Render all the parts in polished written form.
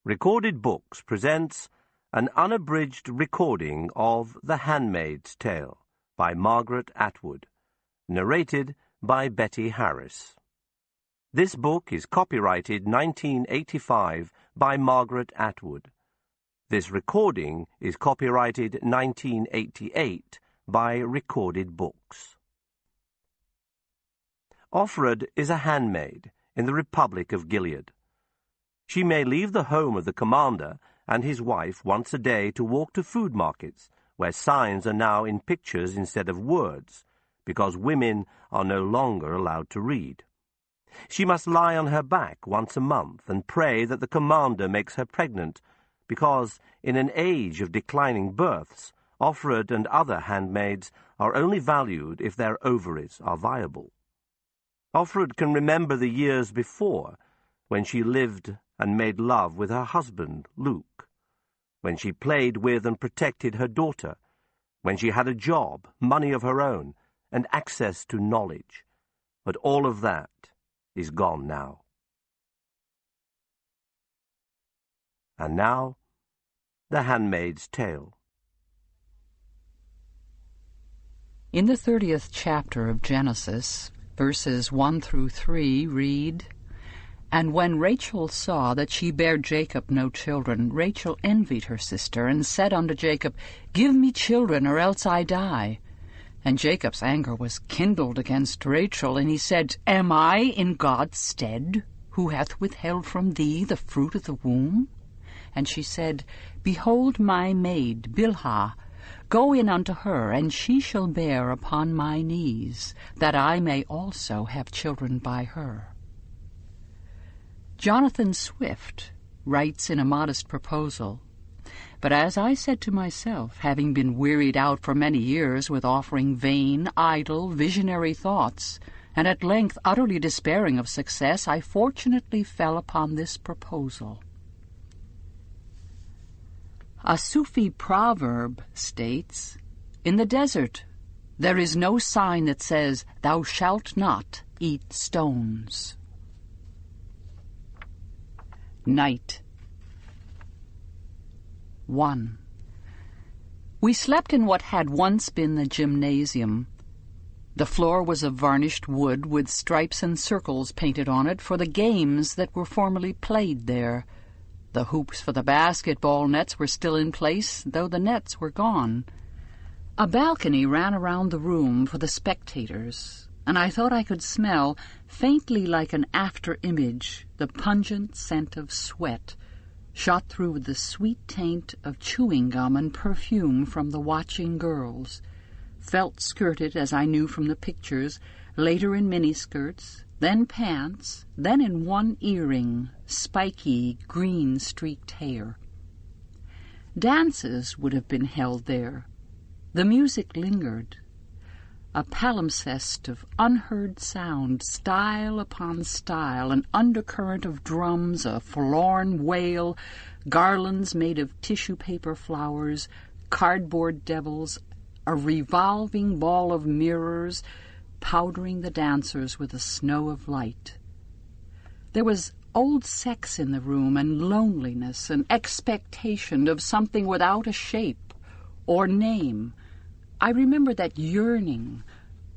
Recorded Books presents an unabridged recording of The Handmaid's Tale by Margaret Atwood, narrated by Betty Harris. This book is copyrighted 1985 by Margaret Atwood. This recording is copyrighted 1988 by Recorded Books. Offred is a handmaid in the Republic of Gilead. She may leave the home of the commander and his wife once a day to walk to food markets, where signs are now in pictures instead of words, because women are no longer allowed to read. She must lie on her back once a month and pray that the commander makes her pregnant, because in an age of declining births, Offred and other handmaids are only valued if their ovaries are viable. Offred can remember the years before, when she lived and made love with her husband, Luke, when she played with and protected her daughter, when she had a job, money of her own, and access to knowledge. But all of that is gone now. And now, The Handmaid's Tale. In the 30th chapter of Genesis, verses 1 through 3 read, "And when Rachel saw that she bare Jacob no children, Rachel envied her sister, and said unto Jacob, Give me children, or else I die. And Jacob's anger was kindled against Rachel, and he said, Am I in God's stead, who hath withheld from thee the fruit of the womb? And she said, Behold my maid Bilhah, go in unto her, and she shall bear upon my knees, that I may also have children by her." Jonathan Swift writes in a modest proposal, "But as I said to myself, having been wearied out for many years with offering vain, idle, visionary thoughts, and at length utterly despairing of success, I fortunately fell upon this proposal." A Sufi proverb states, "In the desert there is no sign that says, Thou shalt not eat stones." Night 1. We slept in what had once been the gymnasium. The floor was of varnished wood with stripes and circles painted on it for the games that were formerly played there. The hoops for the basketball nets were still in place, though the nets were gone. A balcony ran around the room for the spectators, and I thought I could smell, faintly like an after-image, the pungent scent of sweat, shot through with the sweet taint of chewing gum and perfume from the watching girls, felt-skirted, as I knew from the pictures, later in miniskirts, then pants, then in one earring, spiky, green-streaked hair. Dances would have been held there. The music lingered. A palimpsest of unheard sound, style upon style, an undercurrent of drums, a forlorn wail, garlands made of tissue paper flowers, cardboard devils, a revolving ball of mirrors, powdering the dancers with a snow of light. There was old sex in the room, and loneliness, and expectation of something without a shape or name. I remember that yearning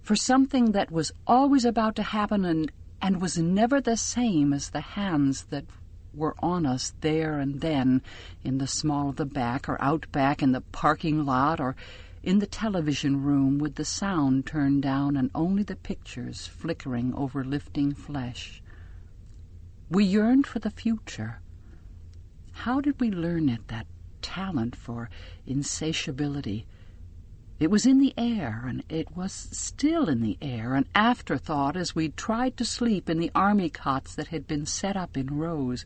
for something that was always about to happen and was never the same as the hands that were on us there and then, in the small of the back or out back in the parking lot or in the television room with the sound turned down and only the pictures flickering over lifting flesh. We yearned for the future. How did we learn it, that talent for insatiability? It was in the air, and it was still in the air, an afterthought as we tried to sleep in the army cots that had been set up in rows,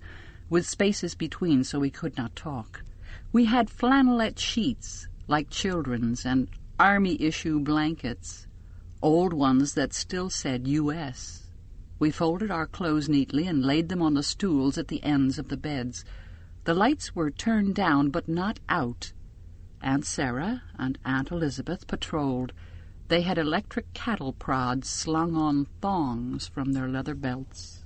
with spaces between so we could not talk. We had flannelette sheets, like children's, and army-issue blankets, old ones that still said U.S. We folded our clothes neatly and laid them on the stools at the ends of the beds. The lights were turned down, but not out. Aunt Sarah and Aunt Elizabeth patrolled. They had electric cattle prods slung on thongs from their leather belts.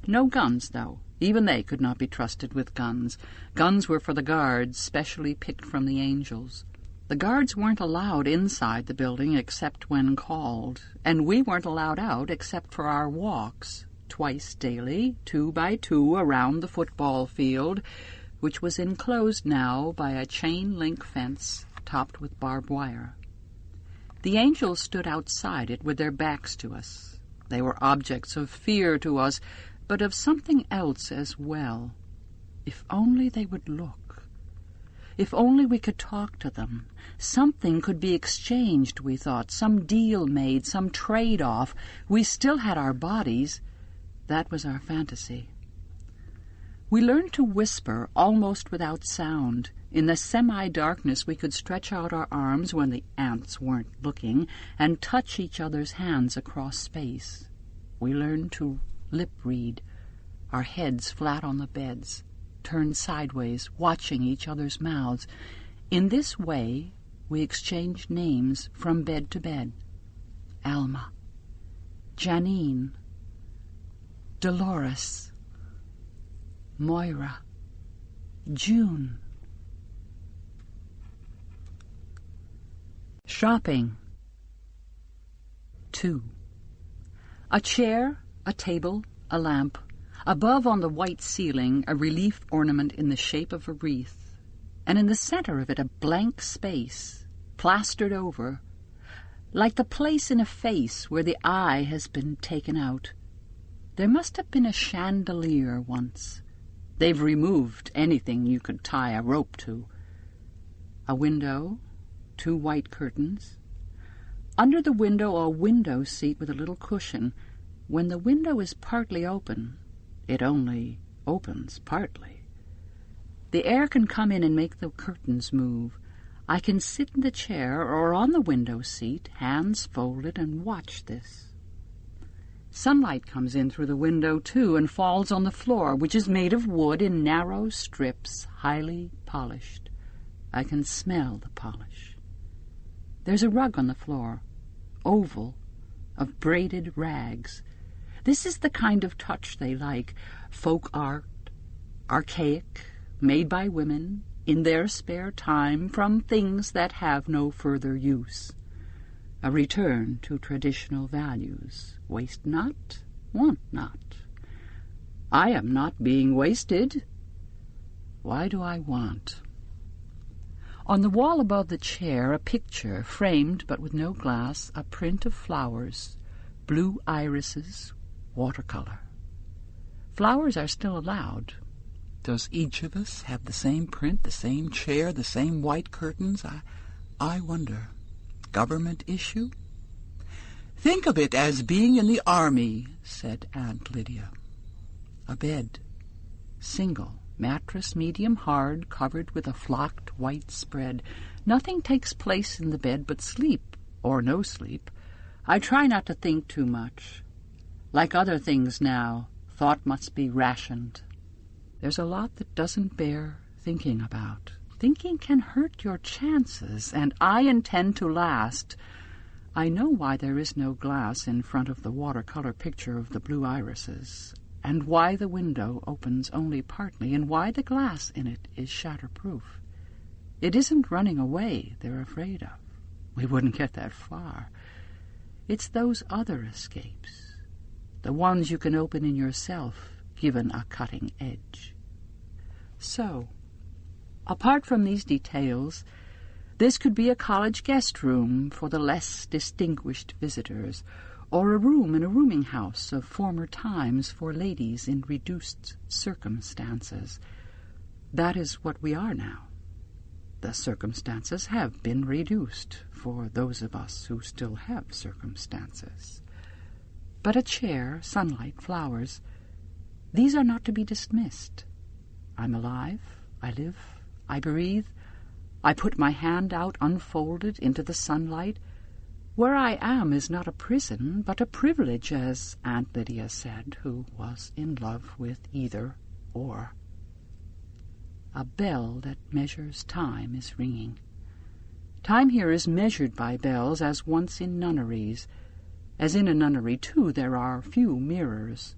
No guns, though. Even they could not be trusted with guns. Guns were for the guards, specially picked from the angels. The guards weren't allowed inside the building except when called, and we weren't allowed out except for our walks, twice daily, 2 by 2, around the football field, which was enclosed now by a chain-link fence topped with barbed wire. The angels stood outside it with their backs to us. They were objects of fear to us, but of something else as well. If only they would look. If only we could talk to them. Something could be exchanged, we thought, some deal made, some trade-off. We still had our bodies. That was our fantasy. We learned to whisper almost without sound. In the semi-darkness we could stretch out our arms when the ants weren't looking and touch each other's hands across space. We learned to lip-read, our heads flat on the beds, turned sideways, watching each other's mouths. In this way, we exchanged names from bed to bed. Alma, Janine, Dolores, Moira, June. Shopping. 2. A chair, a table, a lamp. Above on the white ceiling, a relief ornament in the shape of a wreath, and in the center of it a blank space, plastered over, like the place in a face where the eye has been taken out. There must have been a chandelier once. They've removed anything you could tie a rope to. A window, 2 white curtains. Under the window, a window seat with a little cushion. When the window is partly open, it only opens partly. The air can come in and make the curtains move. I can sit in the chair or on the window seat, hands folded, and watch this. Sunlight comes in through the window, too, and falls on the floor, which is made of wood in narrow strips, highly polished. I can smell the polish. There's a rug on the floor, oval, of braided rags. This is the kind of touch they like, folk art, archaic, made by women, in their spare time, from things that have no further use. A return to traditional values. Waste not, want not. I am not being wasted. Why do I want? On the wall above the chair, a picture, framed but with no glass, a print of flowers, blue irises, watercolor. Flowers are still allowed. Does each of us have the same print, the same chair, the same white curtains? I wonder. Government issue? Think of it as being in the army, said Aunt Lydia. A bed, single, mattress medium hard, covered with a flocked white spread. Nothing takes place in the bed but sleep, or no sleep. I try not to think too much. Like other things now, thought must be rationed. There's a lot that doesn't bear thinking about. Thinking can hurt your chances, and I intend to last. I know why there is no glass in front of the watercolor picture of the blue irises, and why the window opens only partly, and why the glass in it is shatterproof. It isn't running away they're afraid of. We wouldn't get that far. It's those other escapes, the ones you can open in yourself, given a cutting edge. So, apart from these details, this could be a college guest room for the less distinguished visitors, or a room in a rooming house of former times for ladies in reduced circumstances. That is what we are now. The circumstances have been reduced for those of us who still have circumstances. But a chair, sunlight, flowers, these are not to be dismissed. I'm alive, I live, I breathe. I put my hand out unfolded into the sunlight. Where I am is not a prison, but a privilege, as Aunt Lydia said, who was in love with either or. A bell that measures time is ringing. Time here is measured by bells, as once in nunneries. As in a nunnery, too, there are few mirrors.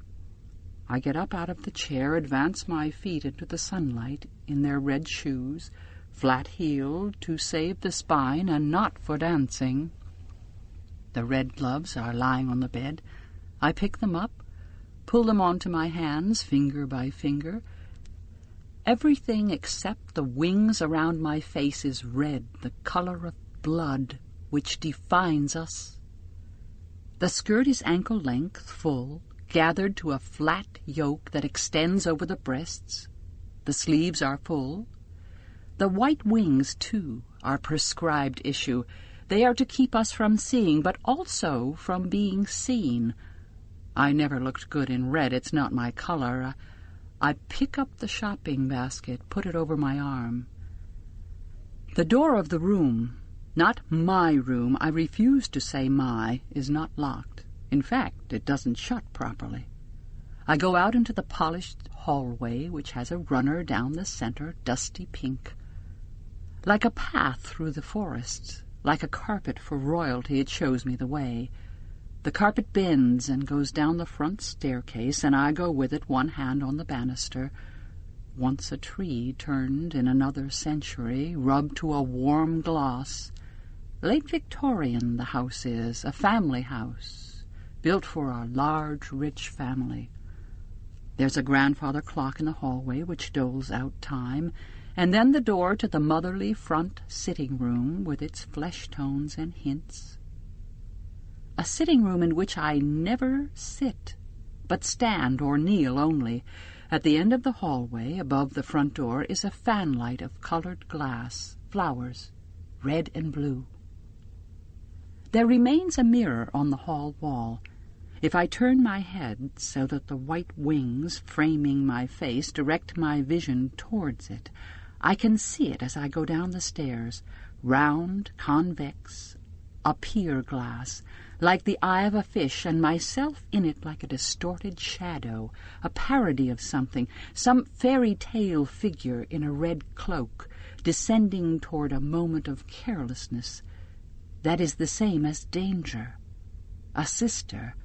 I get up out of the chair, advance my feet into the sunlight in their red shoes, flat-heeled to save the spine and not for dancing. The red gloves are lying on the bed. I pick them up, pull them onto my hands, finger by finger. Everything except the wings around my face is red, the color of blood, which defines us. The skirt is ankle-length, full, gathered to a flat yoke that extends over the breasts. The sleeves are full. The white wings, too, are prescribed issue. They are to keep us from seeing, but also from being seen. I never looked good in red. It's not my color. I pick up the shopping basket, put it over my arm. The door of the room, not my room, I refuse to say my, is not locked. In fact, it doesn't shut properly. I go out into the polished hallway, which has a runner down the center, dusty pink. Like a path through the forest, like a carpet for royalty, it shows me the way. The carpet bends and goes down the front staircase, and I go with it, one hand on the banister. Once a tree turned in another century, rubbed to a warm gloss. Late Victorian the house is, a family house, built for a large, rich family. There's a grandfather clock in the hallway which doles out time, and then the door to the motherly front sitting room with its flesh tones and hints. A sitting room in which I never sit, but stand or kneel only. At the end of the hallway, above the front door, is a fanlight of colored glass, flowers, red and blue. There remains a mirror on the hall wall. If I turn my head so that the white wings framing my face direct my vision towards it, I can see it as I go down the stairs, round, convex, a pier glass, like the eye of a fish, and myself in it like a distorted shadow, a parody of something, some fairy tale figure in a red cloak, descending toward a moment of carelessness. That is the same as danger, a sister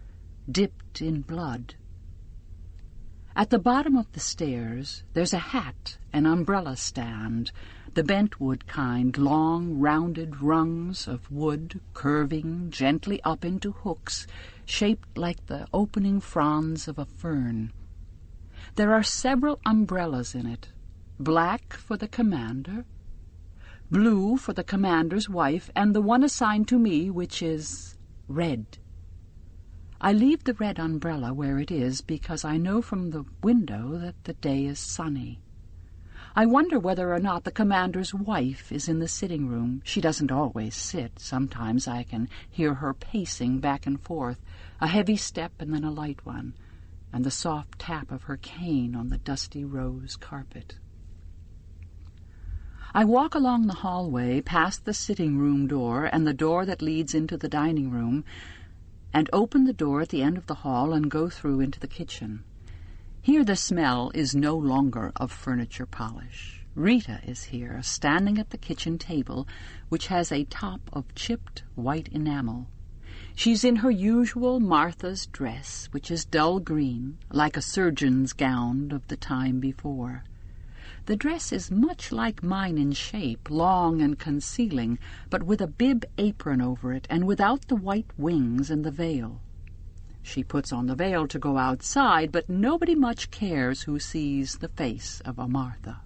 dipped in blood. At the bottom of the stairs there's a hat, an umbrella stand, the bentwood kind, long rounded rungs of wood curving gently up into hooks shaped like the opening fronds of a fern. There are several umbrellas in it, black for the commander, blue for the commander's wife, and the one assigned to me, which is red. I leave the red umbrella where it is because I know from the window that the day is sunny. I wonder whether or not the commander's wife is in the sitting room. She doesn't always sit. Sometimes I can hear her pacing back and forth, a heavy step and then a light one, and the soft tap of her cane on the dusty rose carpet. I walk along the hallway, past the sitting-room door and the door that leads into the dining room, and open the door at the end of the hall and go through into the kitchen. Here the smell is no longer of furniture polish. Rita is here, standing at the kitchen table, which has a top of chipped white enamel. She's in her usual Martha's dress, which is dull green, like a surgeon's gown of the time before. The dress is much like mine in shape, long and concealing, but with a bib apron over it, and without the white wings and the veil. She puts on the veil to go outside, but nobody much cares who sees the face of a Martha.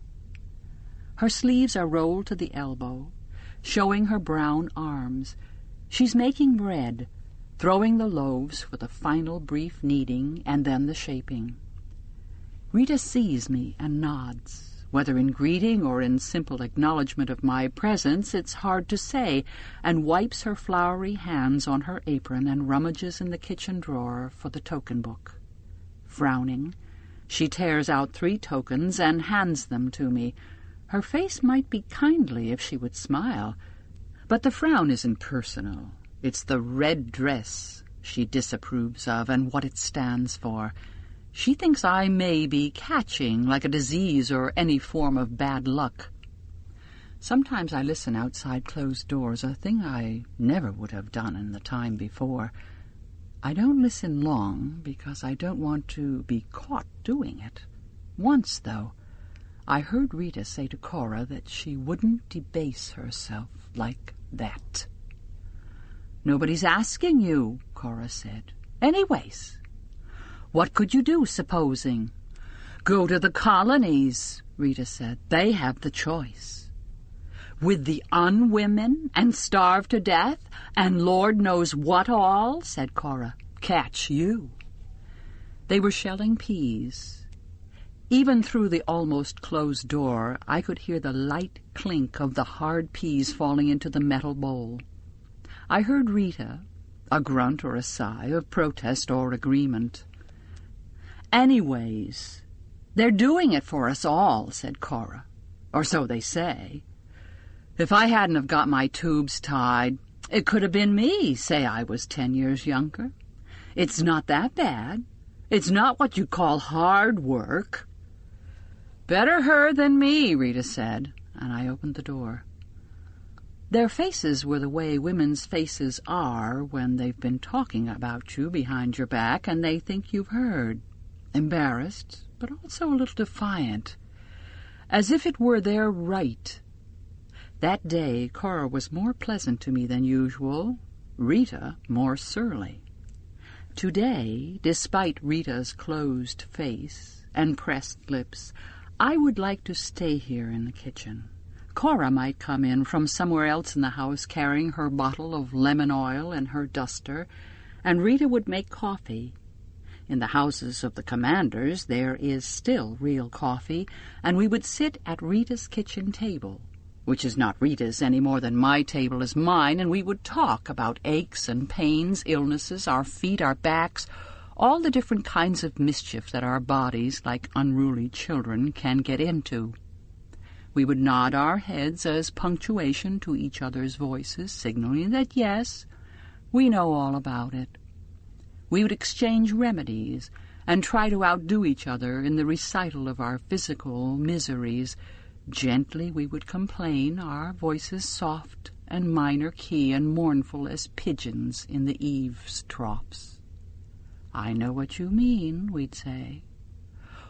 Her sleeves are rolled to the elbow, showing her brown arms. She's making bread, throwing the loaves for the final brief kneading and then the shaping. Rita sees me and nods. Whether in greeting or in simple acknowledgment of my presence, it's hard to say, and wipes her floury hands on her apron and rummages in the kitchen drawer for the token book. Frowning, she tears out 3 tokens and hands them to me. Her face might be kindly if she would smile, but the frown isn't personal. It's the red dress she disapproves of and what it stands for. She thinks I may be catching, like a disease or any form of bad luck. Sometimes I listen outside closed doors, a thing I never would have done in the time before. I don't listen long because I don't want to be caught doing it. Once, though, I heard Rita say to Cora that she wouldn't debase herself like that. "Nobody's asking you," Cora said. "Anyways, what could you do, supposing?" "Go to the colonies," Rita said. "They have the choice." "With the unwomen and starve to death and Lord knows what all," said Cora. "Catch you." They were shelling peas. Even through the almost closed door, I could hear the light clink of the hard peas falling into the metal bowl. I heard Rita, a grunt or a sigh of protest or agreement. "Anyways, they're doing it for us all," said Cora. "Or so they say. If I hadn't have got my tubes tied, it could have been me, say I was 10 years younger. It's not that bad. It's not what you call hard work." "Better her than me," Rita said, and I opened the door. Their faces were the way women's faces are when they've been talking about you behind your back and they think you've heard. Embarrassed, but also a little defiant, as if it were their right. That day Cora was more pleasant to me than usual, Rita more surly. Today, despite Rita's closed face and pressed lips, I would like to stay here in the kitchen. Cora might come in from somewhere else in the house carrying her bottle of lemon oil and her duster, and Rita would make coffee. In the houses of the commanders there is still real coffee, and we would sit at Rita's kitchen table, which is not Rita's any more than my table is mine, and we would talk about aches and pains, illnesses, our feet, our backs, all the different kinds of mischief that our bodies, like unruly children, can get into. We would nod our heads as punctuation to each other's voices, signaling that, yes, we know all about it. We would exchange remedies and try to outdo each other in the recital of our physical miseries. Gently we would complain, our voices soft and minor key and mournful as pigeons in the eaves troughs. "I know what you mean," we'd say.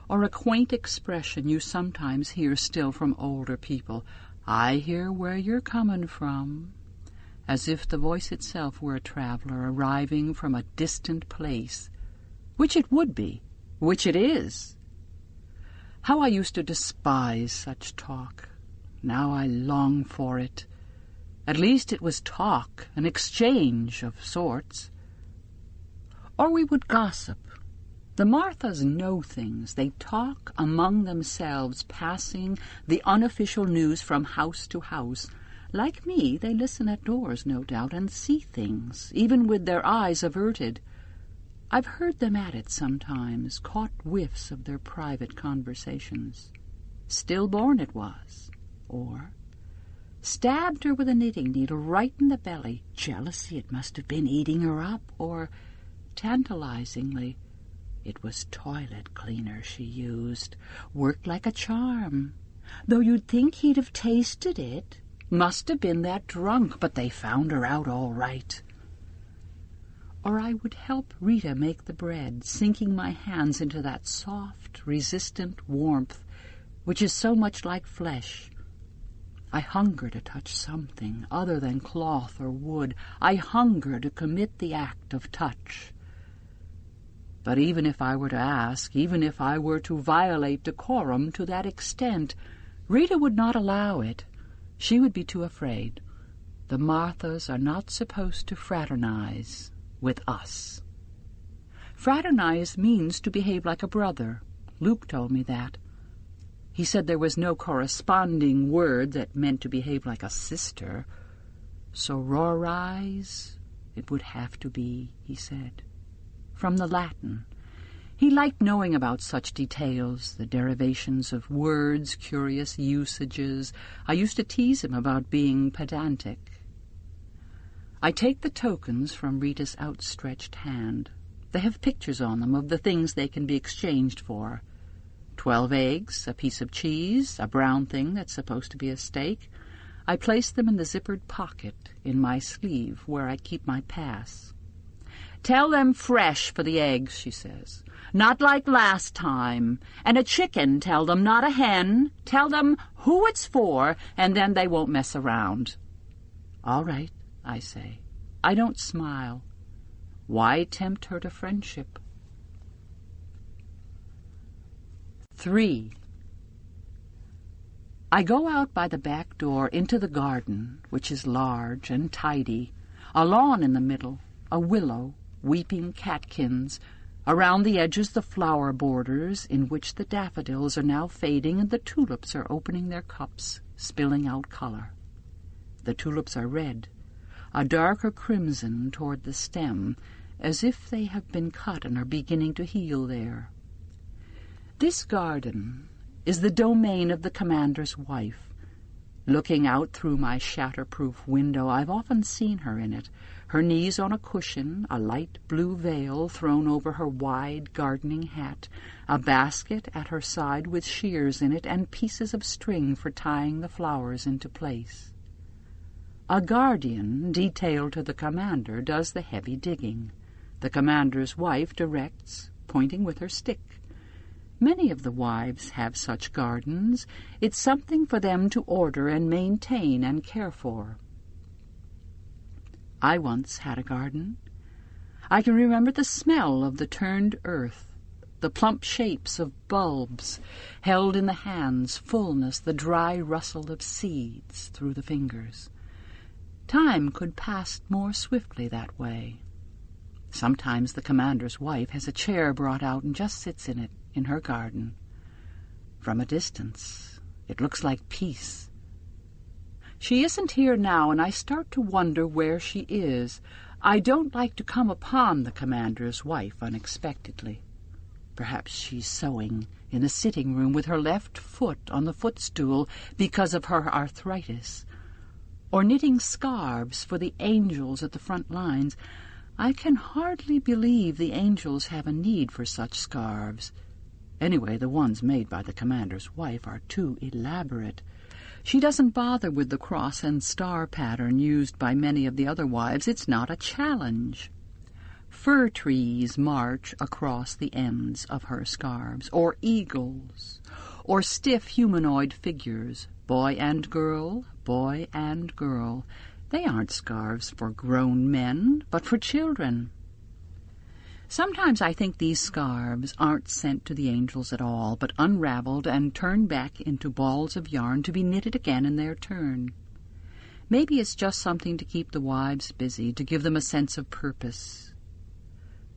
Or a quaint expression you sometimes hear still from older people, "I hear where you're coming from," as if the voice itself were a traveler arriving from a distant place, which it would be, which it is. How I used to despise such talk. Now I long for it. At least it was talk, an exchange of sorts. Or we would gossip. The Marthas know things. They talk among themselves, passing the unofficial news from house to house. Like me, they listen at doors, no doubt, and see things, even with their eyes averted. I've heard them at it sometimes, caught whiffs of their private conversations. "Stillborn it was," or "Stabbed her with a knitting needle right in the belly. Jealousy it must have been eating her up," or tantalizingly, "It was toilet cleaner she used. Worked like a charm. Though you'd think he'd have tasted it. Must have been that drunk, but they found her out all right." Or I would help Rita make the bread, sinking my hands into that soft, resistant warmth which is so much like flesh. I hunger to touch something other than cloth or wood. I hunger to commit the act of touch. But even if I were to ask, even if I were to violate decorum to that extent, Rita would not allow it. She would be too afraid. The Marthas are not supposed to fraternize with us. Fraternize means to behave like a brother. Luke told me that. He said there was no corresponding word that meant to behave like a sister. Sororize it would have to be, he said. From the Latin. He liked knowing about such details, the derivations of words, curious usages. I used to tease him about being pedantic. I take the tokens from Rita's outstretched hand. They have pictures on them of the things they can be exchanged for. 12 eggs, a piece of cheese, a brown thing that's supposed to be a steak. I place them in the zippered pocket in my sleeve where I keep my pass. Tell them fresh for the eggs, she says. Not like last time. And a chicken, tell them, not a hen. Tell them who it's for, and then they won't mess around. All right, I say. I don't smile. Why tempt her to friendship? 3. I go out by the back door into the garden, which is large and tidy, a lawn in the middle, a willow, weeping catkins, around the edges the flower borders in which the daffodils are now fading and the tulips are opening their cups, spilling out color. The tulips are red, a darker crimson toward the stem, as if they have been cut and are beginning to heal there. This garden is the domain of the commander's wife. Looking out through my shatterproof window, I've often seen her in it, her knees on a cushion, a light blue veil thrown over her wide gardening hat, a basket at her side with shears in it and pieces of string for tying the flowers into place. A guardian, detailed to the commander, does the heavy digging. The commander's wife directs, pointing with her stick. Many of the wives have such gardens. It's something for them to order and maintain and care for. I once had a garden. I can remember the smell of the turned earth, the plump shapes of bulbs held in the hands, fullness, the dry rustle of seeds through the fingers. Time could pass more swiftly that way. Sometimes the commander's wife has a chair brought out and just sits in it, in her garden. From a distance, it looks like peace. She isn't here now, and I start to wonder where she is. I don't like to come upon the commander's wife unexpectedly. Perhaps she's sewing in the sitting room with her left foot on the footstool because of her arthritis, or knitting scarves for the angels at the front lines. I can hardly believe the angels have a need for such scarves. Anyway, the ones made by the commander's wife are too elaborate. She doesn't bother with the cross and star pattern used by many of the other wives. It's not a challenge. Fir trees march across the ends of her scarves, or eagles, or stiff humanoid figures, boy and girl, boy and girl. They aren't scarves for grown men, but for children. Sometimes I think these scarves aren't sent to the angels at all, but unraveled and turned back into balls of yarn to be knitted again in their turn. Maybe it's just something to keep the wives busy, to give them a sense of purpose.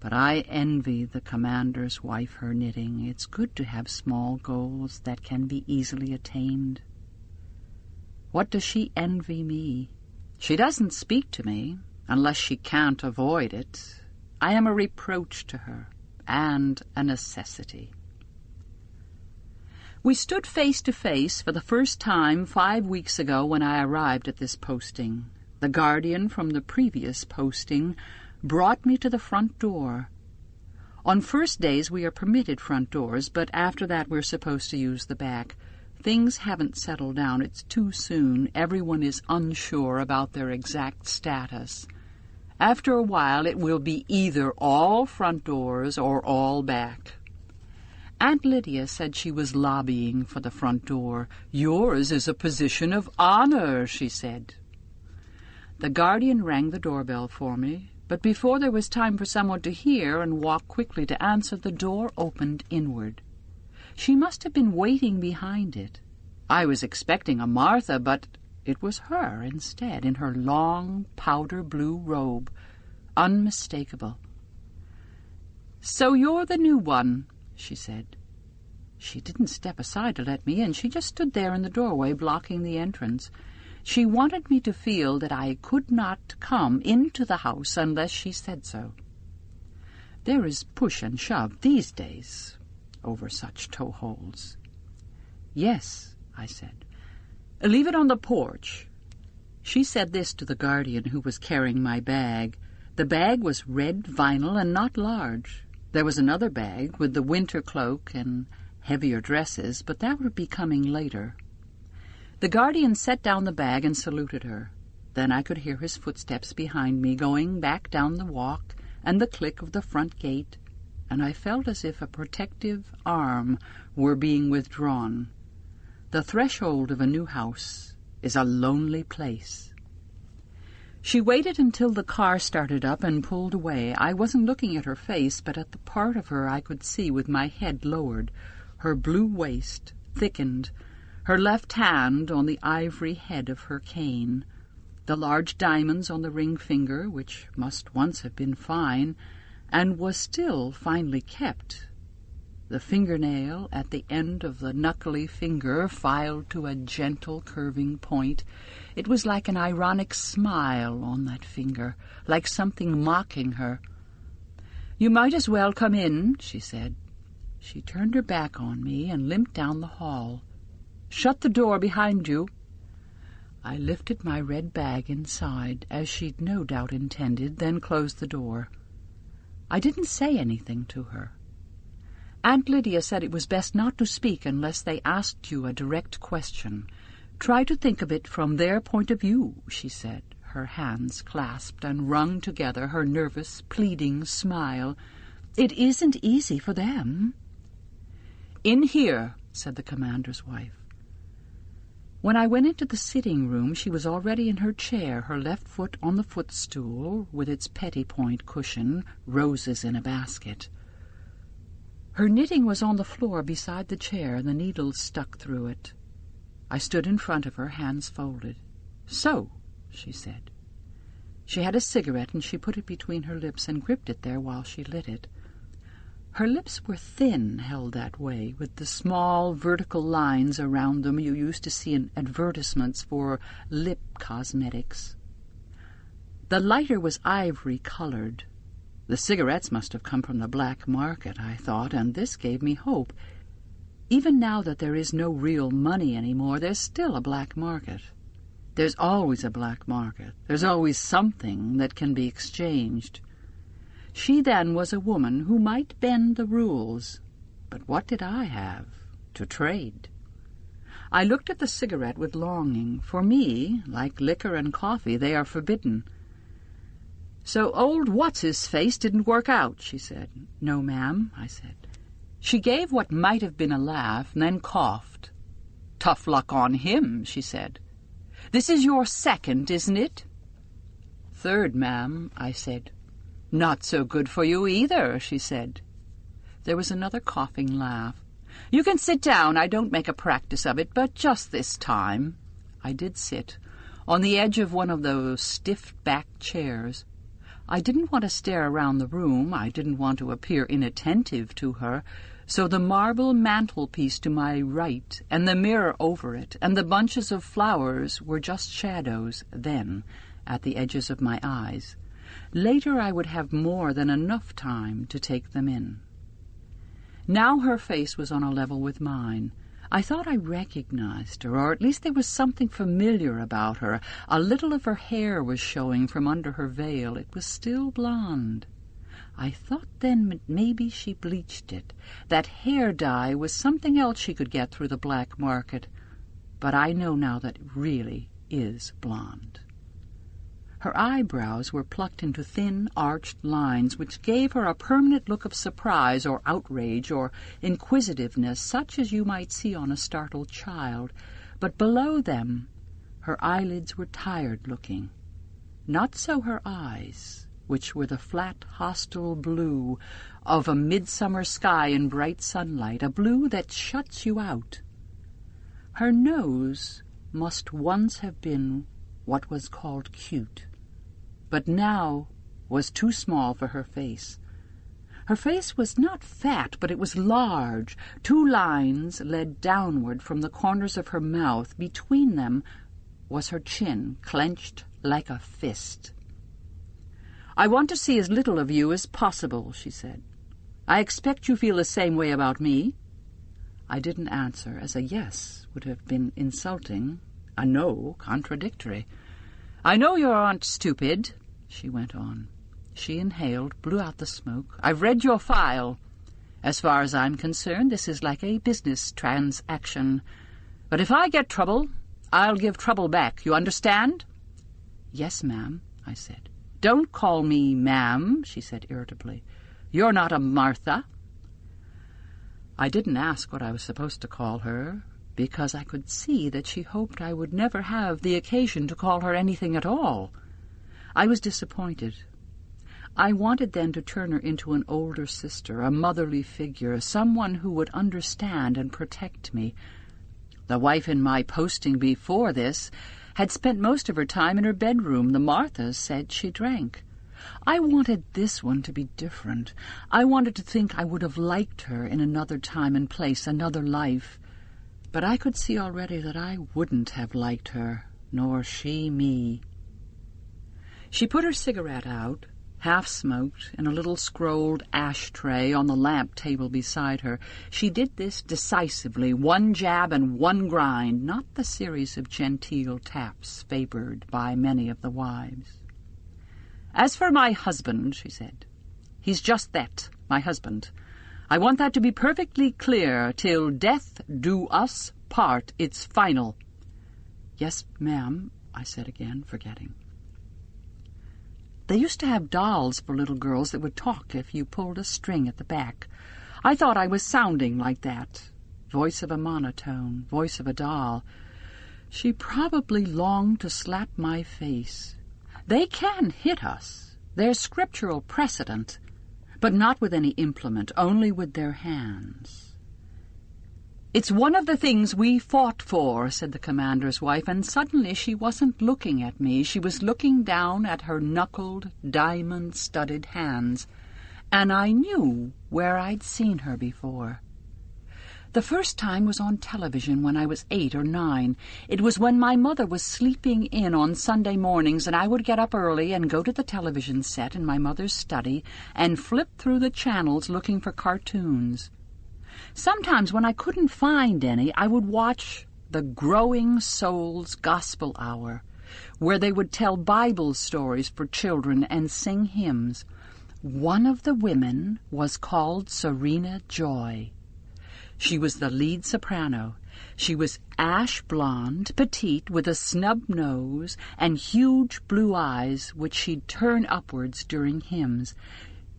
But I envy the commander's wife her knitting. It's good to have small goals that can be easily attained. What does she envy me? She doesn't speak to me, unless she can't avoid it. I am a reproach to her, and a necessity. We stood face to face for the first time 5 weeks ago when I arrived at this posting. The guardian from the previous posting brought me to the front door. On first days we are permitted front doors, but after that we're supposed to use the back. Things haven't settled down. It's too soon. Everyone is unsure about their exact status. After a while, it will be either all front doors or all back. Aunt Lydia said she was lobbying for the front door. Yours is a position of honor, she said. The guardian rang the doorbell for me, but before there was time for someone to hear and walk quickly to answer, the door opened inward. She must have been waiting behind it. I was expecting a Martha, but it was her instead, in her long powder-blue robe, unmistakable. "So you're the new one," she said. She didn't step aside to let me in. She just stood there in the doorway, blocking the entrance. She wanted me to feel that I could not come into the house unless she said so. There is push and shove these days over such toe-holds. "Yes," I said. "Leave it on the porch." She said this to the guardian who was carrying my bag. The bag was red vinyl and not large. There was another bag with the winter cloak and heavier dresses, but that would be coming later. The guardian set down the bag and saluted her. Then I could hear his footsteps behind me, going back down the walk and the click of the front gate, and I felt as if a protective arm were being withdrawn. The threshold of a new house is a lonely place. She waited until the car started up and pulled away. I wasn't looking at her face, but at the part of her I could see with my head lowered, her blue waist thickened, her left hand on the ivory head of her cane, the large diamonds on the ring finger, which must once have been fine, and was still finely kept, the fingernail at the end of the knuckly finger filed to a gentle curving point. It was like an ironic smile on that finger, like something mocking her. "You might as well come in," she said. She turned her back on me and limped down the hall. "Shut the door behind you." I lifted my red bag inside, as she'd no doubt intended, then closed the door. I didn't say anything to her. Aunt Lydia said it was best not to speak unless they asked you a direct question. "Try to think of it from their point of view," she said, her hands clasped and wrung together, her nervous, pleading smile. "It isn't easy for them." "In here," said the commander's wife. When I went into the sitting room, she was already in her chair, her left foot on the footstool, with its petty-point cushion, roses in a basket. Her knitting was on the floor beside the chair, the needles stuck through it. I stood in front of her, hands folded. "So," she said. She had a cigarette, and she put it between her lips and gripped it there while she lit it. Her lips were thin, held that way, with the small vertical lines around them you used to see in advertisements for lip cosmetics. The lighter was ivory-colored. The cigarettes must have come from the black market, I thought, and this gave me hope. Even now that there is no real money anymore, there's still a black market. There's always a black market. There's always something that can be exchanged. She then was a woman who might bend the rules, but what did I have to trade? I looked at the cigarette with longing. For me, like liquor and coffee, they are forbidden. "So old What's-his-face didn't work out," she said. "No, ma'am," I said. She gave what might have been a laugh, and then coughed. "Tough luck on him," she said. "This is your second, isn't it?" "Third, ma'am," I said. "Not so good for you either," she said. There was another coughing laugh. "You can sit down. I don't make a practice of it, but just this time." I did sit, on the edge of one of those stiff-backed chairs. I didn't want to stare around the room. I didn't want to appear inattentive to her, so the marble mantelpiece to my right, and the mirror over it, and the bunches of flowers were just shadows, then, at the edges of my eyes. Later I would have more than enough time to take them in. Now her face was on a level with mine. I thought I recognized her, or at least there was something familiar about her. A little of her hair was showing from under her veil. It was still blonde. I thought then maybe she bleached it. That hair dye was something else she could get through the black market. But I know now that it really is blonde. Her eyebrows were plucked into thin, arched lines, which gave her a permanent look of surprise or outrage or inquisitiveness, such as you might see on a startled child. But below them, her eyelids were tired-looking. Not so her eyes, which were the flat, hostile blue of a midsummer sky in bright sunlight, a blue that shuts you out. Her nose must once have been what was called cute, but now was too small for her face. Her face was not fat, but it was large. 2 lines led downward from the corners of her mouth. Between them was her chin, clenched like a fist. "I want to see as little of you as possible," she said. "I expect you feel the same way about me." I didn't answer, as a yes would have been insulting, a no contradictory. "I know you aren't stupid," she went on. She inhaled, blew out the smoke. "I've read your file. As far as I'm concerned, this is like a business transaction. But if I get trouble, I'll give trouble back. You understand?" "Yes, ma'am," I said. "Don't call me ma'am," she said irritably. "You're not a Martha." I didn't ask what I was supposed to call her, because I could see that she hoped I would never have the occasion to call her anything at all. I was disappointed. I wanted then to turn her into an older sister, a motherly figure, someone who would understand and protect me. The wife in my posting before this had spent most of her time in her bedroom. The Marthas said she drank. I wanted this one to be different. I wanted to think I would have liked her in another time and place, another life. But I could see already that I wouldn't have liked her, nor she me. She put her cigarette out, half-smoked, in a little scrolled ashtray on the lamp table beside her. She did this decisively, one jab and one grind, not the series of genteel taps favoured by many of the wives. "As for my husband," she said, "he's just that, my husband. I want that to be perfectly clear. Till death do us part, it's final." "Yes, ma'am," I said again, forgetting. They used to have dolls for little girls that would talk if you pulled a string at the back. I thought I was sounding like that. Voice of a monotone, voice of a doll. She probably longed to slap my face. They can hit us. There's scriptural precedent, but not with any implement, only with their hands. "It's one of the things we fought for," said the commander's wife, and suddenly she wasn't looking at me. She was looking down at her knuckled, diamond-studded hands, and I knew where I'd seen her before. The first time was on television when I was 8 or 9. It was when my mother was sleeping in on Sunday mornings, and I would get up early and go to the television set in my mother's study and flip through the channels looking for cartoons. Sometimes when I couldn't find any, I would watch the Growing Souls Gospel Hour, where they would tell Bible stories for children and sing hymns. One of the women was called Serena Joy. She was the lead soprano. She was ash blonde, petite, with a snub nose and huge blue eyes which she'd turn upwards during hymns.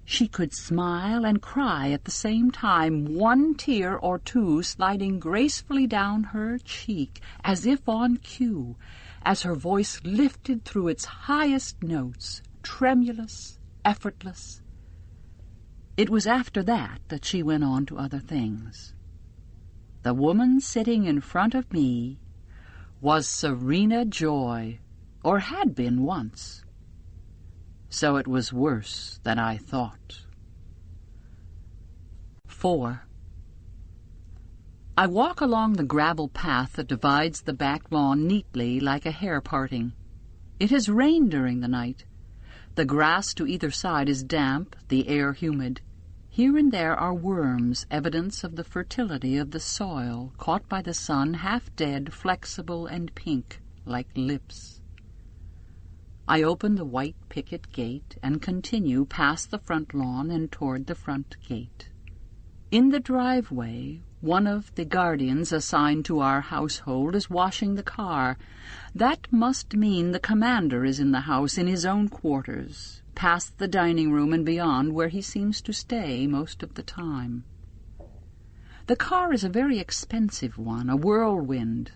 She could smile and cry at the same time, one tear or two sliding gracefully down her cheek, as if on cue, as her voice lifted through its highest notes, tremulous, effortless. It was after that she went on to other things. The woman sitting in front of me was Serena Joy, or had been once. So it was worse than I thought. 4. I walk along the gravel path that divides the back lawn neatly like a hair parting. It has rained during the night. The grass to either side is damp, the air humid. Here and there are worms, evidence of the fertility of the soil, caught by the sun, half dead, flexible and pink, like lips. I open the white picket gate and continue past the front lawn and toward the front gate. In the driveway, one of the guardians assigned to our household is washing the car. That must mean the commander is in the house, in his own quarters, past the dining room and beyond, where he seems to stay most of the time. The car is a very expensive one, a whirlwind.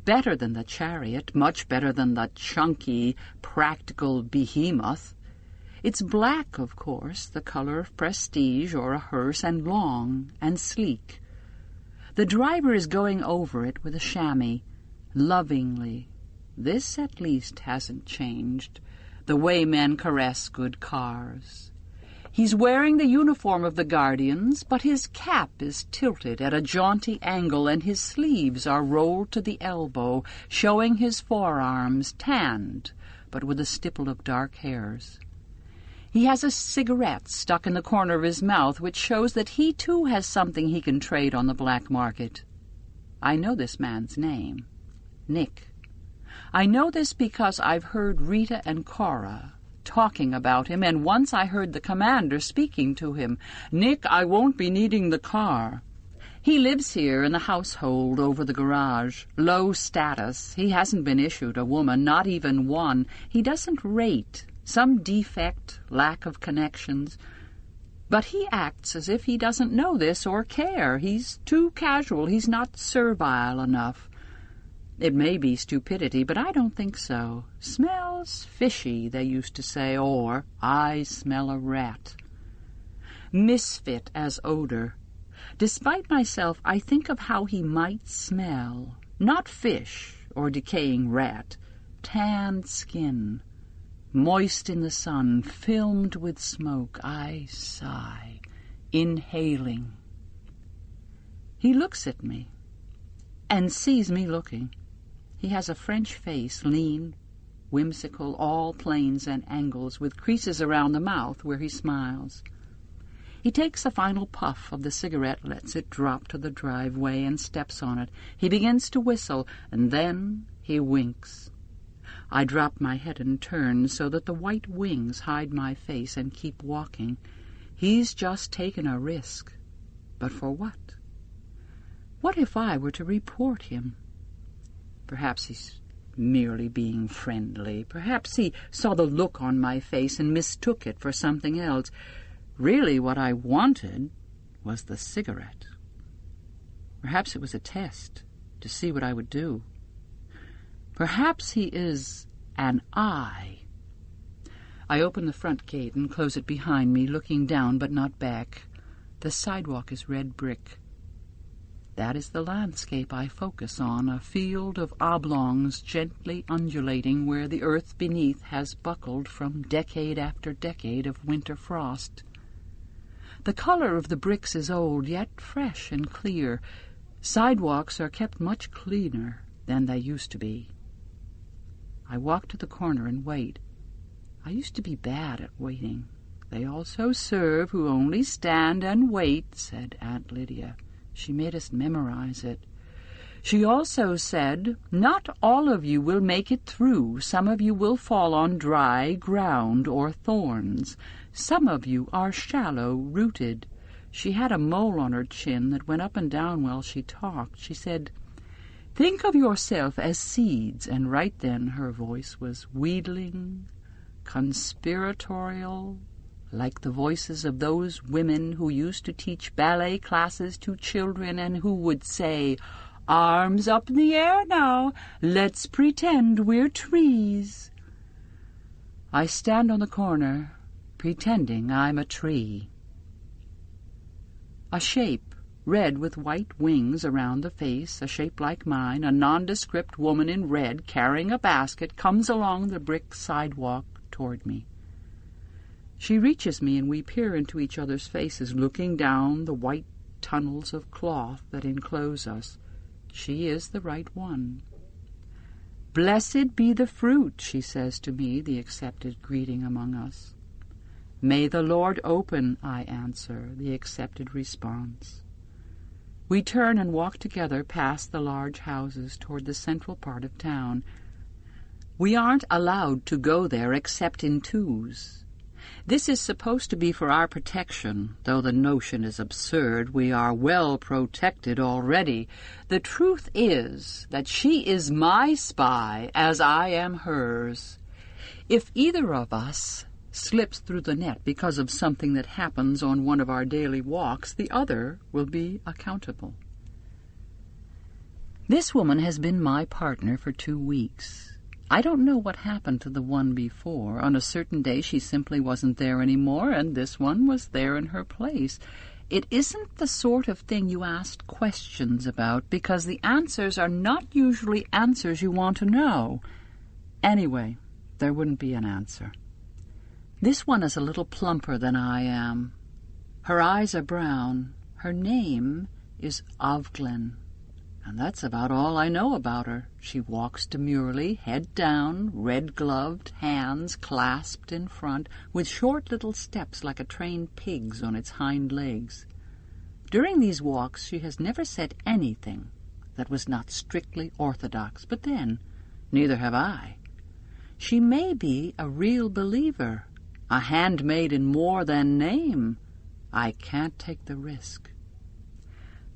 Better than the chariot, much better than the chunky, practical behemoth. It's black, of course, the color of prestige or a hearse, and long and sleek. The driver is going over it with a chamois, lovingly. This, at least, hasn't changed, the way men caress good cars. He's wearing the uniform of the guardians, but his cap is tilted at a jaunty angle, and his sleeves are rolled to the elbow, showing his forearms, tanned, but with a stipple of dark hairs. He has a cigarette stuck in the corner of his mouth, which shows that he, too, has something he can trade on the black market. I know this man's name, Nick. I know this because I've heard Rita and Cora talking about him, and once I heard the commander speaking to him. "Nick, I won't be needing the car." He lives here in the household over the garage. Low status. He hasn't been issued a woman, not even one. He doesn't rate. some defect, lack of connections. But he acts as if he doesn't know this or care. He's too casual. He's not servile enough. It may be stupidity, but I don't think so. Smells fishy, they used to say, or I smell a rat. Misfit as odor. Despite myself, I think of how he might smell. Not fish or decaying rat. Tanned skin. Moist in the sun, filmed with smoke, I sigh, inhaling. He looks at me, and sees me looking. He has a French face, lean, whimsical, all planes and angles, with creases around the mouth where he smiles. He takes a final puff of the cigarette, lets it drop to the driveway, and steps on it. He begins to whistle, and then he winks. I drop my head and turn so that the white wings hide my face and keep walking. He's just taken a risk. But for what? What if I were to report him? Perhaps he's merely being friendly. Perhaps he saw the look on my face and mistook it for something else. Really, what I wanted was the cigarette. Perhaps it was a test to see what I would do. Perhaps he is an I. I open the front gate and close it behind me, looking down but not back. The sidewalk is red brick. That is the landscape I focus on, a field of oblongs gently undulating where the earth beneath has buckled from decade after decade of winter frost. The color of the bricks is old, yet fresh and clear. Sidewalks are kept much cleaner than they used to be. I walk to the corner and wait. I used to be bad at waiting. They also serve who only stand and wait, said Aunt Lydia. She made us memorize it. She also said, not all of you will make it through. Some of you will fall on dry ground or thorns. Some of you are shallow-rooted. She had a mole on her chin that went up and down while she talked. She said, think of yourself as seeds, and right then her voice was wheedling, conspiratorial, like the voices of those women who used to teach ballet classes to children and who would say, arms up in the air now, let's pretend we're trees. I stand on the corner, pretending I'm a tree. A shape, red with white wings around the face, a shape like mine, a nondescript woman in red carrying a basket, comes along the brick sidewalk toward me. She reaches me and we peer into each other's faces, looking down the white tunnels of cloth that enclose us. She is the right one. Blessed be the fruit, she says to me, the accepted greeting among us. May the Lord open, I answer, the accepted response. We turn and walk together past the large houses toward the central part of town. We aren't allowed to go there except in twos. This is supposed to be for our protection, though the notion is absurd. We are well protected already. The truth is that she is my spy as I am hers. If either of us slips through the net because of something that happens on one of our daily walks, the other will be accountable. This woman has been my partner for 2 weeks. I don't know what happened to the one before. On a certain day she simply wasn't there anymore, and this one was there in her place. It isn't the sort of thing you ask questions about, because the answers are not usually answers you want to know. Anyway, there wouldn't be an answer. This one is a little plumper than I am. Her eyes are brown. Her name is Ovglen. And that's about all I know about her. She walks demurely, head down, red-gloved, hands clasped in front, with short little steps like a trained pig's on its hind legs. During these walks she has never said anything that was not strictly orthodox, but then, neither have I. She may be a real believer, a handmaid in more than name. I can't take the risk.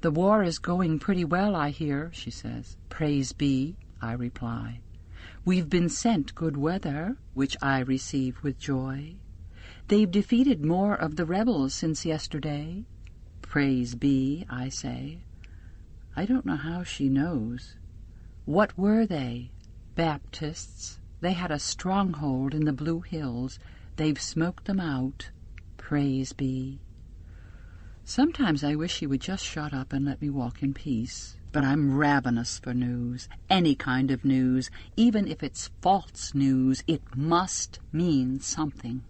The war is going pretty well, I hear, she says. Praise be, I reply. We've been sent good weather, which I receive with joy. They've defeated more of the rebels since yesterday. Praise be, I say. I don't know how she knows. What were they? Baptists. They had a stronghold in the Blue Hills. They've smoked them out. Praise be. Sometimes I wish she would just shut up and let me walk in peace. But I'm ravenous for news. Any kind of news. Even if it's false news, it must mean something.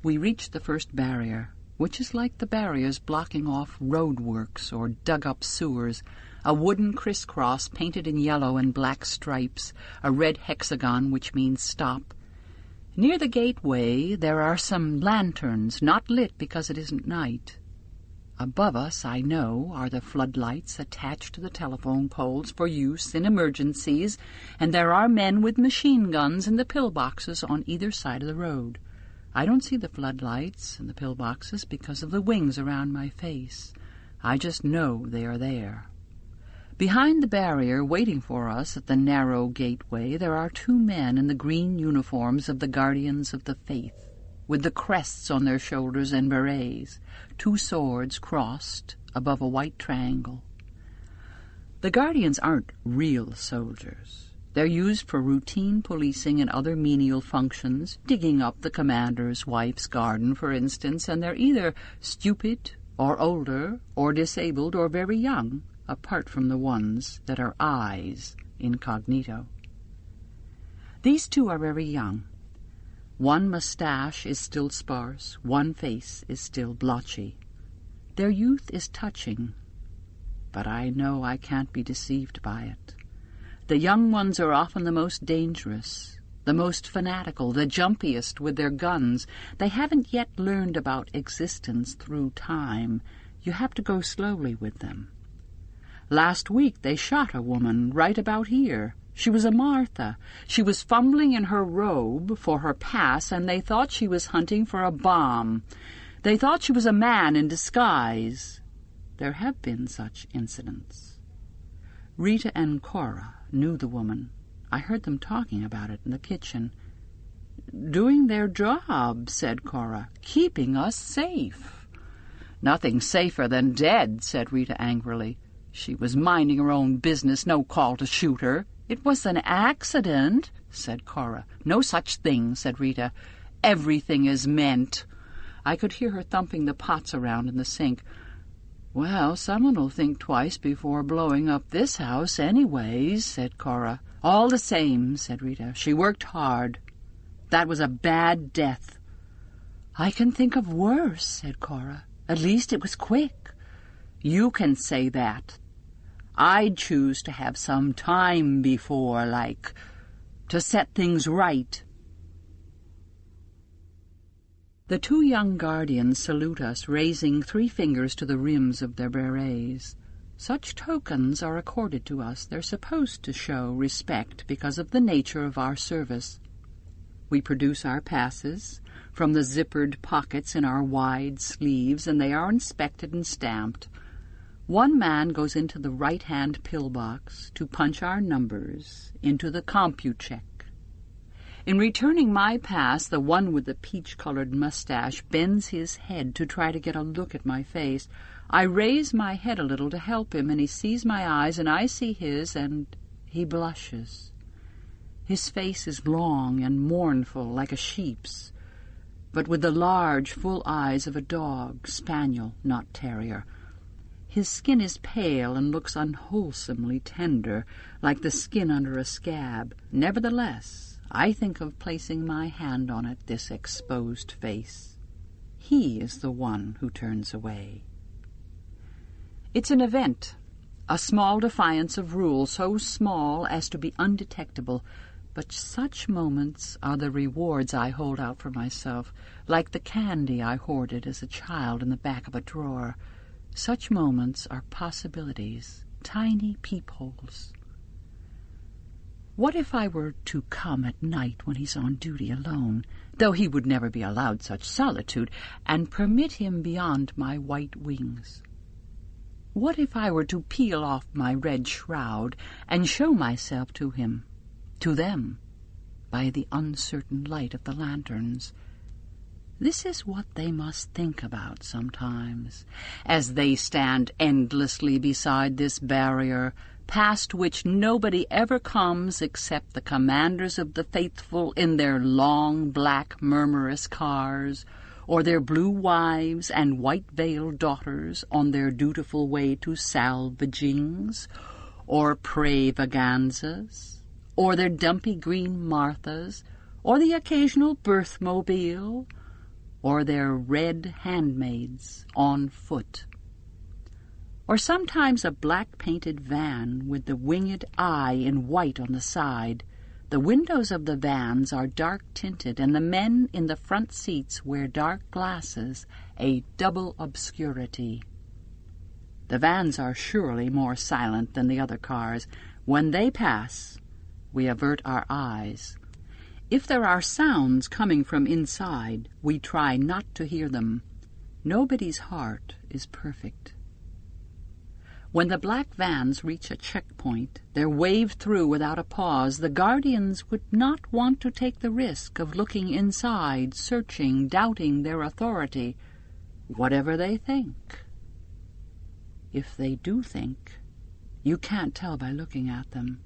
We reached the first barrier, which is like the barriers blocking off roadworks or dug-up sewers, a wooden crisscross painted in yellow and black stripes, a red hexagon which means stop. Near the gateway there are some lanterns, not lit because it isn't night. Above us, I know, are the floodlights attached to the telephone poles for use in emergencies, and there are men with machine guns in the pillboxes on either side of the road. I don't see the floodlights and the pillboxes because of the wings around my face. I just know they are there. Behind the barrier, waiting for us at the narrow gateway, there are two men in the green uniforms of the Guardians of the Faith, with the crests on their shoulders and berets, two swords crossed above a white triangle. The Guardians aren't real soldiers. They're used for routine policing and other menial functions, digging up the commander's wife's garden, for instance, and they're either stupid or older or disabled or very young, apart from the ones that are eyes incognito. These two are very young. One mustache is still sparse, one face is still blotchy. Their youth is touching, but I know I can't be deceived by it. The young ones are often the most dangerous, the most fanatical, the jumpiest with their guns. They haven't yet learned about existence through time. You have to go slowly with them. Last week they shot a woman right about here. She was a Martha. She was fumbling in her robe for her pass, and they thought she was hunting for a bomb. They thought she was a man in disguise. There have been such incidents. Rita and Cora knew the woman. I heard them talking about it in the kitchen. "Doing their job," said Cora, "keeping us safe." "Nothing safer than dead," said Rita angrily. "She was minding her own business, no call to shoot her." "It was an accident," said Cora. "No such thing," said Rita. "Everything is meant." I could hear her thumping the pots around in the sink. "Well, someone will think twice before blowing up this house anyways," said Cora. "All the same," said Rita. "She worked hard. That was a bad death." "I can think of worse," said Cora. "At least it was quick." "You can say that. I'd choose to have some time before, like, to set things right." The two young guardians salute us, raising 3 fingers to the rims of their berets. Such tokens are accorded to us. They're supposed to show respect because of the nature of our service. We produce our passes from the zippered pockets in our wide sleeves, and they are inspected and stamped. One man goes into the right-hand pillbox to punch our numbers into the CompuCheck. In returning my pass, the one with the peach-colored mustache bends his head to try to get a look at my face. I raise my head a little to help him, and he sees my eyes, and I see his, and he blushes. His face is long and mournful, like a sheep's, but with the large, full eyes of a dog, spaniel, not terrier. His skin is pale and looks unwholesomely tender, like the skin under a scab. Nevertheless, I think of placing my hand on it, this exposed face. He is the one who turns away. It's an event, a small defiance of rule, so small as to be undetectable, but such moments are the rewards I hold out for myself, like the candy I hoarded as a child in the back of a drawer. Such moments are possibilities, tiny peepholes. What if I were to come at night when he's on duty alone, though he would never be allowed such solitude, and permit him beyond my white wings? What if I were to peel off my red shroud and show myself to him, to them, by the uncertain light of the lanterns. This is what they must think about sometimes, as they stand endlessly beside this barrier, past which nobody ever comes except the commanders of the faithful in their long, black, murmurous cars, or their blue wives and white-veiled daughters on their dutiful way to salvagings, or prayvaganzas, or their dumpy green Marthas, or the occasional birthmobile, or their red handmaids on foot, or sometimes a black-painted van with the winged eye in white on the side. The windows of the vans are dark-tinted, and the men in the front seats wear dark glasses, a double obscurity. The vans are surely more silent than the other cars. When they pass, we avert our eyes. If there are sounds coming from inside, we try not to hear them. Nobody's heart is perfect. When the black vans reach a checkpoint, they're waved through without a pause. The guardians would not want to take the risk of looking inside, searching, doubting their authority, whatever they think. If they do think, you can't tell by looking at them.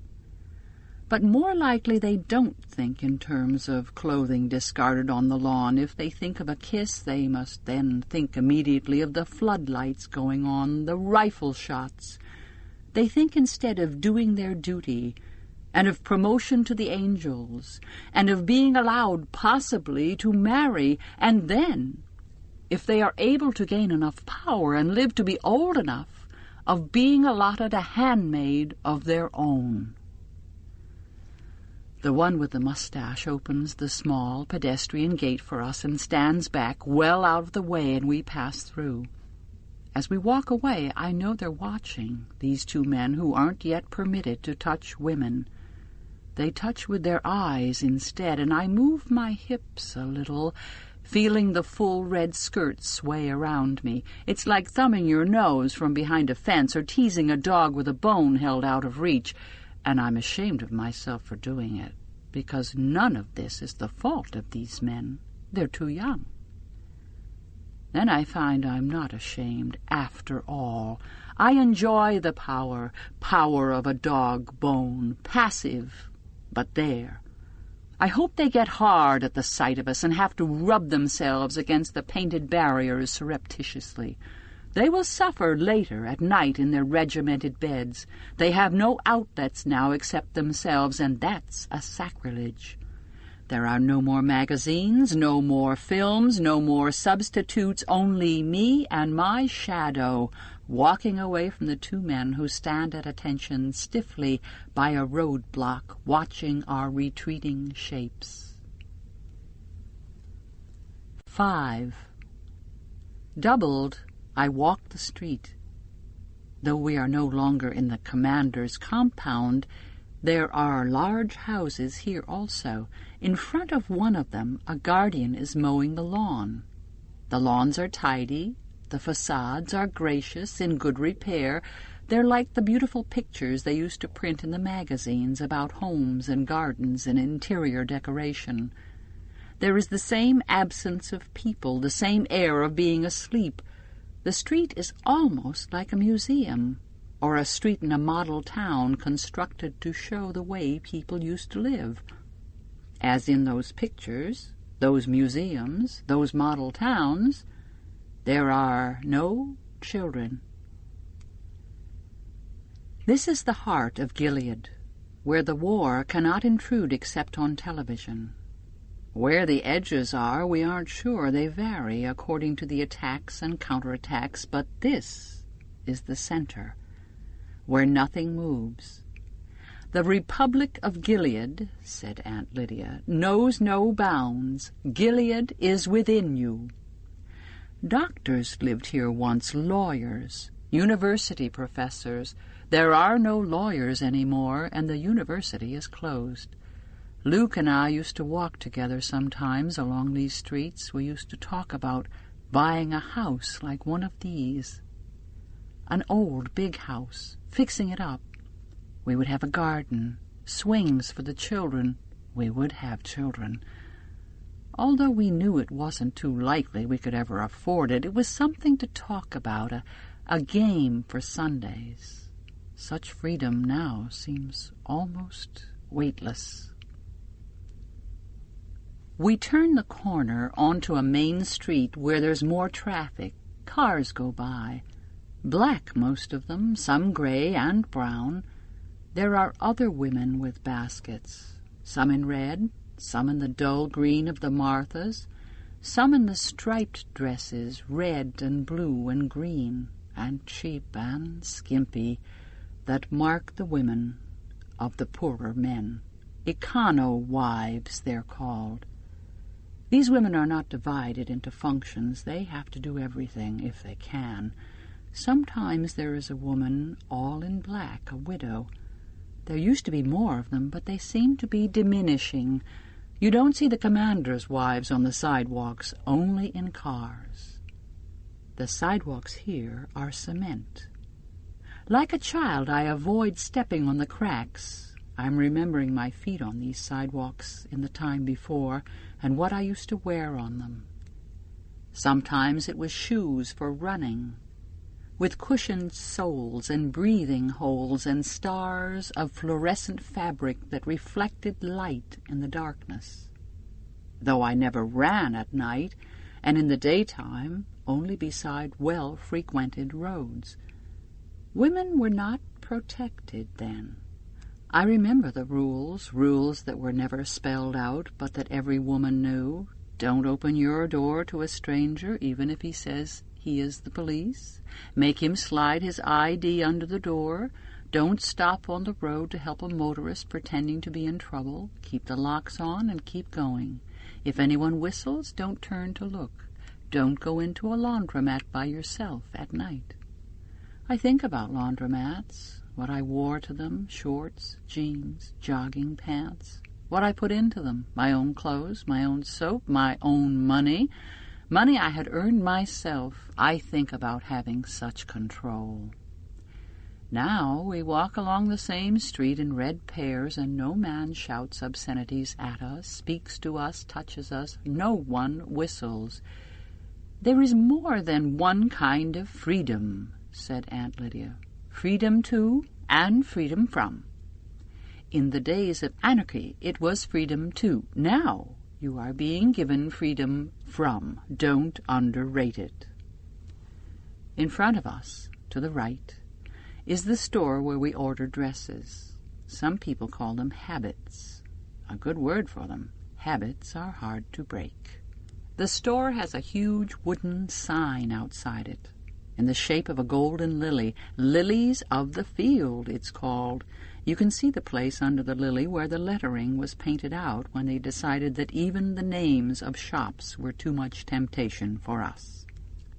But more likely they don't think in terms of clothing discarded on the lawn. If they think of a kiss, they must then think immediately of the floodlights going on, the rifle shots. They think instead of doing their duty, and of promotion to the angels, and of being allowed possibly to marry, and then, if they are able to gain enough power and live to be old enough, of being allotted a handmaid of their own. The one with the mustache opens the small pedestrian gate for us and stands back well out of the way, and we pass through. As we walk away, I know they're watching, these two men who aren't yet permitted to touch women. They touch with their eyes instead, and I move my hips a little, feeling the full red skirt sway around me. It's like thumbing your nose from behind a fence or teasing a dog with a bone held out of reach. And I'm ashamed of myself for doing it, because none of this is the fault of these men. They're too young. Then I find I'm not ashamed after all. I enjoy the power of a dog bone, passive, but there. I hope they get hard at the sight of us and have to rub themselves against the painted barriers surreptitiously. They will suffer later at night in their regimented beds. They have no outlets now except themselves, and that's a sacrilege. There are no more magazines, no more films, no more substitutes, only me and my shadow, walking away from the two men who stand at attention stiffly by a roadblock, watching our retreating shapes. 5. Doubled, I walk the street. Though we are no longer in the commander's compound, there are large houses here also. In front of one of them, a guardian is mowing the lawn. The lawns are tidy, the facades are gracious, in good repair. They're like the beautiful pictures they used to print in the magazines about homes and gardens and interior decoration. There is the same absence of people, the same air of being asleep. The street is almost like a museum, or a street in a model town constructed to show the way people used to live. As in those pictures, those museums, those model towns, there are no children. This is the heart of Gilead, where the war cannot intrude except on television. Where the edges are, we aren't sure. They vary according to the attacks and counterattacks, but this is the center, where nothing moves. The Republic of Gilead, said Aunt Lydia, knows no bounds. Gilead is within you. Doctors lived here once, lawyers, university professors. There are no lawyers anymore, and the university is closed. Luke and I used to walk together sometimes along these streets. We used to talk about buying a house like one of these. An old, big house, fixing it up. We would have a garden, swings for the children. we would have children. Although we knew it wasn't too likely we could ever afford it, it was something to talk about, a game for Sundays. Such freedom now seems almost weightless. We turn the corner onto a main street where there's more traffic. Cars go by. Black, most of them, some gray and brown. There are other women with baskets, some in red, some in the dull green of the Marthas, some in the striped dresses, red and blue and green, and cheap and skimpy, that mark the women of the poorer men. Econo wives, they're called. These women are not divided into functions. They have to do everything, if they can. Sometimes there is a woman all in black, a widow. There used to be more of them, but they seem to be diminishing. You don't see the commanders' wives on the sidewalks, only in cars. The sidewalks here are cement. Like a child, I avoid stepping on the cracks. I'm remembering my feet on these sidewalks in the time before, and what I used to wear on them. Sometimes it was shoes for running, with cushioned soles and breathing holes and stars of fluorescent fabric that reflected light in the darkness. Though I never ran at night, and in the daytime only beside well-frequented roads. Women were not protected then. I remember the rules that were never spelled out, but that every woman knew. Don't open your door to a stranger, even if he says he is the police. Make him slide his ID under the door. Don't stop on the road to help a motorist pretending to be in trouble. Keep the locks on and keep going. If anyone whistles, don't turn to look. Don't go into a laundromat by yourself at night. I think about laundromats, what I wore to them, shorts, jeans, jogging pants, what I put into them, my own clothes, my own soap, my own money I had earned myself. I think about having such control. Now we walk along the same street in red pairs, and no man shouts obscenities at us, speaks to us, touches us. No one whistles. There is more than one kind of freedom, said Aunt Lydia. Freedom to and freedom from. In the days of anarchy, it was freedom to. Now you are being given freedom from. Don't underrate it. In front of us, to the right, is the store where we order dresses. Some people call them habits. A good word for them. Habits are hard to break. The store has a huge wooden sign outside it, in the shape of a golden lily. Lilies of the Field, it's called. You can see the place under the lily where the lettering was painted out when they decided that even the names of shops were too much temptation for us.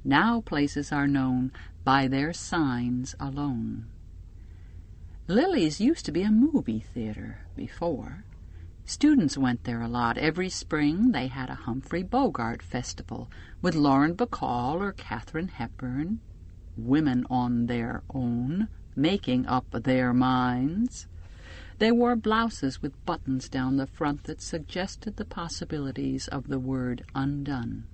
Now places are known by their signs alone. Lily's used to be a movie theater before. Students went there a lot. Every spring they had a Humphrey Bogart festival with Lauren Bacall or Katharine Hepburn, women on their own, making up their minds. They wore blouses with buttons down the front that suggested the possibilities of the word undone.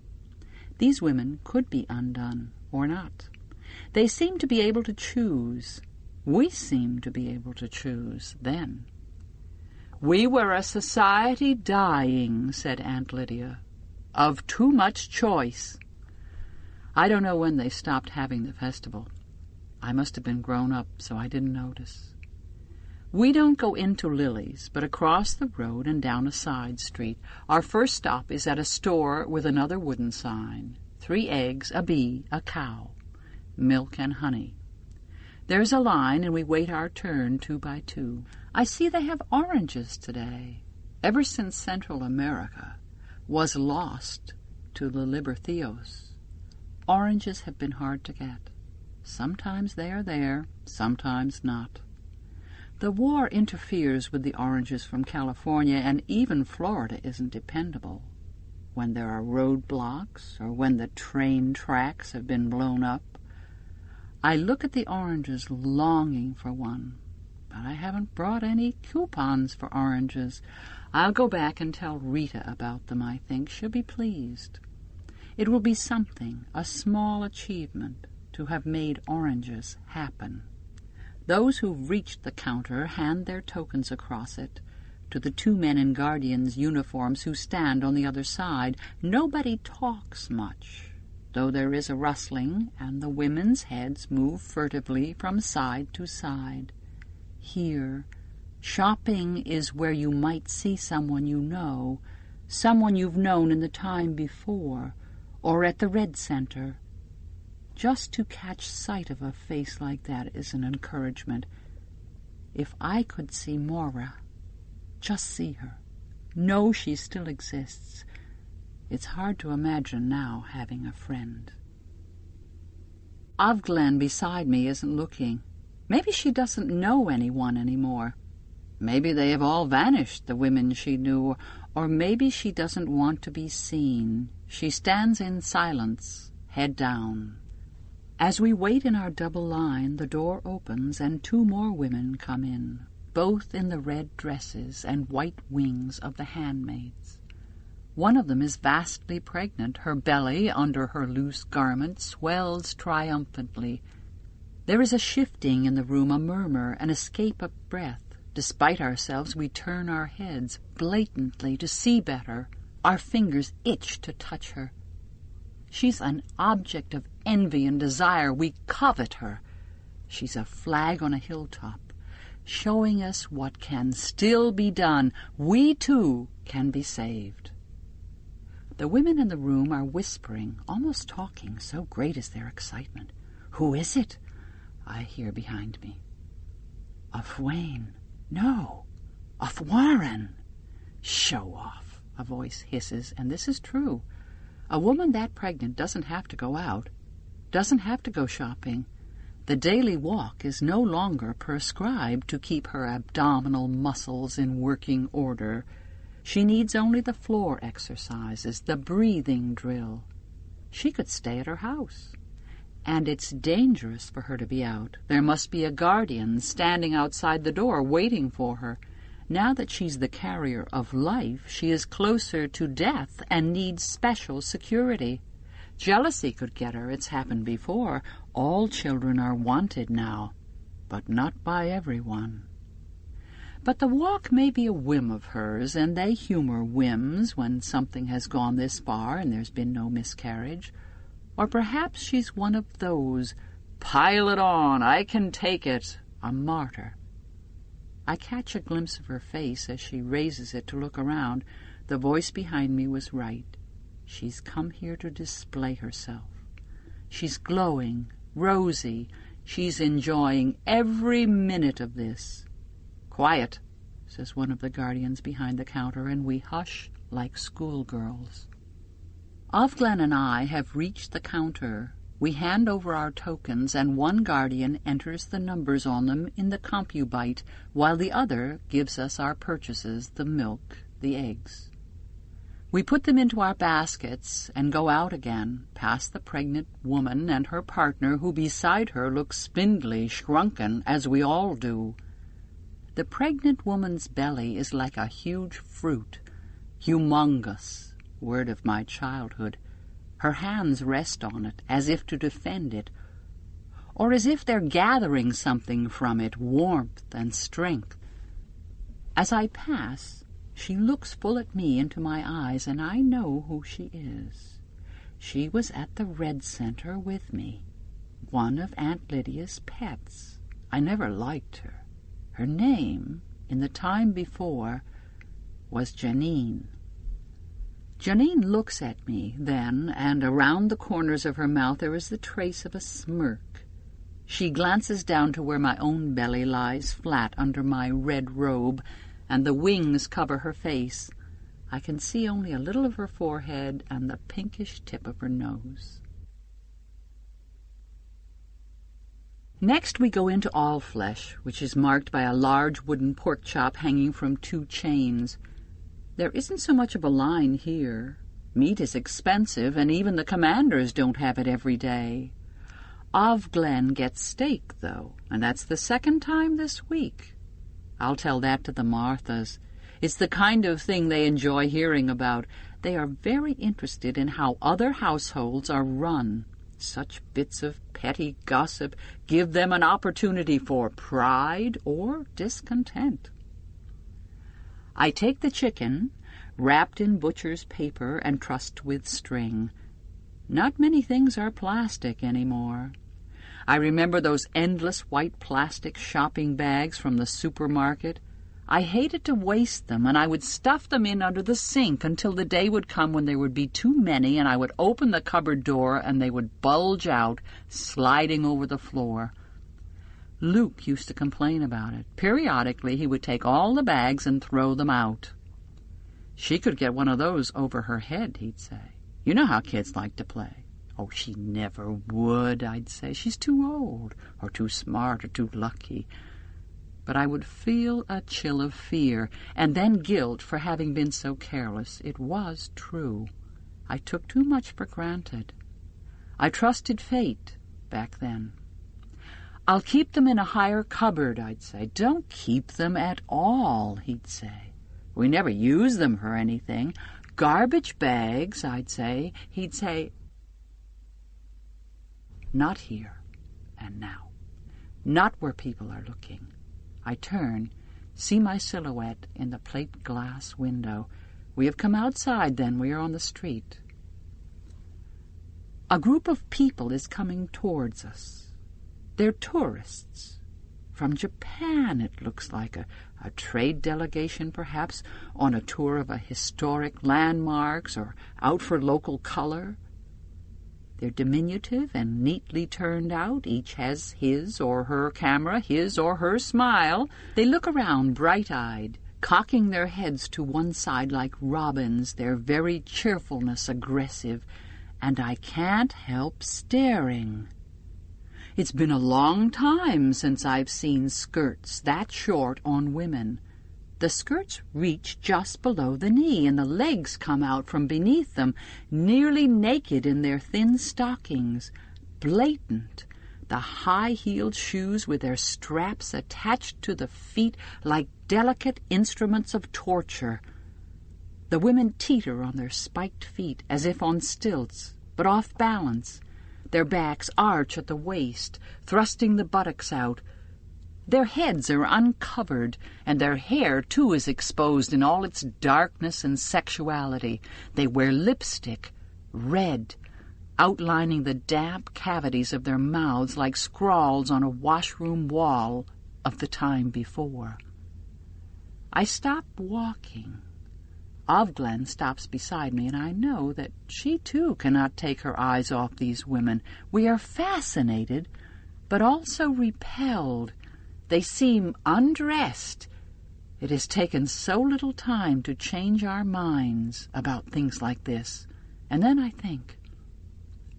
These women could be undone or not. They seemed to be able to choose. We seemed to be able to choose then. We were a society dying, said Aunt Lydia, of too much choice. I don't know when they stopped having the festival. I must have been grown up, so I didn't notice. We don't go into Lily's, but across the road and down a side street. Our first stop is at a store with another wooden sign. 3 eggs, a bee, a cow, milk and honey. There's a line, and we wait our turn 2 by 2. I see they have oranges today. Ever since Central America was lost to the Libertheos, oranges have been hard to get. Sometimes they are there, sometimes not. The war interferes with the oranges from California, and even Florida isn't dependable. When there are roadblocks or when the train tracks have been blown up, I look at the oranges longing for one, But I haven't brought any coupons for oranges. I'll go back and tell Rita about them, I think. She'll be pleased. It will be something, a small achievement, to have made oranges happen. Those who've reached the counter hand their tokens across it to the 2 men in Guardians' uniforms who stand on the other side. Nobody talks much, though there is a rustling, and the women's heads move furtively from side to side. Here, shopping is where you might see someone you know, someone you've known in the time before, or at the Red Center. Just to catch sight of a face like that is an encouragement. If I could see Maura, just see her, know she still exists. It's hard to imagine now having a friend. Avglen beside me isn't looking. Maybe she doesn't know anyone anymore. Maybe they have all vanished, the women she knew, or maybe she doesn't want to be seen. She stands in silence, head down. As we wait in our double line, the door opens and 2 more women come in, both in the red dresses and white wings of the handmaids. One of them is vastly pregnant. Her belly, under her loose garment, swells triumphantly. There is a shifting in the room, a murmur, an escape of breath. Despite ourselves, we turn our heads blatantly to see better. Our fingers itch to touch her. She's an object of envy and desire. We covet her. She's a flag on a hilltop, showing us what can still be done. We, too, can be saved. The women in the room are whispering, almost talking, so great is their excitement. "Who is it?" I hear behind me. "Ofwayne. No, Ofwarren." "Show off," a voice hisses, and this is true. A woman that pregnant doesn't have to go out, doesn't have to go shopping. The daily walk is no longer prescribed to keep her abdominal muscles in working order. She needs only the floor exercises, the breathing drill. She could stay at her house. And it's dangerous for her to be out. There must be a guardian standing outside the door waiting for her. Now that she's the carrier of life, she is closer to death and needs special security. Jealousy could get her. It's happened before. All children are wanted now, but not by everyone. But the walk may be a whim of hers, and they humor whims when something has gone this far and there's been no miscarriage. Or perhaps she's one of those, "Pile it on, I can take it," a martyr. I catch a glimpse of her face as she raises it to look around. The voice behind me was right. She's come here to display herself. She's glowing, rosy. She's enjoying every minute of this. "Quiet," says one of the guardians behind the counter, and we hush like schoolgirls. Ofglen and I have reached the counter. We hand over our tokens, and one guardian enters the numbers on them in the compubite, while the other gives us our purchases, the milk, the eggs. We put them into our baskets and go out again, past the pregnant woman and her partner, who beside her looks spindly, shrunken, as we all do. The pregnant woman's belly is like a huge fruit, humongous, word of my childhood. Her hands rest on it, as if to defend it, or as if they're gathering something from it, warmth and strength. As I pass, she looks full at me into my eyes, and I know who she is. She was at the Red Center with me, one of Aunt Lydia's pets. I never liked her. Her name, in the time before, was Janine. Janine looks at me then, and around the corners of her mouth there is the trace of a smirk. She glances down to where my own belly lies flat under my red robe, and the wings cover her face. I can see only a little of her forehead and the pinkish tip of her nose. Next we go into All Flesh, which is marked by a large wooden pork chop hanging from 2 chains. There isn't so much of a line here. Meat is expensive, and even the commanders don't have it every day. Ofglen gets steak, though, and that's the 2nd time this week. I'll tell that to the Marthas. It's the kind of thing they enjoy hearing about. They are very interested in how other households are run. Such bits of petty gossip give them an opportunity for pride or discontent. I take the chicken, wrapped in butcher's paper and trussed with string. Not many things are plastic anymore. I remember those endless white plastic shopping bags from the supermarket. I hated to waste them, and I would stuff them in under the sink until the day would come when there would be too many, and I would open the cupboard door and they would bulge out, sliding over the floor. Luke used to complain about it. Periodically he would take all the bags and throw them out. "She could get one of those over her head," he'd say. "You know how kids like to play." "Oh, she never would," I'd say. "She's too old, or too smart, or too lucky." But I would feel a chill of fear, and then guilt for having been so careless. It was true. I took too much for granted. I trusted fate back then. "I'll keep them in a higher cupboard," I'd say. "Don't keep them at all," he'd say. "We never use them for anything." "Garbage bags," I'd say. He'd say, "Not here and now. Not where people are looking." I turn, see my silhouette in the plate glass window. We have come outside then. We are on the street. A group of people is coming towards us. They're tourists. From Japan, it looks like, a trade delegation perhaps, on a tour of a historic landmarks or out for local color. They're diminutive and neatly turned out. Each has his or her camera, his or her smile. They look around bright-eyed, cocking their heads to one side like robins, their very cheerfulness aggressive, and I can't help staring. It's been a long time since I've seen skirts that short on women. The skirts reach just below the knee, and the legs come out from beneath them, nearly naked in their thin stockings, blatant, the high-heeled shoes with their straps attached to the feet like delicate instruments of torture. The women teeter on their spiked feet as if on stilts, but off balance. Their backs arch at the waist, thrusting the buttocks out. Their heads are uncovered, and their hair, too, is exposed in all its darkness and sexuality. They wear lipstick, red, outlining the damp cavities of their mouths like scrawls on a washroom wall of the time before. I stop walking. Ovglen stops beside me, and I know that she, too, cannot take her eyes off these women. We are fascinated, but also repelled. They seem undressed. It has taken so little time to change our minds about things like this. And then I think,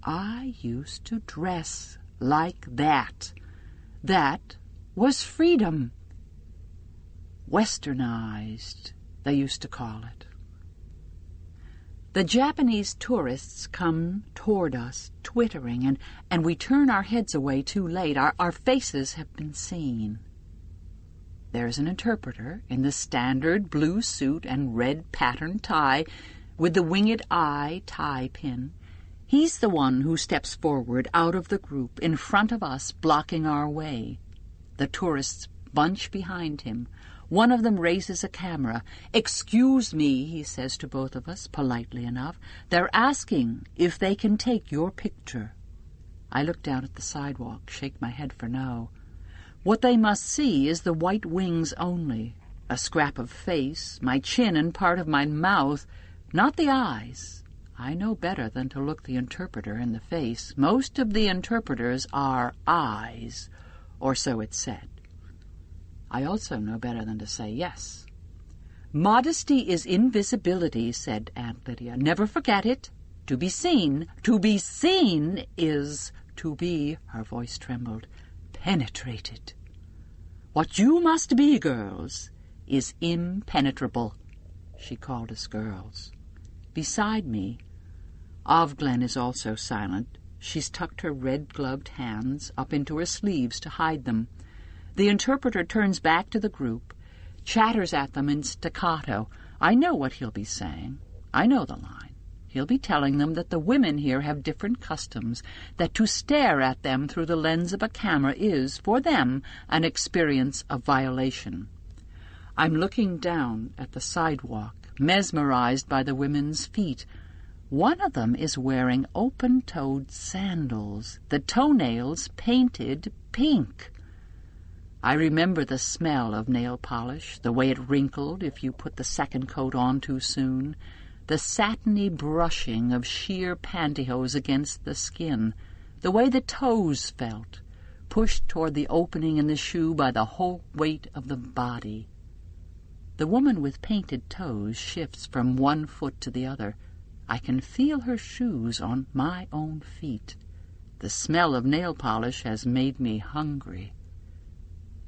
I used to dress like that. That was freedom. Westernized, they used to call it. The Japanese tourists come toward us, twittering, and we turn our heads away too late. Our faces have been seen. There's an interpreter in the standard blue suit and red patterned tie with the winged eye tie pin. He's the one who steps forward out of the group, in front of us, blocking our way. The tourists bunch behind him. One of them raises a camera. "Excuse me," he says to both of us, politely enough. "They're asking if they can take your picture." I look down at the sidewalk, shake my head for no. What they must see is the white wings only, a scrap of face, my chin and part of my mouth, not the eyes. I know better than to look the interpreter in the face. Most of the interpreters are eyes, or so it's said. I also know better than to say yes. "Modesty is invisibility," said Aunt Lydia. "Never forget it. To be seen is to be," her voice trembled, "penetrated. What you must be, girls, is impenetrable." She called us girls. Beside me, Ovglen is also silent. She's tucked her red-gloved hands up into her sleeves to hide them. The interpreter turns back to the group. chatters at them in staccato. I know what he'll be saying. I know the line. He'll be telling them that the women here have different customs, that to stare at them through the lens of a camera is, for them, an experience of violation. I'm looking down at the sidewalk, mesmerized by the women's feet. One of them is wearing open-toed sandals, the toenails painted pink. I remember the smell of nail polish, the way it wrinkled if you put the second coat on too soon, the satiny brushing of sheer pantyhose against the skin, the way the toes felt, pushed toward the opening in the shoe by the whole weight of the body. The woman with painted toes shifts from one foot to the other. I can feel her shoes on my own feet. The smell of nail polish has made me hungry.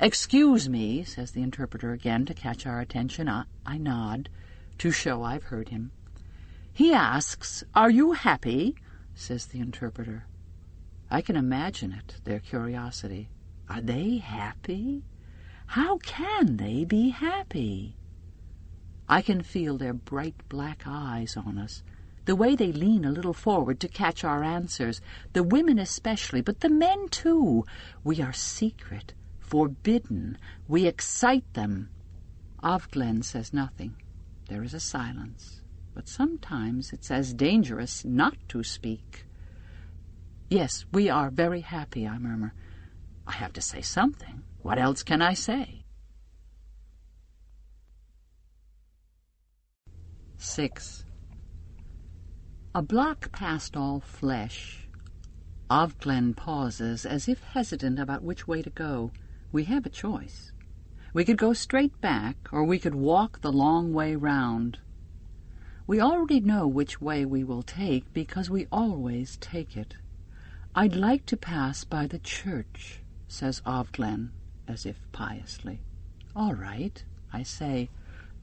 "Excuse me," says the interpreter again to catch our attention. I nod, to show I've heard him. He asks, "Are you happy?" says the interpreter. I can imagine it, their curiosity. Are they happy? How can they be happy? I can feel their bright black eyes on us, the way they lean a little forward to catch our answers, the women especially, but the men too. We are secret, forbidden. We excite them. Avglen says nothing. There is a silence, but sometimes it's as dangerous not to speak. "Yes, we are very happy," I murmur. I have to say something. What else can I say? 6. A block past all flesh. Avglen pauses, as if hesitant about which way to go. We have a choice. We could go straight back, or we could walk the long way round. We already know which way we will take, because we always take it. "I'd like to pass by the church," says Avglen, as if piously. "All right," I say,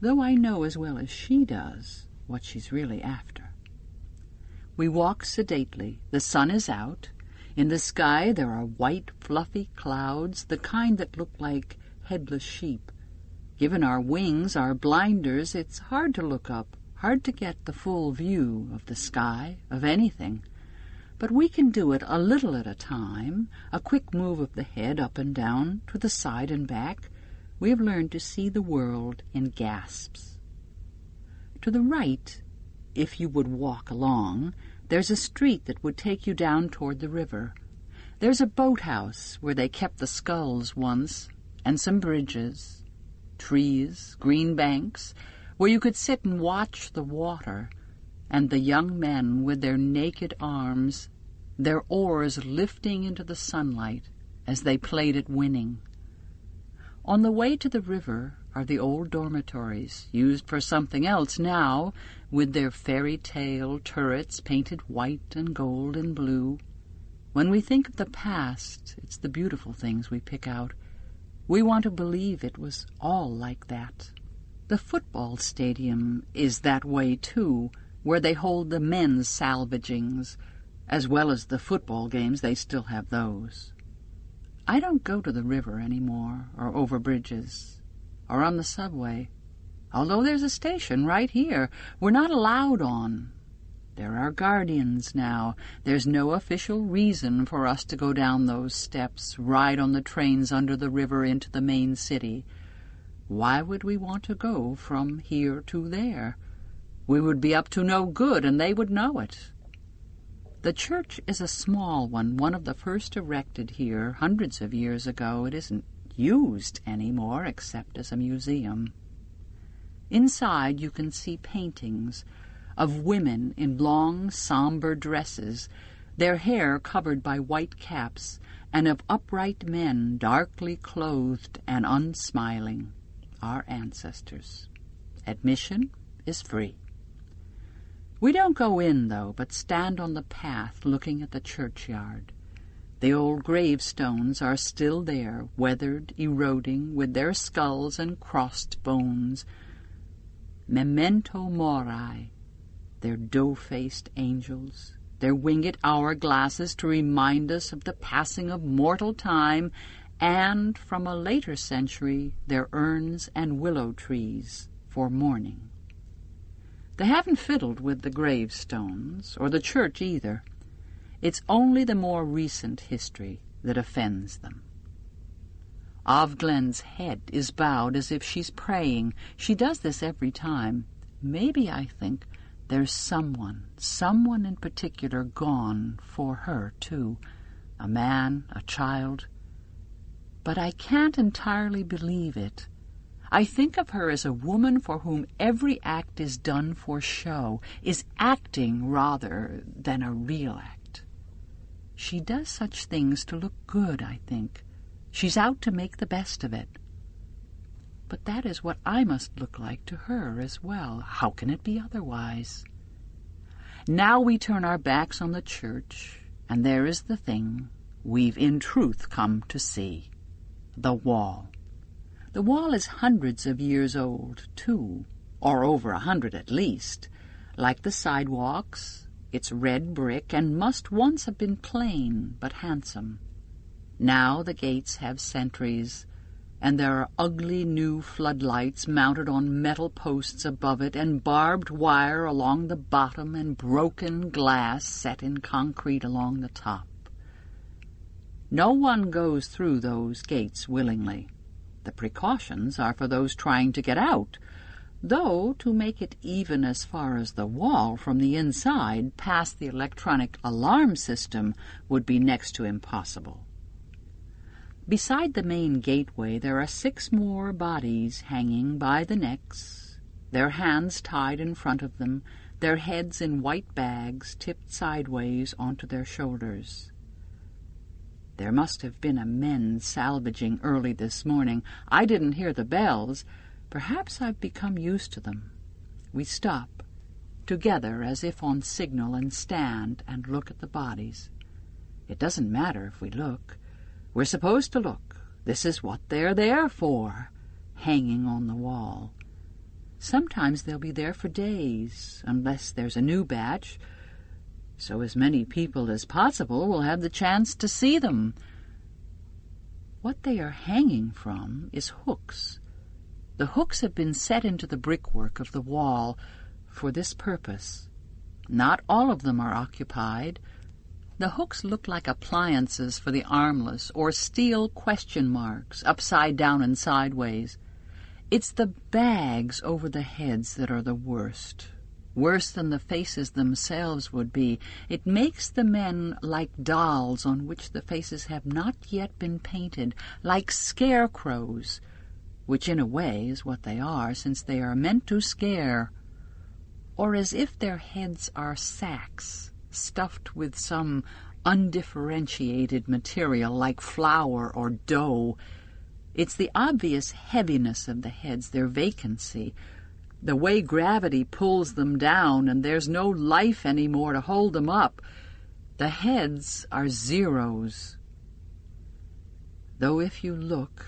though I know as well as she does what she's really after. We walk sedately. The sun is out. In the sky there are white, fluffy clouds, the kind that look like headless sheep. Given our wings, our blinders, it's hard to look up, hard to get the full view of the sky, of anything. But we can do it a little at a time, a quick move of the head up and down, to the side and back. We have learned to see the world in gasps. To the right, if you would walk along, there's a street that would take you down toward the river. There's a boathouse where they kept the sculls once, and some bridges, trees, green banks, where you could sit and watch the water, and the young men with their naked arms, their oars lifting into the sunlight as they played at winning. On the way to the river are the old dormitories, used for something else now, with their fairy tale turrets painted white and gold and blue. When we think of the past, it's the beautiful things we pick out. We want to believe it was all like that. The football stadium is that way, too, where they hold the men's salvagings. As well as the football games, they still have those. I don't go to the river anymore, or over bridges, or on the subway, although there's a station right here. We're not allowed on. There are guardians now. There's no official reason for us to go down those steps, ride on the trains under the river into the main city. Why would we want to go from here to there? We would be up to no good, and they would know it. The church is a small one of the first erected here hundreds of years ago. It isn't used anymore except as a museum. Inside you can see paintings of women in long, somber dresses, their hair covered by white caps, and of upright men darkly clothed and unsmiling, our ancestors. Admission is free. We don't go in, though, but stand on the path looking at the churchyard. The old gravestones are still there, weathered, eroding, with their skulls and crossed bones. Memento mori, their dough-faced angels, their winged hourglasses to remind us of the passing of mortal time, and from a later century their urns and willow trees for mourning. They haven't fiddled with the gravestones, or the church either. It's only the more recent history that offends them. Ovglen's head is bowed as if she's praying. She does this every time. Maybe, I think, there's someone in particular gone for her, too. A man, a child. But I can't entirely believe it. I think of her as a woman for whom every act is done for show, is acting rather than a real act. She does such things to look good, I think. She's out to make the best of it. But that is what I must look like to her as well. How can it be otherwise? Now we turn our backs on the church, and there is the thing we've in truth come to see. The wall. The wall is hundreds of years old, too, or over 100 at least. Like the sidewalks, it's red brick and must once have been plain but handsome. Now the gates have sentries, and there are ugly new floodlights mounted on metal posts above it, and barbed wire along the bottom, and broken glass set in concrete along the top. No one goes through those gates willingly. The precautions are for those trying to get out, though to make it even as far as the wall from the inside past the electronic alarm system would be next to impossible. Beside the main gateway there are 6 more bodies hanging by the necks, their hands tied in front of them, their heads in white bags tipped sideways onto their shoulders. There must have been a men salvaging early this morning. I didn't hear the bells. Perhaps I've become used to them. We stop, together as if on signal, and stand and look at the bodies. It doesn't matter if we look. We're supposed to look. This is what they're there for, hanging on the wall. Sometimes they'll be there for days, unless there's a new batch, so as many people as possible will have the chance to see them. What they are hanging from is hooks. The hooks have been set into the brickwork of the wall for this purpose. Not all of them are occupied. The hooks look like appliances for the armless, or steel question marks, upside down and sideways. It's the bags over the heads that are the worst. Worse than the faces themselves would be. It makes the men like dolls on which the faces have not yet been painted, like scarecrows, which in a way is what they are, since they are meant to scare, or as if their heads are sacks, stuffed with some undifferentiated material like flour or dough. It's the obvious heaviness of the heads, their vacancy, the way gravity pulls them down and there's no life anymore to hold them up. The heads are zeros. Though if you look,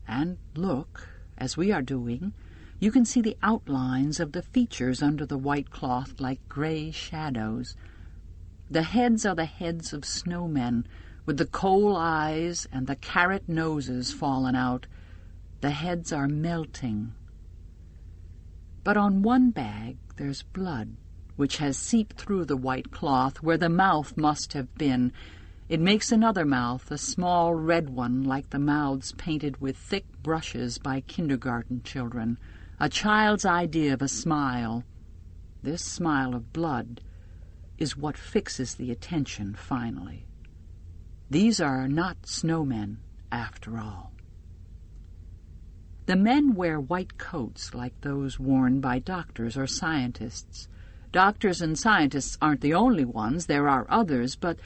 and look, as we are doing, you can see the outlines of the features under the white cloth like gray shadows. The heads are the heads of snowmen, with the coal eyes and the carrot noses fallen out. The heads are melting. But on one bag there's blood, which has seeped through the white cloth where the mouth must have been. It makes another mouth, a small red one like the mouths painted with thick brushes by kindergarten children, a child's idea of a smile. This smile of blood is what fixes the attention finally. These are not snowmen, after all. The men wear white coats like those worn by doctors or scientists. Doctors and scientists aren't the only ones. There are others, but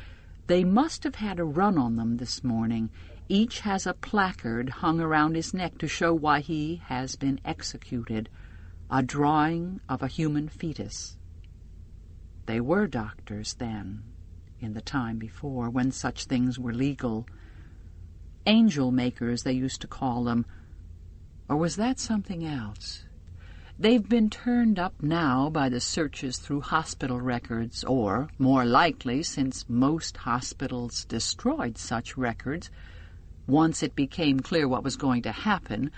they must have had a run on them this morning. Each has a placard hung around his neck to show why he has been executed, a drawing of a human fetus. They were doctors then, in the time before, when such things were legal. Angel makers, they used to call them. Or was that something else? They've been turned up now by the searches through hospital records, or, more likely, since most hospitals destroyed such records, once it became clear what was going to happen,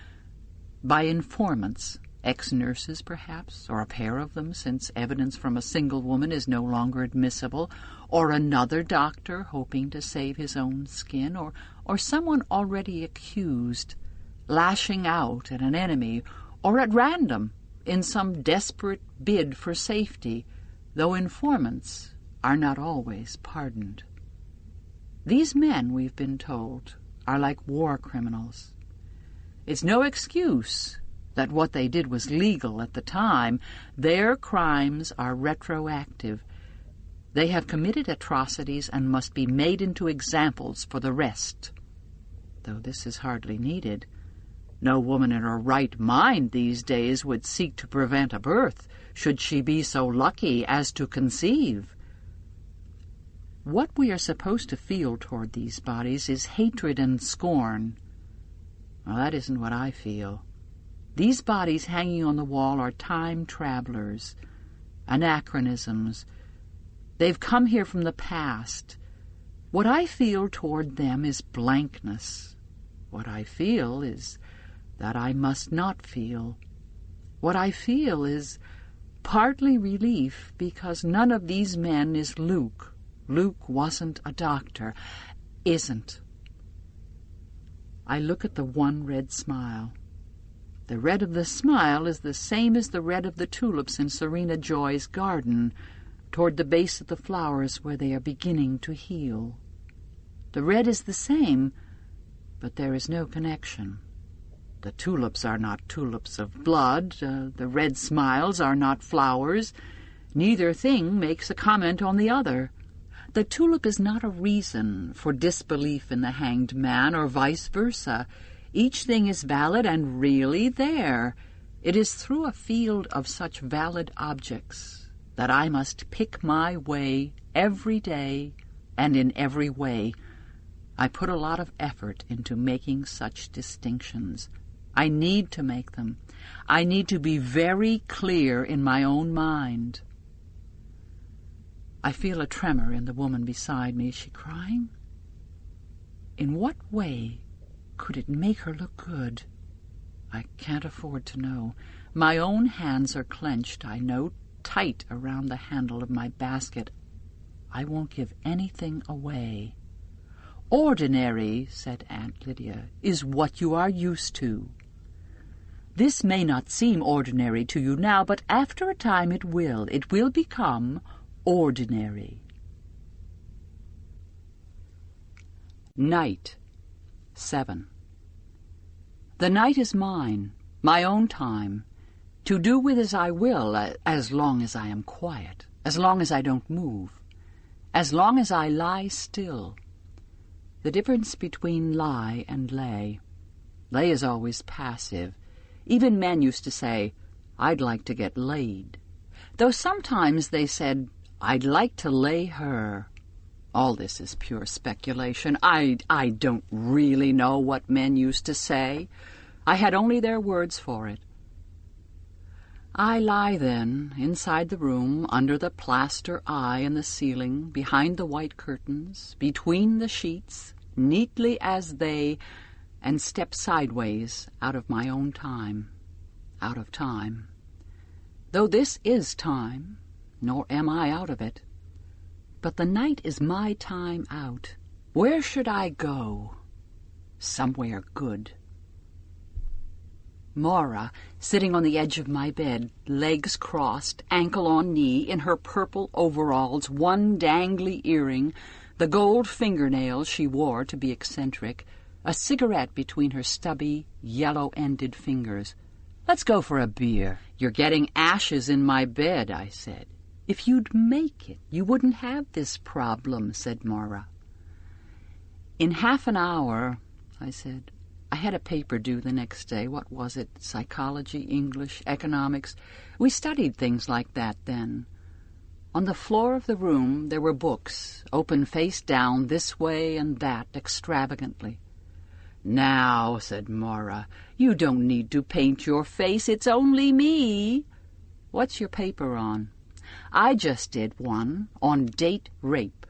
by informants, ex-nurses perhaps, or a pair of them, since evidence from a single woman is no longer admissible, or another doctor hoping to save his own skin, or someone already accused, lashing out at an enemy, or at random, in some desperate bid for safety, though informants are not always pardoned. These men, we've been told, are like war criminals. It's no excuse that what they did was legal at the time. Their crimes are retroactive. They have committed atrocities and must be made into examples for the rest. Though this is hardly needed. No woman in her right mind these days would seek to prevent a birth, should she be so lucky as to conceive. What we are supposed to feel toward these bodies is hatred and scorn. Well, that isn't what I feel. These bodies hanging on the wall are time travelers, anachronisms. They've come here from the past. What I feel toward them is blankness. What I feel is that I must not feel. What I feel is partly relief because none of these men is Luke. Luke wasn't a doctor. Isn't. I look at the one red smile. The red of the smile is the same as the red of the tulips in Serena Joy's garden, toward the base of the flowers where they are beginning to heal. The red is the same, but there is no connection. The tulips are not tulips of blood. The red smiles are not flowers. Neither thing makes a comment on the other. The tulip is not a reason for disbelief in the hanged man, or vice versa. Each thing is valid and really there. It is through a field of such valid objects that I must pick my way every day and in every way. I put a lot of effort into making such distinctions. I need to make them. I need to be very clear in my own mind. I feel a tremor in the woman beside me. Is she crying? In what way could it make her look good? I can't afford to know. My own hands are clenched, I know, tight around the handle of my basket. I won't give anything away. Ordinary, said Aunt Lydia, is what you are used to. This may not seem ordinary to you now, but after a time it will. It will become ordinary. Night 7. The night is mine, my own time, to do with as I will, as long as I am quiet, as long as I don't move, as long as I lie still. The difference between lie and lay. Lay is always passive. Even men used to say, I'd like to get laid. Though sometimes they said, I'd like to lay her. All this is pure speculation. I don't really know what men used to say. I had only their words for it. I lie then, inside the room, under the plaster eye in the ceiling, behind the white curtains, between the sheets, neatly as they, and step sideways out of my own time, out of time. Though this is time, nor am I out of it. But the night is my time out. Where should I go? Somewhere good. Maura, sitting on the edge of my bed, legs crossed, ankle on knee, in her purple overalls, one dangly earring, the gold fingernails she wore to be eccentric, a cigarette between her stubby, yellow-ended fingers. Let's go for a beer. You're getting ashes in my bed, I said. If you'd make it, you wouldn't have this problem, said Maura. In half an hour, I said. I had a paper due the next day. What was it? Psychology, English, economics. We studied things like that then. On the floor of the room there were books, open face down, this way and that, extravagantly. Now, said Maura, you don't need to paint your face. It's only me. What's your paper on? I just did one on date rape.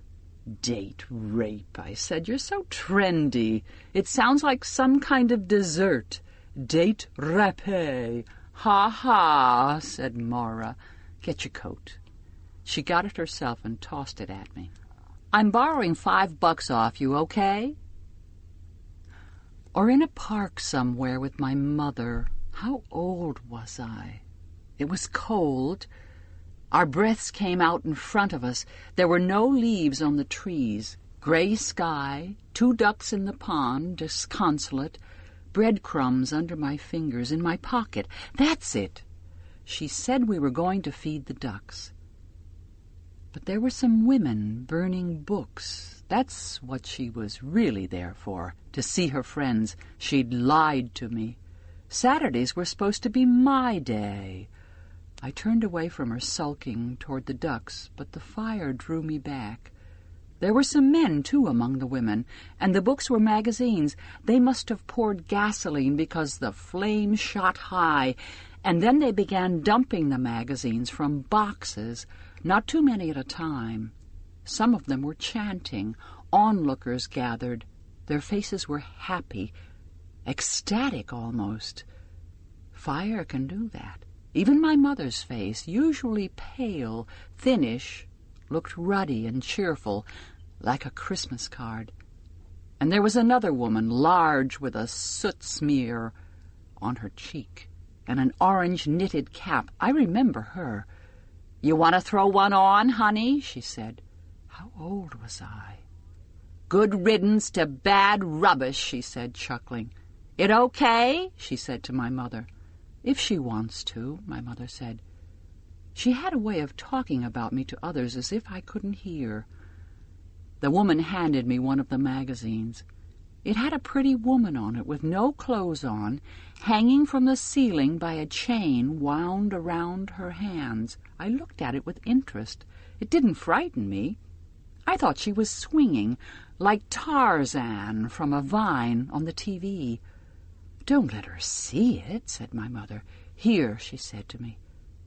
Date rape, I said. You're so trendy. It sounds like some kind of dessert. Date rape. Ha ha, said Mara. Get your coat. She got it herself and tossed it at me. I'm borrowing $5 off you, okay? Or in a park somewhere with my mother. How old was I? It was cold. Our breaths came out in front of us. There were no leaves on the trees. Gray sky, 2 ducks in the pond, disconsolate, breadcrumbs under my fingers, in my pocket. That's it. She said we were going to feed the ducks. But there were some women burning books. That's what she was really there for, to see her friends. She'd lied to me. Saturdays were supposed to be my day. I turned away from her, sulking toward the ducks, but the fire drew me back. There were some men, too, among the women, and the books were magazines. They must have poured gasoline because the flame shot high, and then they began dumping the magazines from boxes, not too many at a time. Some of them were chanting. Onlookers gathered. Their faces were happy, ecstatic almost. Fire can do that. Even my mother's face, usually pale, thinnish, looked ruddy and cheerful, like a Christmas card. And there was another woman, large, with a soot smear on her cheek and an orange knitted cap. I remember her. "You want to throw one on, honey?" she said. How old was I? "Good riddance to bad rubbish," she said, chuckling. "It okay?" she said to my mother. "If she wants to," my mother said. She had a way of talking about me to others as if I couldn't hear. The woman handed me one of the magazines. It had a pretty woman on it with no clothes on, hanging from the ceiling by a chain wound around her hands. I looked at it with interest. It didn't frighten me. I thought she was swinging, like Tarzan from a vine on the TV. "Don't let her see it," said my mother. "Here," she said to me.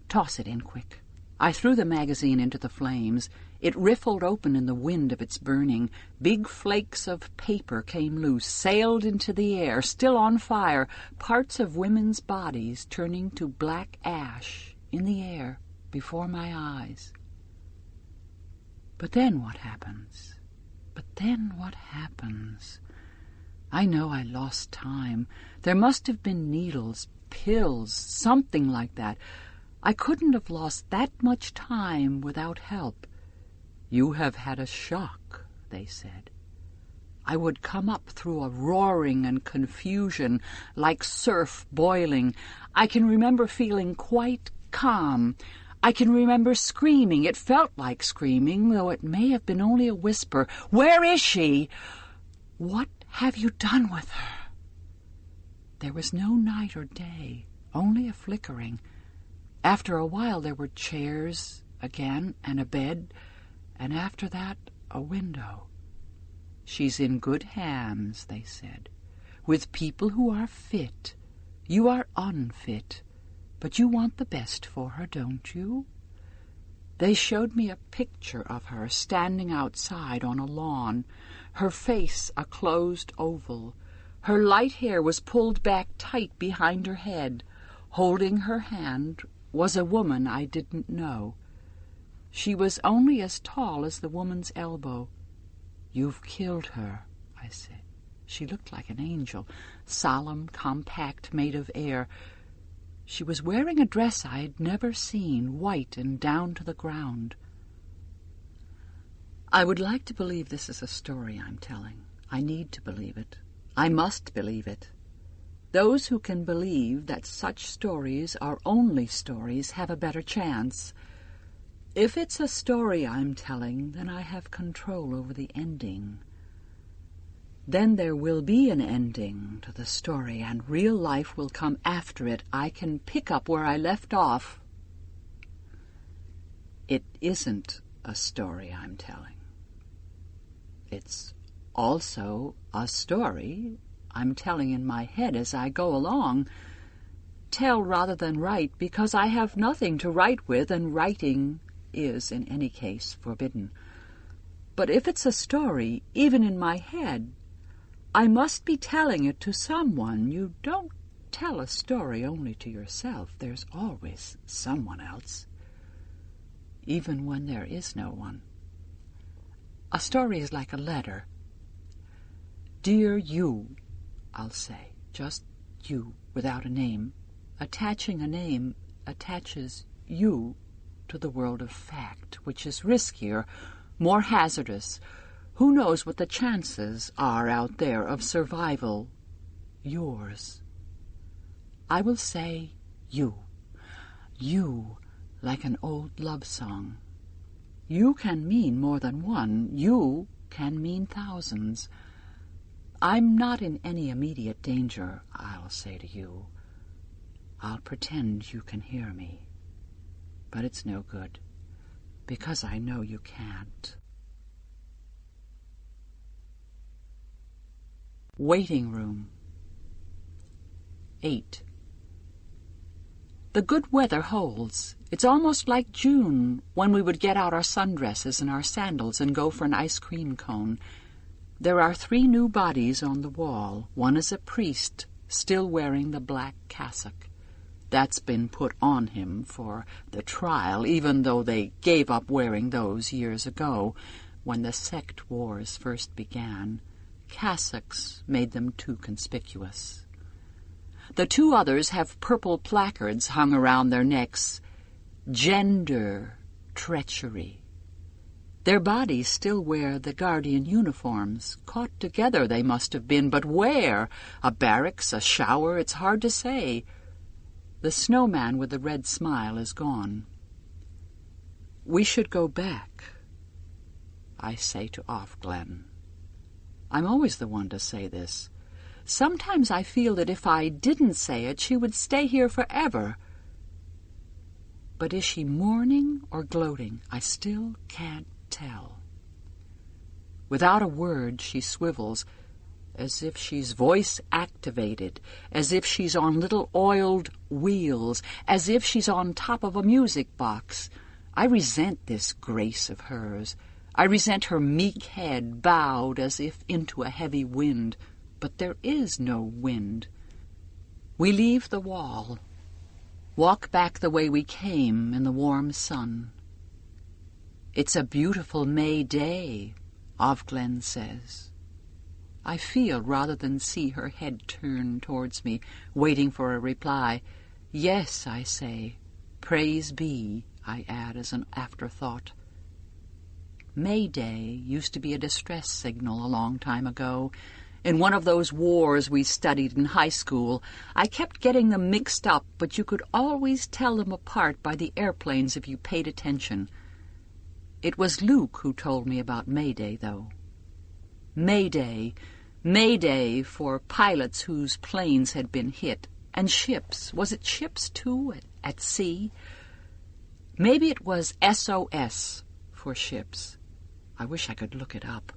"Toss it in quick." I threw the magazine into the flames. It riffled open in the wind of its burning. Big flakes of paper came loose, sailed into the air, still on fire, parts of women's bodies turning to black ash in the air before my eyes. But then what happens? I know I lost time. There must have been needles, pills, something like that. I couldn't have lost that much time without help. "You have had a shock," they said. I would come up through a roaring and confusion, like surf boiling. I can remember feeling quite calm. I can remember screaming. It felt like screaming, though it may have been only a whisper. "Where is she? What have you done with her?" There was no night or day, only a flickering. After a while there were chairs again and a bed, and after that a window. "She's in good hands," they said, "with people who are fit. You are unfit, but you want the best for her, don't you?" They showed me a picture of her standing outside on a lawn, her face a closed oval. Her light hair was pulled back tight behind her head. Holding her hand was a woman I didn't know. She was only as tall as the woman's elbow. "You've killed her," I said. She looked like an angel, solemn, compact, made of air. She was wearing a dress I'd never seen, white and down to the ground. I would like to believe this is a story I'm telling. I need to believe it. I must believe it. Those who can believe that such stories are only stories have a better chance. If it's a story I'm telling, then I have control over the ending. Then there will be an ending to the story, and real life will come after it. I can pick up where I left off. It isn't a story I'm telling. It's also a story I'm telling in my head as I go along. Tell rather than write, because I have nothing to write with, and writing is, in any case, forbidden. But if it's a story, even in my head, I must be telling it to someone. You don't tell a story only to yourself. There's always someone else, even when there is no one. A story is like a letter. Dear you, I'll say, just you, without a name. Attaching a name attaches you to the world of fact, which is riskier, more hazardous. Who knows what the chances are out there of survival? Yours. I will say you. You, like an old love song. You can mean more than one. You can mean thousands. I'm not in any immediate danger, I'll say to you. I'll pretend you can hear me. But it's no good, because I know you can't. Waiting room. 8. The good weather holds. It's almost like June, when we would get out our sundresses and our sandals and go for an ice cream cone. There are 3 new bodies on the wall. One is a priest, still wearing the black cassock. That's been put on him for the trial, even though they gave up wearing those years ago, when the sect wars first began. Cassocks made them too conspicuous. The 2 others have purple placards hung around their necks. Gender treachery. Their bodies still wear the guardian uniforms. Caught together they must have been, but where? A barracks, a shower, it's hard to say. The snowman with the red smile is gone. We should go back, I say to Offglen. I'm always the one to say this. Sometimes I feel that if I didn't say it, she would stay here forever. But is she mourning or gloating? I still can't tell. Without a word, she swivels, as if she's voice-activated, as if she's on little oiled wheels, as if she's on top of a music box. I resent this grace of hers. I resent her meek head bowed as if into a heavy wind. But there is no wind. We leave the wall, walk back the way we came in the warm sun. It's a beautiful May day, Offglen says. I feel rather than see her head turn towards me, waiting for a reply. Yes, I say. Praise be, I add as an afterthought. May Day used to be a distress signal a long time ago. In one of those wars we studied in high school, I kept getting them mixed up, but you could always tell them apart by the airplanes if you paid attention. It was Luke who told me about May Day, though. May Day for pilots whose planes had been hit, and ships. Was it ships, too, at sea? Maybe it was SOS for ships. I wish I could look it up.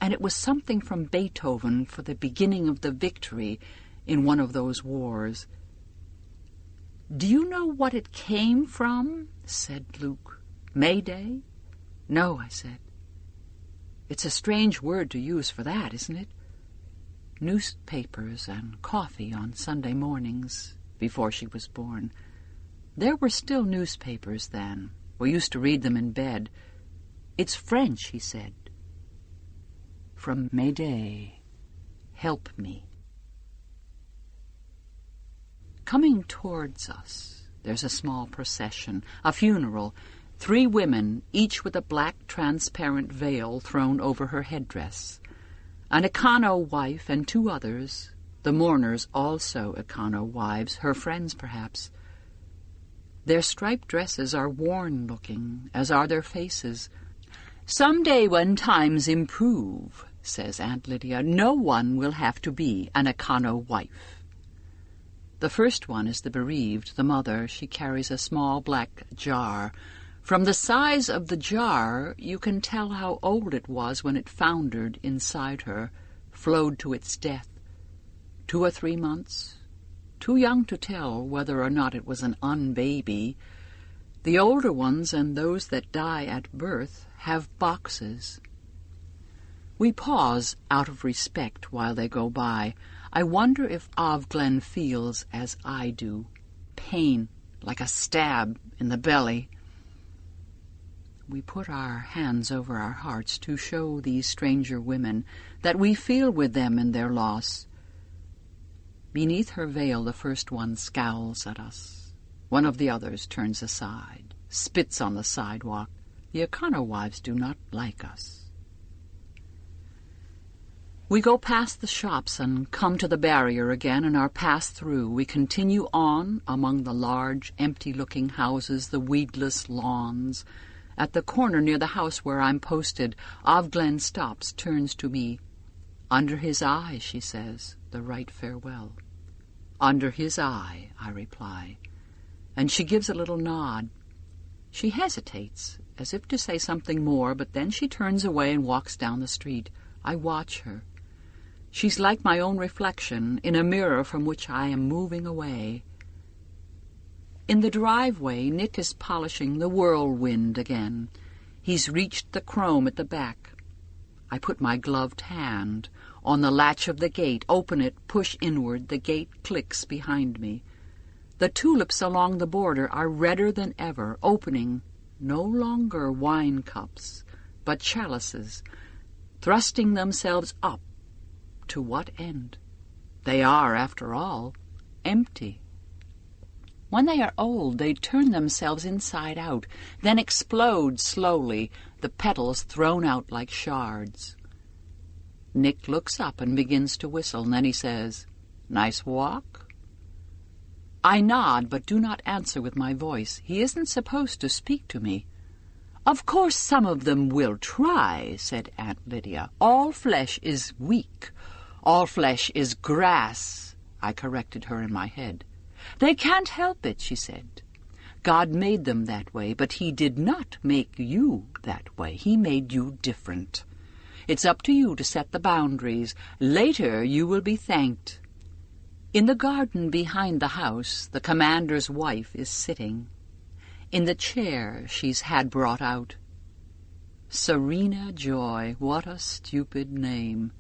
And it was something from Beethoven for the beginning of the victory in one of those wars. Do you know what it came from? Said Luke. May Day? No, I said. It's a strange word to use for that, isn't it? Newspapers and coffee on Sunday mornings before she was born. There were still newspapers then. We used to read them in bed. It's French, he said. From May Day, help me. Coming towards us, there's a small procession, a funeral, 3 women, each with a black transparent veil thrown over her headdress. An Econo wife and 2 others, the mourners also Econo wives, her friends perhaps. Their striped dresses are worn-looking, as are their faces. Some day when times improve, says Aunt Lydia, no one will have to be an Econo wife. The first one is the bereaved, the mother. She carries a small black jar. From the size of the jar, you can tell how old it was when it foundered inside her, flowed to its death. 2 or 3 months. Too young to tell whether or not it was an unbaby. The older ones and those that die at birth have boxes. We pause out of respect while they go by. I wonder if Avglen feels as I do, pain like a stab in the belly. We put our hands over our hearts to show these stranger women that we feel with them in their loss. Beneath her veil, the first one scowls at us. One of the others turns aside, spits on the sidewalk. The O'Connor wives do not like us. We go past the shops and come to the barrier again and are passed through. We continue on among the large, empty-looking houses, the weedless lawns. At the corner near the house where I'm posted, Avglen stops, turns to me. "Under his eye," she says, "the right farewell." "Under his eye," I reply, and she gives a little nod. She hesitates, as if to say something more, but then she turns away and walks down the street. I watch her. She's like my own reflection in a mirror from which I am moving away. In the driveway, Nick is polishing the Whirlwind again. He's reached the chrome at the back. I put my gloved hand on the latch of the gate, open it, push inward. The gate clicks behind me. The tulips along the border are redder than ever, opening no longer wine cups, but chalices, thrusting themselves up. To what end? They are, after all, empty. When they are old, they turn themselves inside out, then explode slowly, the petals thrown out like shards. Nick looks up and begins to whistle, and then he says, "Nice walk?" I nod, but do not answer with my voice. He isn't supposed to speak to me. "Of course some of them will try," said Aunt Lydia. "All flesh is weak. All flesh is grass," I corrected her in my head. "They can't help it," she said. "God made them that way, but he did not make you that way. He made you different. It's up to you to set the boundaries. Later you will be thanked." In the garden behind the house, the commander's wife is sitting. In the chair she's had brought out. Serena Joy, what a stupid name.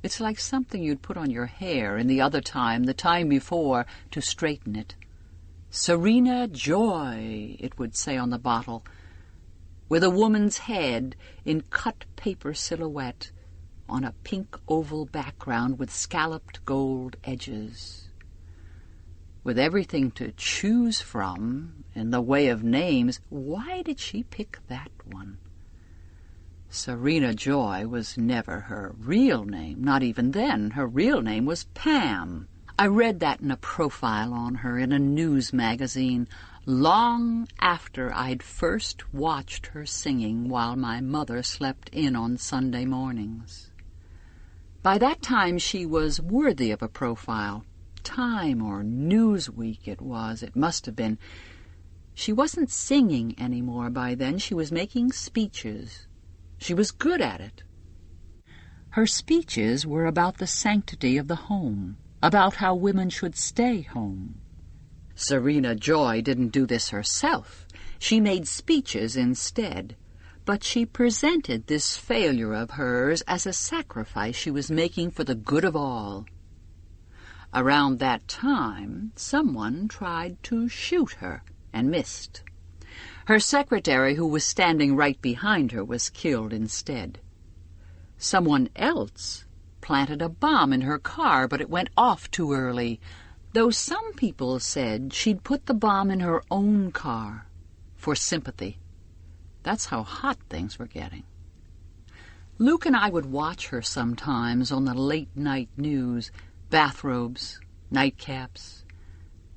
It's like something you'd put on your hair in the other time, the time before, to straighten it. Serena Joy, it would say on the bottle, with a woman's head in cut paper silhouette on a pink oval background with scalloped gold edges. With everything to choose from in the way of names, why did she pick that one? Serena Joy was never her real name. Not even then. Her real name was Pam. I read that in a profile on her in a news magazine long after I'd first watched her singing while my mother slept in on Sunday mornings. By that time she was worthy of a profile. Time or Newsweek it must have been. She wasn't singing anymore by then. She was making speeches. She was good at it. Her speeches were about the sanctity of the home, about how women should stay home. Serena Joy didn't do this herself. She made speeches instead, but she presented this failure of hers as a sacrifice she was making for the good of all. Around that time, someone tried to shoot her and missed. Her secretary, who was standing right behind her, was killed instead. Someone else planted a bomb in her car, but it went off too early, though some people said she'd put the bomb in her own car for sympathy. That's how hot things were getting. Luke and I would watch her sometimes on the late-night news, bathrobes, nightcaps.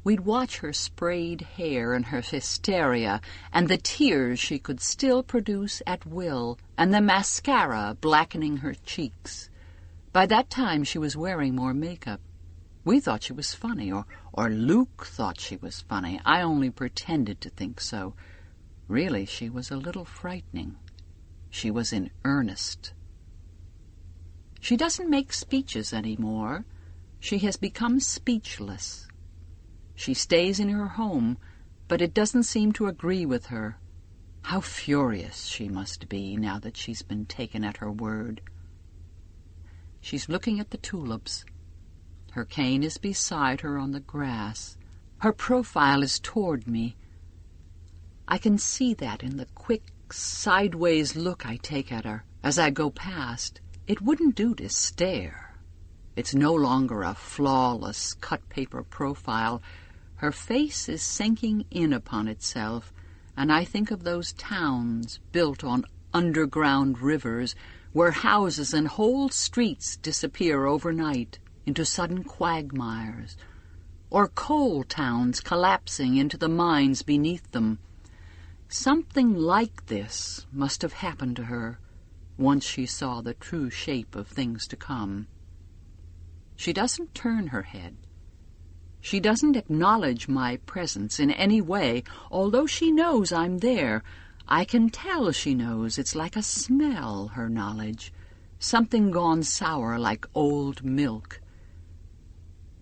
We'd watch her sprayed hair and her hysteria, and the tears she could still produce at will, and the mascara blackening her cheeks. By that time she was wearing more makeup. We thought she was funny, or Luke thought she was funny. I only pretended to think so. Really, she was a little frightening. She was in earnest. She doesn't make speeches anymore. She has become speechless. She stays in her home, but it doesn't seem to agree with her. How furious she must be now that she's been taken at her word. She's looking at the tulips. Her cane is beside her on the grass. Her profile is toward me. I can see that in the quick, sideways look I take at her as I go past. It wouldn't do to stare. It's no longer a flawless, cut-paper profile. Her face is sinking in upon itself, and I think of those towns built on underground rivers where houses and whole streets disappear overnight into sudden quagmires, or coal towns collapsing into the mines beneath them. Something like this must have happened to her once she saw the true shape of things to come. She doesn't turn her head. She doesn't acknowledge my presence in any way, although she knows I'm there. I can tell she knows. It's like a smell, her knowledge. Something gone sour like old milk.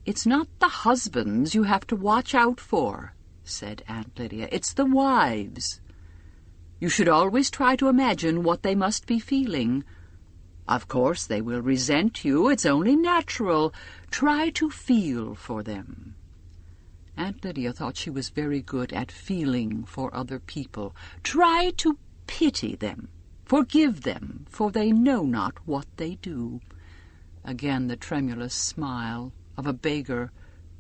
"It's not the husbands you have to watch out for," said Aunt Lydia. "It's the wives. You should always try to imagine what they must be feeling. Of course they will resent you. It's only natural. Try to feel for them." Aunt Lydia thought she was very good at feeling for other people. "Try to pity them. Forgive them, for they know not what they do." Again the tremulous smile of a beggar,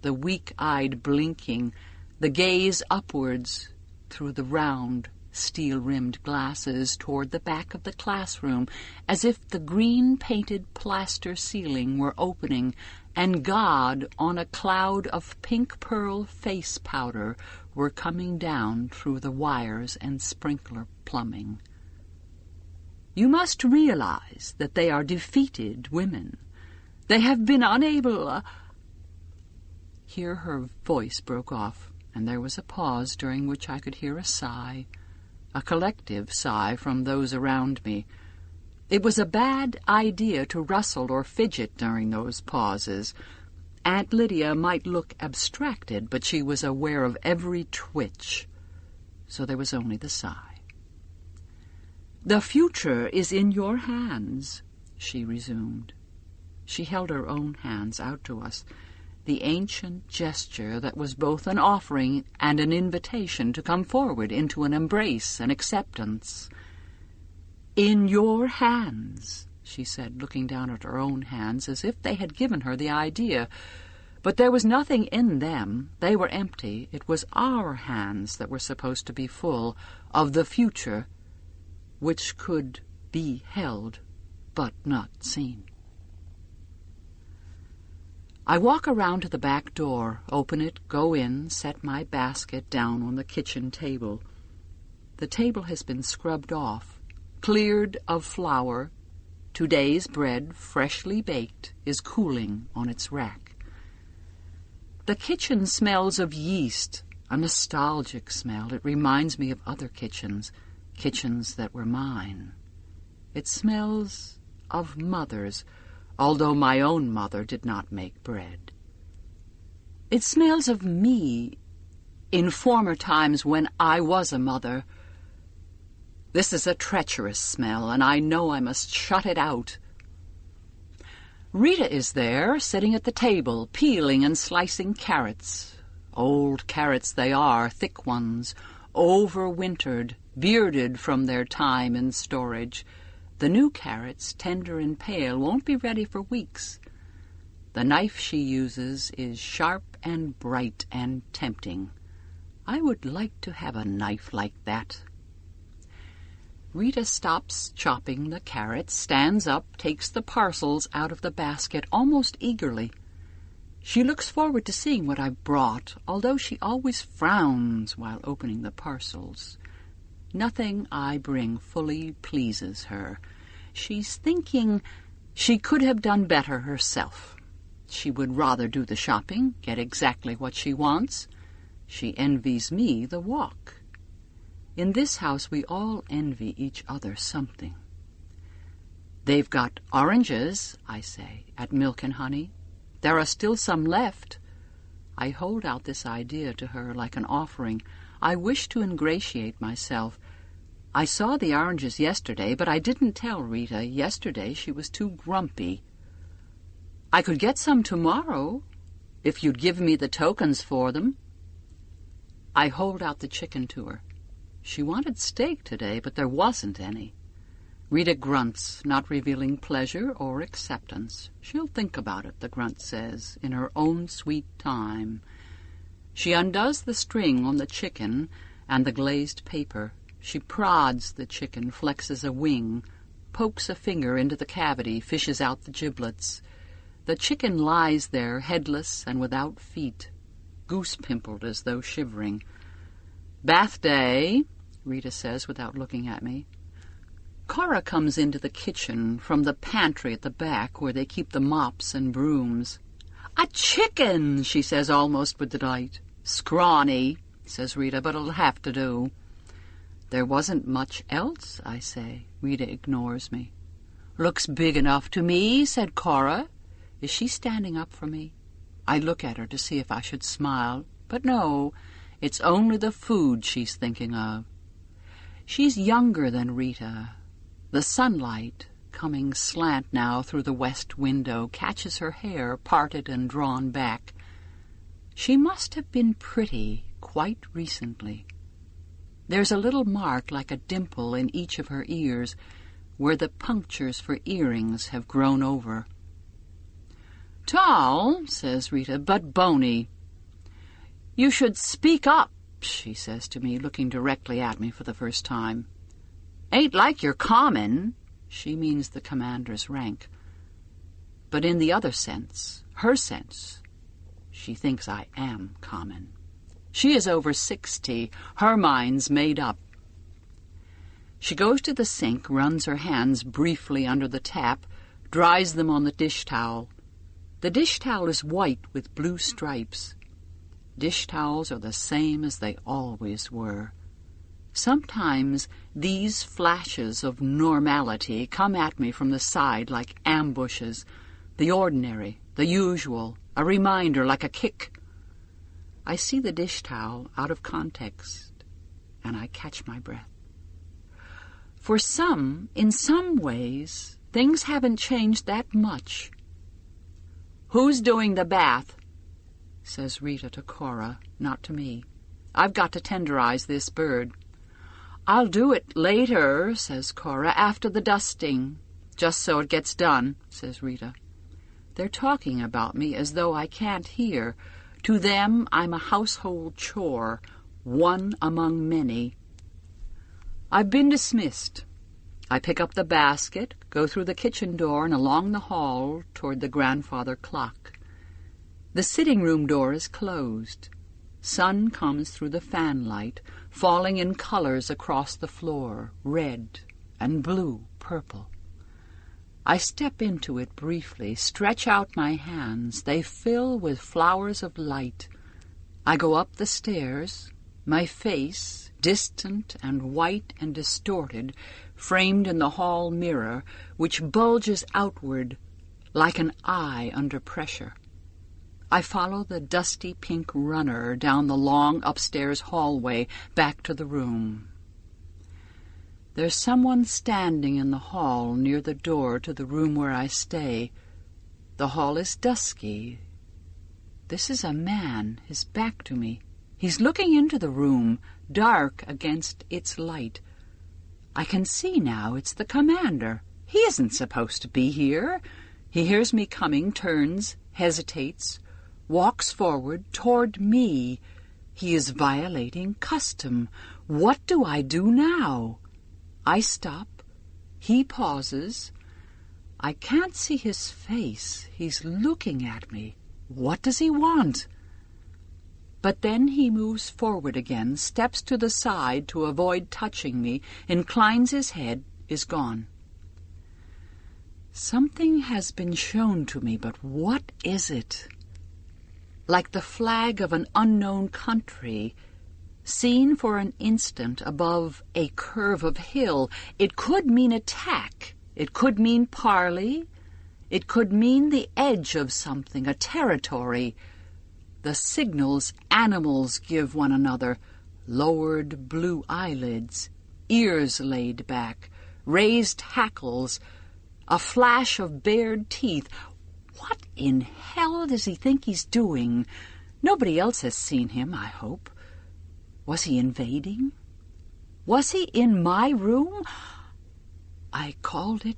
the weak-eyed blinking, the gaze upwards through the round, steel-rimmed glasses toward the back of the classroom, as if the green-painted plaster ceiling were opening and God on a cloud of pink-pearl face powder were coming down through the wires and sprinkler plumbing. "You must realize that they are defeated women. They have been unable—" Here her voice broke off, and there was a pause during which I could hear a sigh, a collective sigh from those around me. It was a bad idea to rustle or fidget during those pauses. Aunt Lydia might look abstracted, but she was aware of every twitch, so there was only the sigh. "The future is in your hands," she resumed. She held her own hands out to us, the ancient gesture that was both an offering and an invitation to come forward into an embrace and acceptance. "In your hands," she said, looking down at her own hands as if they had given her the idea. But there was nothing in them. They were empty. It was our hands that were supposed to be full of the future, which could be held but not seen. I walk around to the back door, open it, go in, set my basket down on the kitchen table. The table has been scrubbed off, cleared of flour. Today's bread, freshly baked, is cooling on its rack. The kitchen smells of yeast, a nostalgic smell. It reminds me of other kitchens that were mine. It smells of mothers, although my own mother did not make bread. It smells of me in former times when I was a mother. This is a treacherous smell, and I know I must shut it out. Rita is there, sitting at the table, peeling and slicing carrots. Old carrots they are, thick ones, overwintered, bearded from their time in storage. The new carrots, tender and pale, won't be ready for weeks. The knife she uses is sharp and bright and tempting. I would like to have a knife like that. Rita stops chopping the carrots, stands up, takes the parcels out of the basket almost eagerly. She looks forward to seeing what I've brought, although she always frowns while opening the parcels. Nothing I bring fully pleases her. She's thinking she could have done better herself. She would rather do the shopping, get exactly what she wants. She envies me the walk. In this house we all envy each other something. "They've got oranges," I say, "at Milk and Honey. There are still some left." I hold out this idea to her like an offering. I wish to ingratiate myself. I saw the oranges yesterday, but I didn't tell Rita. Yesterday she was too grumpy. I could get some tomorrow, if you'd give me the tokens for them. I hold out the chicken to her. She wanted steak today, but there wasn't any. Rita grunts, not revealing pleasure or acceptance. She'll think about it, the grunt says, in her own sweet time. She undoes the string on the chicken and the glazed paper. She prods the chicken, flexes a wing, pokes a finger into the cavity, fishes out the giblets. The chicken lies there, headless and without feet, goose-pimpled as though shivering. "Bath day," Rita says without looking at me. Cora comes into the kitchen from the pantry at the back where they keep the mops and brooms. "A chicken," she says almost with delight. "Scrawny," says Rita, "but it'll have to do." "There wasn't much else," I say. Rita ignores me. "Looks big enough to me," said Cora. Is she standing up for me? I look at her to see if I should smile, but no, it's only the food she's thinking of. She's younger than Rita. The sunlight, coming slant now through the west window, catches her hair parted and drawn back. She must have been pretty quite recently. There's a little mark like a dimple in each of her ears, where the punctures for earrings have grown over. "Tall," says Rita, "but bony." "You should speak up," she says to me, looking directly at me for the first time. "Ain't like you're common." She means the commander's rank. But in the other sense, her sense, she thinks I am common. She is over 60. Her mind's made up. She goes to the sink, runs her hands briefly under the tap, dries them on the dish towel. The dish towel is white with blue stripes. Dish towels are the same as they always were. Sometimes these flashes of normality come at me from the side like ambushes, the ordinary, the usual, a reminder like a kick. I see the dish towel out of context, and I catch my breath. For some, in some ways, things haven't changed that much. "Who's doing the bath?" says Rita to Cora, not to me. "I've got to tenderize this bird." "I'll do it later," says Cora, "after the dusting." "Just so it gets done," says Rita. They're talking about me as though I can't hear. To them, I'm a household chore, one among many. I've been dismissed. I pick up the basket, go through the kitchen door and along the hall toward the grandfather clock. The sitting-room door is closed. Sun comes through the fanlight, falling in colors across the floor, red and blue, purple. I step into it briefly, stretch out my hands. They fill with flowers of light. I go up the stairs, my face, distant and white and distorted, framed in the hall mirror, which bulges outward like an eye under pressure. I follow the dusty pink runner down the long upstairs hallway back to the room. There's someone standing in the hall near the door to the room where I stay. The hall is dusky. This is a man, his back to me. He's looking into the room, dark against its light. I can see now it's the commander. He isn't supposed to be here. He hears me coming, turns, hesitates, walks forward toward me. He is violating custom. What do I do now? I stop. He pauses. I can't see his face. He's looking at me. What does he want? But then he moves forward again, steps to the side to avoid touching me, inclines his head, is gone. Something has been shown to me, but what is it? Like the flag of an unknown country, seen for an instant above a curve of hill, it could mean attack, it could mean parley, it could mean the edge of something, a territory. The signals animals give one another, lowered blue eyelids, ears laid back, raised hackles, a flash of bared teeth. What in hell does he think he's doing? Nobody else has seen him, I hope. Was he invading? Was he in my room? I called it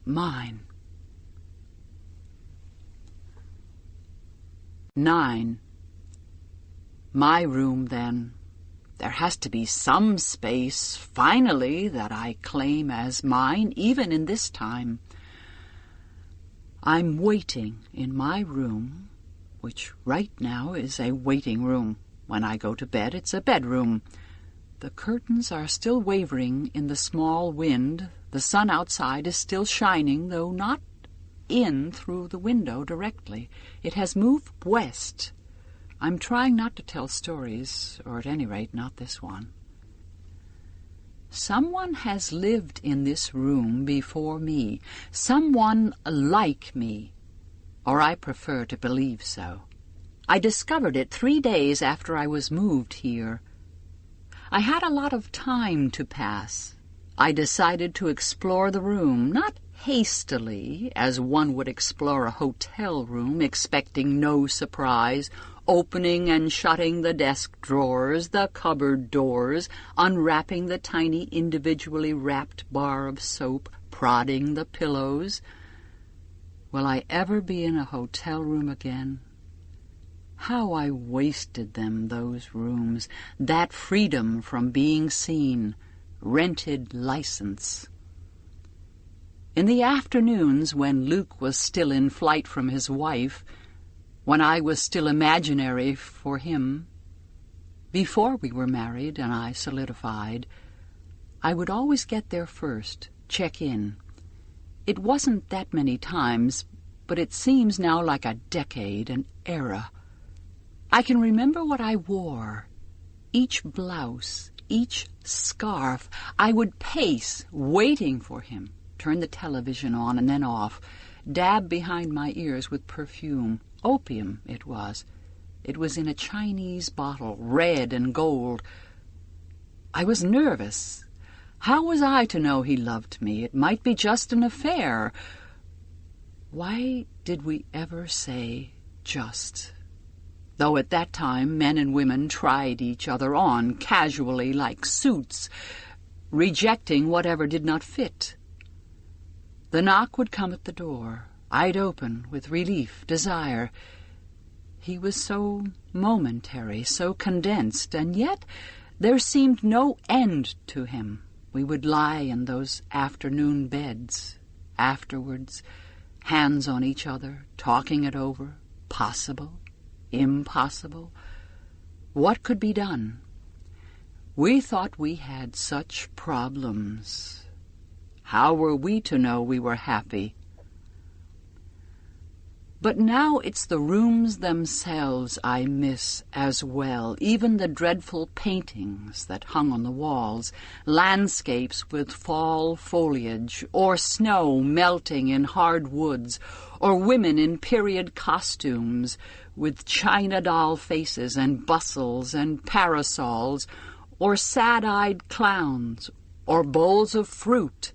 mine. 9. My room, then. There has to be some space, finally, that I claim as mine, even in this time. I'm waiting in my room, which right now is a waiting room. When I go to bed, it's a bedroom. The curtains are still wavering in the small wind. The sun outside is still shining, though not in through the window directly. It has moved west. I'm trying not to tell stories, or at any rate, not this one. Someone has lived in this room before me. Someone like me. Or I prefer to believe so. I discovered it 3 days after I was moved here. I had a lot of time to pass. I decided to explore the room, not hastily, as one would explore a hotel room, expecting no surprise, opening and shutting the desk drawers, the cupboard doors, unwrapping the tiny individually wrapped bar of soap, prodding the pillows. Will I ever be in a hotel room again? How I wasted them, those rooms, that freedom from being seen, rented license. In the afternoons, when Luke was still in flight from his wife, when I was still imaginary for him, before we were married and I solidified, I would always get there first, check in. It wasn't that many times, but it seems now like a decade, an era. I can remember what I wore, each blouse, each scarf. I would pace, waiting for him, turn the television on and then off, dab behind my ears with perfume. Opium, it was. It was in a Chinese bottle, red and gold. I was nervous. How was I to know he loved me? It might be just an affair. Why did we ever say just? Though at that time men and women tried each other on casually like suits, rejecting whatever did not fit. The knock would come at the door. I'd open with relief, desire. He was so momentary, so condensed, and yet there seemed no end to him. We would lie in those afternoon beds, afterwards, hands on each other, talking it over, possible, impossible. What could be done? We thought we had such problems. How were we to know we were happy? But now it's the rooms themselves I miss as well, even the dreadful paintings that hung on the walls, landscapes with fall foliage, or snow melting in hard woods, or women in period costumes with china doll faces and bustles and parasols, or sad-eyed clowns, or bowls of fruit,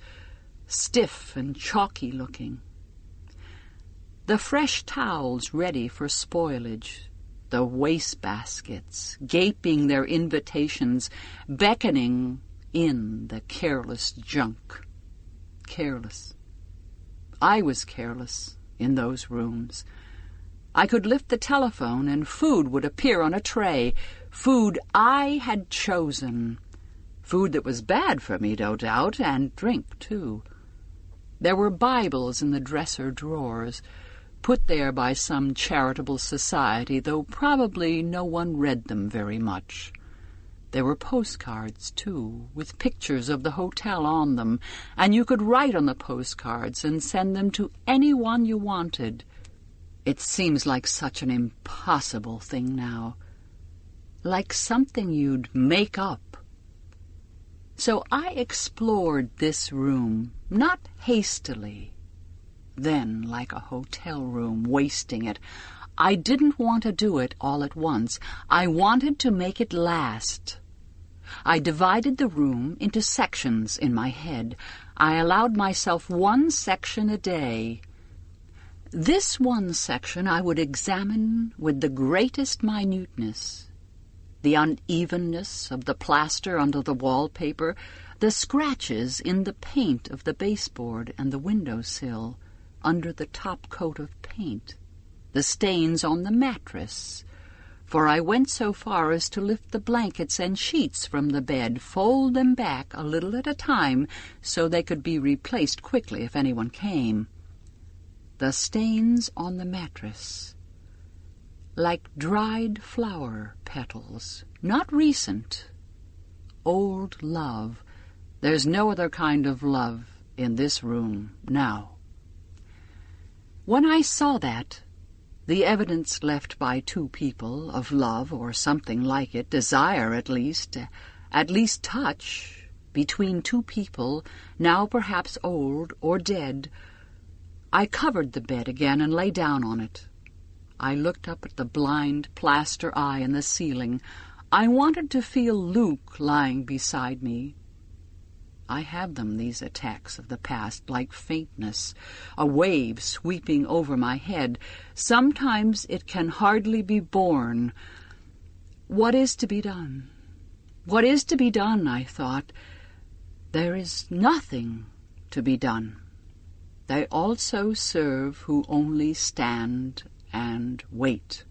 stiff and chalky-looking. The fresh towels ready for spoilage, the wastebaskets, gaping their invitations, beckoning in the careless junk. Careless. I was careless in those rooms. I could lift the telephone and food would appear on a tray, food I had chosen, food that was bad for me, no doubt, and drink, too. There were Bibles in the dresser drawers, put there by some charitable society, though probably no one read them very much. There were postcards, too, with pictures of the hotel on them, and you could write on the postcards and send them to anyone you wanted. It seems like such an impossible thing now, like something you'd make up. So I explored this room, not hastily, then like a hotel room, wasting it. I didn't want to do it all at once. I wanted to make it last, I divided the room into sections in my head. I allowed myself one section a day. This one section I would examine with the greatest minuteness. The unevenness of the plaster under the wallpaper, the scratches in the paint of the baseboard and the windowsill under the top coat of paint, the stains on the mattress, for I went so far as to lift the blankets and sheets from the bed, fold them back a little at a time so they could be replaced quickly if anyone came. The stains on the mattress, like dried flower petals, not recent, old love. There's no other kind of love in this room now. When I saw that, the evidence left by two people of love or something like it, desire at least touch, between two people, now perhaps old or dead, I covered the bed again and lay down on it. I looked up at the blind plaster eye in the ceiling. I wanted to feel Luke lying beside me. I have them, these attacks of the past, like faintness, a wave sweeping over my head. Sometimes it can hardly be borne. What is to be done? What is to be done, I thought. There is nothing to be done. They also serve who only stand and wait.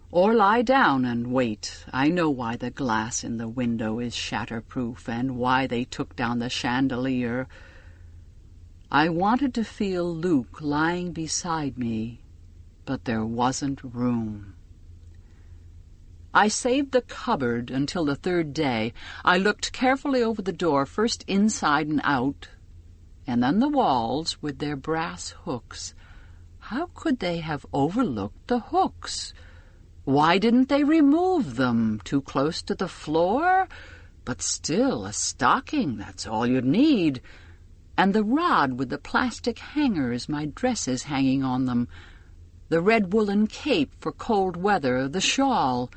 Or lie down and wait. I know why the glass in the window is shatterproof and why they took down the chandelier. I wanted to feel Luke lying beside me, but there wasn't room. I saved the cupboard until the third day. I looked carefully over the door, first inside and out, and then the walls with their brass hooks. How could they have overlooked the hooks? Why didn't they remove them? Too close to the floor? But still, a stocking, that's all you'd need. And the rod with the plastic hangers, my dresses hanging on them. The red woolen cape for cold weather, the shawl.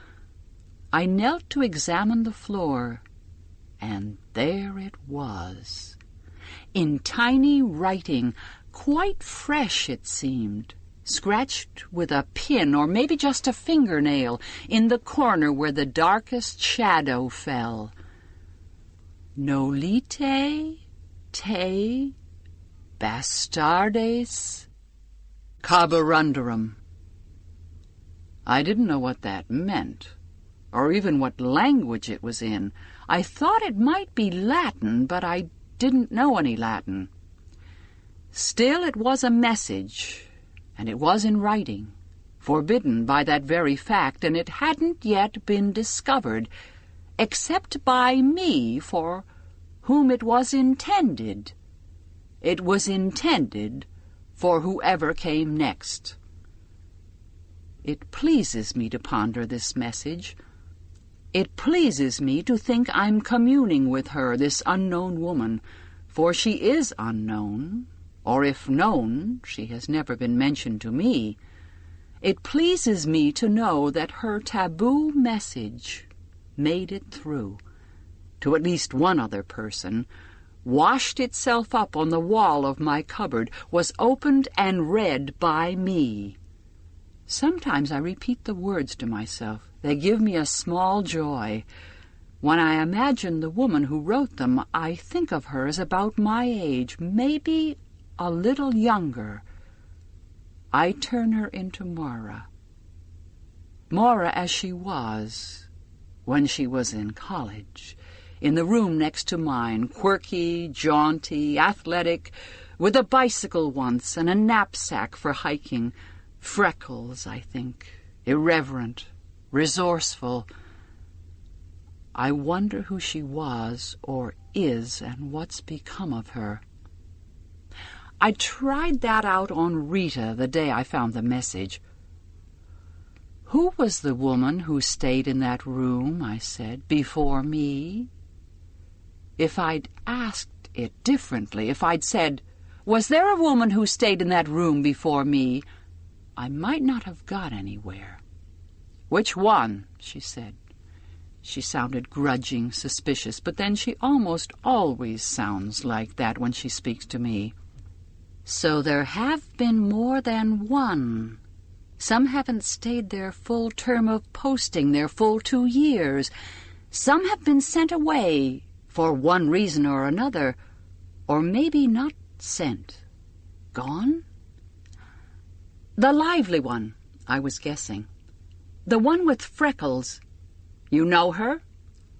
I knelt to examine the floor, and there it was. In tiny writing, quite fresh it seemed, scratched with a pin or maybe just a fingernail in the corner where the darkest shadow fell. Nolite te bastardes carborundarum. I didn't know what that meant, or even what language it was in. I thought it might be Latin, but I didn't know any Latin. Still, it was a message, and it was in writing, forbidden by that very fact, and it hadn't yet been discovered, except by me, for whom it was intended. It was intended for whoever came next. It pleases me to ponder this message. It pleases me to think I'm communing with her, this unknown woman, for she is unknown, or if known, she has never been mentioned to me. It pleases me to know that her taboo message made it through, to at least one other person, washed itself up on the wall of my cupboard, was opened and read by me. Sometimes I repeat the words to myself. They give me a small joy. When I imagine the woman who wrote them, I think of her as about my age, maybe a little younger. I turn her into Maura. Maura as she was when she was in college, in the room next to mine, quirky, jaunty, athletic, with a bicycle once and a knapsack for hiking. Freckles, I think, irreverent, resourceful. I wonder who she was or is and what's become of her. I tried that out on Rita the day I found the message. Who was the woman who stayed in that room, I said, before me? If I'd asked it differently, if I'd said, was there a woman who stayed in that room before me, I might not have got anywhere. Which one? She said. She sounded grudging, suspicious, but then she almost always sounds like that when she speaks to me. "So there have been more than one. Some haven't stayed their full term of posting, their full 2 years. Some have been sent away for one reason or another, or maybe not sent. Gone?" "The lively one," I was guessing. "The one with freckles." "You know her?"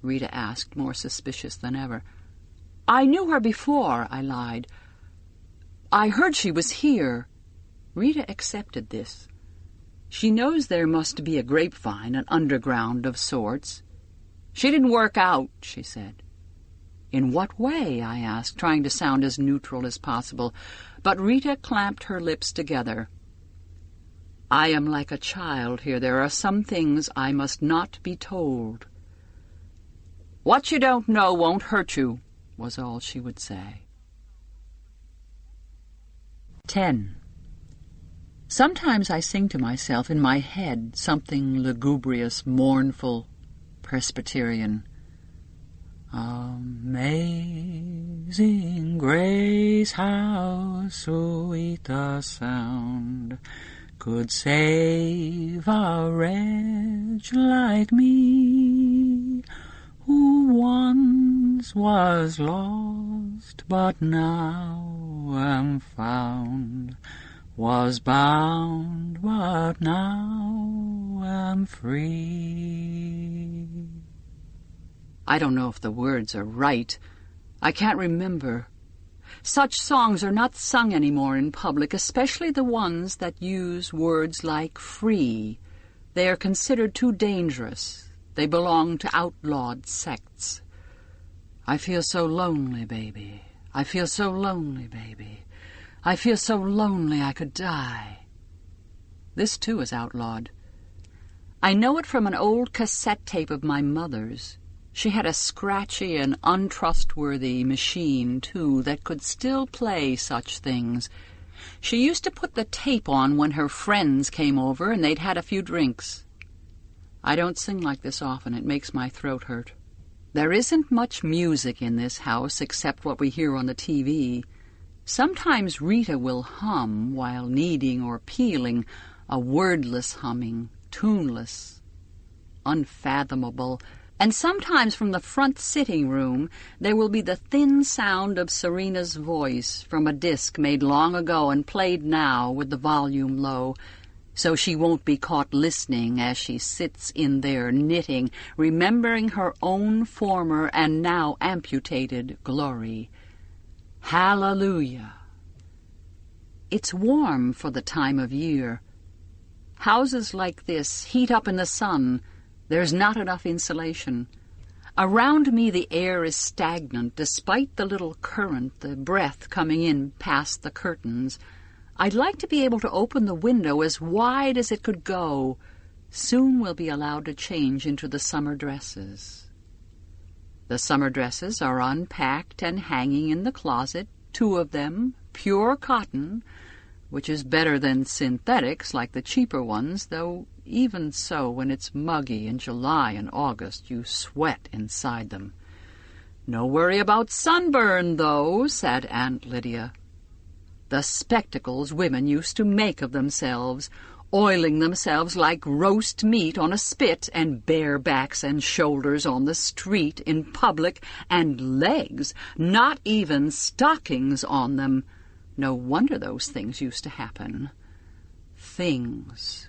Rita asked, more suspicious than ever. "I knew her before," I lied. "I heard she was here." Rita accepted this. She knows there must be a grapevine, an underground of sorts. "She didn't work out," she said. "In what way?" I asked, trying to sound as neutral as possible. But Rita clamped her lips together. "I am like a child here. There are some things I must not be told." "What you don't know won't hurt you," was all she would say. 10. Sometimes I sing to myself in my head something lugubrious, mournful, Presbyterian. Amazing grace, how sweet the sound could save a wretch like me, who once was lost, but now am found, was bound, but now am free. I don't know if the words are right. I can't remember. Such songs are not sung anymore in public, especially the ones that use words like free. They are considered too dangerous. They belong to outlawed sects. I feel so lonely, baby. I feel so lonely, baby. I feel so lonely I could die. This, too, is outlawed. I know it from an old cassette tape of my mother's. She had a scratchy and untrustworthy machine, too, that could still play such things. She used to put the tape on when her friends came over and they'd had a few drinks. I don't sing like this often. It makes my throat hurt. There isn't much music in this house except what we hear on the TV. Sometimes Rita will hum while kneading or peeling, a wordless humming, tuneless, unfathomable. And sometimes from the front sitting room there will be the thin sound of Serena's voice from a disc made long ago and played now with the volume low, so she won't be caught listening as she sits in there knitting, remembering her own former and now amputated glory. Hallelujah! It's warm for the time of year. Houses like this heat up in the sun. There's not enough insulation. Around me the air is stagnant, despite the little current, the breath coming in past the curtains. I'd like to be able to open the window as wide as it could go. Soon we'll be allowed to change into the summer dresses. The summer dresses are unpacked and hanging in the closet, 2 of them, pure cotton, which is better than synthetics like the cheaper ones, though even so, when it's muggy in July and August, you sweat inside them. "No worry about sunburn, though," said Aunt Lydia. The spectacles women used to make of themselves, oiling themselves like roast meat on a spit, and bare backs and shoulders on the street, in public, and legs, not even stockings on them. No wonder those things used to happen. Things.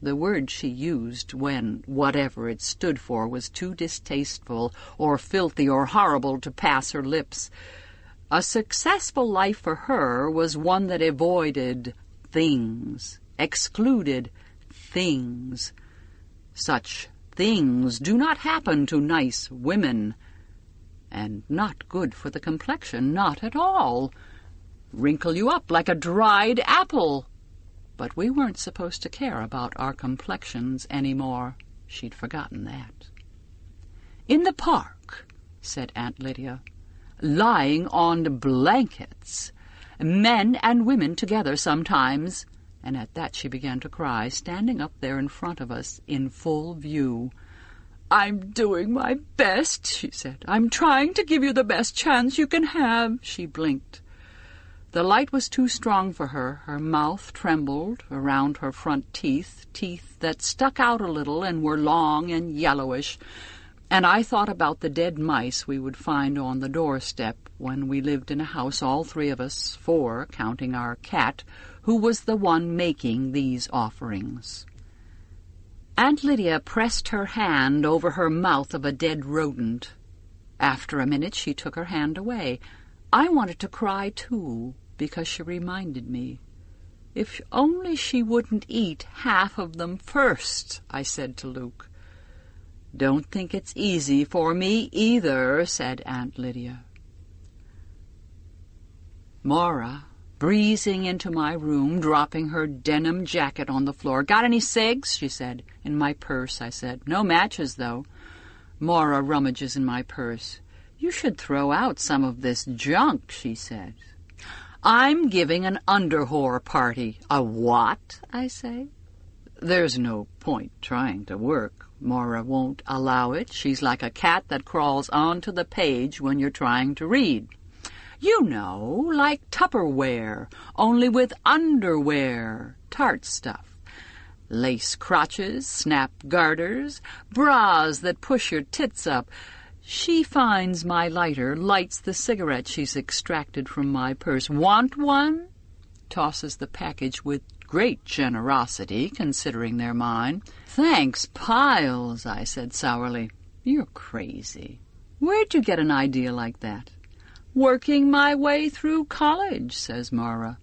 The word she used when whatever it stood for was too distasteful or filthy or horrible to pass her lips. A successful life for her was one that avoided things, excluded things. Such things do not happen to nice women, and not good for the complexion, not at all. Wrinkle you up like a dried apple. But we weren't supposed to care about our complexions any more. She'd forgotten that. "In the park," said Aunt Lydia, "lying on blankets, men and women together sometimes," and at that she began to cry, standing up there in front of us in full view. "I'm doing my best," she said. "I'm trying to give you the best chance you can have." She blinked. The light was too strong for her. Her mouth trembled around her front teeth that stuck out a little and were long and yellowish, and I thought about the dead mice we would find on the doorstep when we lived in a house, all three of us, 4, counting our cat, who was the one making these offerings. Aunt Lydia pressed her hand over her mouth of a dead rodent. After a minute she took her hand away. I wanted to cry too, because she reminded me. "If only she wouldn't eat half of them first," I said to Luke. "Don't think it's easy for me either," said Aunt Lydia. Maura, breezing into my room, dropping her denim jacket on the floor. "Got any cigs?" she said. "In my purse," I said. "No matches, though." Maura rummages in my purse. "You should throw out some of this junk," she said. "I'm giving an under-whore party." "A what?" I say. "There's no point trying to work. Maura won't allow it. She's like a cat that crawls onto the page when you're trying to read. You know, like Tupperware, only with underwear, tart stuff. Lace crotches, snap garters, bras that push your tits up. She finds my lighter, lights the cigarette she's extracted from my purse. "Want one?" Tosses the package with great generosity, considering they're mine. "Thanks, piles," I said sourly. "You're crazy. Where'd you get an idea like that?" "Working my way through college," says Maura.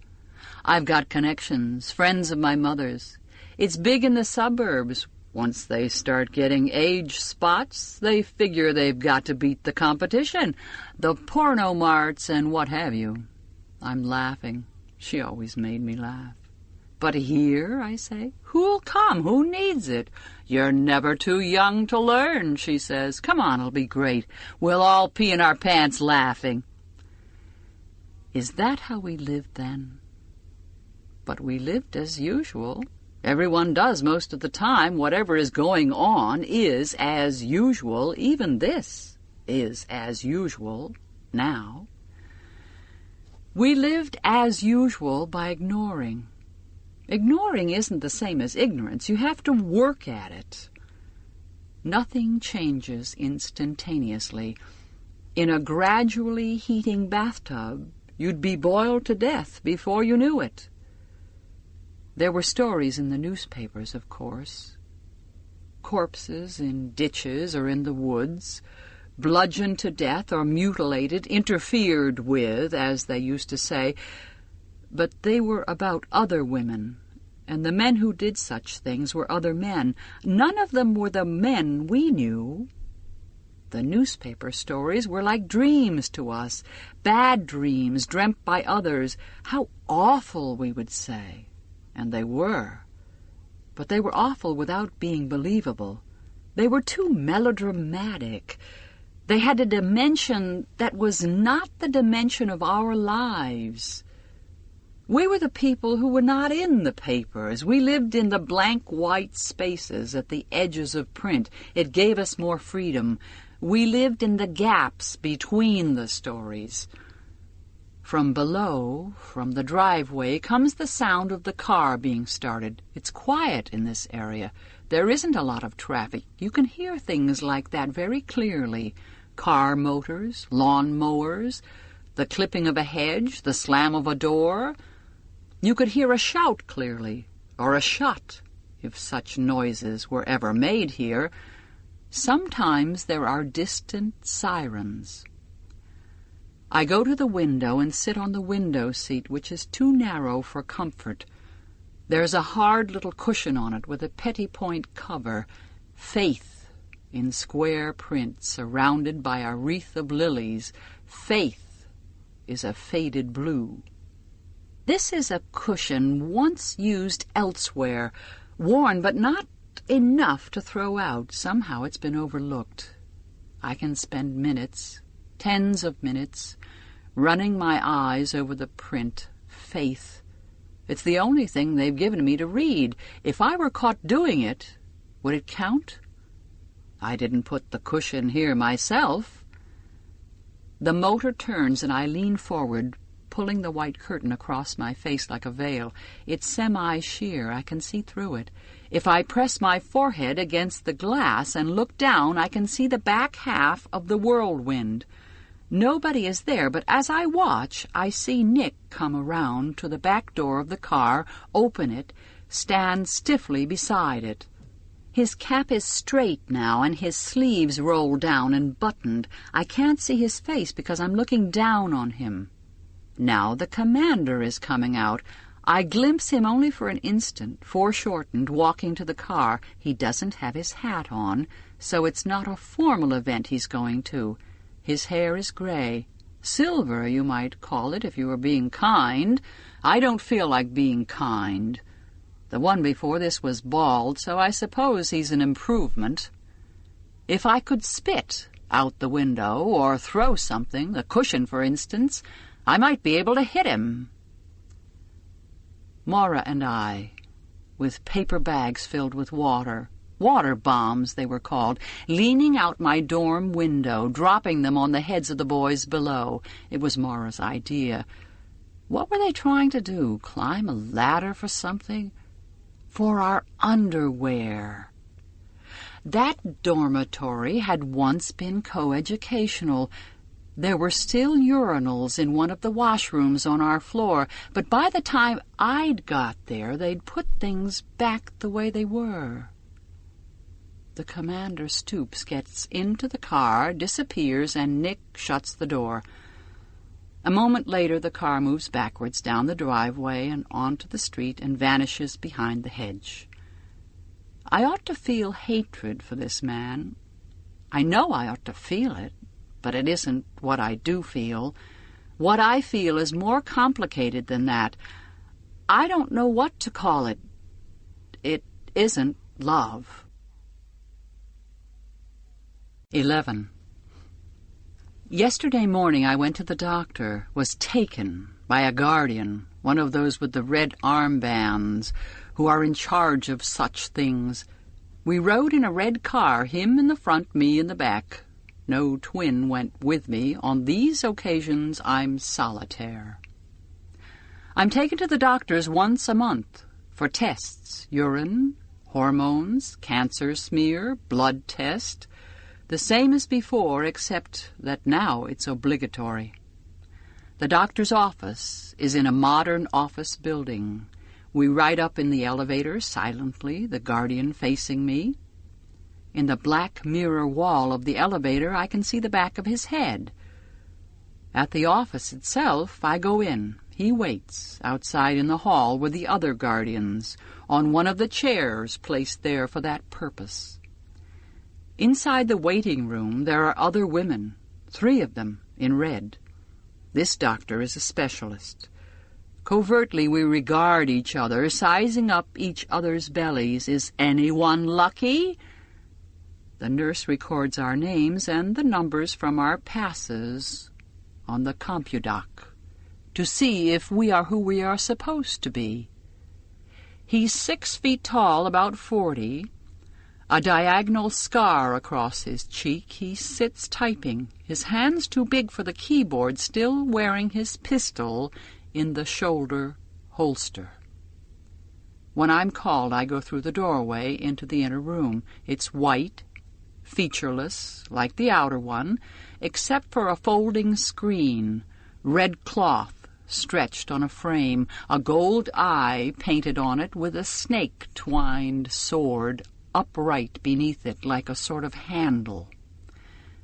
"I've got connections, friends of my mother's. It's big in the suburbs. Once they start getting age spots, they figure they've got to beat the competition, the porno marts and what have you." I'm laughing. She always made me laugh. "But here," I say, "who'll come? Who needs it?" "You're never too young to learn," she says. "Come on, it'll be great. We'll all pee in our pants laughing." Is that how we lived then? But we lived as usual. Everyone does most of the time. Whatever is going on is as usual. Even this is as usual now. We lived as usual by ignoring. Ignoring isn't the same as ignorance. You have to work at it. Nothing changes instantaneously. In a gradually heating bathtub, you'd be boiled to death before you knew it. There were stories in the newspapers, of course. Corpses in ditches or in the woods, bludgeoned to death or mutilated, interfered with, as they used to say. But they were about other women, and the men who did such things were other men. None of them were the men we knew. The newspaper stories were like dreams to us, bad dreams dreamt by others. How awful, we would say. And they were. But they were awful without being believable. They were too melodramatic. They had a dimension that was not the dimension of our lives. We were the people who were not in the papers. We lived in the blank white spaces at the edges of print. It gave us more freedom. We lived in the gaps between the stories. From below, from the driveway, comes the sound of the car being started. It's quiet in this area. There isn't a lot of traffic. You can hear things like that very clearly. Car motors, lawn mowers, the clipping of a hedge, the slam of a door. You could hear a shout clearly, or a shot, if such noises were ever made here. Sometimes there are distant sirens. I go to the window and sit on the window seat, which is too narrow for comfort. There's a hard little cushion on it with a petty-point cover. Faith, in square print, surrounded by a wreath of lilies. Faith is a faded blue. This is a cushion once used elsewhere, worn but not enough to throw out. Somehow it's been overlooked. I can spend minutes, tens of minutes, running my eyes over the print. Faith. It's the only thing they've given me to read. If I were caught doing it, would it count? I didn't put the cushion here myself. The motor turns and I lean forward, pulling the white curtain across my face like a veil. It's semi-sheer. I can see through it. If I press my forehead against the glass and look down, I can see the back half of the whirlwind. Nobody is there, but as I watch, I see Nick come around to the back door of the car, open it, stand stiffly beside it. His cap is straight now, and his sleeves roll down and buttoned. I can't see his face because I'm looking down on him. Now the commander is coming out. I glimpse him only for an instant, foreshortened, walking to the car. He doesn't have his hat on, so it's not a formal event he's going to. His hair is gray. Silver, you might call it, if you were being kind. I don't feel like being kind. The one before this was bald, so I suppose he's an improvement. If I could spit out the window or throw something, a cushion for instance, I might be able to hit him. Maura and I, with paper bags filled with water bombs they were called, leaning out my dorm window, dropping them on the heads of the boys below. It was Maura's idea. What were they trying to do? Climb a ladder for something? For our underwear. That dormitory had once been coeducational. There were still urinals in one of the washrooms on our floor, but by the time I'd got there, they'd put things back the way they were. The commander stoops, gets into the car, disappears, and Nick shuts the door. A moment later, the car moves backwards down the driveway and onto the street and vanishes behind the hedge. I ought to feel hatred for this man. I know I ought to feel it, but it isn't what I do feel. What I feel is more complicated than that. I don't know what to call it. It isn't love. 11. Yesterday morning I went to the doctor, was taken by a guardian, one of those with the red armbands, who are in charge of such things. We rode in a red car, him in the front, me in the back. No twin went with me. On these occasions I'm solitaire. I'm taken to the doctor's once a month for tests, urine, hormones, cancer smear, blood test. The same as before, except that now it's obligatory. The doctor's office is in a modern office building. We ride up in the elevator silently, the guardian facing me. In the black mirror wall of the elevator, I can see the back of his head. At the office itself, I go in. He waits outside in the hall with the other guardians, on one of the chairs placed there for that purpose. Inside the waiting room, there are other women, 3 of them in red. This doctor is a specialist. Covertly, we regard each other, sizing up each other's bellies. Is anyone lucky? The nurse records our names and the numbers from our passes on the CompuDoc to see if we are who we are supposed to be. He's 6 feet tall, about 40, a diagonal scar across his cheek. He sits typing, his hands too big for the keyboard, still wearing his pistol in the shoulder holster. When I'm called, I go through the doorway into the inner room. It's white, featureless, like the outer one, except for a folding screen, red cloth stretched on a frame, a gold eye painted on it with a snake-twined sword upright beneath it like a sort of handle.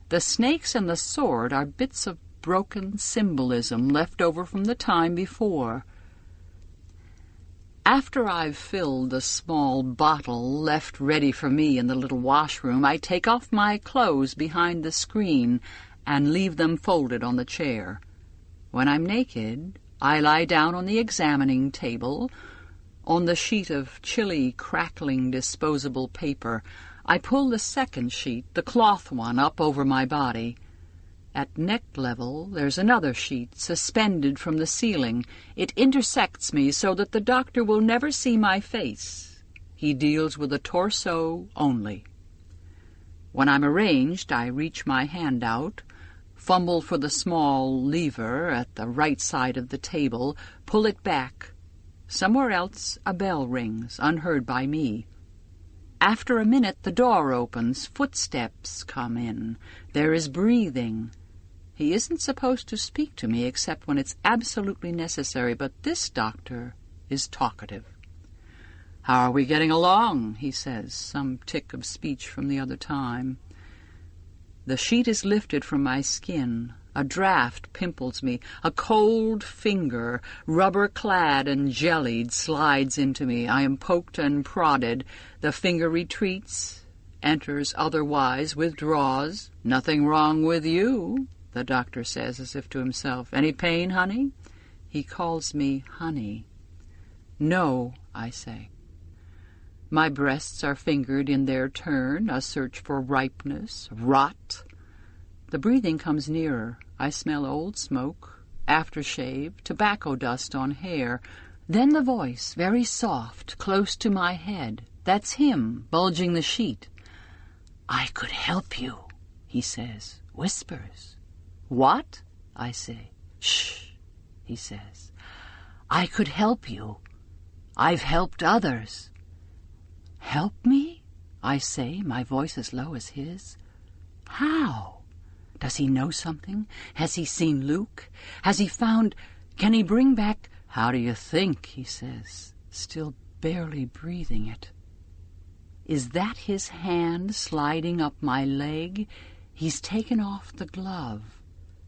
The snakes and the sword are bits of broken symbolism left over from the time before. After I've filled the small bottle left ready for me in the little washroom, I take off my clothes behind the screen and leave them folded on the chair. When I'm naked, I lie down on the examining table. On the sheet of chilly, crackling disposable paper, I pull the second sheet, the cloth one, up over my body. At neck level, there's another sheet suspended from the ceiling. It intersects me so that the doctor will never see my face. He deals with the torso only. When I'm arranged, I reach my hand out, fumble for the small lever at the right side of the table, pull it back. Somewhere else a bell rings, unheard by me. After a minute the door opens, footsteps come in. There is breathing. He isn't supposed to speak to me except when it's absolutely necessary, but this doctor is talkative. "How are we getting along?" he says, some tick of speech from the other time. The sheet is lifted from my skin. A draft pimples me. A cold finger, rubber-clad and jellied, slides into me. I am poked and prodded. The finger retreats, enters otherwise, withdraws. "Nothing wrong with you," the doctor says, as if to himself. "Any pain, honey?" He calls me honey. "No," I say. My breasts are fingered in their turn, a search for ripeness, rot. The breathing comes nearer. I smell old smoke, aftershave, tobacco dust on hair. Then the voice, very soft, close to my head. That's him, bulging the sheet. "I could help you," he says, whispers. "What?" I say. "Shh," he says. "I could help you. I've helped others." "Help me?" I say, my voice as low as his. "How? Does he know something? Has he seen Luke? Has he found... Can he bring back... How do you think?" he says, still barely breathing it. Is that his hand sliding up my leg? He's taken off the glove.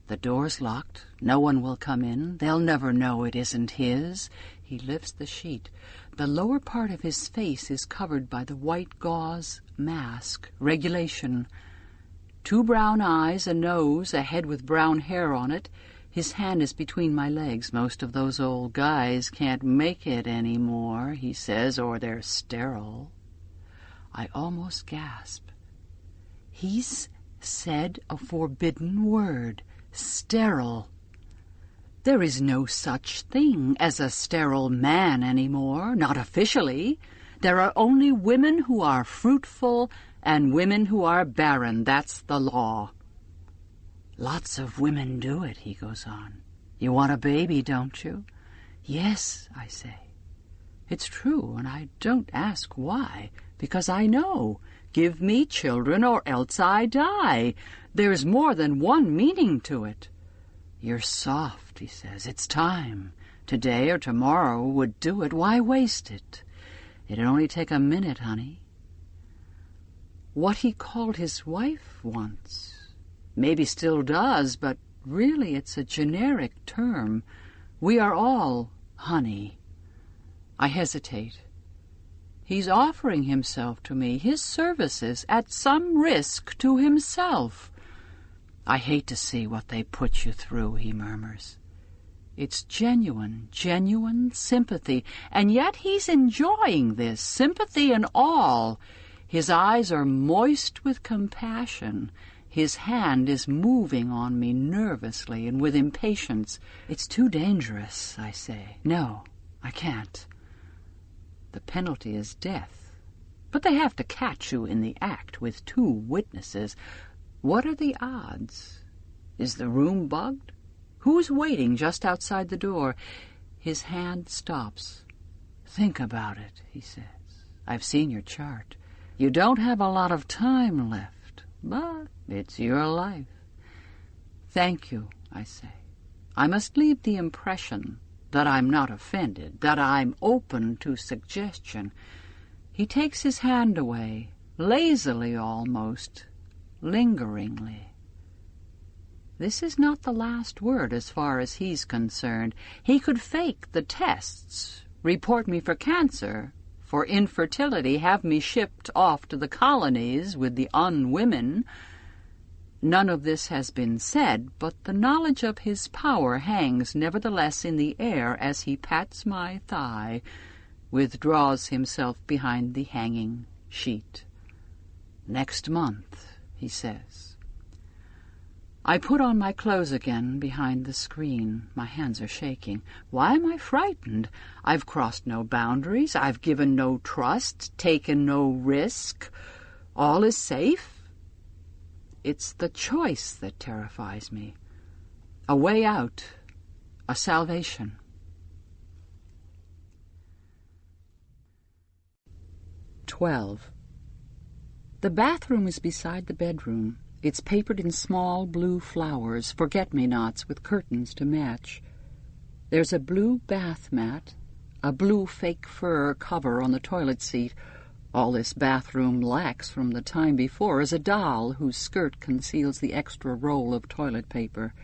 The door's locked. No one will come in. They'll never know it isn't his. He lifts the sheet. The lower part of his face is covered by the white gauze mask. Regulation. 2 brown eyes, a nose, a head with brown hair on it. His hand is between my legs. "Most of those old guys can't make it anymore," he says, "or they're sterile." I almost gasp. He's said a forbidden word. Sterile. There is no such thing as a sterile man anymore, not officially. There are only women who are fruitful and women who are barren. That's the law. "Lots of women do it," he goes on. "You want a baby, don't you?" "Yes," I say. It's true, and I don't ask why, because I know. Give me children or else I die. There's more than one meaning to it. "You're soft," he says. "It's time. Today or tomorrow would do it. Why waste it? It'd only take a minute, honey." What he called his wife once. Maybe still does, but really it's a generic term. We are all honey. I hesitate. He's offering himself to me, his services, at some risk to himself. "I hate to see what they put you through," he murmurs. It's genuine sympathy, and yet he's enjoying this, sympathy and all. His eyes are moist with compassion. His hand is moving on me nervously and with impatience. "It's too dangerous," I say. "No, I can't. The penalty is death. But they have to catch you in the act with 2 witnesses. What are the odds? Is the room bugged? Who's waiting just outside the door?" His hand stops. "Think about it," he says. "I've seen your chart. You don't have a lot of time left, but it's your life." "Thank you," I say. I must leave the impression that I'm not offended, that I'm open to suggestion. He takes his hand away, lazily almost, lingeringly. This is not the last word as far as he's concerned. He could fake the tests, report me for cancer, for infertility, have me shipped off to the colonies with the unwomen. None of this has been said, but the knowledge of his power hangs nevertheless in the air as he pats my thigh, withdraws himself behind the hanging sheet. "Next month," he says. I put on my clothes again behind the screen. My hands are shaking. Why am I frightened? I've crossed no boundaries. I've given no trust, taken no risk. All is safe. It's the choice that terrifies me. A way out, a salvation. "12. The bathroom is beside the bedroom. It's papered in small blue flowers, forget-me-nots with curtains to match. There's a blue bath mat, a blue fake fur cover on the toilet seat. All this bathroom lacks from the time before is a doll whose skirt conceals the extra roll of toilet paper.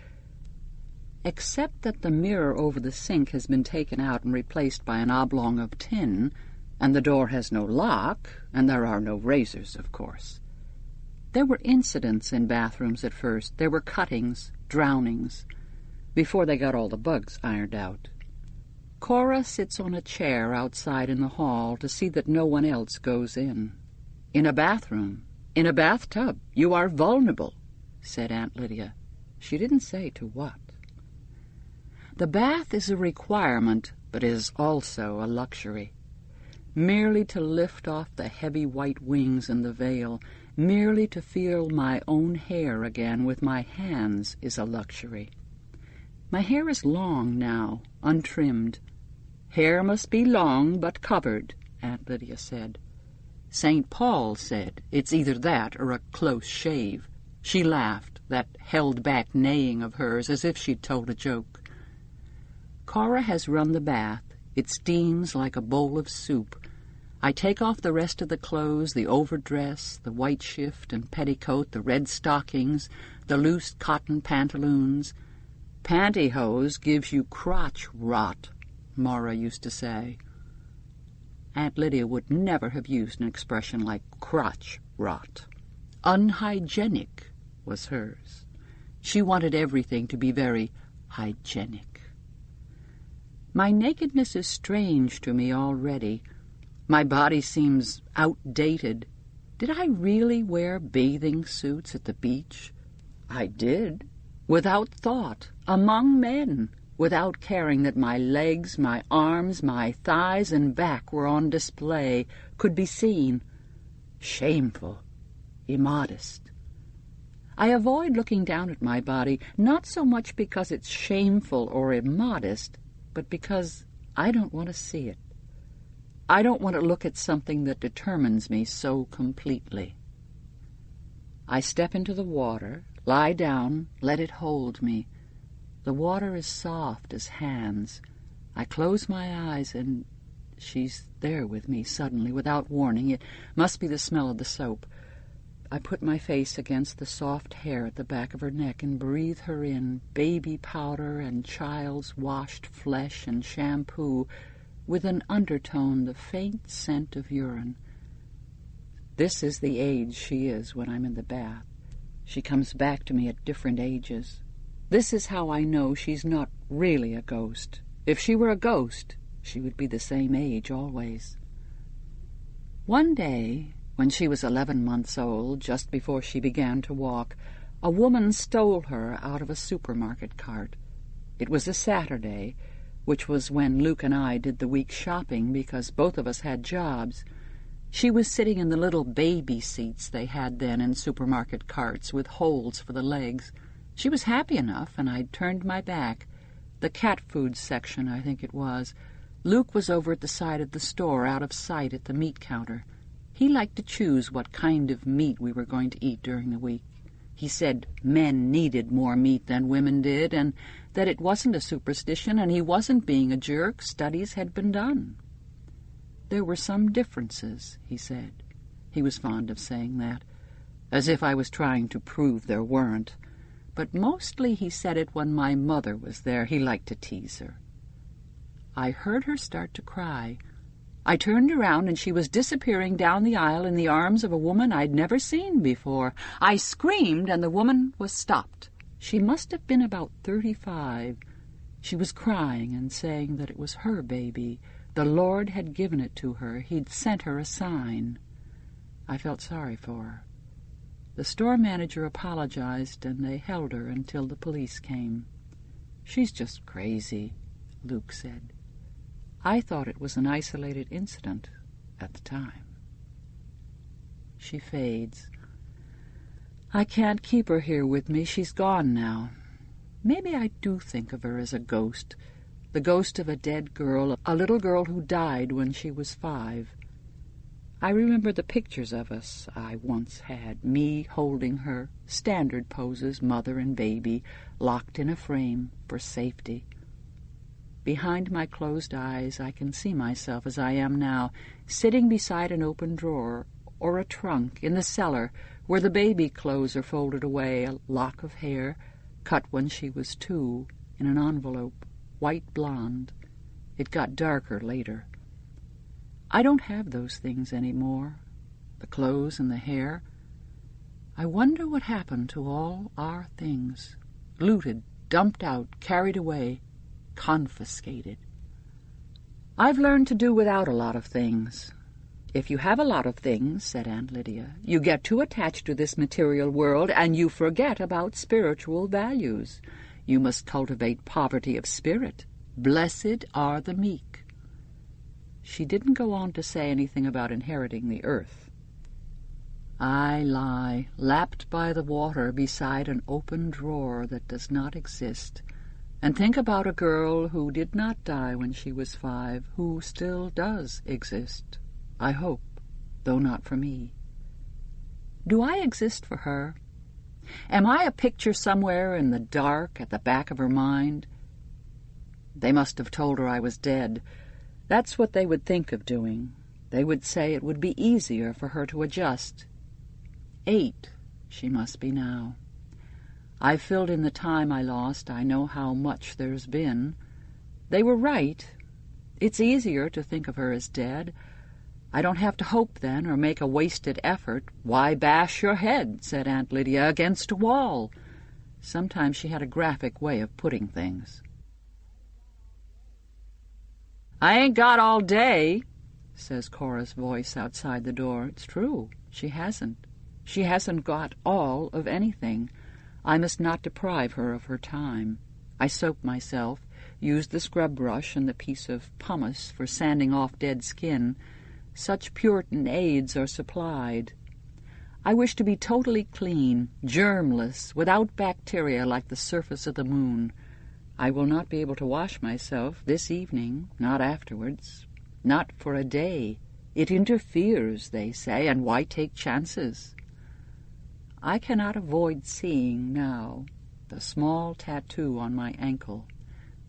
Except that the mirror over the sink has been taken out and replaced by an oblong of tin, and the door has no lock, and there are no razors, of course. There were incidents in bathrooms at first. There were cuttings, drownings, before they got all the bugs ironed out. Cora sits on a chair outside in the hall to see that no one else goes in. In a bathroom, in a bathtub, you are vulnerable, said Aunt Lydia. She didn't say to what. The bath is a requirement, but is also a luxury. Merely to lift off the heavy white wings and the veil, merely to feel my own hair again with my hands is a luxury. My hair is long now, untrimmed. Hair must be long but covered, Aunt Lydia said. St. Paul said it's either that or a close shave. She laughed, that held-back neighing of hers, as if she'd told a joke. Cora has run the bath. It steams like a bowl of soup. I take off the rest of the clothes, the overdress, the white shift and petticoat, the red stockings, the loose cotton pantaloons. Pantyhose gives you crotch rot, Mara used to say. Aunt Lydia would never have used an expression like crotch rot. Unhygienic was hers. She wanted everything to be very hygienic. My nakedness is strange to me already. My body seems outdated. Did I really wear bathing suits at the beach? I did, without thought, among men, without caring that my legs, my arms, my thighs and back were on display, could be seen. Shameful, immodest. I avoid looking down at my body, not so much because it's shameful or immodest, but because I don't want to see it. I don't want to look at something that determines me so completely. I step into the water, lie down, let it hold me. The water is soft as hands. I close my eyes, and she's there with me suddenly, without warning. It must be the smell of the soap. I put my face against the soft hair at the back of her neck and breathe her in, baby powder and child's washed flesh and shampoo, with an undertone, the faint scent of urine. This is the age she is when I'm in the bath. She comes back to me at different ages. This is how I know she's not really a ghost. If she were a ghost, she would be the same age always. One day, when she was 11 months old, just before she began to walk, a woman stole her out of a supermarket cart. It was a Saturday, which was when Luke and I did the week's shopping because both of us had jobs. She was sitting in the little baby seats they had then in supermarket carts with holes for the legs. She was happy enough, and I'd turned my back. The cat food section, I think it was. Luke was over at the side of the store, out of sight at the meat counter. He liked to choose what kind of meat we were going to eat during the week. He said men needed more meat than women did, and that it wasn't a superstition, and he wasn't being a jerk. Studies had been done. There were some differences, he said. He was fond of saying that, as if I was trying to prove there weren't. But mostly he said it when my mother was there. He liked to tease her. I heard her start to cry. I turned around, and she was disappearing down the aisle in the arms of a woman I'd never seen before. I screamed, and the woman was stopped. She must have been about 35. She was crying and saying that it was her baby. The Lord had given it to her. He'd sent her a sign. I felt sorry for her. The store manager apologized, and they held her until the police came. She's just crazy, Luke said. I thought it was an isolated incident at the time. She fades. I can't keep her here with me. She's gone now. Maybe I do think of her as a ghost, the ghost of a dead girl, a little girl who died when she was 5. I remember the pictures of us I once had, me holding her, standard poses, mother and baby, locked in a frame for safety. Behind my closed eyes I can see myself as I am now, sitting beside an open drawer or a trunk in the cellar where the baby clothes are folded away, a lock of hair, cut when she was 2, in an envelope, white blonde. It got darker later. I don't have those things anymore, the clothes and the hair. I wonder what happened to all our things, looted, dumped out, carried away, confiscated. I've learned to do without a lot of things. If you have a lot of things, said Aunt Lydia, you get too attached to this material world and you forget about spiritual values. You must cultivate poverty of spirit. Blessed are the meek. She didn't go on to say anything about inheriting the earth. I lie, lapped by the water beside an open drawer that does not exist, and think about a girl who did not die when she was 5, who still does exist, I hope, though not for me. Do I exist for her? Am I a picture somewhere in the dark at the back of her mind? They must have told her I was dead. That's what they would think of doing. They would say it would be easier for her to adjust. 8 she must be now. I've filled in the time I lost. I know how much there's been. They were right. It's easier to think of her as dead. I don't have to hope then, or make a wasted effort. Why bash your head, said Aunt Lydia, against a wall? Sometimes she had a graphic way of putting things. I ain't got all day, says Cora's voice outside the door. It's true. She hasn't. She hasn't got all of anything. I must not deprive her of her time. I soap myself, use the scrub brush and the piece of pumice for sanding off dead skin. Such Puritan aids are supplied. I wish to be totally clean, germless, without bacteria like the surface of the moon. I will not be able to wash myself this evening, not afterwards, not for a day. It interferes, they say, and why take chances? I cannot avoid seeing now the small tattoo on my ankle,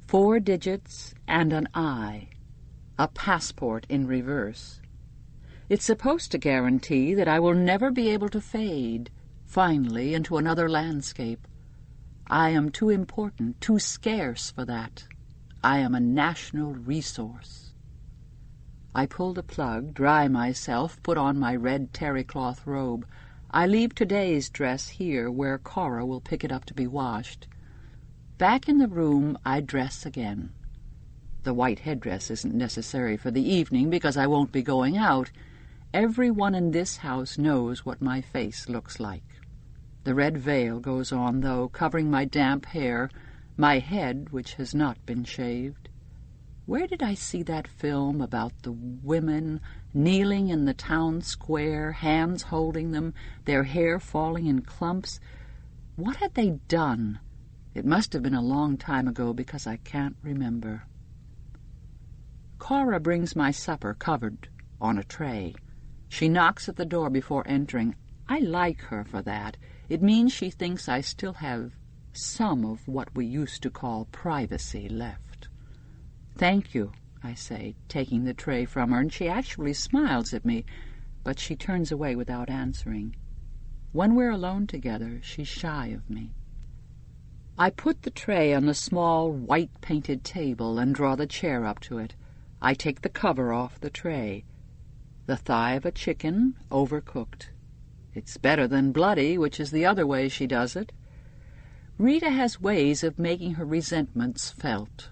4 digits and an I, a passport in reverse. It's supposed to guarantee that I will never be able to fade, finally, into another landscape. I am too important, too scarce for that. I am a national resource. I pull the plug, dry myself, put on my red terry-cloth robe. I leave today's dress here, where Cora will pick it up to be washed. Back in the room, I dress again. The white headdress isn't necessary for the evening, because I won't be going out. Everyone in this house knows what my face looks like. The red veil goes on, though, covering my damp hair, my head, which has not been shaved. Where did I see that film about the women kneeling in the town square, hands holding them, their hair falling in clumps? What had they done? It must have been a long time ago, because I can't remember. Cora brings my supper covered on a tray. She knocks at the door before entering. I like her for that. It means she thinks I still have some of what we used to call privacy left. Thank you, I say, taking the tray from her, and she actually smiles at me, but she turns away without answering. When we're alone together, she's shy of me. I put the tray on the small white-painted table and draw the chair up to it. I take the cover off the tray. The thigh of a chicken, overcooked. It's better than bloody, which is the other way she does it. Rita has ways of making her resentments felt.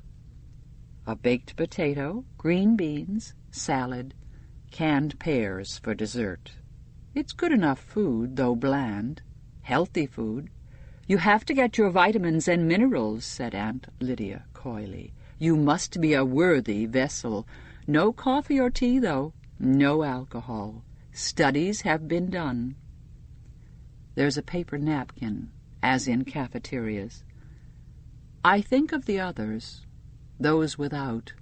A baked potato, green beans, salad, canned pears for dessert. It's good enough food, though bland. Healthy food. You have to get your vitamins and minerals, said Aunt Lydia coyly. You must be a worthy vessel. No coffee or tea, though. No alcohol. Studies have been done. There's a paper napkin, as in cafeterias. I think of the others, those without.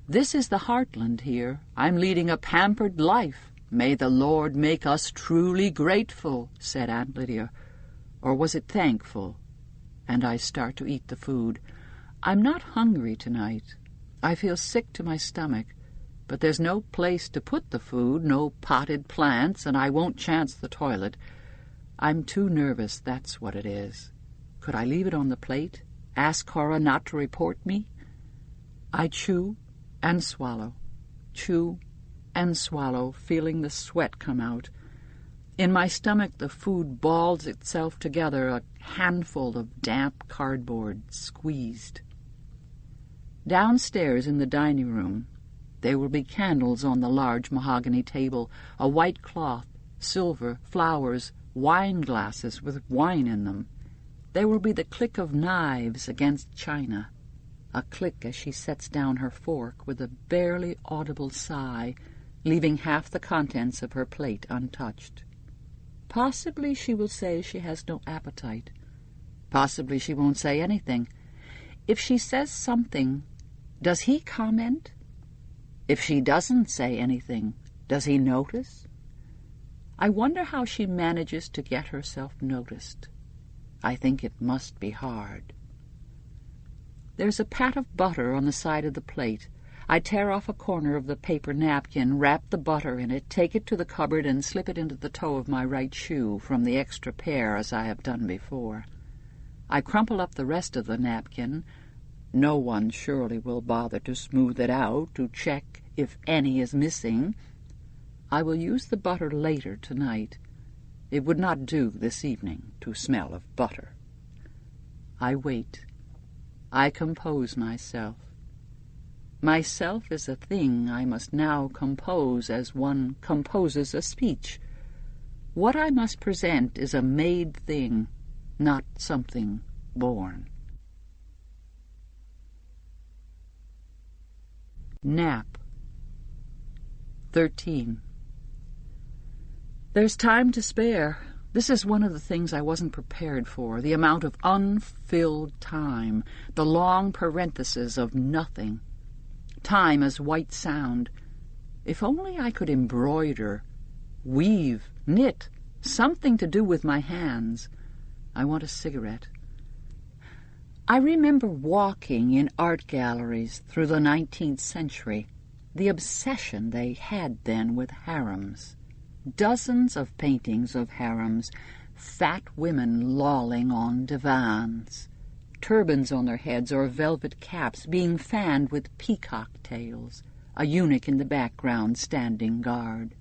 This is the heartland here. I'm leading a pampered life. May the Lord make us truly grateful, said Aunt Lydia. Or was it thankful? And I start to eat the food. I'm not hungry tonight. I feel sick to my stomach, but there's no place to put the food, no potted plants, and I won't chance the toilet. I'm too nervous, that's what it is. Could I leave it on the plate? Ask Cora not to report me? I chew and swallow, chew and swallow, feeling the sweat come out. In my stomach the food balls itself together, a handful of damp cardboard squeezed. Downstairs in the dining room, there will be candles on the large mahogany table, a white cloth, silver, flowers, wine glasses with wine in them. There will be the click of knives against china, a click as she sets down her fork with a barely audible sigh, leaving half the contents of her plate untouched. Possibly she will say she has no appetite. Possibly she won't say anything. If she says something, does he comment? If she doesn't say anything, does he notice? I wonder how she manages to get herself noticed. I think it must be hard. There's a pat of butter on the side of the plate. I tear off a corner of the paper napkin, wrap the butter in it, take it to the cupboard, and slip it into the toe of my right shoe from the extra pair, as I have done before. I crumple up the rest of the napkin. No one surely will bother to smooth it out, to check if any is missing. I will use the butter later tonight. It would not do this evening to smell of butter. I wait. I compose myself. Myself is a thing I must now compose as one composes a speech. What I must present is a made thing, not something born. Nap. 13. There's time to spare. This is one of the things I wasn't prepared for, the amount of unfilled time, the long parentheses of nothing. Time as white sound. If only I could embroider, weave, knit, something to do with my hands. I want a cigarette. I remember walking in art galleries through the 19th century, the obsession they had then with harems. Dozens of paintings of harems, fat women lolling on divans, turbans on their heads or velvet caps being fanned with peacock tails, a eunuch in the background standing guard.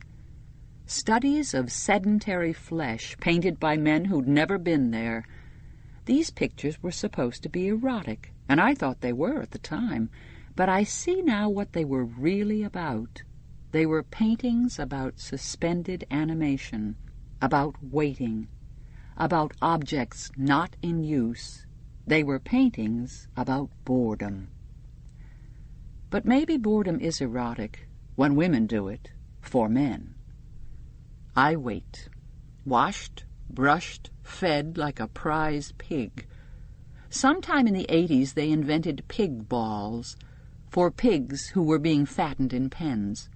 Studies of sedentary flesh painted by men who'd never been there. These pictures were supposed to be erotic, and I thought they were at the time, but I see now what they were really about. They were paintings about suspended animation, about waiting, about objects not in use. They were paintings about boredom. But maybe boredom is erotic when women do it for men. I wait, washed, brushed, fed like a prize pig. Sometime in the 80s they invented pig balls for pigs who were being fattened in pens.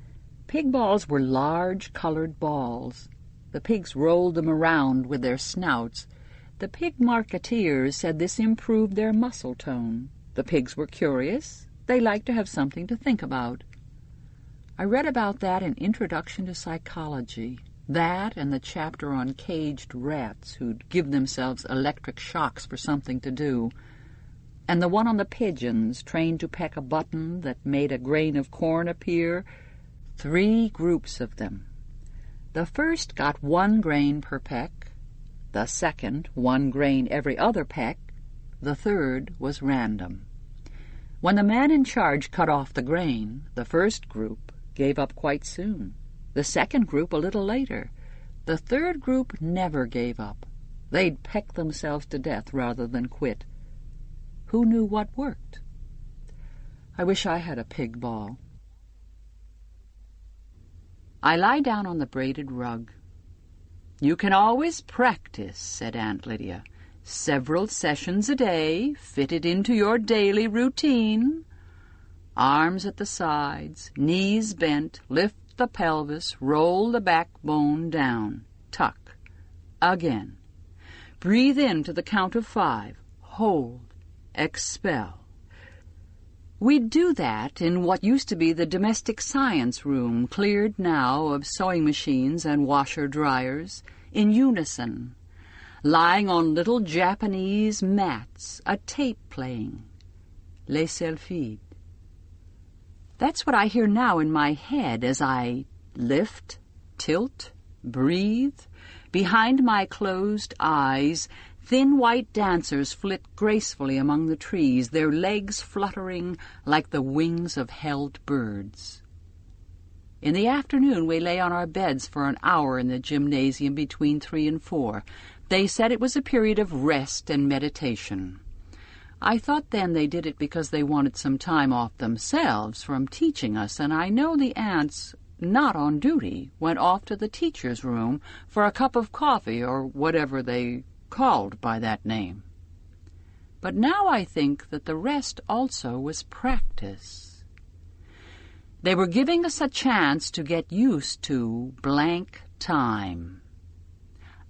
Pig balls were large, colored balls. The pigs rolled them around with their snouts. The pig marketeers said this improved their muscle tone. The pigs were curious. They liked to have something to think about. I read about that in Introduction to Psychology. That and the chapter on caged rats who'd give themselves electric shocks for something to do. And the one on the pigeons trained to peck a button that made a grain of corn appear. 3 groups of them. The first got 1 grain per peck. The second, 1 grain every other peck. The third was random. When the man in charge cut off the grain, the first group gave up quite soon. The second group a little later. The third group never gave up. They'd peck themselves to death rather than quit. Who knew what worked? I wish I had a pig ball. I lie down on the braided rug. "You can always practice," said Aunt Lydia. "Several sessions a day, fitted into your daily routine. Arms at the sides, knees bent, lift the pelvis, roll the backbone down, tuck. Again. Breathe in to the count of 5. Hold. Expel." We'd do that in what used to be the domestic science room, cleared now of sewing machines and washer-dryers, in unison, lying on little Japanese mats, a tape playing. Les Sylphides. That's what I hear now in my head as I lift, tilt, breathe. Behind my closed eyes, thin white dancers flit gracefully among the trees, their legs fluttering like the wings of held birds. In the afternoon we lay on our beds for an hour in the gymnasium between 3 and 4. They said it was a period of rest and meditation. I thought then they did it because they wanted some time off themselves from teaching us, and I know the aunts, not on duty, went off to the teacher's room for a cup of coffee or whatever they called by that name. But now I think that the rest also was practice. They were giving us a chance to get used to blank time.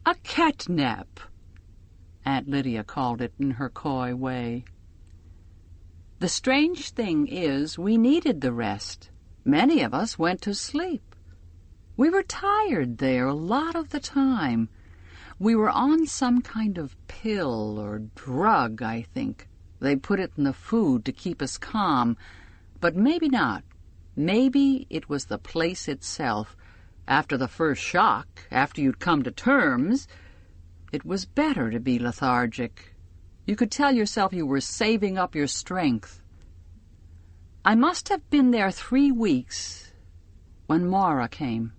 A catnap, Aunt Lydia called it in her coy way. The strange thing is we needed the rest. Many of us went to sleep. We were tired there a lot of the time. We were on some kind of pill or drug, I think. They put it in the food to keep us calm, but maybe not. Maybe it was the place itself. After the first shock, after you'd come to terms, it was better to be lethargic. You could tell yourself you were saving up your strength. I must have been there 3 weeks when Mara came.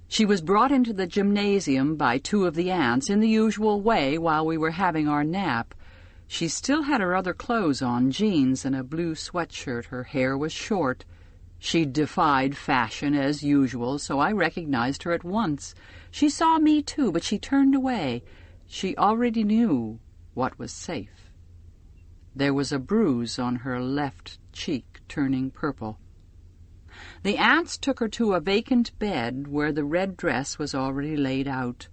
She was brought into the gymnasium by 2 of the aunts in the usual way while we were having our nap. She still had her other clothes on, jeans and a blue sweatshirt. Her hair was short. She defied fashion as usual, so I recognized her at once. She saw me too, but she turned away. She already knew what was safe. There was a bruise on her left cheek, turning purple. The aunts took her to a vacant bed where the red dress was already laid out.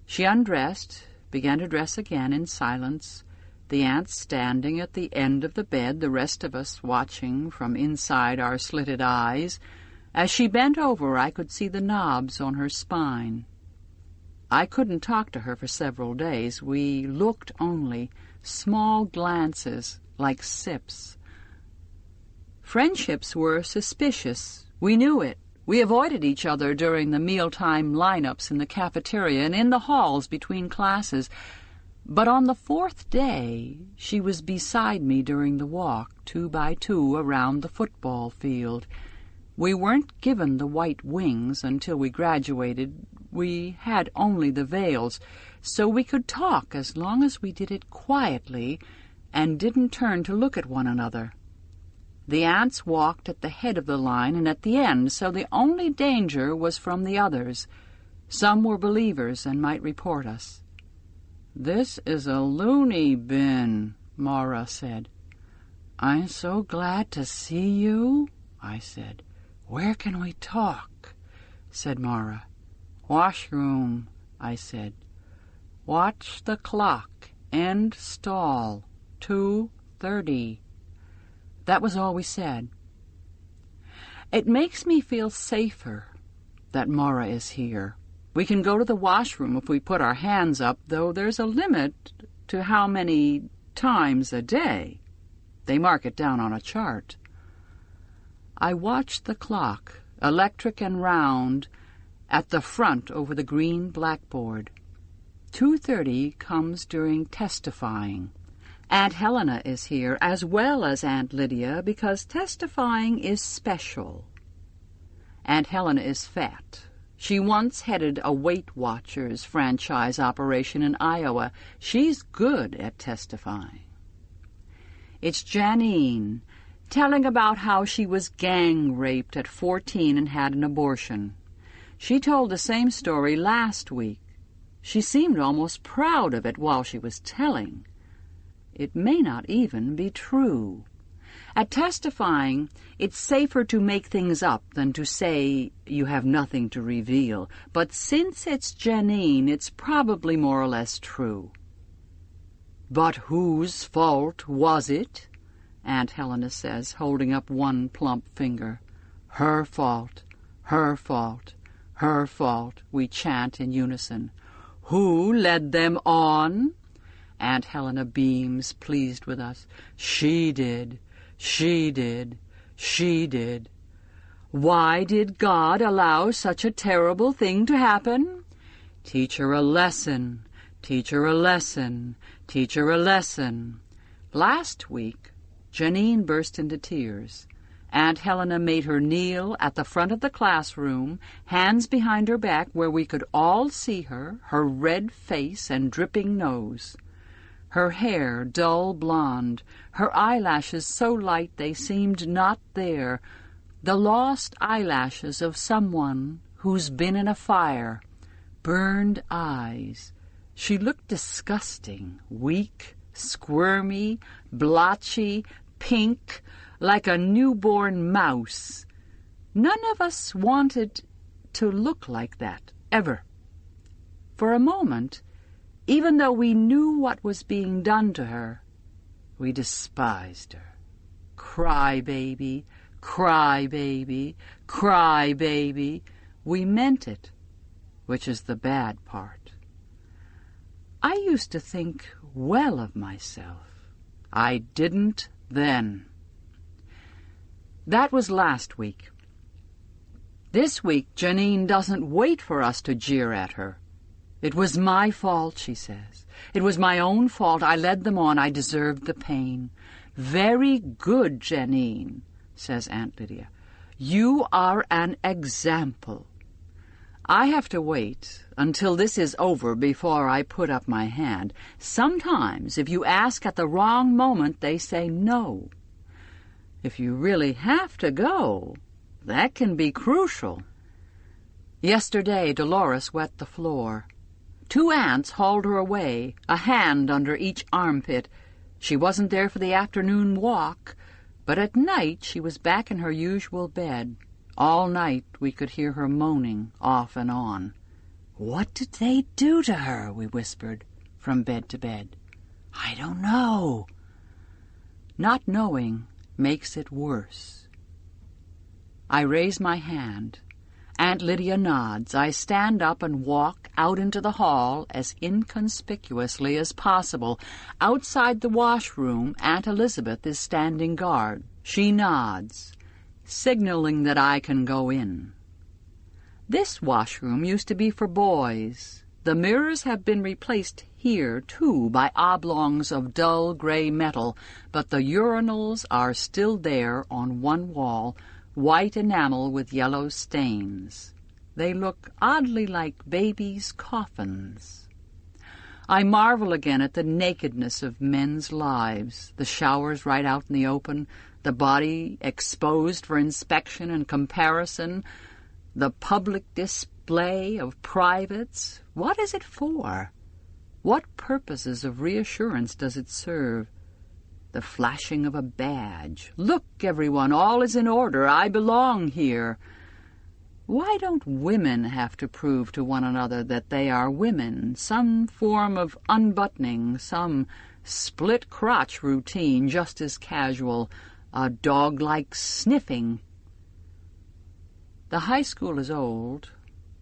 She undressed, began to dress again in silence, the aunts standing at the end of the bed, the rest of us watching from inside our slitted eyes. As she bent over, I could see the knobs on her spine. I couldn't talk to her for several days. We looked only, small glances, like sips. Friendships were suspicious. We knew it. We avoided each other during the mealtime lineups in the cafeteria and in the halls between classes. But on the 4th day, she was beside me during the walk, 2 by 2, around the football field. We weren't given the white wings until we graduated. We had only the veils, so we could talk as long as we did it quietly and didn't turn to look at one another. The aunts walked at the head of the line and at the end, so the only danger was from the others. Some were believers and might report us. "This is a loony bin," Mara said. "I'm so glad to see you," I said. "Where can we talk?" said Mara. "Washroom," I said. "Watch the clock. End stall. 2:30. That was all we said. It makes me feel safer that Mara is here. We can go to the washroom if we put our hands up, though there's a limit to how many times a day. They mark it down on a chart. I watched the clock, electric and round, at the front over the green blackboard. 2:30 comes during testifying. Aunt Helena is here, as well as Aunt Lydia, because testifying is special. Aunt Helena is fat. She once headed a Weight Watchers franchise operation in Iowa. She's good at testifying. It's Janine, telling about how she was gang-raped at 14 and had an abortion. She told the same story last week. She seemed almost proud of it while she was telling. It may not even be true. At testifying, it's safer to make things up than to say you have nothing to reveal. But since it's Janine, it's probably more or less true. "But whose fault was it?" Aunt Helena says, holding up one plump finger. "Her fault, her fault, her fault," we chant in unison. "Who led them on?" Aunt Helena beams, pleased with us. "She did. She did. She did. Why did God allow such a terrible thing to happen? Teach her a lesson. Teach her a lesson. Teach her a lesson." Last week, Janine burst into tears. Aunt Helena made her kneel at the front of the classroom, hands behind her back where we could all see her red face and dripping nose. Her hair dull blonde, her eyelashes so light they seemed not there, the lost eyelashes of someone who's been in a fire, burned eyes. She looked disgusting, weak, squirmy, blotchy, pink, like a newborn mouse. None of us wanted to look like that, ever. For a moment, even though we knew what was being done to her, we despised her. Cry baby, cry baby, cry baby. We meant it, which is the bad part. I used to think well of myself. I didn't then. That was last week. This week, Janine doesn't wait for us to jeer at her. "It was my fault," she says. "It was my own fault. I led them on. I deserved the pain." "Very good, Janine," says Aunt Lydia. "You are an example. I have to wait until this is over before I put up my hand. Sometimes, if you ask at the wrong moment, they say no. If you really have to go, that can be crucial." Yesterday, Dolores wet the floor. 2 aunts hauled her away, a hand under each armpit. She wasn't there for the afternoon walk, but at night she was back in her usual bed. All night we could hear her moaning off and on. "What did they do to her?" we whispered from bed to bed. "I don't know." Not knowing makes it worse. I raise my hand. Aunt Lydia nods. I stand up and walk out into the hall as inconspicuously as possible. Outside the washroom, Aunt Elizabeth is standing guard. She nods, signaling that I can go in. This washroom used to be for boys. The mirrors have been replaced here, too, by oblongs of dull gray metal, but the urinals are still there on one wall, white enamel with yellow stains. They look oddly like babies' coffins. I marvel again at the nakedness of men's lives, the showers right out in the open, the body exposed for inspection and comparison, the public display of privates. What is it for? What purposes of reassurance does it serve? The flashing of a badge. "Look, everyone, all is in order. I belong here." Why don't women have to prove to one another that they are women? Some form of unbuttoning, some split crotch routine just as casual, a dog-like sniffing. The high school is old.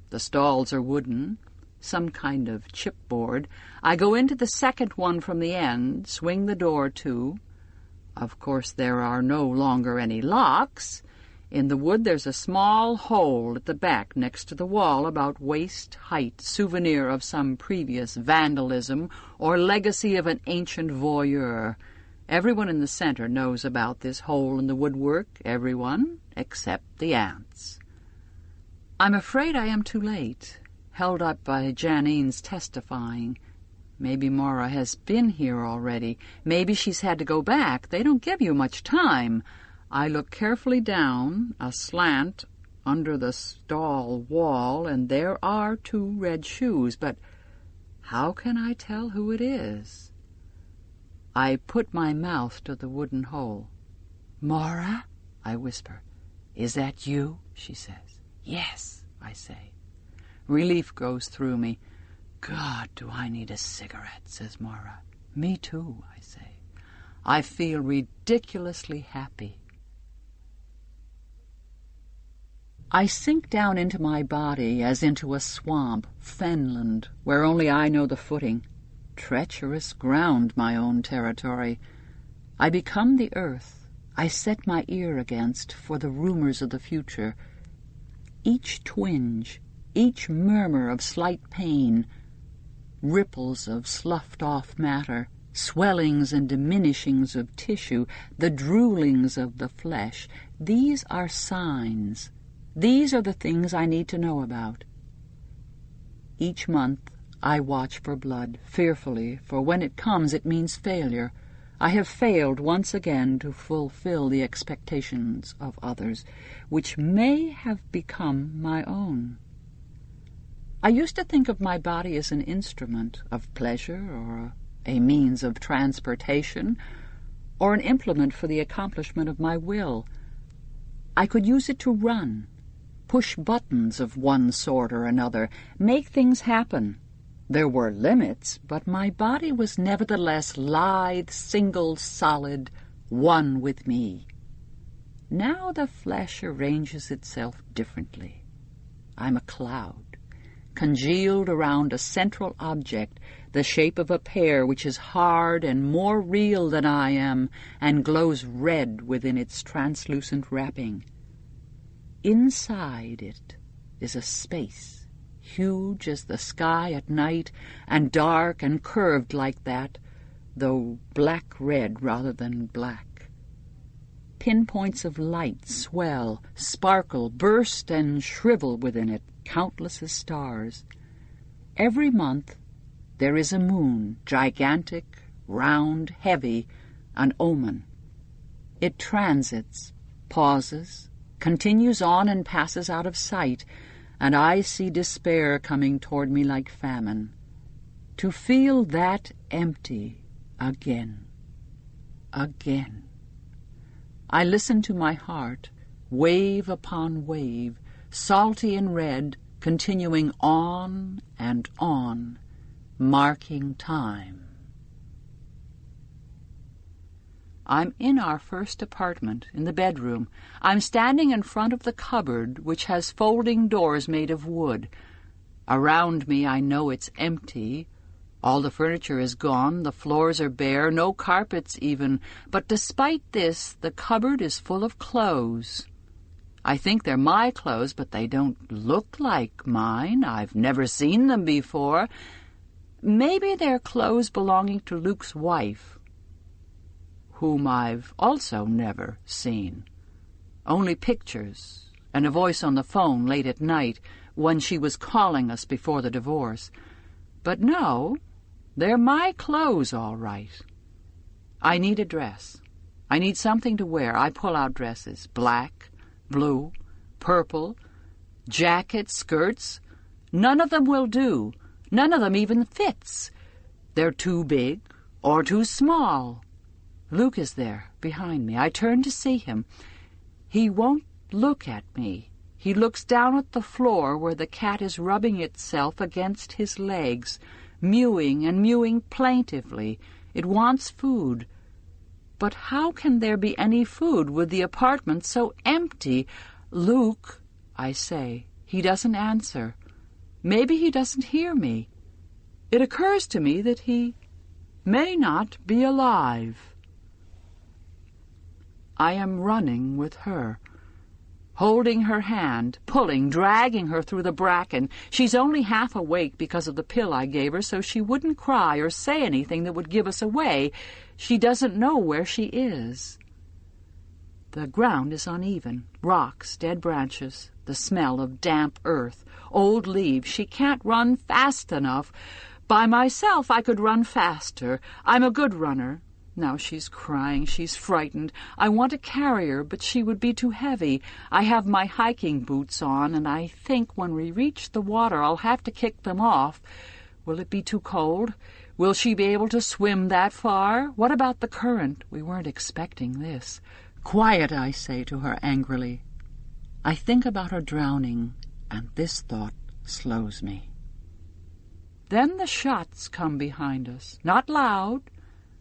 The stalls are wooden, some kind of chipboard. I go into the second one from the end, swing the door to. Of course, there are no longer any locks. In the wood there's a small hole at the back next to the wall about waist height, souvenir of some previous vandalism or legacy of an ancient voyeur. Everyone in the center knows about this hole in the woodwork, everyone except the aunts. I'm afraid I am too late, held up by Janine's testifying. Maybe Maura has been here already. Maybe she's had to go back. They don't give you much time. I look carefully down, aslant, under the stall wall, and there are 2 red shoes, but How can I tell who it is? I put my mouth to the wooden hole. "Maura," I whisper. "Is that you?" she says. "Yes," I say. Relief goes through me. "God, do I need a cigarette," says Maura. "Me too," I say. I feel ridiculously happy. I sink down into my body as into a swamp, fenland, where only I know the footing. Treacherous ground, my own territory. I become the earth. I set my ear against for the rumors of the future. Each twinge, each murmur of slight pain, ripples of sloughed-off matter, swellings and diminishings of tissue, the droolings of the flesh, these are signs. These are the things I need to know about. Each month I watch for blood, fearfully, for when it comes it means failure. I have failed once again to fulfill the expectations of others, which may have become my own. I used to think of my body as an instrument of pleasure or a means of transportation or an implement for the accomplishment of my will. I could use it to run, push buttons of one sort or another, make things happen. There were limits, but my body was nevertheless lithe, single, solid, one with me. Now the flesh arranges itself differently. I'm a cloud, congealed around a central object, the shape of a pear which is hard and more real than I am, and glows red within its translucent wrapping. Inside it is a space, huge as the sky at night, and dark and curved like that, though black-red rather than black. Pinpoints of light swell, sparkle, burst, and shrivel within it, countless as stars. Every month there is a moon, gigantic, round, heavy, an omen. It transits, pauses, continues on and passes out of sight, and I see despair coming toward me like famine. To feel that empty again. I listen to my heart, wave upon wave, salty and red, continuing on and on, marking time. I'm in our first apartment, in the bedroom. I'm standing in front of the cupboard, which has folding doors made of wood. Around me I know it's empty. All the furniture is gone, the floors are bare, no carpets even. But despite this, the cupboard is full of clothes. I think they're my clothes, but they don't look like mine. I've never seen them before. Maybe they're clothes belonging to Luke's wife, whom I've also never seen. Only pictures and a voice on the phone late at night when she was calling us before the divorce. But no, they're my clothes all right. I need a dress. I need something to wear. I pull out dresses, black, blue, purple, jackets, skirts. None of them will do. None of them even fits. They're too big or too small. Luke is there, behind me. I turn to see him. He won't look at me. He looks down at the floor where the cat is rubbing itself against his legs, mewing and mewing plaintively. It wants food. But how can there be any food with the apartment so empty? "Luke," I say. He doesn't answer. Maybe he doesn't hear me. It occurs to me that he may not be alive. I am running with her, holding her hand, pulling, dragging her through the bracken. She's only half awake because of the pill I gave her, so she wouldn't cry or say anything that would give us away. She doesn't know where she is. The ground is uneven, rocks, dead branches, the smell of damp earth, old leaves. She can't run fast enough. By myself I could run faster. I'm a good runner. Now she's crying, she's frightened. I want to carry her, but she would be too heavy. I have my hiking boots on, and I think when we reach the water I'll have to kick them off. Will it be too cold? Will she be able to swim that far? What about the current? We weren't expecting this. Quiet, I say to her angrily. I think about her drowning, and this thought slows me. Then the shots come behind us. Not loud,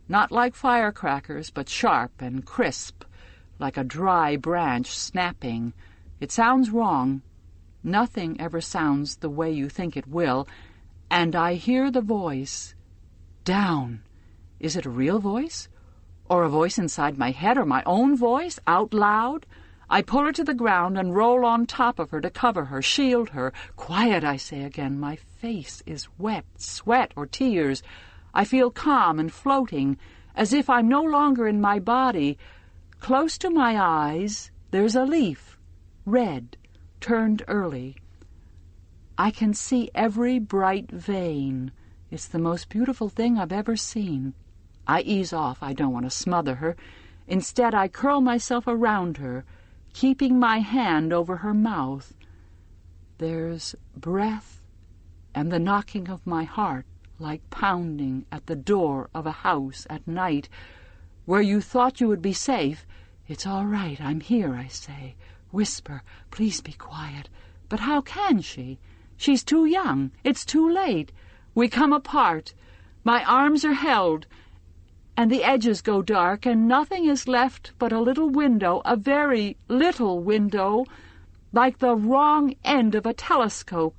not like firecrackers, but sharp and crisp, like a dry branch snapping. It sounds wrong. Nothing ever sounds the way you think it will, and I hear the voice. Down. Is it a real voice? Or a voice inside my head, or my own voice, out loud? I pull her to the ground and roll on top of her to cover her, shield her. Quiet, I say again. My face is wet, sweat or tears. I feel calm and floating, as if I'm no longer in my body. Close to my eyes, there's a leaf, red, turned early. I can see every bright vein. It's the most beautiful thing I've ever seen. I ease off. I don't want to smother her. Instead, I curl myself around her, keeping my hand over her mouth. There's breath and the knocking of my heart, like pounding at the door of a house at night, where you thought you would be safe. It's all right. I'm here, I say. Whisper, please be quiet. But how can she? She's too young. It's too late. We come apart. My arms are held, and the edges go dark, and nothing is left but a little window, a very little window, like the wrong end of a telescope,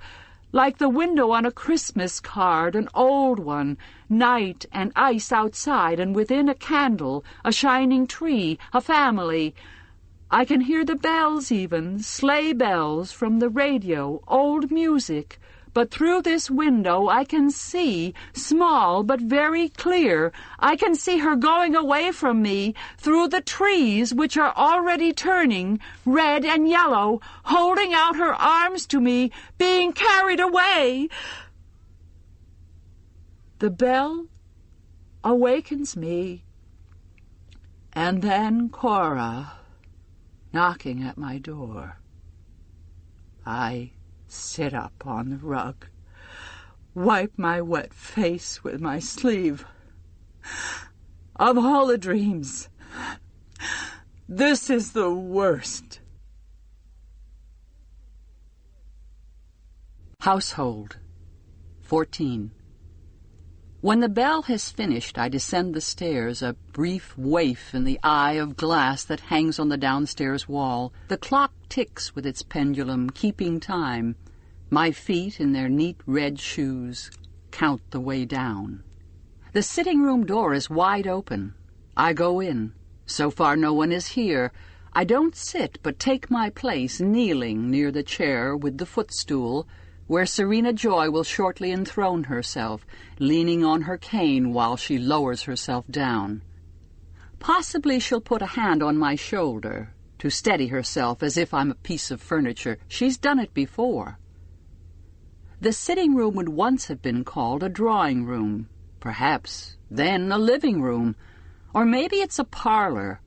like the window on a Christmas card, an old one, night and ice outside, and within a candle, a shining tree, a family. I can hear the bells even, sleigh bells from the radio, old music. But through this window I can see, small but very clear, I can see her going away from me through the trees which are already turning, red and yellow, holding out her arms to me, being carried away. The bell awakens me, and then Cora knocking at my door. I sit up on the rug, wipe my wet face with my sleeve. Of all the dreams, this is the worst. Household 14. When the bell has finished, I descend the stairs, a brief waif in the eye of glass that hangs on the downstairs wall. The clock ticks with its pendulum, keeping time. My feet, in their neat red shoes, count the way down. The sitting-room door is wide open. I go in. So far no one is here. I don't sit, but take my place, kneeling near the chair with the footstool, where Serena Joy will shortly enthrone herself, leaning on her cane while she lowers herself down. Possibly she'll put a hand on my shoulder to steady herself as if I'm a piece of furniture. She's done it before. The sitting room would once have been called a drawing room, perhaps then a living room, or maybe it's a parlor,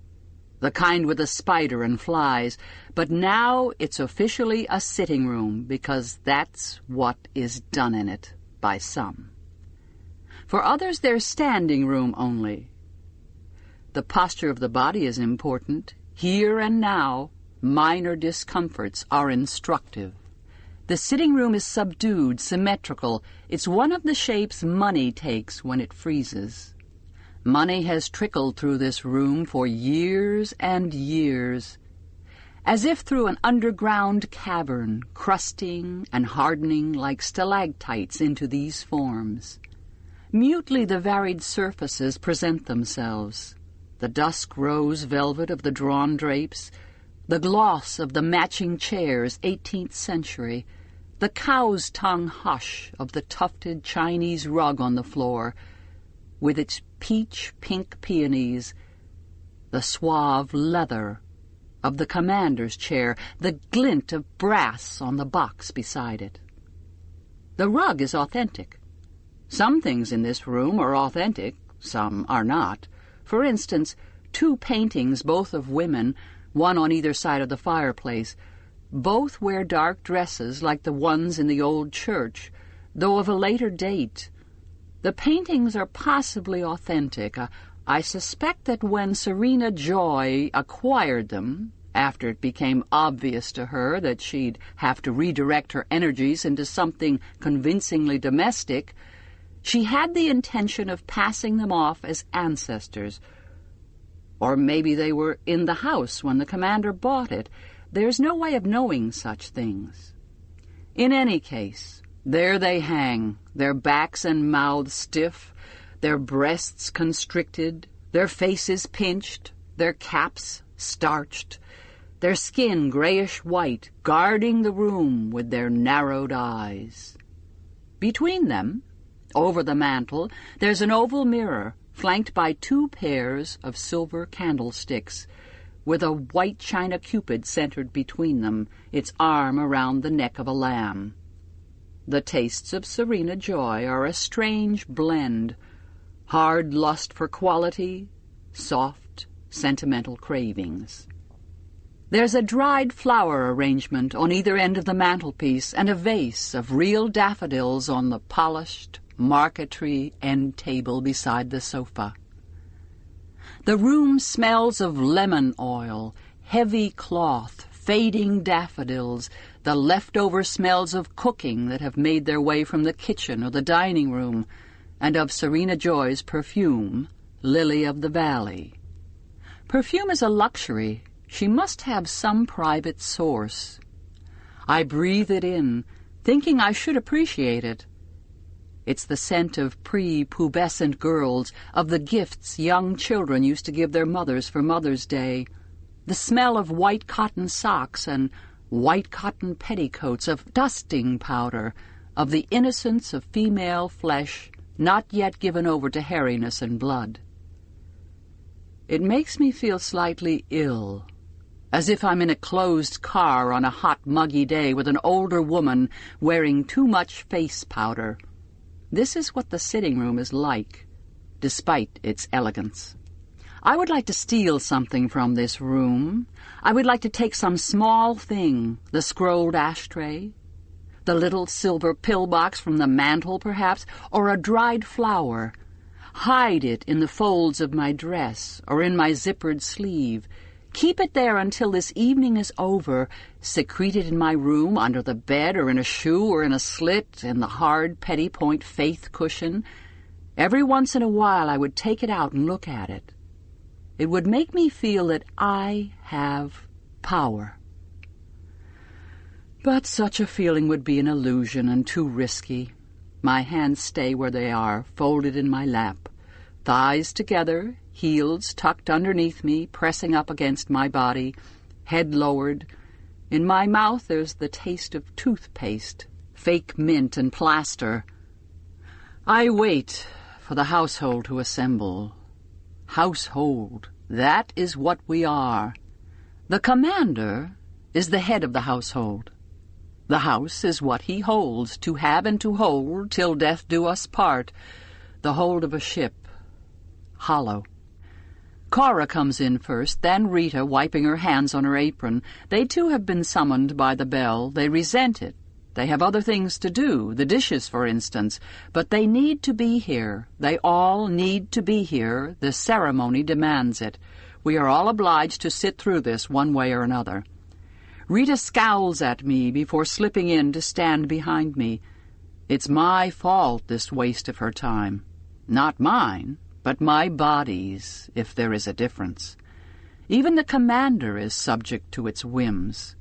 the kind with a spider and flies, but now it's officially a sitting room because that's what is done in it by some. For others, there's standing room only. The posture of the body is important. Here and now, minor discomforts are instructive. The sitting room is subdued, symmetrical. It's one of the shapes money takes when it freezes. Money has trickled through this room for years and years, as if through an underground cavern, crusting and hardening like stalactites into these forms. Mutely the varied surfaces present themselves, the dusk rose velvet of the drawn drapes, the gloss of the matching chairs, 18th century, the cow's tongue hush of the tufted Chinese rug on the floor, with its peach-pink peonies, the suave leather of the commander's chair, the glint of brass on the box beside it. The rug is authentic. Some things in this room are authentic, some are not. For instance, 2 paintings, both of women, one on either side of the fireplace. Both wear dark dresses like the ones in the old church. though of a later date. The paintings are possibly authentic. I suspect that when Serena Joy acquired them, after it became obvious to her that she'd have to redirect her energies into something convincingly domestic, she had the intention of passing them off as ancestors. Or maybe they were in the house when the commander bought it. There's no way of knowing such things. In any case, there they hang, their backs and mouths stiff, their breasts constricted, their faces pinched, their caps starched, their skin grayish-white, guarding the room with their narrowed eyes. Between them, over the mantel, there's an oval mirror, flanked by 2 pairs of silver candlesticks, with a white china cupid centered between them, its arm around the neck of a lamb. The tastes of Serena Joy are a strange blend, hard lust for quality, soft, sentimental cravings. There's a dried flower arrangement on either end of the mantelpiece and a vase of real daffodils on the polished marquetry end table beside the sofa. The room smells of lemon oil, heavy cloth, fading daffodils, the leftover smells of cooking that have made their way from the kitchen or the dining room, and of Serena Joy's perfume, Lily of the Valley. Perfume is a luxury. She must have some private source. I breathe it in, thinking I should appreciate it. It's the scent of pre-pubescent girls, of the gifts young children used to give their mothers for Mother's Day, the smell of white cotton socks and white cotton petticoats, of dusting powder, of the innocence of female flesh not yet given over to hairiness and blood. It makes me feel slightly ill, as if I'm in a closed car on a hot, muggy day with an older woman wearing too much face powder. This is what the sitting room is like, despite its elegance. I would like to steal something from this room. I would like to take some small thing, the scrolled ashtray, the little silver pillbox from the mantel, perhaps, or a dried flower, hide it in the folds of my dress or in my zippered sleeve, keep it there until this evening is over, secrete it in my room, under the bed, or in a shoe, or in a slit, in the hard petty-point faith cushion. Every once in a while I would take it out and look at it. It would make me feel that I have power. But such a feeling would be an illusion and too risky. My hands stay where they are, folded in my lap, thighs together, heels tucked underneath me, pressing up against my body, head lowered. In my mouth there's the taste of toothpaste, fake mint and plaster. I wait for the household to assemble. Household, that is what we are. The commander is the head of the household. The house is what he holds, to have and to hold, till death do us part, the hold of a ship, hollow. Cora comes in first, then Rita, wiping her hands on her apron. They too have been summoned by the bell. They resent it. They have other things to do, the dishes, for instance, but they need to be here. They all need to be here. The ceremony demands it. We are all obliged to sit through this one way or another. Rita scowls at me before slipping in to stand behind me. It's my fault, this waste of her time. Not mine, but my body's, if there is a difference. Even the commander is subject to its whims.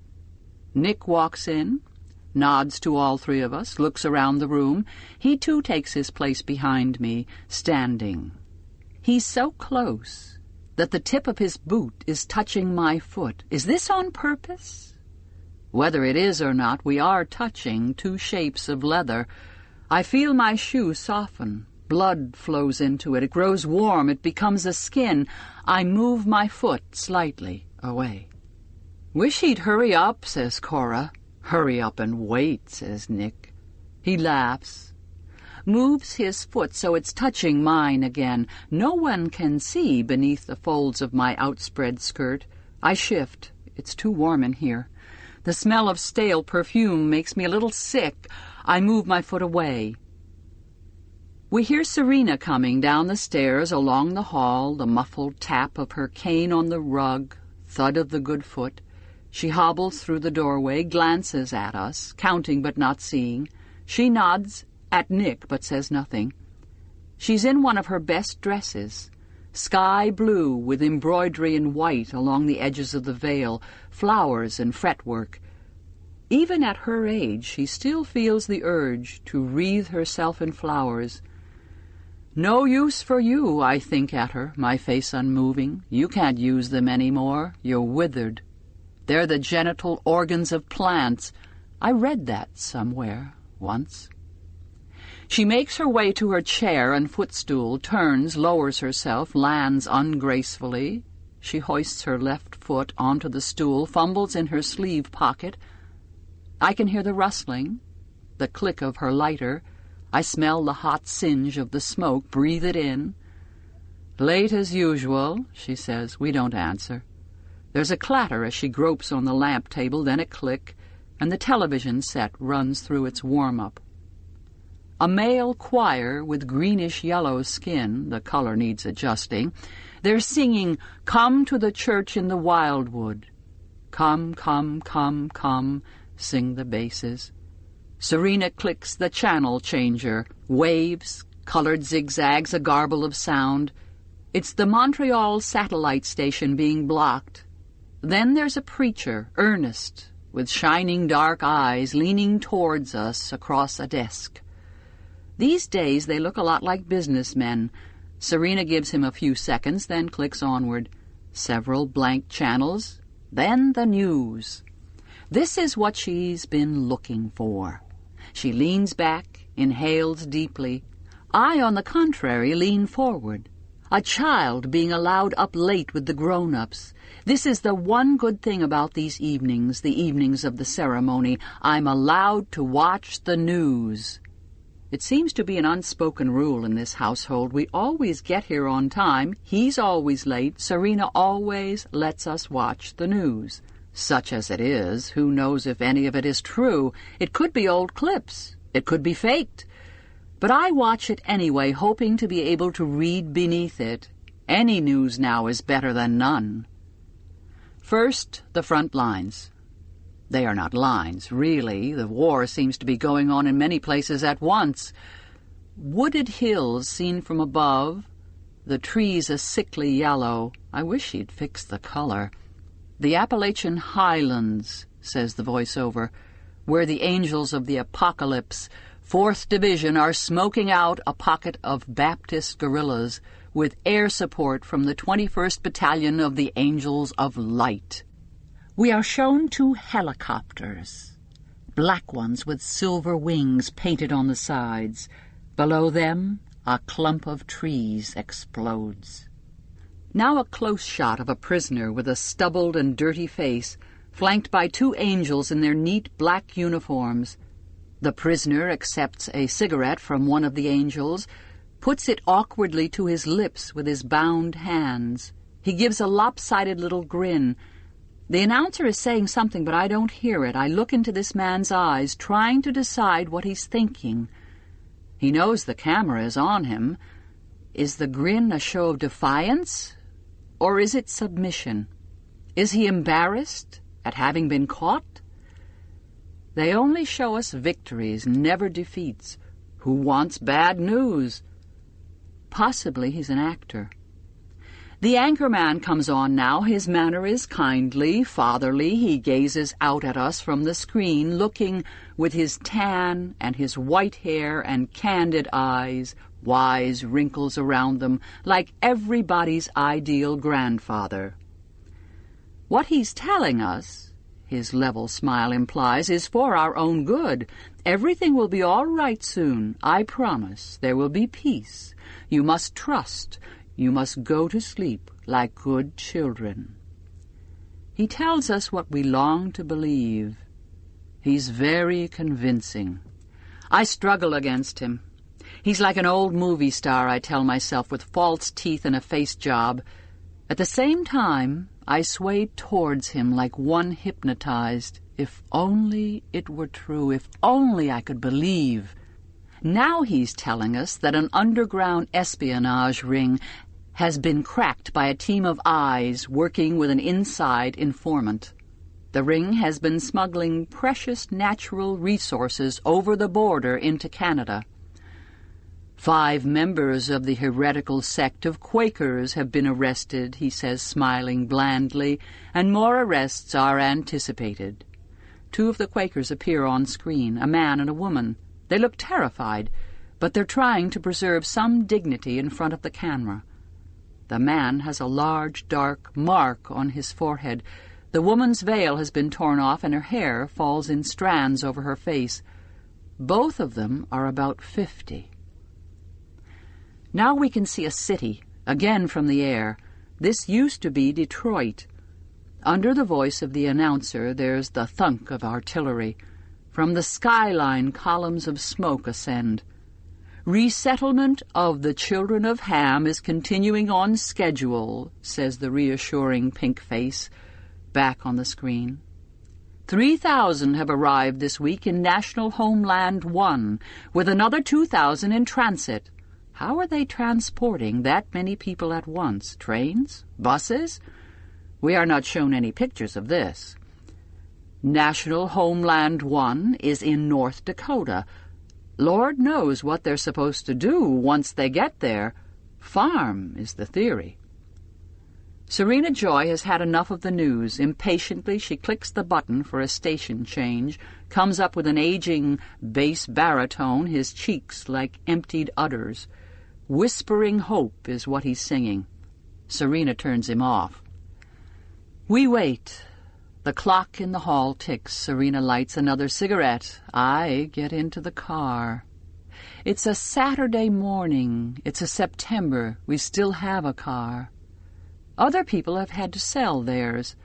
Nick walks in, nods to all three of us, looks around the room. He too takes his place behind me, standing. He's so close that the tip of his boot is touching my foot. Is this on purpose? Whether it is or not, we are touching two shapes of leather. I feel my shoe soften. Blood flows into it. It grows warm. It becomes a skin. I move my foot slightly away. "Wish he'd hurry up," says Cora. "Hurry up and wait," says Nick. He laughs, moves his foot so it's touching mine again. No one can see beneath the folds of my outspread skirt. I shift. It's too warm in here. The smell of stale perfume makes me a little sick. I move my foot away. We hear Serena coming down the stairs, along the hall, the muffled tap of her cane on the rug, thud of the good foot. She hobbles through the doorway, glances at us, counting but not seeing. She nods at Nick but says nothing. She's in one of her best dresses, sky blue with embroidery in white along the edges of the veil, flowers and fretwork. Even at her age, she still feels the urge to wreathe herself in flowers. No use for you, I think at her, my face unmoving. You can't use them any more. You're withered. They're the genital organs of plants. I read that somewhere once. She makes her way to her chair and footstool, turns, lowers herself, lands ungracefully. She hoists her left foot onto the stool, fumbles in her sleeve pocket. I can hear the rustling, the click of her lighter. I smell the hot singe of the smoke, breathe it in. "Late as usual," she says. We don't answer. There's a clatter as she gropes on the lamp table, then a click, and the television set runs through its warm-up. A male choir with greenish-yellow skin, the color needs adjusting. They're singing, "Come to the church in the wildwood." "Come, come, come, come," sing the basses. Serena clicks the channel changer, waves, colored zigzags, a garble of sound. It's the Montreal satellite station being blocked. Then there's a preacher, earnest, with shining dark eyes, leaning towards us across a desk. These days they look a lot like businessmen. Serena gives him a few seconds, then clicks onward. Several blank channels, then the news. This is what she's been looking for. She leans back, inhales deeply. I, on the contrary, lean forward. A child being allowed up late with the grown-ups. This is the one good thing about these evenings, the evenings of the ceremony. I'm allowed to watch the news. It seems to be an unspoken rule in this household. We always get here on time. He's always late. Serena always lets us watch the news. Such as it is, who knows if any of it is true? It could be old clips. It could be faked. But I watch it anyway, hoping to be able to read beneath it. Any news now is better than none. First, the front lines. They are not lines, really. The war seems to be going on in many places at once. Wooded hills seen from above, the trees a sickly yellow. I wish he'd fix the color. The Appalachian Highlands, says the voiceover, where the angels of the apocalypse, 4th Division, are smoking out a pocket of Baptist guerrillas with air support from the 21st Battalion of the Angels of Light. We are shown 2 helicopters, black ones with silver wings painted on the sides. Below them, a clump of trees explodes. Now a close shot of a prisoner with a stubbled and dirty face, flanked by 2 angels in their neat black uniforms. The prisoner accepts a cigarette from one of the angels, puts it awkwardly to his lips with his bound hands. He gives a lopsided little grin. The announcer is saying something, but I don't hear it. I look into this man's eyes, trying to decide what he's thinking. He knows the camera is on him. Is the grin a show of defiance, or is it submission? Is he embarrassed at having been caught? They only show us victories, never defeats. Who wants bad news? Possibly he's an actor. The anchorman comes on now. His manner is kindly, fatherly. He gazes out at us from the screen, looking with his tan and his white hair and candid eyes, wise wrinkles around them, like everybody's ideal grandfather. What he's telling us, his level smile implies, is for our own good. Everything will be all right soon, I promise. There will be peace. You must trust. You must go to sleep like good children. He tells us what we long to believe. He's very convincing. I struggle against him. He's like an old movie star, I tell myself, with false teeth and a face job. At the same time, I sway towards him like one hypnotized. If only it were true, if only I could believe. Now he's telling us that an underground espionage ring has been cracked by a team of eyes working with an inside informant. The ring has been smuggling precious natural resources over the border into Canada. 5 members of the heretical sect of Quakers have been arrested, he says, smiling blandly, and more arrests are anticipated. 2 of the Quakers appear on screen, a man and a woman. They look terrified, but they're trying to preserve some dignity in front of the camera. The man has a large, dark mark on his forehead. The woman's veil has been torn off and her hair falls in strands over her face. Both of them are about 50. Now we can see a city, again from the air. This used to be Detroit. Under the voice of the announcer, there's the thunk of artillery. From the skyline, columns of smoke ascend. Resettlement of the children of Ham is continuing on schedule, says the reassuring pink face, back on the screen. 3,000 have arrived this week in National Homeland 1, with another 2,000 in transit. How are they transporting that many people at once? Trains? Buses? We are not shown any pictures of this. National Homeland 1 is in North Dakota. Lord knows what they're supposed to do once they get there. Farm is the theory. Serena Joy has had enough of the news. Impatiently, she clicks the button for a station change, comes up with an aging bass baritone, his cheeks like emptied udders. Whispering hope is what he's singing. Serena turns him off. We wait. The clock in the hall ticks. Serena lights another cigarette. I get into the car. It's a Saturday morning. It's a September. We still have a car. Other people have had to sell theirs.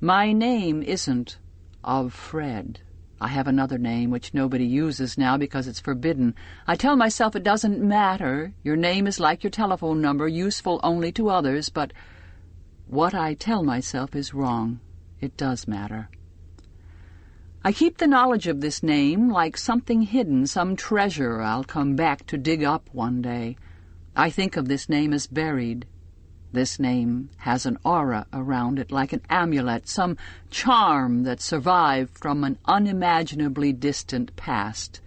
My name isn't of Fred. I have another name which nobody uses now because it's forbidden. I tell myself it doesn't matter. Your name is like your telephone number, useful only to others, but what I tell myself is wrong. It does matter. I keep the knowledge of this name like something hidden, some treasure I'll come back to dig up one day. I think of this name as buried. This name has an aura around it like an amulet, some charm that survived from an unimaginably distant past.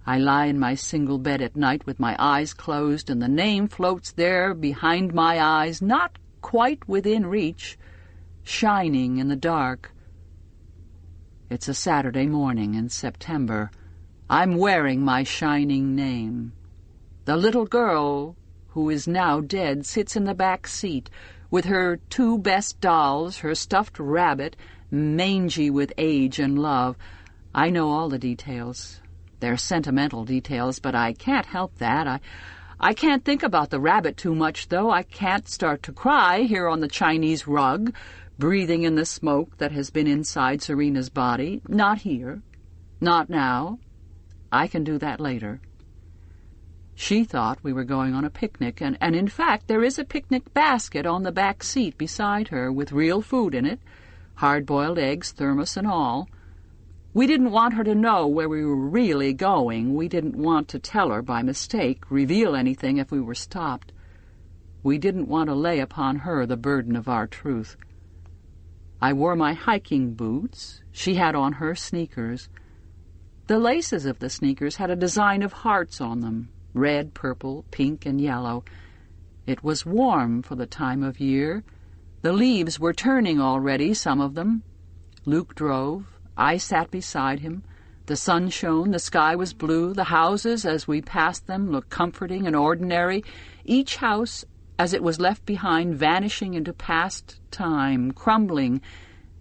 I lie in my single bed at night with my eyes closed, and the name floats there behind my eyes, not quite within reach, shining in the dark. It's a Saturday morning in September. I'm wearing my shining name. The little girl, who is now dead, sits in the back seat with her 2 best dolls, her stuffed rabbit, mangy with age and love. I know all the details. They're sentimental details, but I can't help that. I can't think about the rabbit too much, though. I can't start to cry here on the Chinese rug, breathing in the smoke that has been inside Serena's body. Not here. Not now. I can do that later. She thought we were going on a picnic, and in fact there is a picnic basket on the back seat beside her with real food in it, hard-boiled eggs, thermos and all. We didn't want her to know where we were really going. We didn't want to tell her by mistake, reveal anything if we were stopped. We didn't want to lay upon her the burden of our truth. I wore my hiking boots. She had on her sneakers. The laces of the sneakers had a design of hearts on them. Red, purple, pink, and yellow. It was warm for the time of year. The leaves were turning already, some of them. Luke drove. I sat beside him. The sun shone, the sky was blue, the houses, as we passed them, looked comforting and ordinary, each house, as it was left behind, vanishing into past time, crumbling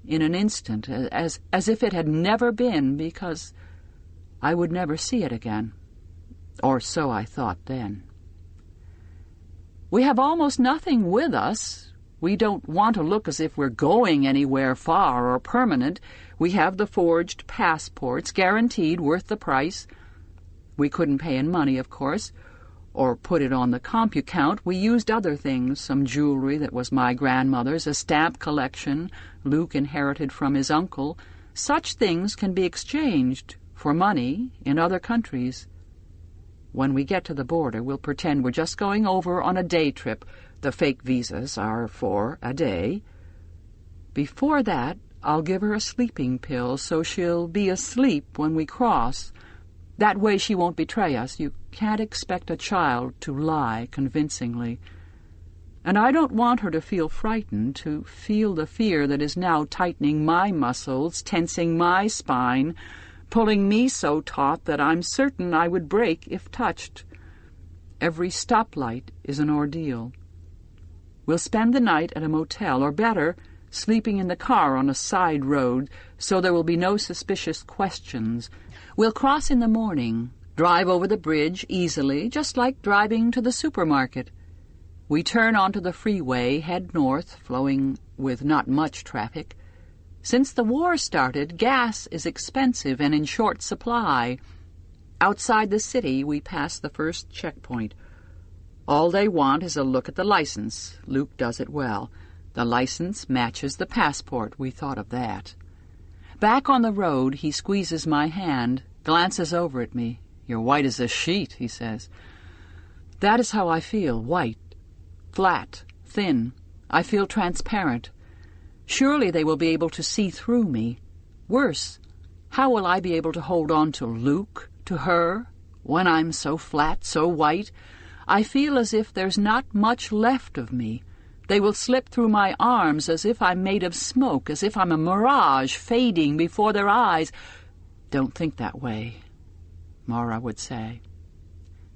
in an instant, as if it had never been, because I would never see it again. Or so I thought then. We have almost nothing with us. We don't want to look as if we're going anywhere far or permanent. We have the forged passports, guaranteed, worth the price. We couldn't pay in money, of course, or put it on the CompuCount. We used other things, some jewelry that was my grandmother's, a stamp collection Luke inherited from his uncle, Such things can be exchanged for money in other countries. When we get to the border, we'll pretend we're just going over on a day trip. The fake visas are for a day. Before that, I'll give her a sleeping pill so she'll be asleep when we cross. That way she won't betray us. You can't expect a child to lie convincingly. And I don't want her to feel frightened, to feel the fear that is now tightening my muscles, tensing my spine, pulling me so taut that I'm certain I would break if touched. Every stoplight is an ordeal. We'll spend the night at a motel, or better, sleeping in the car on a side road, so there will be no suspicious questions. We'll cross in the morning, drive over the bridge easily, just like driving to the supermarket. We turn onto the freeway, head north, flowing with not much traffic. Since the war started, gas is expensive and in short supply. Outside the city, we pass the first checkpoint. All they want is a look at the license. Luke does it well. The license matches the passport. We thought of that. Back on the road, he squeezes my hand, glances over at me. "You're white as a sheet," he says. That is how I feel, white. Flat, thin. I feel transparent. Surely they will be able to see through me. Worse, how will I be able to hold on to Luke, to her, when I'm so flat, so white? I feel as if there's not much left of me. They will slip through my arms as if I'm made of smoke, as if I'm a mirage fading before their eyes. "Don't think that way," Mara would say.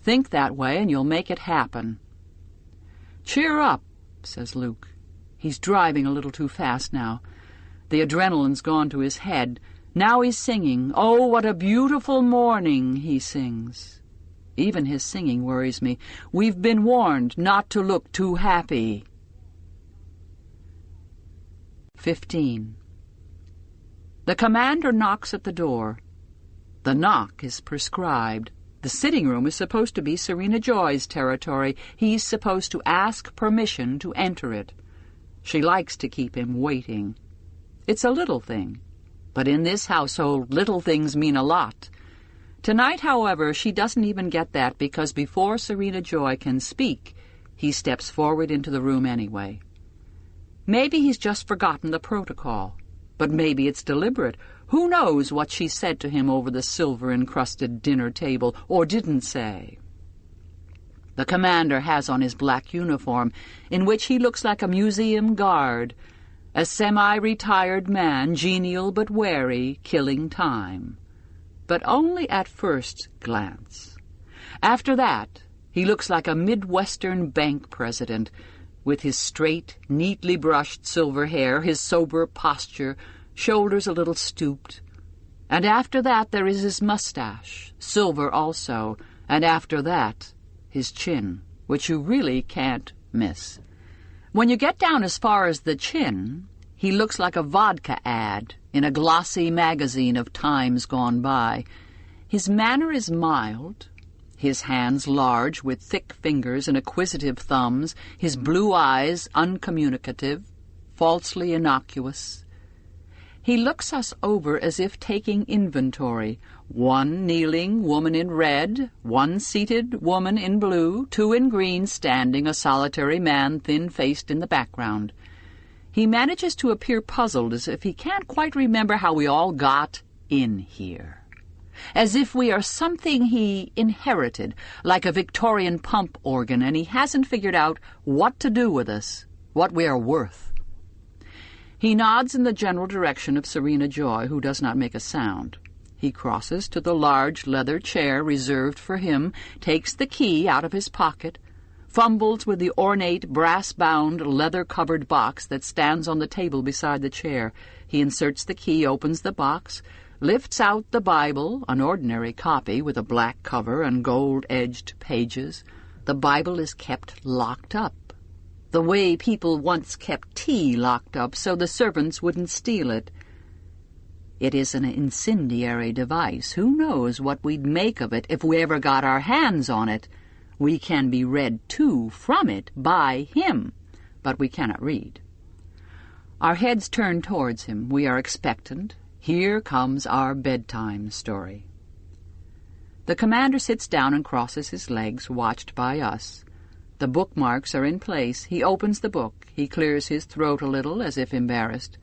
"Think that way and you'll make it happen." "Cheer up," says Luke. He's driving a little too fast now. The adrenaline's gone to his head. Now he's singing. "Oh, what a beautiful morning," he sings. Even his singing worries me. We've been warned not to look too happy. 15. The commander knocks at the door. The knock is prescribed. The sitting room is supposed to be Serena Joy's territory. He's supposed to ask permission to enter it. She likes to keep him waiting. It's a little thing, but in this household, little things mean a lot. Tonight, however, she doesn't even get that, because before Serena Joy can speak, he steps forward into the room anyway. Maybe he's just forgotten the protocol, but maybe it's deliberate. Who knows what she said to him over the silver-encrusted dinner table, or didn't say? The commander has on his black uniform, in which he looks like a museum guard, a semi-retired man, genial but wary, killing time. But only at first glance. After that, he looks like a Midwestern bank president, with his straight, neatly brushed silver hair, his sober posture, shoulders a little stooped. And after that there is his mustache, silver also, and after that his chin, which you really can't miss. When you get down as far as the chin, he looks like a vodka ad in a glossy magazine of times gone by. His manner is mild, his hands large with thick fingers and acquisitive thumbs, his blue eyes uncommunicative, falsely innocuous. He looks us over as if taking inventory. One kneeling woman in red, one seated woman in blue, two in green, standing, a solitary man thin-faced in the background. He manages to appear puzzled, as if he can't quite remember how we all got in here. As if we are something he inherited, like a Victorian pump organ, and he hasn't figured out what to do with us, what we are worth. He nods in the general direction of Serena Joy, who does not make a sound. He crosses to the large leather chair reserved for him, takes the key out of his pocket, fumbles with the ornate brass-bound, leather-covered box that stands on the table beside the chair. He inserts the key, opens the box, lifts out the Bible, an ordinary copy with a black cover and gold-edged pages. The Bible is kept locked up, the way people once kept tea locked up so the servants wouldn't steal it. It is an incendiary device. Who knows what we'd make of it if we ever got our hands on it? We can be read to from it by him, but we cannot read. Our heads turn towards him. We are expectant. Here comes our bedtime story. The commander sits down and crosses his legs, watched by us. The bookmarks are in place. He opens the book. He clears his throat a little, as if embarrassed.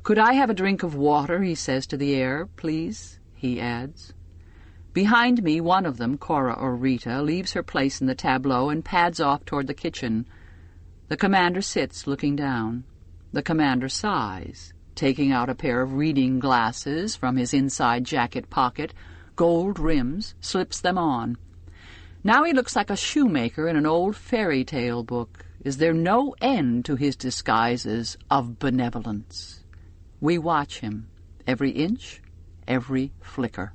"Could I have a drink of water?" he says to the air. "Please," he adds. Behind me, one of them, Cora or Rita, leaves her place in the tableau and pads off toward the kitchen. The commander sits, looking down. The commander sighs, taking out a pair of reading glasses from his inside jacket pocket, gold rims, slips them on. Now he looks like a shoemaker in an old fairy tale book. Is there no end to his disguises of benevolence? We watch him, every inch, every flicker.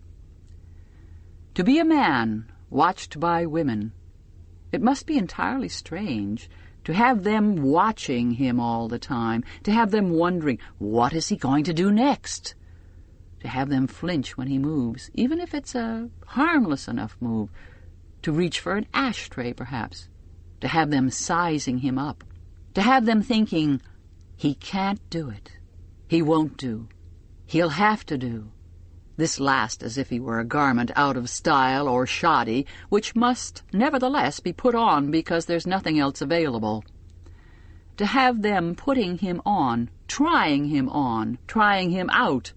To be a man watched by women, it must be entirely strange to have them watching him all the time, to have them wondering, what is he going to do next? To have them flinch when he moves, even if it's a harmless enough move, to reach for an ashtray perhaps, to have them sizing him up, to have them thinking, he can't do it, he won't do, he'll have to do. This last as if he were a garment out of style or shoddy, which must nevertheless be put on because there's nothing else available. To have them putting him on, trying him out,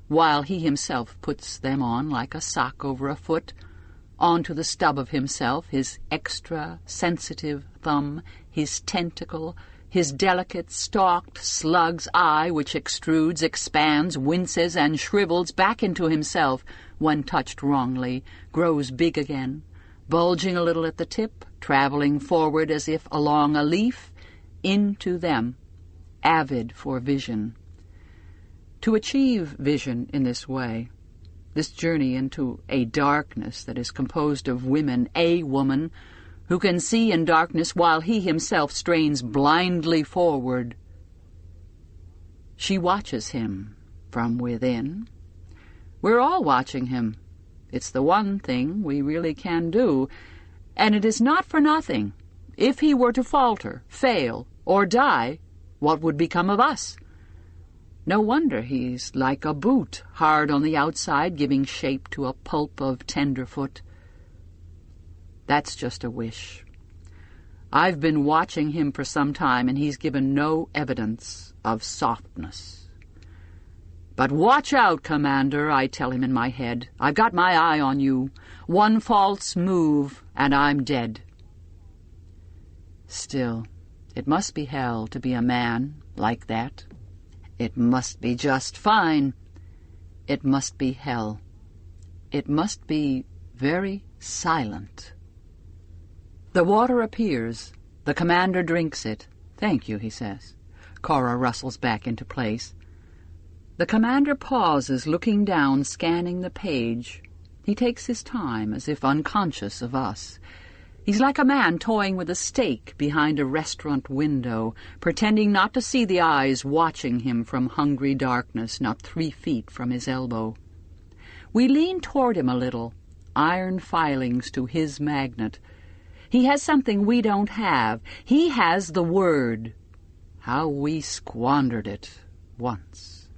while he himself puts them on like a sock over a foot, onto the stub of himself, his extra sensitive thumb, his tentacle, his delicate stalked slug's eye which extrudes, expands, winces, and shrivels back into himself when touched wrongly, grows big again, bulging a little at the tip, traveling forward as if along a leaf, into them, avid for vision. To achieve vision in this way, this journey into a darkness that is composed of women, a woman, who can see in darkness while he himself strains blindly forward. She watches him from within. We're all watching him. It's the one thing we really can do, and it is not for nothing. If he were to falter, fail, or die, what would become of us? No wonder he's like a boot, hard on the outside, giving shape to a pulp of tenderfoot. That's just a wish. I've been watching him for some time, and he's given no evidence of softness. "But watch out, Commander," I tell him in my head. "I've got my eye on you. One false move, and I'm dead." Still, it must be hell to be a man like that. It must be just fine. It must be hell. It must be very silent. The water appears. The commander drinks it. "Thank you," he says. Cora rustles back into place. The commander pauses, looking down, scanning the page. He takes his time, as if unconscious of us. He's like a man toying with a steak behind a restaurant window, pretending not to see the eyes watching him from hungry darkness not 3 feet from his elbow. We lean toward him a little, iron filings to his magnet. He has something we don't have. He has the word. How we squandered it once.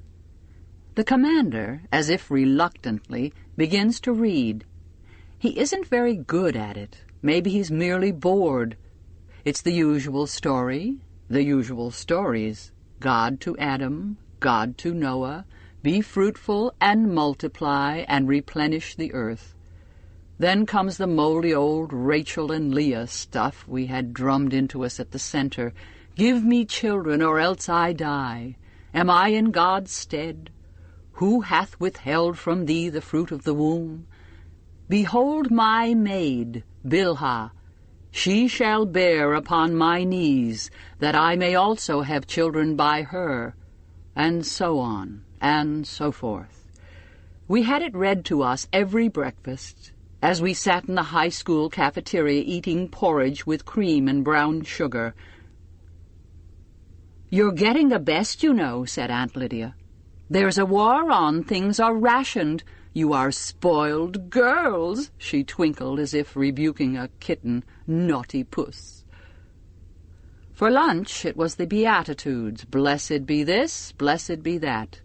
The commander, as if reluctantly, begins to read. He isn't very good at it. Maybe he's merely bored. It's the usual story, the usual stories. God to Adam, God to Noah, be fruitful and multiply and replenish the earth. Then comes the moldy old Rachel and Leah stuff we had drummed into us at the center. Give me children, or else I die. Am I in God's stead? Who hath withheld from thee the fruit of the womb? Behold my maid, Bilhah. She shall bear upon my knees, that I may also have children by her, and so on, and so forth. We had it read to us every breakfast, as we sat in the high school cafeteria eating porridge with cream and brown sugar. "You're getting the best, you know," said Aunt Lydia. "There's a war on, things are rationed. You are spoiled girls," she twinkled as if rebuking a kitten. "Naughty puss." For lunch it was the Beatitudes, blessed be this, blessed be that.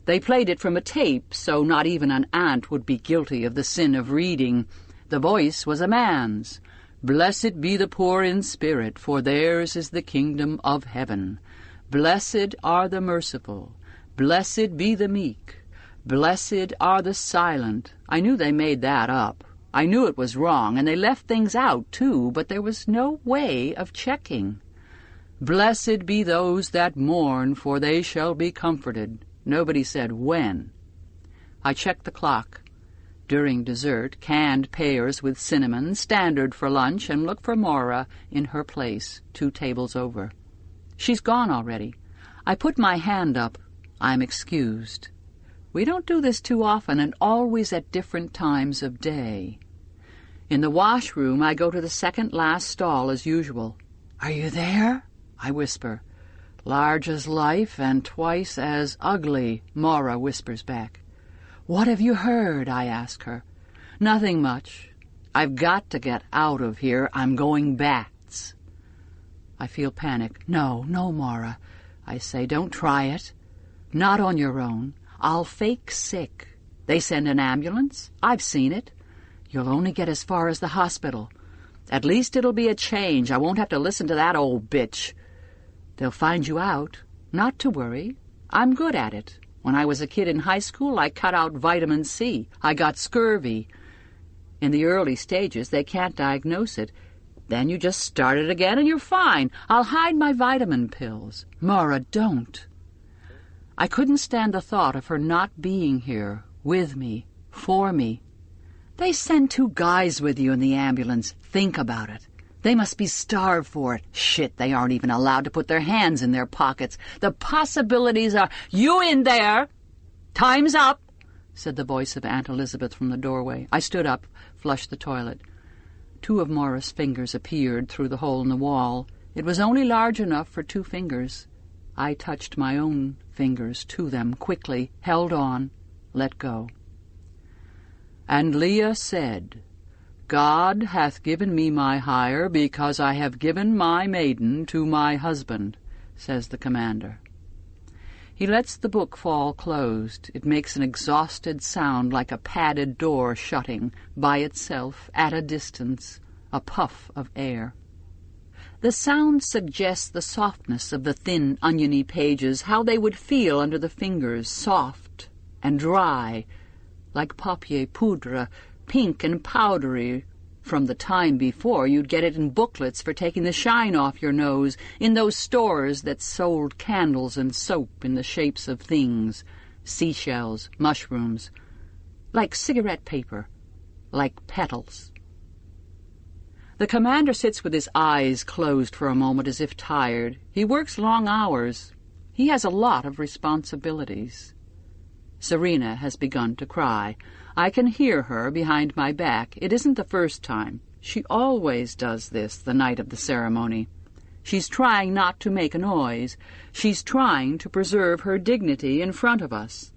They played it from a tape, so not even an ant would be guilty of the sin of reading. The voice was a man's. "Blessed be the poor in spirit, for theirs is the kingdom of heaven. Blessed are the merciful. Blessed be the meek. Blessed are the silent." I knew they made that up. I knew it was wrong, and they left things out, too, but there was no way of checking. "Blessed be those that mourn, for they shall be comforted." Nobody said when. I checked the clock. During dessert, canned pears with cinnamon, standard for lunch, and looked for Maura in her place, 2 tables over. She's gone already. I put my hand up. I'm excused. We don't do this too often, and always at different times of day. In the washroom, I go to the second-last stall as usual. "Are you there?" I whisper. "Large as life and twice as ugly," Maura whispers back. "What have you heard?" I ask her. "Nothing much. I've got to get out of here. I'm going bats." I feel panic. No, Maura," I say. "Don't try it. Not on your own. I'll fake sick. They send an ambulance. I've seen it. You'll only get as far as the hospital. At least it'll be a change. I won't have to listen to that old bitch. They'll find you out. Not to worry. I'm good at it. When I was a kid in high school, I cut out vitamin C. I got scurvy. In the early stages, they can't diagnose it. Then you just start it again and you're fine. I'll hide my vitamin pills." "Maura, don't." I couldn't stand the thought of her not being here, with me, for me. "They send 2 guys with you in the ambulance. Think about it. They must be starved for it. Shit, they aren't even allowed to put their hands in their pockets. The possibilities are—" "You in there! Time's up," said the voice of Aunt Elizabeth from the doorway. I stood up, flushed the toilet. 2 of Maura's fingers appeared through the hole in the wall. It was only large enough for 2 fingers. I touched my own fingers to them quickly, held on, let go. "And Leah said, 'God hath given me my hire because I have given my maiden to my husband,' says the commander." He lets the book fall closed. It makes an exhausted sound like a padded door shutting, by itself, at a distance, a puff of air. The sound suggests the softness of the thin, oniony pages, how they would feel under the fingers, soft and dry, like papier poudre, pink and powdery. From the time before, you'd get it in booklets for taking the shine off your nose, in those stores that sold candles and soap in the shapes of things, seashells, mushrooms, like cigarette paper, like petals. The commander sits with his eyes closed for a moment as if tired. He works long hours. He has a lot of responsibilities. Serena has begun to cry. I can hear her behind my back. It isn't the first time. She always does this the night of the ceremony. She's trying not to make a noise. She's trying to preserve her dignity in front of us.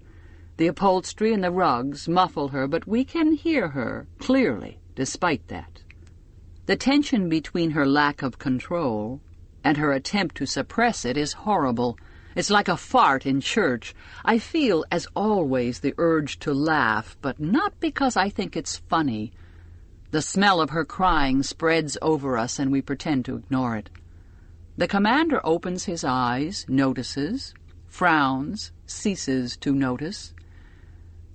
The upholstery and the rugs muffle her, but we can hear her clearly despite that. The tension between her lack of control and her attempt to suppress it is horrible. It's like a fart in church. I feel, as always, the urge to laugh, but not because I think it's funny. The smell of her crying spreads over us, and we pretend to ignore it. The commander opens his eyes, notices, frowns, ceases to notice.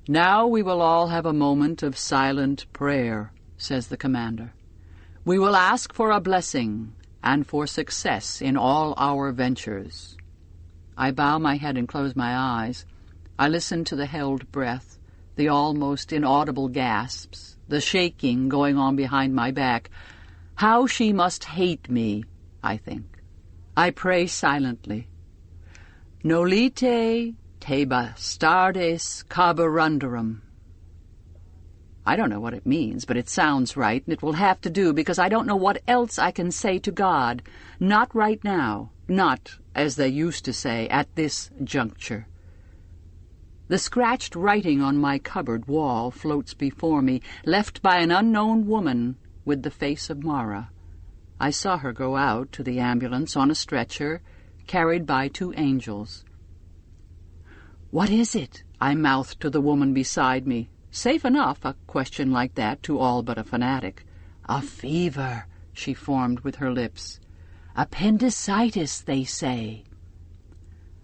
"Now we will all have a moment of silent prayer," says the commander. "We will ask for a blessing and for success in all our ventures." I bow my head and close my eyes. I listen to the held breath, the almost inaudible gasps, the shaking going on behind my back. How she must hate me, I think. I pray silently. Nolite te bastardes carborundarum. I don't know what it means, but it sounds right, and it will have to do because I don't know what else I can say to God. Not right now. Not, as they used to say, at this juncture. The scratched writing on my cupboard wall floats before me, left by an unknown woman with the face of Maura. I saw her go out to the ambulance on a stretcher, carried by 2 angels. "What is it?" I mouthed to the woman beside me. Safe enough, a question like that to all but a fanatic. "A fever," she formed with her lips. "Appendicitis, they say."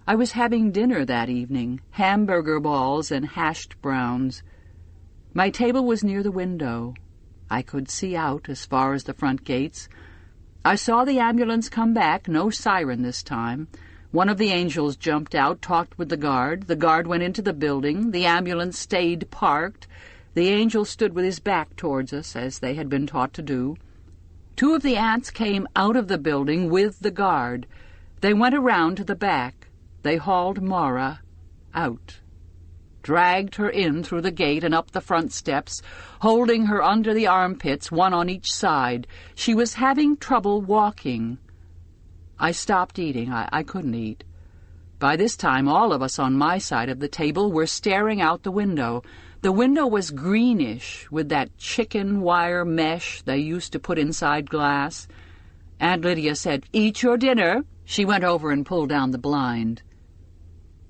I was having dinner that evening, hamburger balls and hashed browns. My table was near the window. I could see out as far as the front gates. I saw the ambulance come back, no siren this time. One of the angels jumped out, talked with the guard. The guard went into the building. The ambulance stayed parked. The angel stood with his back towards us, as they had been taught to do. Two of the aunts came out of the building with the guard. They went around to the back. They hauled Mara out, dragged her in through the gate and up the front steps, holding her under the armpits, one on each side. She was having trouble walking. I stopped eating. I couldn't eat. By this time, all of us on my side of the table were staring out the window. The window was greenish, with that chicken wire mesh they used to put inside glass. Aunt Lydia said, "Eat your dinner." She went over and pulled down the blind.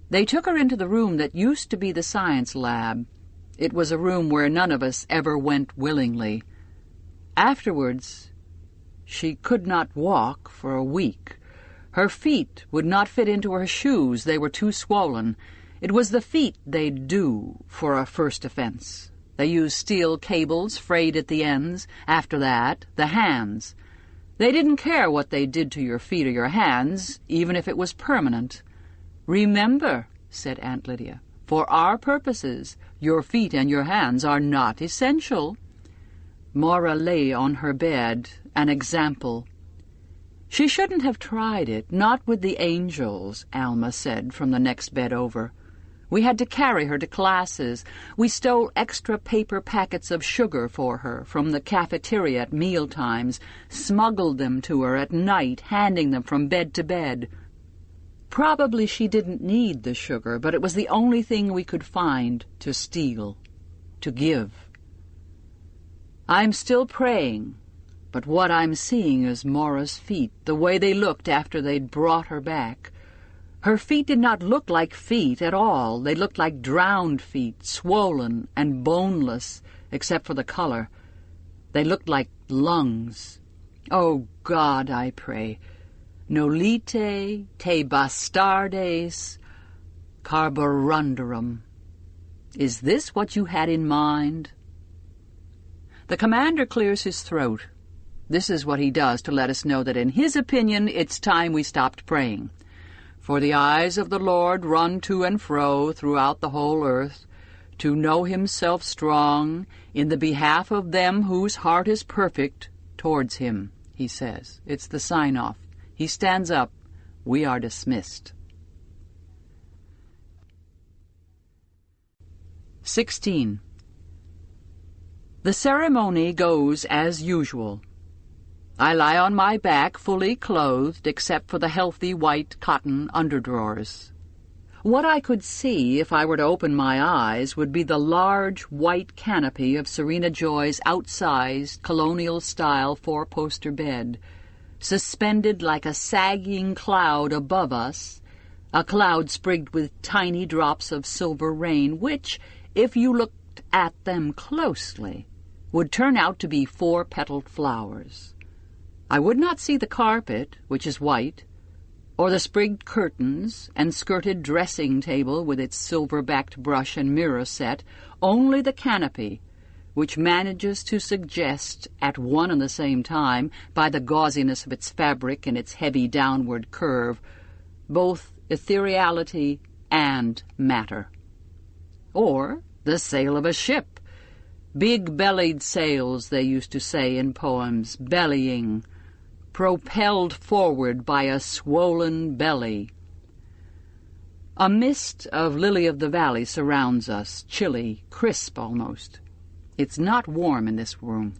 They took her into the room that used to be the science lab. It was a room where none of us ever went willingly. Afterwards, she could not walk for a week. Her feet would not fit into her shoes. They were too swollen. It was the feet they'd do for a first offense. They used steel cables frayed at the ends. After that, the hands. They didn't care what they did to your feet or your hands, even if it was permanent. "Remember," said Aunt Lydia, "for our purposes, your feet and your hands are not essential." Mara lay on her bed, an example. "She shouldn't have tried it, not with the angels," Alma said from the next bed over. "We had to carry her to classes. We stole extra paper packets of sugar for her from the cafeteria at meal times, smuggled them to her at night, handing them from bed to bed. Probably she didn't need the sugar, but it was the only thing we could find to steal, to give. I'm still praying, but what I'm seeing is Mora's feet, the way they looked after they'd brought her back. Her feet did not look like feet at all. They looked like drowned feet, swollen and boneless, except for the color. They looked like lungs. Oh, God, I pray, nolite te bastardes carborundarum. Is this what you had in mind? The commander clears his throat. This is what he does to let us know that in his opinion it's time we stopped praying. For the eyes of the Lord run to and fro throughout the whole earth, to know himself strong in the behalf of them whose heart is perfect towards him, he says. It's the sign-off. He stands up. We are dismissed. 16. The ceremony goes as usual. I lie on my back, fully clothed, except for the healthy white cotton underdrawers. What I could see, if I were to open my eyes, would be the large white canopy of Serena Joy's outsized, colonial-style four-poster bed, suspended like a sagging cloud above us, a cloud sprigged with tiny drops of silver rain, which, if you looked at them closely, would turn out to be four-petaled flowers. I would not see the carpet, which is white, or the sprigged curtains and skirted dressing table with its silver-backed brush and mirror set, only the canopy, which manages to suggest at one and the same time, by the gauziness of its fabric and its heavy downward curve, both ethereality and matter. Or the sail of a ship. Big-bellied sails, they used to say in poems, bellying, propelled forward by a swollen belly. A mist of lily-of-the-valley surrounds us, chilly, crisp almost. It's not warm in this room.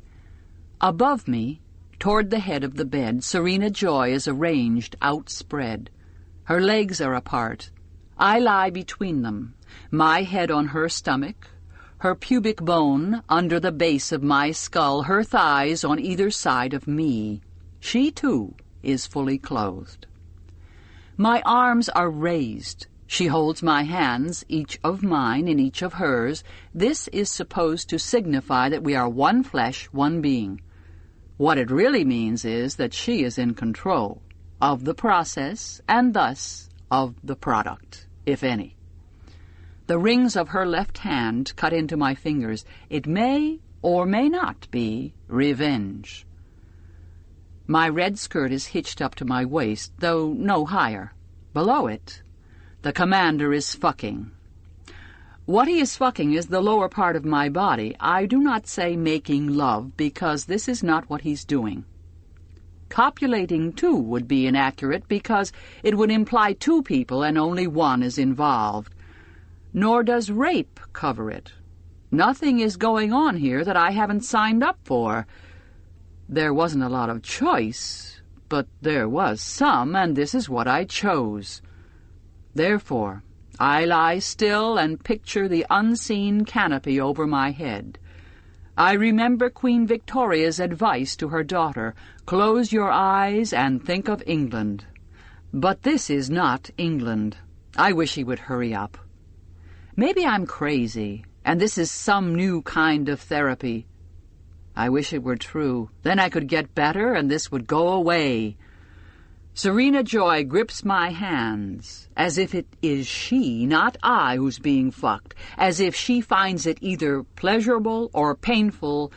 Above me, toward the head of the bed, Serena Joy is arranged outspread. Her legs are apart. I lie between them, my head on her stomach, her pubic bone under the base of my skull, her thighs on either side of me. She, too, is fully clothed. My arms are raised, She holds my hands, each of mine and each of hers. This is supposed to signify that we are one flesh, one being. What it really means is that she is in control of the process and thus of the product, if any. The rings of her left hand cut into my fingers. It may or may not be revenge. My red skirt is hitched up to my waist, though no higher. Below it, the commander is fucking. What he is fucking is the lower part of my body. I do not say making love, because this is not what he's doing. Copulating, too, would be inaccurate, because it would imply two people and only one is involved. Nor does rape cover it. Nothing is going on here that I haven't signed up for. There wasn't a lot of choice, but there was some, and this is what I chose. Therefore, I lie still and picture the unseen canopy over my head. I remember Queen Victoria's advice to her daughter, "Close your eyes and think of England." But this is not England. I wish he would hurry up. Maybe I'm crazy, and this is some new kind of therapy. I wish it were true. Then I could get better, and this would go away. Serena Joy grips my hands, as if it is she, not I, who's being fucked, as if she finds it either pleasurable or painful,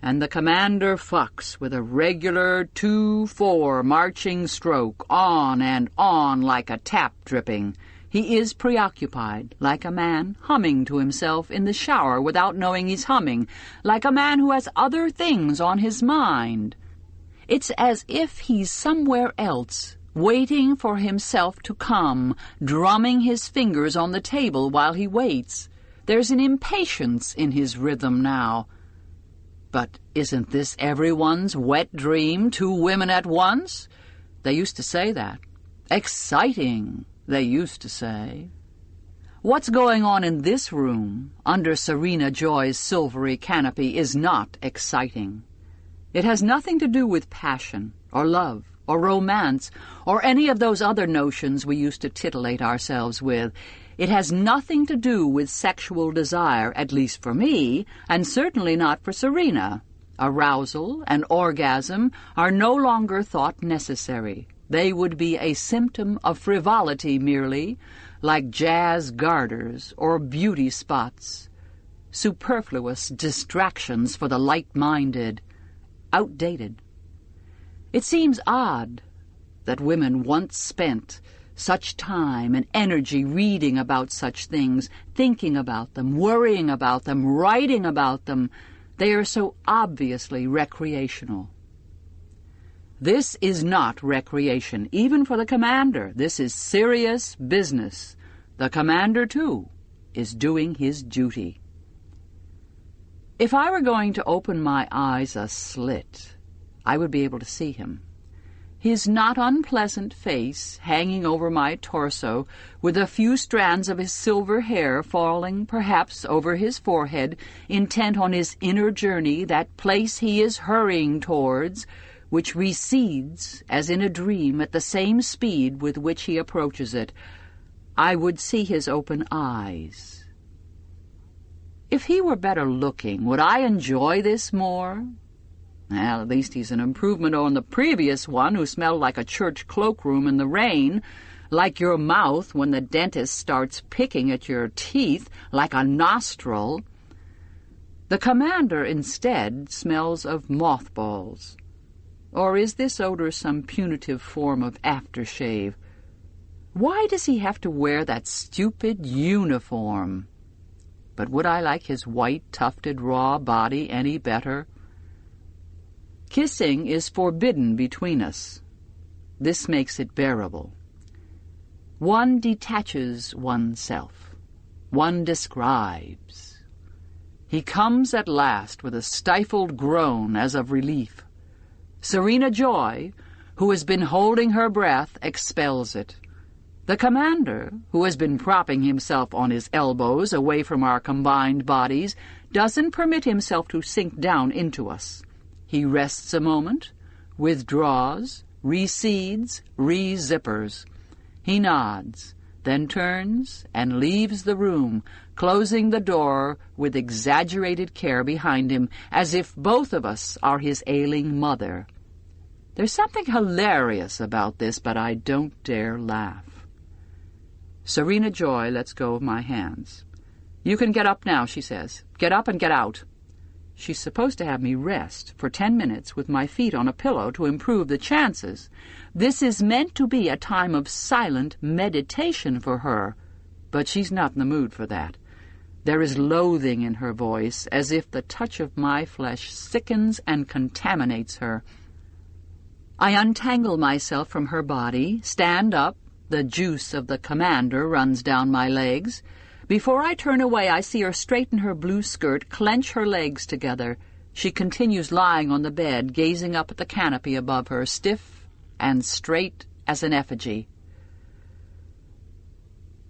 and the commander fucks with a regular 2-4 marching stroke, on and on like a tap dripping. He is preoccupied, like a man humming to himself in the shower without knowing he's humming, like a man who has other things on his mind. It's as if he's somewhere else, waiting for himself to come, drumming his fingers on the table while he waits. There's an impatience in his rhythm now. But isn't this everyone's wet dream, 2 women at once? They used to say that. Exciting, they used to say. What's going on in this room, under Serena Joy's silvery canopy, is not exciting. It has nothing to do with passion, or love, or romance, or any of those other notions we used to titillate ourselves with. It has nothing to do with sexual desire, at least for me, and certainly not for Serena. Arousal and orgasm are no longer thought necessary. They would be a symptom of frivolity merely, like jazz garters or beauty spots. Superfluous distractions for the light-minded. Outdated. It seems odd that women once spent such time and energy reading about such things, thinking about them, worrying about them, writing about them. They are so obviously recreational. This is not recreation, even for the commander. This is serious business. The commander, too, is doing his duty. If I were going to open my eyes a slit, I would be able to see him. His not unpleasant face hanging over my torso, with a few strands of his silver hair falling perhaps over his forehead, intent on his inner journey, that place he is hurrying towards, which recedes as in a dream at the same speed with which he approaches it. I would see his open eyes. If he were better looking, would I enjoy this more? Well, at least he's an improvement on the previous one, who smelled like a church cloakroom in the rain, like your mouth when the dentist starts picking at your teeth, like a nostril. The commander, instead, smells of mothballs. Or is this odor some punitive form of aftershave? Why does he have to wear that stupid uniform? But would I like his white, tufted, raw body any better? Kissing is forbidden between us. This makes it bearable. One detaches oneself. One describes. He comes at last with a stifled groan as of relief. Serena Joy, who has been holding her breath, expels it. The commander, who has been propping himself on his elbows away from our combined bodies, doesn't permit himself to sink down into us. He rests a moment, withdraws, recedes, re-zippers. He nods, then turns and leaves the room, closing the door with exaggerated care behind him, as if both of us are his ailing mother. There's something hilarious about this, but I don't dare laugh. Serena Joy lets go of my hands. "You can get up now," she says. "Get up and get out." She's supposed to have me rest for 10 minutes with my feet on a pillow to improve the chances. This is meant to be a time of silent meditation for her, but she's not in the mood for that. There is loathing in her voice, as if the touch of my flesh sickens and contaminates her. I untangle myself from her body, stand up, the juice of the commander runs down my legs. Before I turn away, I see her straighten her blue skirt, clench her legs together. She continues lying on the bed, gazing up at the canopy above her, stiff and straight as an effigy.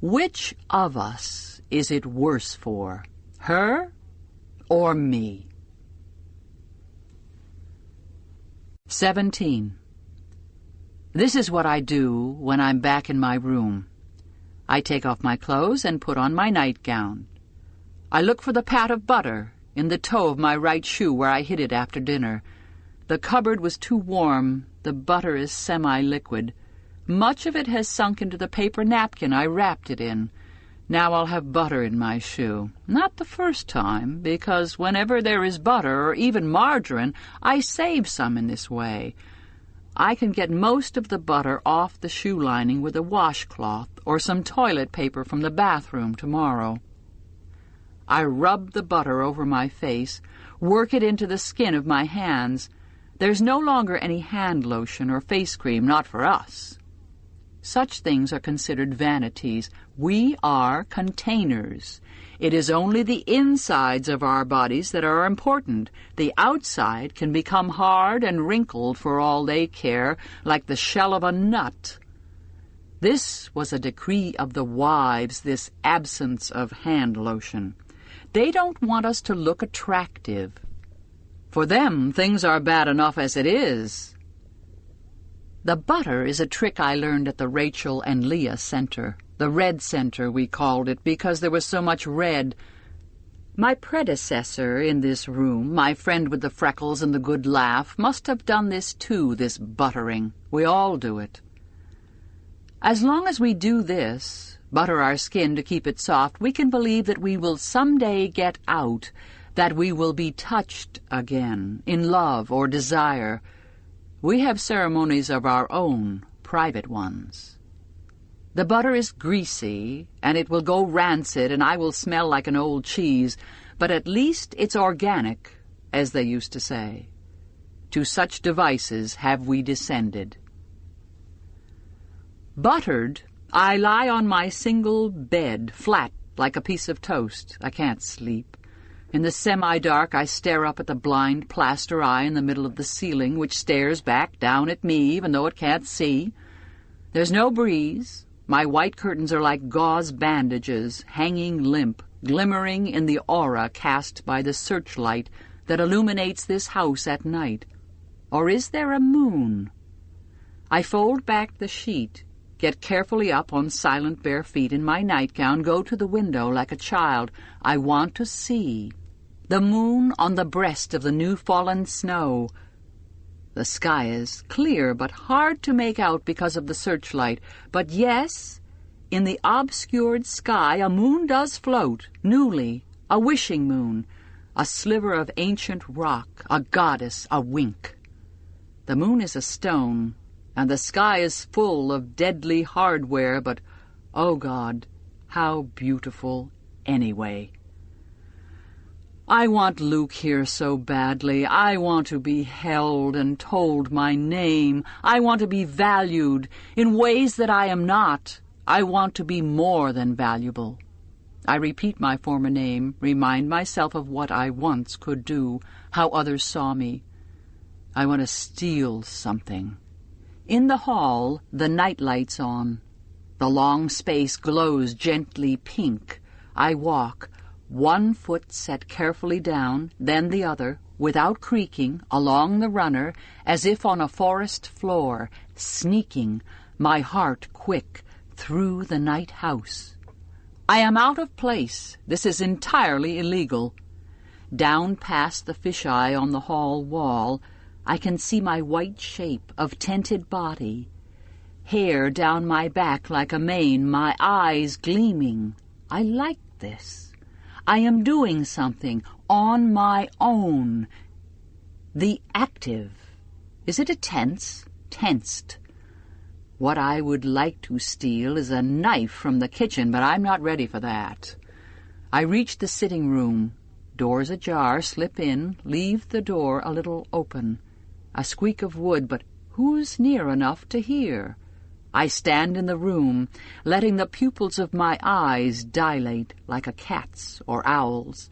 Which of us is it worse for, her or me? 17. This is what I do when I'm back in my room. I take off my clothes and put on my nightgown. I look for the pat of butter in the toe of my right shoe where I hid it after dinner. The cupboard was too warm. The butter is semi-liquid. Much of it has sunk into the paper napkin I wrapped it in. Now I'll have butter in my shoe. Not the first time, because whenever there is butter or even margarine, I save some in this way. I can get most of the butter off the shoe lining with a washcloth or some toilet paper from the bathroom tomorrow. I rub the butter over my face, work it into the skin of my hands. There's no longer any hand lotion or face cream, not for us. Such things are considered vanities. We are containers. It is only the insides of our bodies that are important. The outside can become hard and wrinkled for all they care, like the shell of a nut. This was a decree of the wives, this absence of hand lotion. They don't want us to look attractive. For them, things are bad enough as it is. The butter is a trick I learned at the Rachel and Leah Center. The Red Center, we called it, because there was so much red. My predecessor in this room, my friend with the freckles and the good laugh, must have done this too, this buttering. We all do it. As long as we do this, butter our skin to keep it soft, we can believe that we will someday get out, that we will be touched again, in love or desire. We have ceremonies of our own, private ones. The butter is greasy, and it will go rancid, and I will smell like an old cheese, but at least it's organic, as they used to say. To such devices have we descended. Buttered, I lie on my single bed, flat like a piece of toast. I can't sleep. In the semi-dark, I stare up at the blind plaster eye in the middle of the ceiling, which stares back down at me, even though it can't see. There's no breeze. My white curtains are like gauze bandages, hanging limp, glimmering in the aura cast by the searchlight that illuminates this house at night. Or is there a moon? I fold back the sheet, get carefully up on silent bare feet in my nightgown, go to the window like a child. I want to see. The moon on the breast of the new-fallen snow. The sky is clear but hard to make out because of the searchlight. But yes, in the obscured sky a moon does float, newly, a wishing moon, a sliver of ancient rock, a goddess, a wink. The moon is a stone, and the sky is full of deadly hardware, but, oh God, how beautiful anyway. I want Luke here so badly. I want to be held and told my name. I want to be valued in ways that I am not. I want to be more than valuable. I repeat my former name, remind myself of what I once could do, how others saw me. I want to steal something. In the hall, the night light's on. The long space glows gently pink. I walk, one foot set carefully down, then the other, without creaking, along the runner, as if on a forest floor, sneaking, my heart quick, through the night house. I am out of place. This is entirely illegal. Down past the fisheye on the hall wall, I can see my white shape of tented body, hair down my back like a mane, my eyes gleaming. I like this. I am doing something on my own. The active. Is it a tense? Tensed. What I would like to steal is a knife from the kitchen, but I'm not ready for that. I reach the sitting room. Doors ajar, slip in, leave the door a little open. A squeak of wood, but who's near enough to hear? I stand in the room, letting the pupils of my eyes dilate like a cat's or owl's.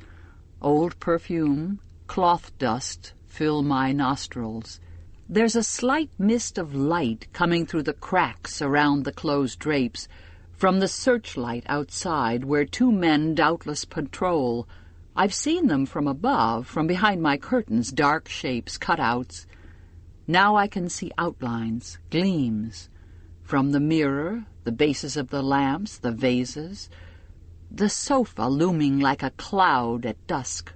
Old perfume, cloth dust fill my nostrils. There's a slight mist of light coming through the cracks around the closed drapes, from the searchlight outside where two men doubtless patrol. I've seen them from above, from behind my curtains, dark shapes, cutouts. Now I can see outlines, gleams. From the mirror, the bases of the lamps, the vases, the sofa looming like a cloud at dusk.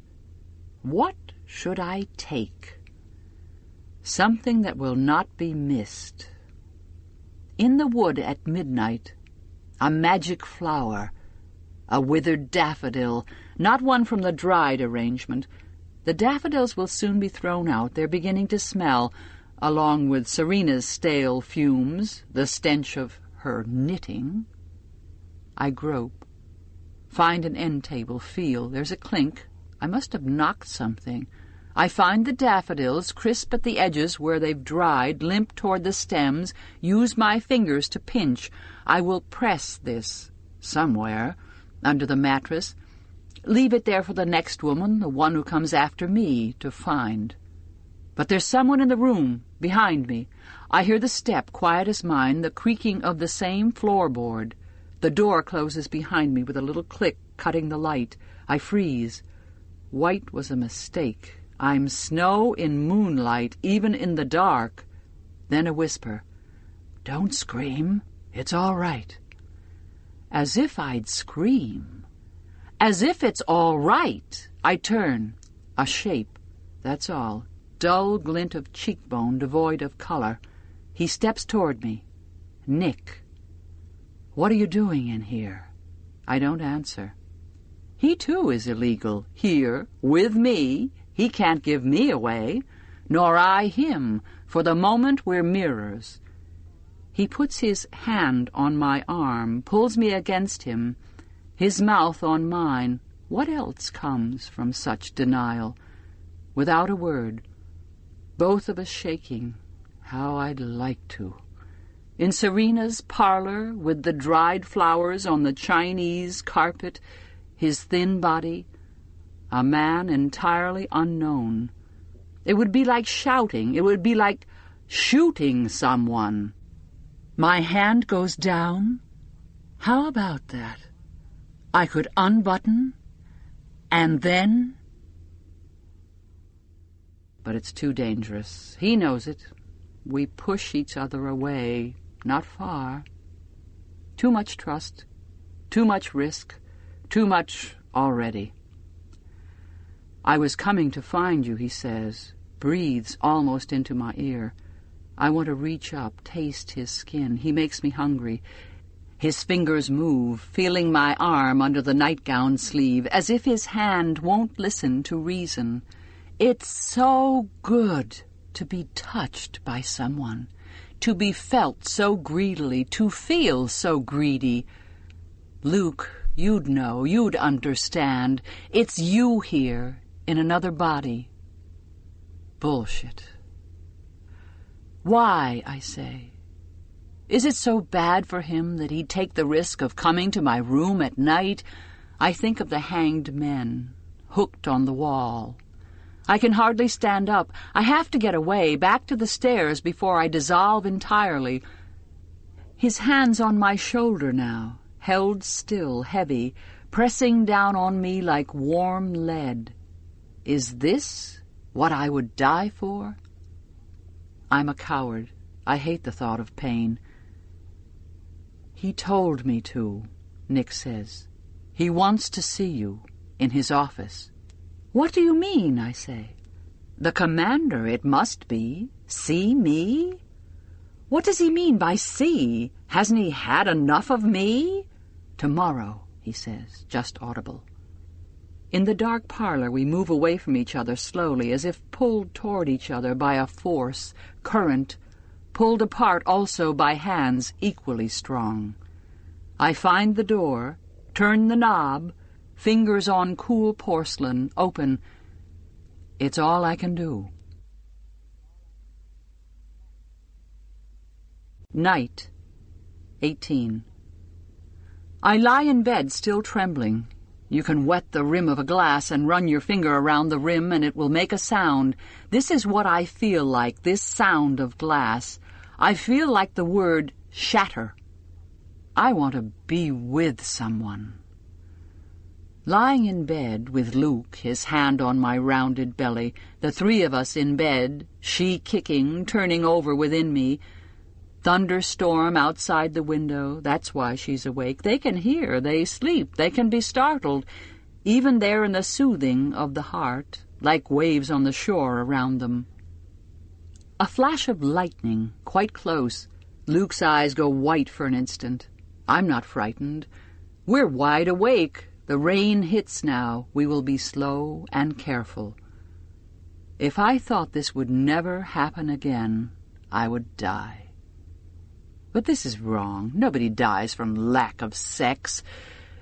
What should I take? Something that will not be missed. In the wood at midnight, a magic flower, a withered daffodil, not one from the dried arrangement. The daffodils will soon be thrown out. They're beginning to smell, along with Serena's stale fumes, the stench of her knitting. I grope, find an end table, feel. There's a clink. I must have knocked something. I find the daffodils, crisp at the edges where they've dried, limp toward the stems, use my fingers to pinch. I will press this somewhere under the mattress, leave it there for the next woman, the one who comes after me, to find. But there's someone in the room, behind me. I hear the step, quiet as mine, the creaking of the same floorboard. The door closes behind me with a little click, cutting the light. I freeze. White was a mistake. I'm snow in moonlight, even in the dark. Then a whisper. Don't scream. It's all right. As if I'd scream. As if it's all right. I turn. A shape. That's all. Dull glint of cheekbone, devoid of color. He steps toward me. Nick. What are you doing in here? I don't answer. He too is illegal. Here, with me. He can't give me away, nor I him. For the moment we're mirrors. He puts his hand on my arm, pulls me against him, his mouth on mine. What else comes from such denial? Without a word, both of us shaking. How I'd like to. In Serena's parlor, with the dried flowers on the Chinese carpet, his thin body, a man entirely unknown. It would be like shouting. It would be like shooting someone. My hand goes down. How about that? I could unbutton, and then... But it's too dangerous. He knows it. We push each other away, not far. Too much trust, too much risk, too much already. I was coming to find you, he says, breathes almost into my ear. I want to reach up, taste his skin. He makes me hungry. His fingers move, feeling my arm under the nightgown sleeve, as if his hand won't listen to reason. It's so good to be touched by someone, to be felt so greedily, to feel so greedy. Luke, you'd know, you'd understand. It's you here, in another body. Bullshit. Why, I say? Is it so bad for him that he'd take the risk of coming to my room at night? I think of the hanged men, hooked on the wall. I can hardly stand up. I have to get away, back to the stairs before I dissolve entirely. His hand's on my shoulder now, held still, heavy, pressing down on me like warm lead. Is this what I would die for? I'm a coward. I hate the thought of pain. "He told me to," Nick says. "He wants to see you in his office." "What do you mean?" I say. "The commander, it must be. See me? What does he mean by see? Hasn't he had enough of me?" "Tomorrow," he says, just audible. In the dark parlor, we move away from each other slowly, as if pulled toward each other by a force, current, pulled apart also by hands equally strong. I find the door, turn the knob, fingers on cool porcelain, open. It's all I can do. Night, 18. I lie in bed, still trembling. You can wet the rim of a glass and run your finger around the rim and it will make a sound. This is what I feel like, this sound of glass. I feel like the word shatter. I want to be with someone. Lying in bed with Luke, his hand on my rounded belly, the three of us in bed, she kicking, turning over within me. Thunderstorm outside the window, that's why she's awake. They can hear, they sleep, they can be startled, even there in the soothing of the heart, like waves on the shore around them. A flash of lightning, quite close. Luke's eyes go white for an instant. I'm not frightened. We're wide awake. The rain hits now. We will be slow and careful. If I thought this would never happen again, I would die. But this is wrong. Nobody dies from lack of sex.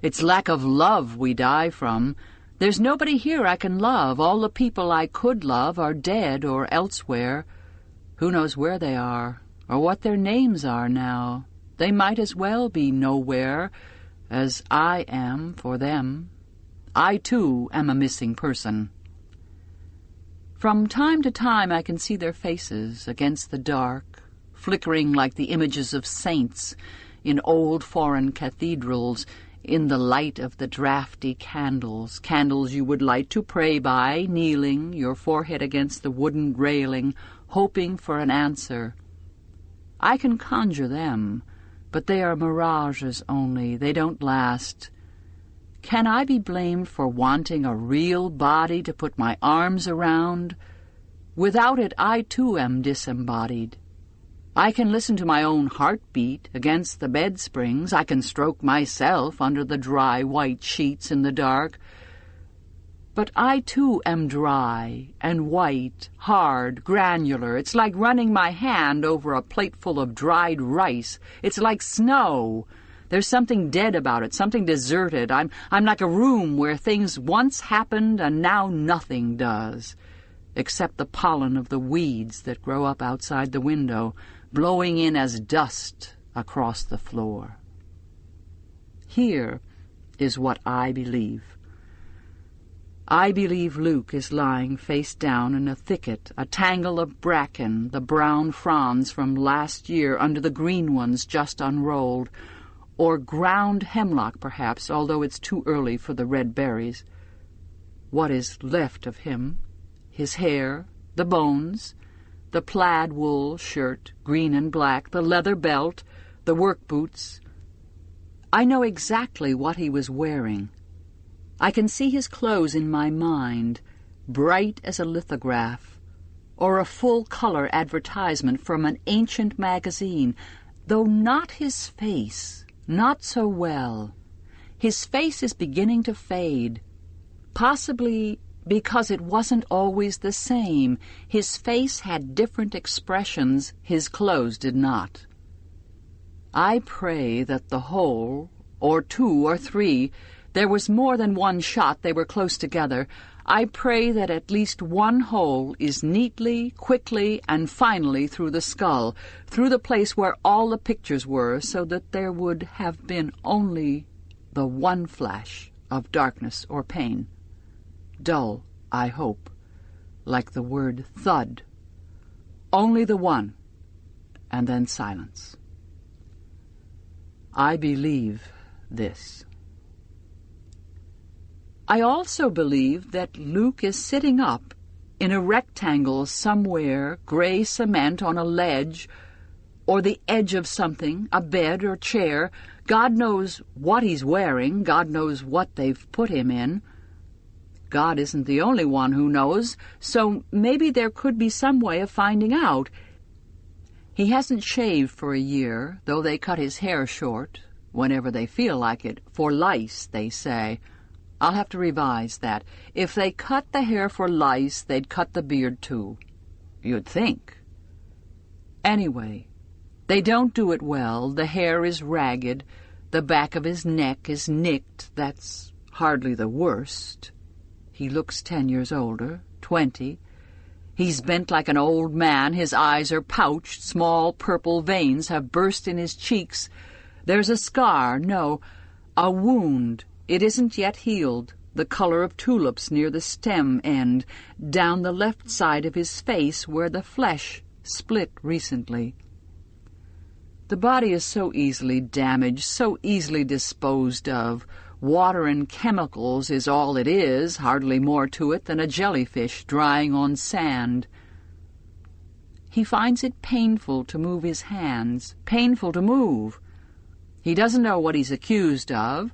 It's lack of love we die from. There's nobody here I can love. All the people I could love are dead or elsewhere. Who knows where they are, or what their names are now? They might as well be nowhere, as I am for them. I, too, am a missing person. From time to time I can see their faces against the dark, flickering like the images of saints in old foreign cathedrals, in the light of the draughty candles, candles you would light to pray by, kneeling, your forehead against the wooden railing, hoping for an answer. I can conjure them, but they are mirages only. They don't last. Can I be blamed for wanting a real body to put my arms around? Without it, I too am disembodied. I can listen to my own heartbeat against the bed springs. I can stroke myself under the dry white sheets in the dark. But I too am dry and white, hard, granular. It's like running my hand over a plateful of dried rice. It's like snow. There's something dead about it, something deserted. I'm like a room where things once happened and now nothing does, except the pollen of the weeds that grow up outside the window, blowing in as dust across the floor. Here is what I believe. I believe Luke is lying face down in a thicket, a tangle of bracken, the brown fronds from last year under the green ones just unrolled, or ground hemlock perhaps, although it's too early for the red berries. What is left of him, his hair, the bones, the plaid wool shirt, green and black, the leather belt, the work boots. I know exactly what he was wearing. I can see his clothes in my mind, bright as a lithograph, or a full-color advertisement from an ancient magazine, though not his face, not so well. His face is beginning to fade, possibly because it wasn't always the same. His face had different expressions, his clothes did not. I pray that the whole, or two or three, there was more than one shot, they were close together. I pray that at least one hole is neatly, quickly, and finally through the skull, through the place where all the pictures were, so that there would have been only the one flash of darkness or pain. Dull, I hope, like the word thud. Only the one, and then silence. I believe this. I also believe that Luke is sitting up in a rectangle somewhere, gray cement on a ledge, or the edge of something, a bed or chair. God knows what he's wearing. God knows what they've put him in. God isn't the only one who knows, so maybe there could be some way of finding out. He hasn't shaved for a year, though they cut his hair short, whenever they feel like it, for lice, they say. I'll have to revise that. If they cut the hair for lice, they'd cut the beard too. You'd think. Anyway, they don't do it well. The hair is ragged. The back of his neck is nicked. That's hardly the worst. He looks 10 years older, 20. He's bent like an old man. His eyes are pouched. Small purple veins have burst in his cheeks. There's a scar, no, a wound. It isn't yet healed, the color of tulips near the stem end, down the left side of his face where the flesh split recently. The body is so easily damaged, so easily disposed of. Water and chemicals is all it is, hardly more to it than a jellyfish drying on sand. He finds it painful to move his hands, painful to move. He doesn't know what he's accused of.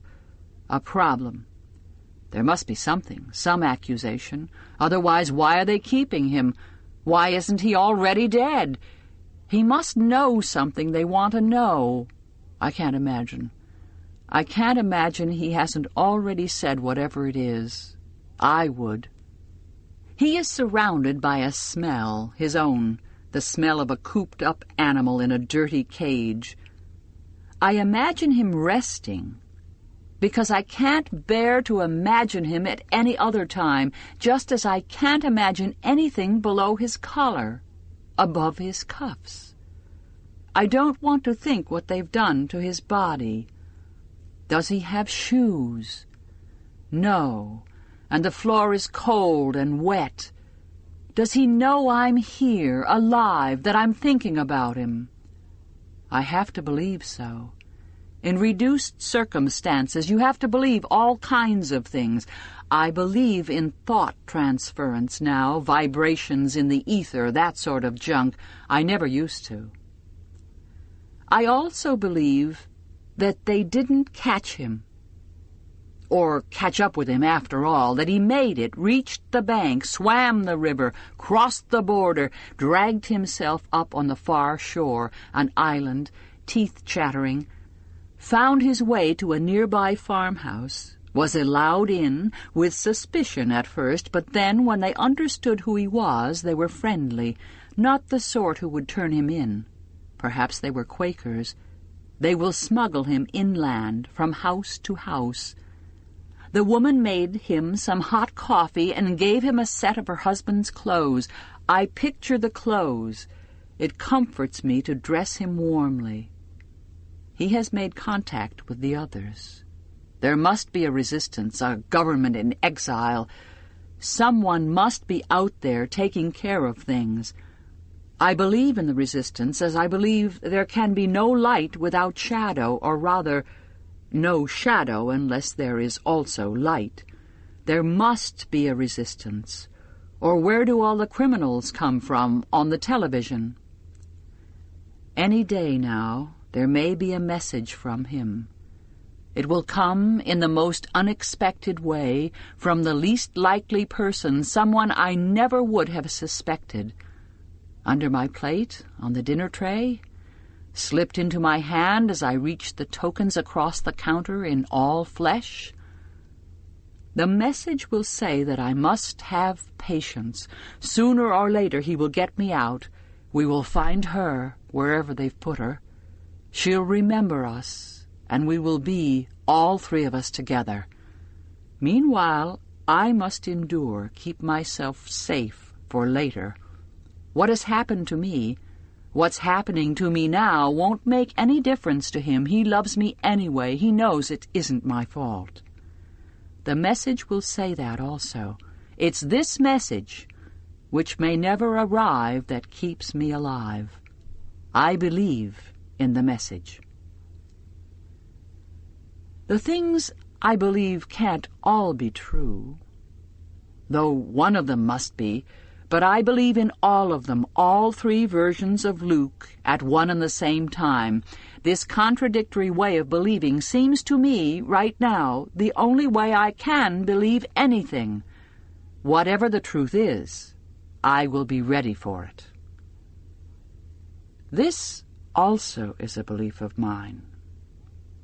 A problem. There must be something, some accusation. Otherwise, why are they keeping him? Why isn't he already dead? He must know something they want to know. I can't imagine. I can't imagine he hasn't already said whatever it is. I would. He is surrounded by a smell, his own, the smell of a cooped-up animal in a dirty cage. I imagine him resting, because I can't bear to imagine him at any other time, just as I can't imagine anything below his collar, above his cuffs. I don't want to think what they've done to his body. Does he have shoes? No, and the floor is cold and wet. Does he know I'm here, alive, that I'm thinking about him? I have to believe so. In reduced circumstances, you have to believe all kinds of things. I believe in thought transference now, vibrations in the ether, that sort of junk. I never used to. I also believe that they didn't catch him, or catch up with him after all, that he made it, reached the bank, swam the river, crossed the border, dragged himself up on the far shore, an island, teeth chattering, found his way to a nearby farmhouse, was allowed in, with suspicion at first, but then, when they understood who he was, they were friendly, not the sort who would turn him in. Perhaps they were Quakers. They will smuggle him inland, from house to house. The woman made him some hot coffee and gave him a set of her husband's clothes. I picture the clothes. It comforts me to dress him warmly. He has made contact with the others. There must be a resistance, a government in exile. Someone must be out there taking care of things. I believe in the resistance, as I believe there can be no light without shadow, or rather, no shadow unless there is also light. There must be a resistance. Or where do all the criminals come from on the television? Any day now, there may be a message from him. It will come in the most unexpected way, from the least likely person, someone I never would have suspected. Under my plate, on the dinner tray, slipped into my hand as I reached the tokens across the counter in all flesh. The message will say that I must have patience. Sooner or later he will get me out. We will find her, wherever they've put her. She'll remember us, and we will be, all three of us, together. Meanwhile, I must endure, keep myself safe for later. What has happened to me, what's happening to me now, won't make any difference to him. He loves me anyway. He knows it isn't my fault. The message will say that also. It's this message, which may never arrive, that keeps me alive. I believe in the message. The things I believe can't all be true, though one of them must be, but I believe in all of them, all three versions of Luke at one and the same time. This contradictory way of believing seems to me, right now, the only way I can believe anything. Whatever the truth is, I will be ready for it. This also is a belief of mine.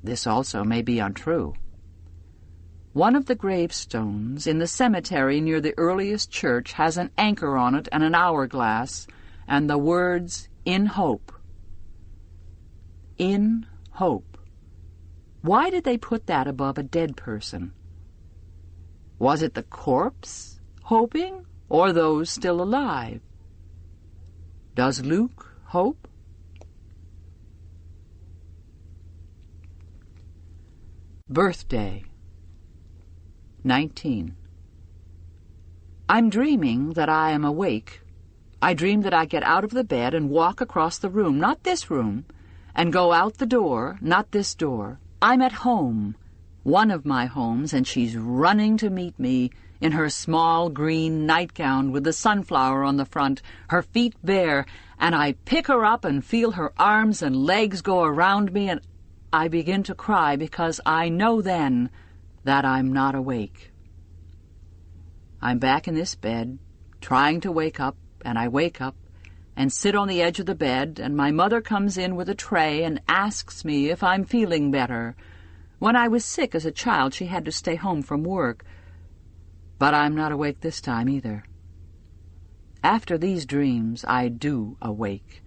This also may be untrue. One of the gravestones in the cemetery near the earliest church has an anchor on it and an hourglass, and the words, "In Hope." In hope. Why did they put that above a dead person? Was it the corpse hoping, or those still alive? Does Luke hope? Birthday. 19. I'm dreaming that I am awake. I dream that I get out of the bed and walk across the room, not this room, and go out the door, not this door. I'm at home, one of my homes, and she's running to meet me in her small green nightgown with the sunflower on the front, her feet bare, and I pick her up and feel her arms and legs go around me, and I begin to cry because I know then that I'm not awake. I'm back in this bed, trying to wake up, and I wake up and sit on the edge of the bed, and my mother comes in with a tray and asks me if I'm feeling better. When I was sick as a child, she had to stay home from work. But I'm not awake this time either. After these dreams, I do awake,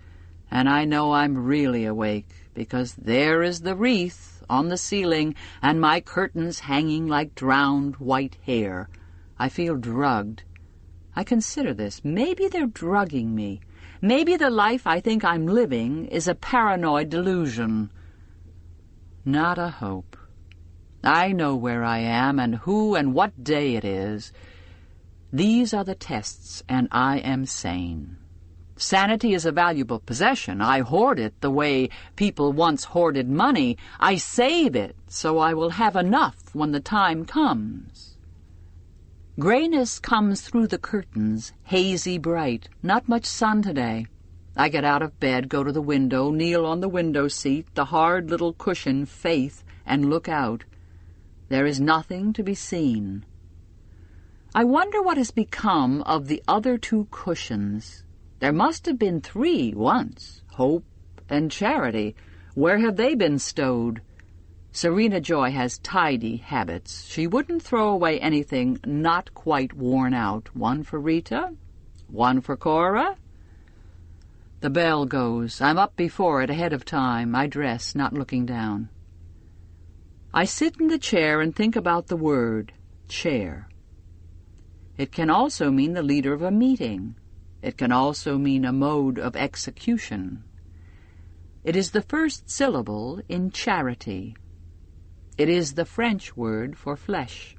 and I know I'm really awake, because there is the wreath on the ceiling and my curtains hanging like drowned white hair. I feel drugged. I consider this. Maybe they're drugging me. Maybe the life I think I'm living is a paranoid delusion. Not a hope. I know where I am and who and what day it is. These are the tests, and I am sane. Sanity is a valuable possession. I hoard it the way people once hoarded money. I save it so I will have enough when the time comes. Grayness comes through the curtains, hazy bright. Not much sun today. I get out of bed, go to the window, kneel on the window seat, the hard little cushion, Faith, and look out. There is nothing to be seen. I wonder what has become of the other two cushions. There must have been three once, Hope and Charity. Where have they been stowed? Serena Joy has tidy habits. She wouldn't throw away anything not quite worn out. One for Rita, one for Cora. The bell goes. I'm up before it, ahead of time. I dress, not looking down. I sit in the chair and think about the word, chair. It can also mean the leader of a meeting. It can also mean a mode of execution. It is the first syllable in charity. It is the French word for flesh.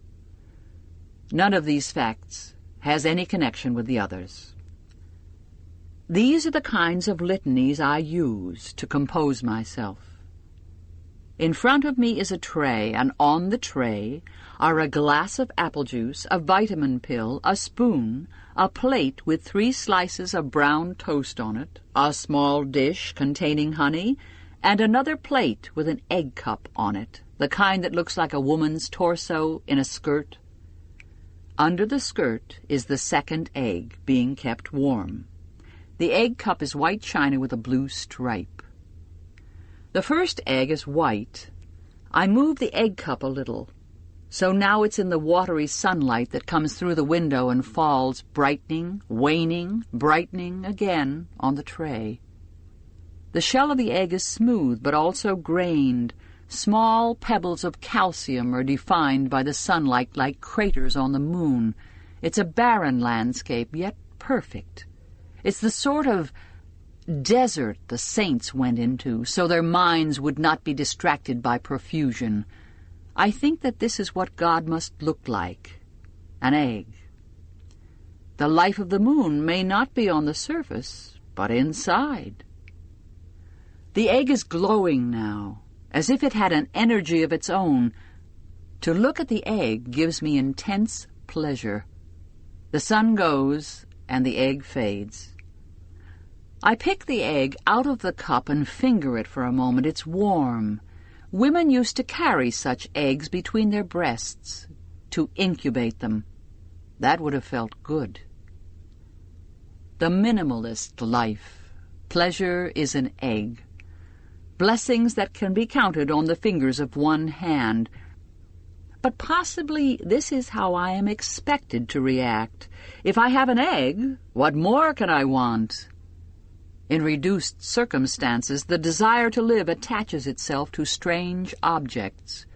None of these facts has any connection with the others. These are the kinds of litanies I use to compose myself. In front of me is a tray, and on the tray are a glass of apple juice, a vitamin pill, a spoon, a plate with 3 slices of brown toast on it, a small dish containing honey, and another plate with an egg cup on it, the kind that looks like a woman's torso in a skirt. Under the skirt is the second egg, being kept warm. The egg cup is white china with a blue stripe. The first egg is white. I move the egg cup a little, so now it's in the watery sunlight that comes through the window and falls, brightening, waning, brightening again on the tray. The shell of the egg is smooth, but also grained. Small pebbles of calcium are defined by the sunlight like craters on the moon. It's a barren landscape, yet perfect. It's the sort of desert the saints went into, so their minds would not be distracted by profusion. I think that this is what God must look like, an egg. The life of the moon may not be on the surface, but inside. The egg is glowing now, as if it had an energy of its own. To look at the egg gives me intense pleasure. The sun goes, and the egg fades. I pick the egg out of the cup and finger it for a moment. It's warm. Women used to carry such eggs between their breasts to incubate them. That would have felt good. The minimalist life. Pleasure is an egg. Blessings that can be counted on the fingers of one hand. But possibly this is how I am expected to react. If I have an egg, what more can I want? In reduced circumstances, the desire to live attaches itself to strange objects.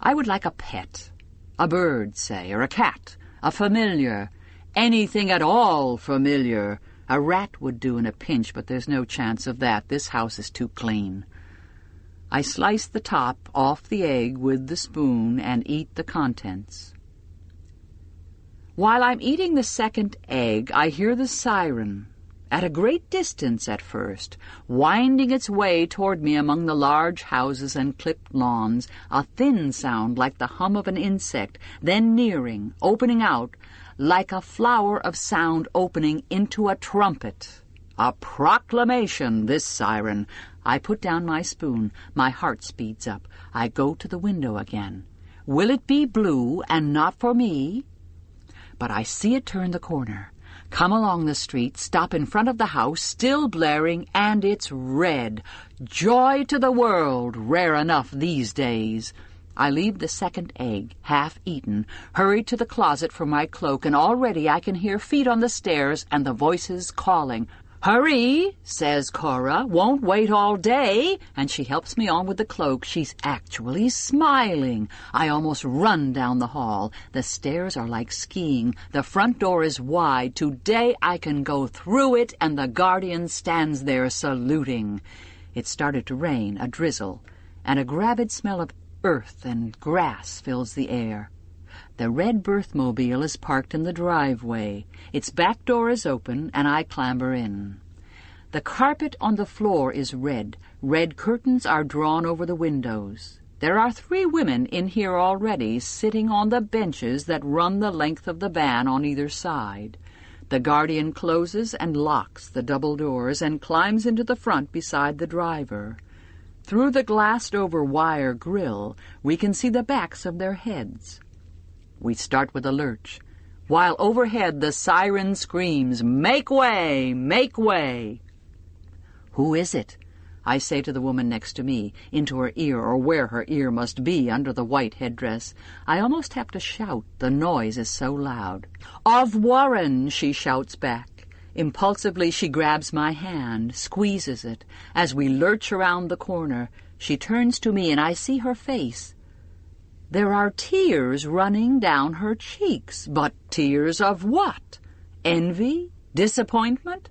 I would like a pet, a bird, say, or a cat, a familiar, anything at all familiar. A rat would do in a pinch, but there's no chance of that. This house is too clean. I slice the top off the egg with the spoon and eat the contents. While I'm eating the second egg, I hear the siren, at a great distance at first, winding its way toward me among the large houses and clipped lawns, a thin sound like the hum of an insect, then nearing, opening out, like a flower of sound opening into a trumpet. A proclamation, this siren. I put down my spoon. My heart speeds up. I go to the window again. Will it be blue and not for me? But I see it turn the corner, come along the street, stop in front of the house, still blaring, and it's red. Joy to the world, rare enough these days. I leave the second egg, half eaten, hurry to the closet for my cloak, and already I can hear feet on the stairs and the voices calling. "Hurry," says Cora, "won't wait all day," and she helps me on with the cloak. She's actually smiling. I almost run down the hall. The stairs are like skiing. The front door is wide. Today I can go through it, and the guardian stands there saluting. It started to rain, a drizzle, and a gravid smell of earth and grass fills the air. The red birthmobile is parked in the driveway. Its back door is open, and I clamber in. The carpet on the floor is red. Red curtains are drawn over the windows. There are 3 women in here already, sitting on the benches that run the length of the van on either side. The guardian closes and locks the double doors and climbs into the front beside the driver. Through the glassed-over wire grill, we can see the backs of their heads. We start with a lurch, while overhead the siren screams, "Make way! Make way!" "Who is it?" I say to the woman next to me, into her ear, or where her ear must be, under the white headdress. I almost have to shout, the noise is so loud. "Of Warren," she shouts back. Impulsively she grabs my hand, squeezes it. As we lurch around the corner, she turns to me and I see her face. There are tears running down her cheeks, but tears of what? Envy? Disappointment?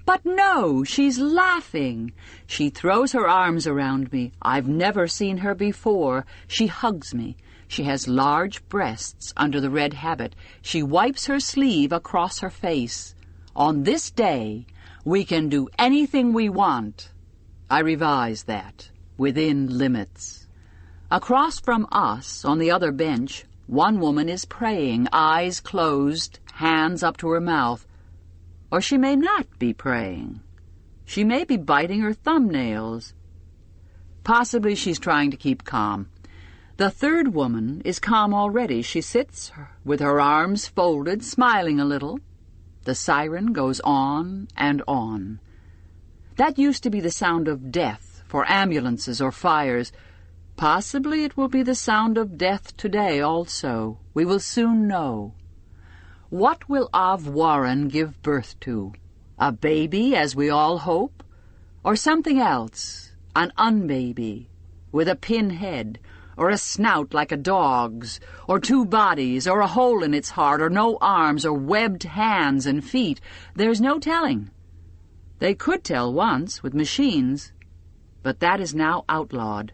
But no, she's laughing. She throws her arms around me. I've never seen her before. She hugs me. She has large breasts under the red habit. She wipes her sleeve across her face. On this day, we can do anything we want. I revise that, within limits. Across from us, on the other bench, one woman is praying, eyes closed, hands up to her mouth. Or she may not be praying. She may be biting her thumbnails. Possibly she's trying to keep calm. The third woman is calm already. She sits with her arms folded, smiling a little. The siren goes on and on. That used to be the sound of death for ambulances or fires. Possibly it will be the sound of death today also. We will soon know. What will Av Warren give birth to? A baby, as we all hope? Or something else? An unbaby, with a pin head, or a snout like a dog's, or 2 bodies, or a hole in its heart, or no arms, or webbed hands and feet? There's no telling. They could tell once, with machines, but that is now outlawed.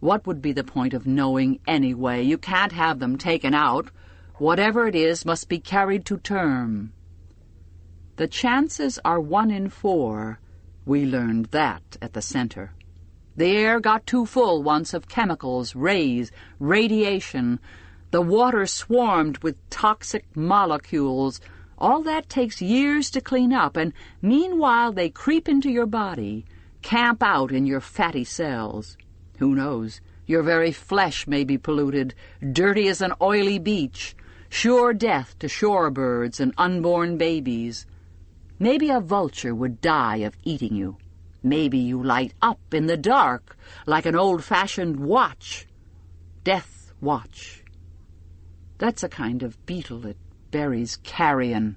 What would be the point of knowing anyway? You can't have them taken out. Whatever it is must be carried to term. The chances are 1 in 4. We learned that at the center. The air got too full once of chemicals, rays, radiation. The water swarmed with toxic molecules. All that takes years to clean up, and meanwhile they creep into your body, camp out in your fatty cells. Who knows? Your very flesh may be polluted, dirty as an oily beach, sure death to shorebirds and unborn babies. Maybe a vulture would die of eating you. Maybe you light up in the dark like an old-fashioned watch. Death watch. That's a kind of beetle that buries carrion.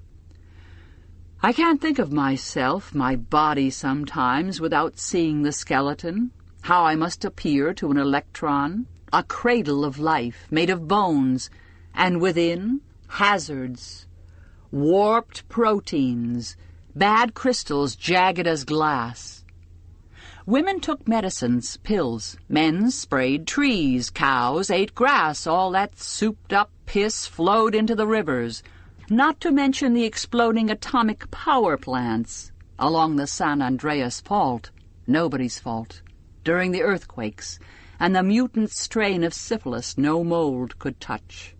I can't think of myself, my body sometimes, without seeing the skeleton, how I must appear to an electron, a cradle of life made of bones, and within, hazards, warped proteins, bad crystals jagged as glass. Women took medicines, pills. Men sprayed trees. Cows ate grass. All that souped-up piss flowed into the rivers, not to mention the exploding atomic power plants along the San Andreas Fault, nobody's fault, during the earthquakes, and the mutant strain of syphilis no mold could touch.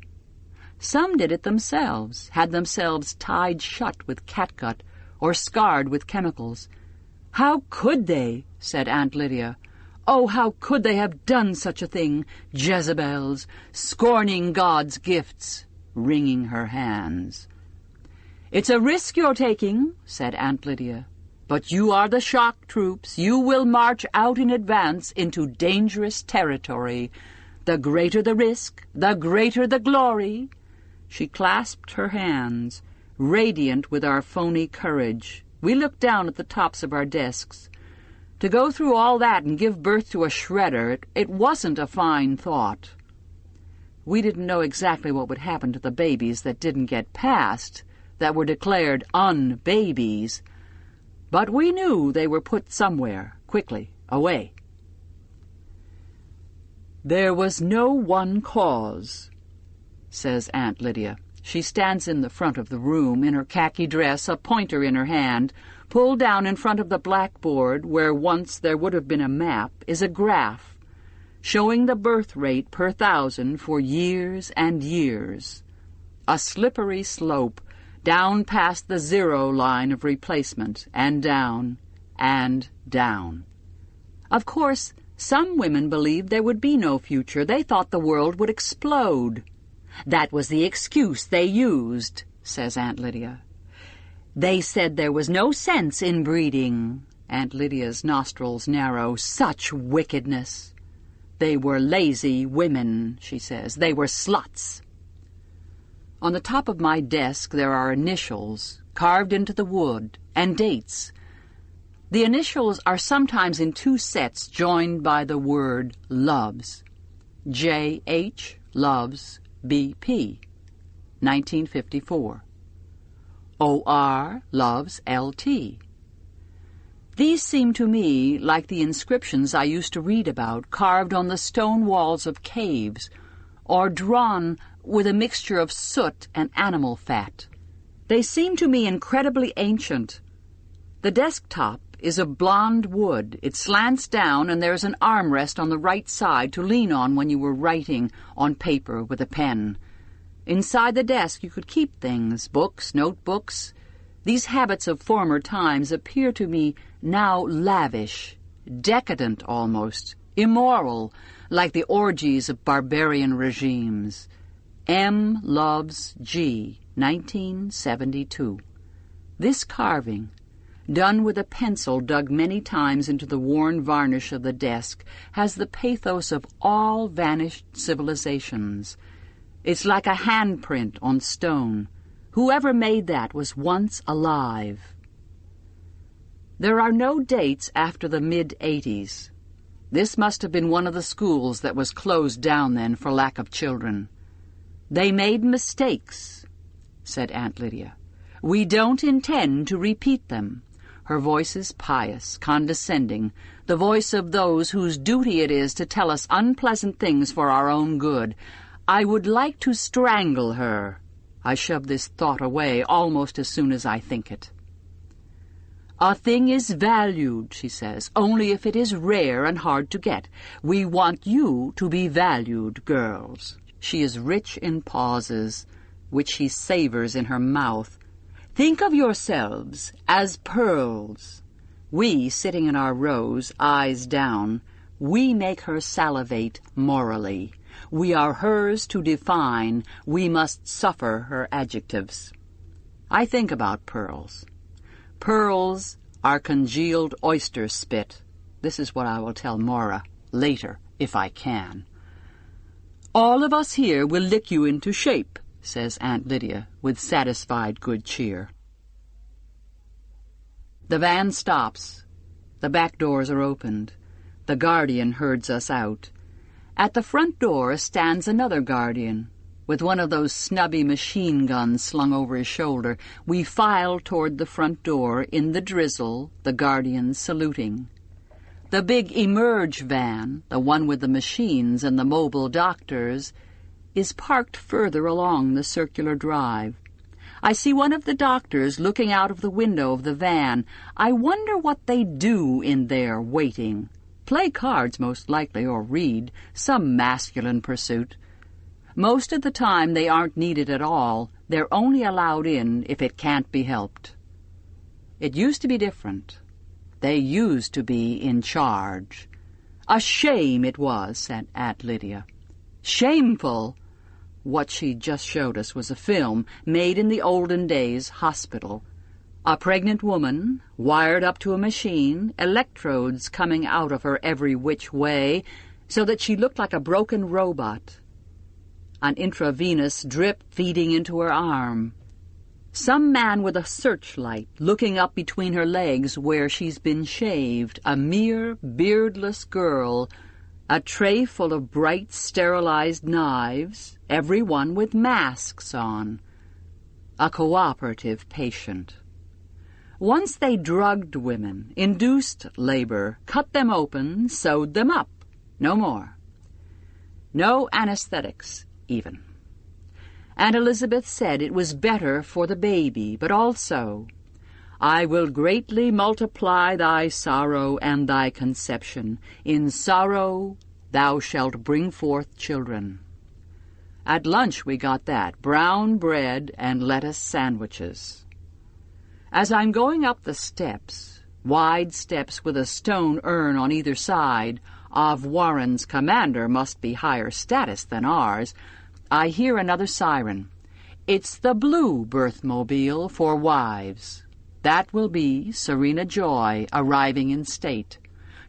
Some did it themselves, had themselves tied shut with catgut or scarred with chemicals. How could they? Said Aunt Lydia. Oh, how could they have done such a thing, Jezebels, scorning God's gifts, wringing her hands. It's a risk you're taking, said Aunt Lydia, but you are the shock troops. You will march out in advance into dangerous territory. The greater the risk, the greater the glory. She clasped her hands, radiant with our phony courage. We looked down at the tops of our desks. To go through all that and give birth to a shredder, it wasn't a fine thought. We didn't know exactly what would happen to the babies that didn't get past, that were declared unbabies, but we knew they were put somewhere, quickly, away. There was no one cause, says Aunt Lydia. She stands in the front of the room, in her khaki dress, a pointer in her hand. Pulled down in front of the blackboard, where once there would have been a map, is a graph showing the birth rate per thousand for years and years. A slippery slope down past the zero line of replacement, and down, and down. Of course, some women believed there would be no future. They thought the world would explode. That was the excuse they used, says Aunt Lydia. They said there was no sense in breeding. Aunt Lydia's nostrils narrow. Such wickedness. They were lazy women, she says. They were sluts. On the top of my desk there are initials, carved into the wood, and dates. The initials are sometimes in two sets joined by the word loves. J.H. loves B.P. 1954. O.R. loves L.T. These seem to me like the inscriptions I used to read about, carved on the stone walls of caves, or drawn with a mixture of soot and animal fat. They seem to me incredibly ancient. The desktop is of blonde wood. It slants down, and there's an armrest on the right side to lean on when you were writing on paper with a pen. Inside the desk you could keep things, books, notebooks. These habits of former times appear to me now lavish, decadent almost, immoral, like the orgies of barbarian regimes. M. loves G, 1972. This carving, done with a pencil dug many times into the worn varnish of the desk, has the pathos of all vanished civilizations. It's like a handprint on stone. Whoever made that was once alive. There are no dates after the mid-'80s. This must have been one of the schools that was closed down then for lack of children. They made mistakes, said Aunt Lydia. We don't intend to repeat them. Her voice is pious, condescending, the voice of those whose duty it is to tell us unpleasant things for our own good. I would like to strangle her. I shove this thought away almost as soon as I think it. A thing is valued, she says, only if it is rare and hard to get. We want you to be valued, girls. She is rich in pauses, which she savors in her mouth. Think of yourselves as pearls. We, sitting in our rows, eyes down, we make her salivate morally. We are hers to define. We must suffer her adjectives. I think about pearls. Pearls are congealed oyster spit. This is what I will tell Maura later, if I can. All of us here will lick you into shape, says Aunt Lydia, with satisfied good cheer. The van stops. The back doors are opened. The guardian herds us out. At the front door stands another guardian, with one of those snubby machine guns slung over his shoulder. We file toward the front door in the drizzle, the guardians saluting. The big Emerge van, the one with the machines and the mobile doctors, is parked further along the circular drive. I see one of the doctors looking out of the window of the van. I wonder what they do in there waiting. Play cards, most likely, or read, some masculine pursuit. Most of the time they aren't needed at all. They're only allowed in if it can't be helped. It used to be different. They used to be in charge. A shame it was, said Aunt Lydia. Shameful! What she just showed us was a film made in the olden days hospital. A pregnant woman, wired up to a machine, electrodes coming out of her every which way, so that she looked like a broken robot. An intravenous drip feeding into her arm. Some man with a searchlight looking up between her legs where she's been shaved. A mere beardless girl. A tray full of bright sterilized knives, every one with masks on. A cooperative patient. Once they drugged women, induced labor, cut them open, sewed them up. No more. No anesthetics, even. Aunt Elizabeth said it was better for the baby, but also, I will greatly multiply thy sorrow and thy conception. In sorrow thou shalt bring forth children. At lunch we got that, brown bread and lettuce sandwiches. As I'm going up the steps, wide steps with a stone urn on either side, of Warren's commander must be higher status than ours, I hear another siren. It's the blue birthmobile for wives. That will be Serena Joy arriving in state.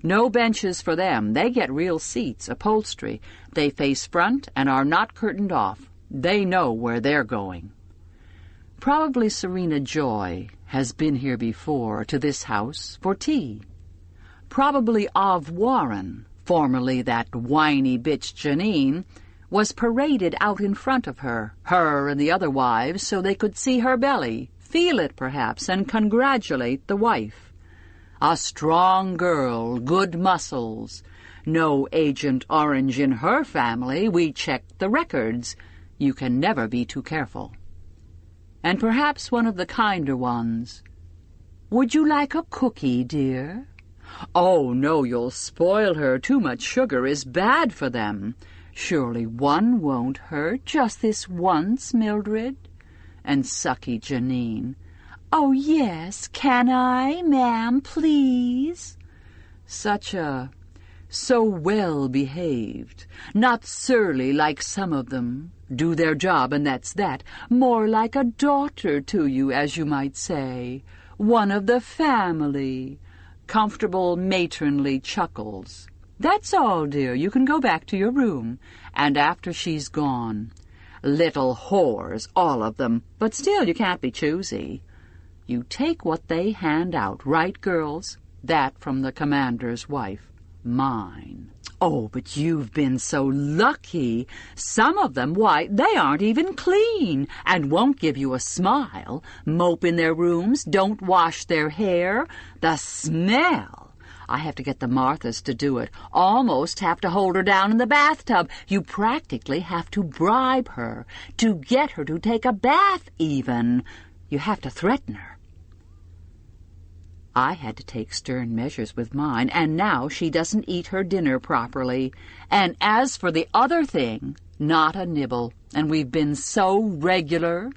No benches for them. They get real seats, upholstery. They face front and are not curtained off. They know where they're going. Probably Serena Joy has been here before, to this house, for tea. Probably Of Warren, formerly that whiny bitch Janine, was paraded out in front of her and the other wives, so they could see her belly, feel it perhaps, and congratulate the wife. A strong girl, good muscles. No Agent Orange in her family. We checked the records. You can never be too careful. And perhaps one of the kinder ones. Would you like a cookie, dear? Oh, no, you'll spoil her. Too much sugar is bad for them. Surely one won't hurt, just this once, Mildred. And sucky Janine. Oh, yes, can I, ma'am, please? So well-behaved, not surly like some of them. Do their job, and that's that. More like a daughter to you, as you might say. One of the family. Comfortable, matronly chuckles. That's all, dear. You can go back to your room. And after she's gone. Little whores, all of them. But still, you can't be choosy. You take what they hand out, right, girls? That from the commander's wife. Mine. Oh, but you've been so lucky. Some of them, why, they aren't even clean, and won't give you a smile. Mope in their rooms, don't wash their hair. The smell! I have to get the Marthas to do it. Almost have to hold her down in the bathtub. You practically have to bribe her, to get her to take a bath even. You have to threaten her. I had to take stern measures with mine, and now she doesn't eat her dinner properly. And as for the other thing, not a nibble. And we've been so regular.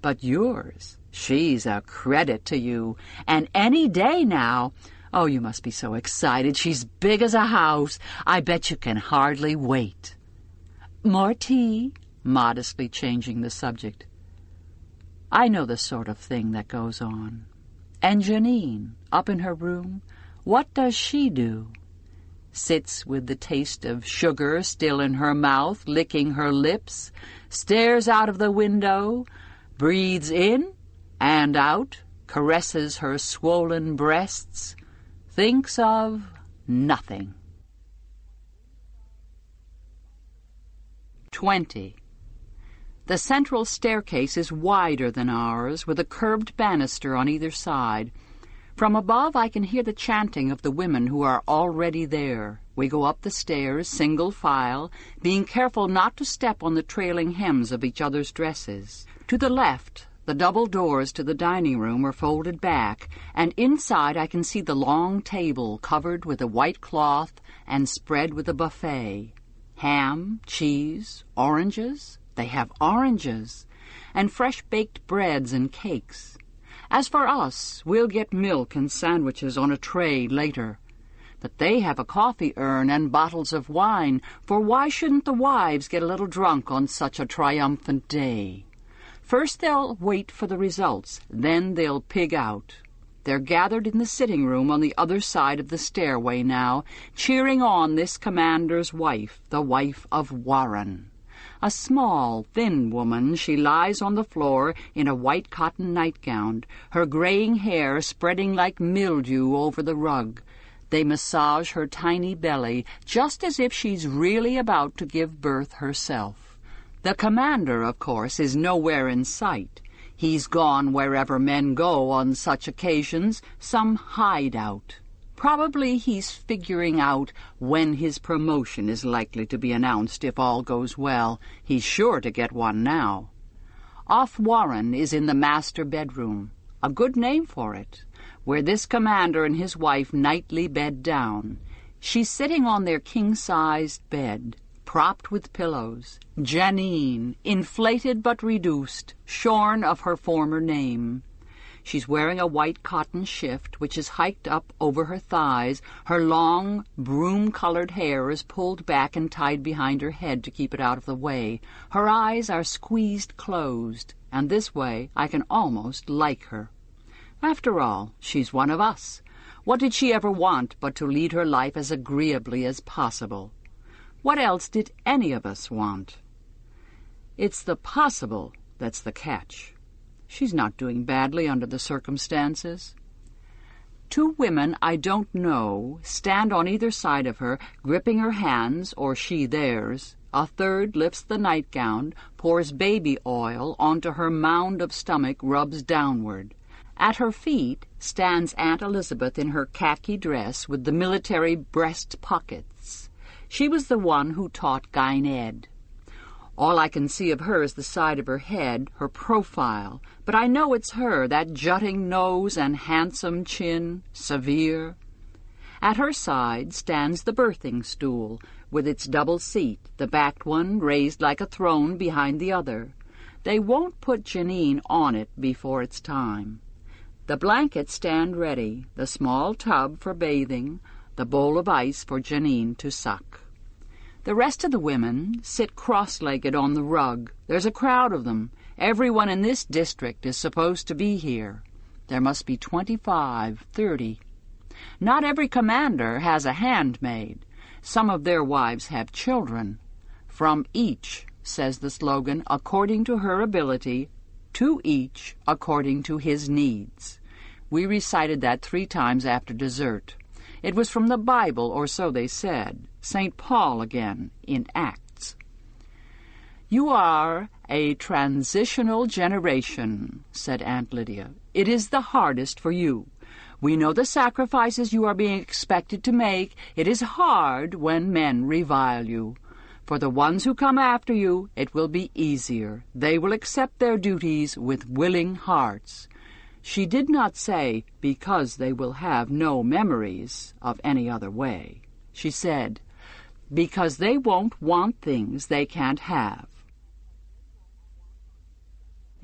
But yours, she's a credit to you. And any day now, oh, you must be so excited. She's big as a house. I bet you can hardly wait. More tea? Modestly changing the subject. I know the sort of thing that goes on. And Janine, up in her room, what does she do? Sits with the taste of sugar still in her mouth, licking her lips, stares out of the window, breathes in and out, caresses her swollen breasts, thinks of nothing. 20. The central staircase is wider than ours, with a curved banister on either side. From above I can hear the chanting of the women who are already there. We go up the stairs, single file, being careful not to step on the trailing hems of each other's dresses. To the left, the double doors to the dining room are folded back, and inside I can see the long table covered with a white cloth and spread with a buffet. Ham, cheese, oranges. They have oranges, and fresh baked breads and cakes. As for us, we'll get milk and sandwiches on a tray later. But they have a coffee urn and bottles of wine, for why shouldn't the wives get a little drunk on such a triumphant day? First they'll wait for the results, then they'll pig out. They're gathered in the sitting room on the other side of the stairway now, cheering on this commander's wife, the wife of Warren. A small, thin woman, she lies on the floor in a white cotton nightgown, her graying hair spreading like mildew over the rug. They massage her tiny belly, just as if she's really about to give birth herself. The commander, of course, is nowhere in sight. He's gone wherever men go on such occasions, some hideout. Probably he's figuring out when his promotion is likely to be announced if all goes well. He's sure to get one now. Off Warren is in the master bedroom, a good name for it, where this commander and his wife nightly bed down. She's sitting on their king-sized bed, propped with pillows. Janine, inflated but reduced, shorn of her former name. She's wearing a white cotton shift, which is hiked up over her thighs. Her long, broom-colored hair is pulled back and tied behind her head to keep it out of the way. Her eyes are squeezed closed, and this way I can almost like her. After all, she's one of us. What did she ever want but to lead her life as agreeably as possible? What else did any of us want? It's the possible that's the catch. She's not doing badly under the circumstances. Two women I don't know stand on either side of her, gripping her hands, or she theirs. A third lifts the nightgown, pours baby oil onto her mound of stomach, rubs downward. At her feet stands Aunt Elizabeth in her khaki dress with the military breast pockets. She was the one who taught Gyn Ed. All I can see of her is the side of her head, her profile, but I know it's her, that jutting nose and handsome chin, severe. At her side stands the birthing stool, with its double seat, the backed one raised like a throne behind the other. They won't put Janine on it before it's time. The blankets stand ready, the small tub for bathing, the bowl of ice for Janine to suck. The rest of the women sit cross-legged on the rug. There's a crowd of them. Everyone in this district is supposed to be here. There must be 25, 30. Not every commander has a handmaid. Some of their wives have children. From each, says the slogan, according to her ability, to each according to his needs. We recited that 3 times after dessert. It was from the Bible, or so they said. St. Paul again, in Acts. You are a transitional generation, said Aunt Lydia. It is the hardest for you. We know the sacrifices you are being expected to make. It is hard when men revile you. For the ones who come after you, it will be easier. They will accept their duties with willing hearts. She did not say, because they will have no memories of any other way. She said, because they won't want things they can't have.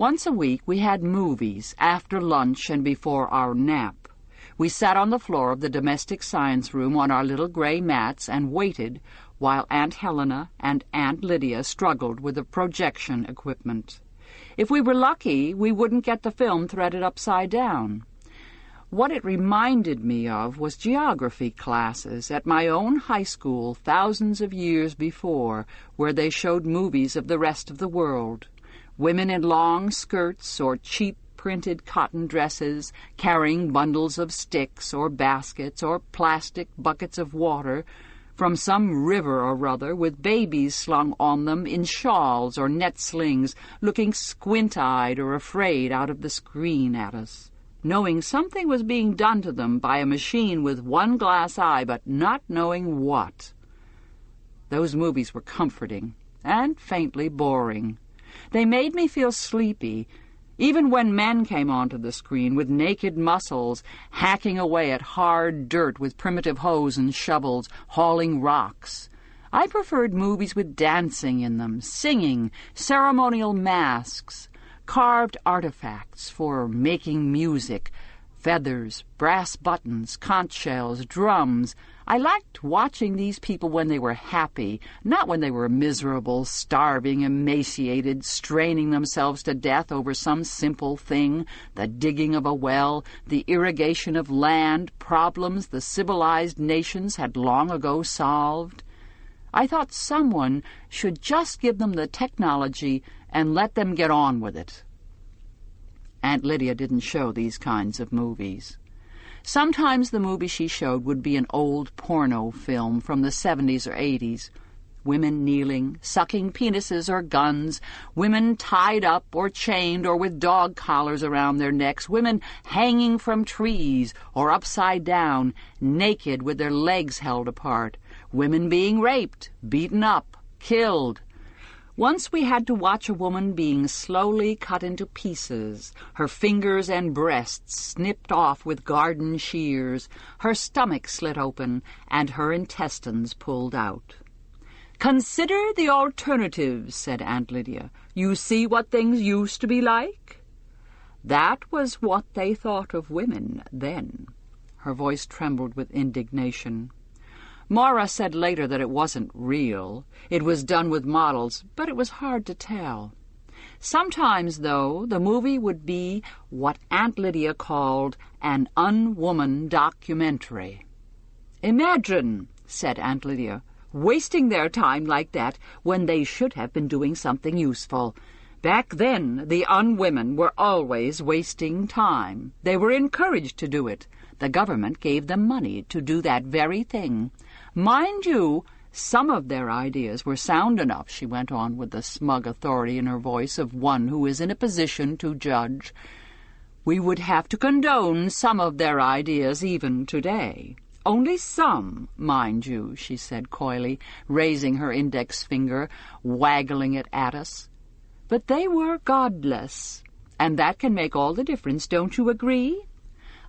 Once a week we had movies after lunch and before our nap. We sat on the floor of the domestic science room on our little gray mats and waited while Aunt Helena and Aunt Lydia struggled with the projection equipment. If we were lucky, we wouldn't get the film threaded upside down. What it reminded me of was geography classes at my own high school thousands of years before, where they showed movies of the rest of the world. Women in long skirts or cheap printed cotton dresses, carrying bundles of sticks or baskets or plastic buckets of water from some river or other, with babies slung on them in shawls or net slings, looking squint-eyed or afraid out of the screen at us, knowing something was being done to them by a machine with one glass eye, but not knowing what. Those movies were comforting and faintly boring. They made me feel sleepy, even when men came onto the screen with naked muscles, hacking away at hard dirt with primitive hoes and shovels, hauling rocks. I preferred movies with dancing in them, singing, ceremonial masks, carved artifacts for making music, feathers, brass buttons, conch shells, drums. I liked watching these people when they were happy, not when they were miserable, starving, emaciated, straining themselves to death over some simple thing, the digging of a well, the irrigation of land, problems the civilized nations had long ago solved. I thought someone should just give them the technology and let them get on with it. Aunt Lydia didn't show these kinds of movies. Sometimes the movie she showed would be an old porno film from the 70s or 80s. Women kneeling, sucking penises or guns, women tied up or chained or with dog collars around their necks, women hanging from trees or upside down, naked with their legs held apart, women being raped, beaten up, killed. Once we had to watch a woman being slowly cut into pieces, her fingers and breasts snipped off with garden shears, her stomach slit open, and her intestines pulled out. "Consider the alternatives," said Aunt Lydia. "You see what things used to be like?" That was what they thought of women then. Her voice trembled with indignation. Maura said later that it wasn't real. It was done with models, but it was hard to tell. Sometimes, though, the movie would be what Aunt Lydia called an unwoman documentary. "Imagine," said Aunt Lydia, "wasting their time like that when they should have been doing something useful. Back then, the unwomen were always wasting time. They were encouraged to do it. The government gave them money to do that very thing. Mind you, some of their ideas were sound enough," she went on with the smug authority in her voice of one who is in a position to judge. "We would have to condone some of their ideas even today. Only some, mind you," she said coyly, raising her index finger, waggling it at us. "But they were godless, and that can make all the difference, don't you agree?"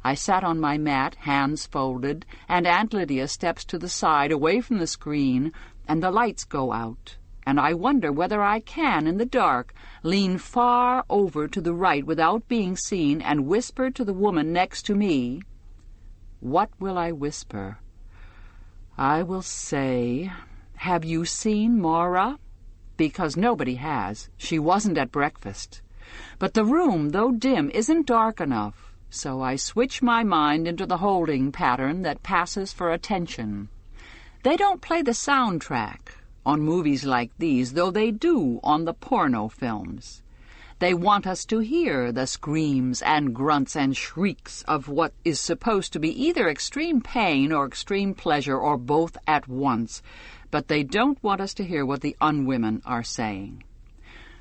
I sat on my mat, hands folded, and Aunt Lydia steps to the side, away from the screen, and the lights go out, and I wonder whether I can, in the dark, lean far over to the right without being seen and whisper to the woman next to me. What will I whisper? I will say, "Have you seen Maura?" Because nobody has. She wasn't at breakfast. But the room, though dim, isn't dark enough. So I switch my mind into the holding pattern that passes for attention. They don't play the soundtrack on movies like these, though they do on the porno films. They want us to hear the screams and grunts and shrieks of what is supposed to be either extreme pain or extreme pleasure or both at once, but they don't want us to hear what the unwomen are saying.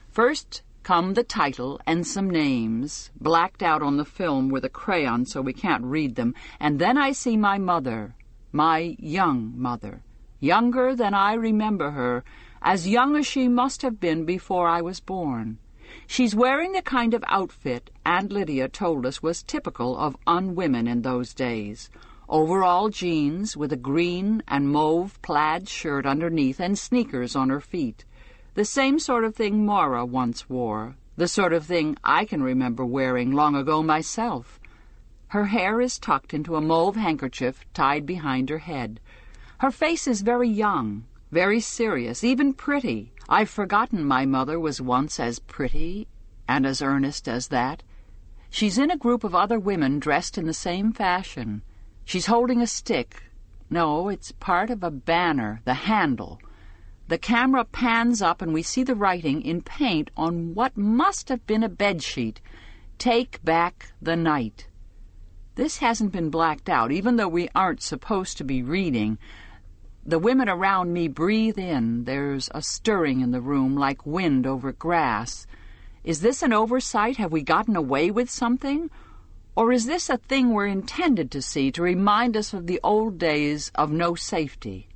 First come the title and some names, blacked out on the film with a crayon so we can't read them, and then I see my mother, my young mother, younger than I remember her, as young as she must have been before I was born. She's wearing the kind of outfit Aunt Lydia told us was typical of unwomen in those days. Overall jeans with a green and mauve plaid shirt underneath and sneakers on her feet. The same sort of thing Maura once wore, the sort of thing I can remember wearing long ago myself. Her hair is tucked into a mauve handkerchief tied behind her head. Her face is very young, very serious, even pretty. I've forgotten my mother was once as pretty and as earnest as that. She's in a group of other women dressed in the same fashion. She's holding a stick. No, it's part of a banner, the handle. The camera pans up and we see the writing in paint on what must have been a bedsheet. Take back the night. This hasn't been blacked out, even though we aren't supposed to be reading. The women around me breathe in. There's a stirring in the room like wind over grass. Is this an oversight? Have we gotten away with something? Or is this a thing we're intended to see to remind us of the old days of no safety?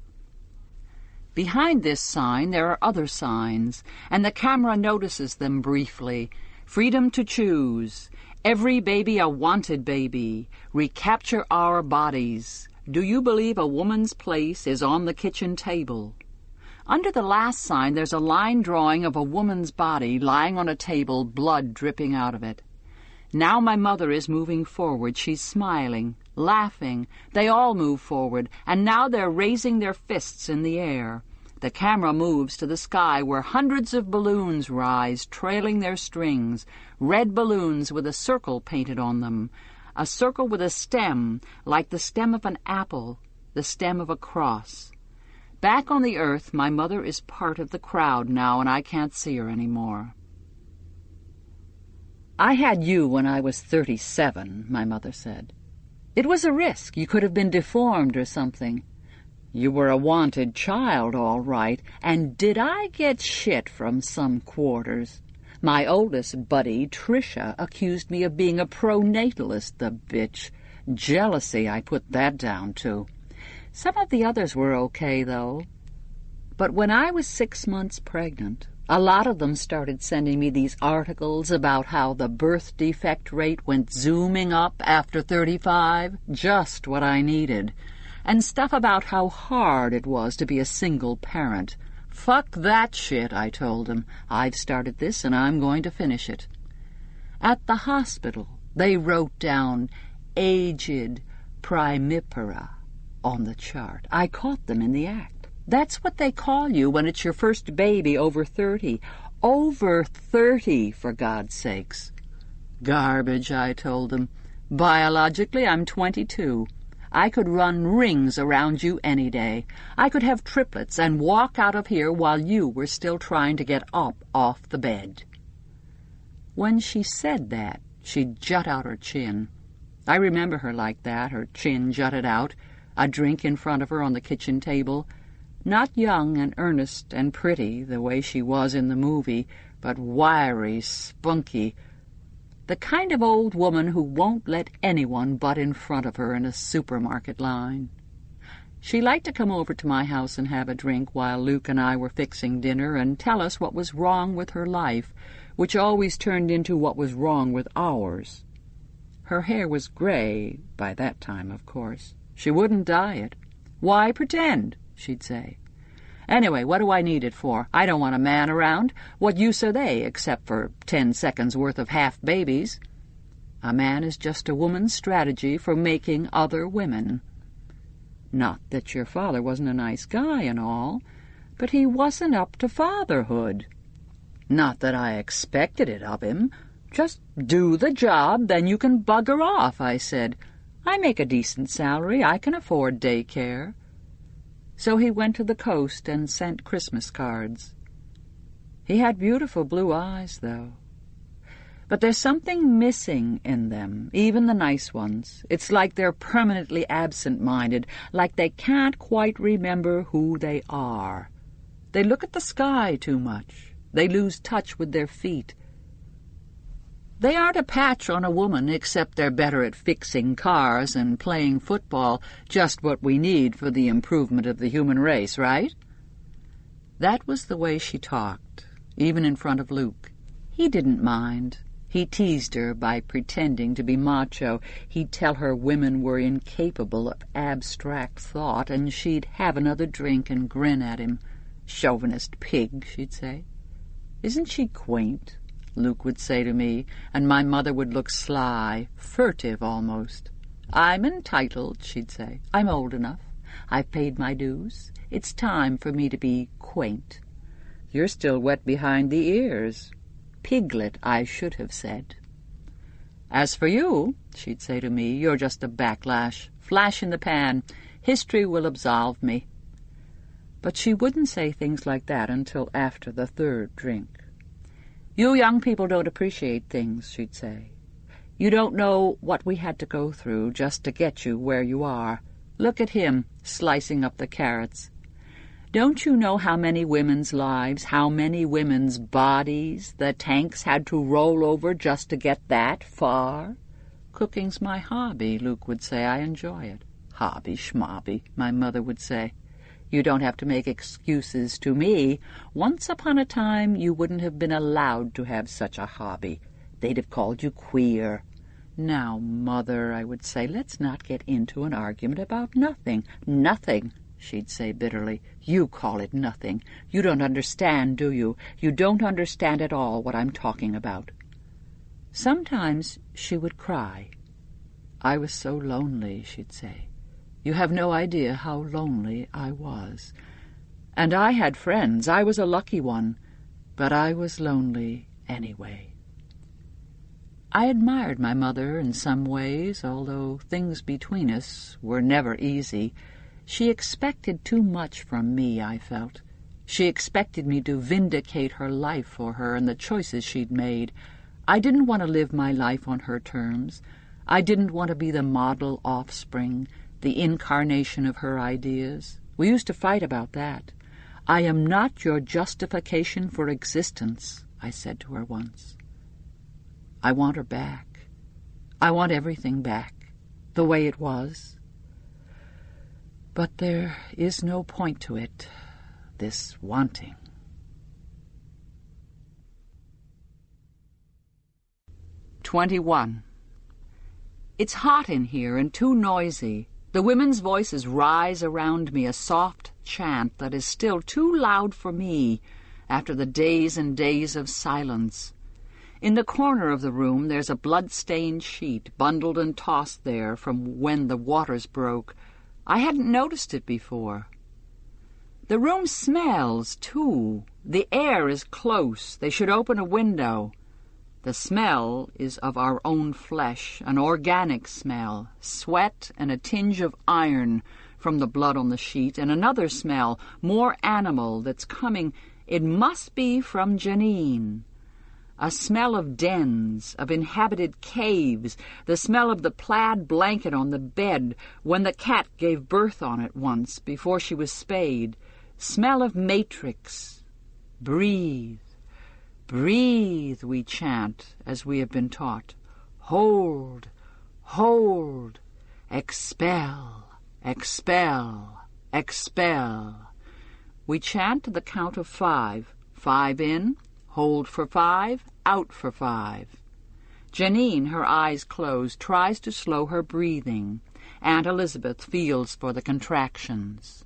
Behind this sign there are other signs, and the camera notices them briefly. Freedom to choose. Every baby a wanted baby. Recapture our bodies. Do you believe a woman's place is on the kitchen table? Under the last sign there's a line drawing of a woman's body lying on a table, blood dripping out of it. Now my mother is moving forward. She's smiling, laughing. They all move forward, and now they're raising their fists in the air. The camera moves to the sky where hundreds of balloons rise, trailing their strings, red balloons with a circle painted on them, a circle with a stem, like the stem of an apple, the stem of a cross. Back on the earth, my mother is part of the crowd now, and I can't see her anymore. "I had you when I was 37, my mother said. "It was a risk. You could have been deformed or something. You were a wanted child, all right, and did I get shit from some quarters? My oldest buddy, Tricia, accused me of being a pronatalist, the bitch. Jealousy, I put that down to. Some of the others were okay, though. But when I was 6 months pregnant, a lot of them started sending me these articles about how the birth defect rate went zooming up after 35, just what I needed, and stuff about how hard it was to be a single parent. Fuck that shit, I told them. I've started this and I'm going to finish it. At the hospital, they wrote down aged primipara on the chart. I caught them in the act. That's what they call you when it's your first baby over 30. Over 30, for God's sakes. Garbage, I told them. Biologically, I'm 22. I could run rings around you any day. I could have triplets and walk out of here while you were still trying to get up off the bed. When she said that, she'd jut out her chin. I remember her like that, her chin jutted out, a drink in front of her on the kitchen table. Not young and earnest and pretty the way she was in the movie, but wiry, spunky, the kind of old woman who won't let anyone butt in front of her in a supermarket line. She liked to come over to my house and have a drink while Luke and I were fixing dinner and tell us what was wrong with her life, which always turned into what was wrong with ours. Her hair was gray by that time, of course. She wouldn't dye it. "Why pretend?" she'd say. "Anyway, what do I need it for? I don't want a man around. What use are they, except for 10 seconds worth of half-babies? A man is just a woman's strategy for making other women. Not that your father wasn't a nice guy and all, but he wasn't up to fatherhood. Not that I expected it of him. Just do the job, then you can bugger off," I said. "I make a decent salary. I can afford daycare." So he went to the coast and sent Christmas cards. He had beautiful blue eyes, though. But there's something missing in them, even the nice ones. It's like they're permanently absent-minded, like they can't quite remember who they are. They look at the sky too much. They lose touch with their feet. They aren't a patch on a woman, except they're better at fixing cars and playing football, just what we need for the improvement of the human race, right? That was the way she talked, even in front of Luke. He didn't mind. He teased her by pretending to be macho. He'd tell her women were incapable of abstract thought, and she'd have another drink and grin at him. "Chauvinist pig," she'd say. "Isn't she quaint? Luke would say to me, and my mother would look sly, furtive almost. "I'm entitled," she'd say. "I'm old enough. I've paid my dues. It's time for me to be quaint." "You're still wet behind the ears." "Piglet, I should have said." "As for you," she'd say to me, "you're just a backlash, flash in the pan. History will absolve me." But she wouldn't say things like that until after the third drink. "You young people don't appreciate things," she'd say. "You don't know what we had to go through just to get you where you are. Look at him, slicing up the carrots. Don't you know how many women's lives, how many women's bodies the tanks had to roll over just to get that far?" "Cooking's my hobby," Luke would say. "I enjoy it." "Hobby schmobby," my mother would say. "You don't have to make excuses to me. Once upon a time you wouldn't have been allowed to have such a hobby. They'd have called you queer." "Now, Mother," I would say, "let's not get into an argument about nothing." "Nothing," she'd say bitterly. "You call it nothing. You don't understand, do you? You don't understand at all what I'm talking about." Sometimes she would cry. "I was so lonely," she'd say. "You have no idea how lonely I was. And I had friends. I was a lucky one. But I was lonely anyway." I admired my mother in some ways, although things between us were never easy. She expected too much from me, I felt. She expected me to vindicate her life for her and the choices she'd made. I didn't want to live my life on her terms. I didn't want to be the model offspring, the incarnation of her ideas. We used to fight about that. "I am not your justification for existence," I said to her once. I want her back. I want everything back, the way it was. But there is no point to it, this wanting. "21. It's hot in here and too noisy. The women's voices rise around me, a soft chant that is still too loud for me after the days and days of silence. In the corner of the room there's a blood-stained sheet, bundled and tossed there from when the waters broke. I hadn't noticed it before. The room smells, too. The air is close. They should open a window. The smell is of our own flesh, an organic smell, sweat and a tinge of iron from the blood on the sheet, and another smell, more animal, that's coming. It must be from Janine. A smell of dens, of inhabited caves, the smell of the plaid blanket on the bed when the cat gave birth on it once before she was spayed. Smell of matrix. Breathe. Breathe, we chant, as we have been taught. Hold, hold, expel, expel, expel. We chant to the count of 5. 5 in, hold for 5, out for 5. Janine, her eyes closed, tries to slow her breathing. Aunt Elizabeth feels for the contractions.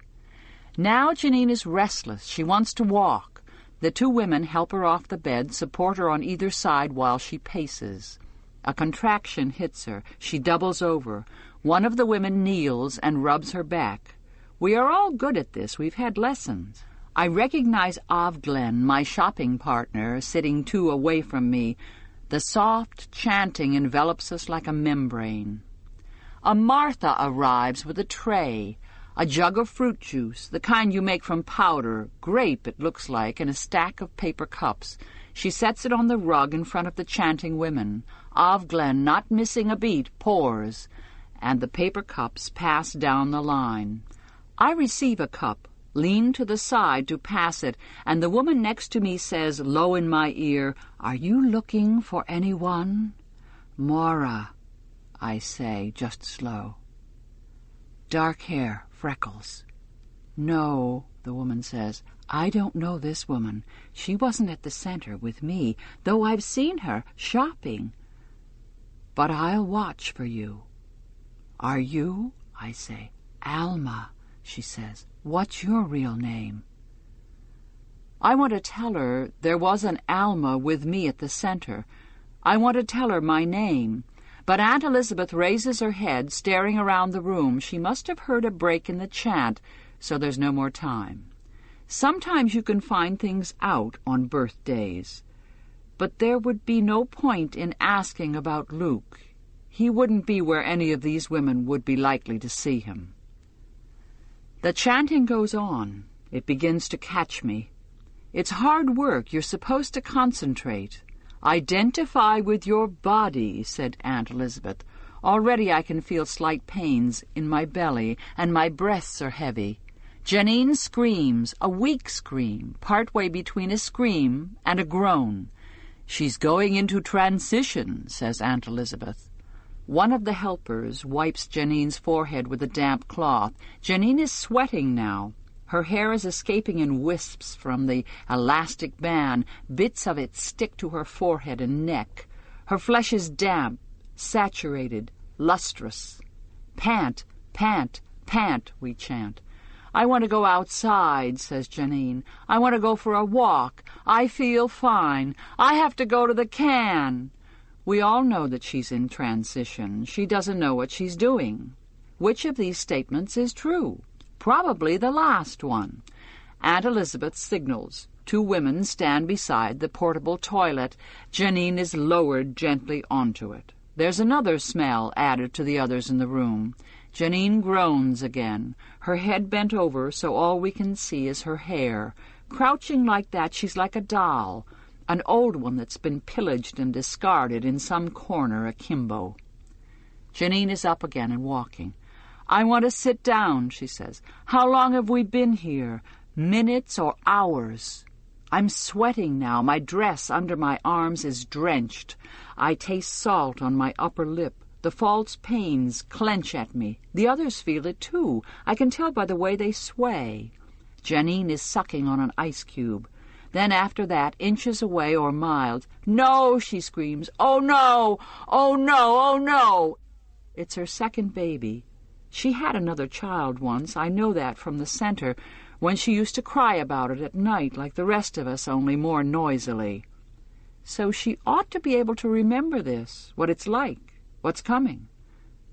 Now Janine is restless. She wants to walk. The 2 women help her off the bed, support her on either side while she paces. A contraction hits her. She doubles over. One of the women kneels and rubs her back. We are all good at this. We've had lessons. I recognize Avglen, my shopping partner, sitting 2 away from me. The soft chanting envelops us like a membrane. A Martha arrives with a tray, a jug of fruit juice, the kind you make from powder, grape it looks like, and a stack of paper cups. She sets it on the rug in front of the chanting women. Avglen, not missing a beat, pours, and the paper cups pass down the line. I receive a cup, lean to the side to pass it, and the woman next to me says, low in my ear, "Are you looking for anyone?" "Maura," I say, just slow. "Dark hair, freckles." "No," the woman says, "I don't know this woman. She wasn't at the center with me, though I've seen her shopping. But I'll watch for you." "Are you?" I say. "Alma," she says. "What's your real name?" I want to tell her there was an Alma with me at the center. I want to tell her my name. But Aunt Elizabeth raises her head, staring around the room. She must have heard a break in the chant, so there's no more time. Sometimes you can find things out on birthdays. But there would be no point in asking about Luke. He wouldn't be where any of these women would be likely to see him. The chanting goes on. It begins to catch me. It's hard work. You're supposed to concentrate. "Identify with your body," said Aunt Elizabeth. Already I can feel slight pains in my belly, and my breasts are heavy. Janine screams, a weak scream, partway between a scream and a groan. "She's going into transition," says Aunt Elizabeth. One of the helpers wipes Janine's forehead with a damp cloth. Janine is sweating now. Her hair is escaping in wisps from the elastic band. Bits of it stick to her forehead and neck. Her flesh is damp, saturated, lustrous. "Pant, pant, pant," we chant. "I want to go outside," says Janine. "I want to go for a walk. I feel fine. I have to go to the can." We all know that she's in transition. She doesn't know what she's doing. Which of these statements is true? Probably the last one. Aunt Elizabeth signals. Two women stand beside the portable toilet. Janine is lowered gently onto it. There's another smell added to the others in the room. Janine groans again, her head bent over so all we can see is her hair. Crouching like that, she's like a doll, an old one that's been pillaged and discarded in some corner akimbo. Janine is up again and walking. "I want to sit down," she says. "How long have we been here? Minutes or hours?" I'm sweating now. My dress under my arms is drenched. I taste salt on my upper lip. The false pains clench at me. The others feel it, too. I can tell by the way they sway. Janine is sucking on an ice cube. Then after that, inches away or miles, "No!" she screams. "Oh, no! Oh, no! Oh, no!" It's her second baby. She had another child once. I know that from the center, when she used to cry about it at night like the rest of us, only more noisily. So she ought to be able to remember this, what it's like, what's coming.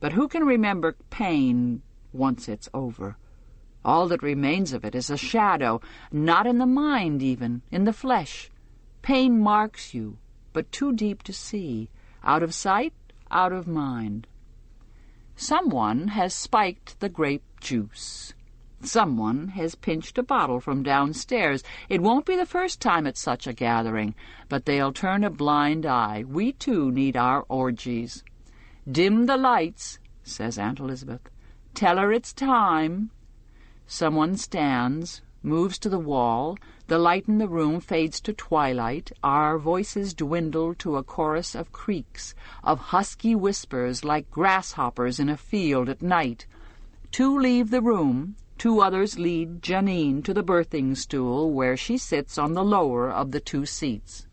But who can remember pain once it's over? All that remains of it is a shadow, not in the mind even, in the flesh. Pain marks you, but too deep to see, out of sight, out of mind. Someone has spiked the grape juice. Someone has pinched a bottle from downstairs. It won't be the first time at such a gathering, but they'll turn a blind eye. We, too, need our orgies. "Dim the lights," says Aunt Elizabeth. "Tell her it's time." Someone stands, moves to the wall. The light in the room fades to twilight. Our voices dwindle to a chorus of creaks, of husky whispers like grasshoppers in a field at night. Two leave the room. Two others lead Janine to the birthing stool, where she sits on the lower of the two seats.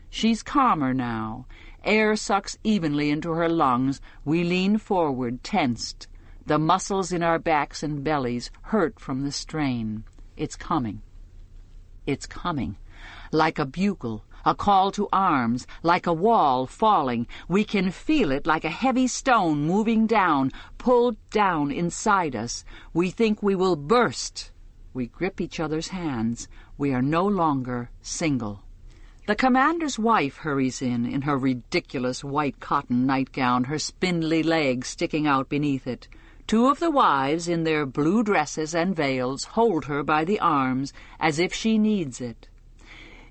She's calmer now. Air sucks evenly into her lungs. We lean forward, tensed. The muscles in our backs and bellies hurt from the strain. It's coming. It's coming. Like a bugle, a call to arms, like a wall falling. We can feel it like a heavy stone moving down, pulled down inside us. We think we will burst. We grip each other's hands. We are no longer single. The commander's wife hurries in her ridiculous white cotton nightgown, her spindly legs sticking out beneath it. Two of the wives, in their blue dresses and veils, hold her by the arms, as if she needs it.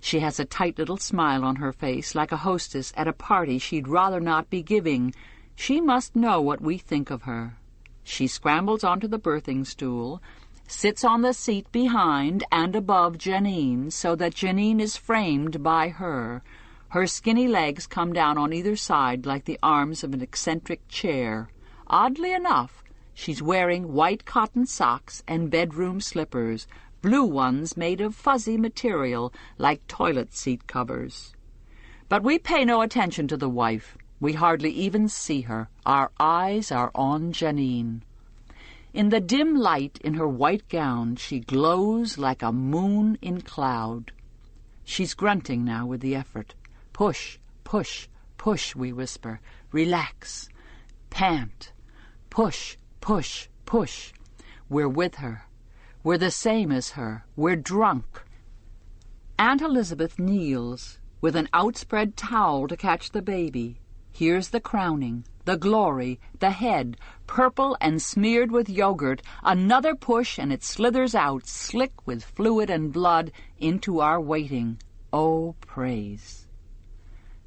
She has a tight little smile on her face, like a hostess at a party she'd rather not be giving. She must know what we think of her. She scrambles onto the birthing stool, sits on the seat behind and above Janine, so that Janine is framed by her. Her skinny legs come down on either side like the arms of an eccentric chair. Oddly enough, she's wearing white cotton socks and bedroom slippers, blue ones made of fuzzy material like toilet seat covers. But we pay no attention to the wife. We hardly even see her. Our eyes are on Janine. In the dim light in her white gown, she glows like a moon in cloud. She's grunting now with the effort. Push, push, push, we whisper. Relax. Pant. Push, push, push. We're with her. We're the same as her. We're drunk. Aunt Elizabeth kneels with an outspread towel to catch the baby. Here's the crowning, the glory, the head, purple and smeared with yogurt. Another push and it slithers out, slick with fluid and blood, into our waiting. Oh, praise.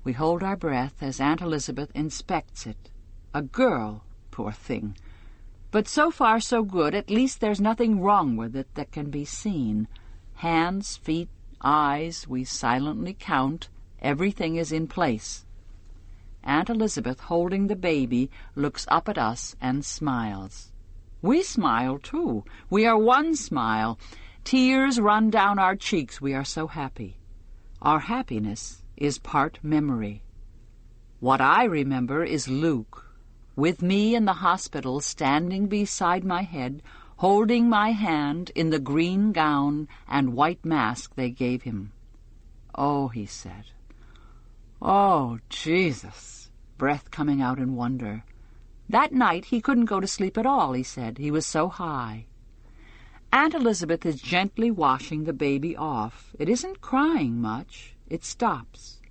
We hold our breath as Aunt Elizabeth inspects it. A girl, poor thing. But so far so good. At least there's nothing wrong with it that can be seen. Hands, feet, eyes, we silently count. Everything is in place. Aunt Elizabeth, holding the baby, looks up at us and smiles. We smile, too. We are one smile. Tears run down our cheeks. We are so happy. Our happiness is part memory. What I remember is Luke, with me in the hospital, standing beside my head, holding my hand in the green gown and white mask they gave him. "Oh," he said. "Oh, Jesus," breath coming out in wonder. That night he couldn't go to sleep at all, he said. He was so high. Aunt Elizabeth is gently washing the baby off. It isn't crying much. It stops.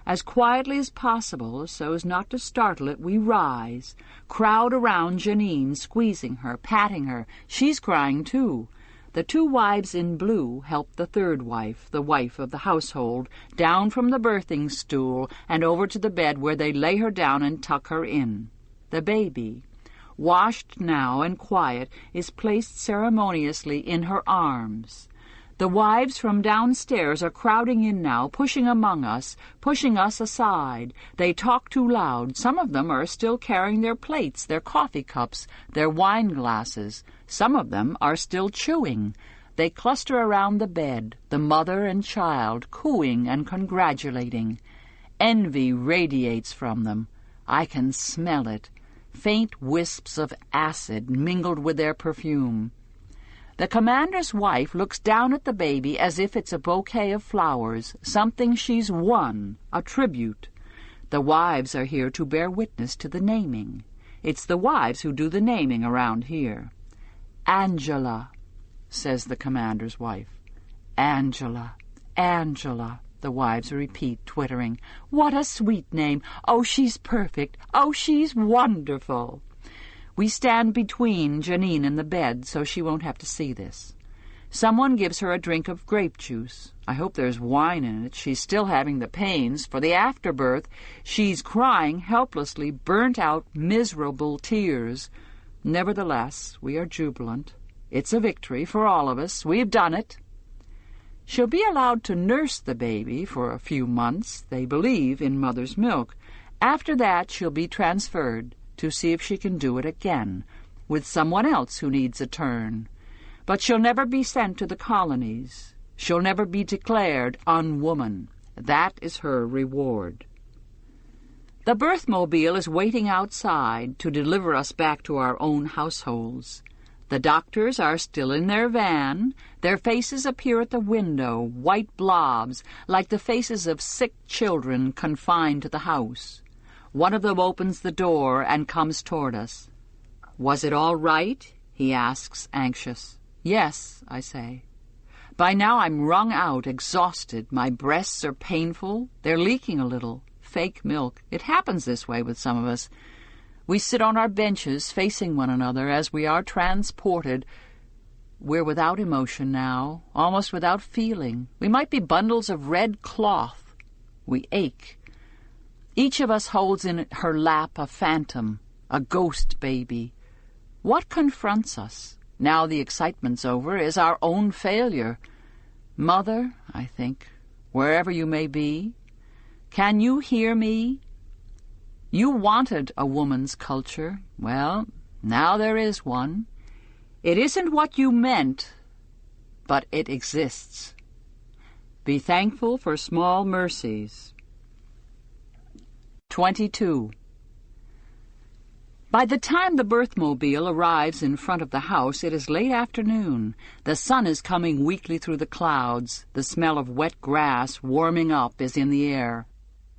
As quietly as possible, so as not to startle it, we rise, crowd around Janine, squeezing her, patting her. She's crying, too. The two wives in blue help the third wife, the wife of the household, down from the birthing stool and over to the bed where they lay her down and tuck her in. The baby, washed now and quiet, is placed ceremoniously in her arms. The wives from downstairs are crowding in now, pushing among us, pushing us aside. They talk too loud. Some of them are still carrying their plates, their coffee cups, their wine glasses. Some of them are still chewing. They cluster around the bed, the mother and child, cooing and congratulating. Envy radiates from them. I can smell it. Faint wisps of acid mingled with their perfume. The commander's wife looks down at the baby as if it's a bouquet of flowers, something she's won, a tribute. The wives are here to bear witness to the naming. It's the wives who do the naming around here. "Angela," says the commander's wife. "Angela, Angela," the wives repeat, twittering. "What a sweet name! Oh, she's perfect! Oh, she's wonderful!" We stand between Janine and the bed so she won't have to see this. Someone gives her a drink of grape juice. I hope there's wine in it. She's still having the pains. For the afterbirth, she's crying helplessly, burnt-out, miserable tears. Nevertheless, we are jubilant. It's a victory for all of us. We've done it. She'll be allowed to nurse the baby for a few months. They believe in mother's milk. After that, she'll be transferred to see if she can do it again, with someone else who needs a turn. But she'll never be sent to the colonies. She'll never be declared unwoman. That is her reward. The birthmobile is waiting outside to deliver us back to our own households. The doctors are still in their van. Their faces appear at the window, white blobs, like the faces of sick children confined to the house. One of them opens the door and comes toward us. "Was it all right?" he asks, anxious. "Yes," I say. By now I'm wrung out, exhausted. My breasts are painful. They're leaking a little. Fake milk. It happens this way with some of us. We sit on our benches facing one another as we are transported. We're without emotion now, almost without feeling. We might be bundles of red cloth. We ache. Each of us holds in her lap a phantom, a ghost baby. What confronts us, now the excitement's over, is our own failure. Mother, I think, wherever you may be, can you hear me? You wanted a woman's culture. Well, now there is one. It isn't what you meant, but it exists. Be thankful for small mercies. 22. By the time the birthmobile arrives in front of the house, it is late afternoon. The sun is coming weakly through the clouds. The smell of wet grass warming up is in the air.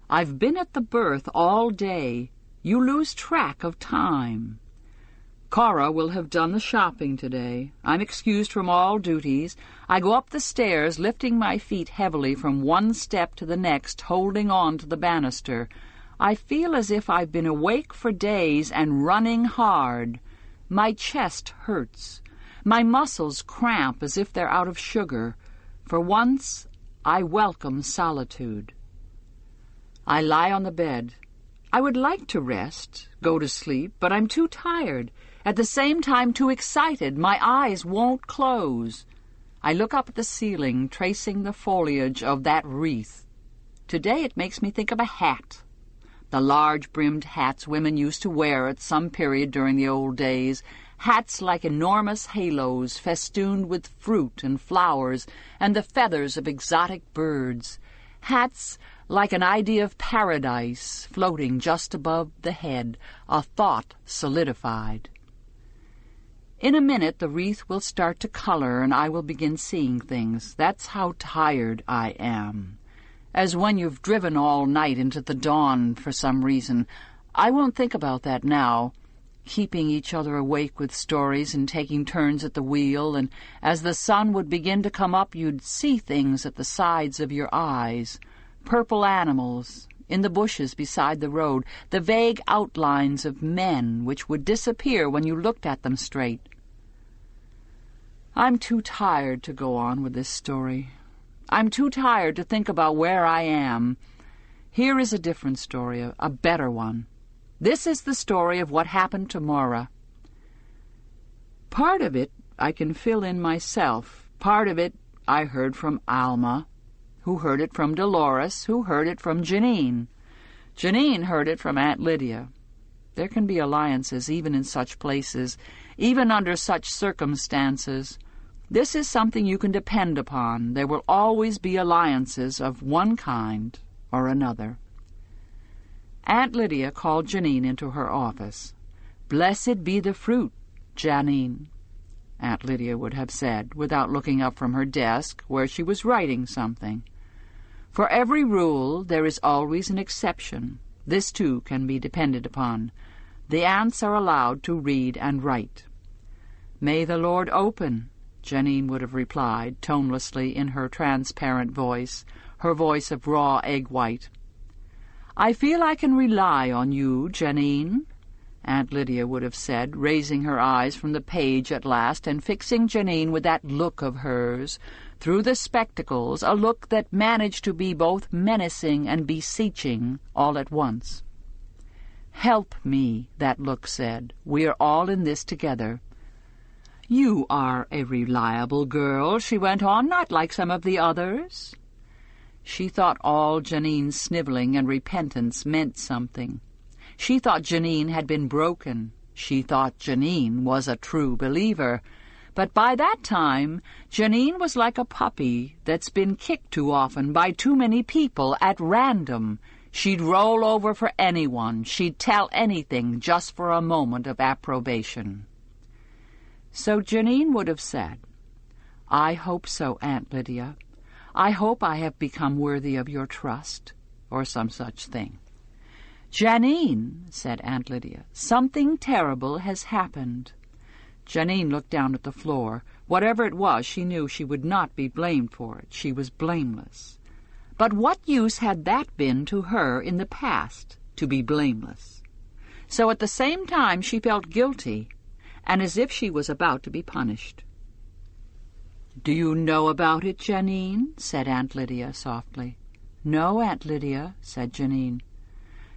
I've been at the birth all day. You lose track of time. Cora will have done the shopping today. I'm excused from all duties. I go up the stairs, lifting my feet heavily from one step to the next, holding on to the banister. I feel as if I've been awake for days and running hard. My chest hurts. My muscles cramp as if they're out of sugar. For once, I welcome solitude. I lie on the bed. I would like to rest, go to sleep, but I'm too tired. At the same time, too excited. My eyes won't close. I look up at the ceiling, tracing the foliage of that wreath. Today it makes me think of a hat. The large-brimmed hats women used to wear at some period during the old days, hats like enormous halos festooned with fruit and flowers and the feathers of exotic birds, hats like an idea of paradise floating just above the head, a thought solidified. In a minute the wreath will start to color and I will begin seeing things. That's how tired I am. As when you've driven all night into the dawn for some reason. I won't think about that now, keeping each other awake with stories and taking turns at the wheel, and as the sun would begin to come up you'd see things at the sides of your eyes, purple animals in the bushes beside the road, the vague outlines of men which would disappear when you looked at them straight. I'm too tired to go on with this story. I'm too tired to think about where I am. Here is a different story, a better one. This is the story of what happened to Maura. Part of it I can fill in myself. Part of it I heard from Alma, who heard it from Dolores, who heard it from Janine. Janine heard it from Aunt Lydia. There can be alliances even in such places, even under such circumstances. This is something you can depend upon. There will always be alliances of one kind or another. Aunt Lydia called Janine into her office. "Blessed be the fruit, Janine," Aunt Lydia would have said, without looking up from her desk, where she was writing something. For every rule there is always an exception. This, too, can be depended upon. The aunts are allowed to read and write. "May the Lord open," Janine would have replied, tonelessly in her transparent voice, her voice of raw egg white. "I feel I can rely on you, Janine," Aunt Lydia would have said, raising her eyes from the page at last and fixing Janine with that look of hers, through the spectacles, a look that managed to be both menacing and beseeching all at once. "Help me," that look said. "We are all in this together." "You are a reliable girl," she went on, "not like some of the others." She thought all Janine's sniveling and repentance meant something. She thought Janine had been broken. She thought Janine was a true believer. But by that time, Janine was like a puppy that's been kicked too often by too many people at random. She'd roll over for anyone. She'd tell anything just for a moment of approbation. So Janine would have said, "I hope so, Aunt Lydia. I hope I have become worthy of your trust," or some such thing. "Janine," said Aunt Lydia, "something terrible has happened." Janine looked down at the floor. Whatever it was, she knew she would not be blamed for it. She was blameless. But what use had that been to her in the past, to be blameless? So at the same time she felt guilty, and as if she was about to be punished. "Do you know about it, Janine?" said Aunt Lydia softly. "No, Aunt Lydia," said Janine.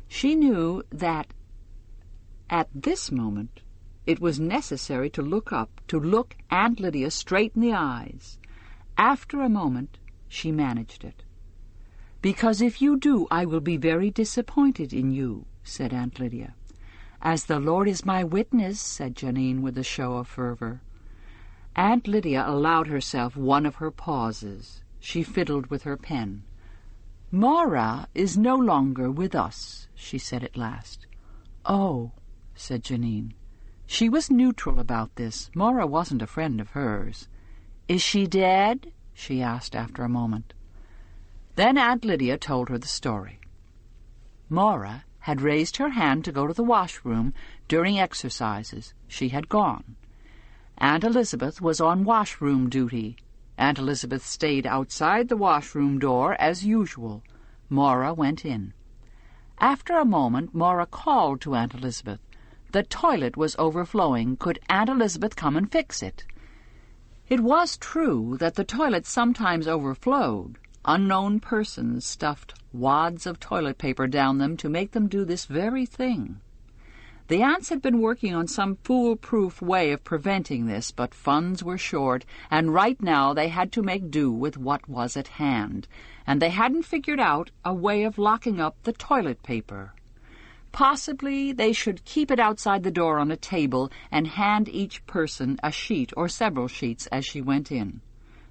She knew that at this moment it was necessary to look up, to look Aunt Lydia straight in the eyes. After a moment she managed it. "Because if you do, I will be very disappointed in you," said Aunt Lydia. "As the Lord is my witness," said Janine with a show of fervor. Aunt Lydia allowed herself one of her pauses. She fiddled with her pen. "Maura is no longer with us," she said at last. "Oh," said Janine. She was neutral about this. Maura wasn't a friend of hers. "Is she dead?" she asked after a moment. Then Aunt Lydia told her the story. Maura had raised her hand to go to the washroom during exercises. She had gone. Aunt Elizabeth was on washroom duty. Aunt Elizabeth stayed outside the washroom door as usual. Maura went in. After a moment, Maura called to Aunt Elizabeth. The toilet was overflowing. Could Aunt Elizabeth come and fix it? It was true that the toilet sometimes overflowed. Unknown persons stuffed wads of toilet paper down them to make them do this very thing. The aunts had been working on some foolproof way of preventing this, but funds were short, and right now they had to make do with what was at hand, and they hadn't figured out a way of locking up the toilet paper. Possibly they should keep it outside the door on a table and hand each person a sheet or several sheets as she went in.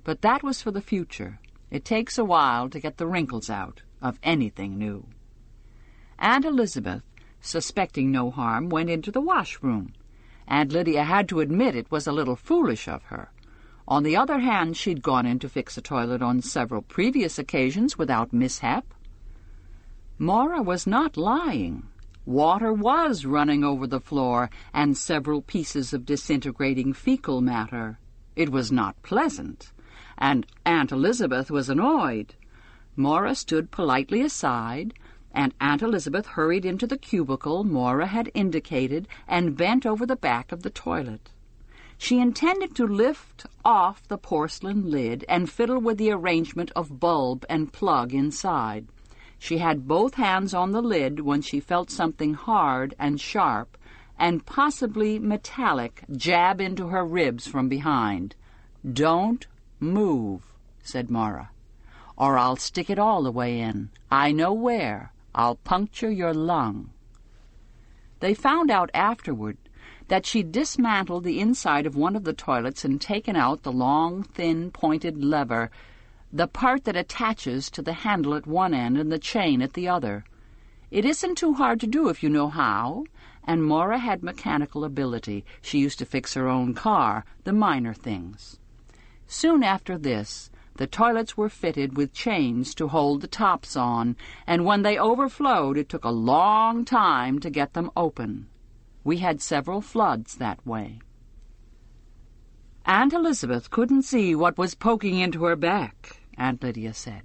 But that was for the future. It takes a while to get the wrinkles out of anything new. Aunt Elizabeth, suspecting no harm, went into the washroom. Aunt Lydia had to admit it was a little foolish of her. On the other hand, she'd gone in to fix a toilet on several previous occasions without mishap. Maura was not lying. Water was running over the floor, and several pieces of disintegrating fecal matter. It was not pleasant, and Aunt Elizabeth was annoyed. Maura stood politely aside, and Aunt Elizabeth hurried into the cubicle Maura had indicated and bent over the back of the toilet. She intended to lift off the porcelain lid and fiddle with the arrangement of bulb and plug inside. She had both hands on the lid when she felt something hard and sharp and possibly metallic jab into her ribs from behind. "Don't move," said Maura, "or I'll stick it all the way in. I know where. I'll puncture your lung." They found out afterward that she'd dismantled the inside of one of the toilets and taken out the long, thin, pointed lever, the part that attaches to the handle at one end and the chain at the other. It isn't too hard to do if you know how, and Maura had mechanical ability. She used to fix her own car, the minor things. Soon after this, the toilets were fitted with chains to hold the tops on, and when they overflowed, it took a long time to get them open. We had several floods that way. Aunt Elizabeth couldn't see what was poking into her back, Aunt Lydia said.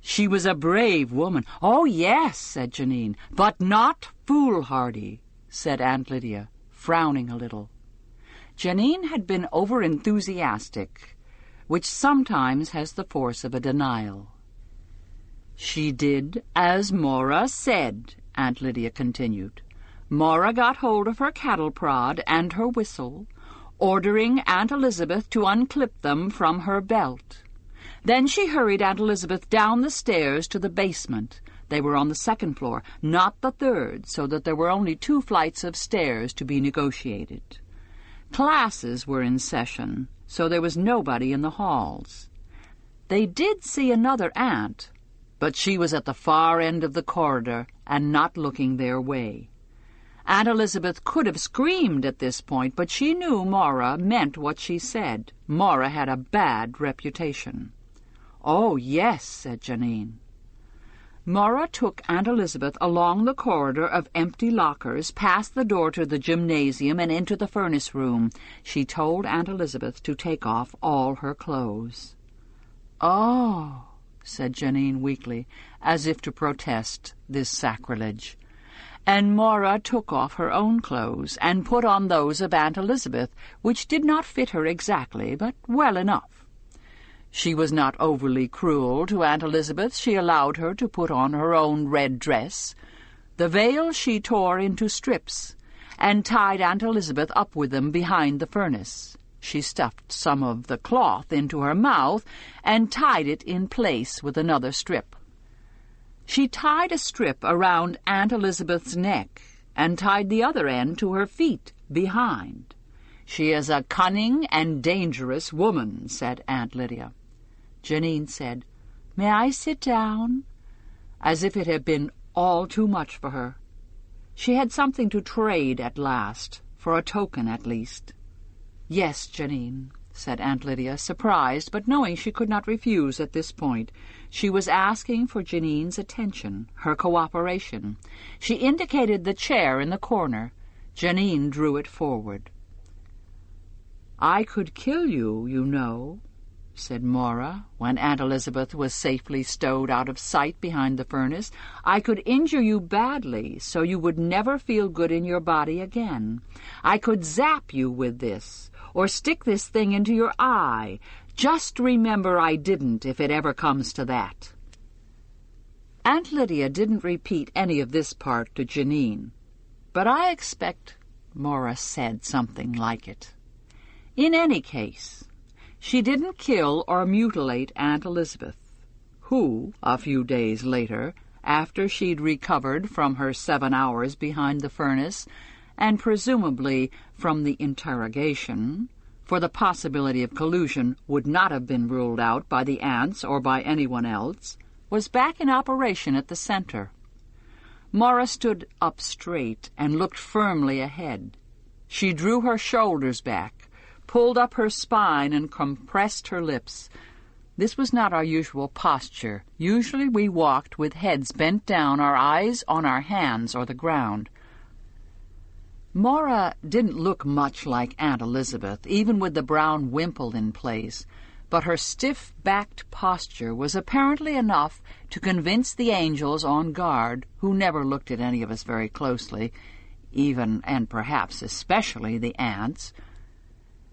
She was a brave woman. "Oh, yes," said Janine. "But not foolhardy," said Aunt Lydia, frowning a little. Janine had been over-enthusiastic, which sometimes has the force of a denial. "She did as Maura said," Aunt Lydia continued. "Maura got hold of her cattle prod and her whistle, ordering Aunt Elizabeth to unclip them from her belt. Then she hurried Aunt Elizabeth down the stairs to the basement. They were on the second floor, not the third, so that there were only 2 flights of stairs to be negotiated. Classes were in session, so there was nobody in the halls. They did see another aunt, but she was at the far end of the corridor and not looking their way. Aunt Elizabeth could have screamed at this point, but she knew Maura meant what she said. Maura had a bad reputation. "Oh, yes," said Janine. Maura took Aunt Elizabeth along the corridor of empty lockers, past the door to the gymnasium and into the furnace room. She told Aunt Elizabeth to take off all her clothes. "Oh," said Janine weakly, as if to protest this sacrilege. And Maura took off her own clothes and put on those of Aunt Elizabeth, which did not fit her exactly, but well enough. She was not overly cruel to Aunt Elizabeth. She allowed her to put on her own red dress. The veil she tore into strips, and tied Aunt Elizabeth up with them behind the furnace. She stuffed some of the cloth into her mouth and tied it in place with another strip. She tied a strip around Aunt Elizabeth's neck and tied the other end to her feet behind. "She is a cunning and dangerous woman," said Aunt Lydia. Janine said, "May I sit down?" as if it had been all too much for her. She had something to trade at last, for a token at least. "Yes, Janine," said Aunt Lydia, surprised, but knowing she could not refuse at this point. She was asking for Janine's attention, her cooperation. She indicated the chair in the corner. Janine drew it forward. "I could kill you, you know," said Maura, when Aunt Elizabeth was safely stowed out of sight behind the furnace. "I could injure you badly, so you would never feel good in your body again. I could zap you with this, or stick this thing into your eye. Just remember I didn't, if it ever comes to that." Aunt Lydia didn't repeat any of this part to Janine, but I expect Maura said something like it. In any case, she didn't kill or mutilate Aunt Elizabeth, who, a few days later, after she'd recovered from her 7 hours behind the furnace, and presumably from the interrogation, for the possibility of collusion would not have been ruled out by the aunts or by anyone else, was back in operation at the center. Maura stood up straight and looked firmly ahead. She drew her shoulders back, pulled up her spine, and compressed her lips. This was not our usual posture. Usually we walked with heads bent down, our eyes on our hands or the ground. Maura didn't look much like Aunt Elizabeth, even with the brown wimple in place, but her stiff-backed posture was apparently enough to convince the angels on guard, who never looked at any of us very closely, even and perhaps especially the aunts.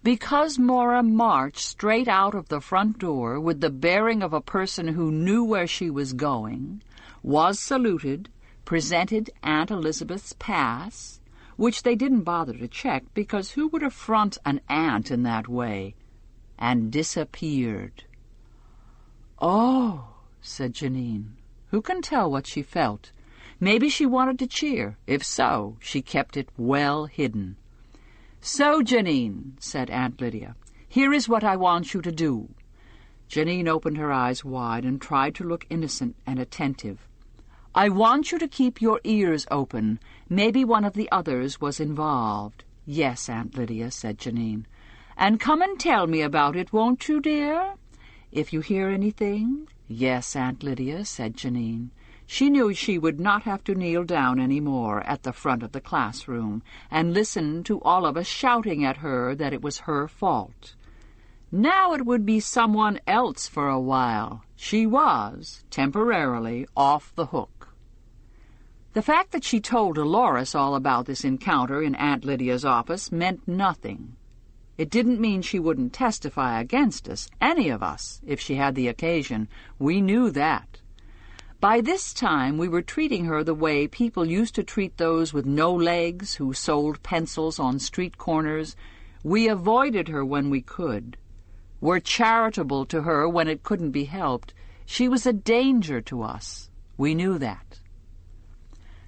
Because Maura marched straight out of the front door with the bearing of a person who knew where she was going, was saluted, presented Aunt Elizabeth's pass, which they didn't bother to check because who would affront an aunt in that way, and disappeared. "Oh," said Janine. Who can tell what she felt? Maybe she wanted to cheer. If so, she kept it well hidden. "So, Janine," said Aunt Lydia, "here is what I want you to do." Janine opened her eyes wide and tried to look innocent and attentive. "I want you to keep your ears open. Maybe one of the others was involved." "Yes, Aunt Lydia," said Janine. "And come and tell me about it, won't you, dear? If you hear anything?" "Yes, Aunt Lydia," said Janine. She knew she would not have to kneel down any more at the front of the classroom and listen to all of us shouting at her that it was her fault. Now it would be someone else for a while. She was, temporarily, off the hook. The fact that she told Dolores all about this encounter in Aunt Lydia's office meant nothing. It didn't mean she wouldn't testify against us, any of us, if she had the occasion. We knew that. By this time we were treating her the way people used to treat those with no legs who sold pencils on street corners. We avoided her when we could. Were charitable to her when it couldn't be helped. She was a danger to us. We knew that.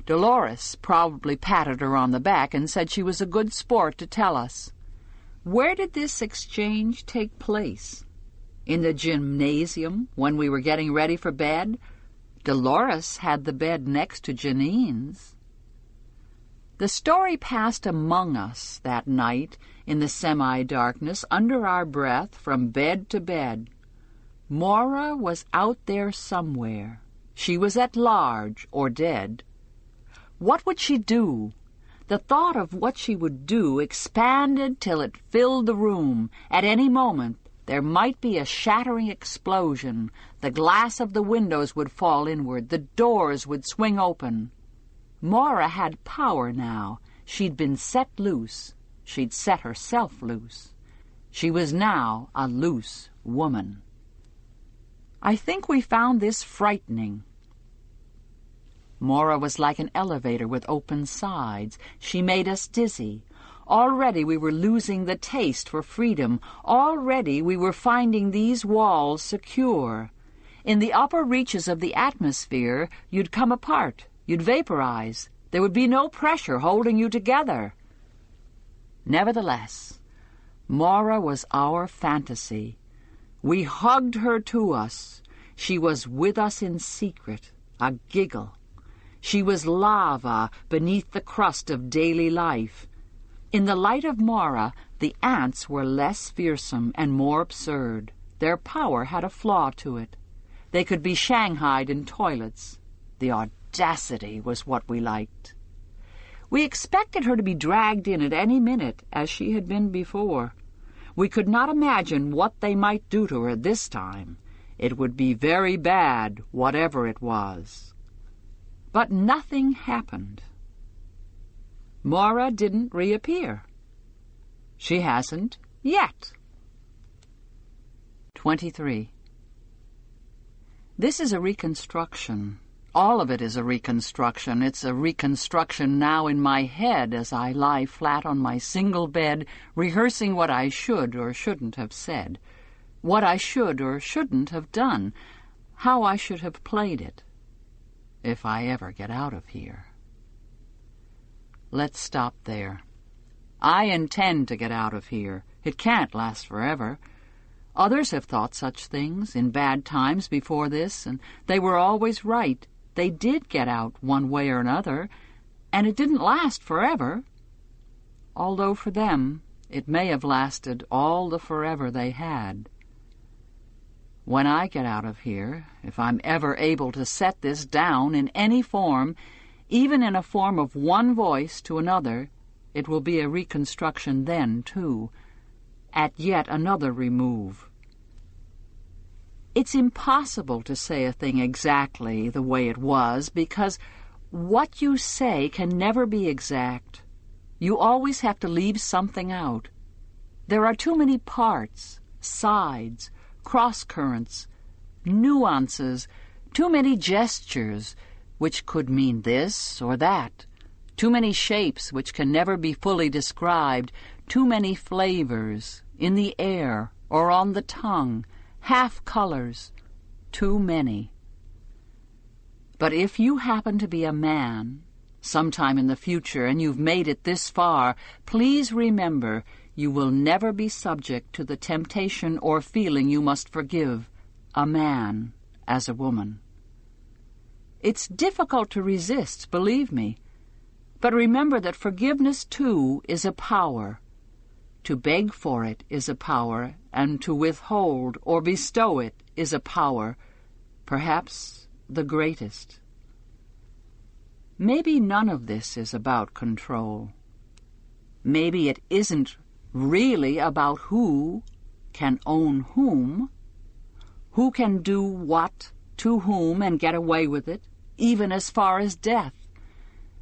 Dolores probably patted her on the back and said she was a good sport to tell us. Where did this exchange take place? In the gymnasium when we were getting ready for bed? Dolores had the bed next to Janine's. The story passed among us that night in the semi-darkness under our breath from bed to bed. Maura was out there somewhere. She was at large or dead. What would she do? The thought of what she would do expanded till it filled the room. At any moment there might be a shattering explosion. The glass of the windows would fall inward. The doors would swing open. Maura had power now. She'd been set loose. She'd set herself loose. She was now a loose woman. I think we found this frightening. Maura was like an elevator with open sides. She made us dizzy. Already we were losing the taste for freedom. Already we were finding these walls secure. In the upper reaches of the atmosphere, you'd come apart. You'd vaporize. There would be no pressure holding you together. Nevertheless, Maura was our fantasy. We hugged her to us. She was with us in secret, a giggle. She was lava beneath the crust of daily life. In the light of Mara, the ants were less fearsome and more absurd. Their power had a flaw to it. They could be shanghaied in toilets. The audacity was what we liked. We expected her to be dragged in at any minute, as she had been before. We could not imagine what they might do to her this time. It would be very bad, whatever it was. But nothing happened. Mara didn't reappear. She hasn't yet. 23. This is a reconstruction. All of it is a reconstruction. It's a reconstruction now in my head as I lie flat on my single bed, rehearsing what I should or shouldn't have said, what I should or shouldn't have done, how I should have played it, if I ever get out of here. Let's stop there. I intend to get out of here. It can't last forever. Others have thought such things in bad times before this, and they were always right. They did get out one way or another, and it didn't last forever. Although for them, it may have lasted all the forever they had. When I get out of here, if I'm ever able to set this down in any form, even in a form of one voice to another, it will be a reconstruction then, too, at yet another remove. It's impossible to say a thing exactly the way it was, because what you say can never be exact. You always have to leave something out. There are too many parts, sides, cross-currents, nuances, too many gestures, which could mean this or that, too many shapes which can never be fully described, too many flavors, in the air or on the tongue, half-colors, too many. But if you happen to be a man, sometime in the future, and you've made it this far, please remember you will never be subject to the temptation or feeling you must forgive a man as a woman. It's difficult to resist, believe me, but remember that forgiveness, too, is a power. To beg for it is a power, and to withhold or bestow it is a power, perhaps the greatest. Maybe none of this is about control. Maybe it isn't really about who can own who can do what to whom and get away with it, even as far as death.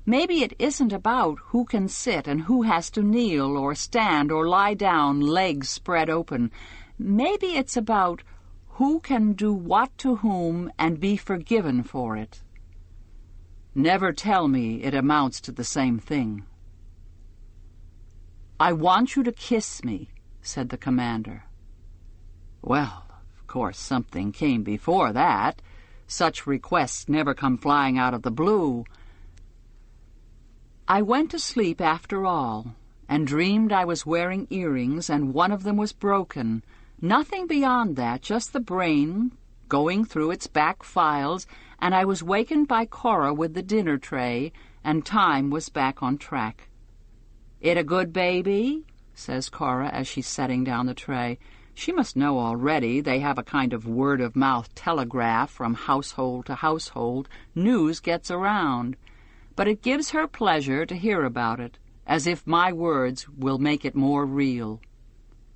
Maybe it isn't about who can sit and who has to kneel or stand or lie down, legs spread open. Maybe it's about who can do what to whom and be forgiven for it. Never tell me it amounts to the same thing. "I want you to kiss me," said the commander. Well, of course, something came before that. Such requests never come flying out of the blue. I went to sleep after all, and dreamed I was wearing earrings, and one of them was broken. Nothing beyond that, just the brain going through its back files, and I was wakened by Cora with the dinner tray, and time was back on track. "It a good baby?" says Cora as she's setting down the tray. She must know already they have a kind of word-of-mouth telegraph from household to household. News gets around. But it gives her pleasure to hear about it, as if my words will make it more real.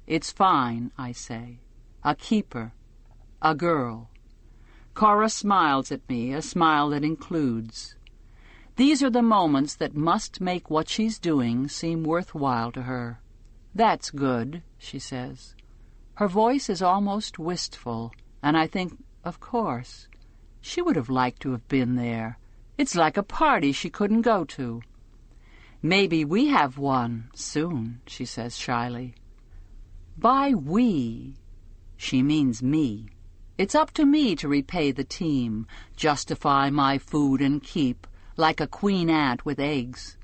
"It's fine," I say. "A keeper. A girl." Cora smiles at me, a smile that includes. These are the moments that must make what she's doing seem worthwhile to her. "That's good," she says. Her voice is almost wistful, and I think, of course, she would have liked to have been there. It's like a party she couldn't go to. "Maybe we have one soon," she says shyly. By we, she means me. It's up to me to repay the team, justify my food and keep, like a queen ant with eggs.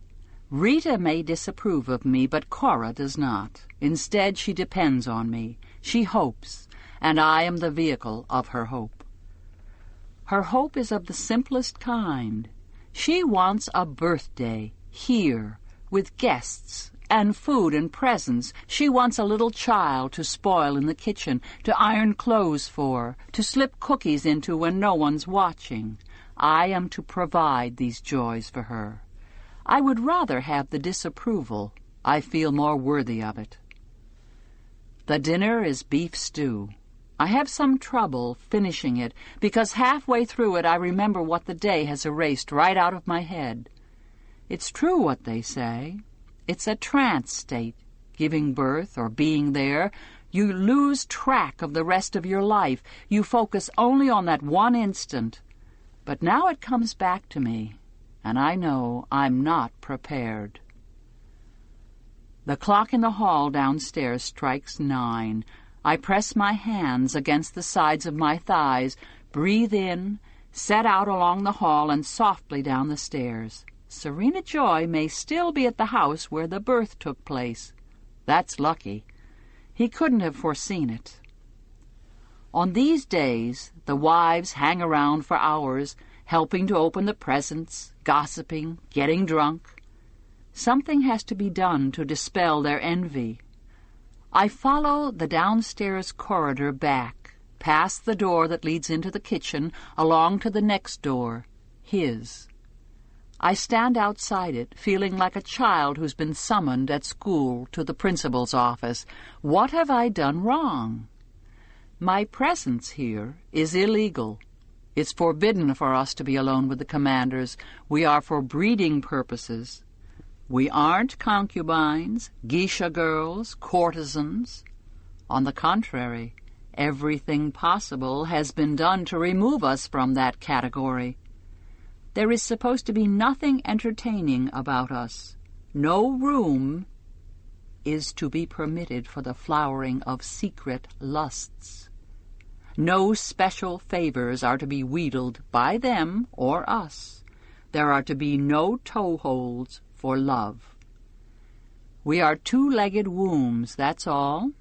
Rita may disapprove of me, but Cora does not. Instead, she depends on me. She hopes, and I am the vehicle of her hope. Her hope is of the simplest kind. She wants a birthday, here, with guests, and food and presents. She wants a little child to spoil in the kitchen, to iron clothes for, to slip cookies into when no one's watching. I am to provide these joys for her. I would rather have the disapproval. I feel more worthy of it. The dinner is beef stew. I have some trouble finishing it, because halfway through it I remember what the day has erased right out of my head. It's true what they say. It's a trance state, giving birth or being there. You lose track of the rest of your life. You focus only on that one instant. But now it comes back to me, and I know I'm not prepared. The clock in the hall downstairs strikes 9. I press my hands against the sides of my thighs, breathe in, set out along the hall and softly down the stairs. Serena Joy may still be at the house where the birth took place. That's lucky. He couldn't have foreseen it. On these days, the wives hang around for hours, helping to open the presents, gossiping, getting drunk. Something has to be done to dispel their envy. I follow the downstairs corridor back, past the door that leads into the kitchen, along to the next door, his. I stand outside it, feeling like a child who's been summoned at school to the principal's office. What have I done wrong? My presence here is illegal. It's forbidden for us to be alone with the commanders. We are for breeding purposes. We aren't concubines, geisha girls, courtesans. On the contrary, everything possible has been done to remove us from that category. There is supposed to be nothing entertaining about us. No room is to be permitted for the flowering of secret lusts. No special favors are to be wheedled by them or us. There are to be no toeholds for love. We are two-legged wombs, that's all.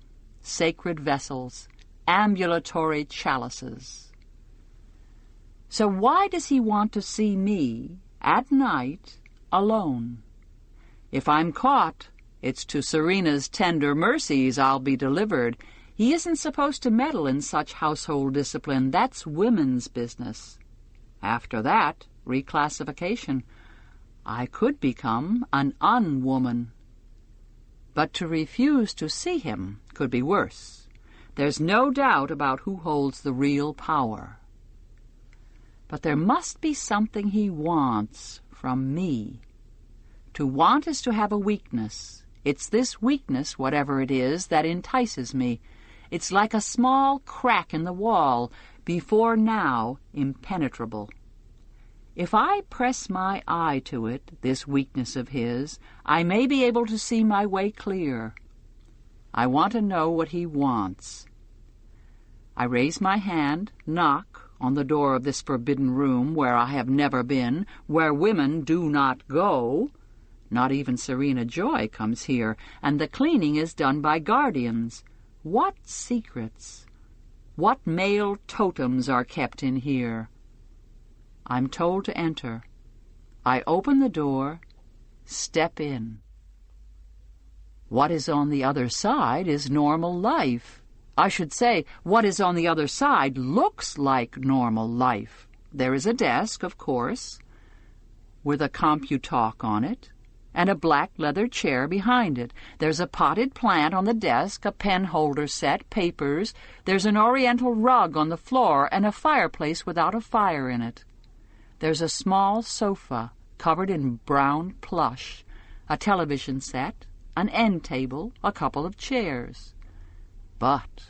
Sacred vessels, ambulatory chalices. So why does he want to see me, at night, alone? If I'm caught, it's to Serena's tender mercies I'll be delivered. He isn't supposed to meddle in such household discipline. That's women's business. After that, reclassification. I could become an unwoman. But to refuse to see him could be worse. There's no doubt about who holds the real power. But there must be something he wants from me. To want is to have a weakness. It's this weakness, whatever it is, that entices me. It's like a small crack in the wall, before now impenetrable. If I press my eye to it, this weakness of his, I may be able to see my way clear. I want to know what he wants. I raise my hand, knock on the door of this forbidden room where I have never been, where women do not go. Not even Serena Joy comes here, and the cleaning is done by guardians. What secrets, what male totems are kept in here? I'm told to enter. I open the door, step in. What is on the other side is normal life. I should say, what is on the other side looks like normal life. There is a desk, of course, with a CompuTalk on it, and a black leather chair behind it. There's a potted plant on the desk, a pen holder set, papers. There's an oriental rug on the floor, and a fireplace without a fire in it. There's a small sofa covered in brown plush, a television set, an end table, a couple of chairs. But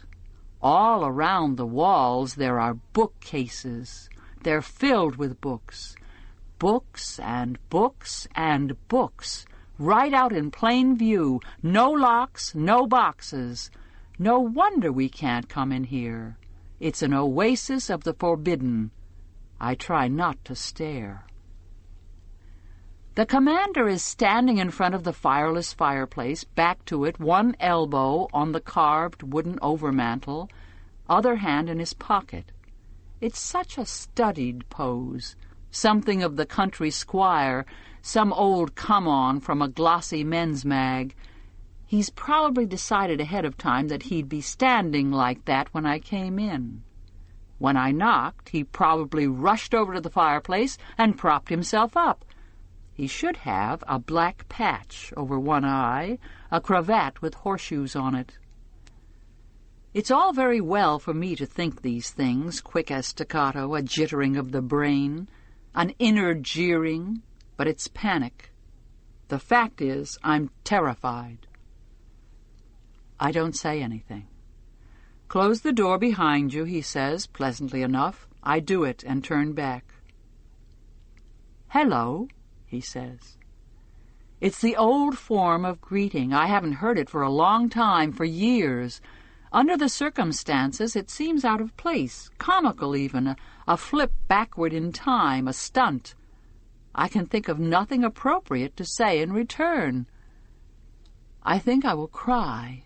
all around the walls there are bookcases. They're filled with books. Books and books and books, right out in plain view. No locks, no boxes. No wonder we can't come in here. It's an oasis of the forbidden. I try not to stare. The commander is standing in front of the fireless fireplace, back to it, one elbow on the carved wooden overmantel, other hand in his pocket. It's such a studied pose, something of the country squire, some old come-on from a glossy men's mag. He's probably decided ahead of time that he'd be standing like that when I came in. When I knocked, he probably rushed over to the fireplace and propped himself up. He should have a black patch over one eye, a cravat with horseshoes on it. It's all very well for me to think these things, quick as staccato, a jittering of the brain, an inner jeering, but it's panic. The fact is, I'm terrified. I don't say anything. "Close the door behind you," he says, pleasantly enough. I do it and turn back. "Hello," he says. It's the old form of greeting. I haven't heard it for a long time, for years. Under the circumstances, it seems out of place, comical even, a flip backward in time, a stunt. I can think of nothing appropriate to say in return. I think I will cry.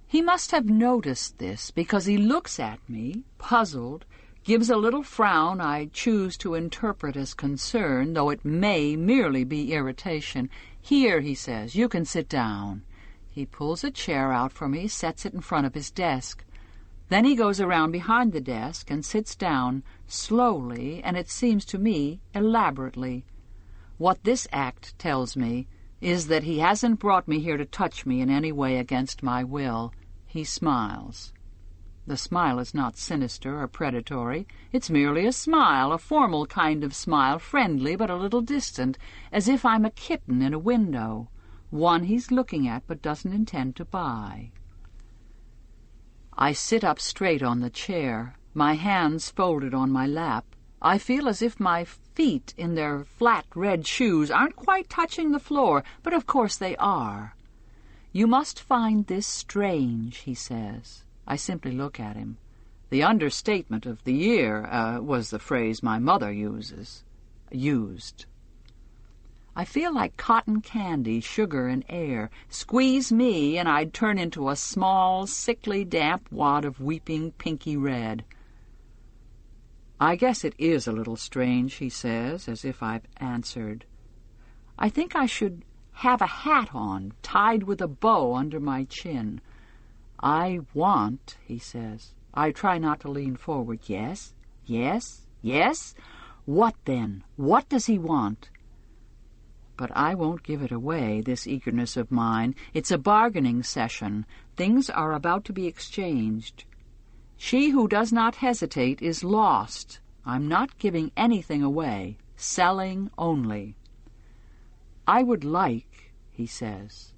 He must have noticed this, because he looks at me, puzzled, gives a little frown I choose to interpret as concern, though it may merely be irritation. "Here," he says, "you can sit down." He pulls a chair out for me, sets it in front of his desk. Then he goes around behind the desk and sits down, slowly, and it seems to me, elaborately. What this act tells me is that he hasn't brought me here to touch me in any way against my will. He smiles. The smile is not sinister or predatory. It's merely a smile, a formal kind of smile, friendly but a little distant, as if I'm a kitten in a window, one he's looking at but doesn't intend to buy. I sit up straight on the chair, my hands folded on my lap. I feel as if my feet in their flat red shoes aren't quite touching the floor, but of course they are. "You must find this strange," he says. I simply look at him. "The understatement of the year," was the phrase my mother used. I feel like cotton candy, sugar and air. Squeeze me, and I'd turn into a small, sickly, damp wad of weeping pinky red. "I guess it is a little strange," he says, as if I've answered. "I think I should have a hat on, tied with a bow under my chin." "I want," he says. I try not to lean forward. "Yes, yes, yes? What then? What does he want?" But I won't give it away, this eagerness of mine. It's a bargaining session. Things are about to be exchanged. She who does not hesitate is lost. I'm not giving anything away. Selling only. "I would like," he says.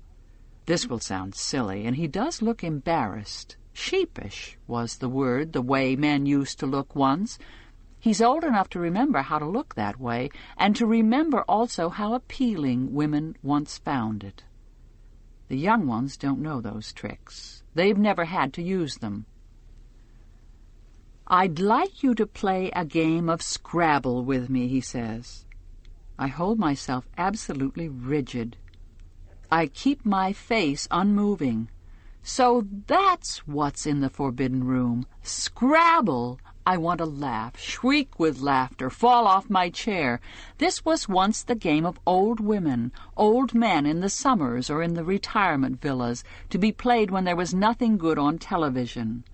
This will sound silly, and he does look embarrassed. Sheepish was the word, the way men used to look once. He's old enough to remember how to look that way, and to remember also how appealing women once found it. The young ones don't know those tricks. They've never had to use them. "I'd like you to play a game of Scrabble with me," he says. I hold myself absolutely rigid. I keep my face unmoving. So that's what's in the forbidden room. Scrabble! I want to laugh, shriek with laughter, fall off my chair. This was once the game of old women, old men in the summers or in the retirement villas, to be played when there was nothing good on television.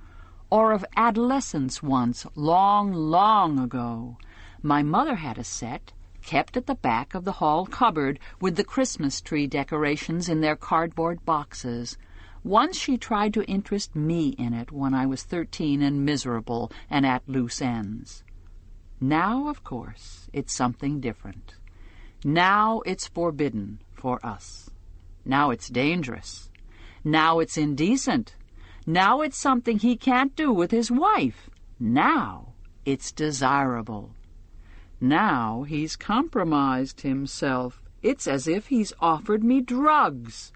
Or of adolescents once, long, long ago. My mother had a set, kept at the back of the hall cupboard, with the Christmas tree decorations in their cardboard boxes. Once she tried to interest me in it when I was 13 and miserable and at loose ends. Now, of course, it's something different. Now it's forbidden for us. Now it's dangerous. Now it's indecent. Now it's something he can't do with his wife. Now it's desirable. Now he's compromised himself. It's as if he's offered me drugs.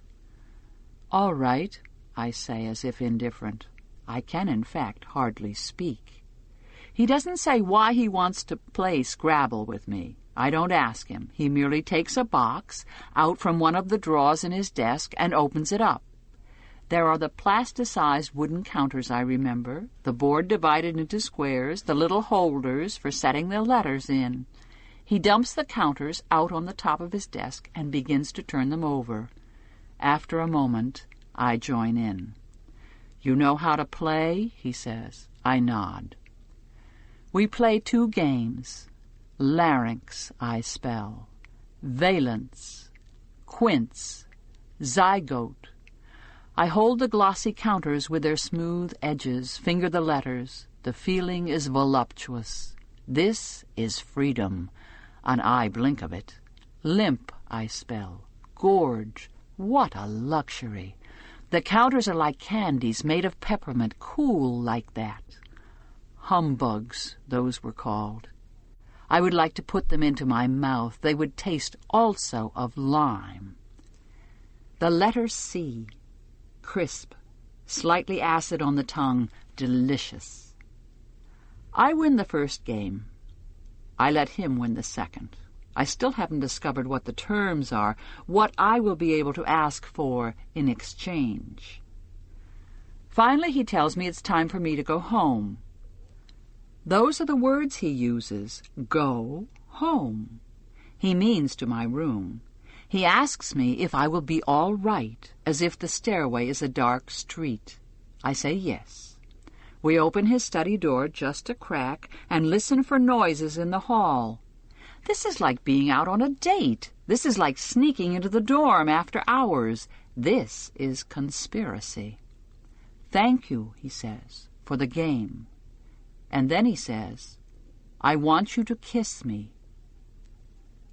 "All right," I say, as if indifferent. I can, in fact, hardly speak. He doesn't say why he wants to play Scrabble with me. I don't ask him. He merely takes a box out from one of the drawers in his desk and opens it up. There are the plasticized wooden counters, I remember, the board divided into squares, the little holders for setting the letters in. He dumps the counters out on the top of his desk and begins to turn them over. After a moment, I join in. "You know how to play?" he says. I nod. We play 2 games. Larynx, I spell. Valence. Quince. Zygote. I hold the glossy counters with their smooth edges, finger the letters. The feeling is voluptuous. This is freedom. An eye blink of it. Limp, I spell. Gorge. What a luxury. The counters are like candies made of peppermint, cool like that. Humbugs, those were called. I would like to put them into my mouth. They would taste also of lime. The letter C. Crisp, slightly acid on the tongue, delicious. I win the first game. I let him win the second. I still haven't discovered what the terms are, what I will be able to ask for in exchange. Finally, he tells me it's time for me to go home. Those are the words he uses, go home. He means to my room. He asks me if I will be all right, as if the stairway is a dark street. I say yes. We open his study door just a crack and listen for noises in the hall. This is like being out on a date. This is like sneaking into the dorm after hours. This is conspiracy. "Thank you," he says, "for the game." And then he says, "I want you to kiss me."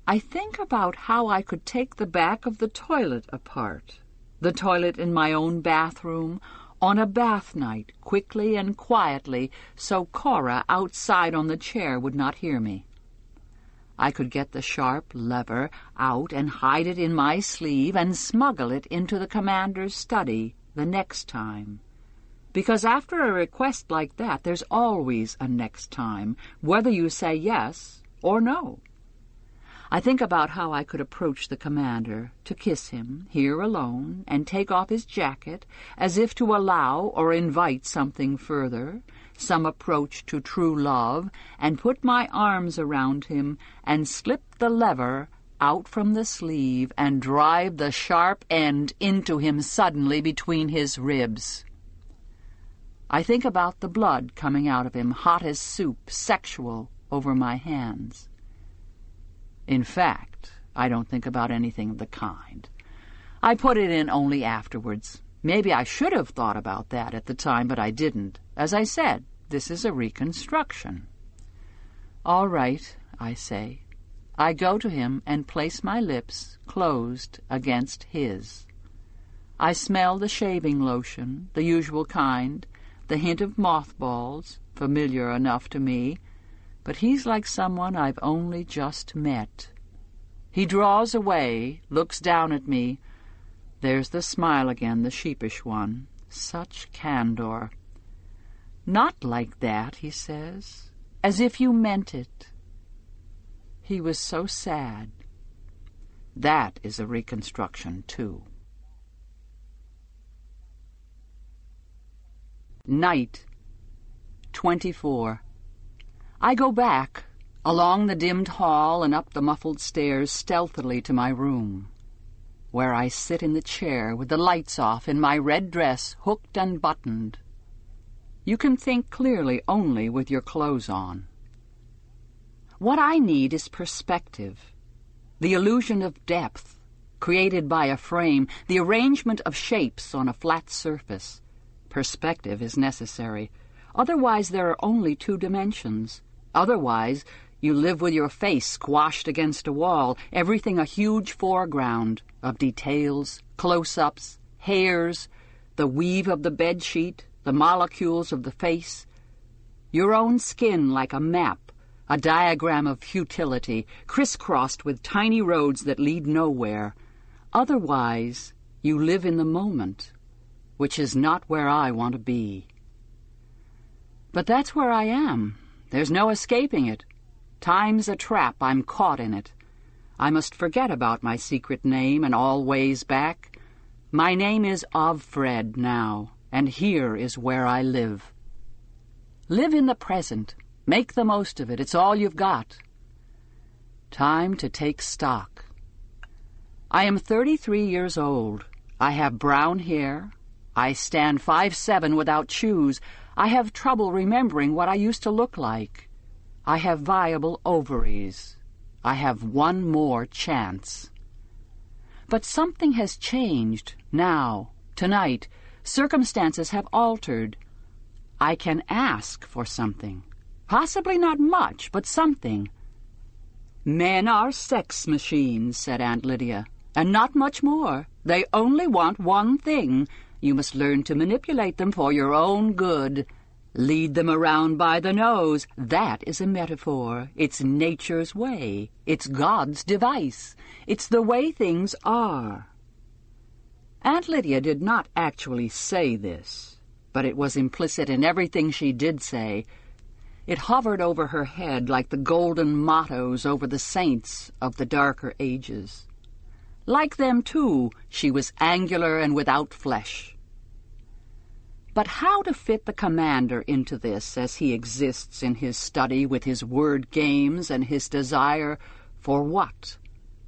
I think about how I could take the back of the toilet apart, the toilet in my own bathroom, on a bath night, quickly and quietly, so Cora outside on the chair would not hear me. I could get the sharp lever out and hide it in my sleeve and smuggle it into the commander's study the next time. Because after a request like that, there's always a next time, whether you say yes or no. I think about how I could approach the commander, to kiss him, here alone, and take off his jacket, as if to allow or invite something further, some approach to true love, and put my arms around him and slip the lever out from the sleeve and drive the sharp end into him suddenly between his ribs. I think about the blood coming out of him, hot as soup, sexual, over my hands. In fact, I don't think about anything of the kind. I put it in only afterwards. Maybe I should have thought about that at the time, but I didn't. As I said, this is a reconstruction. "All right," I say. I go to him and place my lips closed against his. I smell the shaving lotion, the usual kind, the hint of mothballs, familiar enough to me, but he's like someone I've only just met. He draws away, looks down at me. There's the smile again, the sheepish one. Such candor. "Not like that," he says, "as if you meant it." He was so sad. That is a reconstruction, too. Night, 24. I go back, along the dimmed hall and up the muffled stairs stealthily to my room, where I sit in the chair with the lights off in my red dress hooked and buttoned. You can think clearly only with your clothes on. What I need is perspective, the illusion of depth, created by a frame, the arrangement of shapes on a flat surface. Perspective is necessary. Otherwise there are only 2 dimensions. Otherwise you live with your face squashed against a wall, everything a huge foreground of details, close-ups, hairs, the weave of the bedsheet, the molecules of the face. Your own skin like a map, a diagram of futility, crisscrossed with tiny roads that lead nowhere. Otherwise you live in the moment, which is not where I want to be. But that's where I am. There's no escaping it. Time's a trap. I'm caught in it. I must forget about my secret name and all ways back. My name is Ovfred now, and here is where I live. Live in the present. Make the most of it. It's all you've got. Time to take stock. I am 33 years old. I have brown hair. I stand 5'7" without shoes. I have trouble remembering what I used to look like. I have viable ovaries. I have one more chance. But something has changed now, tonight. Circumstances have altered. I can ask for something. Possibly not much, but something. Men are sex machines, said Aunt Lydia, and not much more. They only want one thing. You must learn to manipulate them for your own good. Lead them around by the nose. That is a metaphor. It's nature's way. It's God's device. It's the way things are. Aunt Lydia did not actually say this, but it was implicit in everything she did say. It hovered over her head like the golden mottos over the saints of the darker ages. Like them, too, she was angular and without flesh. But how to fit the commander into this as he exists in his study with his word games and his desire for what?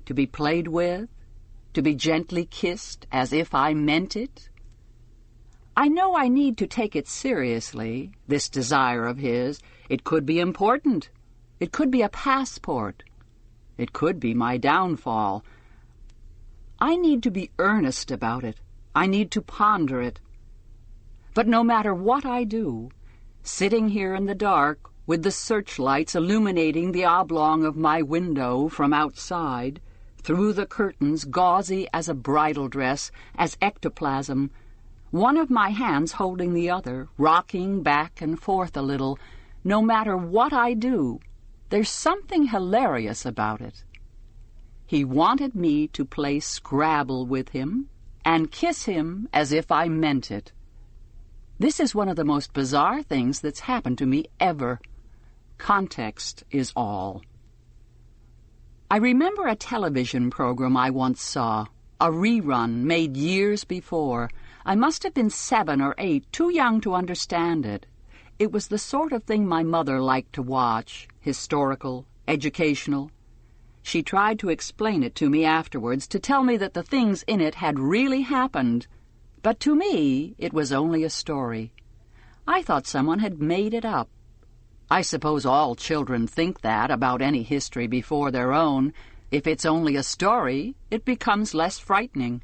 To be played with? To be gently kissed as if I meant it? I know I need to take it seriously, this desire of his. It could be important. It could be a passport. It could be my downfall. I need to be earnest about it. I need to ponder it. But no matter what I do, sitting here in the dark with the searchlights illuminating the oblong of my window from outside, through the curtains gauzy as a bridal dress, as ectoplasm, one of my hands holding the other, rocking back and forth a little, no matter what I do, there's something hilarious about it. He wanted me to play Scrabble with him and kiss him as if I meant it. This is one of the most bizarre things that's happened to me ever. Context is all. I remember a television program I once saw, a rerun made years before. I must have been 7 or 8, too young to understand it. It was the sort of thing my mother liked to watch, historical, educational. She tried to explain it to me afterwards, to tell me that the things in it had really happened. But to me, it was only a story. I thought someone had made it up. I suppose all children think that about any history before their own. If it's only a story, it becomes less frightening.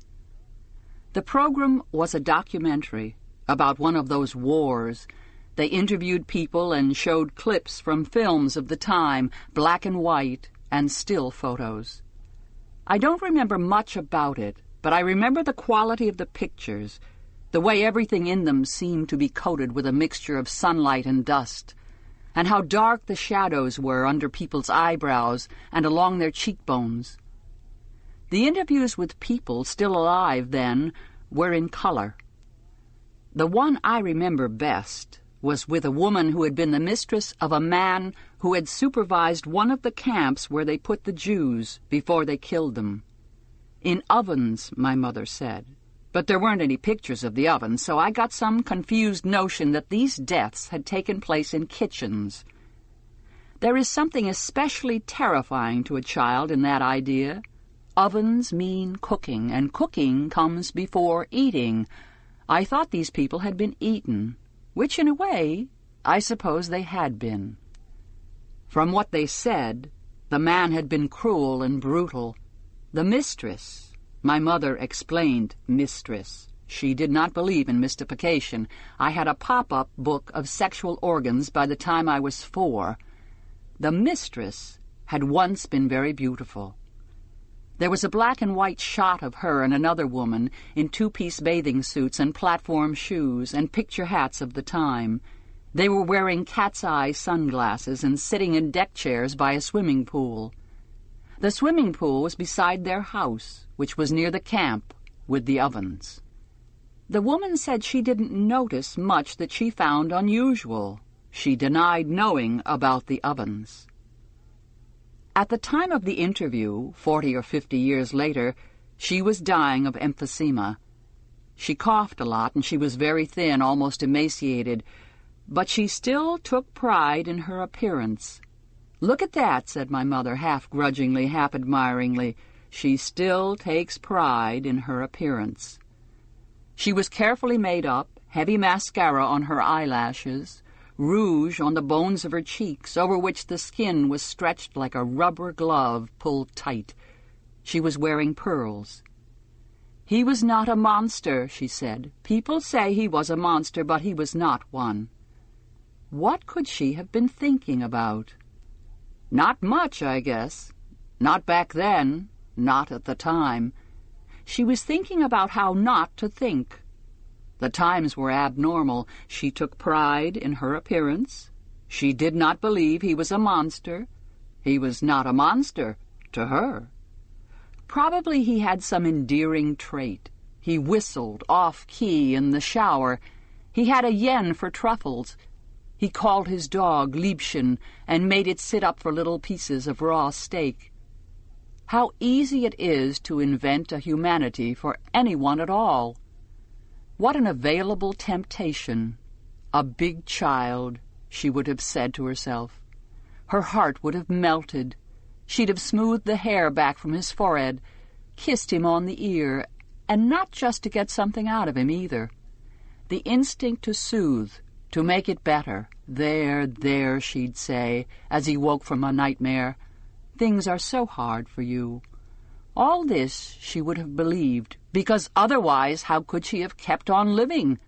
The program was a documentary about one of those wars. They interviewed people and showed clips from films of the time, black and white, and still photos. I don't remember much about it, but I remember the quality of the pictures, the way everything in them seemed to be coated with a mixture of sunlight and dust, and how dark the shadows were under people's eyebrows and along their cheekbones. The interviews with people still alive then were in color. The one I remember best was with a woman who had been the mistress of a man who had supervised one of the camps where they put the Jews before they killed them. In ovens, my mother said. But there weren't any pictures of the ovens, so I got some confused notion that these deaths had taken place in kitchens. There is something especially terrifying to a child in that idea. Ovens mean cooking, and cooking comes before eating. I thought these people had been eaten, which in a way, I suppose they had been. From what they said, the man had been cruel and brutal. The mistress, my mother explained mistress. She did not believe in mystification. I had a pop-up book of sexual organs by the time I was 4. The mistress had once been very beautiful. There was a black and white shot of her and another woman in 2-piece bathing suits and platform shoes and picture hats of the time. They were wearing cat's-eye sunglasses and sitting in deck chairs by a swimming pool. The swimming pool was beside their house, which was near the camp with the ovens. The woman said she didn't notice much that she found unusual. She denied knowing about the ovens. At the time of the interview, 40 or 50 years later, she was dying of emphysema. She coughed a lot, and she was very thin, almost emaciated, but she still took pride in her appearance. "Look at that," said my mother, half grudgingly, half admiringly. "She still takes pride in her appearance." She was carefully made up, heavy mascara on her eyelashes, rouge on the bones of her cheeks, over which the skin was stretched like a rubber glove pulled tight. She was wearing pearls. "He was not a monster," she said. "People say he was a monster, but he was not one." What could she have been thinking about? Not much, I guess. Not back then, not at the time. She was thinking about how not to think. The times were abnormal. She took pride in her appearance. She did not believe he was a monster. He was not a monster to her. Probably he had some endearing trait. He whistled off-key in the shower. He had a yen for truffles. He called his dog Liebchen and made it sit up for little pieces of raw steak. How easy it is to invent a humanity for anyone at all. What an available temptation. A big child, she would have said to herself. Her heart would have melted. She'd have smoothed the hair back from his forehead, kissed him on the ear, and not just to get something out of him either. The instinct to soothe, to make it better. There, she'd say, as he woke from a nightmare. Things are so hard for you. All this she would have believed, because otherwise how could she have kept on living?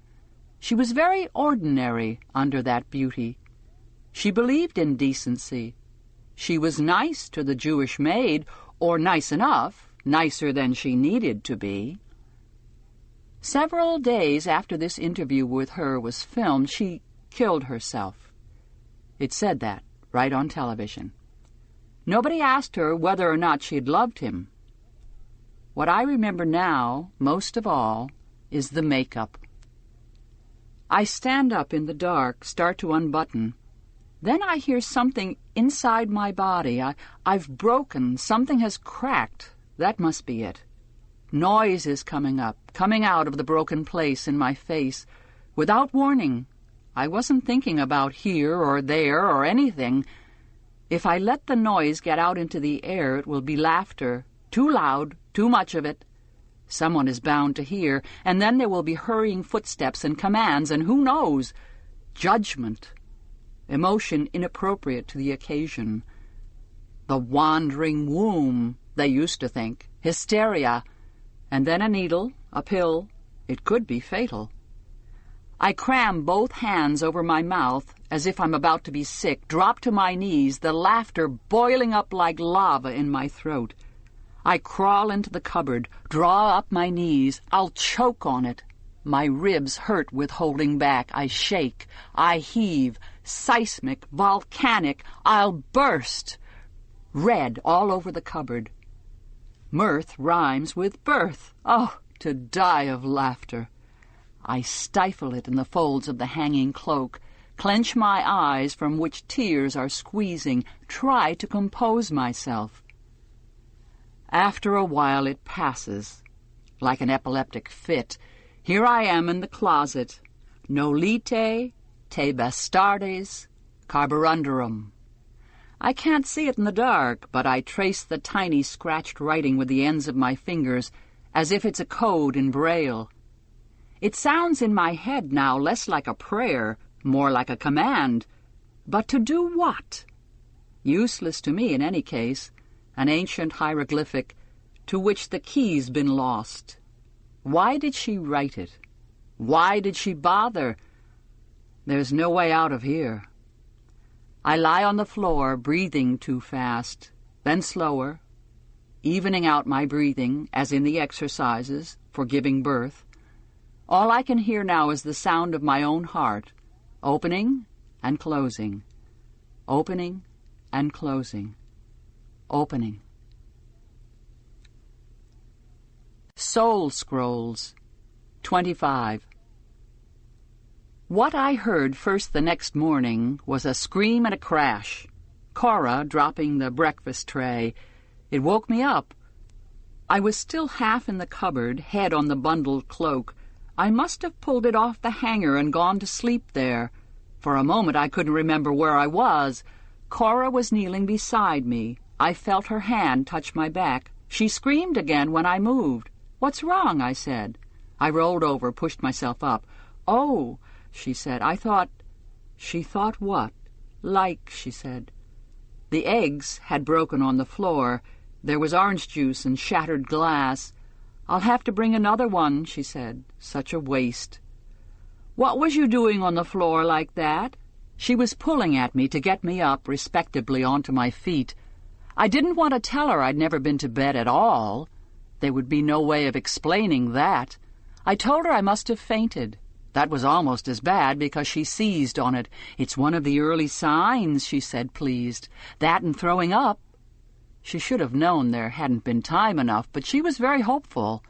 She was very ordinary under that beauty. She believed in decency. She was nice to the Jewish maid, or nice enough, nicer than she needed to be. Several days after this interview with her was filmed, she killed herself. It said that, right on television. Nobody asked her whether or not she'd loved him. What I remember now, most of all, is the makeup. I stand up in the dark, start to unbutton. Then I hear something inside my body. I've broken. Something has cracked. That must be it. Noise is coming up, coming out of the broken place in my face. Without warning. I wasn't thinking about here or there or anything. If I let the noise get out into the air, it will be laughter. Too loud, too much of it. Someone is bound to hear, and then there will be hurrying footsteps and commands, and who knows? Judgment. Emotion inappropriate to the occasion. The wandering womb, they used to think. Hysteria. And then a needle, a pill. It could be fatal. I cram both hands over my mouth, as if I'm about to be sick, drop to my knees, the laughter boiling up like lava in my throat. I crawl into the cupboard, draw up my knees. I'll choke on it. My ribs hurt with holding back. I shake. I heave. Seismic, volcanic. I'll burst. Red all over the cupboard. Mirth rhymes with birth. Oh, to die of laughter. I stifle it in the folds of the hanging cloak, clench my eyes from which tears are squeezing, try to compose myself. After a while it passes, like an epileptic fit. Here I am in the closet. Nolite, te bastardes, carborundarum. I can't see it in the dark, but I trace the tiny scratched writing with the ends of my fingers, as if it's a code in Braille. It sounds in my head now less like a prayer, more like a command. But to do what? Useless to me in any case, an ancient hieroglyphic to which the key's been lost. Why did she write it? Why did she bother? There's no way out of here. I lie on the floor, breathing too fast, then slower, evening out my breathing, as in the exercises for giving birth. All I can hear now is the sound of my own heart, opening and closing, opening and closing, opening. Soul Scrolls, 25. What I heard first the next morning was a scream and a crash. Cora dropping the breakfast tray. It woke me up. I was still half in the cupboard, head on the bundled cloak. I must have pulled it off the hanger and gone to sleep there. For a moment I couldn't remember where I was. Cora was kneeling beside me. I felt her hand touch my back. She screamed again when I moved. "What's wrong?" I said. I rolled over, pushed myself up. "Oh," she said, "I thought—" She thought what? "Like," she said. The eggs had broken on the floor. There was orange juice and shattered glass. "I'll have to bring another one," she said. Such a waste. "What was you doing on the floor like that?" She was pulling at me to get me up respectably onto my feet. I didn't want to tell her I'd never been to bed at all. There would be no way of explaining that. I told her I must have fainted. That was almost as bad because she seized on it. "It's one of the early signs," she said, pleased. "That and throwing up." She should have known there hadn't been time enough, but she was very hopeful.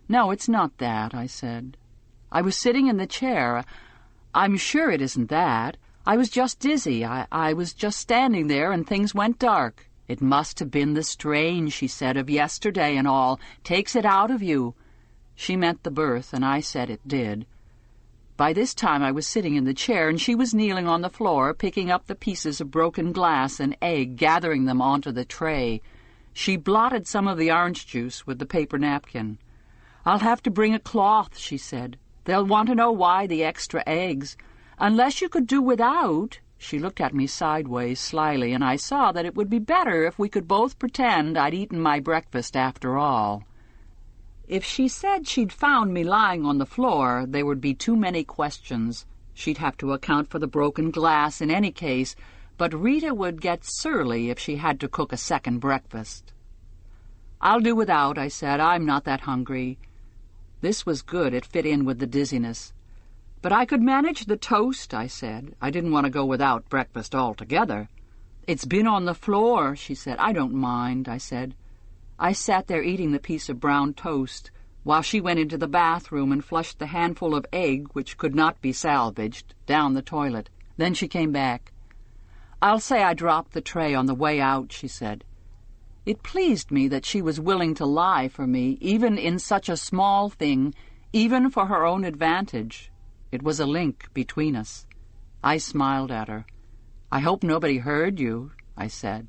"No, it's not that," I said. "I was sitting in the chair. I'm sure it isn't that. I was just dizzy. I was just standing there and things went dark." "It must have been the strain," she said, "of yesterday and all. Takes it out of you." She meant the birth, and I said it did. By this time I was sitting in the chair, and she was kneeling on the floor, picking up the pieces of broken glass and egg, gathering them onto the tray. She blotted some of the orange juice with the paper napkin. "I'll have to bring a cloth," she said. "They'll want to know why the extra eggs. Unless you could do without—" She looked at me sideways, slyly, and I saw that it would be better if we could both pretend I'd eaten my breakfast after all. If she said she'd found me lying on the floor, there would be too many questions. She'd have to account for the broken glass in any case, but Rita would get surly if she had to cook a second breakfast. "I'll do without," I said. "I'm not that hungry." This was good. It fit in with the dizziness. "But I could manage the toast," I said. I didn't want to go without breakfast altogether. "It's been on the floor," she said. "I don't mind," I said. I sat there eating the piece of brown toast, while she went into the bathroom and flushed the handful of egg, which could not be salvaged, down the toilet. Then she came back. "I'll say I dropped the tray on the way out," she said. It pleased me that she was willing to lie for me, even in such a small thing, even for her own advantage. It was a link between us. I smiled at her. "I hope nobody heard you," I said.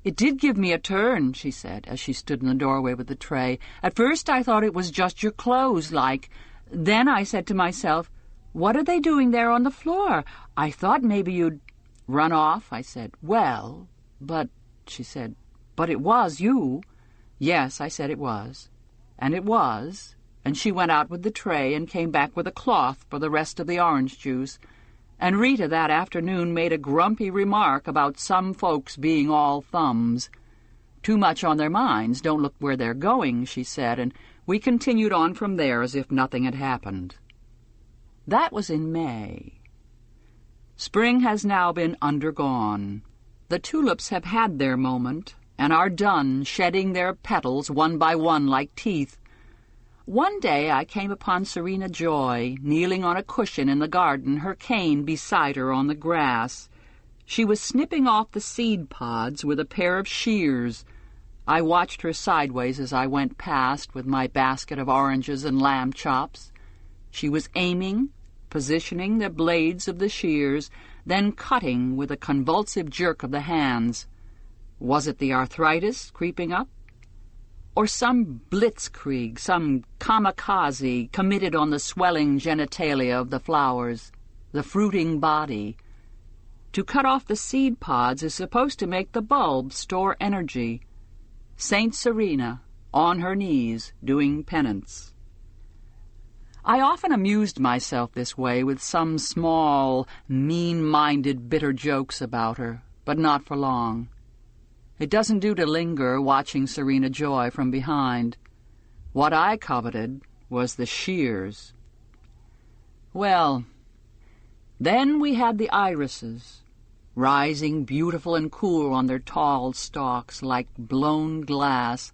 "It did give me a turn," she said, as she stood in the doorway with the tray. "At first I thought it was just your clothes, like. Then I said to myself, what are they doing there on the floor? I thought maybe you'd—" "Run off," I said. "Well, but—" she said. "But it was you." "Yes," I said, "it was." And it was, and she went out with the tray and came back with a cloth for the rest of the orange juice. And Rita that afternoon made a grumpy remark about some folks being all thumbs. "Too much on their minds, don't look where they're going," she said, and we continued on from there as if nothing had happened. That was in May. Spring has now been undergone. The tulips have had their moment, and are done, shedding their petals one by one like teeth. One day I came upon Serena Joy, kneeling on a cushion in the garden, her cane beside her on the grass. She was snipping off the seed pods with a pair of shears. I watched her sideways as I went past with my basket of oranges and lamb chops. She was aiming, positioning the blades of the shears, then cutting with a convulsive jerk of the hands. Was it the arthritis creeping up? Or some blitzkrieg, some kamikaze committed on the swelling genitalia of the flowers, the fruiting body? To cut off the seed pods is supposed to make the bulb store energy. Saint Serena, on her knees, doing penance. I often amused myself this way with some small, mean-minded, bitter jokes about her, but not for long. It doesn't do to linger watching Serena Joy from behind. What I coveted was the shears. Well, then we had the irises, rising beautiful and cool on their tall stalks like blown glass,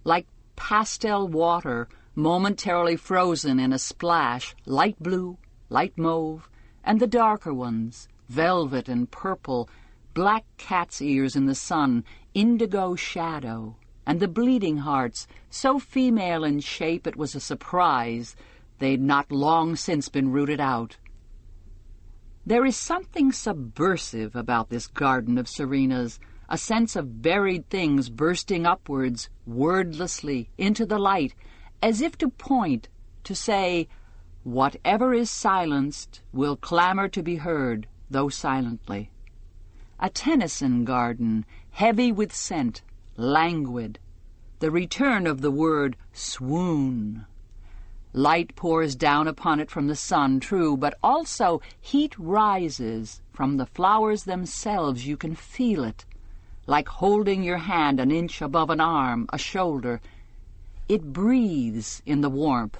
like pastel water momentarily frozen in a splash, light blue, light mauve, and the darker ones, velvet and purple, black cat's ears in the sun, indigo shadow, and the bleeding hearts, so female in shape it was a surprise they'd not long since been rooted out. There is something subversive about this garden of Serena's, a sense of buried things bursting upwards, wordlessly, into the light, as if to point, to say, whatever is silenced will clamor to be heard, though silently. A Tennyson garden, heavy with scent, languid, the return of the word swoon. Light pours down upon it from the sun, true, but also heat rises from the flowers themselves. You can feel it, like holding your hand an inch above an arm, a shoulder. It breathes in the warmth,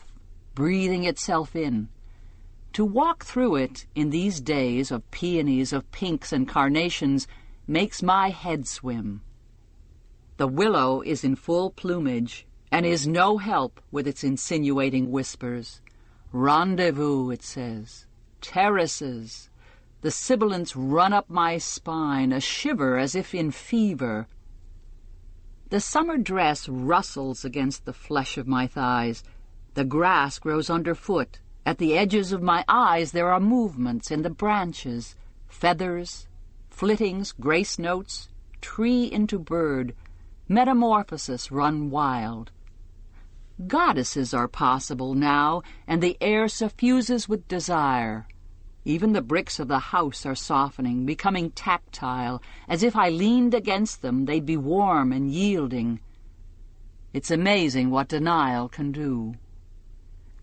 breathing itself in. To walk through it in these days of peonies, of pinks and carnations, makes my head swim. The willow is in full plumage, and is no help with its insinuating whispers. Rendezvous, it says. Terraces. The sibilants run up my spine, a shiver as if in fever. The summer dress rustles against the flesh of my thighs. The grass grows underfoot. At the edges of my eyes there are movements in the branches, feathers, flittings, grace notes, tree into bird. Metamorphosis run wild. Goddesses are possible now, and the air suffuses with desire. Even the bricks of the house are softening, becoming tactile. As if I leaned against them, they'd be warm and yielding. It's amazing what denial can do.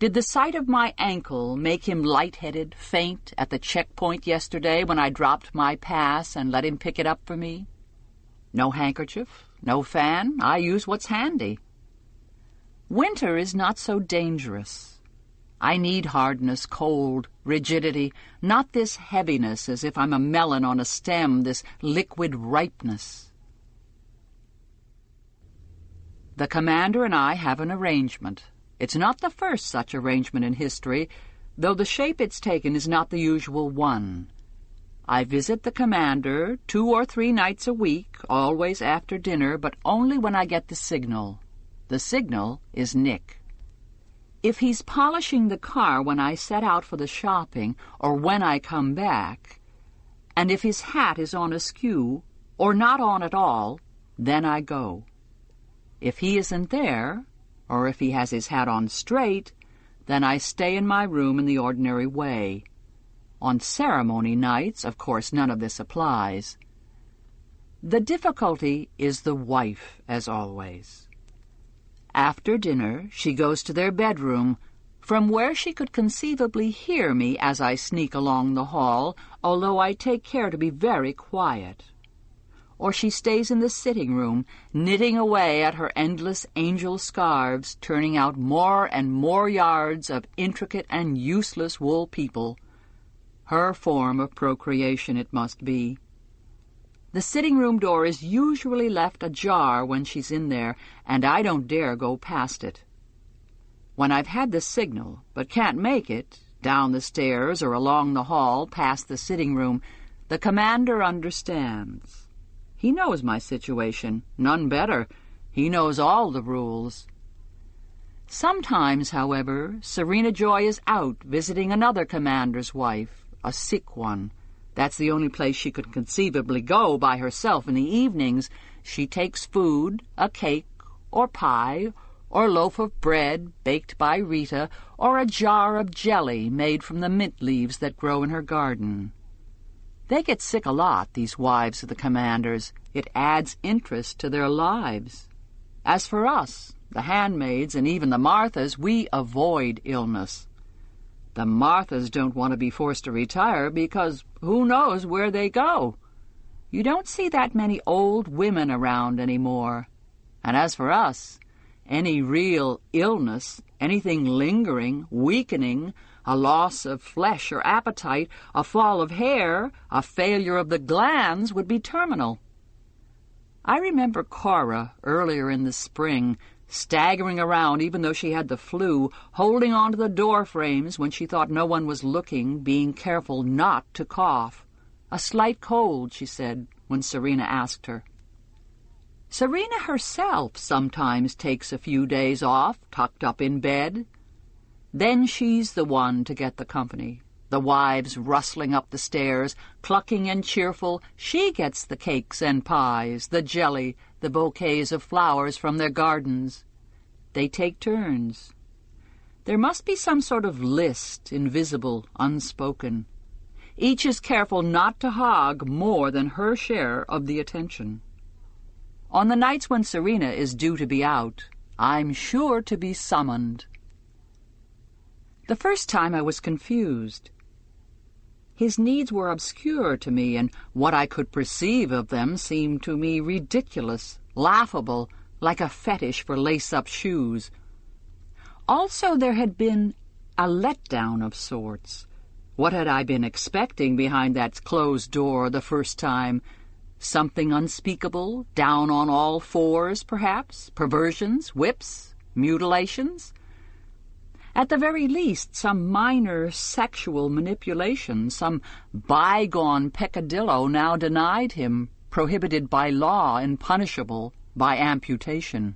Did the sight of my ankle make him lightheaded, faint, at the checkpoint yesterday when I dropped my pass and let him pick it up for me? No handkerchief, no fan, I use what's handy. Winter is not so dangerous. I need hardness, cold, rigidity, not this heaviness as if I'm a melon on a stem, this liquid ripeness. The commander and I have an arrangement. It's not the first such arrangement in history, though the shape it's taken is not the usual one. I visit the commander 2 or 3 nights a week, always after dinner, but only when I get the signal. The signal is Nick. If he's polishing the car when I set out for the shopping, or when I come back, and if his hat is on askew, or not on at all, then I go. If he isn't there, or if he has his hat on straight, then I stay in my room in the ordinary way. On ceremony nights, of course, none of this applies. The difficulty is the wife, as always. After dinner, she goes to their bedroom, from where she could conceivably hear me as I sneak along the hall, although I take care to be very quiet. Or she stays in the sitting room, knitting away at her endless angel scarves, turning out more and more yards of intricate and useless wool people. Her form of procreation it must be. The sitting-room door is usually left ajar when she's in there, and I don't dare go past it. When I've had the signal, but can't make it, down the stairs or along the hall past the sitting-room, the commander understands. He knows my situation, none better. He knows all the rules. Sometimes, however, Serena Joy is out visiting another commander's wife, a sick one. That's the only place she could conceivably go by herself in the evenings. She takes food, a cake, or pie, or loaf of bread baked by Rita, or a jar of jelly made from the mint leaves that grow in her garden. They get sick a lot, these wives of the commanders. It adds interest to their lives. As for us, the handmaids, and even the Marthas, we avoid illness. The Marthas don't want to be forced to retire because who knows where they go. You don't see that many old women around anymore. And as for us, any real illness, anything lingering, weakening, a loss of flesh or appetite, a fall of hair, a failure of the glands would be terminal. I remember Cora earlier in the spring, staggering around even though she had the flu, holding on to the door frames when she thought no one was looking, being careful not to cough. A slight cold, she said, when Serena asked her. Serena herself sometimes takes a few days off, tucked up in bed. Then she's the one to get the company, the wives rustling up the stairs, clucking and cheerful. She gets the cakes and pies, the jelly, the bouquets of flowers from their gardens. They take turns. There must be some sort of list, invisible, unspoken. Each is careful not to hog more than her share of the attention. On the nights when Serena is due to be out, I'm sure to be summoned. The first time I was confused. His needs were obscure to me, and what I could perceive of them seemed to me ridiculous, laughable, like a fetish for lace-up shoes. Also, there had been a letdown of sorts. What had I been expecting behind that closed door the first time? Something unspeakable, down on all fours, perhaps? Perversions, whips, mutilations? At the very least, some minor sexual manipulation, some bygone peccadillo now denied him, prohibited by law and punishable by amputation.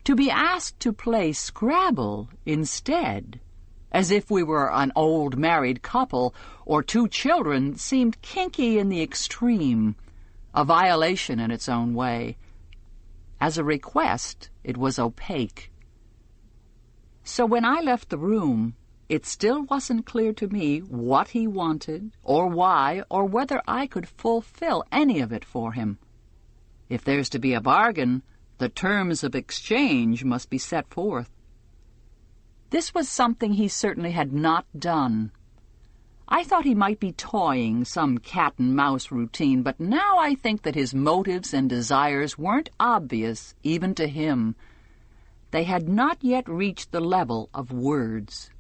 To be asked to play Scrabble instead, as if we were an old married couple or two children, seemed kinky in the extreme, a violation in its own way. As a request, it was opaque. So when I left the room, it still wasn't clear to me what he wanted, or why, or whether I could fulfill any of it for him. If there's to be a bargain, the terms of exchange must be set forth. This was something he certainly had not done. I thought he might be toying some cat-and-mouse routine, but now I think that his motives and desires weren't obvious even to him. They had not yet reached the level of words.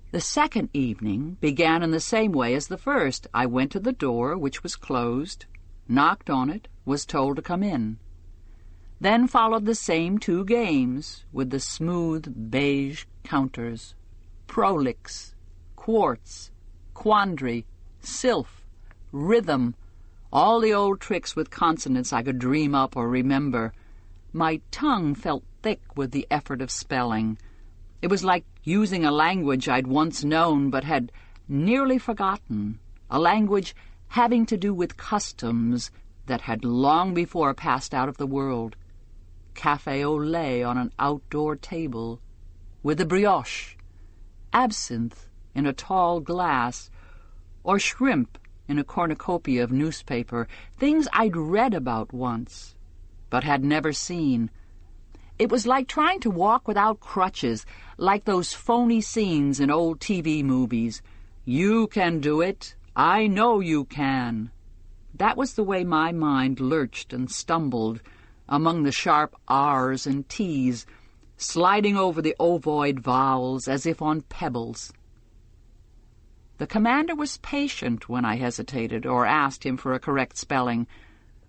The second evening began in the same way as the first. I went to the door, which was closed, knocked on it, was told to come in. Then followed the same two games, with the smooth beige counters: prolix, quartz, quandary, sylph, rhythm, all the old tricks with consonants I could dream up or remember. My tongue felt thick with the effort of spelling. It was like using a language I'd once known but had nearly forgotten, a language having to do with customs that had long before passed out of the world. Café au lait on an outdoor table, with a brioche, absinthe in a tall glass, or shrimp in a cornucopia of newspaper, things I'd read about once, but had never seen. It was like trying to walk without crutches, like those phony scenes in old TV movies. You can do it. I know you can. That was the way my mind lurched and stumbled among the sharp R's and T's, sliding over the ovoid vowels as if on pebbles. The commander was patient when I hesitated or asked him for a correct spelling.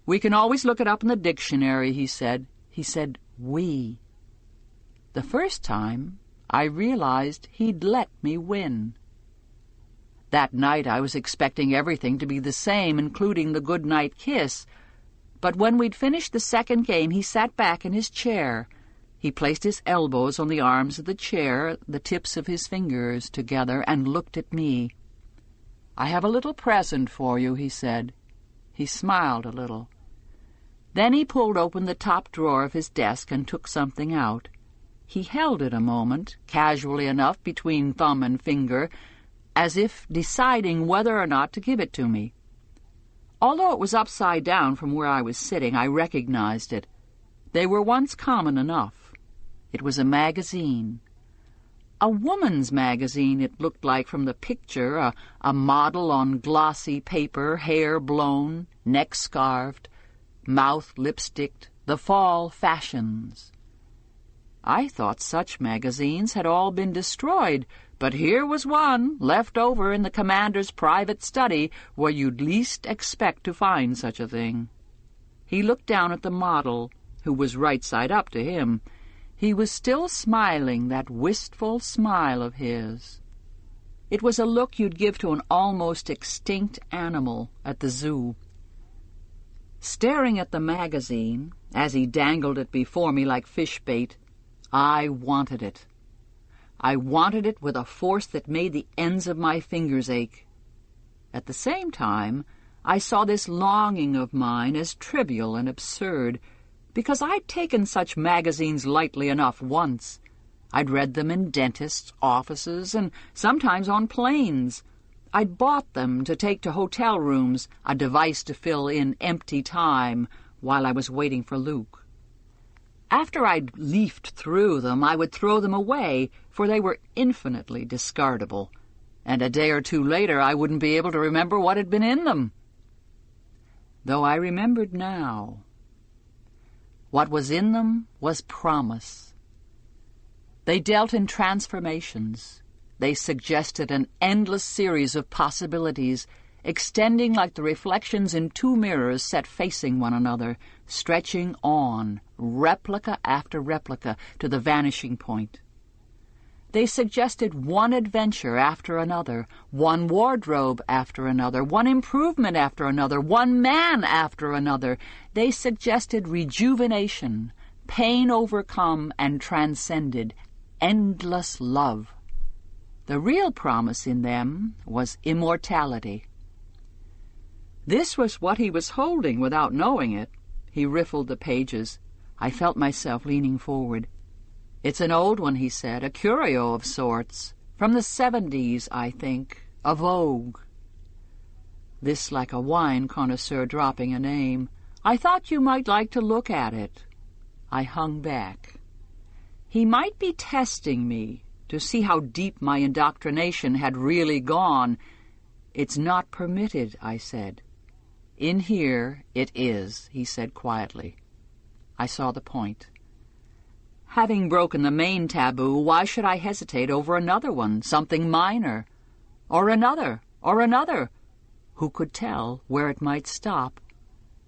"We can always look it up in the dictionary," he said. He said "we." The first time, I realized he'd let me win. That night I was expecting everything to be the same, including the good-night kiss. But when we'd finished the second game, he sat back in his chair. He placed his elbows on the arms of the chair, the tips of his fingers together, and looked at me. "I have a little present for you," he said. He smiled a little. Then he pulled open the top drawer of his desk and took something out. He held it a moment, casually enough between thumb and finger, as if deciding whether or not to give it to me. Although it was upside down from where I was sitting, I recognized it. They were once common enough. It was a magazine. A woman's magazine, it looked like from the picture, a model on glossy paper, hair blown, neck scarfed, mouth lipsticked, the fall fashions. I thought such magazines had all been destroyed, but here was one left over in the commander's private study where you'd least expect to find such a thing. He looked down at the model, who was right side up to him. He was still smiling, that wistful smile of his. It was a look you'd give to an almost extinct animal at the zoo. Staring at the magazine, as he dangled it before me like fish bait, I wanted it. I wanted it with a force that made the ends of my fingers ache. At the same time, I saw this longing of mine as trivial and absurd, because I'd taken such magazines lightly enough once. I'd read them in dentists' offices and sometimes on planes. I'd bought them to take to hotel rooms, a device to fill in empty time while I was waiting for Luke. After I'd leafed through them, I would throw them away, for they were infinitely discardable, and a day or two later I wouldn't be able to remember what had been in them. Though I remembered now. What was in them was promise. They dealt in transformations. They suggested an endless series of possibilities, extending like the reflections in two mirrors set facing one another, stretching on, replica after replica, to the vanishing point. They suggested one adventure after another, one wardrobe after another, one improvement after another, one man after another. They suggested rejuvenation, pain overcome and transcended, endless love. The real promise in them was immortality. This was what he was holding without knowing it. He riffled the pages. I felt myself leaning forward. "It's an old one," he said, "a curio of sorts. From the 70s, I think. A Vogue." This like a wine connoisseur dropping a name. "I thought you might like to look at it." I hung back. He might be testing me to see how deep my indoctrination had really gone. "It's not permitted," I said. "In here it is," he said quietly. I saw the point. Having broken the main taboo, why should I hesitate over another one, something minor? Or another, or another? Who could tell where it might stop?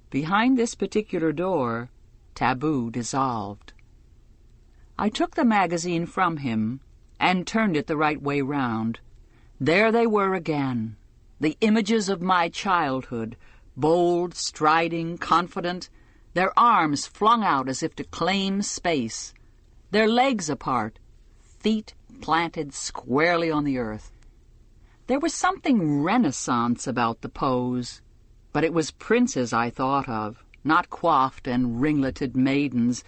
Behind this particular door, taboo dissolved. I took the magazine from him and turned it the right way round. There they were again, the images of my childhood, bold, striding, confident, their arms flung out as if to claim space, their legs apart, feet planted squarely on the earth. There was something Renaissance about the pose, but it was princes I thought of, not coiffed and ringleted maidens.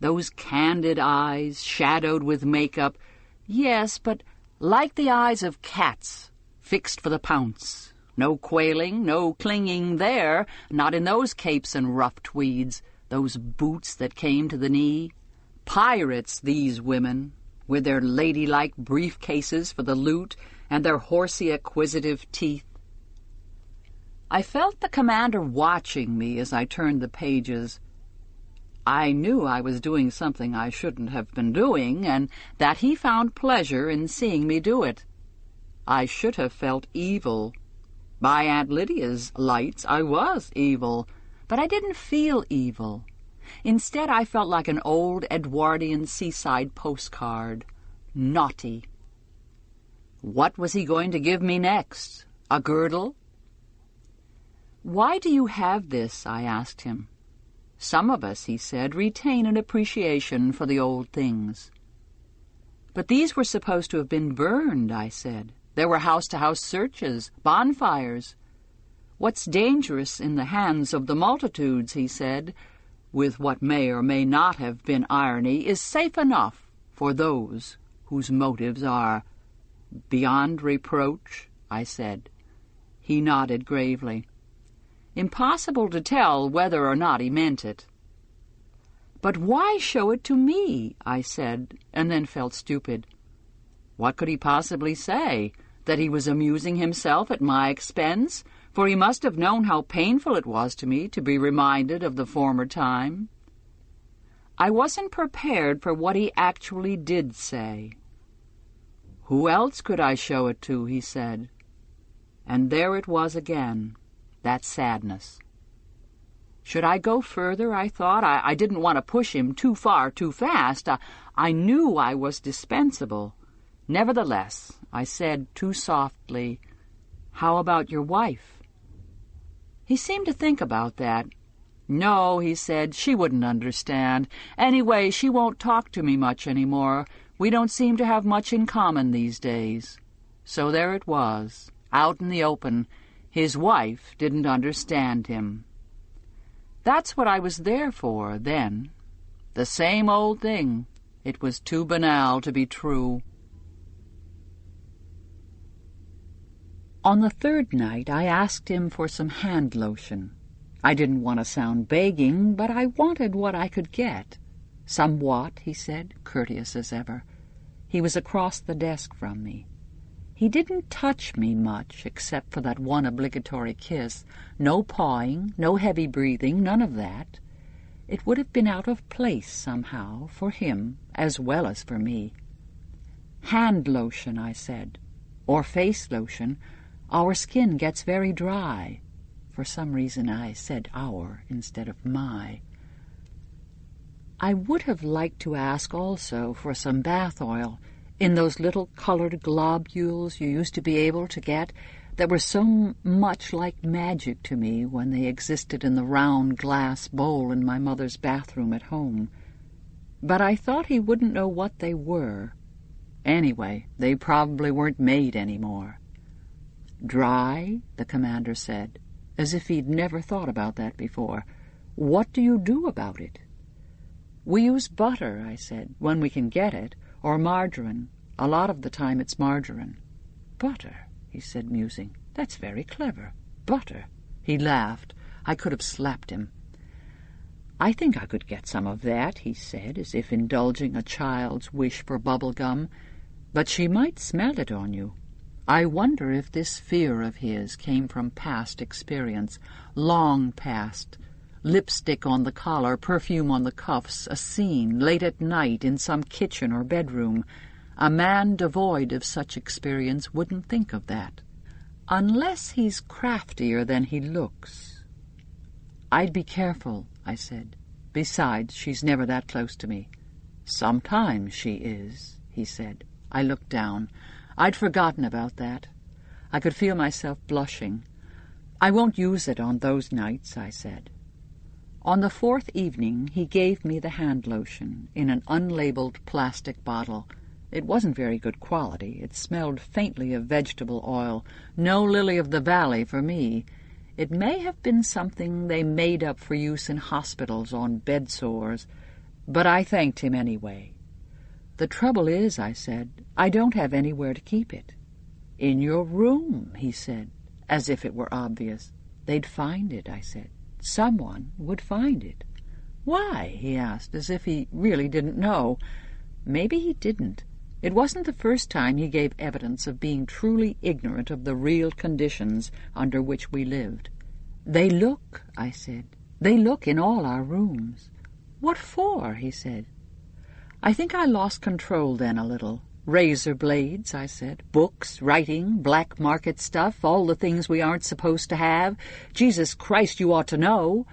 Those candid eyes, shadowed with makeup, yes, but like the eyes of cats, fixed for the pounce. No quailing, no clinging there, not in those capes and rough tweeds, those boots that came to the knee. Pirates, these women, with their ladylike briefcases for the loot and their horsey acquisitive teeth. I felt the commander watching me as I turned the pages. I knew I was doing something I shouldn't have been doing, and that he found pleasure in seeing me do it. I should have felt evil. By Aunt Lydia's lights, I was evil, but I didn't feel evil. Instead, I felt like an old Edwardian seaside postcard. Naughty. What was he going to give me next? A girdle? "Why do you have this?" I asked him. "Some of us," he said, "retain an appreciation for the old things." "But these were supposed to have been burned," I said. "There were house-to-house searches, bonfires." "What's dangerous in the hands of the multitudes," he said, with what may or may not have been irony, "is safe enough for those whose motives are beyond reproach," I said. He nodded gravely. Impossible to tell whether or not he meant it. "But why show it to me?" I said, and then felt stupid. What could he possibly say? That he was amusing himself at my expense? For he must have known how painful it was to me to be reminded of the former time. I wasn't prepared for what he actually did say. "Who else could I show it to?" he said. And there it was again, that sadness. Should I go further, I thought. I didn't want to push him too far too fast. I knew I was dispensable. Nevertheless, I said too softly, "How about your wife?" He seemed to think about that. "No," he said, "she wouldn't understand. Anyway, she won't talk to me much anymore. We don't seem to have much in common these days. So there it was, out in the open. His wife didn't understand him. That's what I was there for then. The same old thing. It was too banal to be true. On the third night, I asked him for some hand lotion. I didn't want to sound begging, but I wanted what I could get. Somewhat, he said, courteous as ever. He was across the desk from me. He didn't touch me much, except for that one obligatory kiss. No pawing, no heavy breathing, none of that. It would have been out of place somehow, for him as well as for me. Hand lotion, I said, or face lotion. Our skin gets very dry. For some reason I said our instead of my. I would have liked to ask also for some bath oil, in those little colored globules you used to be able to get that were so much like magic to me when they existed in the round glass bowl in my mother's bathroom at home. But I thought he wouldn't know what they were. Anyway, they probably weren't made anymore. Dry, the commander said, as if he'd never thought about that before. What do you do about it? We use butter, I said, when we can get it, or margarine. A lot of the time it's margarine. Butter, he said, musing. That's very clever. Butter. He laughed. I could have slapped him. I think I could get some of that, he said, as if indulging a child's wish for bubble gum. But she might smell it on you. I wonder if this fear of his came from past experience, long past. Lipstick on the collar, perfume on the cuffs, a scene, late at night, in some kitchen or bedroom. A man devoid of such experience wouldn't think of that. Unless he's craftier than he looks. I'd be careful, I said. Besides, she's never that close to me. Sometimes she is, he said. I looked down. I'd forgotten about that. I could feel myself blushing. I won't use it on those nights, I said. On the fourth evening, he gave me the hand lotion in an unlabeled plastic bottle. It wasn't very good quality. It smelled faintly of vegetable oil. No lily of the valley for me. It may have been something they made up for use in hospitals on bed sores, but I thanked him anyway. The trouble is, I said, I don't have anywhere to keep it. In your room, he said, as if it were obvious. They'd find it, I said. Someone would find it. Why? He asked, as if he really didn't know. Maybe he didn't. It wasn't the first time he gave evidence of being truly ignorant of the real conditions under which we lived. They look, I said. They look in all our rooms. What for? He said. I think I lost control then a little. Razor blades, I said. Books, writing, black market stuff, all the things we aren't supposed to have. Jesus Christ, you ought to know.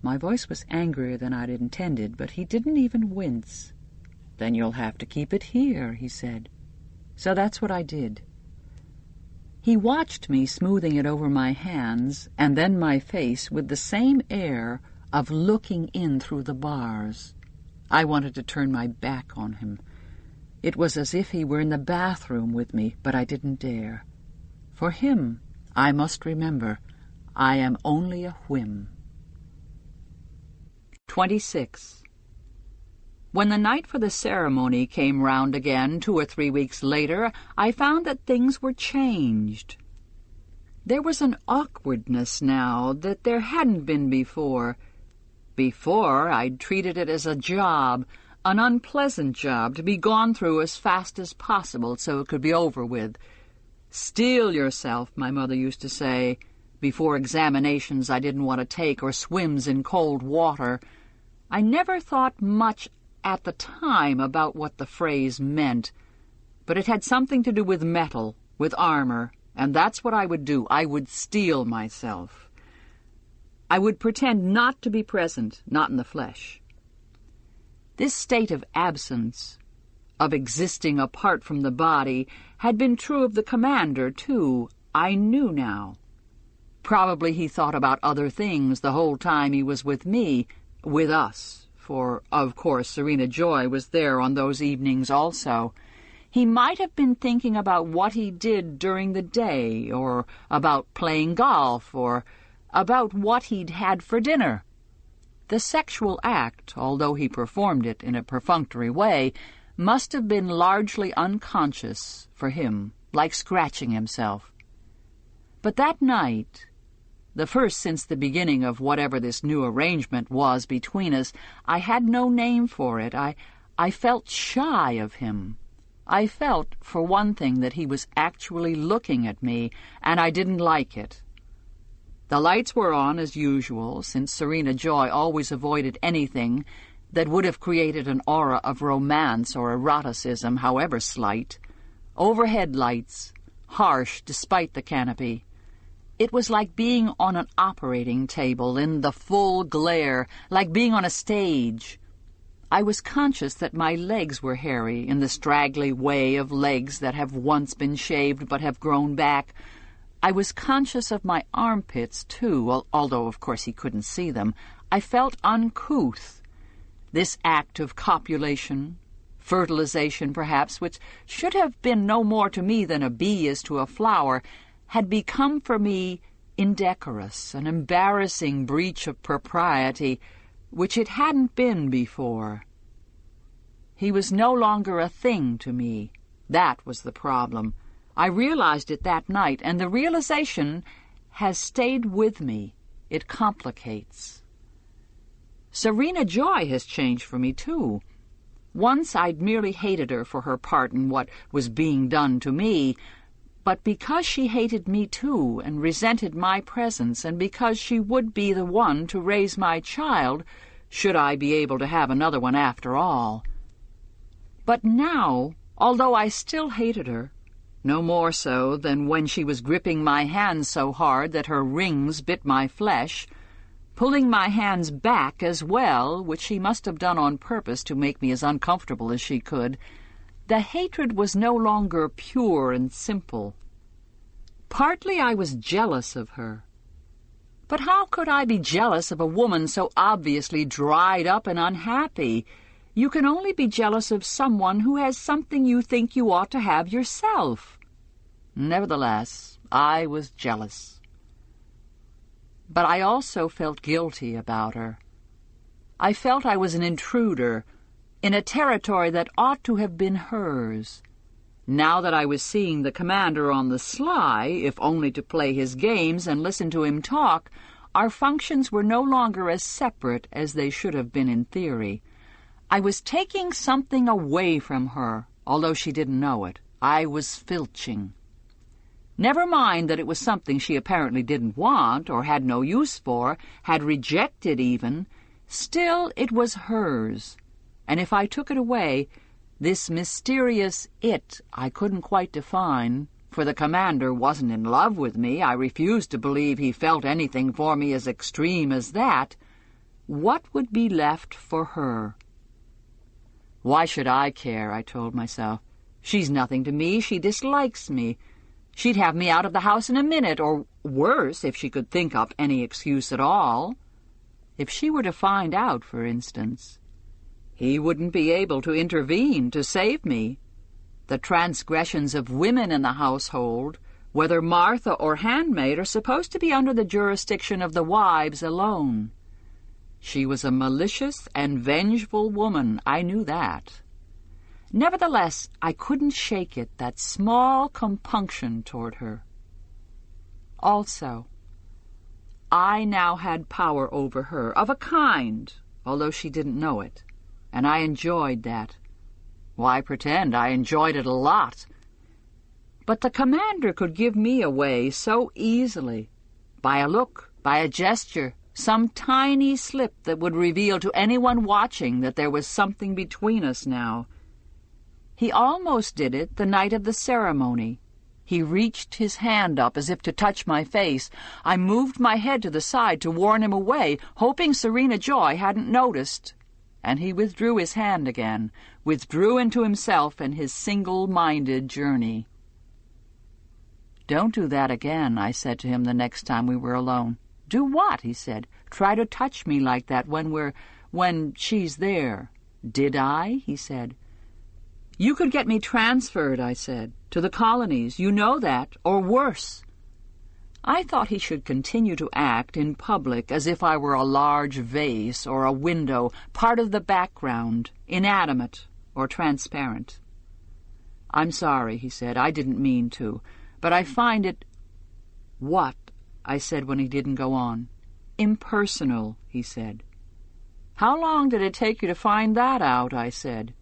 My voice was angrier than I'd intended, but he didn't even wince. Then you'll have to keep it here, he said. So that's what I did. He watched me smoothing it over my hands and then my face with the same air of looking in through the bars. I wanted to turn my back on him. It was as if he were in the bathroom with me, but I didn't dare. For him, I must remember, I am only a whim. 26. When the night for the ceremony came round again 2 or 3 weeks later, I found that things were changed. There was an awkwardness now that there hadn't been before. Before, I'd treated it as a job, an unpleasant job to be gone through as fast as possible so it could be over with. Steel yourself, my mother used to say, before examinations I didn't want to take or swims in cold water. I never thought much at the time about what the phrase meant, but it had something to do with metal, with armor, and that's what I would do. I would steel myself. I would pretend not to be present, not in the flesh. This state of absence, of existing apart from the body, had been true of the commander, too. I knew now. Probably he thought about other things the whole time he was with me, with us, for, of course, Serena Joy was there on those evenings also. He might have been thinking about what he did during the day, or about playing golf, or about what he'd had for dinner. The sexual act, although he performed it in a perfunctory way, must have been largely unconscious for him, like scratching himself. But that night, the first since the beginning of whatever this new arrangement was between us, I had no name for it. I felt shy of him. I felt, for one thing, that he was actually looking at me, and I didn't like it. The lights were on as usual, since Serena Joy always avoided anything that would have created an aura of romance or eroticism, however slight. Overhead lights, harsh despite the canopy. It was like being on an operating table in the full glare, like being on a stage. I was conscious that my legs were hairy in the straggly way of legs that have once been shaved but have grown back. I was conscious of my armpits, too, although, of course, he couldn't see them. I felt uncouth. This act of copulation, fertilization perhaps, which should have been no more to me than a bee is to a flower, had become for me indecorous, an embarrassing breach of propriety, which it hadn't been before. He was no longer a thing to me. That was the problem. I realized it that night, and the realization has stayed with me. It complicates. Serena Joy has changed for me, too. Once I'd merely hated her for her part in what was being done to me, but because she hated me, too, and resented my presence, and because she would be the one to raise my child, should I be able to have another one after all. But now, although I still hated her, no more so than when she was gripping my hands so hard that her rings bit my flesh, pulling my hands back as well, which she must have done on purpose to make me as uncomfortable as she could, the hatred was no longer pure and simple. Partly I was jealous of her. But how could I be jealous of a woman so obviously dried up and unhappy? You can only be jealous of someone who has something you think you ought to have yourself. Nevertheless, I was jealous. But I also felt guilty about her. I felt I was an intruder in a territory that ought to have been hers. Now that I was seeing the commander on the sly, if only to play his games and listen to him talk, our functions were no longer as separate as they should have been in theory. I was taking something away from her, although she didn't know it. I was filching. Never mind that it was something she apparently didn't want, or had no use for, had rejected even. Still, it was hers, and if I took it away, this mysterious it I couldn't quite define, for the commander wasn't in love with me, I refused to believe he felt anything for me as extreme as that, what would be left for her? Why should I care, I told myself. She's nothing to me, she dislikes me. She'd have me out of the house in a minute, or worse, if she could think up any excuse at all. If she were to find out, for instance, he wouldn't be able to intervene to save me. The transgressions of women in the household, whether Martha or Handmaid, are supposed to be under the jurisdiction of the wives alone. She was a malicious and vengeful woman, I knew that. Nevertheless, I couldn't shake it, that small compunction toward her. Also, I now had power over her, of a kind, although she didn't know it, and I enjoyed that. Why pretend? I enjoyed it a lot. But the commander could give me away so easily, by a look, by a gesture, some tiny slip that would reveal to anyone watching that there was something between us now. He almost did it the night of the ceremony. He reached his hand up as if to touch my face. I moved my head to the side to warn him away, hoping Serena Joy hadn't noticed, and he withdrew his hand again, withdrew into himself and his single-minded journey. "Don't do that again," I said to him the next time we were alone. "Do what?" he said. "Try to touch me like that when we're when she's there." "Did I?" he said. "You could get me transferred," I said, "to the colonies. You know that, or worse." I thought he should continue to act in public as if I were a large vase or a window, part of the background, inanimate or transparent. "I'm sorry," he said. "I didn't mean to, but I find it—" "What?" I said when he didn't go on. "Impersonal," he said. "How long did it take you to find that out?" I said.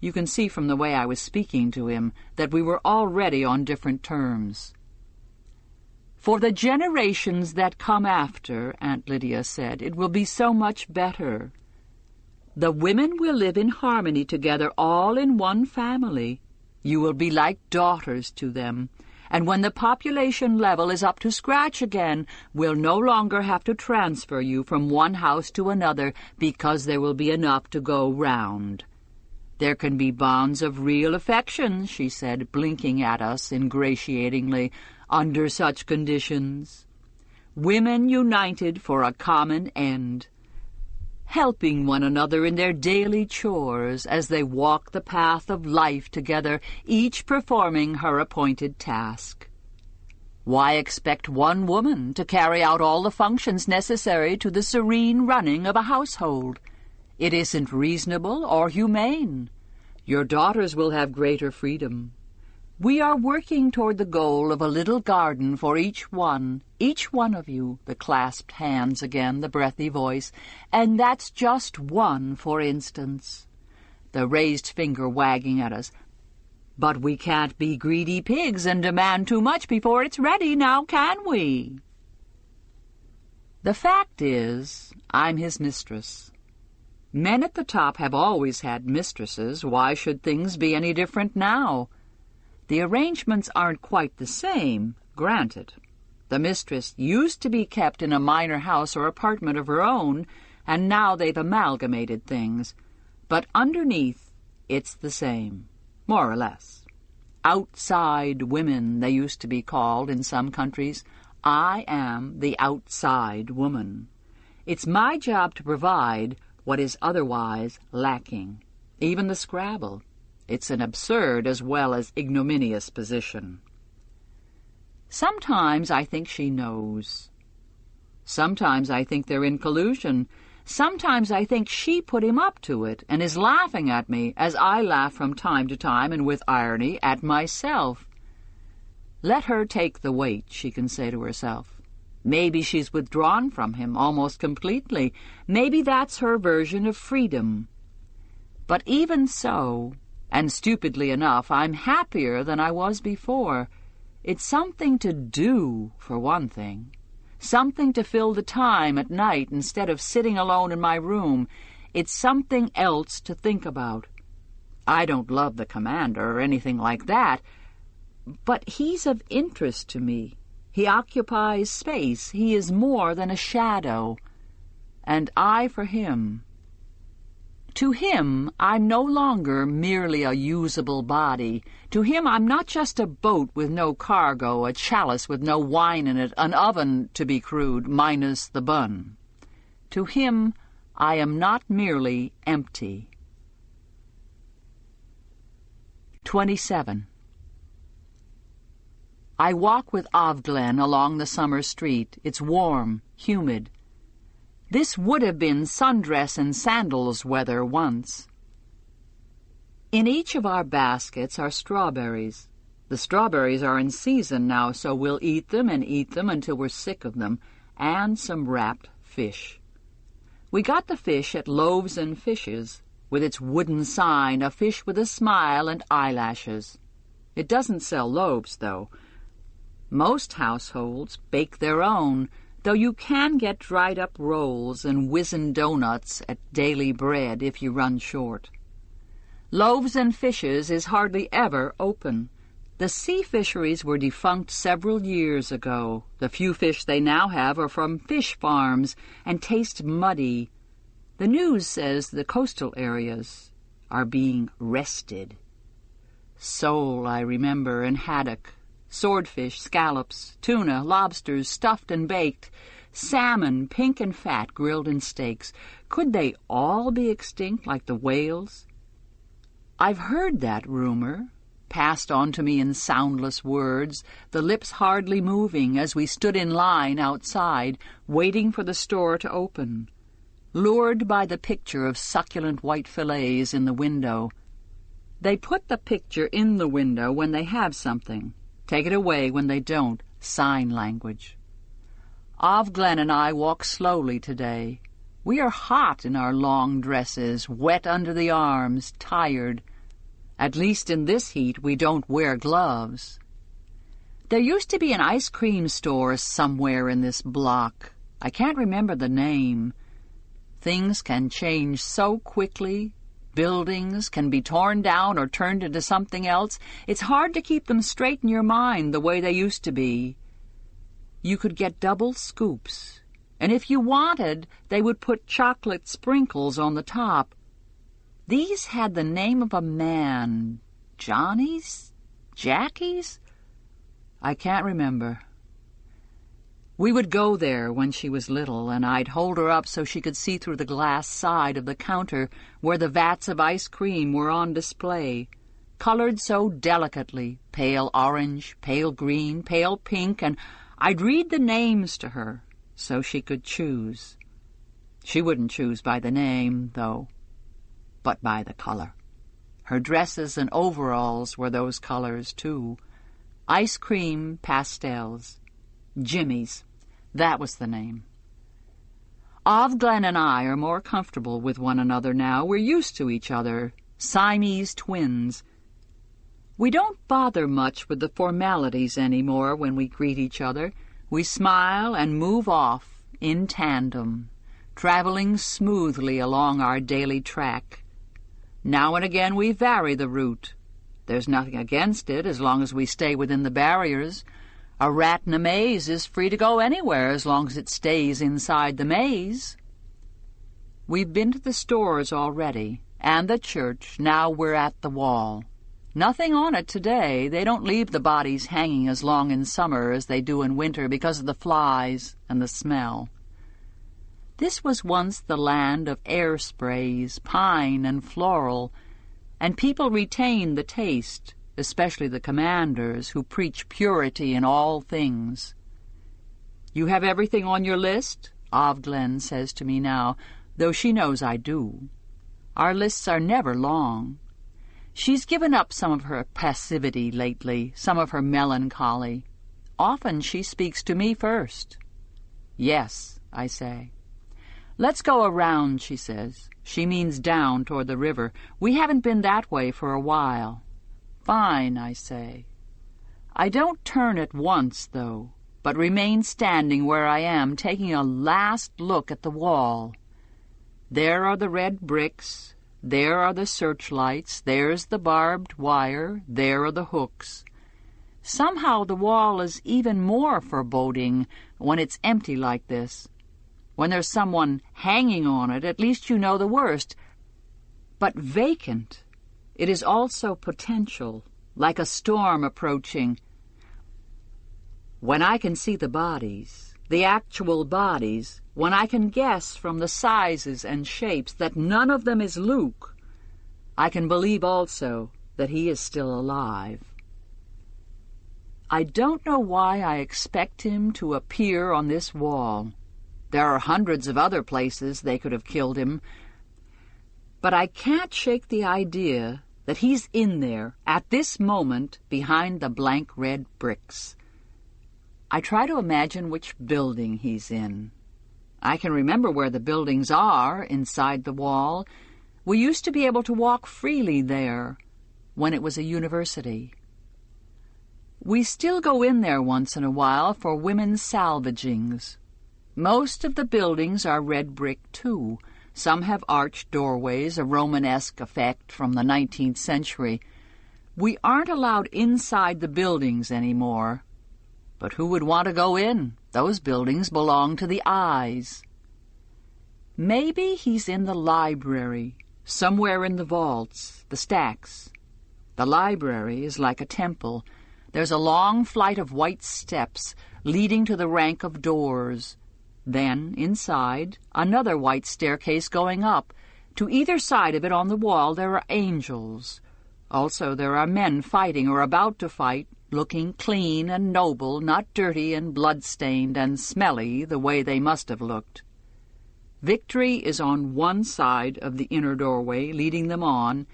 You can see from the way I was speaking to him that we were already on different terms. "For the generations that come after," Aunt Lydia said, "it will be so much better. The women will live in harmony together, all in one family. You will be like daughters to them. And when the population level is up to scratch again, we'll no longer have to transfer you from one house to another because there will be enough to go round. There can be bonds of real affection," she said, blinking at us ingratiatingly, "under such conditions. Women united for a common end, helping one another in their daily chores as they walk the path of life together, each performing her appointed task. Why expect one woman to carry out all the functions necessary to the serene running of a household? It isn't reasonable or humane. Your daughters will have greater freedom. We are working toward the goal of a little garden for each one of you," the clasped hands again, the breathy voice, "and that's just one, for instance." The raised finger wagging at us. "But we can't be greedy pigs and demand too much before it's ready, now can we?" The fact is, I'm his mistress. Men at the top have always had mistresses. Why should things be any different now? The arrangements aren't quite the same, granted. The mistress used to be kept in a minor house or apartment of her own, and now they've amalgamated things. But underneath, it's the same, more or less. Outside women, they used to be called in some countries. I am the outside woman. It's my job to provide what is otherwise lacking, even the Scrabble. It's an absurd as well as ignominious position. Sometimes I think she knows. Sometimes I think they're in collusion. Sometimes I think she put him up to it and is laughing at me, as I laugh from time to time and with irony at myself. Let her take the weight, she can say to herself. Maybe she's withdrawn from him almost completely. Maybe that's her version of freedom. But even so, and stupidly enough, I'm happier than I was before. It's something to do, for one thing. Something to fill the time at night instead of sitting alone in my room. It's something else to think about. I don't love the commander or anything like that, but he's of interest to me. He occupies space. He is more than a shadow. And I for him. To him, I'm no longer merely a usable body. To him, I'm not just a boat with no cargo, a chalice with no wine in it, an oven, to be crude, minus the bun. To him, I am not merely empty. 27. I walk with Avglen along the summer street. It's warm, humid. This would have been sundress and sandals weather once. In each of our baskets are strawberries. The strawberries are in season now, so we'll eat them until we're sick of them, and some wrapped fish. We got the fish at Loaves and Fishes, with its wooden sign, a fish with a smile and eyelashes. It doesn't sell loaves, though. Most households bake their own, though you can get dried-up rolls and wizened doughnuts at Daily Bread if you run short. Loaves and Fishes is hardly ever open. The sea fisheries were defunct several years ago. The few fish they now have are from fish farms and taste muddy. The news says the coastal areas are being wrested. Sole, I remember, and haddock. Swordfish, scallops, tuna, lobsters, stuffed and baked, salmon, pink and fat, grilled in steaks. Could they all be extinct like the whales? I've heard that rumor, passed on to me in soundless words, the lips hardly moving as we stood in line outside, waiting for the store to open, lured by the picture of succulent white fillets in the window. They put the picture in the window when they have something, take it away when they don't, sign language. Glenn and I walk slowly today. We are hot in our long dresses, wet under the arms, tired. At least in this heat we don't wear gloves. There used to be an ice cream store somewhere in this block. I can't remember the name. Things can change so quickly. Buildings can be torn down or turned into something else. It's hard to keep them straight in your mind the way they used to be. You could get double scoops, and if you wanted, they would put chocolate sprinkles on the top. These had the name of a man. Johnny's? Jackie's? I can't remember. We would go there when she was little, and I'd hold her up so she could see through the glass side of the counter where the vats of ice cream were on display, colored so delicately, pale orange, pale green, pale pink, and I'd read the names to her so she could choose. She wouldn't choose by the name, though, but by the color. Her dresses and overalls were those colors, too. Ice cream pastels. Jimmy's. That was the name. Glenn and I are more comfortable with one another now. We're used to each other. Siamese twins. We don't bother much with the formalities anymore when we greet each other. We smile and move off in tandem, traveling smoothly along our daily track. Now and again we vary the route. There's nothing against it as long as we stay within the barriers. A rat in a maze is free to go anywhere as long as it stays inside the maze. We've been to the stores already, and the church. Now we're at the wall. Nothing on it today. They don't leave the bodies hanging as long in summer as they do in winter because of the flies and the smell. This was once the land of air sprays, pine and floral, and people retained the taste, especially the commanders who preach purity in all things. "You have everything on your list?" Glenn says to me now, though she knows I do. Our lists are never long. She's given up some of her passivity lately, some of her melancholy. Often she speaks to me first. "Yes," I say. "Let's go around," she says. She means down toward the river. "We haven't been that way for a while." "Fine," I say. I don't turn at once, though, but remain standing where I am, taking a last look at the wall. There are the red bricks, there are the searchlights, there's the barbed wire, there are the hooks. Somehow the wall is even more foreboding when it's empty like this. When there's someone hanging on it, at least you know the worst. But vacant, it is also potential, like a storm approaching. When I can see the bodies, the actual bodies, when I can guess from the sizes and shapes that none of them is Luke, I can believe also that he is still alive. I don't know why I expect him to appear on this wall. There are hundreds of other places they could have killed him, but I can't shake the idea that he's in there at this moment behind the blank red bricks. I try to imagine which building he's in. I can remember where the buildings are inside the wall. We used to be able to walk freely there when it was a university. We still go in there once in a while for women's salvagings. Most of the buildings are red brick, too. Some have arched doorways, a Romanesque effect from the 19th century. We aren't allowed inside the buildings anymore. But who would want to go in? Those buildings belong to the eyes. Maybe he's in the library, somewhere in the vaults, the stacks. The library is like a temple. There's a long flight of white steps leading to the rank of doors. Then, inside, another white staircase going up. To either side of it on the wall there are angels. Also there are men fighting or about to fight, looking clean and noble, not dirty and blood-stained and smelly the way they must have looked. Victory is on one side of the inner doorway, leading them on,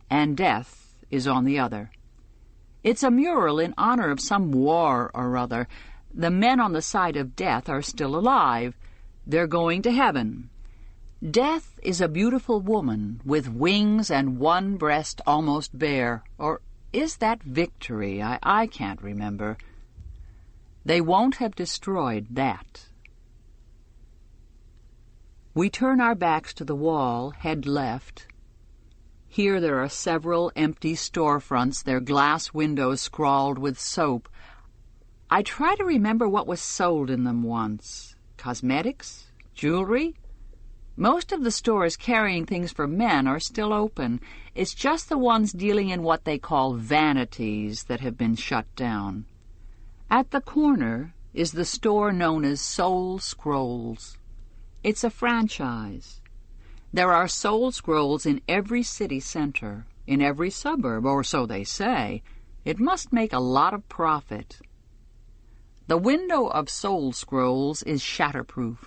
and death is on the other. It's a mural in honor of some war or other. The men on the side of death are still alive. They're going to heaven. Death is a beautiful woman with wings and one breast almost bare. Or is that Victory? I can't remember. They won't have destroyed that. We turn our backs to the wall, head left. Here there are several empty storefronts, their glass windows scrawled with soap. I try to remember what was sold in them once. Cosmetics? Jewelry? Most of the stores carrying things for men are still open. It's just the ones dealing in what they call vanities that have been shut down. At the corner is the store known as Soul Scrolls. It's a franchise. There are Soul Scrolls in every city center, in every suburb, or so they say. It must make a lot of profit. The window of Soul Scrolls is shatterproof.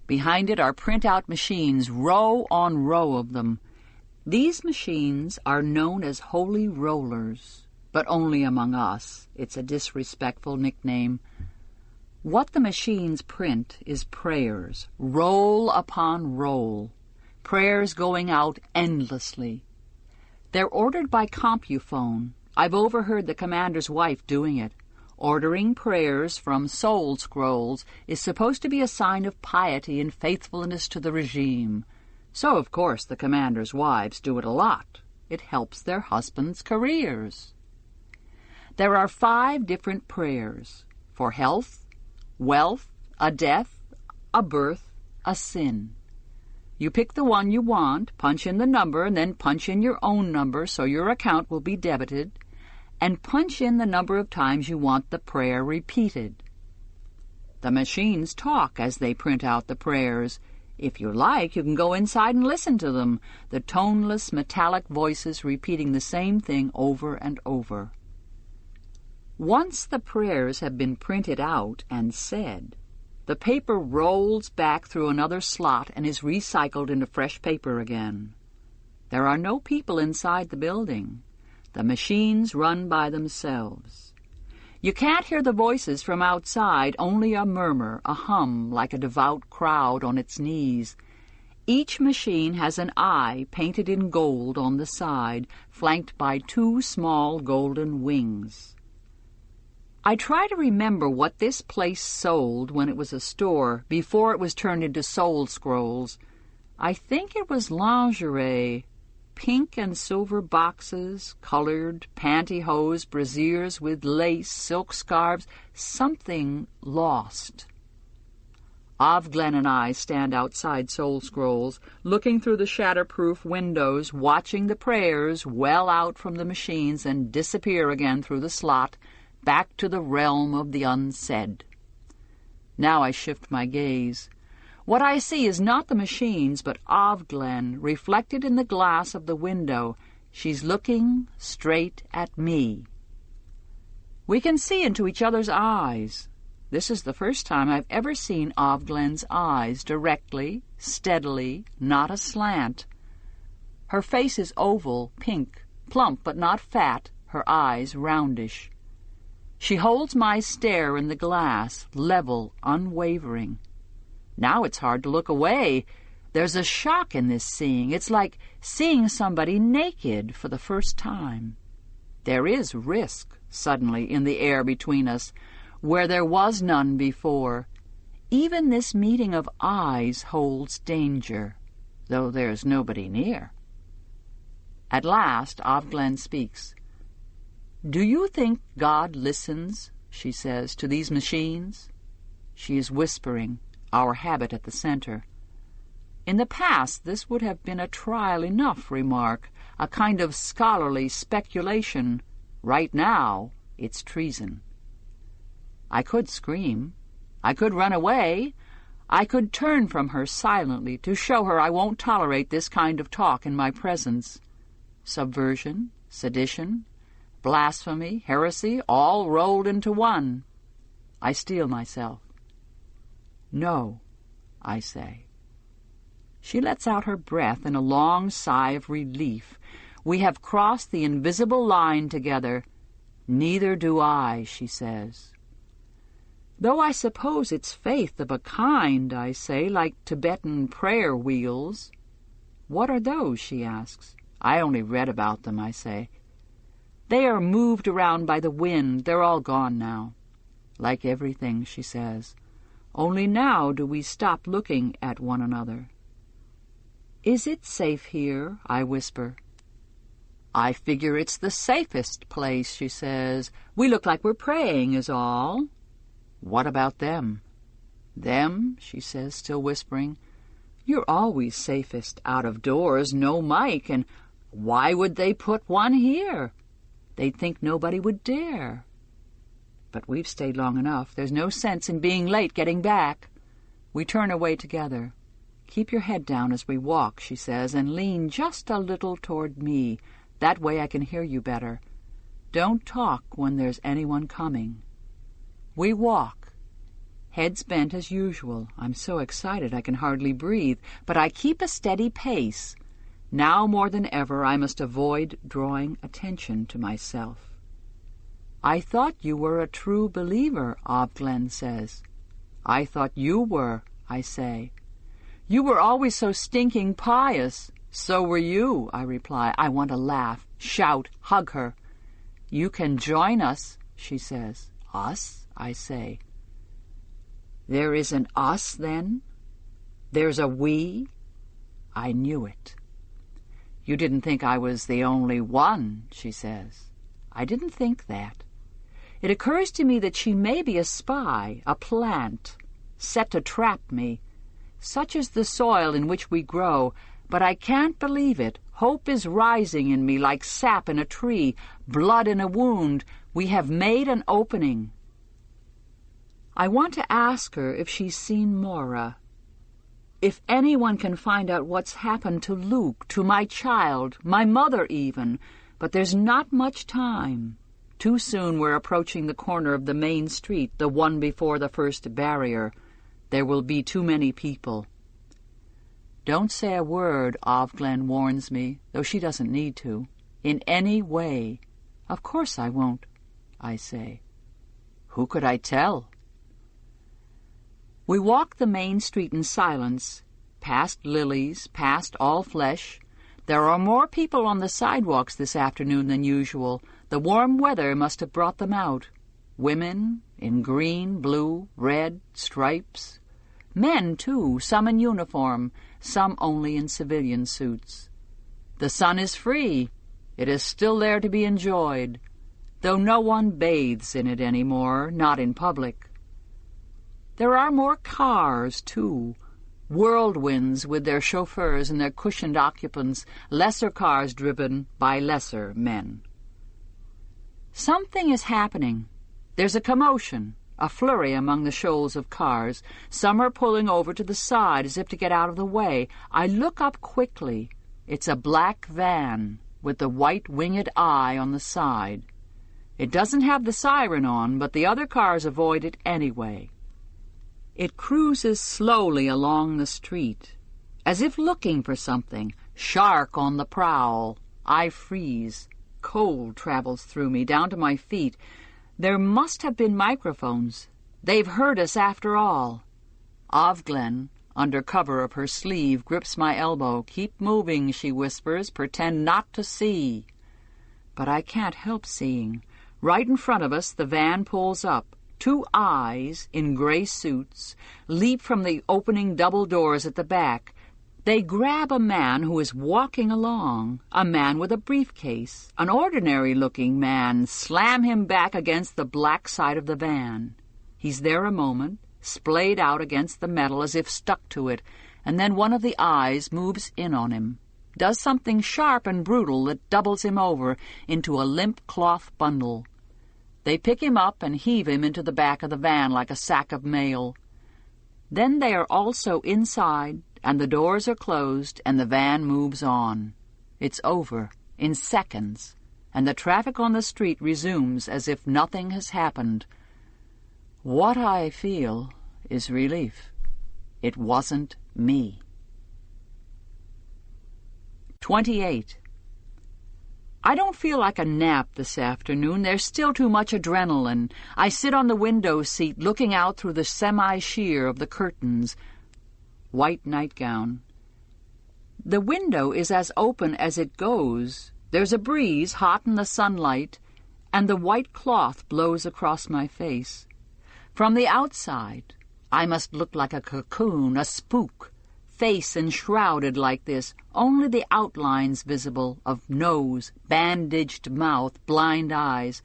Behind it are print-out machines, row on row of them. These machines are known as holy rollers, but only among us. It's a disrespectful nickname. What the machines print is prayers, roll upon roll, prayers going out endlessly. They're ordered by CompuPhone. I've overheard the commander's wife doing it. Ordering prayers from Soul Scrolls is supposed to be a sign of piety and faithfulness to the regime. So, of course, the commander's wives do it a lot. It helps their husbands' careers. There are 5 different prayers: for health, wealth, a death, a birth, a sin. You pick the one you want, punch in the number, and then punch in your own number so your account will be debited, and punch in the number of times you want the prayer repeated. The machines talk as they print out the prayers. If you like, you can go inside and listen to them, the toneless, metallic voices repeating the same thing over and over. Once the prayers have been printed out and said, the paper rolls back through another slot and is recycled into fresh paper again. There are no people inside the building. The machines run by themselves. You can't hear the voices from outside, only a murmur, a hum, like a devout crowd on its knees. Each machine has an eye painted in gold on the side, flanked by 2 small golden wings. I try to remember what this place sold when it was a store, before it was turned into Soul Scrolls. I think it was lingerie. Pink and silver boxes, colored pantyhose, brasiers with lace, silk scarves, something lost. Ovglen and I stand outside Soul Scrolls, looking through the shatterproof windows, watching the prayers well out from the machines and disappear again through the slot, back to the realm of the unsaid. Now I shift my gaze. What I see is not the machines, but Ovglen, reflected in the glass of the window. She's looking straight at me. We can see into each other's eyes. This is the first time I've ever seen Ovglen's eyes directly, steadily, not aslant. Her face is oval, pink, plump but not fat, her eyes roundish. She holds my stare in the glass, level, unwavering. Now it's hard to look away. There's a shock in this seeing. It's like seeing somebody naked for the first time. There is risk, suddenly, in the air between us, where there was none before. Even this meeting of eyes holds danger, though there's nobody near. At last, Ovglen speaks. "Do you think God listens," she says, "to these machines?" She is whispering, our habit at the center. In the past, this would have been a trial enough remark, a kind of scholarly speculation. Right now, it's treason. I could scream. I could run away. I could turn from her silently to show her I won't tolerate this kind of talk in my presence. Subversion, sedition, blasphemy, heresy, all rolled into one. I steel myself. No, I say. She lets out her breath in a long sigh of relief. We have crossed the invisible line together. Neither do I, she says. Though I suppose it's faith of a kind, I say, like Tibetan prayer wheels. What are those, she asks. I only read about them, I say. They are moved around by the wind. They're all gone now. Like everything, she says. Only now do we stop looking at one another. Is it safe here? I whisper. I figure it's the safest place, she says. We look like we're praying, is all. What about them? Them, she says, still whispering. You're always safest out of doors, no mic, and why would they put one here? They'd think nobody would dare. But we've stayed long enough. There's no sense in being late getting back. We turn away together. Keep your head down as we walk, she says, and lean just a little toward me. That way I can hear you better. Don't talk when there's anyone coming. We walk. Heads bent as usual. I'm so excited I can hardly breathe, but I keep a steady pace. Now more than ever I must avoid drawing attention to myself. I thought you were a true believer, Ovglen says. I thought you were, I say. You were always so stinking pious. So were you, I reply. I want to laugh, shout, hug her. You can join us, she says. Us, I say. There is an us, then? There's a we? I knew it. You didn't think I was the only one, she says. I didn't think that. It occurs to me that she may be a spy, a plant, set to trap me. Such is the soil in which we grow, but I can't believe it. Hope is rising in me like sap in a tree, blood in a wound. We have made an opening. I want to ask her if she's seen Maura. If anyone can find out what's happened to Luke, to my child, my mother even, but there's not much time. Too soon we're approaching the corner of the main street, the one before the first barrier. There will be too many people. Don't say a word, Ovglen warns me, though she doesn't need to. In any way. Of course I won't, I say. Who could I tell? We walk the main street in silence, past lilies, past all flesh. There are more people on the sidewalks this afternoon than usual. The warm weather must have brought them out. Women in green, blue, red, stripes. Men, too, some in uniform, some only in civilian suits. The sun is free. It is still there to be enjoyed, though no one bathes in it any more, not in public. There are more cars, too, whirlwinds with their chauffeurs and their cushioned occupants, lesser cars driven by lesser men. Something is happening. There's a commotion, a flurry among the shoals of cars. Some are pulling over to the side as if to get out of the way. I look up quickly. It's a black van with the white winged eye on the side. It doesn't have the siren on, but the other cars avoid it anyway. It cruises slowly along the street, as if looking for something. Shark on the prowl. I freeze. Cold travels through me, down to my feet. There must have been microphones. They've heard us after all. Ovglen, under cover of her sleeve, grips my elbow. Keep moving, she whispers. Pretend not to see. But I can't help seeing. Right in front of us, the van pulls up. Two eyes, in gray suits, leap from the opening double doors at the back. They grab a man who is walking along, a man with a briefcase, an ordinary-looking man, slam him back against the black side of the van. He's there a moment, splayed out against the metal as if stuck to it, and then one of the eyes moves in on him, does something sharp and brutal that doubles him over into a limp cloth bundle. They pick him up and heave him into the back of the van like a sack of mail. Then they are also inside, and the doors are closed, and the van moves on. It's over, in seconds, and the traffic on the street resumes as if nothing has happened. What I feel is relief. It wasn't me. 28. I don't feel like a nap this afternoon. There's still too much adrenaline. I sit on the window seat looking out through the semi-sheer of the curtains. White nightgown. The window is as open as it goes. There's a breeze hot in the sunlight, and the white cloth blows across my face. From the outside, I must look like a cocoon, a spook, face enshrouded like this, only the outlines visible of nose, bandaged mouth, blind eyes.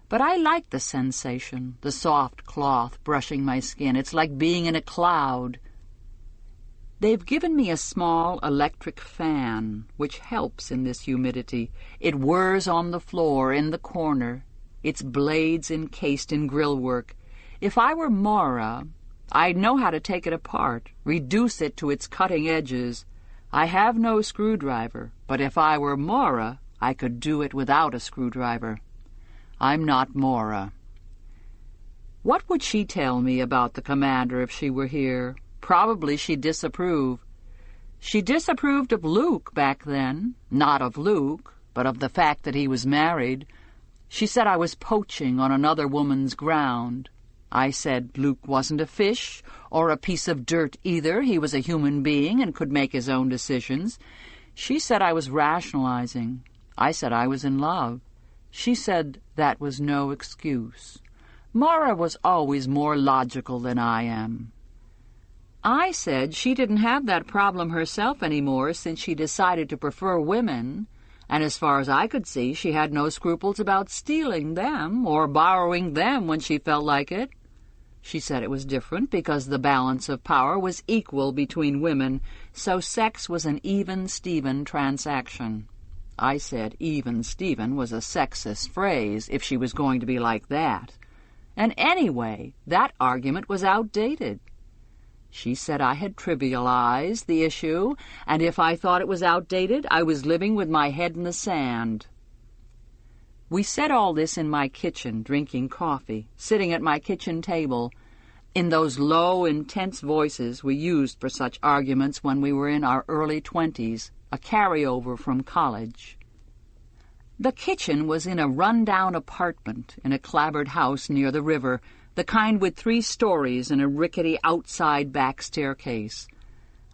But I like the sensation, the soft cloth brushing my skin. It's like being in a cloud. They've given me a small electric fan, which helps in this humidity. It whirs on the floor in the corner, its blades encased in grillwork. If I were Mora, I'd know how to take it apart, reduce it to its cutting edges. I have no screwdriver, but if I were Mora, I could do it without a screwdriver. I'm not Mora. What would she tell me about the commander if she were here? Probably she'd disapprove. She disapproved of Luke back then, not of Luke, but of the fact that he was married. She said I was poaching on another woman's ground. I said Luke wasn't a fish or a piece of dirt either. He was a human being and could make his own decisions. She said I was rationalizing. I said I was in love. She said that was no excuse. Mara was always more logical than I am. I said she didn't have that problem herself anymore since she decided to prefer women, and as far as I could see, she had no scruples about stealing them or borrowing them when she felt like it. She said it was different because the balance of power was equal between women, so sex was an even-Steven transaction. I said even-Steven was a sexist phrase if she was going to be like that. And anyway, that argument was outdated. She said I had trivialized the issue, and if I thought it was outdated, I was living with my head in the sand. We said all this in my kitchen, drinking coffee, sitting at my kitchen table, in those low, intense voices we used for such arguments when we were in our early 20s, a carryover from college. The kitchen was in a run-down apartment in a clapboard house near the river, the kind with 3 stories and a rickety outside back staircase.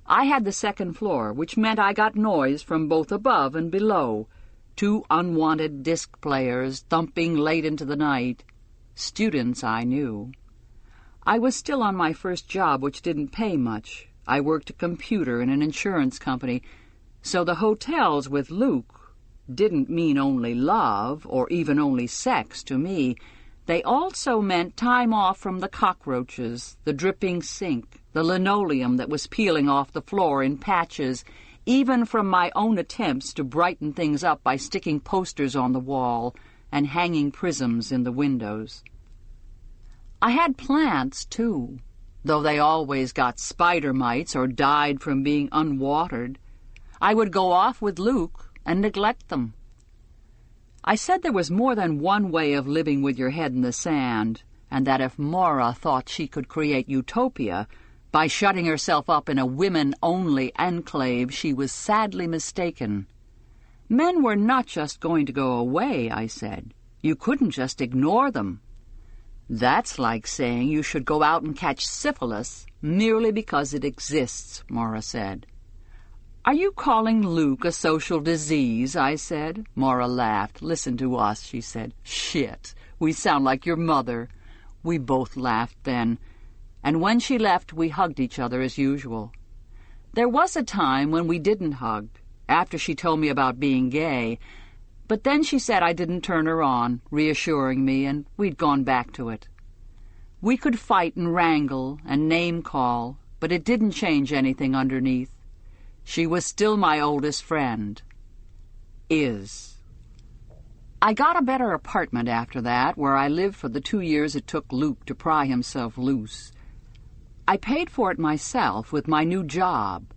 I had the second floor, which meant I got noise from both above and below. 2 unwanted disc players thumping late into the night. Students I knew. I was still on my first job, which didn't pay much. I worked a computer in an insurance company, so the hotels with Luke didn't mean only love or even only sex to me. They also meant time off from the cockroaches, the dripping sink, the linoleum that was peeling off the floor in patches, even from my own attempts to brighten things up by sticking posters on the wall and hanging prisms in the windows. I had plants, too, though they always got spider mites or died from being unwatered. I would go off with Luke and neglect them. I said there was more than one way of living with your head in the sand, and that if Mora thought she could create utopia by shutting herself up in a women-only enclave, she was sadly mistaken. Men were not just going to go away, I said. You couldn't just ignore them. That's like saying you should go out and catch syphilis merely because it exists, Mora said. Are you calling Luke a social disease? I said. Mora laughed. Listen to us, she said. Shit, we sound like your mother. We both laughed then, and when she left, we hugged each other as usual. There was a time when we didn't hug, after she told me about being gay, but then she said I didn't turn her on, reassuring me, and we'd gone back to it. We could fight and wrangle and name-call, but it didn't change anything underneath. She was still my oldest friend. Is. I got a better apartment after that, where I lived for the 2 years it took Luke to pry himself loose. I paid for it myself with my new job.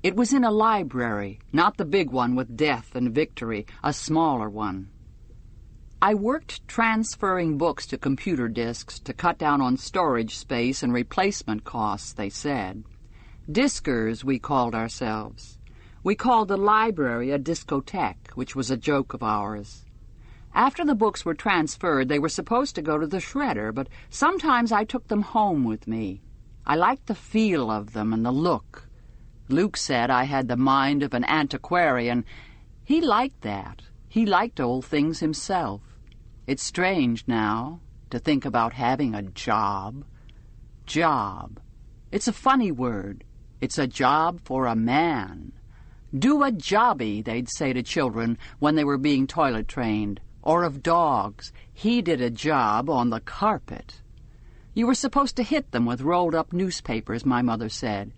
It was in a library, not the big one with death and victory, a smaller one. I worked transferring books to computer disks to cut down on storage space and replacement costs, they said. Diskers, we called ourselves. We called the library a discotheque, which was a joke of ours. After the books were transferred, they were supposed to go to the shredder, but sometimes I took them home with me. I liked the feel of them and the look. Luke said I had the mind of an antiquarian. He liked that. He liked old things himself. It's strange now to think about having a job. Job. It's a funny word. It's a job for a man. Do a jobby, they'd say to children when they were being toilet trained. Or of dogs. He did a job on the carpet. You were supposed to hit them with rolled-up newspapers, my mother said.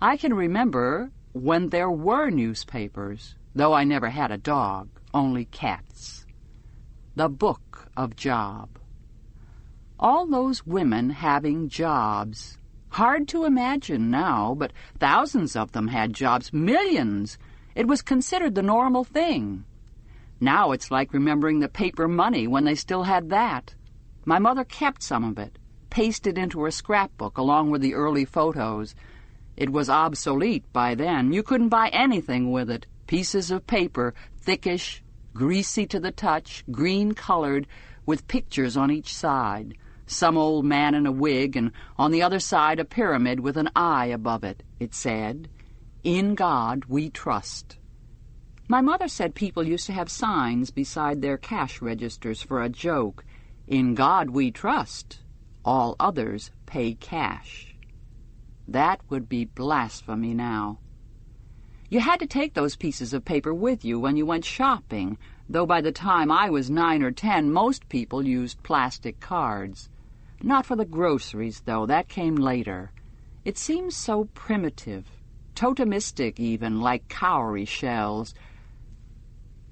I can remember when there were newspapers, though I never had a dog, only cats. The book of job. All those women having jobs. Hard to imagine now, but thousands of them had jobs, millions. It was considered the normal thing. Now it's like remembering the paper money when they still had that. My mother kept some of it, pasted into her scrapbook along with the early photos. It was obsolete by then. You couldn't buy anything with it. Pieces of paper, thickish, greasy to the touch, green-colored, with pictures on each side. Some old man in a wig, and on the other side a pyramid with an eye above it. It said, "In God we trust." My mother said people used to have signs beside their cash registers for a joke. "In God we trust. All others pay cash." That would be blasphemy now. You had to take those pieces of paper with you when you went shopping, though by the time I was 9 or 10, most people used plastic cards. Not for the groceries, though. That came later. It seems so primitive, totemistic even, like cowrie shells.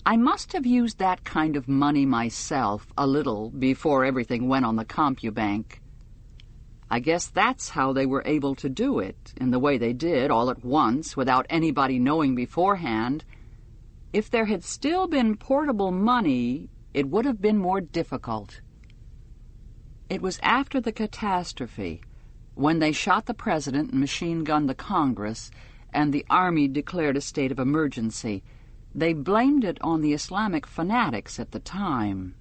I must have used that kind of money myself a little before everything went on the CompuBank. I guess that's how they were able to do it, in the way they did, all at once, without anybody knowing beforehand. If there had still been portable money, it would have been more difficult. It was after the catastrophe, when they shot the president and machine-gunned the Congress, and the army declared a state of emergency. They blamed it on the Islamic fanatics at the time.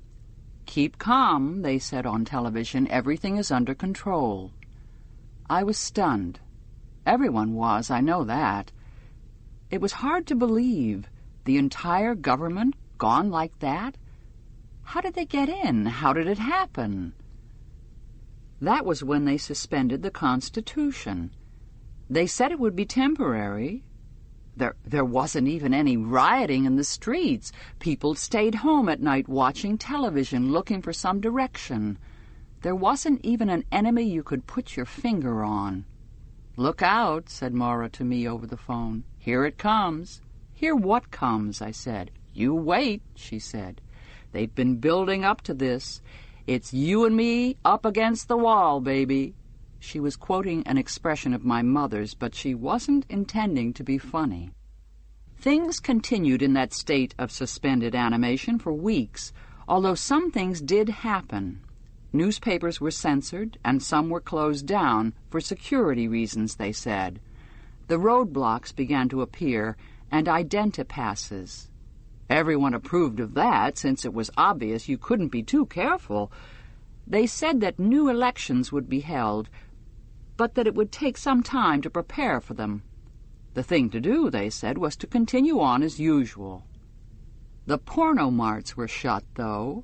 "Keep calm," they said on television. "Everything is under control." I was stunned. Everyone was, I know that. It was hard to believe. The entire government gone like that? How did they get in? How did it happen? That was when they suspended the Constitution. They said it would be temporary. There wasn't even any rioting in the streets. People stayed home at night watching television, looking for some direction. There wasn't even an enemy you could put your finger on. "Look out," said Maura to me over the phone. "Here it comes." "Here what comes?" I said. "You wait," she said. "They've been building up to this. It's you and me up against the wall, baby." She was quoting an expression of my mother's, but she wasn't intending to be funny. Things continued in that state of suspended animation for weeks, although some things did happen. Newspapers were censored, and some were closed down for security reasons, they said. The roadblocks began to appear, and identipasses. Everyone approved of that, since it was obvious you couldn't be too careful. They said that new elections would be held, but that it would take some time to prepare for them. The thing to do, they said, was to continue on as usual. The porno marts were shut, though,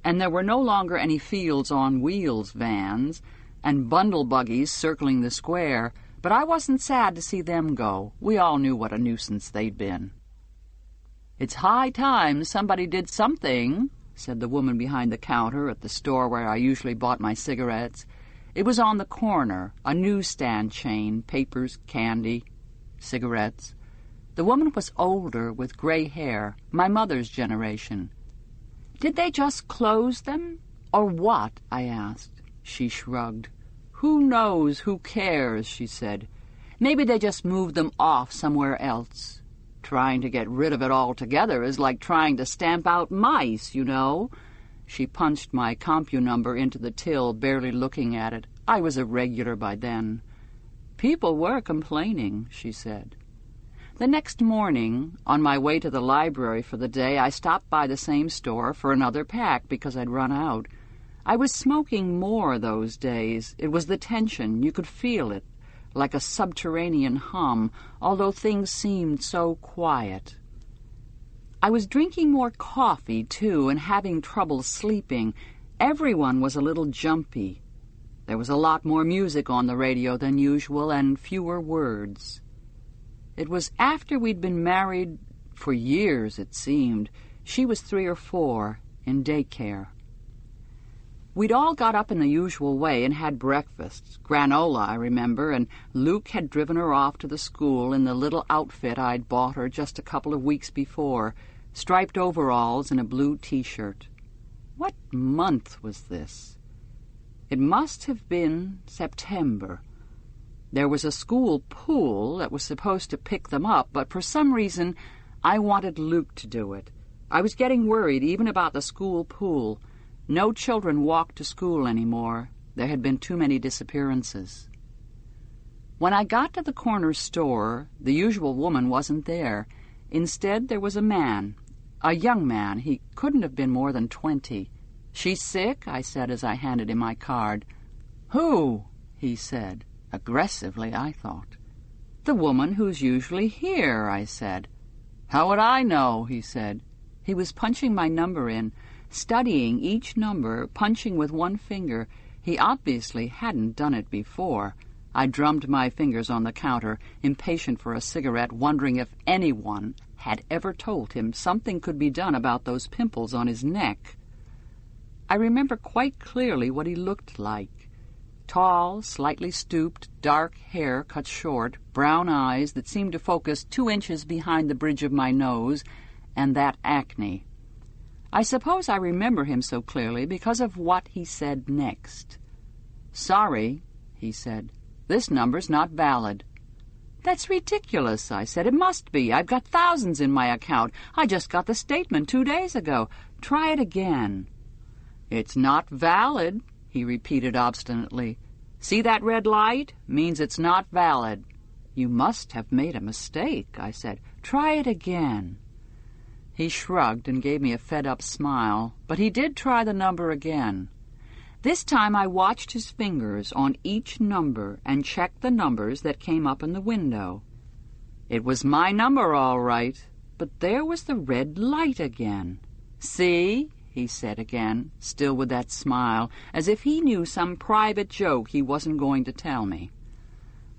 and there were no longer any Fields on Wheels vans and bundle buggies circling the square, but I wasn't sad to see them go. We all knew what a nuisance they'd been. "It's high time somebody did something," said the woman behind the counter at the store where I usually bought my cigarettes. It was on the corner, a newsstand chain, papers, candy, cigarettes. The woman was older, with gray hair, my mother's generation. "Did they just close them, or what?" I asked. She shrugged. "Who knows? Who cares?" she said. "Maybe they just moved them off somewhere else. Trying to get rid of it altogether is like trying to stamp out mice, you know." She punched my compu number into the till, barely looking at it. I was a regular by then. "People were complaining," she said. The next morning, on my way to the library for the day, I stopped by the same store for another pack because I'd run out. I was smoking more those days. It was the tension. You could feel it, like a subterranean hum, although things seemed so quiet. I was drinking more coffee, too, and having trouble sleeping. Everyone was a little jumpy. There was a lot more music on the radio than usual and fewer words. It was after we'd been married for years, it seemed. She was 3 or 4, in daycare. We'd all got up in the usual way and had breakfast. Granola, I remember, and Luke had driven her off to the school in the little outfit I'd bought her just a couple of weeks before, striped overalls and a blue T-shirt. What month was this? It must have been September. There was a school pool that was supposed to pick them up, but for some reason I wanted Luke to do it. I was getting worried even about the school pool. No children walked to school anymore. There had been too many disappearances. When I got to the corner store, the usual woman wasn't there. Instead, there was a man, a young man. He couldn't have been more than 20. "She's sick?" I said as I handed him my card. "Who?" he said, aggressively, I thought. "The woman who's usually here," I said. "How would I know?" he said. He was punching my number in, studying each number, punching with one finger. He obviously hadn't done it before. I drummed my fingers on the counter, impatient for a cigarette, wondering if anyone had ever told him something could be done about those pimples on his neck. I remember quite clearly what he looked like. Tall, slightly stooped, dark hair cut short, brown eyes that seemed to focus 2 inches behind the bridge of my nose, and that acne. I suppose I remember him so clearly because of what he said next. "Sorry," he said. "This number's not valid." "That's ridiculous," I said. "It must be. I've got thousands in my account. I just got the statement 2 days ago. Try it again." "It's not valid," he repeated obstinately. "See that red light? Means it's not valid." "You must have made a mistake," I said. "Try it again." He shrugged and gave me a fed-up smile, but he did try the number again. This time I watched his fingers on each number and checked the numbers that came up in the window. It was my number all right, but there was the red light again. "See?" he said again, still with that smile, as if he knew some private joke he wasn't going to tell me.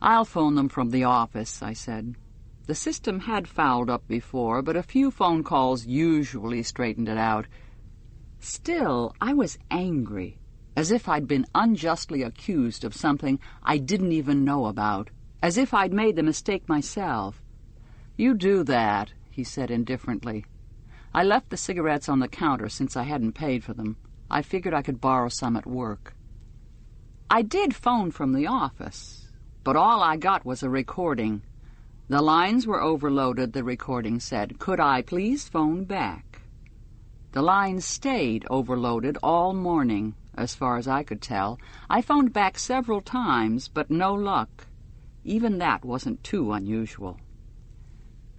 "I'll phone them from the office," I said. The system had fouled up before, but a few phone calls usually straightened it out. Still, I was angry, as if I'd been unjustly accused of something I didn't even know about, as if I'd made the mistake myself. "You do that," he said indifferently. I left the cigarettes on the counter since I hadn't paid for them. I figured I could borrow some at work. I did phone from the office, but all I got was a recording. The lines were overloaded, the recording said. Could I please phone back? The lines stayed overloaded all morning, as far as I could tell. I phoned back several times, but no luck. Even that wasn't too unusual.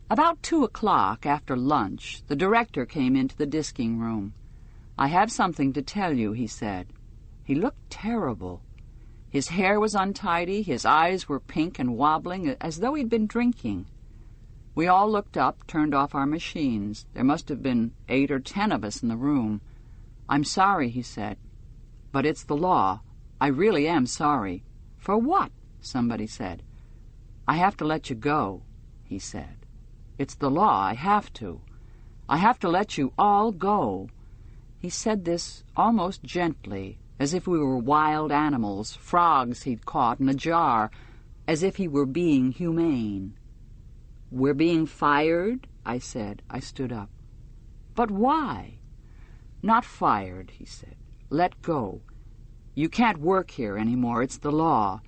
About 2 o'clock, after lunch, the director came into the disking room. "I have something to tell you," he said. He looked terrible. His hair was untidy, his eyes were pink and wobbling, as though he'd been drinking. We all looked up, turned off our machines. There must have been 8 or 10 of us in the room. "I'm sorry," he said, "but it's the law. I really am sorry." "For what?" somebody said. "I have to let you go," he said. "It's the law. I have to. I have to let you all go." He said this almost gently, as if we were wild animals, frogs he'd caught in a jar, as if he were being humane. "We're being fired?" I said. I stood up. "But why?" "Not fired," he said. "Let go. "You can't work here anymore. It's the law."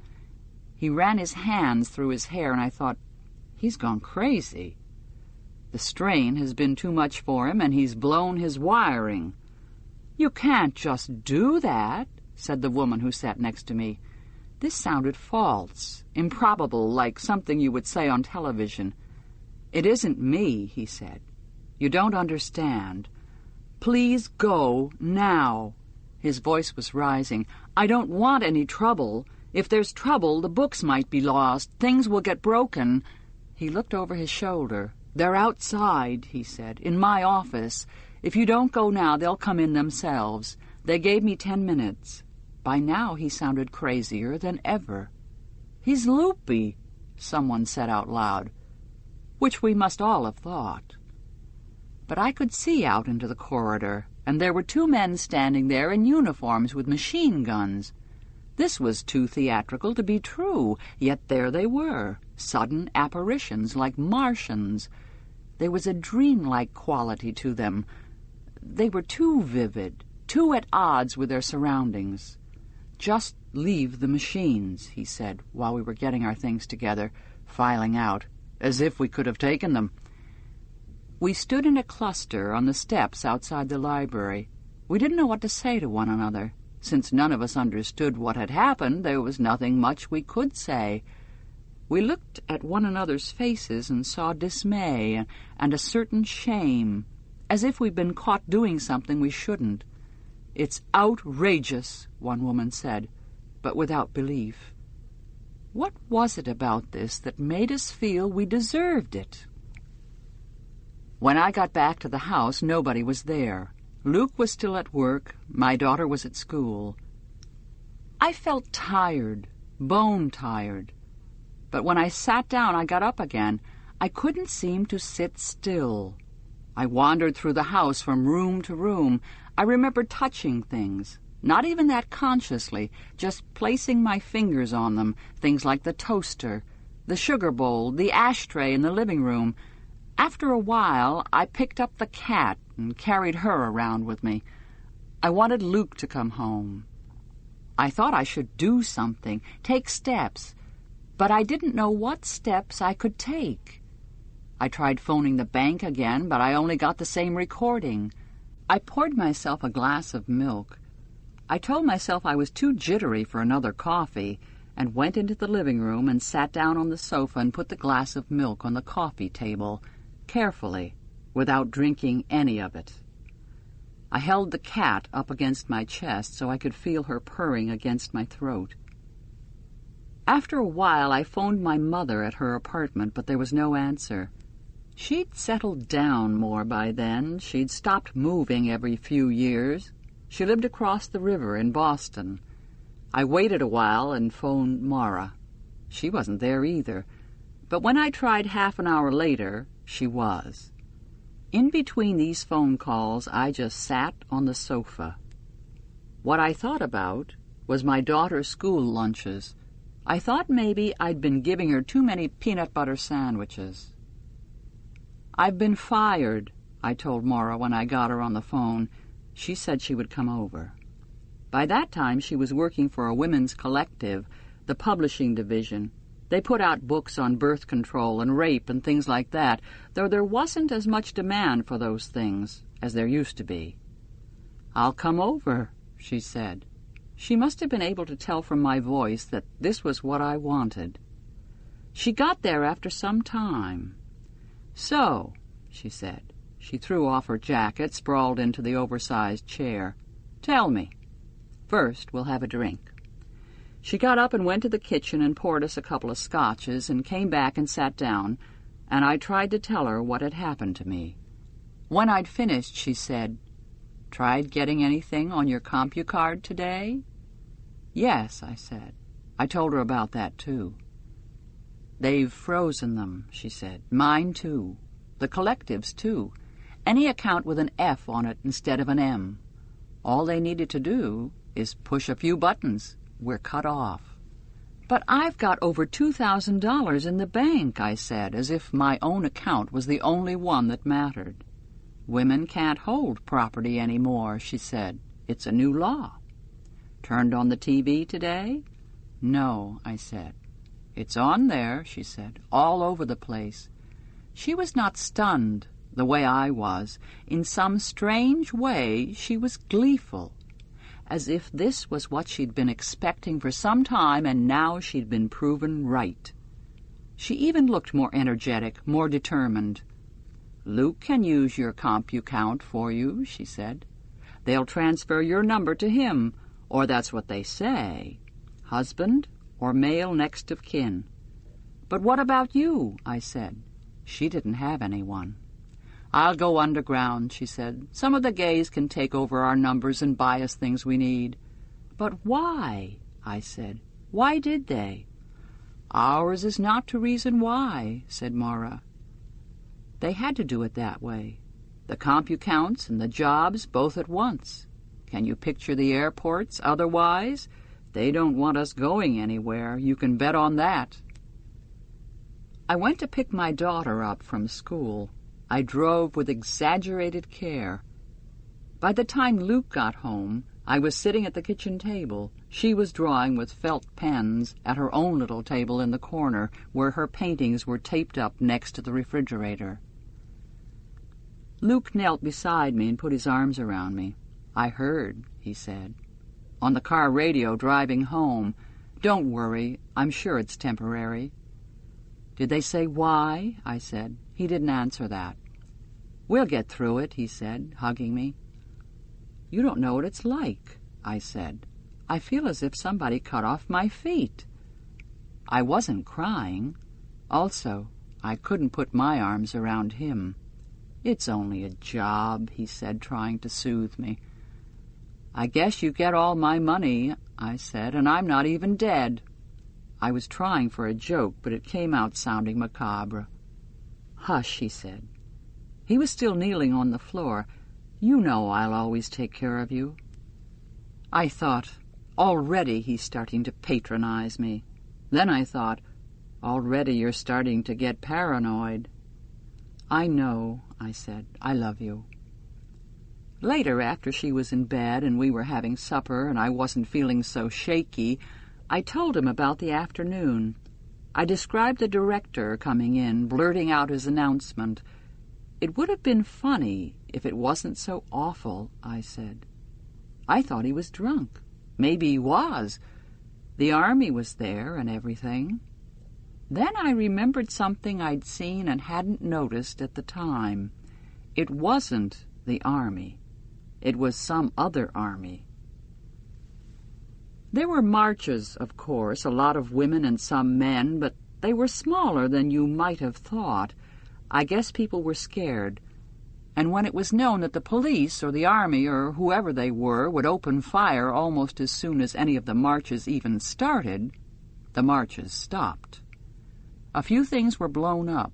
He ran his hands through his hair, and I thought, he's gone crazy. The strain has been too much for him, and he's blown his wiring. "You can't just do that," said the woman who sat next to me. This sounded false, improbable, like something you would say on television. "It isn't me," he said. "You don't understand. Please go now." His voice was rising. "I don't want any trouble. If there's trouble, the books might be lost. Things will get broken." He looked over his shoulder. "They're outside," he said, "in my office. If you don't go now, they'll come in themselves. They gave me 10 minutes. By now he sounded crazier than ever. "He's loopy," someone said out loud, which we must all have thought. But I could see out into the corridor, and there were 2 men standing there in uniforms with machine guns. This was too theatrical to be true, yet there they were, sudden apparitions like Martians. There was a dreamlike quality to them. They were too vivid, too at odds with their surroundings. "Just leave the machines," he said, while we were getting our things together, filing out, as if we could have taken them. We stood in a cluster on the steps outside the library. We didn't know what to say to one another. Since none of us understood what had happened, there was nothing much we could say. We looked at one another's faces and saw dismay and a certain shame, as if we'd been caught doing something we shouldn't. "It's outrageous," one woman said, but without belief. What was it about this that made us feel we deserved it? When I got back to the house, nobody was there. Luke was still at work. My daughter was at school. I felt tired, bone-tired. But when I sat down, I got up again. I couldn't seem to sit still. I wandered through the house from room to room. I remember touching things, not even that consciously, just placing my fingers on them, things like the toaster, the sugar bowl, the ashtray in the living room. After a while, I picked up the cat and carried her around with me. I wanted Luke to come home. I thought I should do something, take steps, but I didn't know what steps I could take. I tried phoning the bank again, but I only got the same recording. I poured myself a glass of milk. I told myself I was too jittery for another coffee, and went into the living room and sat down on the sofa and put the glass of milk on the coffee table, carefully, without drinking any of it. I held the cat up against my chest so I could feel her purring against my throat. After a while, I phoned my mother at her apartment, but there was no answer. She'd settled down more by then. She'd stopped moving every few years. She lived across the river in Boston. I waited a while and phoned Mara. She wasn't there either. But when I tried half an hour later, she was. In between these phone calls, I just sat on the sofa. What I thought about was my daughter's school lunches. I thought maybe I'd been giving her too many peanut butter sandwiches. "I've been fired," I told Maura when I got her on the phone. She said she would come over. By that time, she was working for a women's collective, the publishing division. They put out books on birth control and rape and things like that, though there wasn't as much demand for those things as there used to be. "I'll come over," she said. She must have been able to tell from my voice that this was what I wanted. She got there after some time. "So," she said. She threw off her jacket, sprawled into the oversized chair. "Tell me. First, we'll have a drink." She got up and went to the kitchen and poured us a couple of scotches and came back and sat down, and I tried to tell her what had happened to me. When I'd finished, she said, "Tried getting anything on your CompuCard today?" "Yes," I said. I told her about that, too. "They've frozen them," she said. "Mine, too. The collectives, too. Any account with an F on it instead of an M. All they needed to do is push a few buttons. We're cut off." "But I've got over $2,000 in the bank," I said, as if my own account was the only one that mattered. "Women can't hold property anymore," she said. "It's a new law." Turned on the TV today? No, I said. It's on there, she said, all over the place. She was not stunned, the way I was. In some strange way, she was gleeful, as if this was what she'd been expecting for some time, and now she'd been proven right. She even looked more energetic, more determined. Luke can use your CompuCount for you, she said. They'll transfer your number to him, or that's what they say. Husband or male next of kin. But what about you? I said. She didn't have anyone. I'll go underground, she said. Some of the gays can take over our numbers and buy us things we need. But why? I said. Why did they? Ours is not to reason why, said Mara. They had to do it that way. The CompuCounts and the jobs both at once. Can you picture the airports otherwise? They don't want us going anywhere. You can bet on that. I went to pick my daughter up from school. I drove with exaggerated care. By the time Luke got home, I was sitting at the kitchen table. She was drawing with felt pens at her own little table in the corner, where her paintings were taped up next to the refrigerator. Luke knelt beside me and put his arms around me. I heard, he said. On the car radio driving home. Don't worry, I'm sure it's temporary. Did they say why? I said. He didn't answer that. We'll get through it, he said, hugging me. You don't know what it's like, I said. I feel as if somebody cut off my feet. I wasn't crying. Also, I couldn't put my arms around him. It's only a job, he said, trying to soothe me. I guess you get all my money, I said, and I'm not even dead. I was trying for a joke, but it came out sounding macabre. Hush, he said. He was still kneeling on the floor. You know I'll always take care of you. I thought, already he's starting to patronize me. Then I thought, already you're starting to get paranoid. I know, I said. I love you. Later, after she was in bed and we were having supper and I wasn't feeling so shaky, I told him about the afternoon. I described the director coming in, blurting out his announcement. It would have been funny if it wasn't so awful, I said. I thought he was drunk. Maybe he was. The army was there and everything. Then I remembered something I'd seen and hadn't noticed at the time. It wasn't the army. It was some other army. There were marches, of course, a lot of women and some men, but they were smaller than you might have thought. I guess people were scared. And when it was known that the police or the army or whoever they were would open fire almost as soon as any of the marches even started, the marches stopped. A few things were blown up.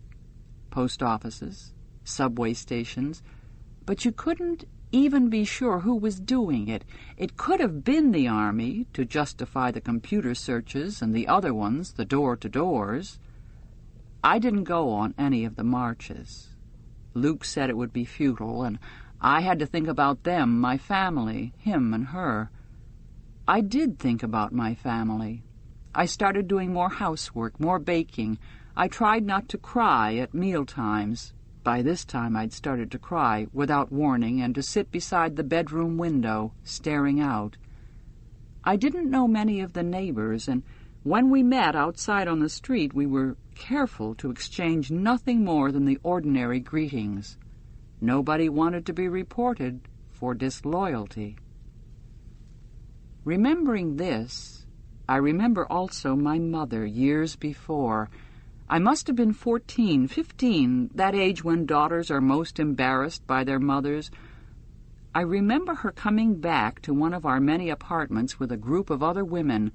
Post offices, subway stations, but you couldn't even be sure who was doing it. It could have been the army, to justify the computer searches, and the other ones, the door-to-doors. I didn't go on any of the marches. Luke said it would be futile, and I had to think about them, my family, him and her. I did think about my family. I started doing more housework, more baking. I tried not to cry at mealtimes. By this time I'd started to cry without warning and to sit beside the bedroom window, staring out. I didn't know many of the neighbors, and when we met outside on the street we were careful to exchange nothing more than the ordinary greetings. Nobody wanted to be reported for disloyalty. Remembering this, I remember also my mother years before. I must have been 14, 15, that age when daughters are most embarrassed by their mothers. I remember her coming back to one of our many apartments with a group of other women,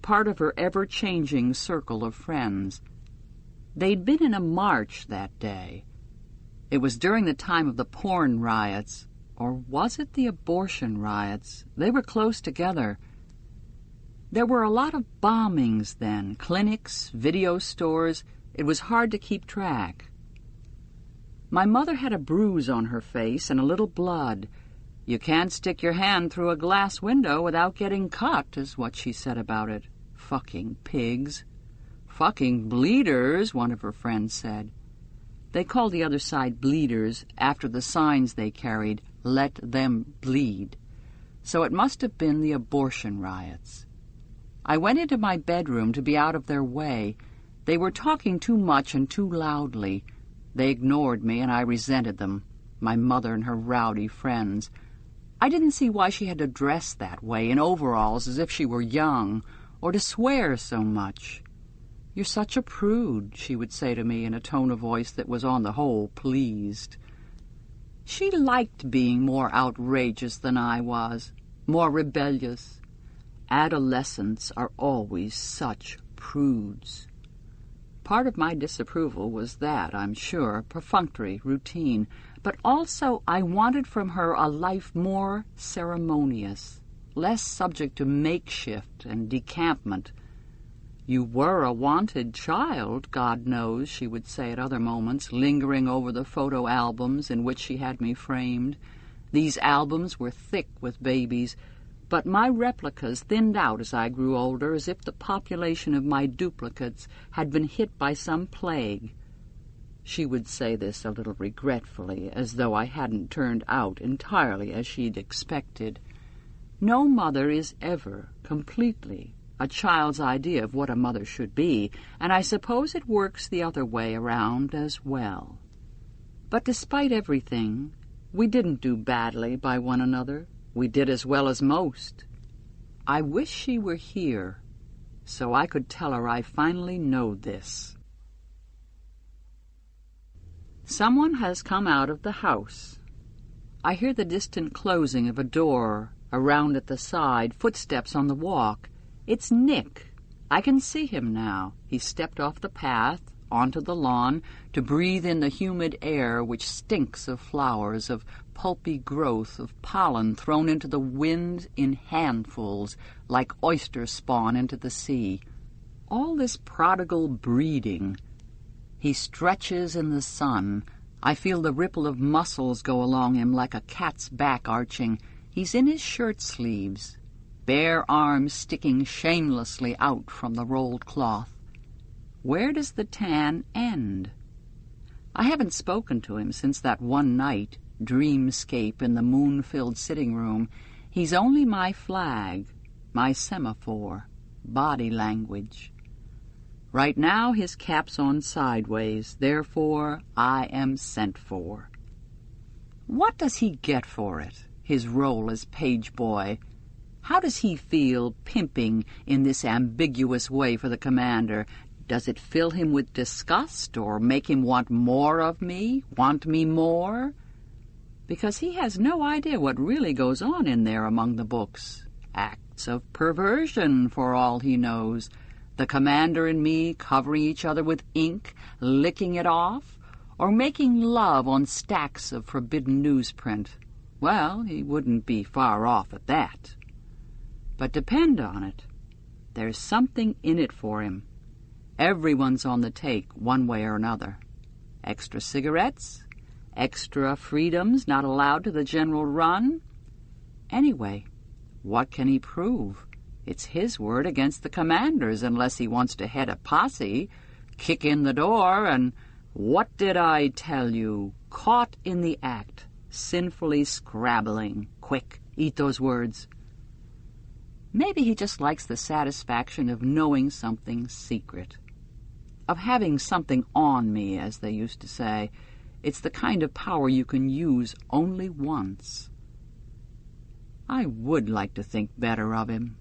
part of her ever-changing circle of friends. They'd been in a march that day. It was during the time of the porn riots, or was it the abortion riots? They were close together. There were a lot of bombings then, clinics, video stores. It was hard to keep track. My mother had a bruise on her face and a little blood. You can't stick your hand through a glass window without getting cut, is what she said about it. Fucking pigs. Fucking bleeders, one of her friends said. They called the other side bleeders after the signs they carried, "Let them bleed." So it must have been the abortion riots. I went into my bedroom to be out of their way. They were talking too much and too loudly. They ignored me, and I resented them, my mother and her rowdy friends. I didn't see why she had to dress that way, in overalls, as if she were young, or to swear so much. "You're such a prude," she would say to me in a tone of voice that was on the whole pleased. She liked being more outrageous than I was, more rebellious. Adolescents are always such prudes. Part of my disapproval was that, I'm sure, perfunctory, routine, but also I wanted from her a life more ceremonious, less subject to makeshift and decampment. "You were a wanted child, God knows," she would say at other moments, lingering over the photo albums in which she had me framed. These albums were thick with babies, but my replicas thinned out as I grew older, as if the population of my duplicates had been hit by some plague. She would say this a little regretfully, as though I hadn't turned out entirely as she'd expected. No mother is ever completely a child's idea of what a mother should be, and I suppose it works the other way around as well. But despite everything, we didn't do badly by one another. We did as well as most. I wish she were here, so I could tell her I finally know this. Someone has come out of the house. I hear the distant closing of a door, around at the side, footsteps on the walk. It's Nick. I can see him now. He stepped off the path, onto the lawn, to breathe in the humid air which stinks of flowers, of pulpy growth, of pollen thrown into the wind in handfuls, like oyster spawn into the sea. All this prodigal breeding. He stretches in the sun. I feel the ripple of muscles go along him like a cat's back arching. He's in his shirt sleeves, bare arms sticking shamelessly out from the rolled cloth. Where does the tan end? I haven't spoken to him since that one night, dreamscape in the moon-filled sitting room. He's only my flag, my semaphore, body language. Right now his cap's on sideways, therefore I am sent for. What does he get for it, his role as page boy? How does he feel pimping in this ambiguous way for the commander? Does it fill him with disgust or make him want more of me, want me more? Because he has no idea what really goes on in there among the books. Acts of perversion, for all he knows. The commander and me covering each other with ink, licking it off, or making love on stacks of forbidden newsprint. Well, he wouldn't be far off at that. But depend on it, there's something in it for him. Everyone's on the take, one way or another. Extra cigarettes? Extra freedoms not allowed to the general run? Anyway, what can he prove? It's his word against the commander's unless he wants to head a posse, kick in the door, and what did I tell you? Caught in the act, sinfully scrabbling. Quick, eat those words. Maybe he just likes the satisfaction of knowing something secret, of having something on me, as they used to say. It's the kind of power you can use only once. I would like to think better of him.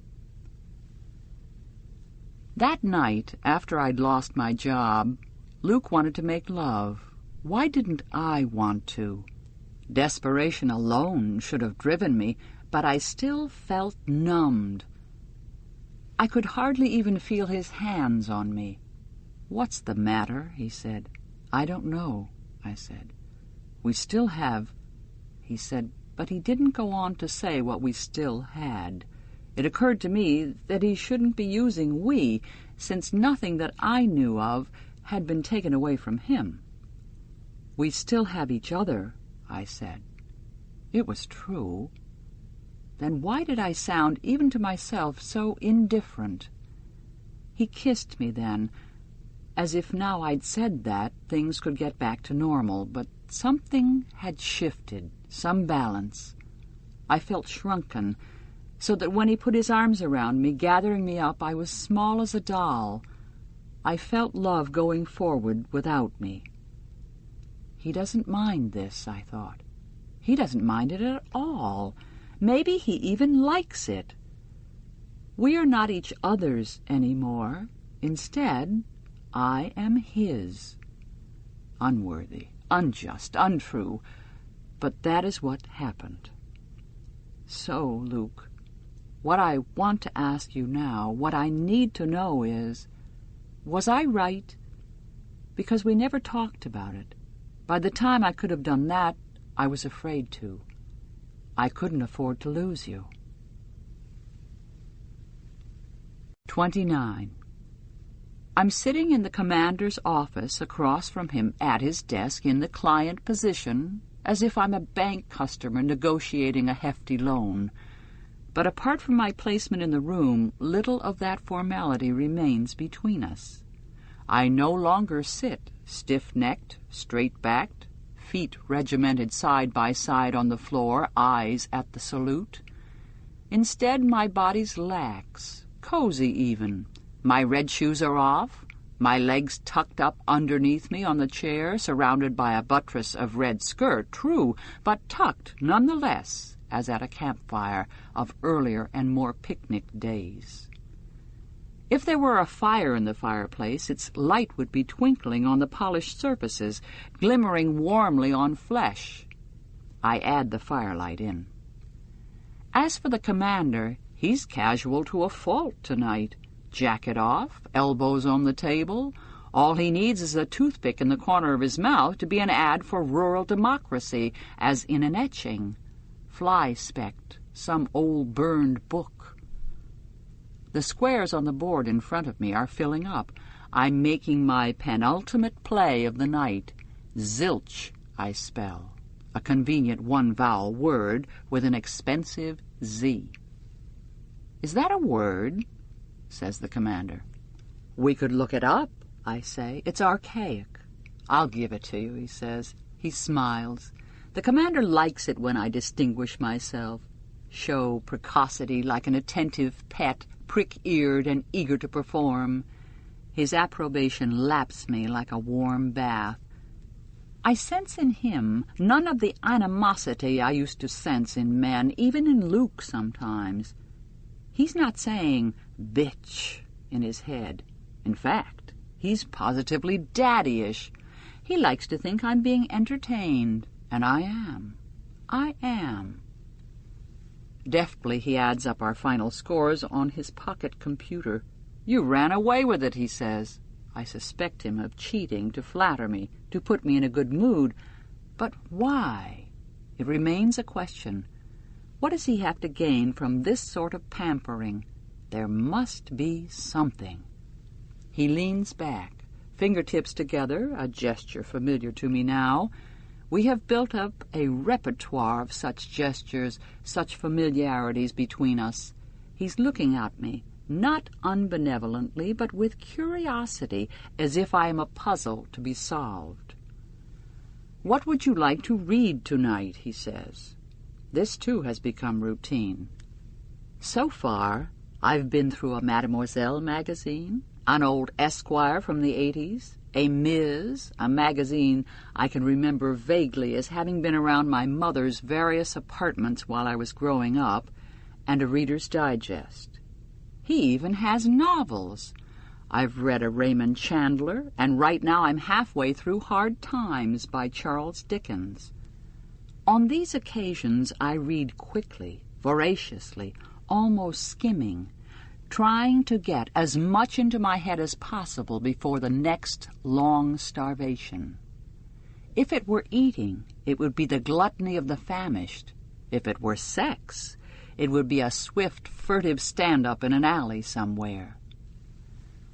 That night, after I'd lost my job, Luke wanted to make love. Why didn't I want to? Desperation alone should have driven me, but I still felt numbed. I could hardly even feel his hands on me. "What's the matter?" he said. "I don't know," I said. "We still have," he said, but he didn't go on to say what we still had. It occurred to me that he shouldn't be using "we," since nothing that I knew of had been taken away from him. "We still have each other," I said. It was true. Then why did I sound, even to myself, so indifferent? He kissed me then, as if now I'd said that, things could get back to normal, but something had shifted, some balance. I felt shrunken, so that when he put his arms around me, gathering me up, I was small as a doll. I felt love going forward without me. He doesn't mind this, I thought. He doesn't mind it at all. Maybe he even likes it. We are not each other's anymore. Instead, I am his. Unworthy, unjust, untrue, but that is what happened. So, Luke, what I want to ask you now, what I need to know is, was I right? Because we never talked about it. By the time I could have done that, I was afraid to. I couldn't afford to lose you. 29. I'm sitting in the commander's office across from him at his desk in the client position, as if I'm a bank customer negotiating a hefty loan. But apart from my placement in the room, little of that formality remains between us. I no longer sit, stiff-necked, straight-backed, feet regimented side by side on the floor, eyes at the salute. Instead, my body's lax, cozy even. My red shoes are off, my legs tucked up underneath me on the chair, surrounded by a buttress of red skirt, true, but tucked nonetheless, as at a campfire of earlier and more picnic days. If there were a fire in the fireplace, its light would be twinkling on the polished surfaces, glimmering warmly on flesh. I add the firelight in. As for the commander, he's casual to a fault tonight. Jacket off, elbows on the table. All he needs is a toothpick in the corner of his mouth to be an ad for rural democracy, as in an etching. Fly-specked, some old burned book. The squares on the board in front of me are filling up. I'm making my penultimate play of the night. Zilch, I spell. A convenient one-vowel word with an expensive Z. Is that a word? Says the commander. We could look it up, I say. It's archaic. I'll give it to you, he says. He smiles. The commander likes it when I distinguish myself, show precocity like an attentive pet, prick-eared and eager to perform. His approbation laps me like a warm bath. I sense in him none of the animosity I used to sense in men, even in Luke sometimes. He's not saying bitch in his head. In fact, he's positively daddyish. He likes to think I'm being entertained, and I am. I am. Deftly he adds up our final scores on his pocket computer. You ran away with it, he says. I suspect him of cheating to flatter me, to put me in a good mood. But why? It remains a question. What does he have to gain from this sort of pampering? There must be something. He leans back, fingertips together, a gesture familiar to me now. We have built up a repertoire of such gestures, such familiarities between us. He's looking at me, not unbenevolently, but with curiosity, as if I am a puzzle to be solved. What would you like to read tonight, he says. This, too, has become routine. So far, I've been through a Mademoiselle magazine, an old Esquire from the 80s, a Ms., a magazine I can remember vaguely as having been around my mother's various apartments while I was growing up, and a Reader's Digest. He even has novels. I've read a Raymond Chandler, and right now I'm halfway through Hard Times by Charles Dickens. On these occasions I read quickly, voraciously, almost skimming, trying to get as much into my head as possible before the next long starvation. If it were eating, it would be the gluttony of the famished. If it were sex, it would be a swift, furtive stand-up in an alley somewhere.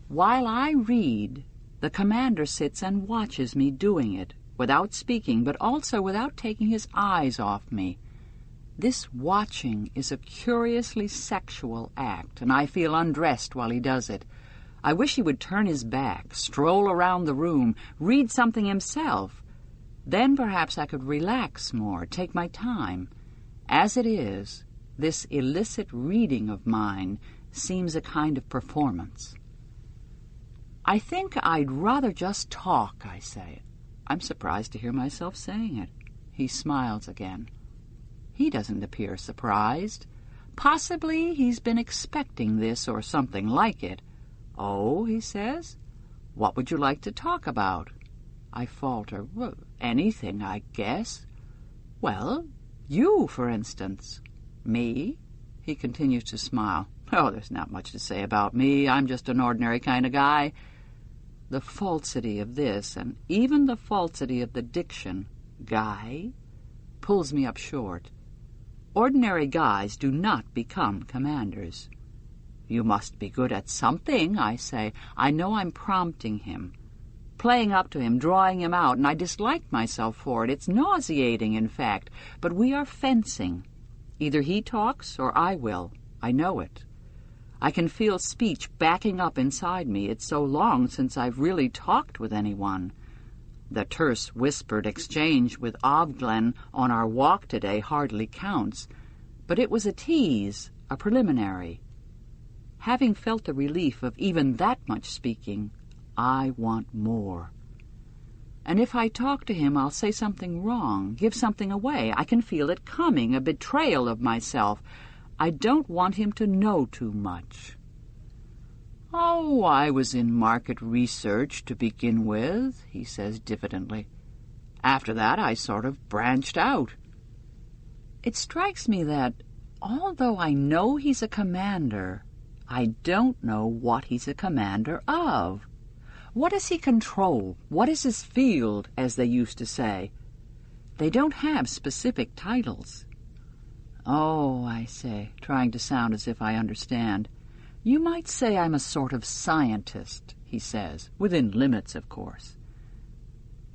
While I read, the commander sits and watches me doing it, without speaking, but also without taking his eyes off me. This watching is a curiously sexual act, and I feel undressed while he does it. I wish he would turn his back, stroll around the room, read something himself. Then perhaps I could relax more, take my time. As it is, this illicit reading of mine seems a kind of performance. I think I'd rather just talk, I say. I'm surprised to hear myself saying it. He smiles again. He doesn't appear surprised. Possibly he's been expecting this or something like it. Oh, he says, what would you like to talk about? I falter. Well, anything, I guess. Well, you, for instance. Me? He continues to smile. Oh, there's not much to say about me. I'm just an ordinary kind of guy. The falsity of this, and even the falsity of the diction, guy, pulls me up short. Ordinary guys do not become commanders. You must be good at something, I say. I know I'm prompting him, playing up to him, drawing him out, and I dislike myself for it. It's nauseating, in fact. But we are fencing. Either he talks or I will. I know it. I can feel speech backing up inside me. It's so long since I've really talked with anyone. The terse whispered exchange with Ovglen on our walk today hardly counts, but it was a tease, a preliminary. Having felt the relief of even that much speaking, I want more. And if I talk to him, I'll say something wrong, give something away. I can feel it coming, a betrayal of myself. I don't want him to know too much. Oh, I was in market research to begin with, he says diffidently. After that, I sort of branched out. It strikes me that, although I know he's a commander, I don't know what he's a commander of. What does he control? What is his field, as they used to say? They don't have specific titles. Oh, I say, trying to sound as if I understand. You might say I'm a sort of scientist, he says, within limits, of course.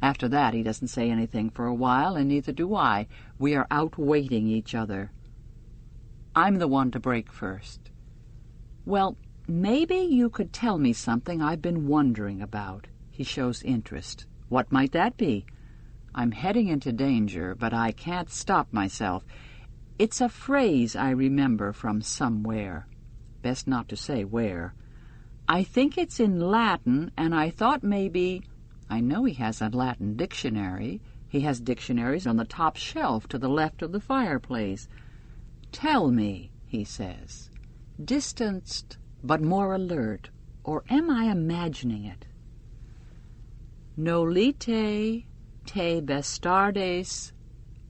After that, he doesn't say anything for a while, and neither do I. We are outwaiting each other. I'm the one to break first. Well, maybe you could tell me something I've been wondering about. He shows interest. What might that be? I'm heading into danger, but I can't stop myself. It's a phrase I remember from somewhere. Best not to say where. I think it's in Latin, and I thought maybe... I know he has a Latin dictionary. He has dictionaries on the top shelf to the left of the fireplace. Tell me, he says, distanced but more alert, or am I imagining it? Nolite te bastardes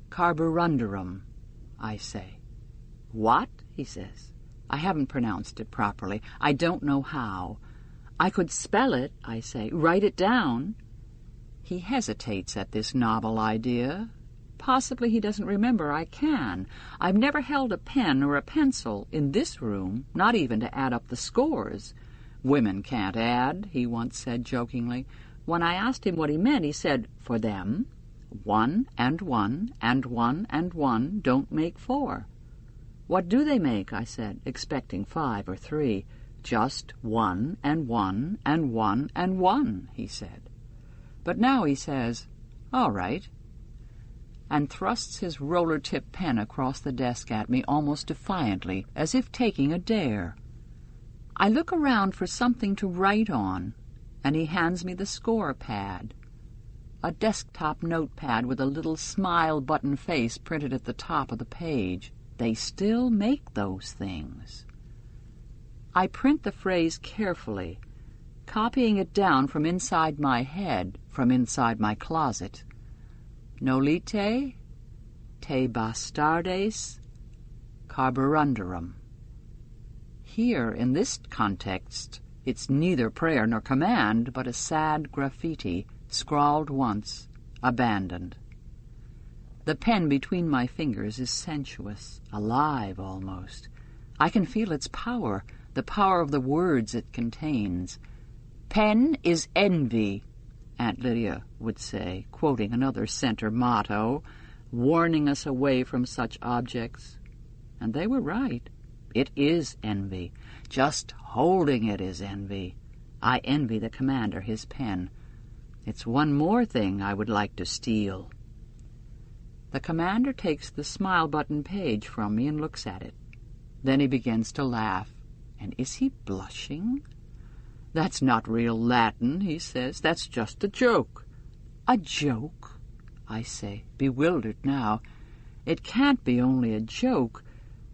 carborundarum, I say. What? He says. I haven't pronounced it properly. I don't know how. I could spell it, I say. Write it down. He hesitates at this novel idea. Possibly he doesn't remember I can. I've never held a pen or a pencil in this room, not even to add up the scores. Women can't add, he once said jokingly. When I asked him what he meant, he said, for them, 1 and 1 and 1 and 1 don't make 4. What do they make? I said, expecting 5 or 3. Just 1 and 1 and 1 and 1, he said. But now he says, all right, and thrusts his roller-tip pen across the desk at me almost defiantly, as if taking a dare. I look around for something to write on, and he hands me the score pad, a desktop notepad with a little smile button face printed at the top of the page. They still make those things. I print the phrase carefully, copying it down from inside my head, from inside my closet. Nolite te bastardes carborundarum. Here, in this context, it's neither prayer nor command, but a sad graffiti, scrawled once, abandoned. The pen between my fingers is sensuous, alive almost. I can feel its power, the power of the words it contains. Pen is envy, Aunt Lydia would say, quoting another center motto. warning us away from such objects. And they were right. It is envy. Just holding it is envy. I envy the commander his pen. It's one more thing I would like to steal. The commander takes the smile button page from me and looks at it. Then he begins to laugh. And is he blushing? That's not real Latin, he says. That's just a joke. A joke? I say, bewildered now. It can't be only a joke.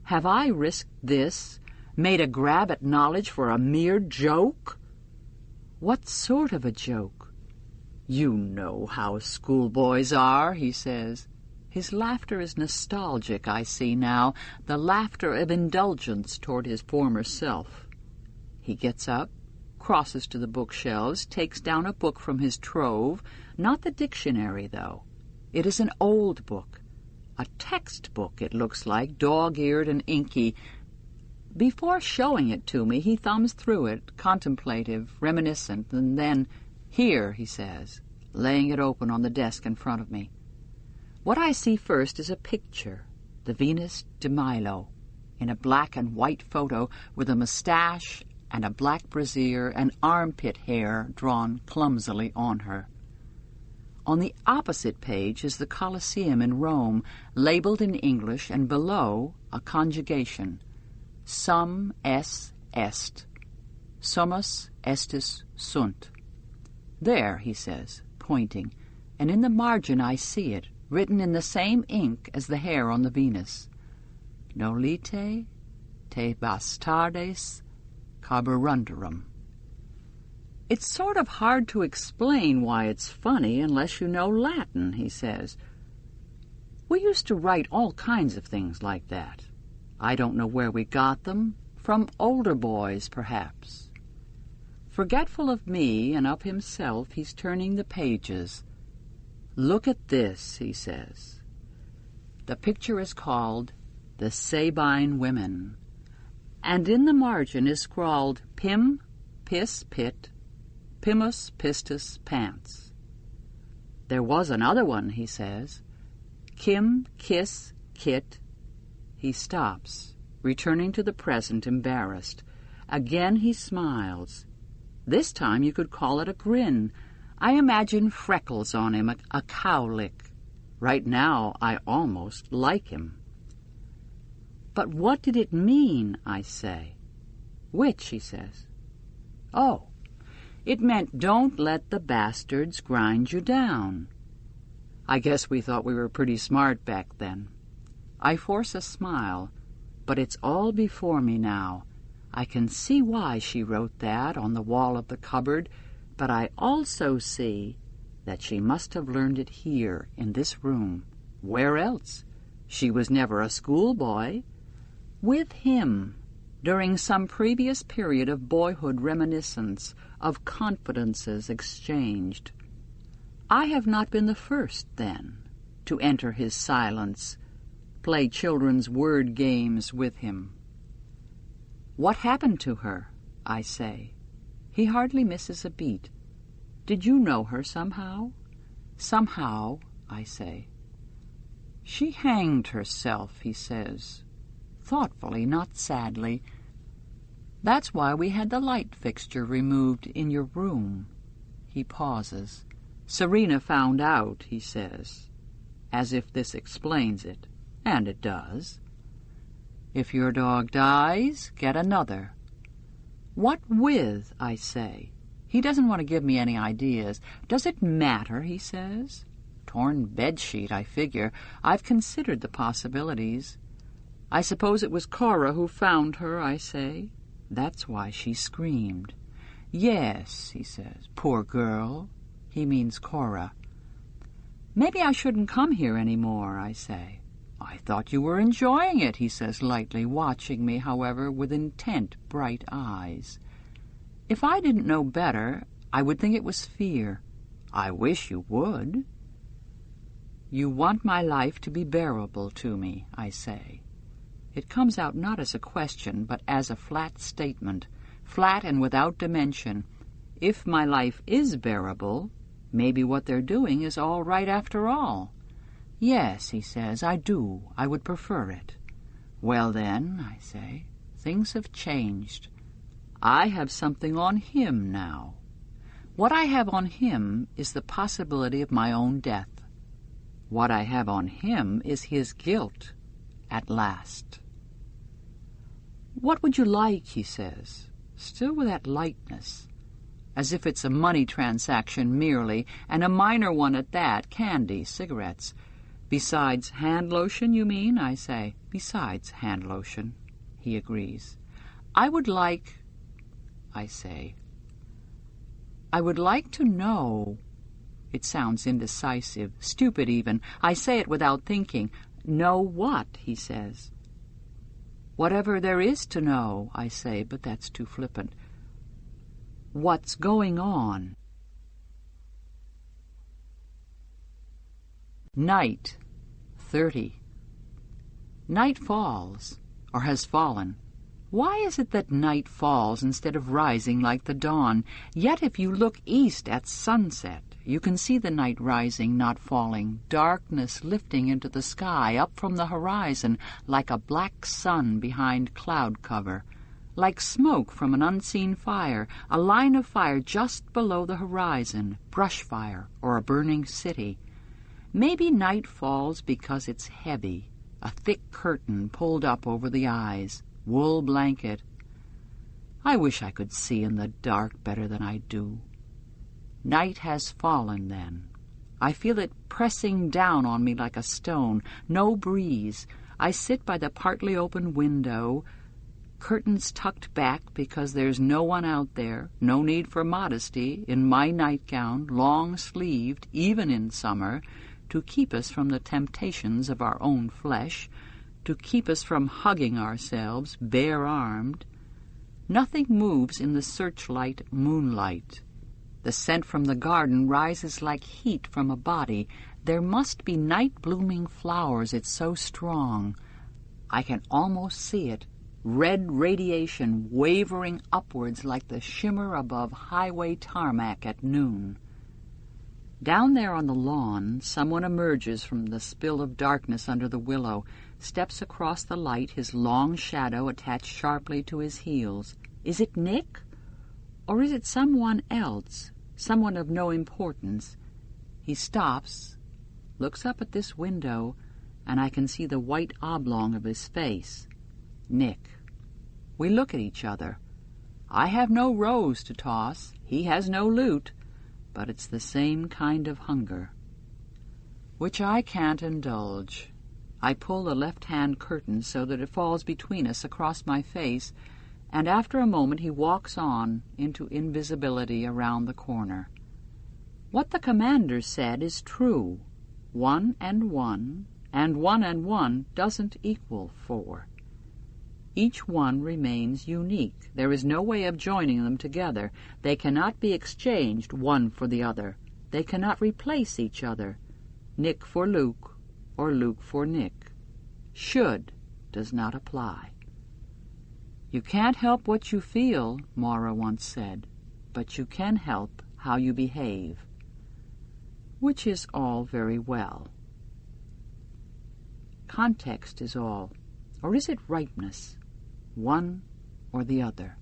Have I risked this, made a grab at knowledge for a mere joke? What sort of a joke? You know how schoolboys are, he says. His laughter is nostalgic, I see now, the laughter of indulgence toward his former self. He gets up, crosses to the bookshelves, takes down a book from his trove, not the dictionary, though. It is an old book. A textbook, it looks like, dog-eared and inky. Before showing it to me, he thumbs through it, contemplative, reminiscent, and then, "Here," he says, laying it open on the desk in front of me. What I see first is a picture, the Venus de Milo, in a black and white photo with a mustache and a black brassiere and armpit hair drawn clumsily on her. On the opposite page is the Colosseum in Rome, labeled in English, and below a conjugation. Sum es est. Sumus estis sunt. There, he says, pointing, and in the margin I see it, written in the same ink as the hair on the Venus. Nolite te bastardes carborundarum. It's sort of hard to explain why it's funny unless you know Latin, he says. We used to write all kinds of things like that. I don't know where we got them. From older boys, perhaps. Forgetful of me and of himself, he's turning the pages. Look at this, he says. The picture is called The Sabine Women, and in the margin is scrawled Pim, Pis, Pit, Pimus, Pistis, Pants. There was another one, he says. Kim, Kiss, Kit. He stops, returning to the present, embarrassed. Again he smiles. This time you could call it a grin. I imagine freckles on him, a cowlick. Right now I almost like him. But what did it mean, I say? Which, he says. Oh, it meant don't let the bastards grind you down. I guess we thought we were pretty smart back then. I force a smile, but it's all before me now. I can see why she wrote that on the wall of the cupboard, but I also see that she must have learned it here, in this room. Where else? She was never a schoolboy. With him, during some previous period of boyhood reminiscence, of confidences exchanged. I have not been the first, then, to enter his silence, play children's word games with him. What happened to her? I say. He hardly misses a beat. Did you know her somehow? Somehow, I say. She hanged herself, he says, thoughtfully, not sadly. That's why we had the light fixture removed in your room. He pauses. Serena found out, he says, as if this explains it, and it does. If your dog dies, get another. What with, I say. He doesn't want to give me any ideas. Does it matter, he says. Torn bedsheet, I figure. I've considered the possibilities. I suppose it was Cora who found her, I say. That's why she screamed. Yes, he says. Poor girl. He means Cora. Maybe I shouldn't come here any more, I say. I thought you were enjoying it, he says lightly, watching me, however, with intent, bright eyes. If I didn't know better, I would think it was fear. I wish you would. You want my life to be bearable to me, I say. It comes out not as a question, but as a flat statement, flat and without dimension. If my life is bearable, maybe what they're doing is all right after all. "Yes," he says, "I do. I would prefer it." "Well then," I say, "things have changed. I have something on him now. What I have on him is the possibility of my own death. What I have on him is his guilt, at last." "What would you like?" he says, still with that lightness, as if it's a money transaction merely, and a minor one at that, candy, cigarettes. "Besides hand lotion, you mean?" I say. "Besides hand lotion," he agrees. "I would like," I say, "I would like to know." It sounds indecisive, stupid even. I say it without thinking. "Know what?" he says. "Whatever there is to know," I say, but that's too flippant. "What's going on?" Night, 30. Night falls, or has fallen. Why is it that night falls instead of rising like the dawn? Yet if you look east at sunset, you can see the night rising, not falling, darkness lifting into the sky, up from the horizon, like a black sun behind cloud cover, like smoke from an unseen fire, a line of fire just below the horizon, brush fire or a burning city. Maybe night falls because it's heavy, a thick curtain pulled up over the eyes, wool blanket. I wish I could see in the dark better than I do. Night has fallen, then. I feel it pressing down on me like a stone. No breeze. I sit by the partly open window, curtains tucked back because there's no one out there, no need for modesty, in my nightgown, long-sleeved, even in summer, to keep us from the temptations of our own flesh, to keep us from hugging ourselves, bare-armed. Nothing moves in the searchlight moonlight. The scent from the garden rises like heat from a body. There must be night-blooming flowers, it's so strong. I can almost see it, red radiation wavering upwards like the shimmer above highway tarmac at noon. Down there on the lawn, someone emerges from the spill of darkness under the willow, steps across the light, his long shadow attached sharply to his heels. Is it Nick? Or is it someone else, someone of no importance? He stops, looks up at this window, and I can see the white oblong of his face. Nick. We look at each other. I have no rose to toss. He has no loot. But it's the same kind of hunger, which I can't indulge. I pull the left-hand curtain so that it falls between us across my face, and after a moment he walks on into invisibility around the corner. What the commander said is true. 1 and 1, and 1 and 1 doesn't equal 4. Each one remains unique. There is no way of joining them together. They cannot be exchanged one for the other. They cannot replace each other. Nick for Luke, or Luke for Nick. Should does not apply. You can't help what you feel, Maura once said, but you can help how you behave. Which is all very well. Context is all. Or is it ripeness? One or the other.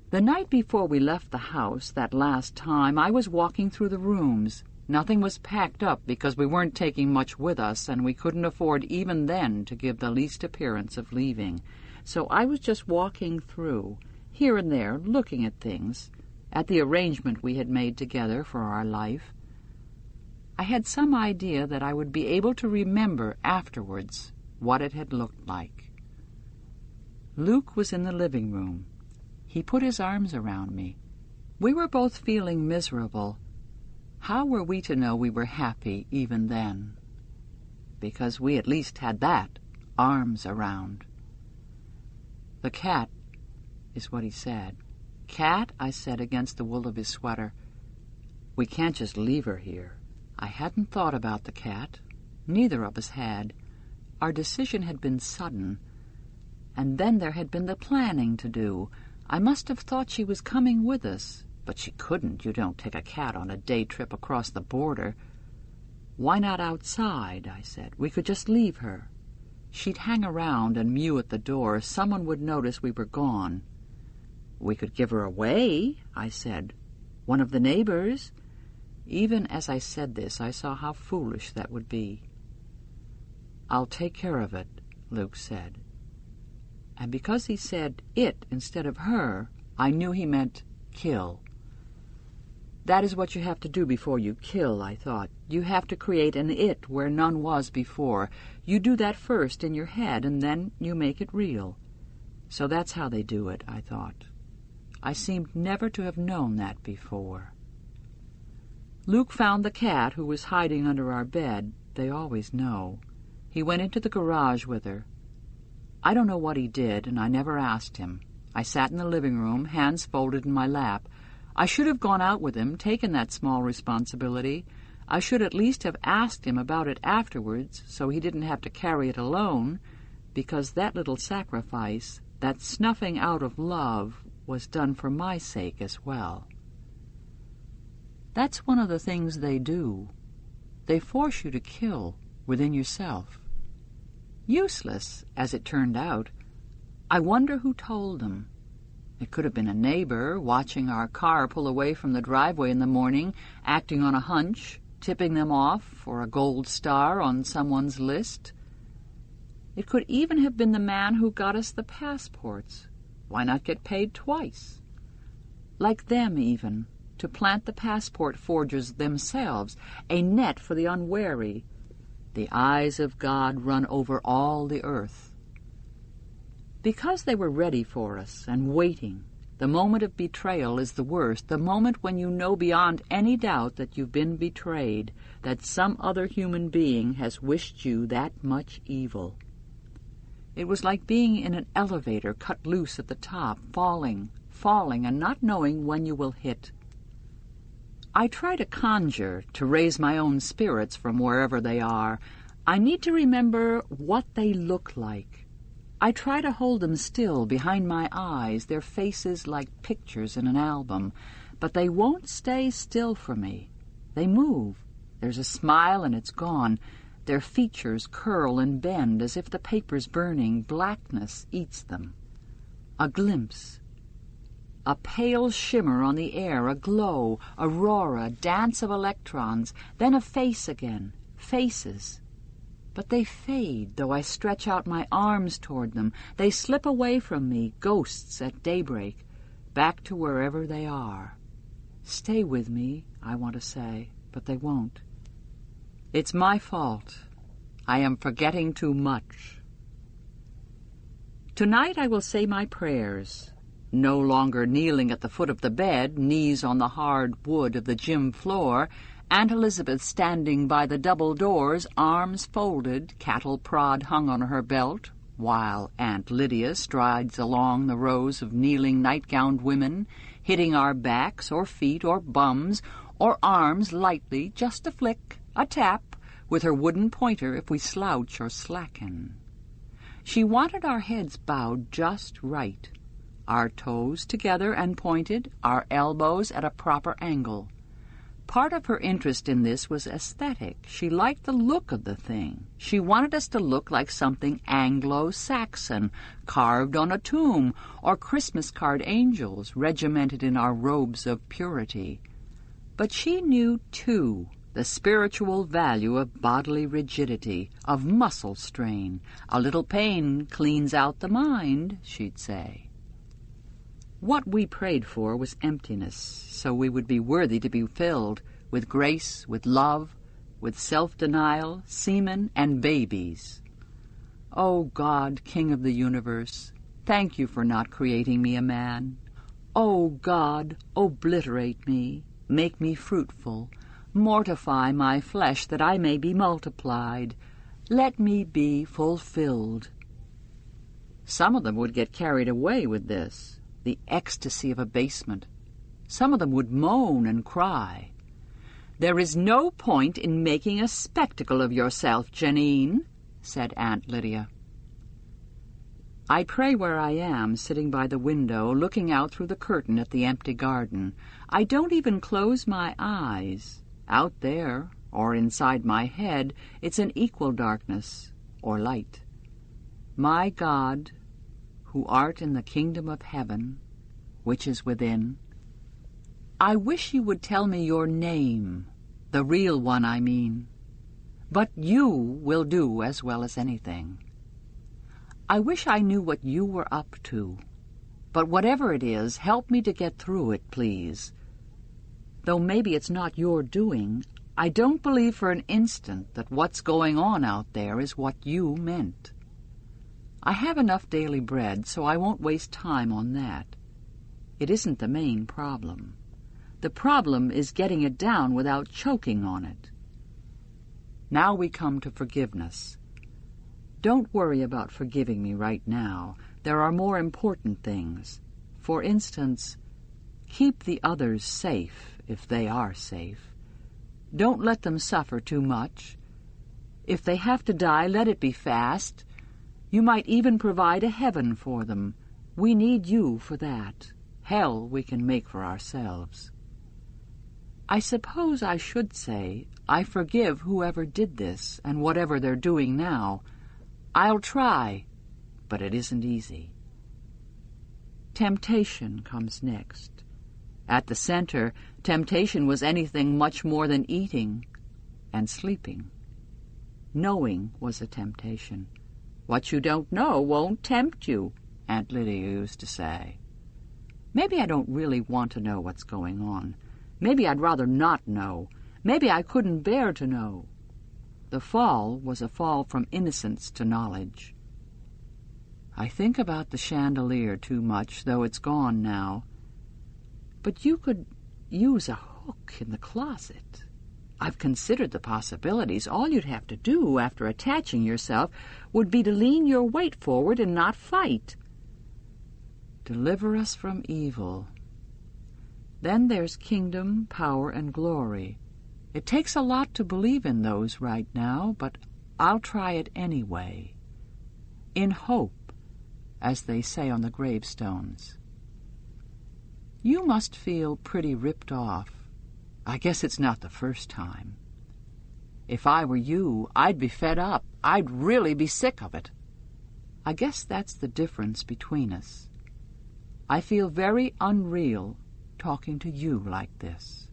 The night before we left the house, that last time, I was walking through the rooms. Nothing was packed up because we weren't taking much with us, and we couldn't afford even then to give the least appearance of leaving. So I was just walking through, here and there, looking at things, at the arrangement we had made together for our life. I had some idea that I would be able to remember afterwards what it had looked like. Luke was in the living room. He put his arms around me. We were both feeling miserable. How were we to know we were happy even then? Because we at least had that, arms around. "The cat," is what he said. "Cat?" I said against the wool of his sweater. "We can't just leave her here." I hadn't thought about the cat. Neither of us had. Our decision had been sudden. And then there had been the planning to do. I must have thought she was coming with us, But she couldn't. You don't take a cat on a day trip across the border. Why not outside, I said. We could just leave her. She'd hang around and mew at the door. Someone would notice we were gone. We could give her away, I said. One of the neighbors. Even as I said this, I saw how foolish that would be. I'll take care of it, Luke said. And because he said it instead of her, I knew he meant kill. That is what you have to do before you kill, I thought. You have to create an it where none was before. You do that first in your head, and then you make it real. So that's how they do it, I thought. I seemed never to have known that before. Luke found the cat who was hiding under our bed. They always know. He went into the garage with her. I don't know what he did, and I never asked him. I sat in the living room, hands folded in my lap. I should have gone out with him, taken that small responsibility. I should at least have asked him about it afterwards, so he didn't have to carry it alone, because that little sacrifice, that snuffing out of love, was done for my sake as well. That's one of the things they do. They force you to kill within yourself. Useless, as it turned out. I wonder who told them. It could have been a neighbor, watching our car pull away from the driveway in the morning, acting on a hunch, tipping them off for a gold star on someone's list. It could even have been the man who got us the passports. Why not get paid twice? Like them, even, to plant the passport forgers themselves, a net for the unwary. The eyes of God run over all the earth. Because they were ready for us and waiting, the moment of betrayal is the worst, the moment when you know beyond any doubt that you've been betrayed, that some other human being has wished you that much evil. It was like being in an elevator cut loose at the top, falling, and not knowing when you will hit. I try to conjure, to raise my own spirits from wherever they are. I need to remember what they look like. I try to hold them still behind my eyes, their faces like pictures in an album, but they won't stay still for me. They move. There's a smile and it's gone. Their features curl and bend as if the paper's burning. Blackness eats them. A glimpse. A pale shimmer on the air, a glow, aurora, dance of electrons, then a face again, faces. But they fade, though I stretch out my arms toward them. They slip away from me, ghosts at daybreak, back to wherever they are. Stay with me, I want to say, but they won't. It's my fault. I am forgetting too much. Tonight I will say my prayers. No longer kneeling at the foot of the bed, knees on the hard wood of the gym floor, Aunt Elizabeth standing by the double doors, arms folded, cattle prod hung on her belt, while Aunt Lydia strides along the rows of kneeling night-gowned women, hitting our backs or feet or bums or arms lightly, just a flick, a tap, with her wooden pointer if we slouch or slacken. She wanted our heads bowed just right, our toes together and pointed, our elbows at a proper angle. Part of her interest in this was aesthetic. She liked the look of the thing. She wanted us to look like something Anglo-Saxon, carved on a tomb, or Christmas card angels regimented in our robes of purity. But she knew, too, the spiritual value of bodily rigidity, of muscle strain. A little pain cleans out the mind, she'd say. What we prayed for was emptiness, so we would be worthy to be filled with grace, with love, with self-denial, semen, and babies. Oh God, King of the universe, thank you for not creating me a man. Oh God, obliterate me, make me fruitful, mortify my flesh that I may be multiplied. Let me be fulfilled. Some of them would get carried away with this. The ecstasy of abasement. Some of them would moan and cry. "There is no point in making a spectacle of yourself, Janine," said Aunt Lydia. I pray where I am, sitting by the window, looking out through the curtain at the empty garden. I don't even close my eyes. Out there, or inside my head, it's an equal darkness, or light. My God, who art in the kingdom of heaven, which is within, I wish you would tell me your name, the real one, I mean. But you will do as well as anything. I wish I knew what you were up to. But whatever it is, help me to get through it, please. Though maybe it's not your doing, I don't believe for an instant that what's going on out there is what you meant. I have enough daily bread, so I won't waste time on that. It isn't the main problem. The problem is getting it down without choking on it. Now we come to forgiveness. Don't worry about forgiving me right now. There are more important things. For instance, keep the others safe, if they are safe. Don't let them suffer too much. If they have to die, let it be fast. You might even provide a heaven for them. We need you for that. Hell we can make for ourselves. I suppose I should say, I forgive whoever did this and whatever they're doing now. I'll try, but it isn't easy. Temptation comes next. At the center, temptation was anything much more than eating and sleeping. Knowing was a temptation. What you don't know won't tempt you, Aunt Lydia used to say. Maybe I don't really want to know what's going on. Maybe I'd rather not know. Maybe I couldn't bear to know. The fall was a fall from innocence to knowledge. I think about the chandelier too much, though it's gone now. But you could use a hook in the closet. I've considered the possibilities. All you'd have to do after attaching yourself would be to lean your weight forward and not fight. Deliver us from evil. Then there's kingdom, power, and glory. It takes a lot to believe in those right now, but I'll try it anyway. In hope, as they say on the gravestones. You must feel pretty ripped off. I guess it's not the first time. If I were you, I'd be fed up. I'd really be sick of it. I guess that's the difference between us. I feel very unreal talking to you like this.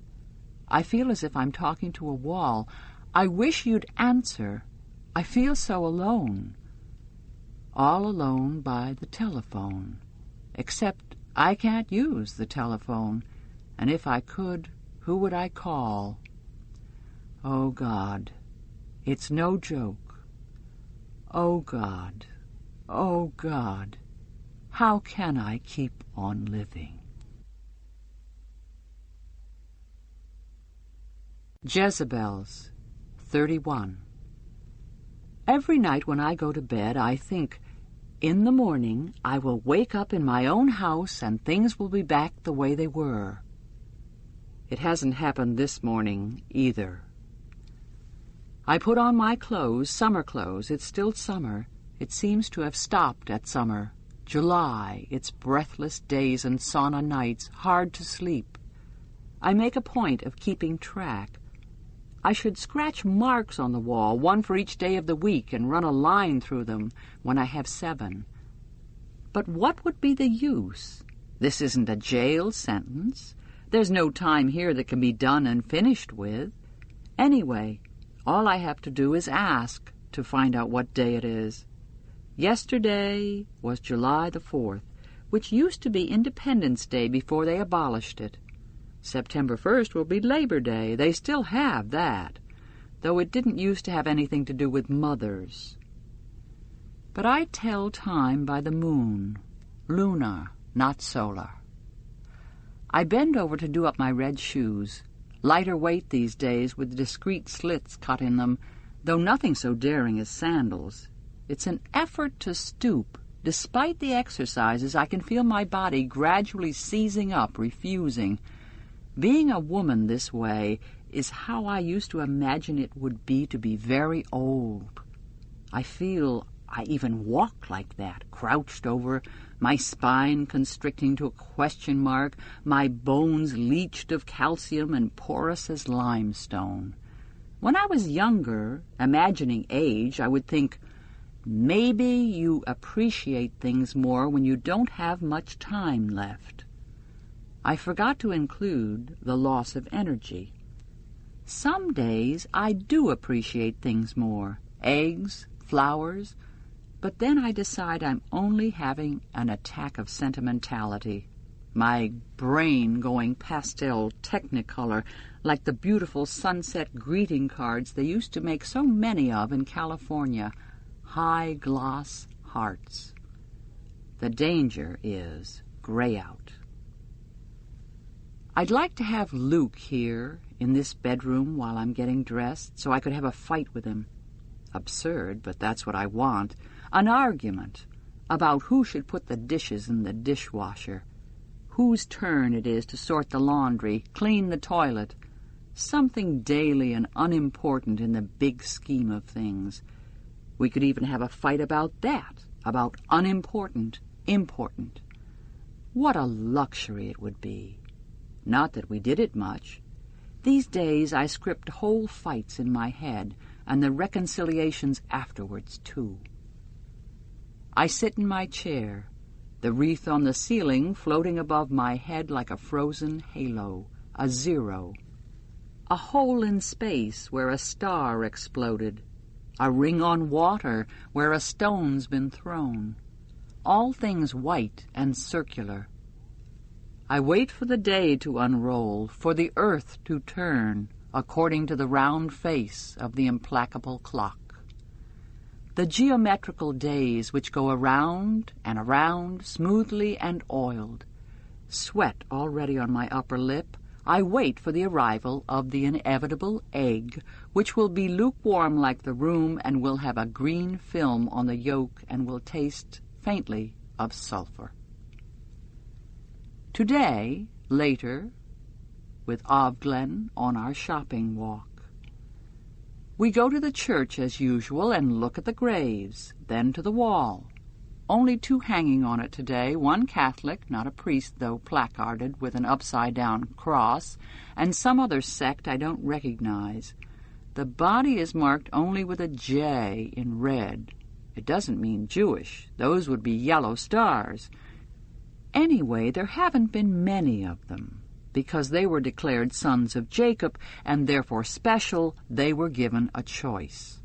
I feel as if I'm talking to a wall. I wish you'd answer. I feel so alone. All alone by the telephone. Except I can't use the telephone, and if I could, who would I call? Oh, God, it's no joke. Oh, God, how can I keep on living? Jezebels, 31. Every night when I go to bed, I think, in the morning I will wake up in my own house and things will be back the way they were. It hasn't happened this morning, either. I put on my clothes, summer clothes. It's still summer. It seems to have stopped at summer. July, its breathless days and sauna nights, hard to sleep. I make a point of keeping track. I should scratch marks on the wall, one for each day of the week, and run a line through them when I have 7. But what would be the use? This isn't a jail sentence. There's no time here that can be done and finished with. Anyway, all I have to do is ask to find out what day it is. Yesterday was July the 4th, which used to be Independence Day before they abolished it. September 1st will be Labor Day. They still have that, though it didn't used to have anything to do with mothers. But I tell time by the moon, lunar, not solar. I bend over to do up my red shoes, lighter weight these days with discreet slits cut in them, though nothing so daring as sandals. It's an effort to stoop. Despite the exercises, I can feel my body gradually seizing up, refusing. Being a woman this way is how I used to imagine it would be to be very old. I feel I even walked like that, crouched over, my spine constricting to a question mark, my bones leached of calcium and porous as limestone. When I was younger, imagining age, I would think, maybe you appreciate things more when you don't have much time left. I forgot to include the loss of energy. Some days I do appreciate things more, eggs, flowers, but then I decide I'm only having an attack of sentimentality, my brain going pastel technicolor like the beautiful sunset greeting cards they used to make so many of in California, high-gloss hearts. The danger is gray out. I'd like to have Luke here in this bedroom while I'm getting dressed so I could have a fight with him. Absurd, but that's what I want. An argument about who should put the dishes in the dishwasher, whose turn it is to sort the laundry, clean the toilet, something daily and unimportant in the big scheme of things. We could even have a fight about that, about unimportant, important. What a luxury it would be. Not that we did it much. These days I script whole fights in my head, and the reconciliations afterwards, too. I sit in my chair, the wreath on the ceiling floating above my head like a frozen halo, a zero, a hole in space where a star exploded, a ring on water where a stone's been thrown, all things white and circular. I wait for the day to unroll, for the earth to turn according to the round face of the implacable clock. The geometrical days which go around and around, smoothly and oiled. Sweat already on my upper lip, I wait for the arrival of the inevitable egg, which will be lukewarm like the room and will have a green film on the yolk and will taste faintly of sulfur. Today, later, with Ovglen on our shopping walk. We go to the church as usual and look at the graves, then to the wall. Only 2 hanging on it today, one Catholic, not a priest though placarded with an upside-down cross, and some other sect I don't recognize. The body is marked only with a J in red. It doesn't mean Jewish. Those would be yellow stars. Anyway, there haven't been many of them. Because they were declared sons of Jacob, and therefore special, they were given a choice.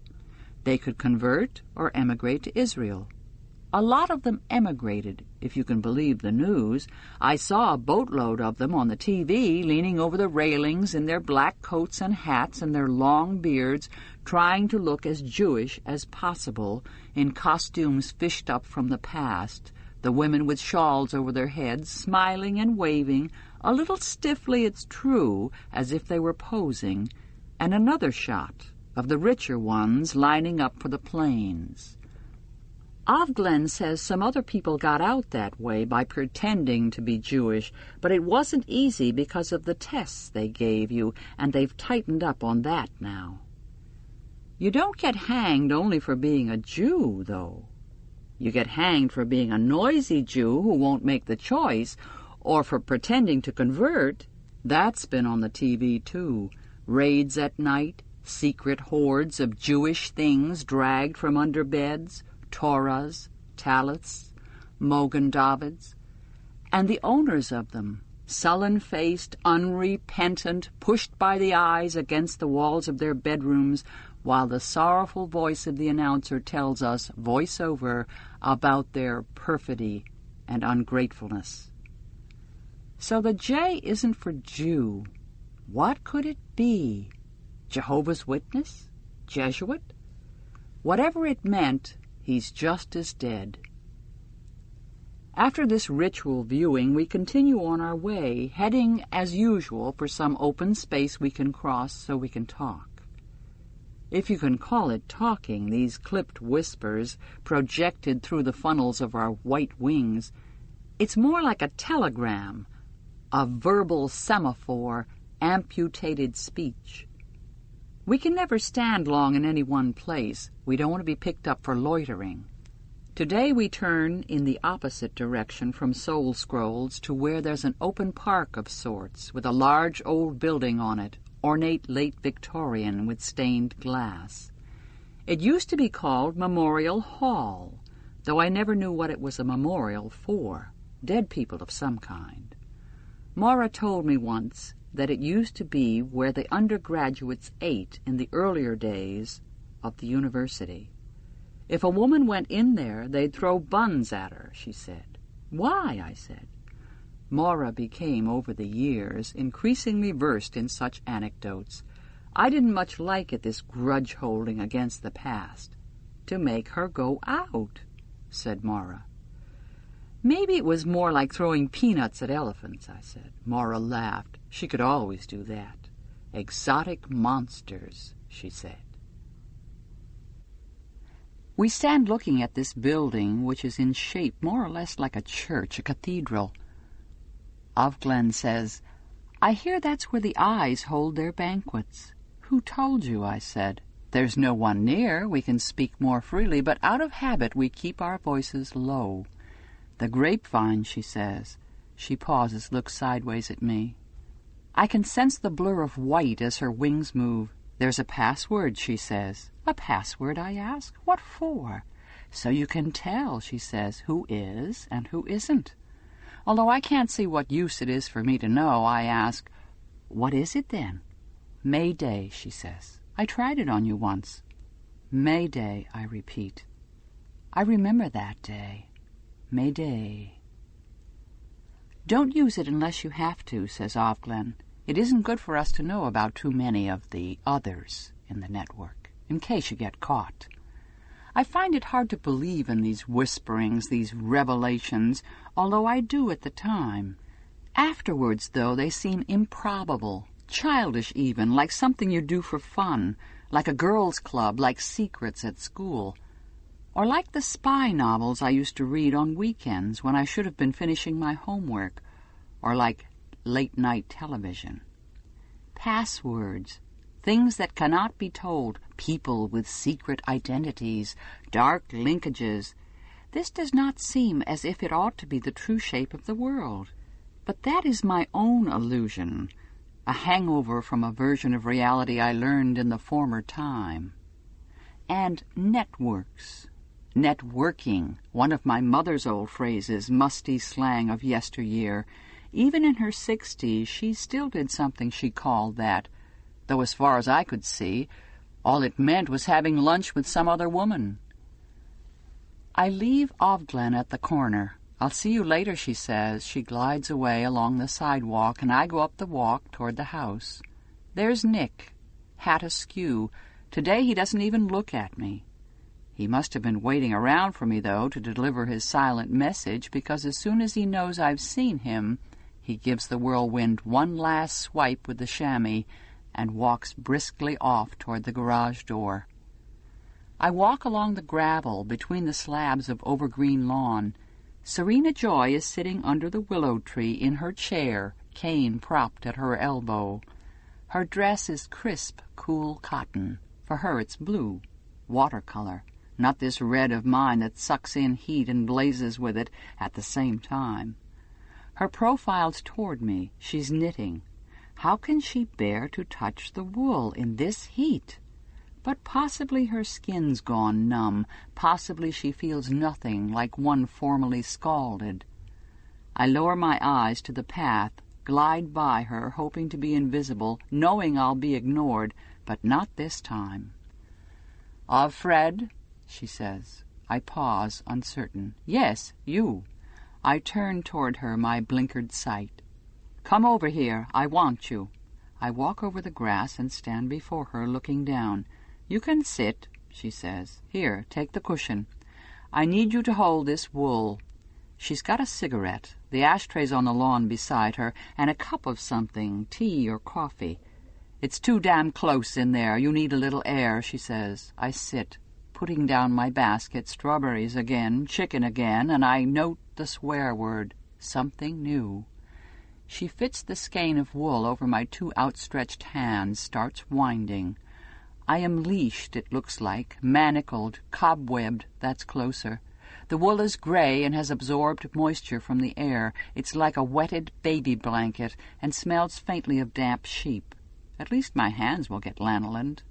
They could convert or emigrate to Israel. A lot of them emigrated, if you can believe the news. I saw a boatload of them on the TV, leaning over the railings in their black coats and hats and their long beards, trying to look as Jewish as possible, in costumes fished up from the past, the women with shawls over their heads, smiling and waving, a little stiffly, it's true, as if they were posing, and another shot of the richer ones lining up for the planes. Ovglen says some other people got out that way by pretending to be Jewish, but it wasn't easy because of the tests they gave you, and they've tightened up on that now. You don't get hanged only for being a Jew, though. You get hanged for being a noisy Jew who won't make the choice, or for pretending to convert. That's been on the TV, too. Raids at night, secret hordes of Jewish things dragged from under beds, Torahs, Taliths, Mogen Davids, and the owners of them, sullen-faced, unrepentant, pushed by the eyes against the walls of their bedrooms, while the sorrowful voice of the announcer tells us, voice-over, about their perfidy and ungratefulness. So the J isn't for Jew. What could it be? Jehovah's Witness? Jesuit? Whatever it meant, he's just as dead. After this ritual viewing, we continue on our way, heading, as usual, for some open space we can cross so we can talk. If you can call it talking, these clipped whispers projected through the funnels of our white wings, it's more like a telegram, a verbal semaphore, amputated speech. We can never stand long in any one place. We don't want to be picked up for loitering. Today we turn in the opposite direction from Soul Scrolls to where there's an open park of sorts with a large old building on it, ornate late Victorian with stained glass. It used to be called Memorial Hall, though I never knew what it was a memorial for. Dead people of some kind. Maura told me once that it used to be where the undergraduates ate in the earlier days of the university. If a woman went in there, they'd throw buns at her, she said. Why? I said. Maura became, over the years, increasingly versed in such anecdotes. I didn't much like it, this grudge-holding against the past. To make her go out, said Maura. Maybe it was more like throwing peanuts at elephants, I said. Maura laughed. She could always do that. Exotic monsters, she said. We stand looking at this building, which is in shape more or less like a church, a cathedral. Ovglen says, I hear that's where the eyes hold their banquets. Who told you? I said. There's no one near. We can speak more freely, but out of habit we keep our voices low. The grapevine, she says. She pauses, looks sideways at me. I can sense the blur of white as her wings move. There's a password, she says. A password, I ask. What for? So you can tell, she says, who is and who isn't. Although I can't see what use it is for me to know, I ask, what is it then? May Day, she says. I tried it on you once. May Day, I repeat. I remember that day. May Day. Don't use it unless you have to, says Ovglen. It isn't good for us to know about too many of the others in the network, in case you get caught. I find it hard to believe in these whisperings, these revelations, although I do at the time. Afterwards, though, they seem improbable, childish even, like something you do for fun, like a girls' club, like secrets at school, or like the spy novels I used to read on weekends when I should have been finishing my homework, or like late-night television. Passwords, things that cannot be told, people with secret identities, dark linkages. This does not seem as if it ought to be the true shape of the world. But that is my own illusion, a hangover from a version of reality I learned in the former time. And networks. Networking, one of my mother's old phrases, musty slang of yesteryear. Even in her 60s, she still did something she called that, though as far as I could see, all it meant was having lunch with some other woman. I leave Ovglen at the corner. I'll see you later, she says. She glides away along the sidewalk, and I go up the walk toward the house. There's Nick, hat askew. Today he doesn't even look at me. He must have been waiting around for me, though, to deliver his silent message, because as soon as he knows I've seen him, he gives the whirlwind one last swipe with the chamois and walks briskly off toward the garage door. I walk along the gravel between the slabs of overgreen lawn. Serena Joy is sitting under the willow tree in her chair, cane propped at her elbow. Her dress is crisp, cool cotton. For her it's blue, watercolor, not this red of mine that sucks in heat and blazes with it at the same time. Her profile's toward me. She's knitting. How can she bear to touch the wool in this heat? But possibly her skin's gone numb. Possibly she feels nothing, like one formerly scalded. I lower my eyes to the path, glide by her, hoping to be invisible, knowing I'll be ignored, but not this time. Fred, she says. I pause, uncertain. Yes, you. I turn toward her, my blinkered sight. Come over here. I want you. I walk over the grass and stand before her, looking down. You can sit, she says. Here, take the cushion. I need you to hold this wool. She's got a cigarette. The ashtray's on the lawn beside her, and a cup of something, tea or coffee. It's too damn close in there. You need a little air, she says. I sit, putting down my basket, strawberries again, chicken again, and I note the swear word, something new. She fits the skein of wool over my two outstretched hands, starts winding. I am leashed, it looks like, manacled, cobwebbed, that's closer. The wool is gray and has absorbed moisture from the air. It's like a wetted baby blanket and smells faintly of damp sheep. At least my hands will get lanolined.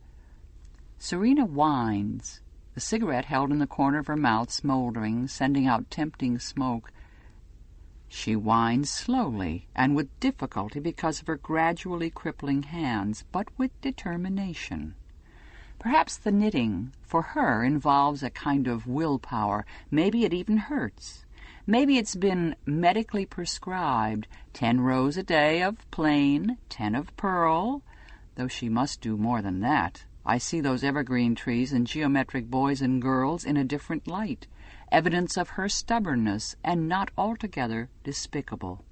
Serena whines, the cigarette held in the corner of her mouth smoldering, sending out tempting smoke. She whines slowly and with difficulty because of her gradually crippling hands, but with determination. Perhaps the knitting, for her, involves a kind of willpower. Maybe it even hurts. Maybe it's been medically prescribed, 10 rows a day of plain, 10 of pearl, though she must do more than that. I see those evergreen trees and geometric boys and girls in a different light, evidence of her stubbornness, and not altogether despicable.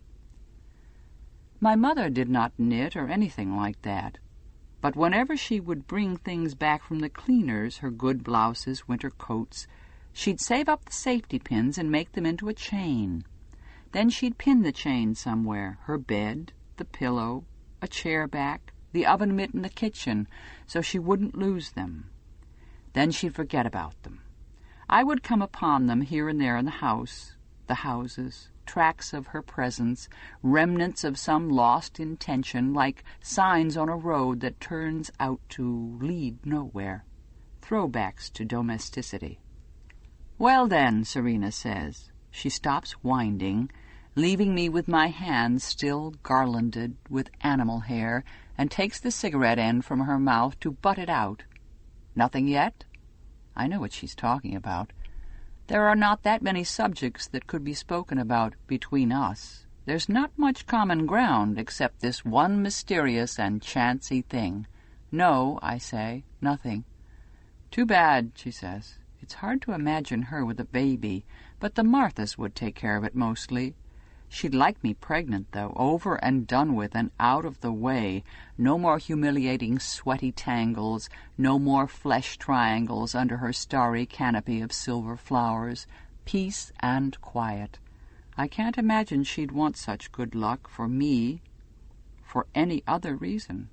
My mother did not knit or anything like that. But whenever she would bring things back from the cleaners, her good blouses, winter coats, she'd save up the safety pins and make them into a chain. Then she'd pin the chain somewhere, her bed, the pillow, a chair back, the oven mitt in the kitchen, so she wouldn't lose them. Then she'd forget about them. I would come upon them here and there in the house, the houses, tracks of her presence, remnants of some lost intention, like signs on a road that turns out to lead nowhere, throwbacks to domesticity. "Well, then," Serena says. She stops winding, leaving me with my hands still garlanded with animal hair, and takes the cigarette end from her mouth to butt it out. "Nothing yet?" I know what she's talking about. There are not that many subjects that could be spoken about between us. There's not much common ground except this one mysterious and chancy thing. "No," I say, "nothing." "Too bad," she says. "It's hard to imagine her with a baby, but the Marthas would take care of it mostly. She'd like me pregnant, though, over and done with and out of the way. No more humiliating sweaty tangles, no more flesh triangles under her starry canopy of silver flowers. Peace and quiet. I can't imagine she'd want such good luck for me for any other reason."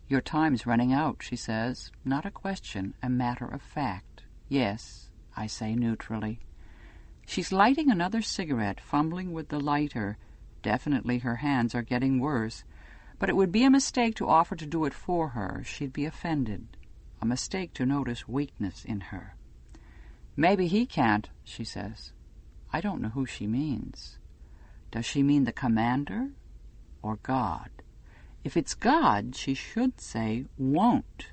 "Your time's running out," she says. Not a question, a matter of fact. "Yes," I say neutrally. She's lighting another cigarette, fumbling with the lighter. Definitely her hands are getting worse. But it would be a mistake to offer to do it for her. She'd be offended. A mistake to notice weakness in her. "Maybe he can't," she says. I don't know who she means. Does she mean the commander or God? If it's God, she should say won't.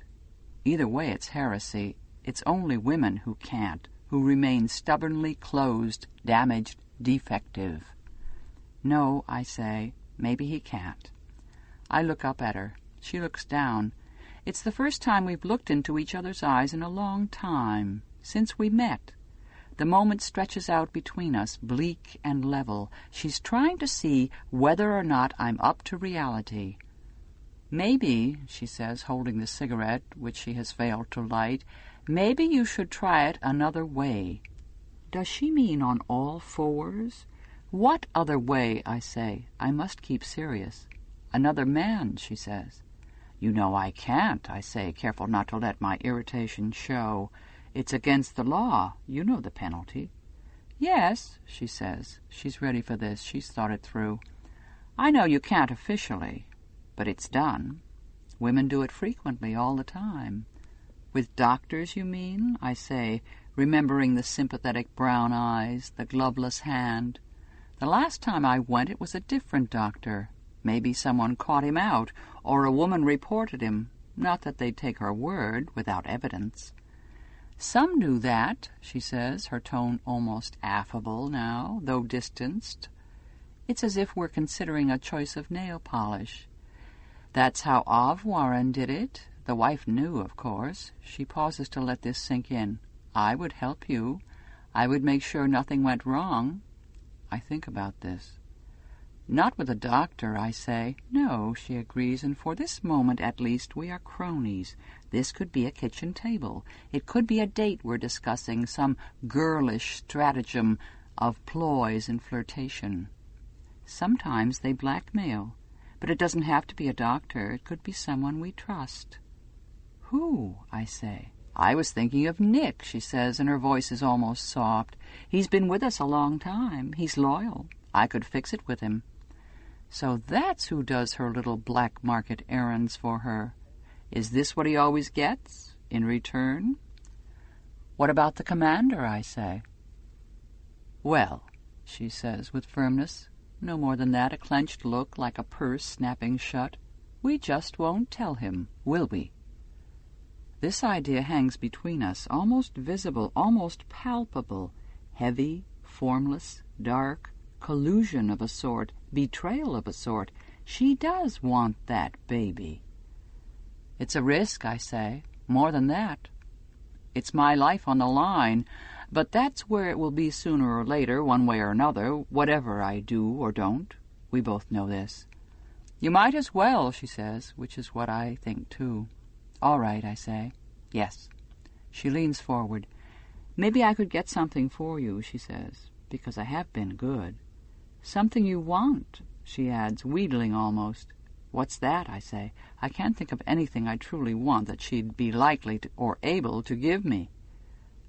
Either way, it's heresy. It's only women who can't, who remain stubbornly closed, damaged, defective. "No," I say, "maybe he can't." I look up at her. She looks down. It's the first time we've looked into each other's eyes in a long time, since we met. The moment stretches out between us, bleak and level. She's trying to see whether or not I'm up to reality. "Maybe," she says, holding the cigarette, which she has failed to light, "maybe you should try it another way." Does she mean on all fours? "What other way?" I say. I must keep serious. "Another man," she says. "You know I can't," I say, careful not to let my irritation show. "It's against the law. You know the penalty." "Yes," she says. She's ready for this. She's thought it through. "I know you can't officially, but it's done. Women do it frequently, all the time." "With doctors, you mean?" I say, remembering the sympathetic brown eyes, the gloveless hand. "The last time I went it was a different doctor. Maybe someone caught him out, or a woman reported him. Not that they'd take her word without evidence." "Some do that," she says, her tone almost affable now, though distanced. It's as if we're considering a choice of nail polish. "That's how Av Warren did it. The wife knew, of course." She pauses to let this sink in. "I would help you. I would make sure nothing went wrong." I think about this. "Not with a doctor," I say. "No," she agrees, "and for this moment, at least, we are cronies. This could be a kitchen table. It could be a date we're discussing, some girlish stratagem of ploys and flirtation. Sometimes they blackmail, but it doesn't have to be a doctor. It could be someone we trust." "Who?" I say. "I was thinking of Nick," she says, and her voice is almost soft. "He's been with us a long time. He's loyal. I could fix it with him." So that's who does her little black market errands for her. Is this what he always gets in return? "What about the commander?" I say. "Well," she says with firmness, no more than that, a clenched look like a purse snapping shut, "we just won't tell him, will we?" This idea hangs between us, almost visible, almost palpable, heavy, formless, dark, collusion of a sort, betrayal of a sort. She does want that baby. "It's a risk," I say. "More than that. It's my life on the line, but that's where it will be sooner or later, one way or another, whatever I do or don't. We both know this." "You might as well," she says, which is what I think too. "All right," I say. "Yes." She leans forward. "Maybe I could get something for you," she says, "because I have been good." "Something you want," she adds, wheedling almost. "What's that?" I say. I can't think of anything I truly want that she'd be likely to, or able to give me.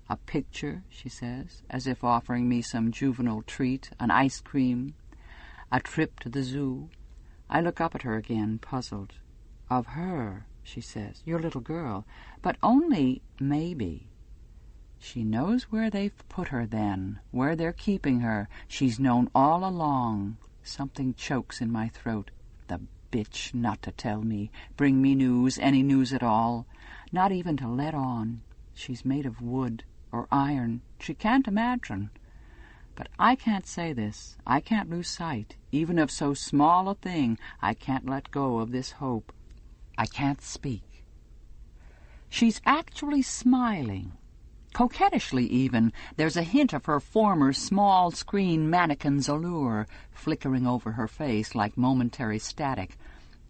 "A picture," she says, as if offering me some juvenile treat, "an ice cream, a trip to the zoo." I look up at her again, puzzled. "Of her," she says, "your little girl, but only maybe." She knows where they've put her then, where they're keeping her. She's known all along. Something chokes in my throat. The bitch not to tell me, bring me news, any news at all, not even to let on. She's made of wood or iron. She can't imagine. But I can't say this. I can't lose sight, even of so small a thing. I can't let go of this hope. I can't speak. She's actually smiling. Coquettishly even. There's a hint of her former small-screen mannequin's allure flickering over her face like momentary static.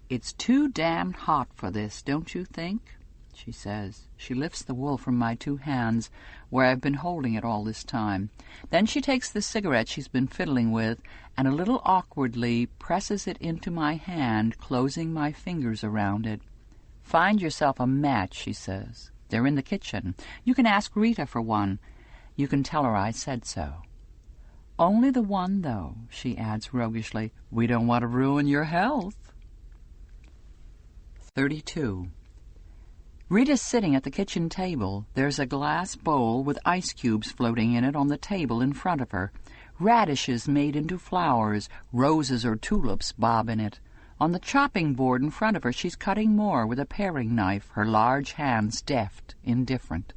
"It's too damned hot for this, don't you think?" she says. She lifts the wool from my two hands, where I've been holding it all this time. Then she takes the cigarette she's been fiddling with and a little awkwardly presses it into my hand, closing my fingers around it. "Find yourself a match," she says. "They're in the kitchen. You can ask Rita for one. You can tell her I said so." "Only the one, though," she adds roguishly. "We don't want to ruin your health." 32. Rita's sitting at the kitchen table. There's a glass bowl with ice cubes floating in it on the table in front of her. Radishes made into flowers, roses or tulips bob in it. On the chopping board in front of her she's cutting more with a paring knife, her large hands deft, indifferent.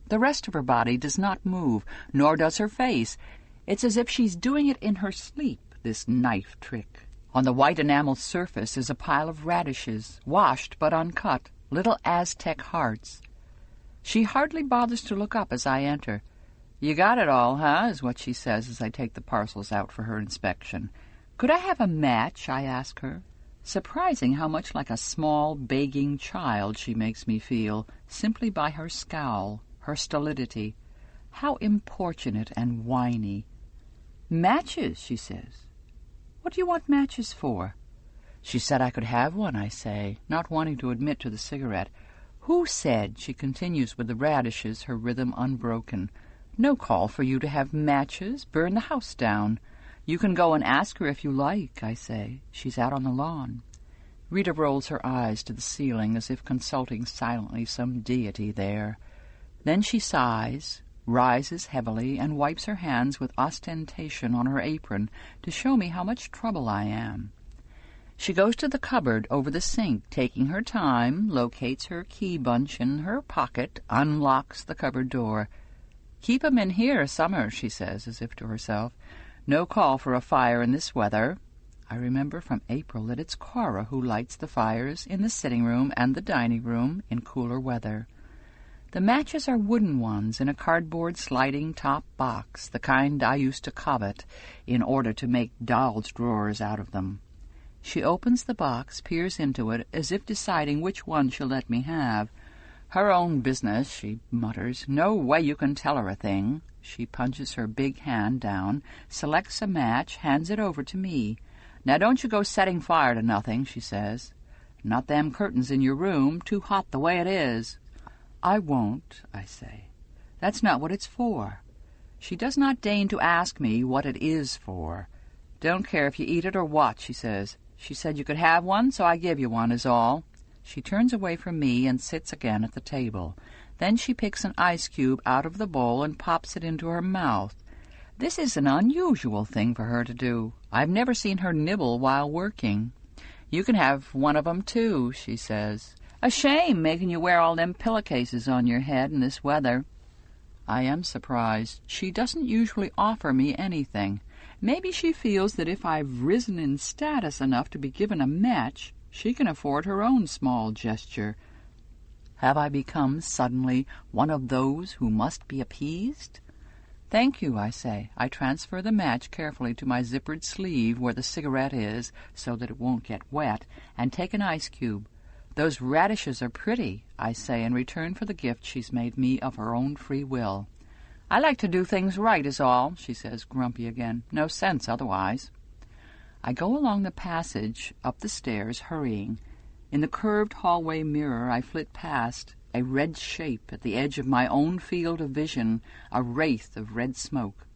The rest of her body does not move, nor does her face. It's as if she's doing it in her sleep, this knife trick. On the white enamel surface is a pile of radishes, washed but uncut, little Aztec hearts. She hardly bothers to look up as I enter. "You got it all, huh?" is what she says as I take the parcels out for her inspection. "Could I have a match?" I ask her. Surprising how much like a small, begging child she makes me feel, simply by her scowl, her stolidity. How importunate and whiny. "Matches," she says. "What do you want matches for?" She said I could have one, I say, not wanting to admit to the cigarette. "Who said?" she continues with the radishes, her rhythm unbroken. "No call for you to have matches. Burn the house down." "You can go and ask her if you like," I say. "She's out on the lawn." Rita rolls her eyes to the ceiling as if consulting silently some deity there. Then she sighs, rises heavily, and wipes her hands with ostentation on her apron to show me how much trouble I am. She goes to the cupboard over the sink, taking her time, locates her key bunch in her pocket, unlocks the cupboard door. "Keep 'em in here summer," she says, as if to herself. "No call for a fire in this weather." I remember from April that it's Cora who lights the fires in the sitting room and the dining room in cooler weather. The matches are wooden ones in a cardboard sliding top box, the kind I used to covet in order to make dolls' drawers out of them. She opens the box, peers into it, as if deciding which one she'll let me have. "Her own business," she mutters. "No way you can tell her a thing." She punches her big hand down, selects a match, hands it over to me. "Now don't you go setting fire to nothing," she says. "Not them curtains in your room. Too hot the way it is." "I won't," I say. "That's not what it's for." She does not deign to ask me what it is for. "Don't care if you eat it or what," she says. "She said you could have one, so I give you one, is all." She turns away from me and sits again at the table. Then she picks an ice cube out of the bowl and pops it into her mouth. This is an unusual thing for her to do. I've never seen her nibble while working. "You can have one of 'em, too," she says. "A shame making you wear all them pillowcases on your head in this weather." I am surprised. She doesn't usually offer me anything. Maybe she feels that if I've risen in status enough to be given a match, she can afford her own small gesture. Have I become suddenly one of those who must be appeased? "Thank you," I say. I transfer the match carefully to my zippered sleeve where the cigarette is, so that it won't get wet, and take an ice cube. "Those radishes are pretty," I say, in return for the gift she's made me of her own free will. "I like to do things right, is all," she says, grumpy again. "No sense otherwise." I go along the passage, up the stairs, hurrying. In the curved hallway mirror I flit past, a red shape at the edge of my own field of vision, a wraith of red smoke.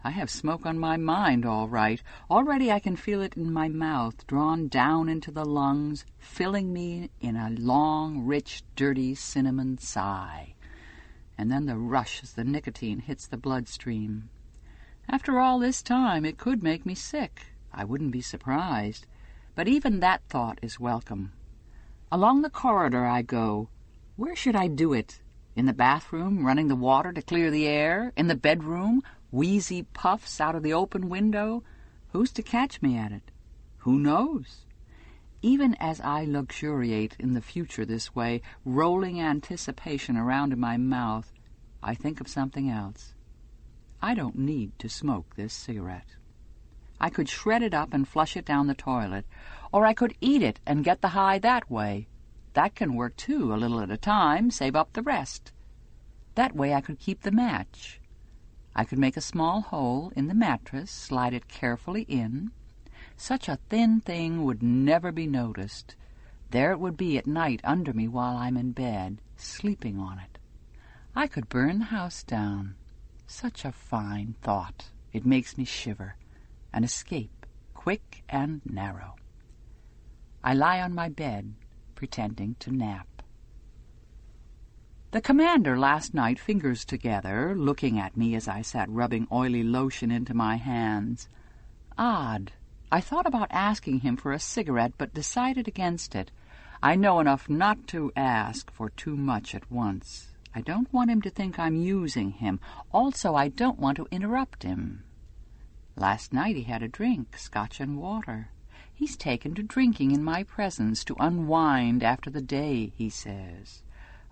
I have smoke on my mind, all right. Already I can feel it in my mouth, drawn down into the lungs, filling me in a long, rich, dirty cinnamon sigh. And then the rush as the nicotine hits the bloodstream. After all this time, it could make me sick. I wouldn't be surprised. But even that thought is welcome. Along the corridor I go. Where should I do it? In the bathroom, running the water to clear the air? In the bedroom, wheezy puffs out of the open window? Who's to catch me at it? Who knows? Even as I luxuriate in the future this way, rolling anticipation around in my mouth, I think of something else. I don't need to smoke this cigarette. I could shred it up and flush it down the toilet, or I could eat it and get the high that way. That can work, too, a little at a time, save up the rest. That way I could keep the match. I could make a small hole in the mattress, slide it carefully in. Such a thin thing would never be noticed. There it would be at night under me while I'm in bed, sleeping on it. I could burn the house down. Such a fine thought. It makes me shiver. An escape, quick and narrow. I lie on my bed, pretending to nap. The commander last night, fingers together, looking at me as I sat rubbing oily lotion into my hands. Odd. I thought about asking him for a cigarette, but decided against it. I know enough not to ask for too much at once. I don't want him to think I'm using him. Also, I don't want to interrupt him. Last night he had a drink, scotch and water. He's taken to drinking in my presence to unwind after the day, he says.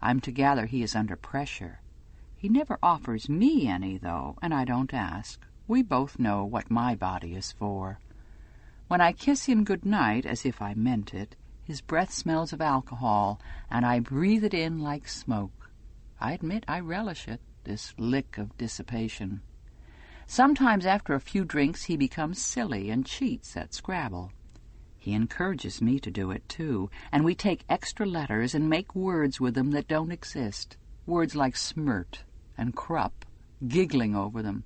I'm to gather he is under pressure. He never offers me any, though, and I don't ask. We both know what my body is for. When I kiss him good night, as if I meant it, his breath smells of alcohol, and I breathe it in like smoke. I admit I relish it, this lick of dissipation. Sometimes after a few drinks he becomes silly and cheats at Scrabble. He encourages me to do it, too, and we take extra letters and make words with them that don't exist, words like smirt and krupp, giggling over them.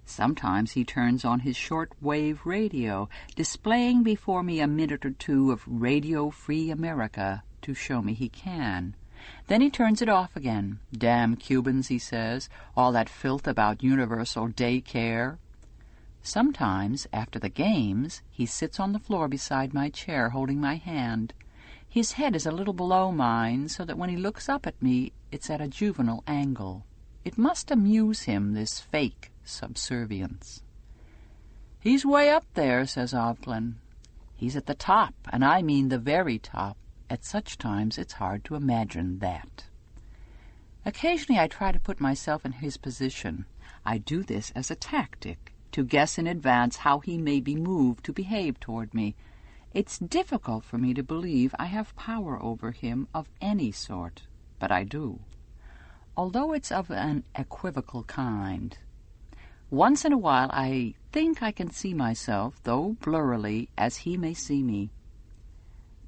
Sometimes he turns on his short-wave radio, displaying before me a minute or two of Radio Free America to show me he can. Then he turns it off again. Damn Cubans, he says, all that filth about universal day care. Sometimes, after the games, he sits on the floor beside my chair, holding my hand. His head is a little below mine, so that when he looks up at me, it's at a juvenile angle. It must amuse him, this fake subservience. He's way up there, says Ogden. He's at the top, and I mean the very top. At such times it's hard to imagine that. Occasionally I try to put myself in his position. I do this as a tactic, to guess in advance how he may be moved to behave toward me. It's difficult for me to believe I have power over him of any sort, but I do, although it's of an equivocal kind. Once in a while I think I can see myself, though blurrily, as he may see me.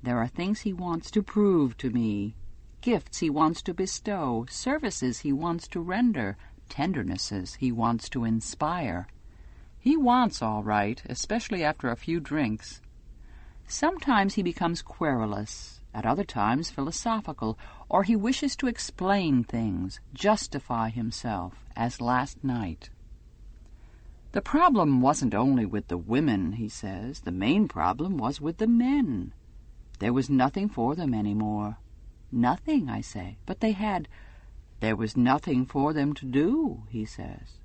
There are things he wants to prove to me, gifts he wants to bestow, services he wants to render, tendernesses he wants to inspire. He wants, all right, especially after a few drinks. Sometimes he becomes querulous, at other times philosophical, or he wishes to explain things, justify himself, as last night. The problem wasn't only with the women, he says. The main problem was with the men. There was nothing for them anymore. Nothing, I say. But there was nothing for them to do, he says.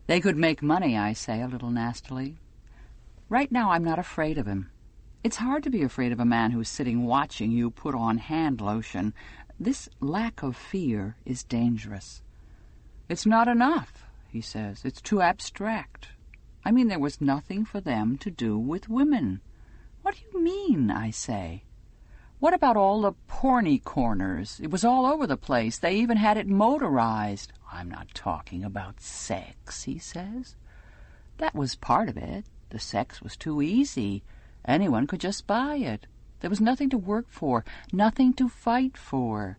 They could make money, I say, a little nastily. Right now I'm not afraid of him. It's hard to be afraid of a man who's sitting watching you put on hand lotion. This lack of fear is dangerous. It's not enough, he says. It's too abstract. I mean, there was nothing for them to do with women. What do you mean, I say? What about all the porny corners? It was all over the place. They even had it motorized. I'm not talking about sex, he says. That was part of it. The sex was too easy. Anyone could just buy it. There was nothing to work for, nothing to fight for.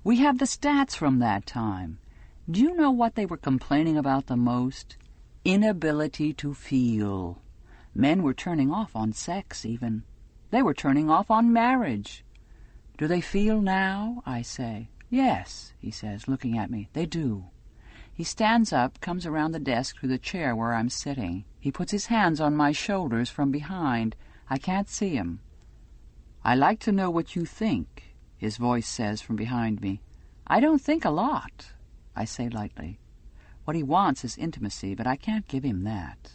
We have the stats from that time. Do you know what they were complaining about the most? Inability to feel. Men were turning off on sex, even. They were turning off on marriage. Do they feel now? I say. Yes, he says, looking at me. They do. He stands up, comes around the desk to the chair where I'm sitting. He puts his hands on my shoulders from behind. I can't see him. I like to know what you think, his voice says from behind me. I don't think a lot, I say lightly. What he wants is intimacy, but I can't give him that.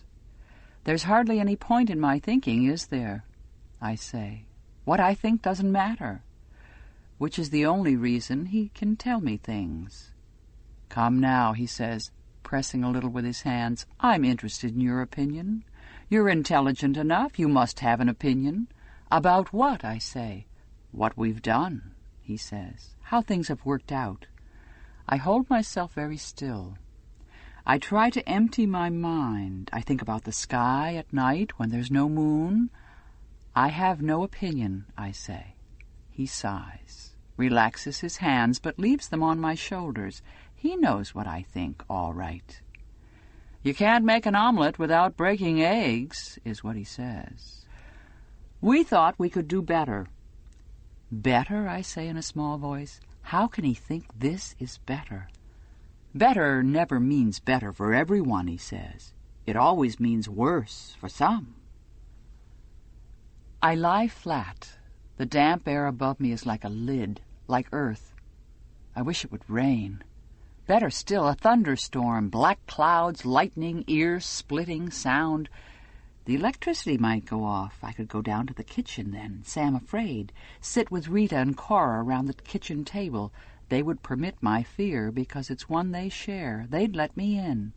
There's hardly any point in my thinking, is there? I say. What I think doesn't matter, which is the only reason he can tell me things. Come now, he says, pressing a little with his hands. I'm interested in your opinion. You're intelligent enough. You must have an opinion. About what, I say. What we've done, he says. How things have worked out. I hold myself very still. I try to empty my mind. I think about the sky at night when there's no moon. I have no opinion, I say. He sighs, relaxes his hands, but leaves them on my shoulders. He knows what I think, all right. You can't make an omelet without breaking eggs, is what he says. We thought we could do better. Better, I say in a small voice. How can he think this is better? Better never means better for everyone, he says. It always means worse for some. I lie flat. The damp air above me is like a lid, like earth. I wish it would rain. Better still, a thunderstorm, black clouds, lightning, ear-splitting sound. The electricity might go off. I could go down to the kitchen then, say I'm afraid, sit with Rita and Cora around the kitchen table. They would permit my fear because it's one they share. They'd let me in.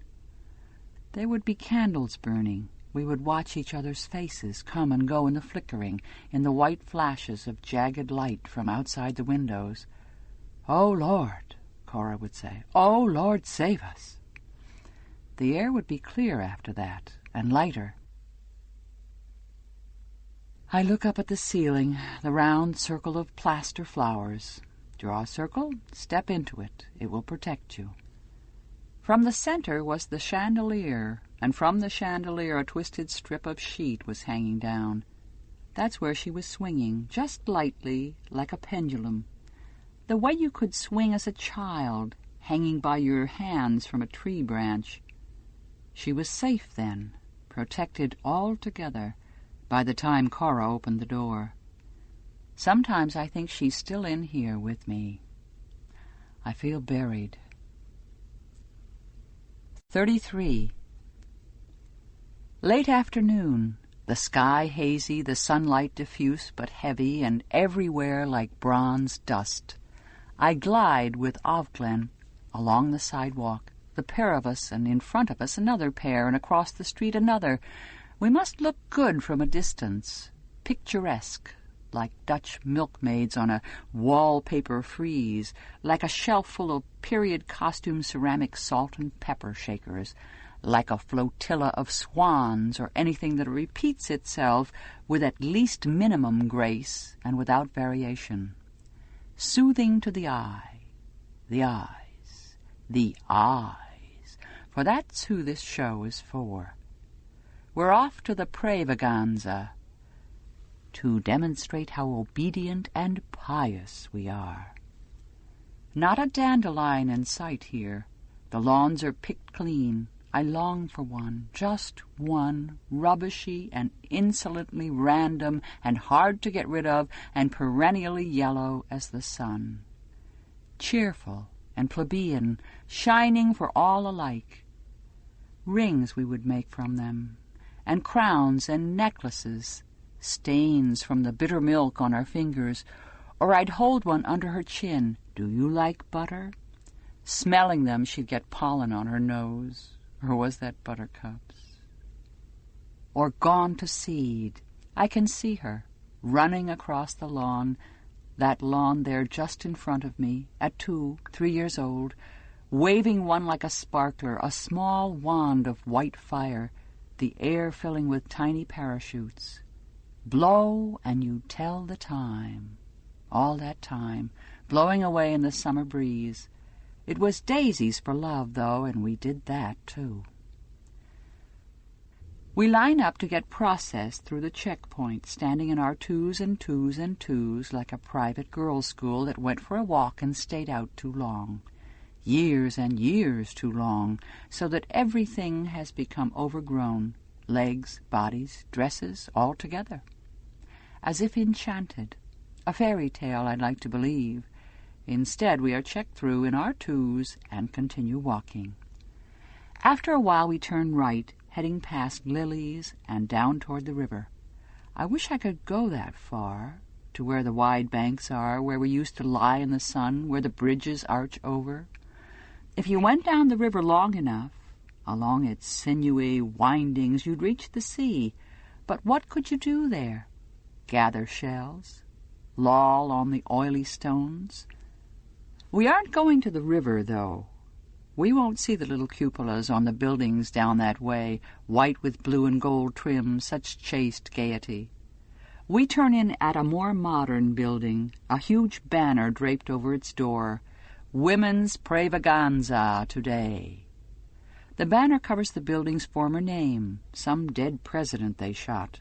There would be candles burning. We would watch each other's faces come and go in the flickering, in the white flashes of jagged light from outside the windows. "Oh, Lord," Cora would say. "Oh, Lord, save us." The air would be clear after that, and lighter. I look up at the ceiling, the round circle of plaster flowers. Draw a circle, step into it. It will protect you. From the center was the chandelier, and from the chandelier a twisted strip of sheet was hanging down. That's where she was swinging, just lightly, like a pendulum. The way you could swing as a child, hanging by your hands from a tree branch. She was safe then, protected altogether, by the time Cora opened the door. Sometimes I think she's still in here with me. I feel buried. 33. Late afternoon, the sky hazy, the sunlight diffuse but heavy, and everywhere like bronze dust. I glide with Ovglen along the sidewalk, the pair of us, and in front of us another pair, and across the street another. We must look good from a distance, picturesque, like Dutch milkmaids on a wallpaper frieze, like a shelf full of period-costume ceramic salt and pepper shakers, like a flotilla of swans or anything that repeats itself with at least minimum grace and without variation. soothing to the eye, the eyes, the eyes, for that's who this show is for. We're off to the Pravaganza to demonstrate how obedient and pious we are. Not a dandelion in sight here. The lawns are picked clean. I long for one, just one, rubbishy and insolently random and hard to get rid of and perennially yellow as the sun. Cheerful and plebeian, shining for all alike. Rings we would make from them, and crowns and necklaces, stains from the bitter milk on our fingers, or I'd hold one under her chin. Do you like butter? Smelling them, she'd get pollen on her nose. Or was that buttercups? Or gone to seed. I can see her, running across the lawn, that lawn there just in front of me, at 2, 3 years old, waving one like a sparkler, a small wand of white fire, the air filling with tiny parachutes. Blow and you tell the time. All that time, blowing away in the summer breeze. It was daisies for love, though, and we did that, too. We line up to get processed through the checkpoint, standing in our 2s and 2s and 2s like a private girls' school that went for a walk and stayed out too long. Years and years too long, so that everything has become overgrown, legs, bodies, dresses, all together. As if enchanted. A fairy tale, I'd like to believe. Instead, we are checked through in our 2s and continue walking. After a while, we turn right, heading past lilies and down toward the river. I wish I could go that far, to where the wide banks are, where we used to lie in the sun, where the bridges arch over. If you went down the river long enough, along its sinewy windings, you'd reach the sea. But what could you do there? Gather shells? Loll on the oily stones? We aren't going to the river, though. We won't see the little cupolas on the buildings down that way, white with blue and gold trim, such chaste gaiety. We turn in at a more modern building, a huge banner draped over its door, Women's Pravaganza Today. The banner covers the building's former name, some dead president they shot.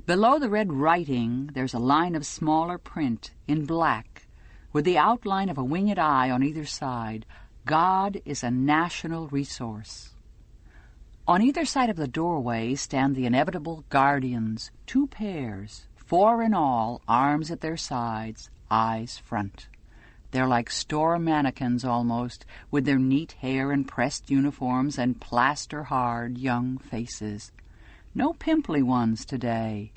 Below the red writing, there's a line of smaller print, in black, with the outline of a winged eye on either side. God is a national resource. On either side of the doorway stand the inevitable guardians, 2 pairs, 4 in all, arms at their sides, eyes front. They're like store mannequins almost, with their neat hair and pressed uniforms and plaster-hard young faces. No pimply ones today.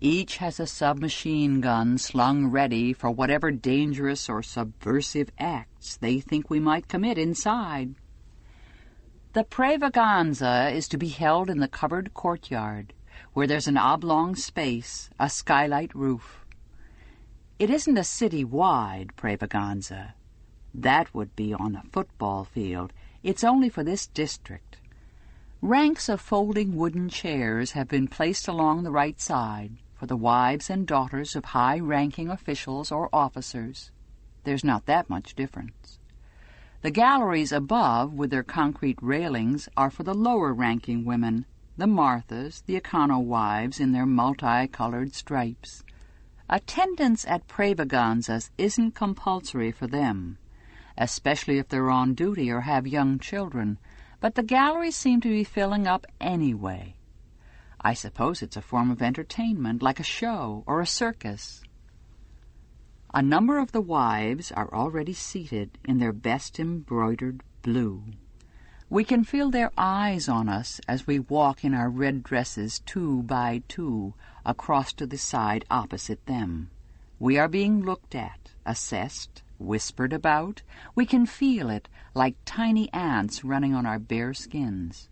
Each has a submachine gun slung ready for whatever dangerous or subversive acts they think we might commit inside. The Pravaganza is to be held in the covered courtyard, where there's an oblong space, a skylight roof. It isn't a city-wide Pravaganza. That would be on a football field. It's only for this district. Ranks of folding wooden chairs have been placed along the right side for the wives and daughters of high-ranking officials or officers. There's not that much difference. The galleries above, with their concrete railings, are for the lower-ranking women, the Marthas, the econo wives in their multicolored stripes. Attendance at Pravaganzas isn't compulsory for them, especially if they're on duty or have young children, but the galleries seem to be filling up anyway. I suppose it's a form of entertainment, like a show or a circus. A number of the wives are already seated in their best embroidered blue. We can feel their eyes on us as we walk in our red dresses 2 by 2 across to the side opposite them. We are being looked at, assessed, whispered about. We can feel it like tiny ants running on our bare skins.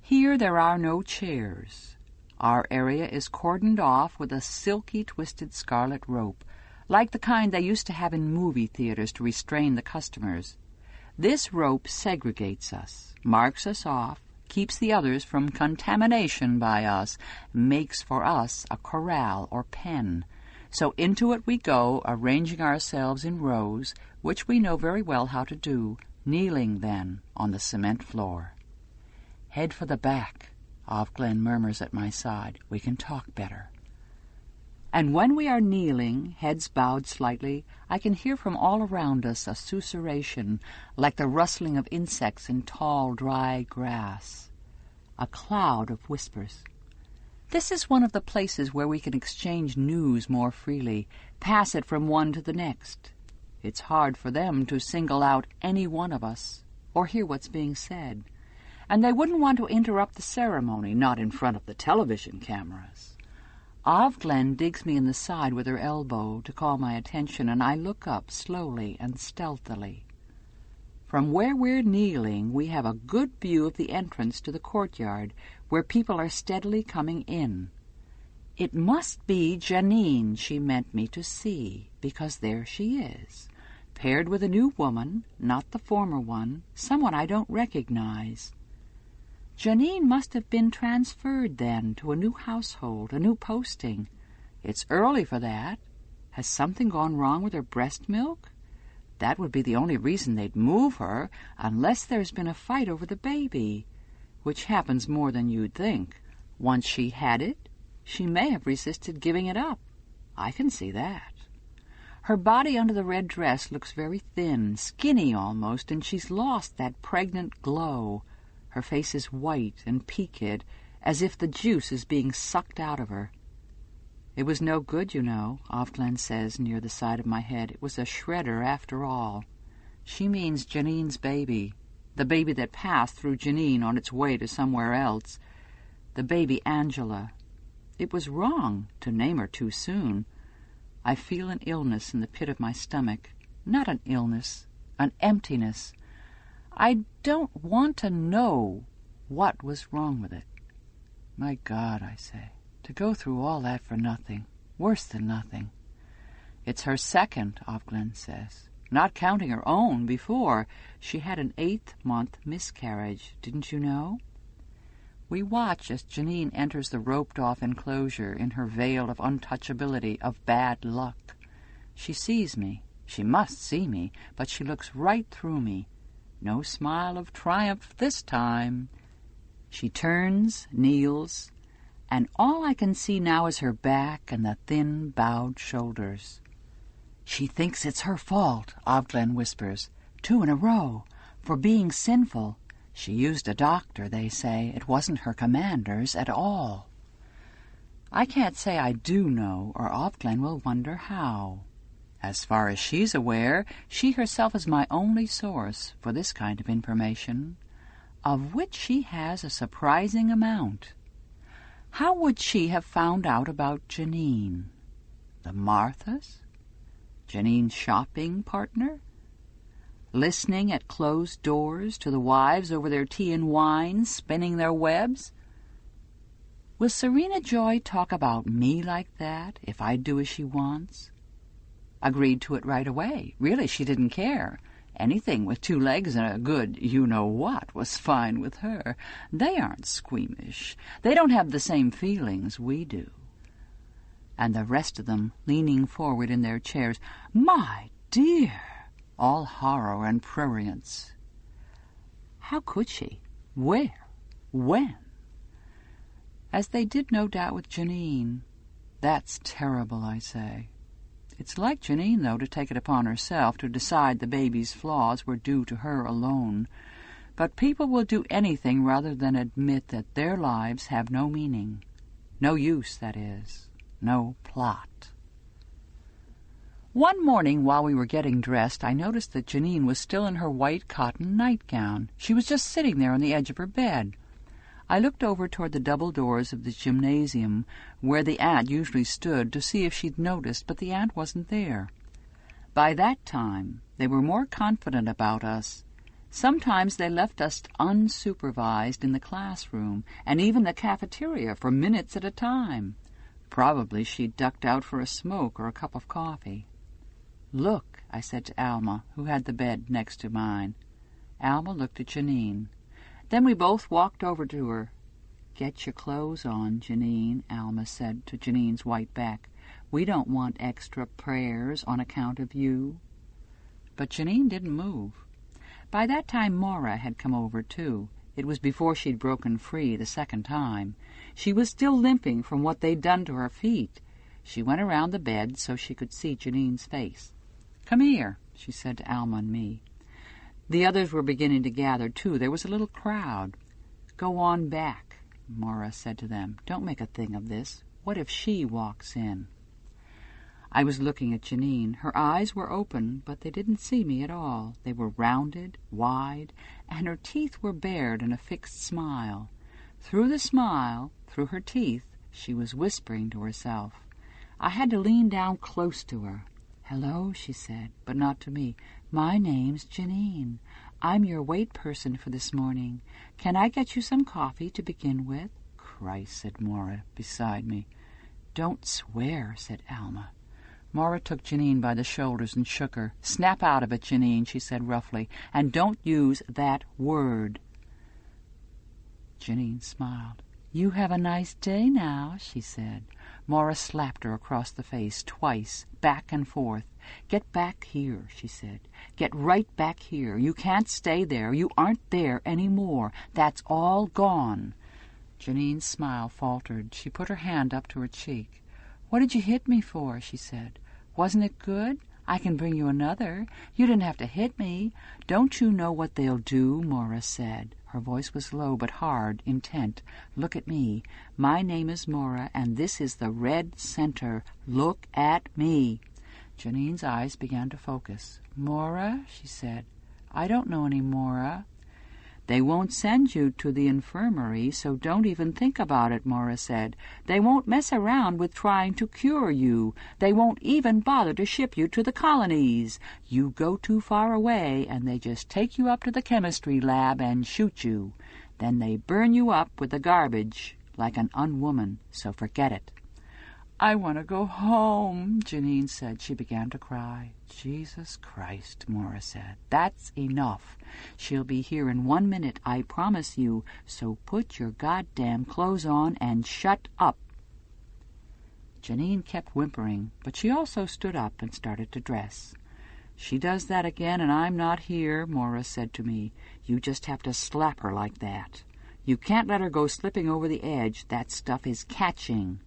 Here there are no chairs. Our area is cordoned off with a silky twisted scarlet rope, like the kind they used to have in movie theaters to restrain the customers. This rope segregates us, marks us off, keeps the others from contamination by us, makes for us a corral or pen, So into it we go, arranging ourselves in rows, which we know very well how to do, kneeling then on the cement floor. "Head for the back," Glen murmurs at my side. "We can talk better." And when we are kneeling, heads bowed slightly, I can hear from all around us a susurration, like the rustling of insects in tall, dry grass. A cloud of whispers. This is one of the places where we can exchange news more freely, pass it from one to the next. It's hard for them to single out any one of us, or hear what's being said. And they wouldn't want to interrupt the ceremony, not in front of the television cameras. Glen digs me in the side with her elbow to call my attention, and I look up slowly and stealthily. From where we're kneeling, we have a good view of the entrance to the courtyard, where people are steadily coming in. It must be Janine she meant me to see, because there she is, paired with a new woman, not the former one, someone I don't recognize. Janine must have been transferred, then, to a new household, a new posting. It's early for that. Has something gone wrong with her breast milk? That would be the only reason they'd move her, unless there's been a fight over the baby, which happens more than you'd think. Once she had it, she may have resisted giving it up. I can see that. Her body under the red dress looks very thin, skinny almost, and she's lost that pregnant glow. Her face is white and peaked, as if the juice is being sucked out of her. "It was no good, you know," Glen says near the side of my head. "It was a shredder after all." She means Janine's baby, the baby that passed through Janine on its way to somewhere else, the baby Angela. It was wrong to name her too soon. I feel an illness in the pit of my stomach. Not an illness, an emptiness. I don't want to know what was wrong with it. My God, I say, to go through all that for nothing, worse than nothing. It's her second, Glen says, not counting her own before. She had an 8th-month miscarriage, didn't you know? We watch as Janine enters the roped-off enclosure in her veil of untouchability, of bad luck. She sees me. She must see me, but she looks right through me. No smile of triumph this time. She turns, kneels, and all I can see now is her back and the thin, bowed shoulders. "She thinks it's her fault," Glen whispers, "2 in a row, for being sinful. She used a doctor, they say. It wasn't her commander's at all." I can't say I do know, or Glen will wonder how. As far as she's aware, she herself is my only source for this kind of information, of which she has a surprising amount. How would she have found out about Janine? The Marthas? Janine's shopping partner? Listening at closed doors to the wives over their tea and wine, spinning their webs? Will Serena Joy talk about me like that, if I do as she wants? Agreed to it right away. Really, she didn't care. Anything with 2 legs and a good you-know-what was fine with her. They aren't squeamish. They don't have the same feelings we do. And the rest of them, leaning forward in their chairs, "My dear!" all horror and prurience. How could she? Where? When? As they did no doubt with Janine. That's terrible, I say. It's like Janine, though, to take it upon herself to decide the baby's flaws were due to her alone. But people will do anything rather than admit that their lives have no meaning. No use, that is. No plot. One morning while we were getting dressed, I noticed that Janine was still in her white cotton nightgown. She was just sitting there on the edge of her bed. I looked over toward the double doors of the gymnasium, where the aunt usually stood, to see if she'd noticed, but the aunt wasn't there. By that time, they were more confident about us. Sometimes they left us unsupervised in the classroom, and even the cafeteria for minutes at a time. Probably she'd ducked out for a smoke or a cup of coffee. "Look," I said to Alma, who had the bed next to mine. Alma looked at Janine. Then we both walked over to her. "Get your clothes on, Janine," Alma said to Janine's white back. We don't want extra prayers on account of you." But Janine didn't move. By that time Maura had come over, too. It was before she'd broken free the second time. She was still limping from what they'd done to her feet. She went around the bed so she could see Janine's face. "Come here," she said to Alma and me. The others were beginning to gather, too. There was a little crowd. "Go on back," Maura said to them. "Don't make a thing of this. What if she walks in?" I was looking at Janine. Her eyes were open, but they didn't see me at all. They were rounded, wide, and her teeth were bared in a fixed smile. Through the smile, through her teeth, she was whispering to herself. I had to lean down close to her. "Hello," she said, but not to me. "My name's Janine. I'm your wait person for this morning. Can I get you some coffee to begin with?" "Christ," said Maura beside me. "Don't swear," said Alma. Maura took Janine by the shoulders and shook her. "Snap out of it, Janine," she said roughly, "and don't use that word." Janine smiled. "You have a nice day now," she said. Maura slapped her across the face twice, back and forth. "Get back here," she said. "Get right back here. You can't stay there. You aren't there any more. That's all gone." Janine's smile faltered. She put her hand up to her cheek. "What did you hit me for?" she said. "Wasn't it good? I can bring you another. You didn't have to hit me." "Don't you know what they'll do?" Maura said. Her voice was low but hard, intent. "Look at me. My name is Maura, and this is the red center. Look at me." Janine's eyes began to focus. "Maura," she said. "I don't know any Maura." "They won't send you to the infirmary, so don't even think about it," Maura said. "They won't mess around with trying to cure you. They won't even bother to ship you to the colonies. You go too far away, and they just take you up to the chemistry lab and shoot you. Then they burn you up with the garbage, like an unwoman, so forget it." "I want to go home," Janine said. She began to cry. "Jesus Christ," Maura said. "That's enough. She'll be here in 1 minute, I promise you, so put your goddamn clothes on and shut up." Janine kept whimpering, but she also stood up and started to dress. "She does that again and I'm not here," Maura said to me. "You just have to slap her like that. You can't let her go slipping over the edge. That stuff is catching."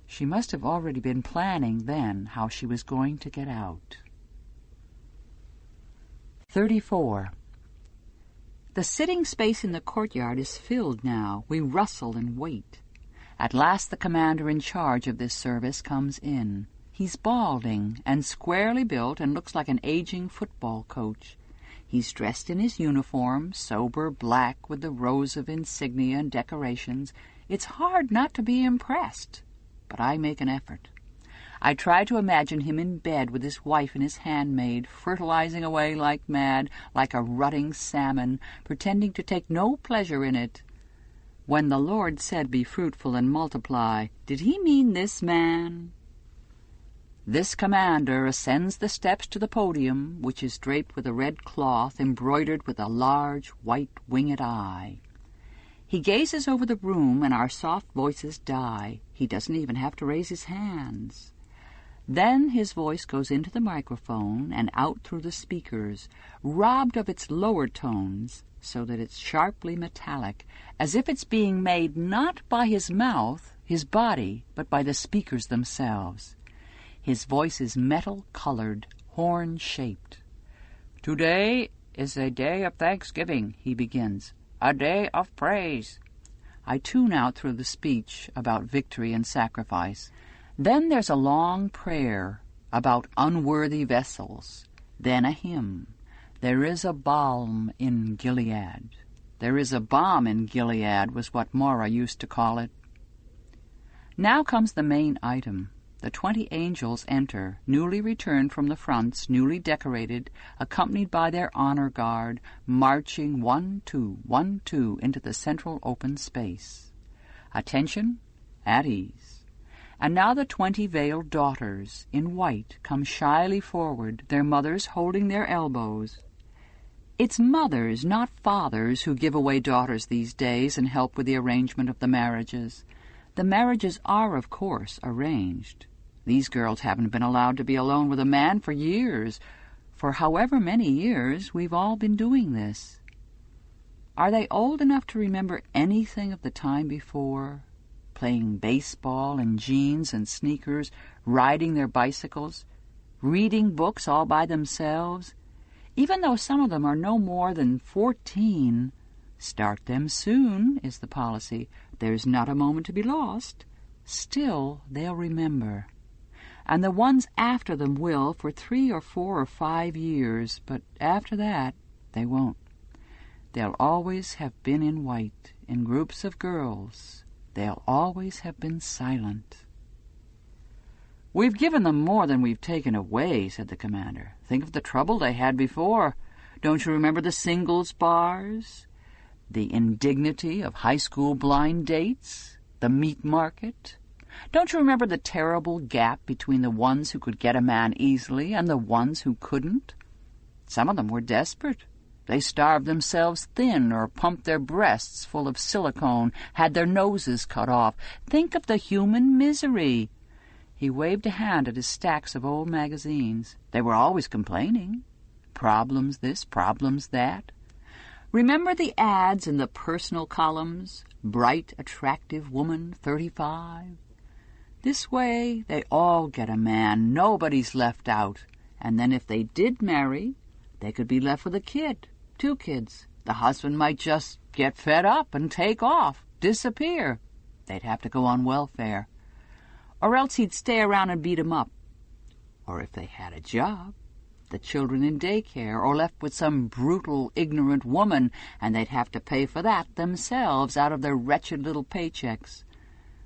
She must have already been planning then how she was going to get out. 34. The sitting space in the courtyard is filled now. We rustle and wait. At last the commander in charge of this service comes in. He's balding and squarely built and looks like an aging football coach. He's dressed in his uniform, sober black with the rows of insignia and decorations. It's hard not to be impressed. But I make an effort. I try to imagine him in bed with his wife and his handmaid, fertilizing away like mad, like a rutting salmon, pretending to take no pleasure in it. When the Lord said, "Be fruitful and multiply," did he mean this man? This commander ascends the steps to the podium, which is draped with a red cloth embroidered with a large white winged eye. He gazes over the room, and our soft voices die. He doesn't even have to raise his hands. Then his voice goes into the microphone and out through the speakers, robbed of its lower tones, so that it's sharply metallic, as if it's being made not by his mouth, his body, but by the speakers themselves. His voice is metal-colored, horn-shaped. "Today is a day of thanksgiving," he begins. "A day of praise." I tune out through the speech about victory and sacrifice. Then there's a long prayer about unworthy vessels. Then a hymn. "There is a balm in Gilead." "There is a bomb in Gilead" was what Maura used to call it. Now comes the main item. The 20 angels enter, newly returned from the fronts, newly decorated, accompanied by their honor guard, marching 1-2, 1-2 into the central open space. Attention, at ease. And now the 20 veiled daughters, in white, come shyly forward, their mothers holding their elbows. It's mothers, not fathers, who give away daughters these days and help with the arrangement of the marriages. The marriages are, of course, arranged. These girls haven't been allowed to be alone with a man for years. For however many years, we've all been doing this. Are they old enough to remember anything of the time before? Playing baseball in jeans and sneakers, riding their bicycles, reading books all by themselves? Even though some of them are no more than 14, start them soon, is the policy. There's not a moment to be lost. Still, they'll remember. And the ones after them will for 3 or 4 or 5 years, but after that, they won't. They'll always have been in white, in groups of girls. They'll always have been silent. "We've given them more than we've taken away," said the commander. "Think of the trouble they had before. Don't you remember the singles bars? The indignity of high school blind dates? The meat market? Don't you remember the terrible gap between the ones who could get a man easily and the ones who couldn't? Some of them were desperate. They starved themselves thin or pumped their breasts full of silicone, had their noses cut off. Think of the human misery." He waved a hand at his stacks of old magazines. They were always complaining. Problems this, problems that. Remember the ads in the personal columns? Bright, attractive woman, 35. This way, they all get a man. Nobody's left out. And then if they did marry, they could be left with a kid, 2 kids. The husband might just get fed up and take off, disappear. They'd have to go on welfare. Or else he'd stay around and beat 'em up. Or if they had a job, the children in daycare, or left with some brutal, ignorant woman, and they'd have to pay for that themselves out of their wretched little paychecks.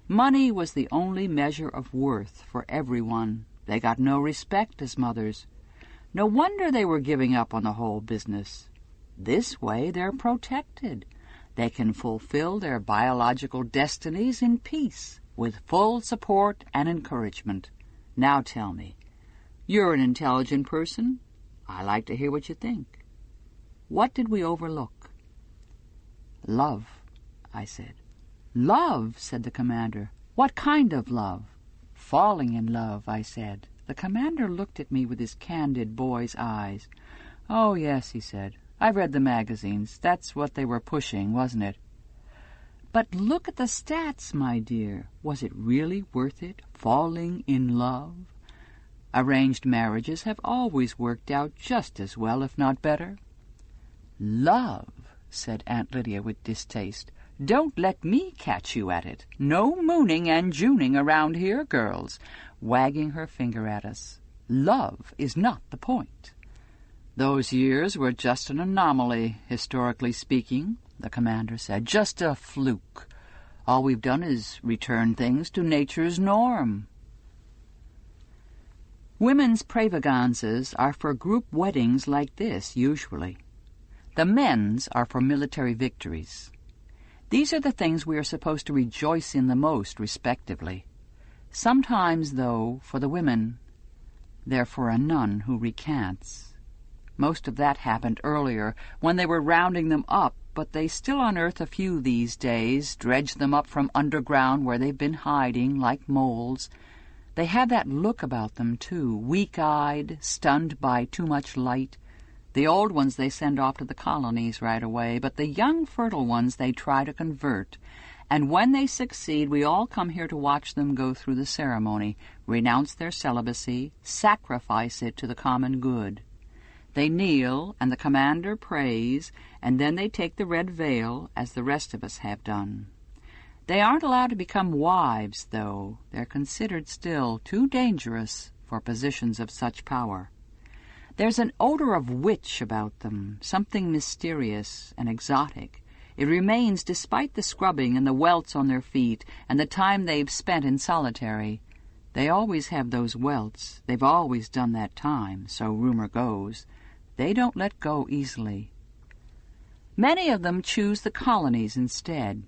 Money was the only measure of worth for everyone. They got no respect as mothers. No wonder they were giving up on the whole business. This way they're protected. They can fulfill their biological destinies in peace, with full support and encouragement. Now tell me, you're an intelligent person. I like to hear what you think. What did we overlook? "Love," I said. "Love," said the commander. "What kind of love?" "Falling in love," I said. The commander looked at me with his candid boy's eyes. "Oh, yes," he said. "I've read the magazines. That's what they were pushing, wasn't it?" "But look at the stats, my dear. Was it really worth it, falling in love? Arranged marriages have always worked out just as well, if not better." "Love," said Aunt Lydia with distaste. "Don't let me catch you at it. No mooning and juning around here, girls," wagging her finger at us. "Love is not the point." "Those years were just an anomaly, historically speaking," the commander said. "Just a fluke. All we've done is return things to nature's norm." Women's pravaganzas are for group weddings like this, usually. The men's are for military victories. These are the things we are supposed to rejoice in the most, respectively. Sometimes, though, for the women, they're for a nun who recants. Most of that happened earlier, when they were rounding them up, but they still unearth a few these days, dredge them up from underground where they've been hiding, like moles. They have that look about them, too, weak-eyed, stunned by too much light. The old ones they send off to the colonies right away, but the young, fertile ones they try to convert. And when they succeed, we all come here to watch them go through the ceremony, renounce their celibacy, sacrifice it to the common good. They kneel, and the commander prays, and then they take the red veil, as the rest of us have done. They aren't allowed to become wives, though. They're considered still too dangerous for positions of such power. There's an odor of witch about them, something mysterious and exotic. It remains despite the scrubbing and the welts on their feet and the time they've spent in solitary. They always have those welts. They've always done that time, so rumor goes. They don't let go easily. Many of them choose the colonies instead.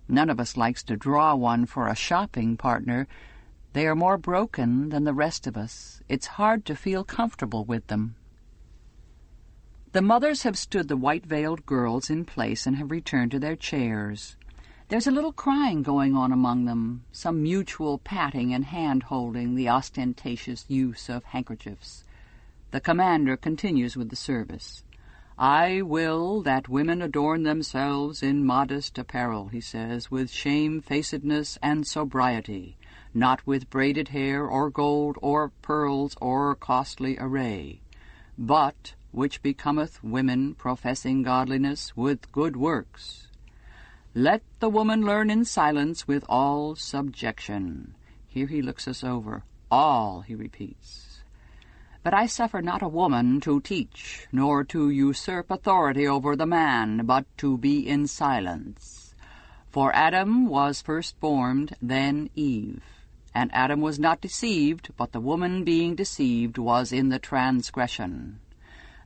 None of us likes to draw one for a shopping partner. They are more broken than the rest of us. It's hard to feel comfortable with them. The mothers have stood the white-veiled girls in place and have returned to their chairs. There's a little crying going on among them, some mutual patting and hand-holding, the ostentatious use of handkerchiefs. The commander continues with the service. "I will that women adorn themselves in modest apparel," he says, "with shamefacedness and sobriety, not with braided hair or gold or pearls or costly array, but which becometh women professing godliness with good works. Let the woman learn in silence with all subjection." Here he looks us over. "All," he repeats. "But I suffer not a woman to teach, nor to usurp authority over the man, but to be in silence. For Adam was first formed, then Eve. And Adam was not deceived, but the woman being deceived was in the transgression.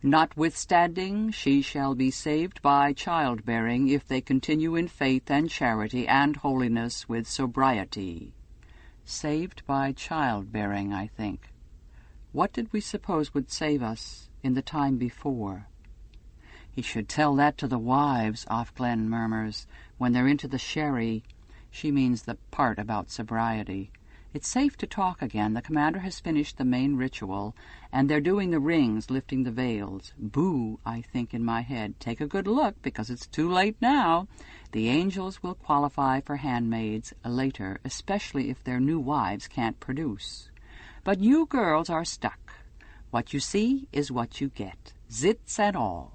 Notwithstanding, she shall be saved by childbearing, if they continue in faith and charity and holiness with sobriety." Saved by childbearing, I think. What did we suppose would save us in the time before? "He should tell that to the wives," Offglen murmurs, "when they're into the sherry." She means the part about sobriety. It's safe to talk again. The commander has finished the main ritual, and they're doing the rings, lifting the veils. Boo, I think in my head. Take a good look, because it's too late now. The angels will qualify for handmaids later, especially if their new wives can't produce. But you girls are stuck. What you see is what you get, zits and all.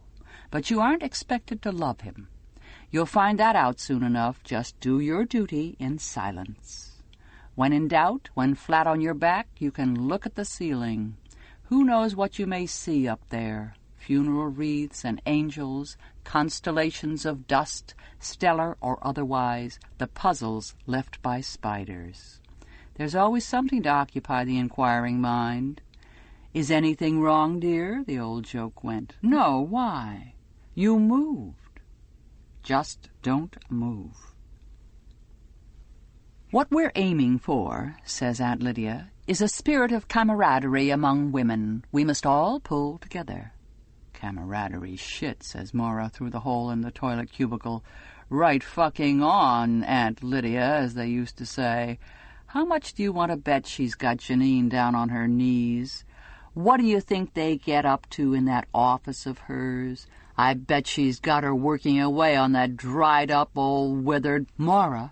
But you aren't expected to love him. You'll find that out soon enough. Just do your duty in silence. When in doubt, when flat on your back, you can look at the ceiling. Who knows what you may see up there? Funeral wreaths and angels, constellations of dust, stellar or otherwise, the puzzles left by spiders. There's always something to occupy the inquiring mind. "Is anything wrong, dear?" the old joke went. "No, why? You moved." Just don't move. "What we're aiming for," says Aunt Lydia, "is a spirit of camaraderie among women. We must all pull together." "Camaraderie shit," says Maura through the hole in the toilet cubicle. "Right fucking on, Aunt Lydia, as they used to say. How much do you want to bet she's got Janine down on her knees? What do you think they get up to in that office of hers? I bet she's got her working away on that dried-up, old withered—" "Maura,"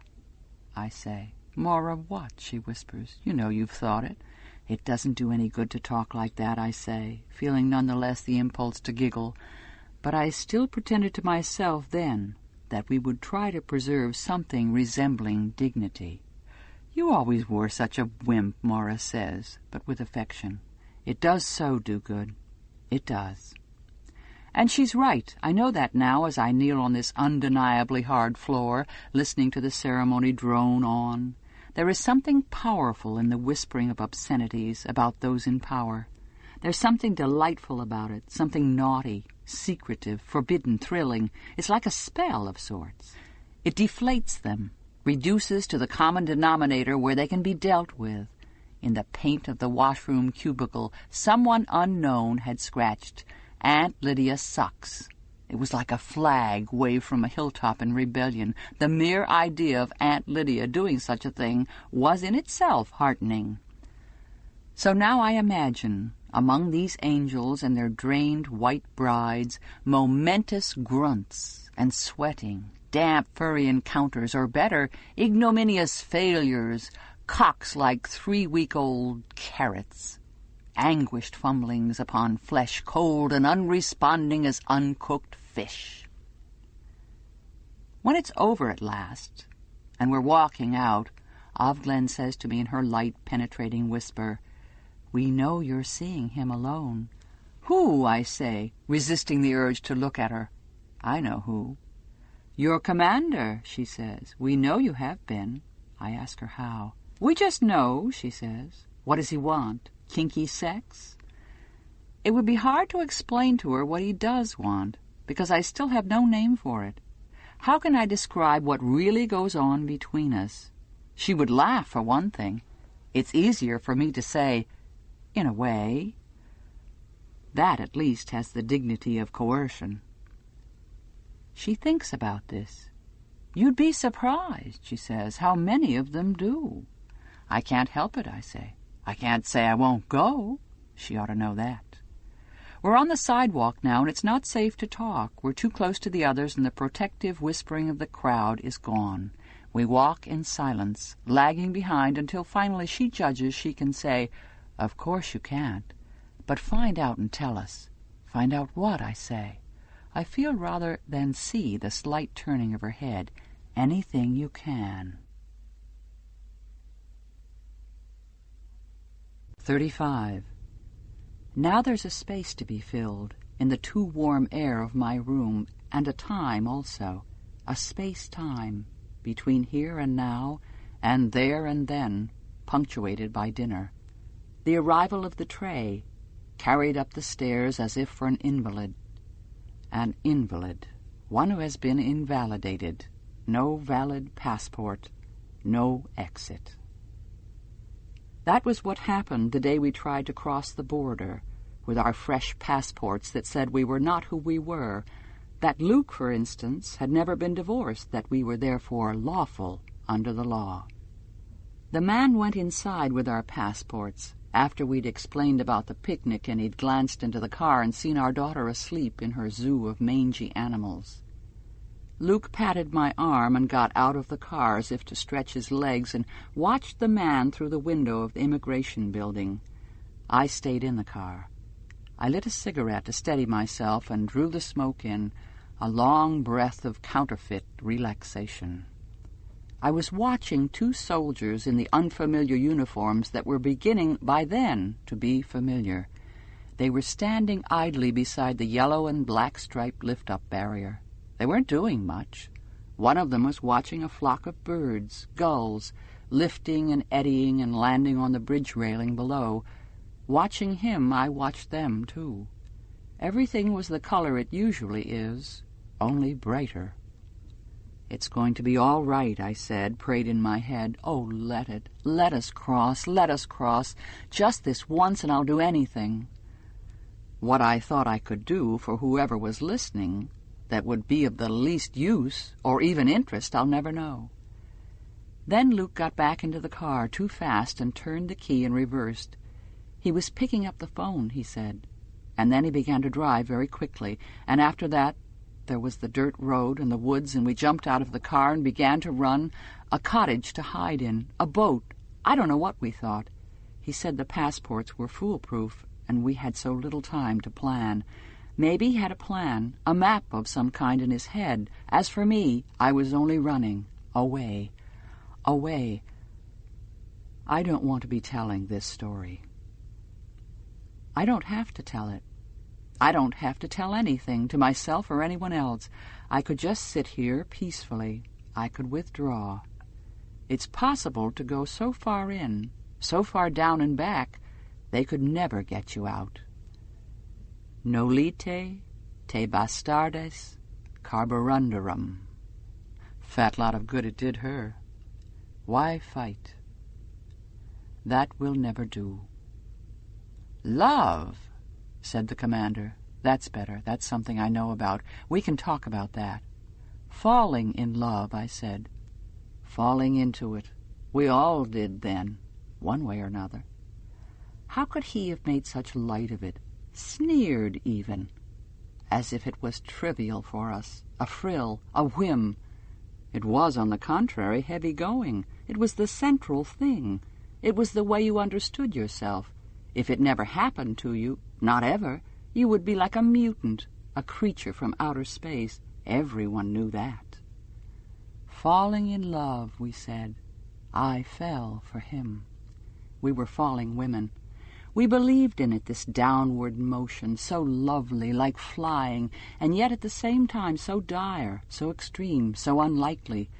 I say. "Maura what?" she whispers. "You know you've thought it." "It doesn't do any good to talk like that," I say, feeling none the less the impulse to giggle. But I still pretended to myself then that we would try to preserve something resembling dignity. "You always were such a wimp," Maura says, but with affection. "It does so do good. It does." And she's right. I know that now as I kneel on this undeniably hard floor, listening to the ceremony drone on. There is something powerful in the whispering of obscenities about those in power. There's something delightful about it, something naughty, secretive, forbidden, thrilling. It's like a spell of sorts. It deflates them, reduces to the common denominator where they can be dealt with. In the paint of the washroom cubicle, someone unknown had scratched, "Aunt Lydia sucks." It was like a flag waved from a hilltop in rebellion. The mere idea of Aunt Lydia doing such a thing was in itself heartening. So now I imagine, among these angels and their drained white brides, momentous grunts and sweating, damp furry encounters, or better, ignominious failures, cocks like 3-week-old carrots, anguished fumblings upon flesh cold and unresponding as uncooked fish. When it's over at last, and we're walking out, Offglen says to me in her light, penetrating whisper, "We know you're seeing him alone." "Who?" I say, resisting the urge to look at her. "I know who." "Your commander," she says. "We know you have been." I ask her how. "We just know," she says. "What does he want? Kinky sex?" It would be hard to explain to her what he does want, because I still have no name for it. How can I describe what really goes on between us? She would laugh, for one thing. It's easier for me to say, "In a way." That, at least, has the dignity of coercion. She thinks about this. "You'd be surprised," she says, "how many of them do." "I can't help it," I say. "I can't say I won't go." She ought to know that. We're on the sidewalk now, and it's not safe to talk. We're too close to the others, and the protective whispering of the crowd is gone. We walk in silence, lagging behind until finally she judges she can say, "Of course you can't. But find out and tell us." "Find out what?" I say. I feel rather than see the slight turning of her head. "Anything you can." 35. Now there's a space to be filled in the too warm air of my room, and a time also, a space-time, between here and now, and there and then, punctuated by dinner. The arrival of the tray, carried up the stairs as if for an invalid. An invalid, one who has been invalidated, no valid passport, no exit. That was what happened the day we tried to cross the border, with our fresh passports that said we were not who we were, that Luke, for instance, had never been divorced, that we were therefore lawful under the law. The man went inside with our passports, after we'd explained about the picnic and he'd glanced into the car and seen our daughter asleep in her zoo of mangy animals. Luke patted my arm and got out of the car as if to stretch his legs and watched the man through the window of the immigration building. I stayed in the car. I lit a cigarette to steady myself and drew the smoke in, a long breath of counterfeit relaxation. I was watching two soldiers in the unfamiliar uniforms that were beginning by then to be familiar. They were standing idly beside the yellow and black striped lift-up barrier. They weren't doing much. One of them was watching a flock of birds, gulls, lifting and eddying and landing on the bridge railing below. Watching him, I watched them, too. Everything was the color it usually is, only brighter. "It's going to be all right," I said, prayed in my head. "Oh, let it. Let us cross. Let us cross. Just this once, and I'll do anything." What I thought I could do for whoever was listening that would be of the least use or even interest, I'll never know. Then Luke got back into the car too fast and turned the key and reversed. He was picking up the phone, he said, and then he began to drive very quickly, and after that there was the dirt road and the woods, and we jumped out of the car and began to run, a cottage to hide in, a boat. I don't know what we thought. He said the passports were foolproof, and we had so little time to plan. Maybe he had a plan, a map of some kind in his head. As for me, I was only running, away, away. I don't want to be telling this story. I don't have to tell it. I don't have to tell anything to myself or anyone else. I could just sit here peacefully. I could withdraw. It's possible to go so far in, so far down and back, they could never get you out. Nolite te bastardes carborundarum. Fat lot of good it did her. Why fight? That will never do. "Love," said the commander. "That's better. That's something I know about. We can talk about that." "Falling in love," I said. "Falling into it. We all did then, one way or another." How could he have made such light of it? Sneered even, as if it was trivial for us, a frill, a whim. It was, on the contrary, heavy-going. It was the central thing. It was the way you understood yourself. If it never happened to you, not ever, you would be like a mutant, a creature from outer space. Everyone knew that. Falling in love, we said. I fell for him. We were falling women. We believed in it, this downward motion, so lovely, like flying, and yet at the same time so dire, so extreme, so unlikely.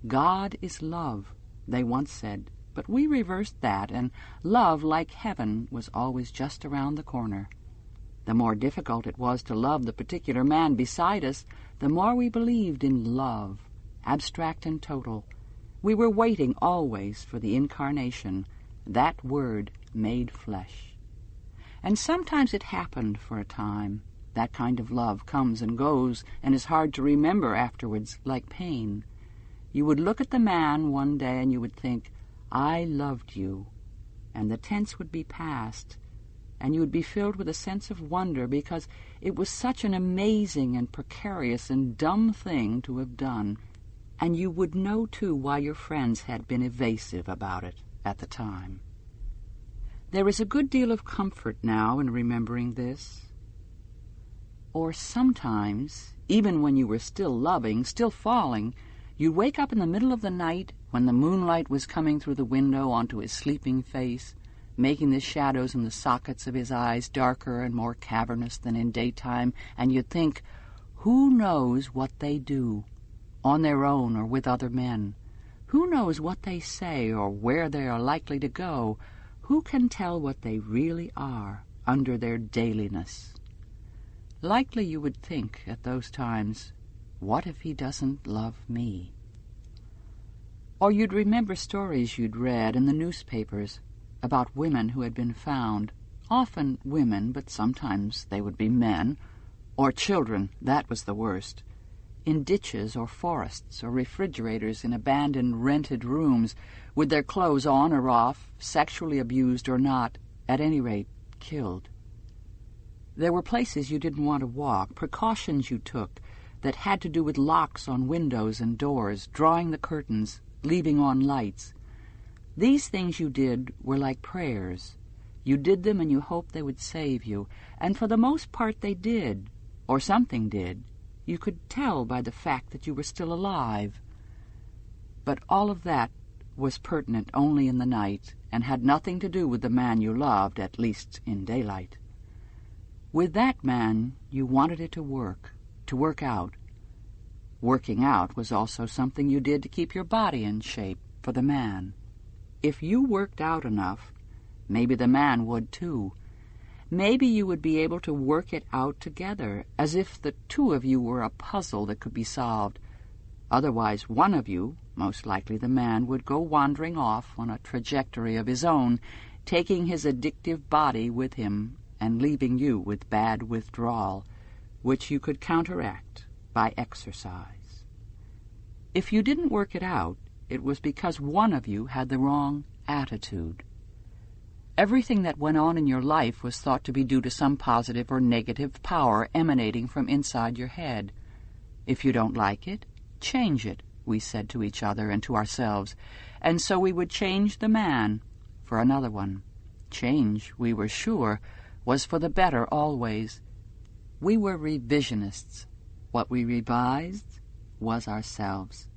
God is love, they once said, but we reversed that, and love, like heaven, was always just around the corner. The more difficult it was to love the particular man beside us, the more we believed in love, abstract and total. We were waiting always for the incarnation, that word made flesh. And sometimes it happened for a time. That kind of love comes and goes and is hard to remember afterwards, like pain. You would look at the man one day and you would think, I loved you, and the tense would be past, and you would be filled with a sense of wonder because it was such an amazing and precarious and dumb thing to have done, and you would know, too, why your friends had been evasive about it at the time. There is a good deal of comfort now in remembering this. Or sometimes, even when you were still loving, still falling, you'd wake up in the middle of the night when the moonlight was coming through the window onto his sleeping face, making the shadows in the sockets of his eyes darker and more cavernous than in daytime, and you'd think, who knows what they do, on their own or with other men? Who knows what they say or where they are likely to go? Who can tell what they really are under their dailiness? Likely you would think at those times, what if he doesn't love me? Or you'd remember stories you'd read in the newspapers about women who had been found, often women, but sometimes they would be men, or children, that was the worst, in ditches or forests or refrigerators in abandoned rented rooms, with their clothes on or off, sexually abused or not, at any rate, killed. There were places you didn't want to walk, precautions you took that had to do with locks on windows and doors, drawing the curtains, leaving on lights. These things you did were like prayers. You did them and you hoped they would save you, and for the most part they did, or something did. You could tell by the fact that you were still alive. But all of that was pertinent only in the night, and had nothing to do with the man you loved, at least in daylight. With that man, you wanted it to work out. Working out was also something you did to keep your body in shape for the man. If you worked out enough, maybe the man would too. Maybe you would be able to work it out together, as if the two of you were a puzzle that could be solved. Otherwise, one of you, most likely the man, would go wandering off on a trajectory of his own, taking his addictive body with him and leaving you with bad withdrawal, which you could counteract by exercise. If you didn't work it out, it was because one of you had the wrong attitude. Everything that went on in your life was thought to be due to some positive or negative power emanating from inside your head. If you don't like it, change it, we said to each other and to ourselves, and so we would change the man for another one. Change, we were sure, was for the better always. We were revisionists. What we revised was ourselves.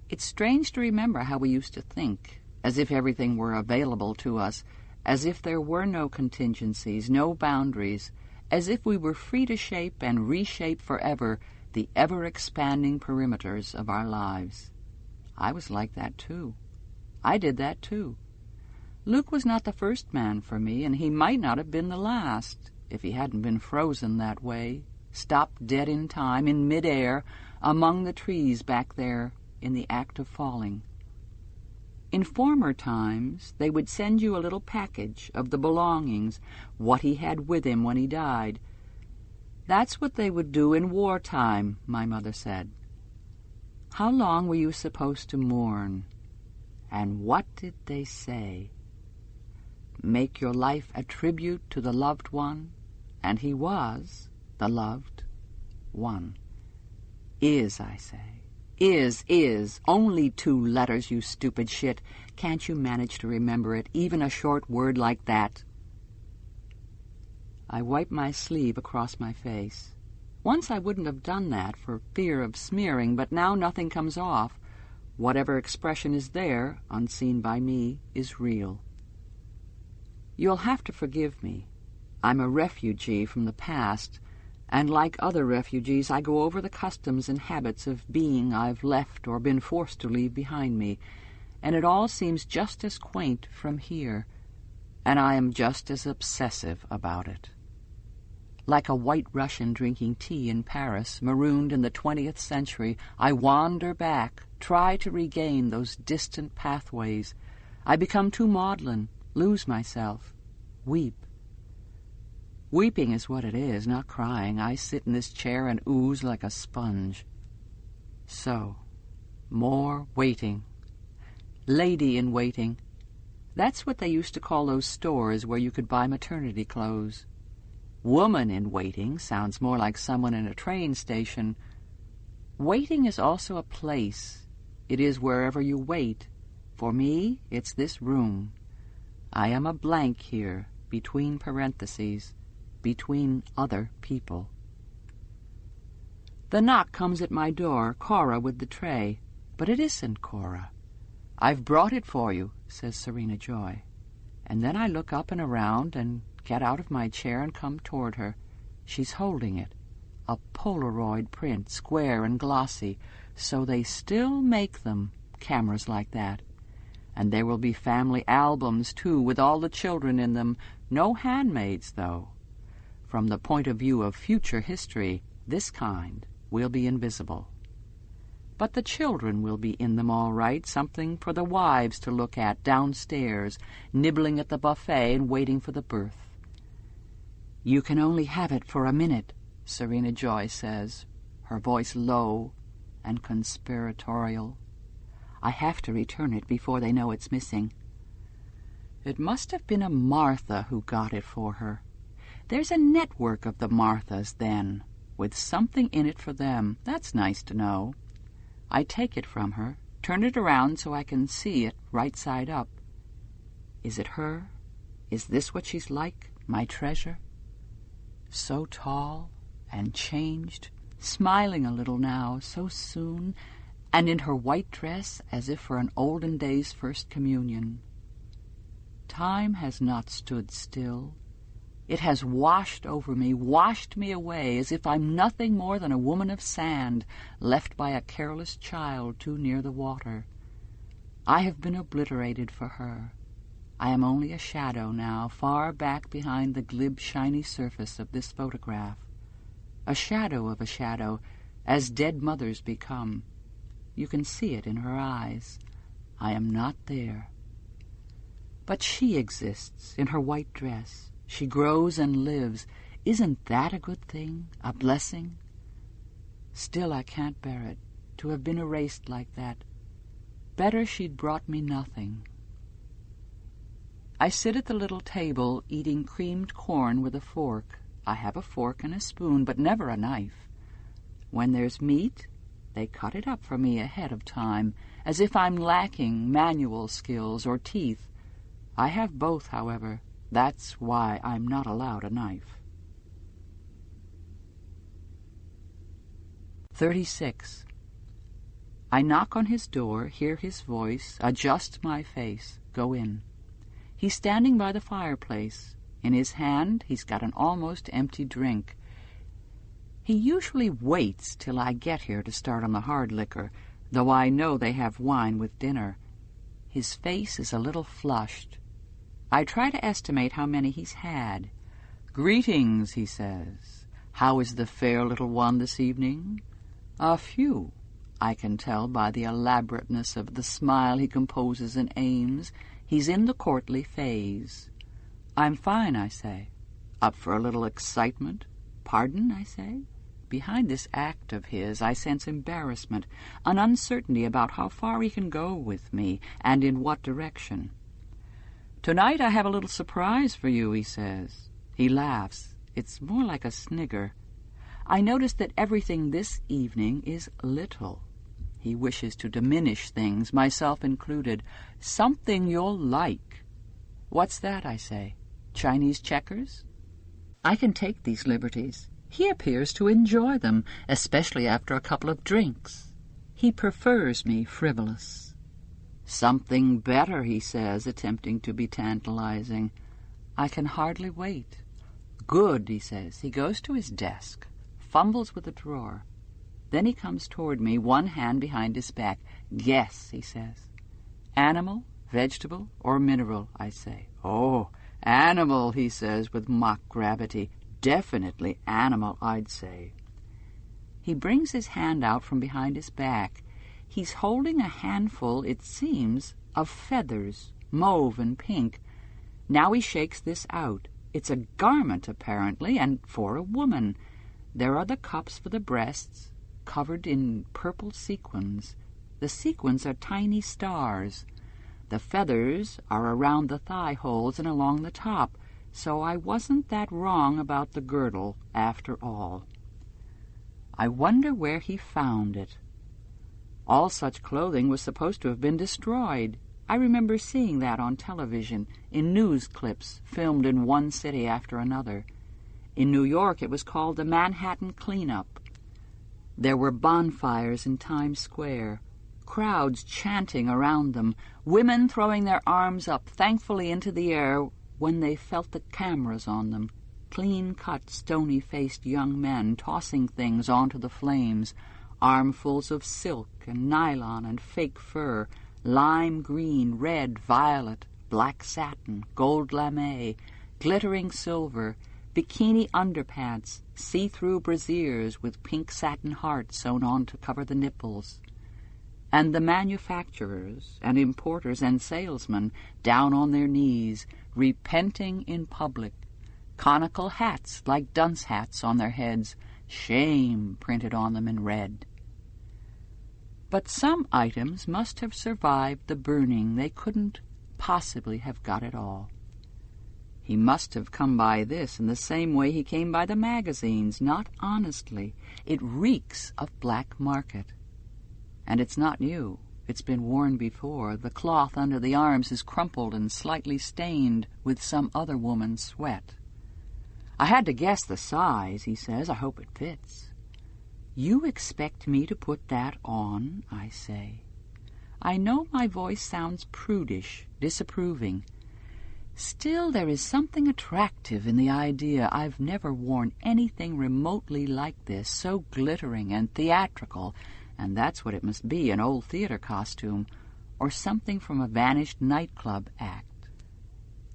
It's strange to remember how we used to think, as if everything were available to us, as if there were no contingencies, no boundaries, as if we were free to shape and reshape forever the ever-expanding perimeters of our lives. I was like that too. I did that too. Luke was not the first man for me, and he might not have been the last if he hadn't been frozen that way, stopped dead in time, in mid-air, among the trees back there, in the act of falling. In former times, they would send you a little package of the belongings, what he had with him when he died. That's what they would do in wartime, my mother said. How long were you supposed to mourn? And what did they say? Make your life a tribute to the loved one, and he was the loved one. Is, I say. Is. Only 2 letters, you stupid shit. Can't you manage to remember it, even a short word like that? I wiped my sleeve across my face. Once I wouldn't have done that for fear of smearing, but now nothing comes off. Whatever expression is there, unseen by me, is real. You'll have to forgive me. I'm a refugee from the past, and like other refugees, I go over the customs and habits of being I've left or been forced to leave behind me, and it all seems just as quaint from here, and I am just as obsessive about it. Like a white Russian drinking tea in Paris, marooned in the 20th century, I wander back, try to regain those distant pathways. I become too maudlin, lose myself, weep. Weeping is what it is, not crying. I sit in this chair and ooze like a sponge. So, More waiting. Lady in waiting. That's what they used to call those stores where you could buy maternity clothes. Woman in waiting sounds more like someone in a train station. Waiting is also a place. It is wherever you wait. For me, it's this room. I am a blank here, between parentheses, between other people. The knock comes at my door, Cora with the tray. But it isn't Cora. "I've brought it for you," says Serena Joy. And then I look up and around and get out of my chair and come toward her. She's holding it. A Polaroid print, square and glossy. So they still make them, cameras like that. And there will be family albums, too, with all the children in them. No handmaids, though. From the point of view of future history, this kind will be invisible. But the children will be in them all right, something for the wives to look at downstairs, nibbling at the buffet and waiting for the birth. "You can only have it for a minute," Serena Joy says, her voice low and conspiratorial. "I have to return it before they know it's missing." It must have been a Martha who got it for her. There's a network of the Marthas, then, with something in it for them. That's nice to know. I take it from her, turn it around so I can see it right side up. Is it her? Is this what she's like, my treasure? So tall and changed, smiling a little now, so soon, and in her white dress as if for an olden days First Communion. Time has not stood still. It has washed over me, washed me away, as if I'm nothing more than a woman of sand, left by a careless child too near the water. I have been obliterated for her. I am only a shadow now, far back behind the glib, shiny surface of this photograph. A shadow of a shadow, as dead mothers become. You can see it in her eyes. I am not there. But she exists in her white dress. She grows and lives. Isn't that a good thing, a blessing? Still, I can't bear it, to have been erased like that. Better she'd brought me nothing. I sit at the little table, eating creamed corn with a fork. I have a fork and a spoon, but never a knife. When there's meat, they cut it up for me ahead of time, as if I'm lacking manual skills or teeth. I have both, however. That's why I'm not allowed a knife. 36. I knock on his door, hear his voice, adjust my face, go in. He's standing by the fireplace. In his hand, he's got an almost empty drink. He usually waits till I get here to start on the hard liquor, though I know they have wine with dinner. His face is a little flushed. I try to estimate how many he's had. "Greetings," he says. "How is the fair little one this evening?" "A few," I can tell by the elaborateness of the smile he composes and aims. He's in the courtly phase. "I'm fine," I say. "Up for a little excitement?" "Pardon?" I say. Behind this act of his, I sense embarrassment, an uncertainty about how far he can go with me, and in what direction. "Tonight I have a little surprise for you," he says. He laughs. It's more like a snigger. I notice that everything this evening is little. He wishes to diminish things, myself included. "Something you'll like." "What's that?" I say. "Chinese checkers?" I can take these liberties. He appears to enjoy them, especially after a couple of drinks. He prefers me frivolous. "Something better," he says, attempting to be tantalizing. I can hardly wait. "Good," he says. He goes to his desk, fumbles with a drawer. Then he comes toward me, one hand behind his back. "Guess," he says. "Animal, vegetable, or mineral?" I say. "Oh, animal," he says with mock gravity. "Definitely animal, I'd say." He brings his hand out from behind his back. He's holding a handful, it seems, of feathers, mauve and pink. Now he shakes this out. It's a garment, apparently, and for a woman. There are the cups for the breasts, covered in purple sequins. The sequins are tiny stars. The feathers are around the thigh holes and along the top, so I wasn't that wrong about the girdle after all. I wonder where he found it. All such clothing was supposed to have been destroyed. I remember seeing that on television, in news clips filmed in one city after another. In New York it was called the Manhattan Cleanup. There were bonfires in Times Square, crowds chanting around them, women throwing their arms up thankfully into the air when they felt the cameras on them, clean-cut, stony-faced young men tossing things onto the flames, armfuls of silk and nylon and fake fur, lime green, red, violet, black satin, gold lame, glittering silver, bikini underpants, see-through brasiers with pink satin hearts sewn on to cover the nipples. And the manufacturers and importers and salesmen down on their knees, repenting in public, conical hats like dunce hats on their heads, shame printed on them in red. But some items must have survived the burning. They couldn't possibly have got it all. He must have come by this in the same way he came by the magazines, not honestly. It reeks of black market. And it's not new. It's been worn before. The cloth under the arms is crumpled and slightly stained with some other woman's sweat. I had to guess the size, he says. I hope it fits. You expect me to put that on, I say. I know my voice sounds prudish, disapproving. Still, there is something attractive in the idea. I've never worn anything remotely like this, so glittering and theatrical, and that's what it must be, an old theater costume, or something from a vanished nightclub act.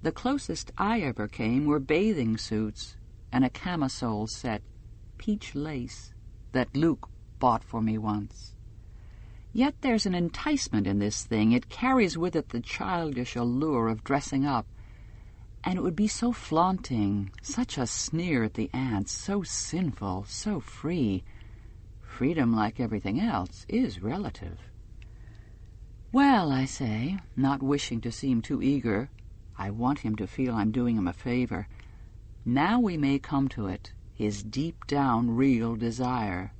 The closest I ever came were bathing suits and a camisole set, peach lace, that Luke bought for me once. Yet there's an enticement in this thing. It carries with it the childish allure of dressing up. And it would be so flaunting, such a sneer at the aunts, so sinful, so free. Freedom, like everything else, is relative. Well, I say, not wishing to seem too eager, I want him to feel I'm doing him a favor. Now we may come to it, his deep-down real desire.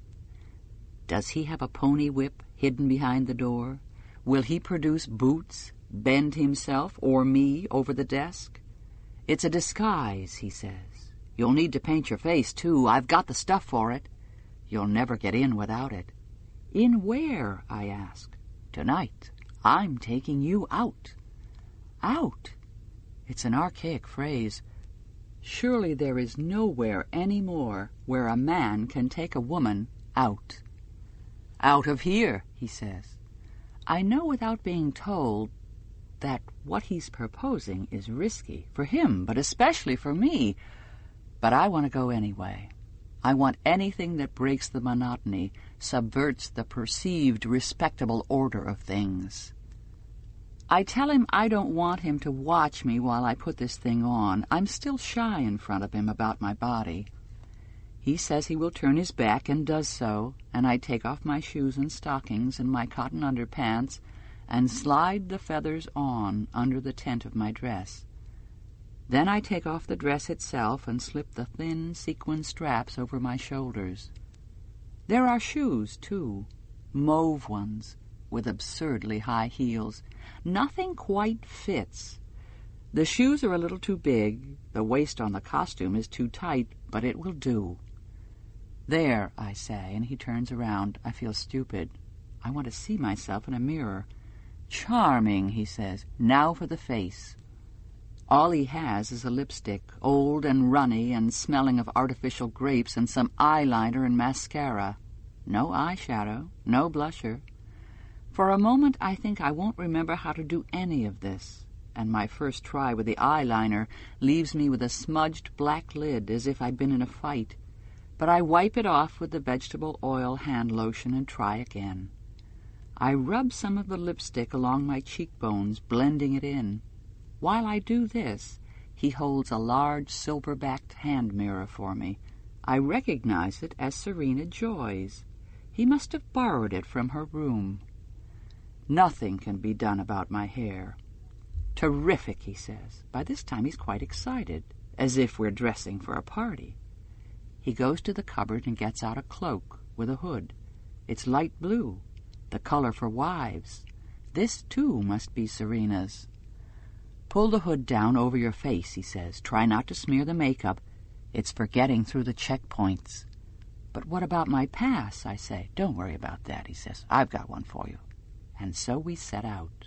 Does he have a pony whip hidden behind the door? Will he produce boots, bend himself or me over the desk? It's a disguise, he says. You'll need to paint your face, too. I've got the stuff for it. You'll never get in without it. In where? I ask. Tonight. I'm taking you out. Out? It's an archaic phrase. Surely there is nowhere any more where a man can take a woman out. Out of here, he says. I know without being told that what he's proposing is risky for him, but especially for me. But I want to go anyway. I want anything that breaks the monotony, subverts the perceived respectable order of things. I tell him I don't want him to watch me while I put this thing on. I'm still shy in front of him about my body. He says he will turn his back and does so, and I take off my shoes and stockings and my cotton underpants and slide the feathers on under the tent of my dress. Then I take off the dress itself and slip the thin sequin straps over my shoulders. There are shoes, too, mauve ones, with absurdly high heels. Nothing quite fits. The shoes are a little too big, the waist on the costume is too tight, but it will do. There, I say, and he turns around. I feel stupid. I want to see myself in a mirror. Charming, he says. Now for the face. All he has is a lipstick, old and runny and smelling of artificial grapes, and some eyeliner and mascara. No eyeshadow, no blusher. For a moment I think I won't remember how to do any of this, and my first try with the eyeliner leaves me with a smudged black lid as if I'd been in a fight. But I wipe it off with the vegetable oil hand lotion and try again. I rub some of the lipstick along my cheekbones, blending it in. While I do this, he holds a large silver-backed hand mirror for me. I recognize it as Serena Joy's. He must have borrowed it from her room. Nothing can be done about my hair. Terrific, he says. By this time he's quite excited, as if we're dressing for a party. He goes to the cupboard and gets out a cloak with a hood. It's light blue, the color for wives. This, too, must be Serena's. Pull the hood down over your face, he says. Try not to smear the makeup. It's for getting through the checkpoints. But what about my pass, I say. Don't worry about that, he says. I've got one for you. And so we set out.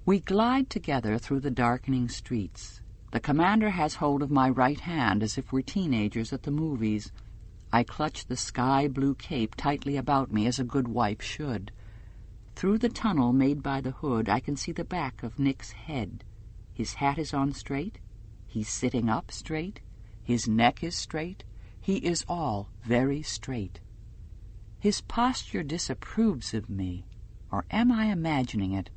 We glide together through the darkening streets. The commander has hold of my right hand as if we're teenagers at the movies. I clutch the sky-blue cape tightly about me as a good wife should. Through the tunnel made by the hood, I can see the back of Nick's head. His hat is on straight. He's sitting up straight. His neck is straight. He is all very straight. His posture disapproves of me, or am I imagining it?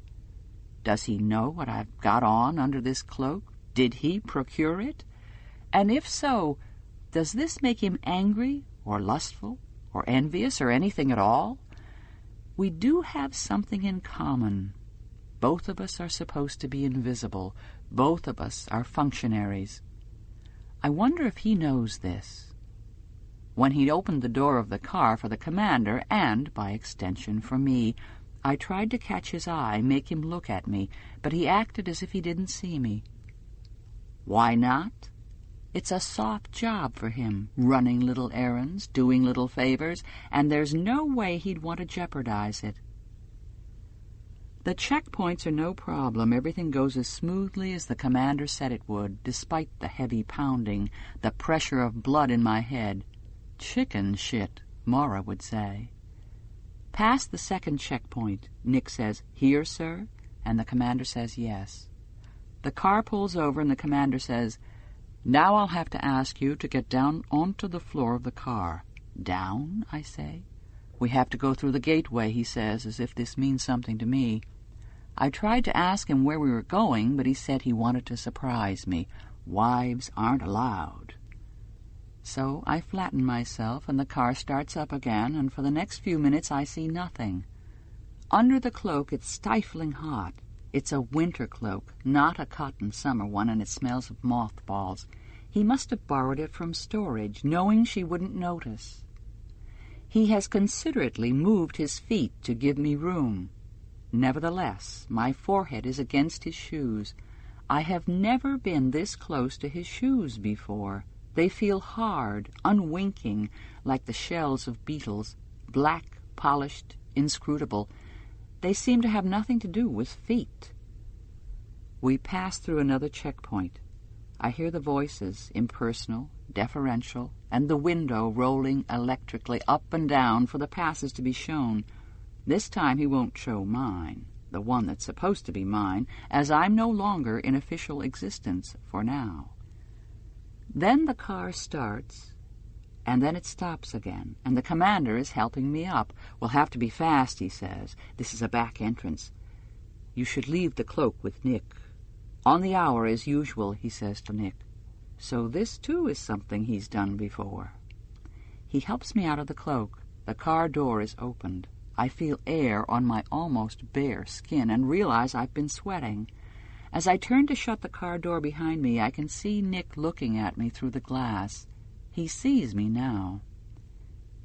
Does he know what I've got on under this cloak? Did he procure it? And if so, does this make him angry, or lustful, or envious, or anything at all? We do have something in common. Both of us are supposed to be invisible. Both of us are functionaries. I wonder if he knows this. When he'd opened the door of the car for the commander, and, by extension, for me, I tried to catch his eye, make him look at me, but he acted as if he didn't see me. Why not? It's a soft job for him, running little errands, doing little favors, and there's no way he'd want to jeopardize it. The checkpoints are no problem. Everything goes as smoothly as the commander said it would, despite the heavy pounding, the pressure of blood in my head. Chicken shit, Maura would say. Past the second checkpoint, Nick says, "Here, sir?" And the commander says, "Yes." The car pulls over and the commander says, "Now I'll have to ask you to get down onto the floor of the car." "Down?" I say. "We have to go through the gateway," he says, as if this means something to me. I tried to ask him where we were going, but he said he wanted to surprise me. Wives aren't allowed. So I flatten myself, and the car starts up again, and for the next few minutes I see nothing. Under the cloak it's stifling hot. It's a winter cloak, not a cotton summer one, and it smells of mothballs. He must have borrowed it from storage, knowing she wouldn't notice. He has considerately moved his feet to give me room. Nevertheless, my forehead is against his shoes. I have never been this close to his shoes before. They feel hard, unwinking, like the shells of beetles, black, polished, inscrutable. They seem to have nothing to do with feet. We pass through another checkpoint. I hear the voices, impersonal, deferential, and the window rolling electrically up and down for the passes to be shown. This time he won't show mine, the one that's supposed to be mine, as I'm no longer in official existence for now. Then the car starts, and then it stops again, and the commander is helping me up. "We'll have to be fast," he says. "This is a back entrance. You should leave the cloak with Nick. On the hour as usual," he says to Nick. So this, too, is something he's done before. He helps me out of the cloak. The car door is opened. I feel air on my almost bare skin and realize I've been sweating. As I turn to shut the car door behind me, I can see Nick looking at me through the glass. He sees me now.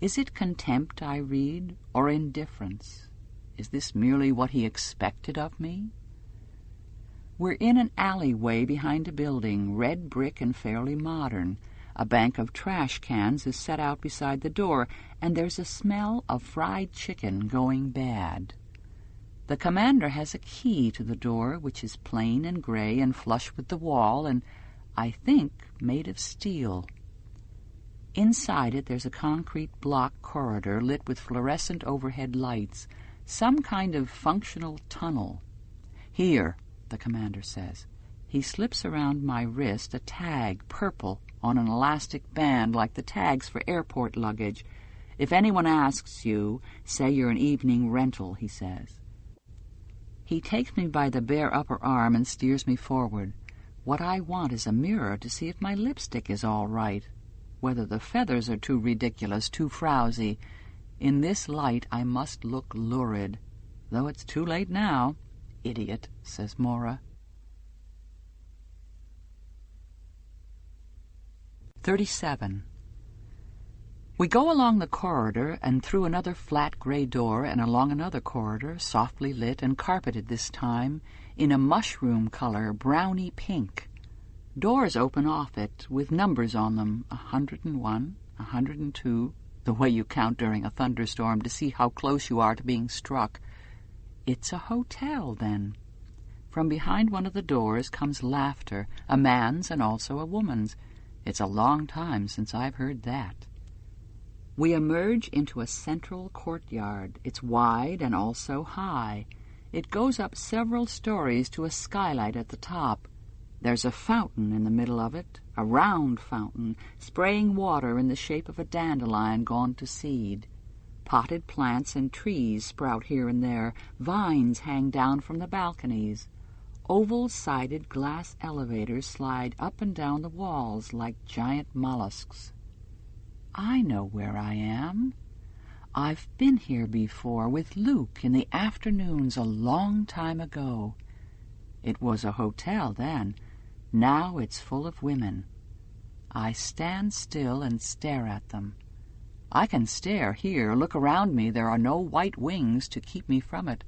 Is it contempt I read, or indifference? Is this merely what he expected of me? We're in an alleyway behind a building, red brick and fairly modern. A bank of trash cans is set out beside the door, and there's a smell of fried chicken going bad. The commander has a key to the door, which is plain and gray and flush with the wall, and, I think, made of steel. Inside it there's a concrete block corridor lit with fluorescent overhead lights, some kind of functional tunnel. "Here," the commander says. He slips around my wrist a tag, purple, on an elastic band like the tags for airport luggage. "If anyone asks you, say you're an evening rental," he says. He takes me by the bare upper arm and steers me forward. What I want is a mirror to see if my lipstick is all right, whether the feathers are too ridiculous, too frowsy. In this light I must look lurid, though it's too late now. Idiot, says Mora. 37. We go along the corridor and through another flat gray door and along another corridor, softly lit and carpeted this time, in a mushroom color, browny pink. Doors open off it, with numbers on them, 101, 102, the way you count during a thunderstorm to see how close you are to being struck. It's a hotel, then. From behind one of the doors comes laughter, a man's and also a woman's. It's a long time since I've heard that. We emerge into a central courtyard. It's wide and also high. It goes up several stories to a skylight at the top. There's a fountain in the middle of it, a round fountain, spraying water in the shape of a dandelion gone to seed. Potted plants and trees sprout here and there. Vines hang down from the balconies. Oval-sided glass elevators slide up and down the walls like giant mollusks. I know where I am. I've been here before with Luke in the afternoons a long time ago. It was a hotel then. Now it's full of women. I stand still and stare at them. I can stare here, look around me. There are no white wings to keep me from it.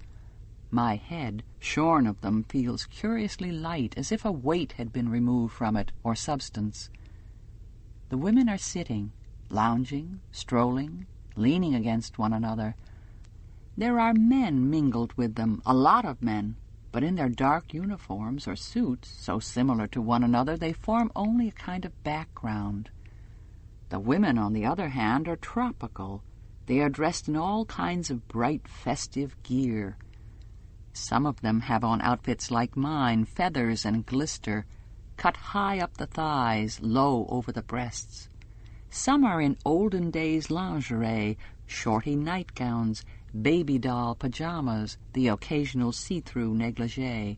My head, shorn of them, feels curiously light, as if a weight had been removed from it, or substance. The women are sitting, lounging, strolling, leaning against one another. There are men mingled with them, a lot of men, but in their dark uniforms or suits, so similar to one another, they form only a kind of background. The women, on the other hand, are tropical. They are dressed in all kinds of bright, festive gear. Some of them have on outfits like mine, feathers and glister, cut high up the thighs, low over the breasts. Some are in olden days lingerie, shorty nightgowns, baby doll pajamas, the occasional see-through negligee.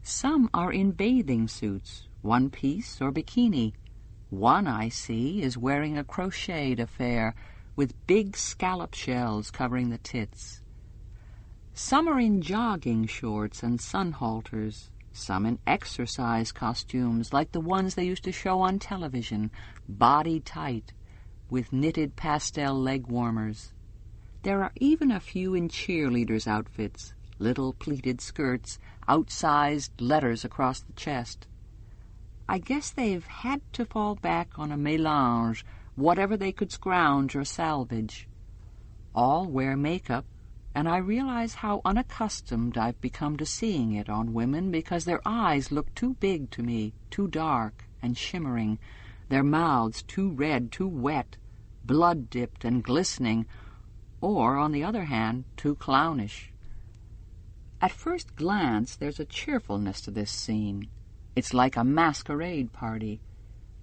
Some are in bathing suits, one-piece or bikini. One, I see, is wearing a crocheted affair with big scallop shells covering the tits. Some are in jogging shorts and sun halters, some in exercise costumes like the ones they used to show on television, body tight, with knitted pastel leg warmers. There are even a few in cheerleaders' outfits, little pleated skirts, outsized letters across the chest. I guess they've had to fall back on a mélange, whatever they could scrounge or salvage. All wear makeup, and I realize how unaccustomed I've become to seeing it on women because their eyes look too big to me, too dark and shimmering, their mouths too red, too wet, blood-dipped and glistening, or, on the other hand, too clownish. At first glance, there's a cheerfulness to this scene. It's like a masquerade party.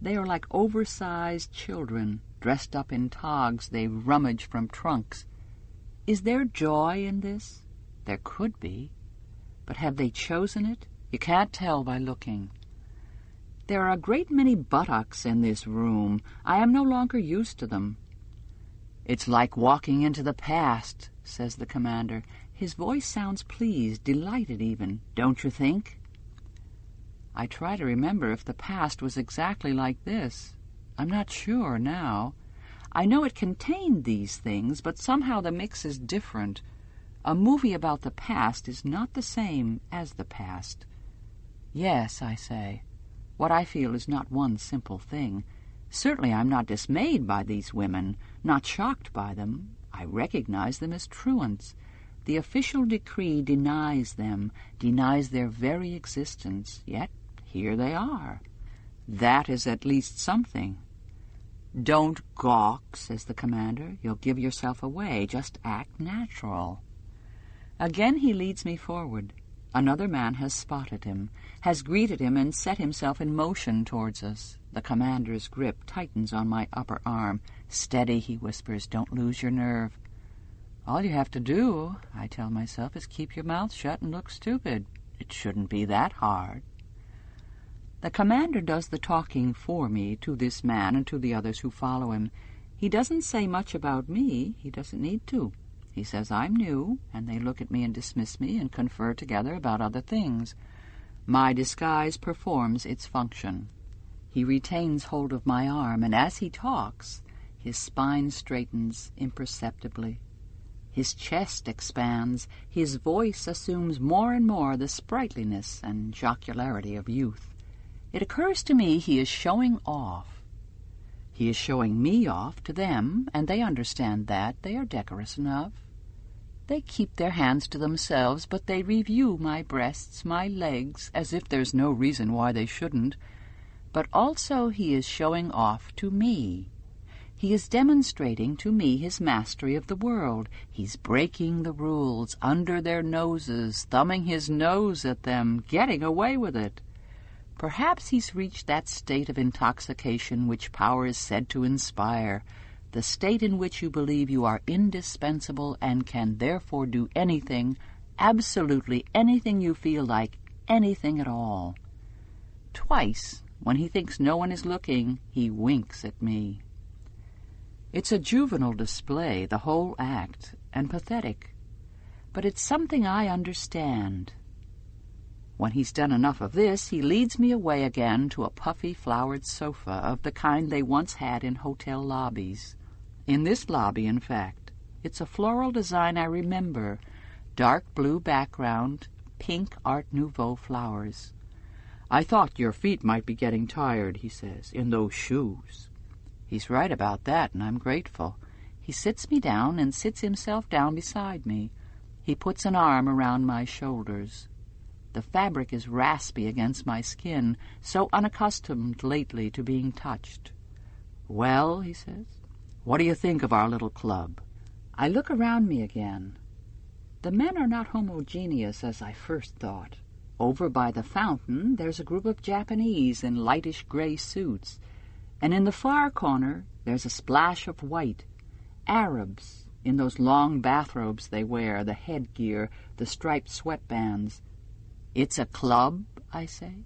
They are like oversized children, dressed up in togs they rummage from trunks. Is there joy in this? There could be. But have they chosen it? You can't tell by looking. There are a great many buttocks in this room. I am no longer used to them. It's like walking into the past, says the commander. His voice sounds pleased, delighted even, don't you think? I try to remember if the past was exactly like this. I'm not sure now. I know it contained these things, but somehow the mix is different. A movie about the past is not the same as the past. Yes, I say. What I feel is not one simple thing. Certainly I'm not dismayed by these women, not shocked by them. I recognize them as truants. The official decree denies them, denies their very existence, yet here they are. That is at least something. Don't gawk, says the commander. You'll give yourself away. Just act natural. Again he leads me forward. Another man has spotted him, has greeted him and set himself in motion towards us. The commander's grip tightens on my upper arm. Steady, he whispers. Don't lose your nerve. All you have to do, I tell myself, is keep your mouth shut and look stupid. It shouldn't be that hard. The commander does the talking for me to this man and to the others who follow him. He doesn't say much about me. He doesn't need to. He says I'm new, and they look at me and dismiss me and confer together about other things. My disguise performs its function. He retains hold of my arm, and as he talks, his spine straightens imperceptibly. His chest expands. His voice assumes more and more the sprightliness and jocularity of youth. It occurs to me he is showing off. He is showing me off to them, and they understand that. They are decorous enough. They keep their hands to themselves, but they review my breasts, my legs, as if there's no reason why they shouldn't. But also he is showing off to me. He is demonstrating to me his mastery of the world. He's breaking the rules under their noses, thumbing his nose at them, getting away with it. Perhaps he's reached that state of intoxication which power is said to inspire, the state in which you believe you are indispensable and can therefore do anything, absolutely anything you feel like, anything at all. Twice, when he thinks no one is looking, he winks at me. It's a juvenile display, the whole act, and pathetic. But it's something I understand. When he's done enough of this, he leads me away again to a puffy flowered sofa of the kind they once had in hotel lobbies. In this lobby, in fact. It's a floral design I remember. Dark blue background, pink Art Nouveau flowers. "I thought your feet might be getting tired," he says, "in those shoes." He's right about that, and I'm grateful. He sits me down and sits himself down beside me. He puts an arm around my shoulders. The fabric is raspy against my skin, so unaccustomed lately to being touched. "Well," he says, "what do you think of our little club?" I look around me again. The men are not homogeneous as I first thought. Over by the fountain there's a group of Japanese in lightish gray suits, and in the far corner there's a splash of white. Arabs, in those long bathrobes they wear, the headgear, the striped sweatbands. "It's a club," I say.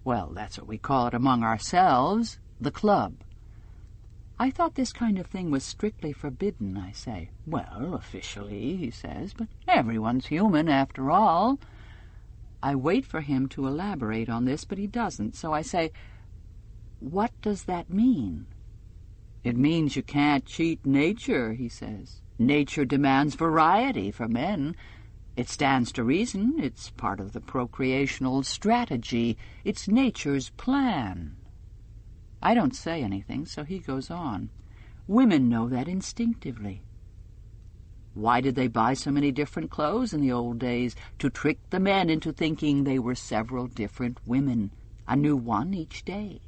"Well, that's what we call it among ourselves, the club." "I thought this kind of thing was strictly forbidden," I say. "Well, officially," he says, "but everyone's human after all." I wait for him to elaborate on this, but he doesn't, so I say, "What does that mean?" "It means you can't cheat nature," he says. "Nature demands variety for men. It stands to reason. It's part of the procreational strategy. It's nature's plan." I don't say anything, so he goes on. "Women know that instinctively. Why did they buy so many different clothes in the old days? To trick the men into thinking they were several different women, a new one each day."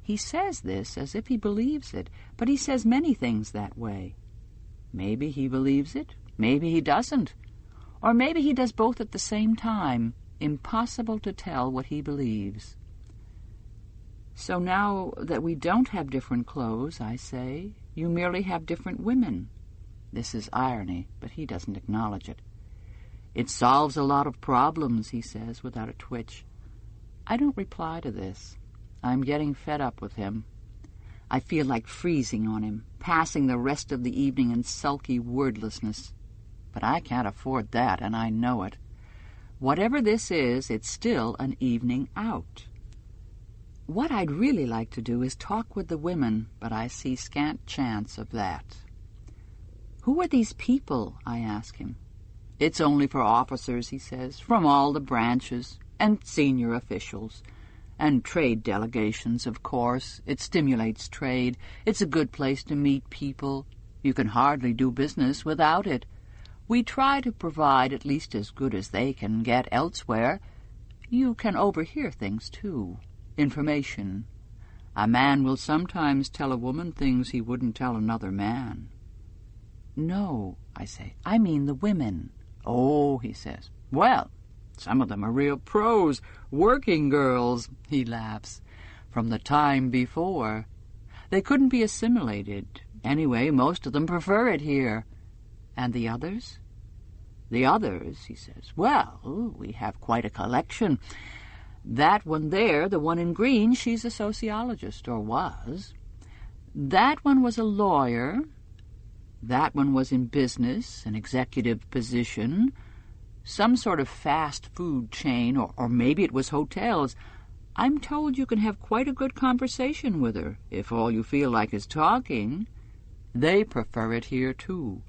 He says this as if he believes it, but he says many things that way. Maybe he believes it, maybe he doesn't. Or maybe he does both at the same time. Impossible to tell what he believes. "So now that we don't have different clothes," I say, "you merely have different women." This is irony, but he doesn't acknowledge it. "It solves a lot of problems," he says, without a twitch. I don't reply to this. I'm getting fed up with him. I feel like freezing on him, passing the rest of the evening in sulky wordlessness. But I can't afford that, and I know it. Whatever this is, it's still an evening out. What I'd really like to do is talk with the women, but I see scant chance of that. "Who are these people?" I ask him. "It's only for officers," he says, "from all the branches, and senior officials. And trade delegations, of course. It stimulates trade. It's a good place to meet people. You can hardly do business without it. We try to provide at least as good as they can get elsewhere. You can overhear things, too. Information. A man will sometimes tell a woman things he wouldn't tell another man." "No," I say, "I mean the women." "Oh," he says, "well, some of them are real pros, working girls," he laughs, "from the time before. They couldn't be assimilated. Anyway, most of them prefer it here." "And the others?" "The others," he says, "well, we have quite a collection. That one there, the one in green, she's a sociologist, or was. That one was a lawyer. That one was in business, an executive position, some sort of fast food chain, or maybe it was hotels. I'm told you can have quite a good conversation with her, if all you feel like is talking. They prefer it here, too.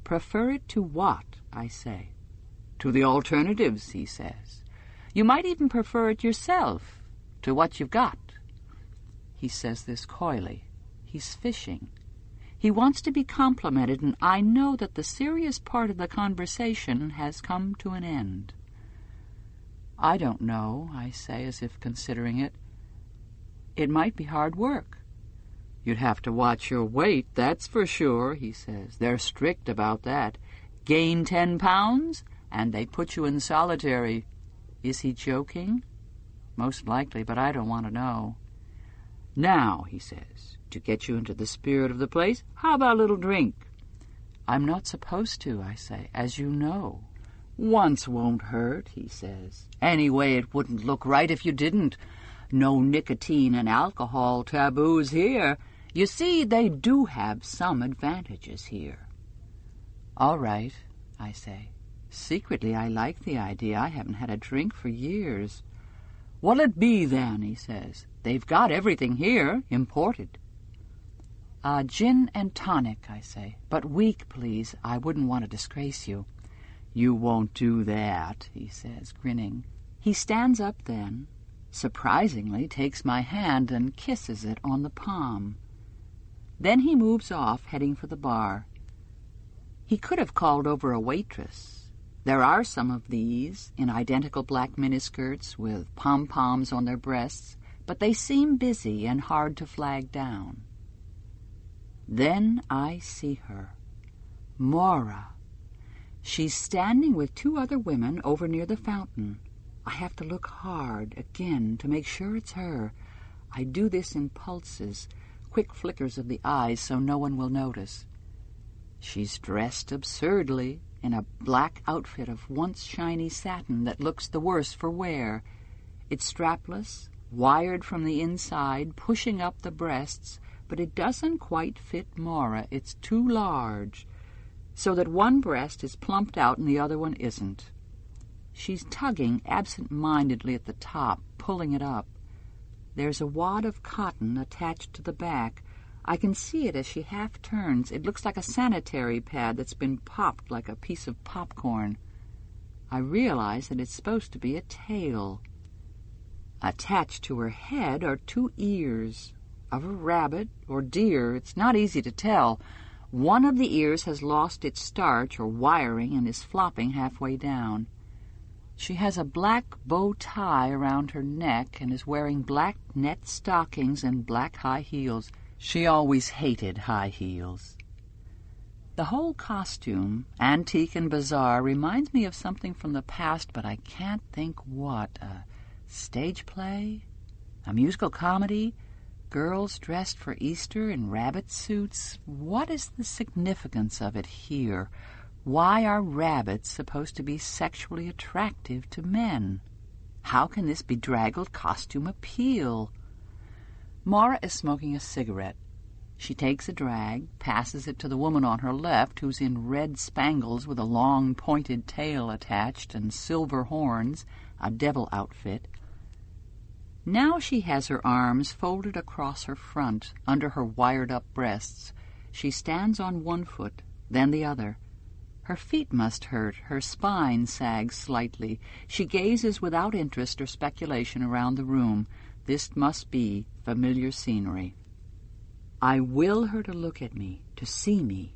Prefer it to what, I say. To the alternatives, he says. You might even prefer it yourself, to what you've got. He says this coyly. He's fishing. He wants to be complimented, and I know that the serious part of the conversation has come to an end. I don't know, I say, as if considering it. It might be hard work. You'd have to watch your weight, that's for sure, he says. They're strict about that. Gain 10 pounds, and they put you in solitary. Is he joking? Most likely, but I don't want to know. Now, he says, to get you into the spirit of the place, how about a little drink? I'm not supposed to, I say, as you know. Once won't hurt, he says. Anyway, it wouldn't look right if you didn't. No nicotine and alcohol taboos here. You see, they do have some advantages here. All right, I say. Secretly, I like the idea. I haven't had a drink for years. What'll it be, then, he says. They've got everything here, imported. Gin and tonic, I say. But weak, please. I wouldn't want to disgrace you. You won't do that, he says, grinning. He stands up then, surprisingly takes my hand and kisses it on the palm. Then he moves off, heading for the bar. He could have called over a waitress. There are some of these, in identical black miniskirts with pom-poms on their breasts, but they seem busy and hard to flag down. Then I see her. Maura. She's standing with 2 other women over near the fountain. I have to look hard again to make sure it's her. I do this in pulses, quick flickers of the eyes so no one will notice. She's dressed absurdly in a black outfit of once shiny satin that looks the worse for wear. It's strapless, wired from the inside, pushing up the breasts, but it doesn't quite fit Maura. It's too large, so that one breast is plumped out and the other one isn't. She's tugging absent-mindedly at the top, pulling it up. There's a wad of cotton attached to the back. I can see it as she half turns. It looks like a sanitary pad that's been popped like a piece of popcorn. I realize that it's supposed to be a tail. Attached to her head are 2 ears, of a rabbit or deer. It's not easy to tell. One of the ears has lost its starch or wiring and is flopping halfway down. She has a black bow tie around her neck and is wearing black net stockings and black high heels. She always hated high heels. The whole costume, antique and bizarre, reminds me of something from the past, but I can't think what. A stage play? A musical comedy? Girls dressed for Easter in rabbit suits? What is the significance of it here? Why are rabbits supposed to be sexually attractive to men? How can this bedraggled costume appeal? Maura is smoking a cigarette. She takes a drag, passes it to the woman on her left, who's in red spangles with a long pointed tail attached and silver horns, a devil outfit. Now she has her arms folded across her front, under her wired-up breasts. She stands on one foot, then the other. Her feet must hurt, her spine sags slightly. She gazes without interest or speculation around the room. This must be familiar scenery. I will her to look at me, to see me,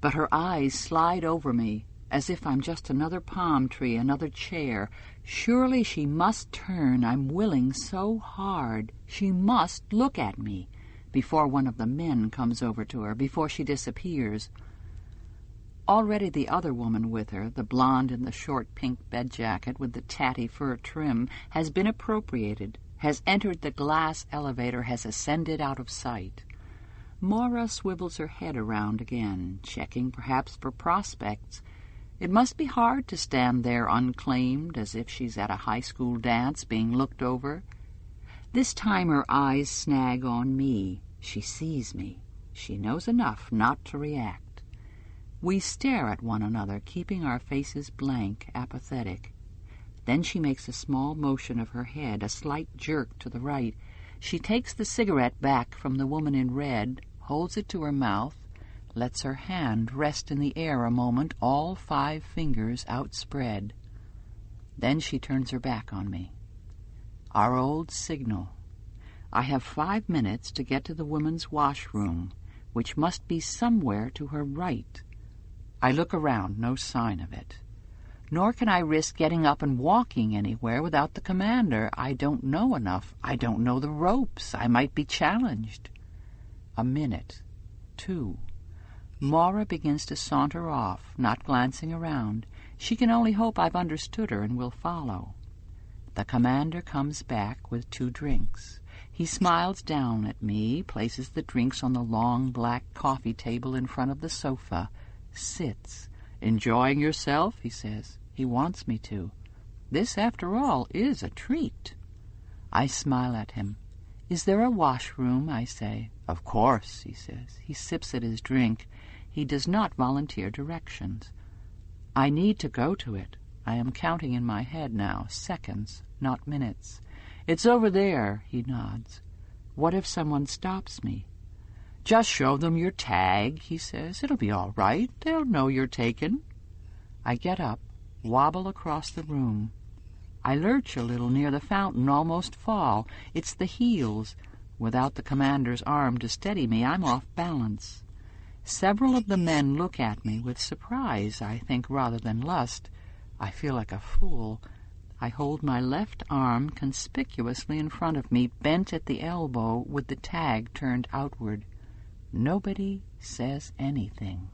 but her eyes slide over me, as if I'm just another palm tree, another chair. Surely she must turn. I'm willing so hard. She must look at me before one of the men comes over to her, before she disappears. Already the other woman with her, the blonde in the short pink bed jacket with the tatty fur trim, has been appropriated, has entered the glass elevator, has ascended out of sight. Maura swivels her head around again, checking perhaps for prospects. It must be hard to stand there unclaimed, as if she's at a high school dance being looked over. This time her eyes snag on me. She sees me. She knows enough not to react. We stare at one another, keeping our faces blank, apathetic. Then she makes a small motion of her head, a slight jerk to the right. She takes the cigarette back from the woman in red, holds it to her mouth, lets her hand rest in the air a moment, all 5 fingers outspread. Then she turns her back on me. Our old signal. I have 5 minutes to get to the women's washroom, which must be somewhere to her right. I look around, no sign of it. Nor can I risk getting up and walking anywhere without the commander. I don't know enough. I don't know the ropes. I might be challenged. A minute. 2. Maura begins to saunter off, not glancing around. She can only hope I've understood her and will follow. The commander comes back with 2 drinks. He smiles down at me, places the drinks on the long black coffee table in front of the sofa, sits. "Enjoying yourself?" he says. He wants me to. This, after all, is a treat. I smile at him. "Is there a washroom?" I say. "Of course," he says. He sips at his drink. He does not volunteer directions. I need to go to it. I am counting in my head now, seconds, not minutes. "It's over there," he nods. "What if someone stops me?" "Just show them your tag," he says. "It'll be all right. They'll know you're taken." I get up, wobble across the room. I lurch a little near the fountain, almost fall. It's the heels. Without the commander's arm to steady me, I'm off balance. Several of the men look at me with surprise, I think, rather than lust. I feel like a fool. I hold my left arm conspicuously in front of me, bent at the elbow with the tag turned outward. Nobody says anything.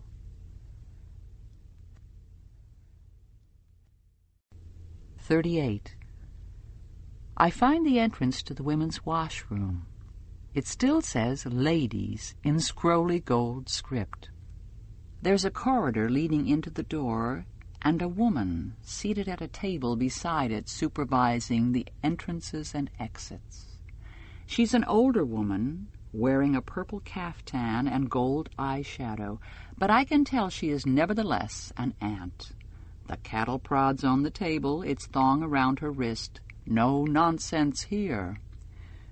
38. I find the entrance to the women's washroom. It still says "Ladies" in scrolly gold script. There's a corridor leading into the door, and a woman seated at a table beside it supervising the entrances and exits. She's an older woman, wearing a purple caftan and gold eyeshadow, but I can tell she is nevertheless an aunt. The cattle prod's on the table, its thong around her wrist. No nonsense here.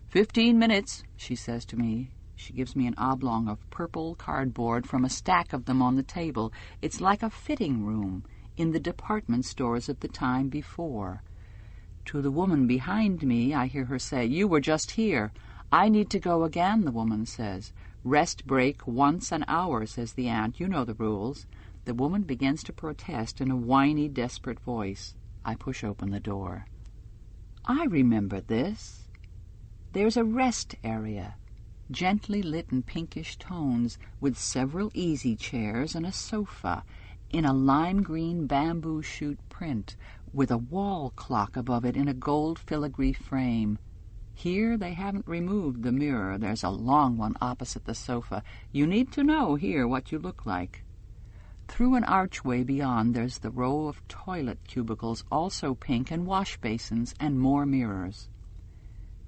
15 minutes, she says to me. She gives me an oblong of purple cardboard from a stack of them on the table. It's like a fitting room in the department stores of the time before. To the woman behind me, I hear her say, "You were just here." "I need to go again," the woman says. "Rest break once an hour," says the aunt. "You know the rules." The woman begins to protest in a whiny, desperate voice. I push open the door. I remember this. There's a rest area, gently lit in pinkish tones, with several easy chairs and a sofa, in a lime green bamboo shoot print, with a wall clock above it in a gold filigree frame. Here they haven't removed the mirror. There's a long one opposite the sofa. You need to know here what you look like. Through an archway beyond there's the row of toilet cubicles, also pink, and wash basins, and more mirrors.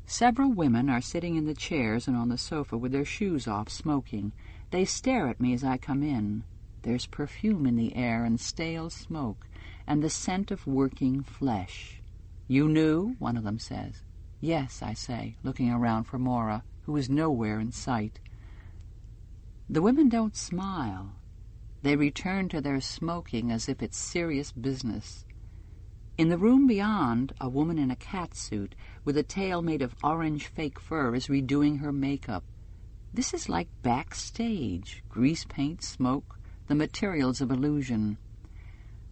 Several women are sitting in the chairs and on the sofa with their shoes off, smoking. They stare at me as I come in. There's perfume in the air and stale smoke, and the scent of working flesh. "You knew?" one of them says. "Yes," I say, looking around for Maura, who is nowhere in sight. The women don't smile. They return to their smoking as if it's serious business. In the room beyond, a woman in a catsuit with a tail made of orange fake fur is redoing her makeup. This is like backstage, grease paint, smoke, the materials of illusion.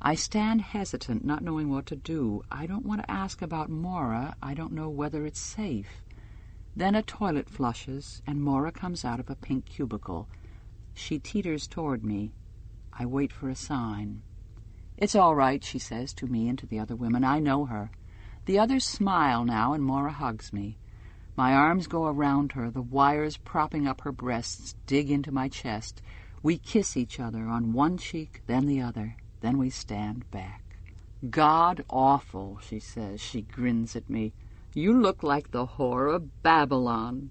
I stand hesitant, not knowing what to do. I don't want to ask about Maura. I don't know whether it's safe. Then a toilet flushes, and Maura comes out of a pink cubicle. She teeters toward me. I wait for a sign. "It's all right," she says to me and to the other women. "I know her." The others smile now, and Maura hugs me. My arms go around her. The wires propping up her breasts dig into my chest. We kiss each other on one cheek, then the other. Then we stand back. "God awful," she says. She grins at me. "You look like the whore of Babylon."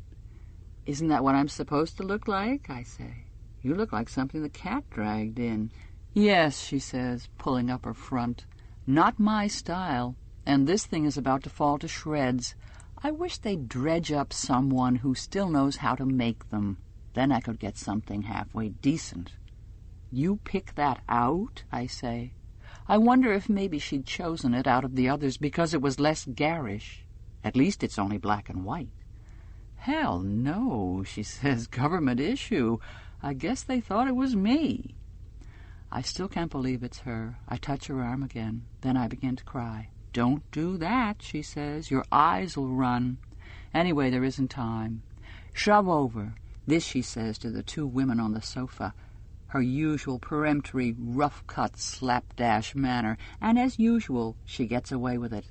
Isn't that what I'm supposed to look like? I say. You look like something the cat dragged in. Yes, she says, pulling up her front. Not my style, and this thing is about to fall to shreds. I wish they'd dredge up someone who still knows how to make them. Then I could get something halfway decent. You pick that out? I say. I wonder if maybe she'd chosen it out of the others because it was less garish. At least it's only black and white. Hell no, she says, government issue. I guess they thought it was me. I still can't believe it's her. I touch her arm again. Then I begin to cry. Don't do that, she says. Your eyes will run. Anyway, there isn't time. Shove over. This she says to the two women on the sofa. Her usual peremptory, rough-cut, slapdash manner, and as usual, she gets away with it.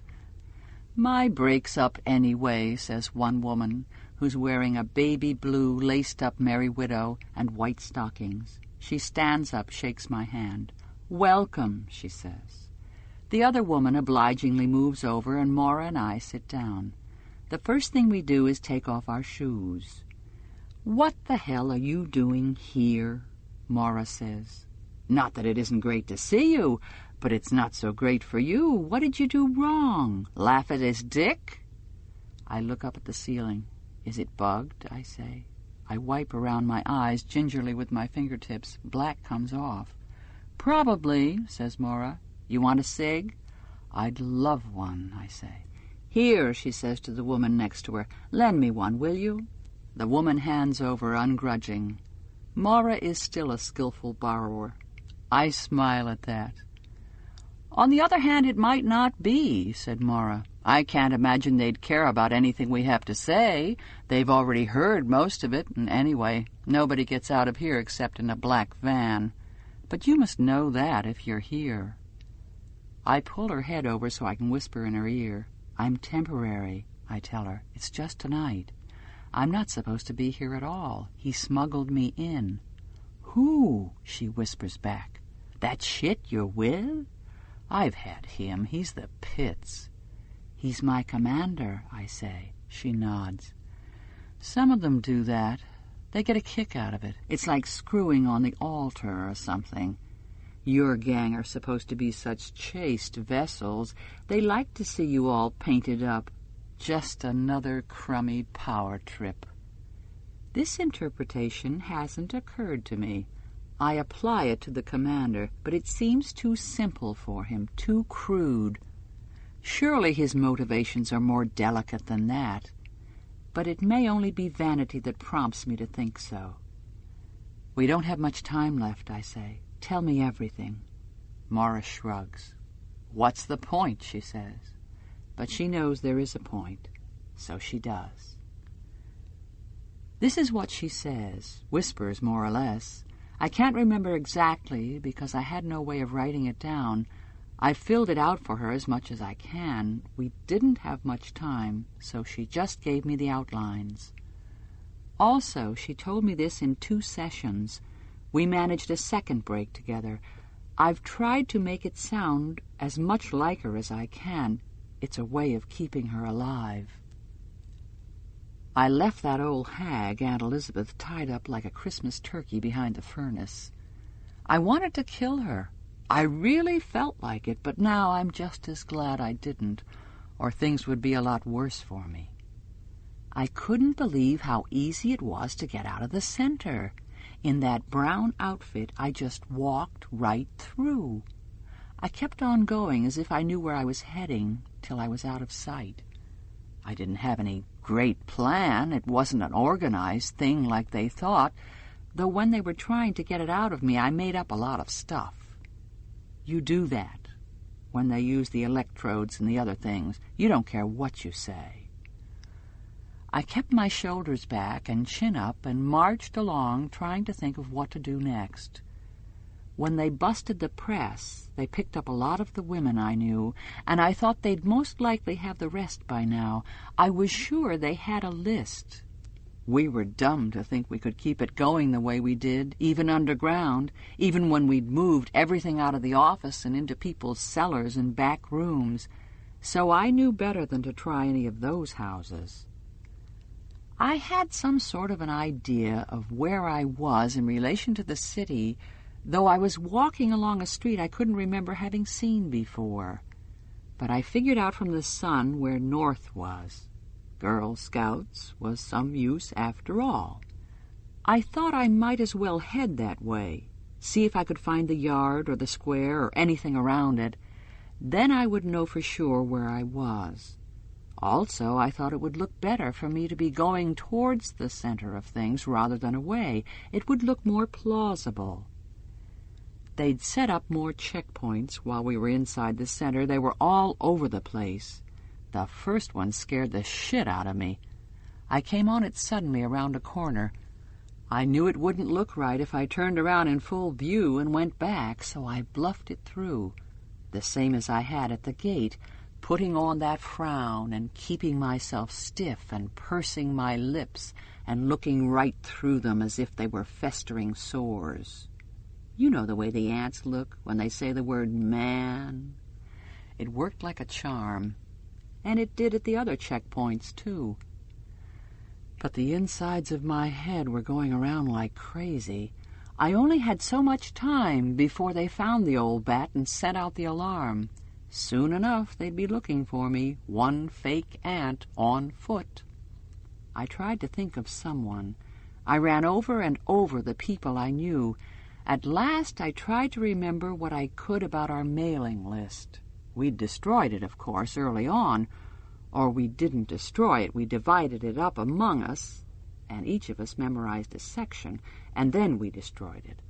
My break's up anyway, says one woman, who's wearing a baby blue laced-up Merry Widow and white stockings. She stands up, shakes my hand. Welcome, she says. The other woman obligingly moves over, and Maura and I sit down. The first thing we do is take off our shoes. What the hell are you doing here? Maura says. Not that it isn't great to see you, but it's not so great for you. What did you do wrong? Laugh at his dick? I look up at the ceiling. Is it bugged? I say. I wipe around my eyes gingerly with my fingertips. Black comes off. Probably, says Maura. You want a cig? I'd love one, I say. Here, she says to the woman next to her. Lend me one, will you? The woman hands over, ungrudging. Maura is still a skillful borrower. I smile at that. On the other hand, it might not be, said Maura. I can't imagine they'd care about anything we have to say. They've already heard most of it, and anyway, nobody gets out of here except in a black van. But you must know that if you're here. I pull her head over so I can whisper in her ear. I'm temporary, I tell her. It's just tonight. I'm not supposed to be here at all. He smuggled me in. Who? She whispers back. That shit you're with? I've had him. He's the pits. He's my commander, I say. She nods. Some of them do that. They get a kick out of it. It's like screwing on the altar or something. Your gang are supposed to be such chaste vessels. They like to see you all painted up. Just another crummy power trip. This interpretation hasn't occurred to me. I apply it to the commander, but it seems too simple for him, too crude. Surely his motivations are more delicate than that. But it may only be vanity that prompts me to think so. We don't have much time left, I say. Tell me everything. Maura shrugs. What's the point, she says. But she knows there is a point, so she does. This is what she says, whispers more or less. I can't remember exactly because I had no way of writing it down. I filled it out for her as much as I can. We didn't have much time, so she just gave me the outlines. Also, she told me this in 2 sessions. We managed a second break together. I've tried to make it sound as much like her as I can. It's a way of keeping her alive. I left that old hag, Aunt Elizabeth, tied up like a Christmas turkey behind the furnace. I wanted to kill her. I really felt like it, but now I'm just as glad I didn't, or things would be a lot worse for me. I couldn't believe how easy it was to get out of the center. In that brown outfit, I just walked right through. I kept on going as if I knew where I was heading till I was out of sight. I didn't have any great plan. It wasn't an organized thing like they thought, though when they were trying to get it out of me, I made up a lot of stuff. You do that. When they use the electrodes and the other things, you don't care what you say. I kept my shoulders back and chin up and marched along trying to think of what to do next. When they busted the press, they picked up a lot of the women I knew, and I thought they'd most likely have the rest by now. I was sure they had a list. We were dumb to think we could keep it going the way we did, even underground, even when we'd moved everything out of the office and into people's cellars and back rooms. So I knew better than to try any of those houses. I had some sort of an idea of where I was in relation to the city, though I was walking along a street I couldn't remember having seen before. But I figured out from the sun where north was. Girl Scouts was some use after all. I thought I might as well head that way, see if I could find the yard or the square or anything around it. Then I would know for sure where I was. Also, I thought it would look better for me to be going towards the center of things rather than away. It would look more plausible. They'd set up more checkpoints while we were inside the center. They were all over the place. The first one scared the shit out of me. I came on it suddenly around a corner. I knew it wouldn't look right if I turned around in full view and went back, so I bluffed it through, the same as I had at the gate, putting on that frown and keeping myself stiff and pursing my lips and looking right through them as if they were festering sores. You know the way the ants look when they say the word man. It worked like a charm, and it did at the other checkpoints, too. But the insides of my head were going around like crazy. I only had so much time before they found the old bat and sent out the alarm. Soon enough, they'd be looking for me, one fake ant on foot. I tried to think of someone. I ran over and over the people I knew. At last, I tried to remember what I could about our mailing list. We'd destroyed it, of course, early on. Or we didn't destroy it. We divided it up among us, and each of us memorized a section, and then we destroyed it.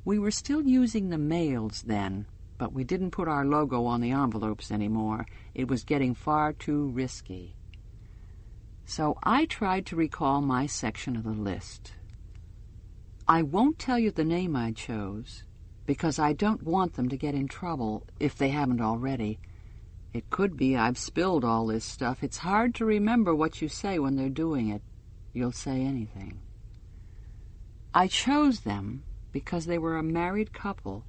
We were still using the mails then, but we didn't put our logo on the envelopes anymore. It was getting far too risky. So I tried to recall my section of the list. I won't tell you the name I chose, because I don't want them to get in trouble, if they haven't already. It could be I've spilled all this stuff. It's hard to remember what you say when they're doing it. You'll say anything. I chose them because they were a married couple,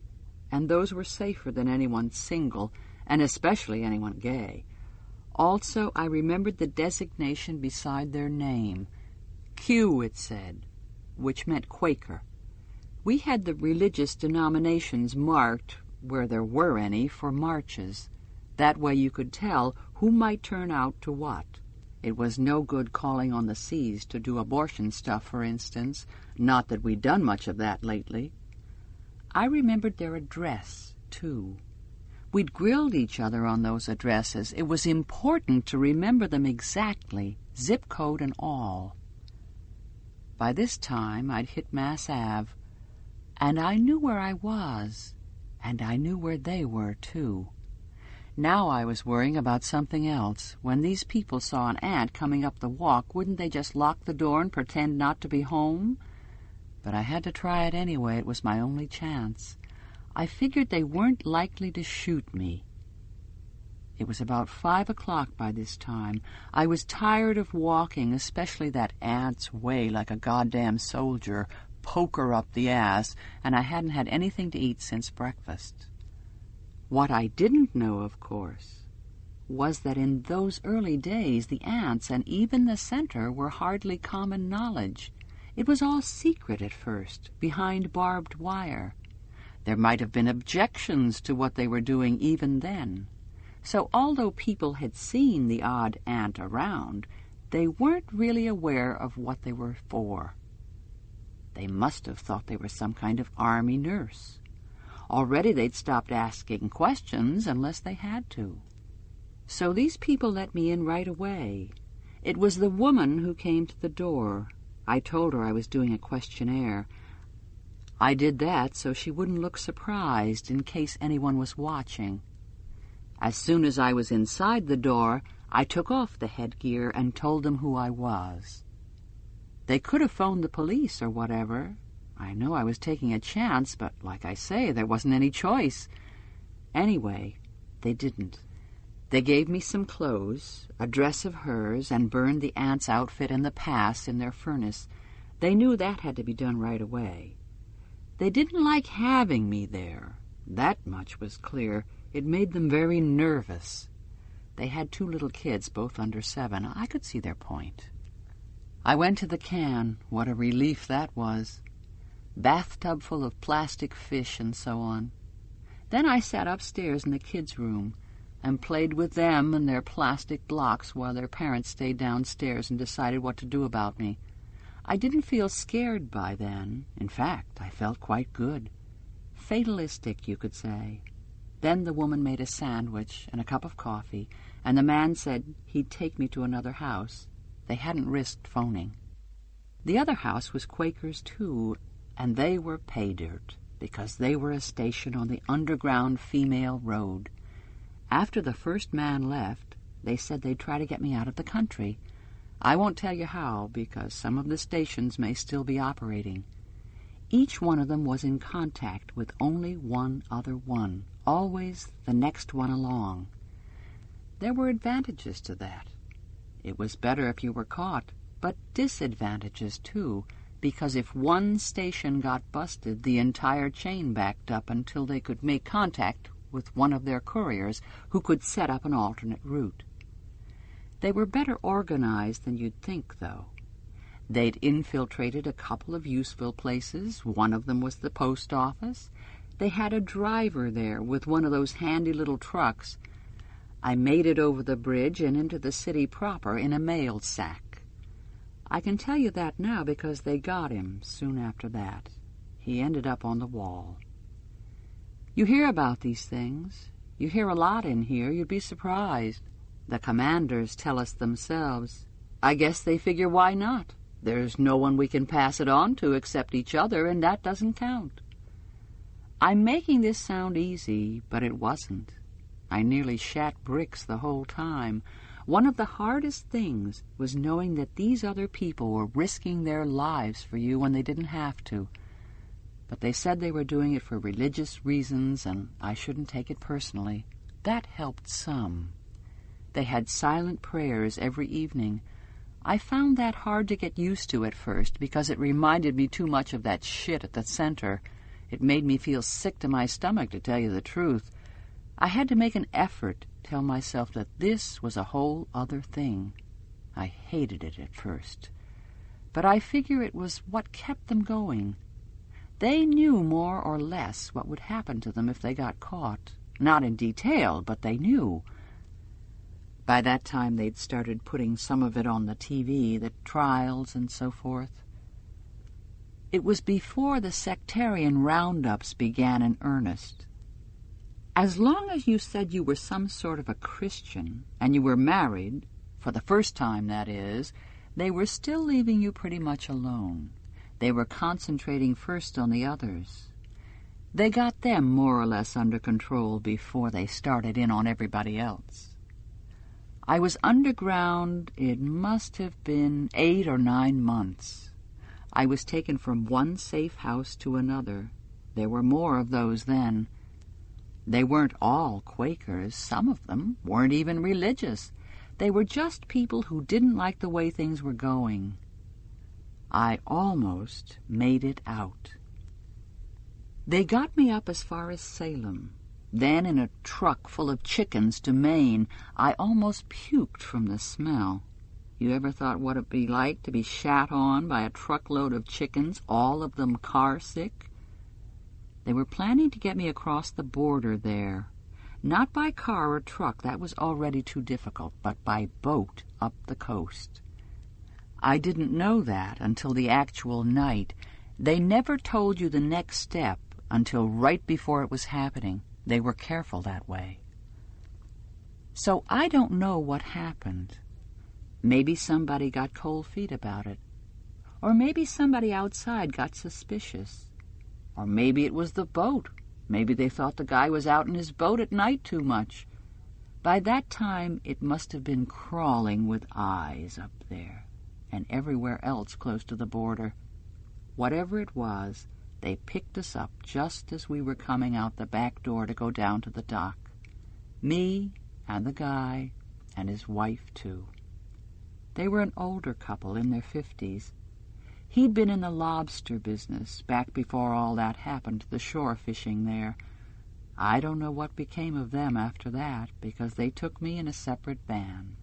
and those were safer than anyone single, and especially anyone gay. Also, I remembered the designation beside their name. Q, it said, which meant Quaker. We had the religious denominations marked, where there were any, for marches. That way you could tell who might turn out to what. It was no good calling on the C's to do abortion stuff, for instance. Not that we'd done much of that lately. I remembered their address, too. We'd grilled each other on those addresses. It was important to remember them exactly, zip code and all. By this time, I'd hit Mass Ave, and I knew where I was, and I knew where they were, too. Now I was worrying about something else. When these people saw an ant coming up the walk, wouldn't they just lock the door and pretend not to be home? But I had to try it anyway. It was my only chance. I figured they weren't likely to shoot me. It was about 5 o'clock by this time. I was tired of walking, especially that ant's way like a goddamn soldier, poker up the ass, and I hadn't had anything to eat since breakfast. What I didn't know, of course, was that in those early days the ants and even the center were hardly common knowledge. It was all secret at first, behind barbed wire. There might have been objections to what they were doing even then. So although people had seen the odd ant around, they weren't really aware of what they were for. They must have thought they were some kind of army nurse. Already they'd stopped asking questions unless they had to. So these people let me in right away. It was the woman who came to the door. I told her I was doing a questionnaire. I did that so she wouldn't look surprised in case anyone was watching. As soon as I was inside the door, I took off the headgear and told them who I was. They could have phoned the police or whatever. I know I was taking a chance, but like I say, there wasn't any choice. Anyway, they didn't. They gave me some clothes, a dress of hers, and burned the ant's outfit and the pass in their furnace. They knew that had to be done right away. They didn't like having me there. That much was clear. It made them very nervous. They had 2 little kids, both under 7. I could see their point. I went to the can. What a relief that was. Bathtub full of plastic fish and so on. Then I sat upstairs in the kids' room and played with them and their plastic blocks while their parents stayed downstairs and decided what to do about me. I didn't feel scared by then. In fact, I felt quite good. Fatalistic, you could say. Then the woman made a sandwich and a cup of coffee, and the man said he'd take me to another house. They hadn't risked phoning. The other house was Quakers, too, and they were pay dirt, because they were a station on the underground female road. After the first man left, they said they'd try to get me out of the country. I won't tell you how, because some of the stations may still be operating. Each one of them was in contact with only one other one, always the next one along. There were advantages to that. It was better if you were caught, but disadvantages, too, because if one station got busted, the entire chain backed up until they could make contact with one of their couriers who could set up an alternate route. They were better organized than you'd think, though. They'd infiltrated a couple of useful places. One of them was the post office. They had a driver there with one of those handy little trucks. I made it over the bridge and into the city proper in a mail sack. I can tell you that now because they got him soon after that. He ended up on the wall. You hear about these things. You hear a lot in here. You'd be surprised. The commanders tell us themselves. I guess they figure, why not? There's no one we can pass it on to except each other, and that doesn't count. I'm making this sound easy, but it wasn't. I nearly shat bricks the whole time. One of the hardest things was knowing that these other people were risking their lives for you when they didn't have to. But they said they were doing it for religious reasons, and I shouldn't take it personally. That helped some. They had silent prayers every evening. I found that hard to get used to at first because it reminded me too much of that shit at the center. It made me feel sick to my stomach, to tell you the truth. I had to make an effort to tell myself that this was a whole other thing. I hated it at first. But I figure it was what kept them going. They knew more or less what would happen to them if they got caught. Not in detail, but they knew. By that time, they'd started putting some of it on the TV, the trials and so forth. It was before the sectarian roundups began in earnest. As long as you said you were some sort of a Christian, and you were married, for the first time, that is, they were still leaving you pretty much alone. They were concentrating first on the others. They got them more or less under control before they started in on everybody else. I was underground, it must have been 8 or 9 months. I was taken from one safe house to another. There were more of those then. They weren't all Quakers. Some of them weren't even religious. They were just people who didn't like the way things were going. I almost made it out. They got me up as far as Salem. Then in a truck full of chickens to Maine. I almost puked from the smell. You ever thought what it'd be like to be shat on by a truckload of chickens, all of them car-sick? They were planning to get me across the border there. Not by car or truck, that was already too difficult, but by boat up the coast. I didn't know that until the actual night. They never told you the next step until right before it was happening. They were careful that way. So I don't know what happened. Maybe somebody got cold feet about it. Or maybe somebody outside got suspicious. Or maybe it was the boat. Maybe they thought the guy was out in his boat at night too much. By that time, it must have been crawling with eyes up there, and everywhere else close to the border. Whatever it was, they picked us up just as we were coming out the back door to go down to the dock. Me and the guy and his wife, too. They were an older couple in their 50s. He'd been in the lobster business back before all that happened to the shore fishing there. I don't know what became of them after that, because they took me in a separate van.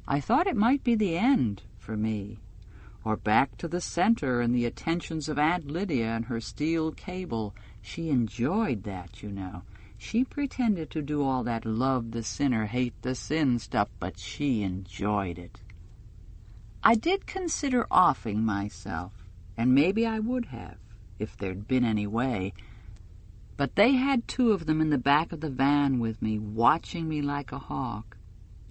I thought it might be the end for me. Or back to the center and the attentions of Aunt Lydia and her steel cable. She enjoyed that, you know. She pretended to do all that love the sinner, hate the sin stuff, but she enjoyed it. I did consider offing myself, and maybe I would have, if there'd been any way. But they had 2 of them in the back of the van with me, watching me like a hawk.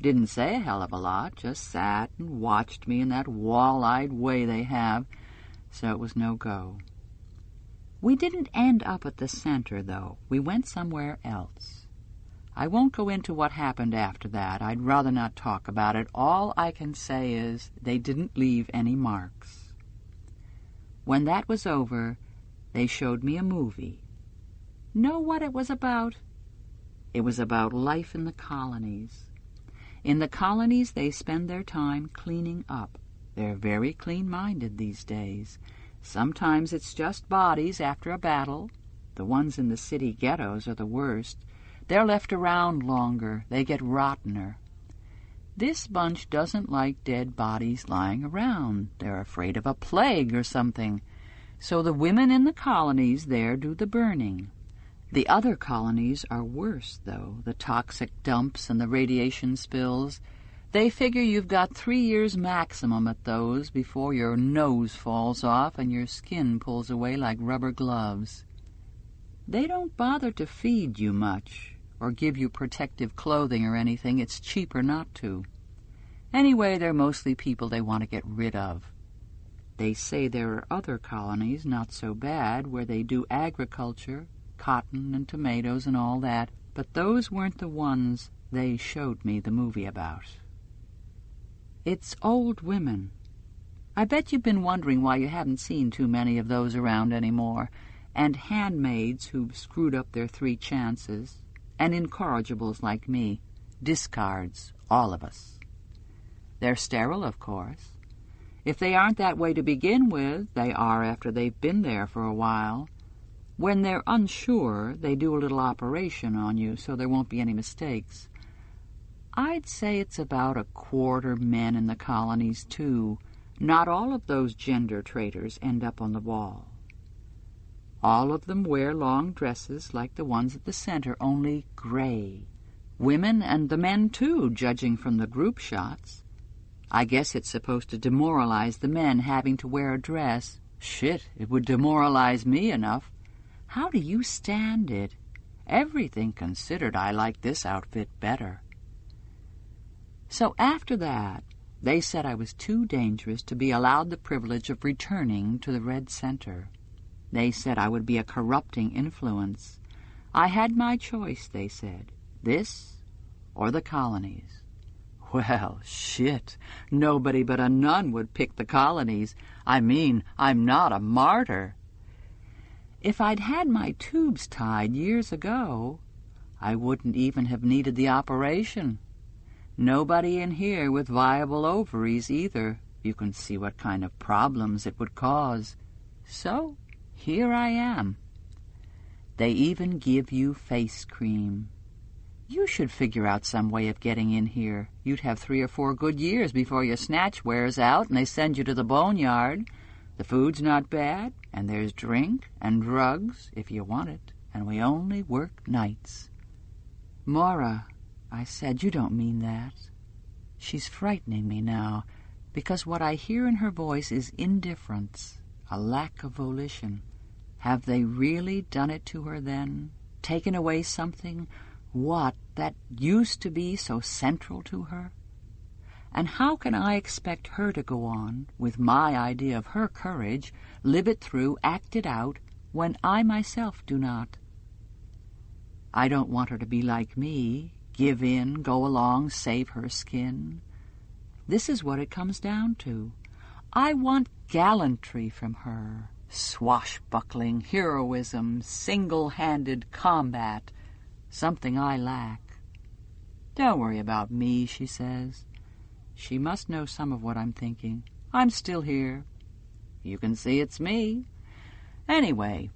Didn't say a hell of a lot, just sat and watched me in that wall-eyed way they have, so it was no go. We didn't end up at the center, though. We went somewhere else. I won't go into what happened after that. I'd rather not talk about it. All I can say is they didn't leave any marks. When that was over, they showed me a movie. Know what it was about? It was about life in the colonies. In the colonies, they spend their time cleaning up. They're very clean-minded these days. Sometimes it's just bodies after a battle. The ones in the city ghettos are the worst. They're left around longer. They get rottener. This bunch doesn't like dead bodies lying around. They're afraid of a plague or something. So the women in the colonies there do the burning. The other colonies are worse, though, the toxic dumps and the radiation spills. They figure you've got 3 years maximum at those before your nose falls off and your skin pulls away like rubber gloves. They don't bother to feed you much or give you protective clothing or anything. It's cheaper not to. Anyway, they're mostly people they want to get rid of. They say there are other colonies, not so bad, where they do agriculture, cotton and tomatoes and all that, but those weren't the ones they showed me the movie about. It's old women. I bet you've been wondering why you haven't seen too many of those around anymore, and handmaids who've screwed up their 3 chances, and incorrigibles like me, discards, all of us. They're sterile, of course. If they aren't that way to begin with, they are after they've been there for a while. When they're unsure, they do a little operation on you so there won't be any mistakes. I'd say it's about 1/4 men in the colonies, too. Not all of those gender traitors end up on the wall. All of them wear long dresses like the ones at the center, only gray. Women and the men, too, judging from the group shots. I guess it's supposed to demoralize the men having to wear a dress. Shit, it would demoralize me enough. How do you stand it? Everything considered, I like this outfit better. So after that, they said I was too dangerous to be allowed the privilege of returning to the Red Center. They said I would be a corrupting influence. I had my choice, they said, this or the colonies. Well, shit, nobody but a nun would pick the colonies. I mean, I'm not a martyr. If I'd had my tubes tied years ago, I wouldn't even have needed the operation. Nobody in here with viable ovaries either. You can see what kind of problems it would cause. So, here I am. They even give you face cream. You should figure out some way of getting in here. You'd have 3 or 4 good years before your snatch wears out and they send you to the boneyard. The food's not bad, and there's drink and drugs if you want it, and we only work nights. Maura, I said, you don't mean that. She's frightening me now, because what I hear in her voice is indifference, a lack of volition. Have they really done it to her then? Taken away something, what, that used to be so central to her? And how can I expect her to go on, with my idea of her courage, live it through, act it out, when I myself do not? I don't want her to be like me, give in, go along, save her skin. This is what it comes down to. I want gallantry from her, swashbuckling, heroism, single-handed combat, something I lack. Don't worry about me, she says. She must know some of what I'm thinking. I'm still here. You can see it's me. Anyway,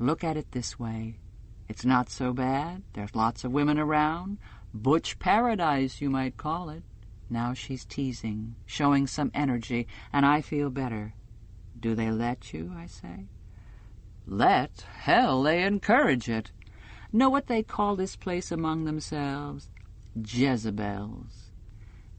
look at it this way. It's not so bad. There's lots of women around. Butch paradise, you might call it. Now she's teasing, showing some energy, and I feel better. Do they let you, I say? Let? Hell, they encourage it. Know what they call this place among themselves? Jezebels.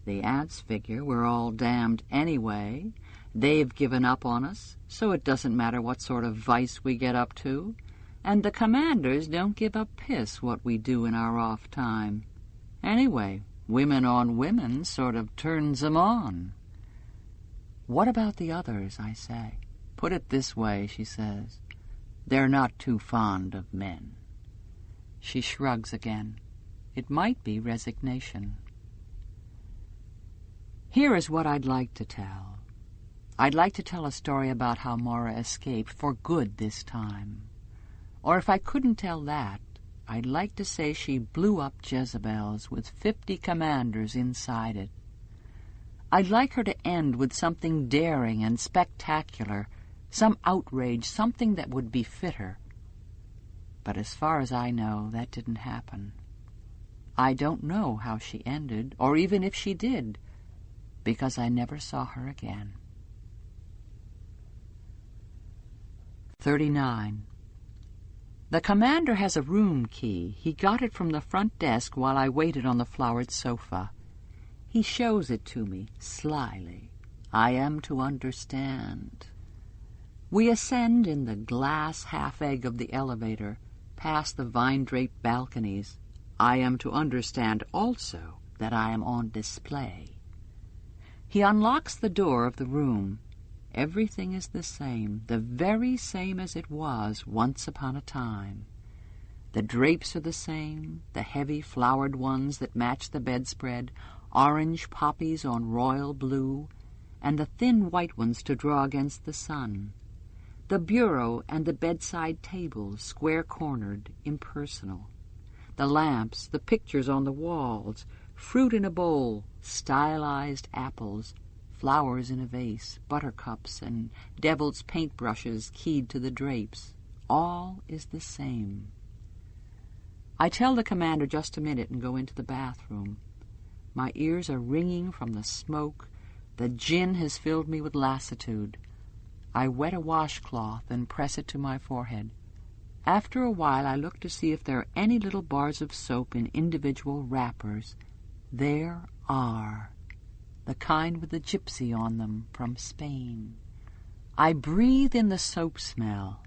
The ants figure we're all damned anyway. They've given up on us, so it doesn't matter what sort of vice we get up to. And the commanders don't give a piss what we do in our off time. Anyway, women on women sort of turns them on. What about the others, I say? Put it this way, she says. They're not too fond of men. She shrugs again. It might be resignation. Here is what I'd like to tell. I'd like to tell a story about how Maura escaped for good this time. Or if I couldn't tell that, I'd like to say she blew up Jezebel's with 50 commanders inside it. I'd like her to end with something daring and spectacular, some outrage, something that would befit her. But as far as I know, that didn't happen. I don't know how she ended, or even if she did, because I never saw her again. 39. The commander has a room key. He got it from the front desk while I waited on the flowered sofa. He shows it to me, slyly. I am to understand. We ascend in the glass half-egg of the elevator, past the vine-draped balconies. I am to understand also that I am on display. He unlocks the door of the room. Everything is the same, the very same as it was once upon a time. The drapes are the same, the heavy flowered ones that match the bedspread, orange poppies on royal blue, and the thin white ones to draw against the sun. The bureau and the bedside table, square-cornered, impersonal. The lamps, the pictures on the walls, fruit in a bowl, stylized apples, flowers in a vase, buttercups, and devil's paintbrushes keyed to the drapes. All is the same. I tell the commander just a minute and go into the bathroom. My ears are ringing from the smoke. The gin has filled me with lassitude. I wet a washcloth and press it to my forehead. After a while I look to see if there are any little bars of soap in individual wrappers. There are. The kind with the gypsy on them from Spain. I breathe in the soap smell,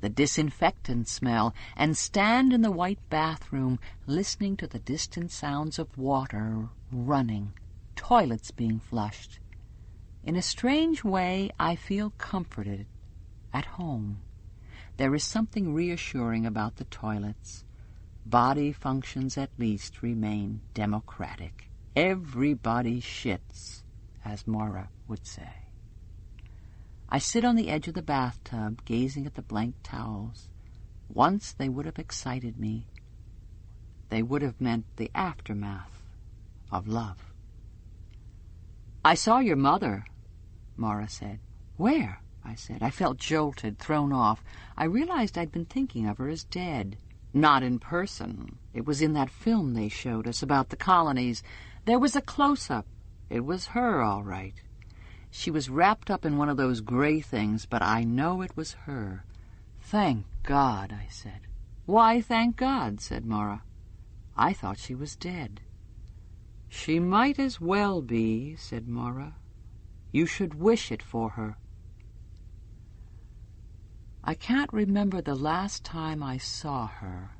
the disinfectant smell, and stand in the white bathroom listening to the distant sounds of water running, toilets being flushed. In a strange way, I feel comforted, at home. There is something reassuring about the toilets. Body functions at least remain democratic. Everybody shits, as Maura would say. I sit on the edge of the bathtub, gazing at the blank towels. Once they would have excited me. They would have meant the aftermath of love. "I saw your mother," Maura said. "Where?" I said. I felt jolted, thrown off. I realized I'd been thinking of her as dead. Not in person. It was in that film they showed us about the colonies. There was a close-up. It was her, all right. She was wrapped up in one of those gray things, but I know it was her. "Thank God," I said. "Why, thank God?" said Maura. "I thought she was dead." "She might as well be," said Maura. "You should wish it for her." I can't remember the last time I saw her.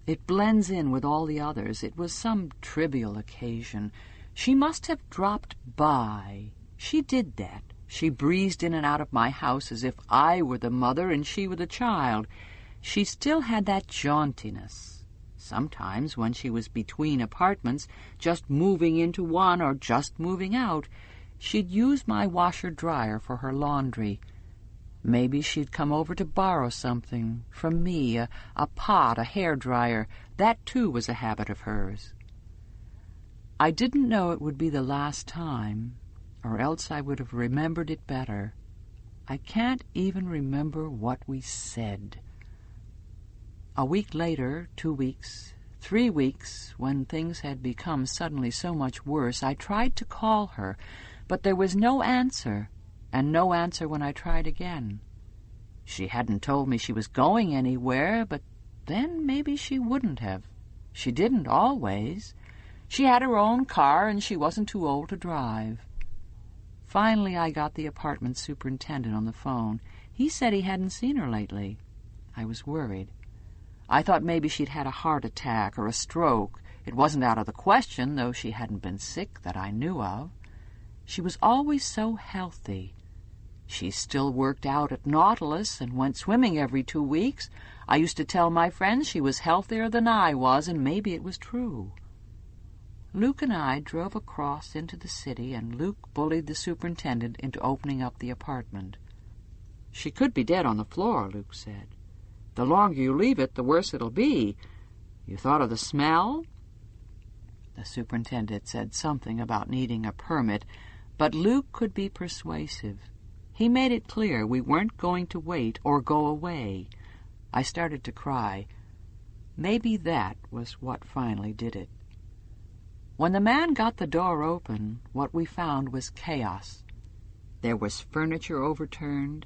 It blends in with all the others. It was some trivial occasion. She must have dropped by. She did that. She breezed in and out of my house as if I were the mother and she were the child. She still had that jauntiness. Sometimes, when she was between apartments, just moving into one or just moving out, she'd use my washer-dryer for her laundry. Maybe she'd come over to borrow something from me, a pot, a hairdryer. That, too, was a habit of hers. I didn't know it would be the last time, or else I would have remembered it better. I can't even remember what we said. A week later, 2 weeks, 3 weeks, when things had become suddenly so much worse, I tried to call her, but there was no answer, and no answer when I tried again. She hadn't told me she was going anywhere, but then maybe she wouldn't have. She didn't always. She had her own car, and she wasn't too old to drive. Finally, I got the apartment superintendent on the phone. He said he hadn't seen her lately. I was worried. I thought maybe she'd had a heart attack or a stroke. It wasn't out of the question, though she hadn't been sick that I knew of. She was always so healthy. She still worked out at Nautilus and went swimming every 2 weeks. I used to tell my friends she was healthier than I was, and maybe it was true. Luke and I drove across into the city, and Luke bullied the superintendent into opening up the apartment. "She could be dead on the floor," Luke said. "The longer you leave it, the worse it'll be. You thought of the smell?" The superintendent said something about needing a permit, but Luke could be persuasive. He made it clear we weren't going to wait or go away. I started to cry. Maybe that was what finally did it. When the man got the door open, what we found was chaos. There was furniture overturned.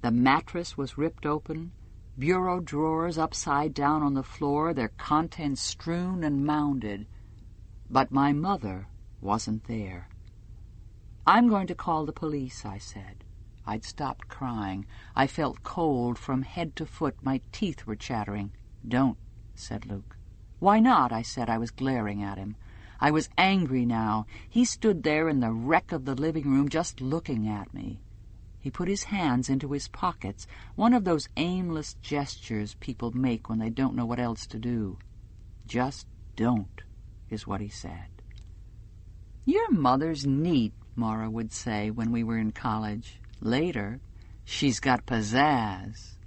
The mattress was ripped open, bureau drawers upside down on the floor, their contents strewn and mounded. But my mother wasn't there. "I'm going to call the police," I said. I'd stopped crying. I felt cold from head to foot. My teeth were chattering. "Don't," said Luke. "Why not?" I said. I was glaring at him. I was angry now. He stood there in the wreck of the living room just looking at me. He put his hands into his pockets, one of those aimless gestures people make when they don't know what else to do. "Just don't," is what he said. "Your mother's neat," Maura would say when we were in college. Later, "She's got pizzazz."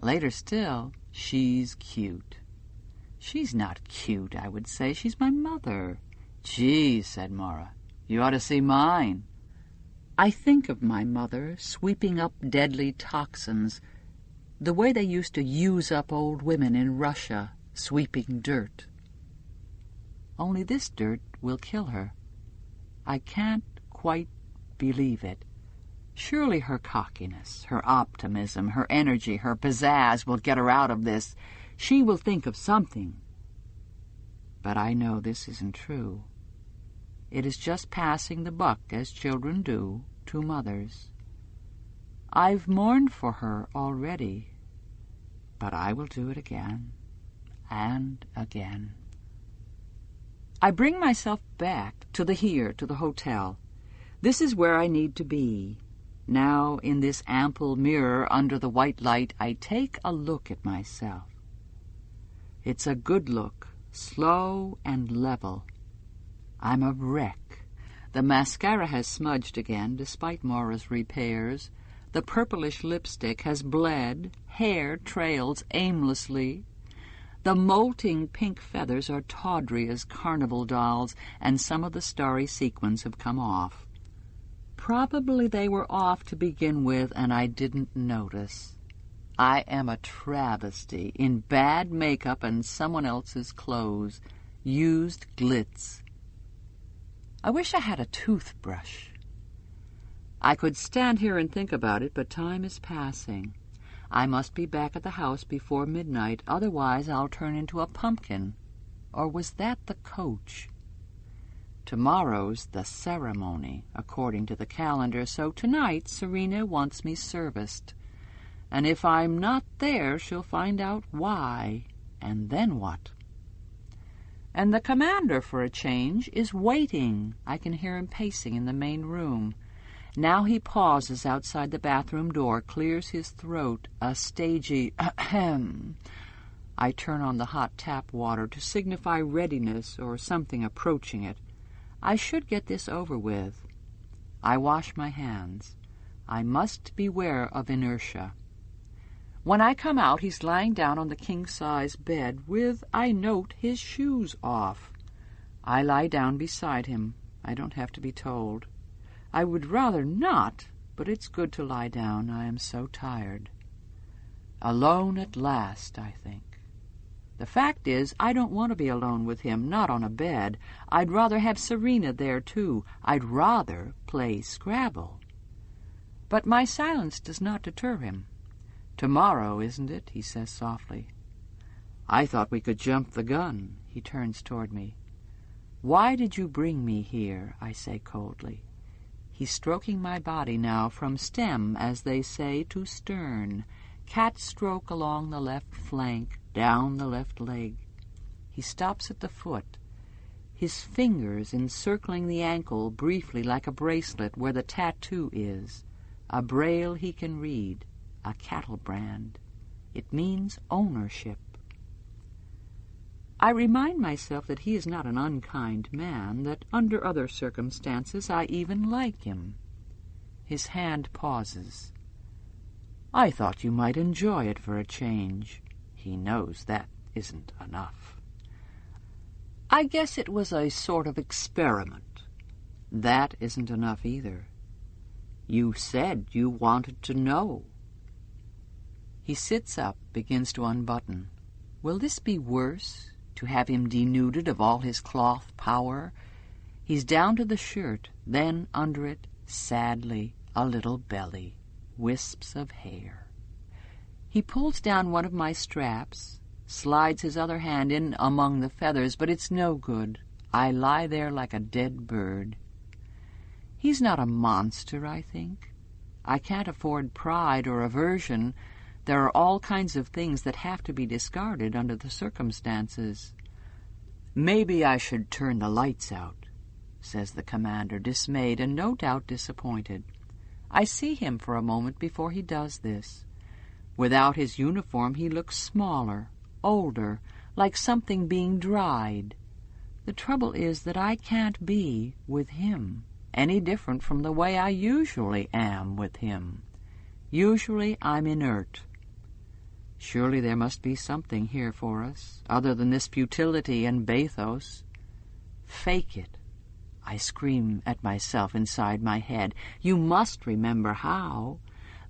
Later still, "She's cute." "She's not cute," I would say. "She's my mother." "Gee," said Maura, "you ought to see mine." I think of my mother sweeping up deadly toxins, the way they used to use up old women in Russia, sweeping dirt. Only this dirt will kill her. I can't quite believe it. Surely her cockiness, her optimism, her energy, her pizzazz will get her out of this. She will think of something. But I know this isn't true. It is just passing the buck, as children do, to mothers. I've mourned for her already, but I will do it again and again. I bring myself back to the hotel. This is where I need to be. Now, in this ample mirror under the white light, I take a look at myself. It's a good look, slow and level. I'm a wreck. The mascara has smudged again, despite Maura's repairs. The purplish lipstick has bled. Hair trails aimlessly. The molting pink feathers are tawdry as carnival dolls, and some of the starry sequins have come off. Probably they were off to begin with, and I didn't notice. I am a travesty, in bad makeup and someone else's clothes, used glitz. I wish I had a toothbrush. I could stand here and think about it, but time is passing. I must be back at the house before midnight, otherwise I'll turn into a pumpkin. Or was that the coach? Tomorrow's the ceremony, according to the calendar, so tonight Serena wants me serviced. And if I'm not there, she'll find out why, and then what? And the commander, for a change, is waiting. I can hear him pacing in the main room. Now he pauses outside the bathroom door, clears his throat, a stagey ahem. I turn on the hot tap water to signify readiness or something approaching it. I should get this over with. I wash my hands. I must beware of inertia. When I come out, he's lying down on the king-size bed with, I note, his shoes off. I lie down beside him. I don't have to be told. I would rather not, but it's good to lie down. I am so tired. Alone at last, I think. The fact is, I don't want to be alone with him, not on a bed. I'd rather have Serena there, too. I'd rather play Scrabble. But my silence does not deter him. "Tomorrow, isn't it?" he says softly. "I thought we could jump the gun." He turns toward me. "Why did you bring me here?" I say coldly. He's stroking my body now from stem, as they say, to stern. Cat stroke along the left flank, down the left leg. He stops at the foot, his fingers encircling the ankle briefly like a bracelet where the tattoo is, a braille he can read, a cattle brand. It means ownership. I remind myself that he is not an unkind man, that under other circumstances I even like him. His hand pauses. "I thought you might enjoy it for a change." He knows that isn't enough. "I guess it was a sort of experiment." That isn't enough either. "You said you wanted to know." He sits up, begins to unbutton. Will this be worse, to have him denuded of all his cloth power? He's down to the shirt, then under it, sadly, a little belly, wisps of hair. He pulls down one of my straps, slides his other hand in among the feathers, but it's no good. I lie there like a dead bird. He's not a monster, I think. I can't afford pride or aversion. There are all kinds of things that have to be discarded under the circumstances. "Maybe I should turn the lights out," says the commander, dismayed and no doubt disappointed. I see him for a moment before he does this. Without his uniform he looks smaller, older, like something being dried. The trouble is that I can't be, with him, any different from the way I usually am with him. Usually I'm inert. Surely there must be something here for us, other than this futility and bathos. Fake it, I scream at myself inside my head. You must remember how.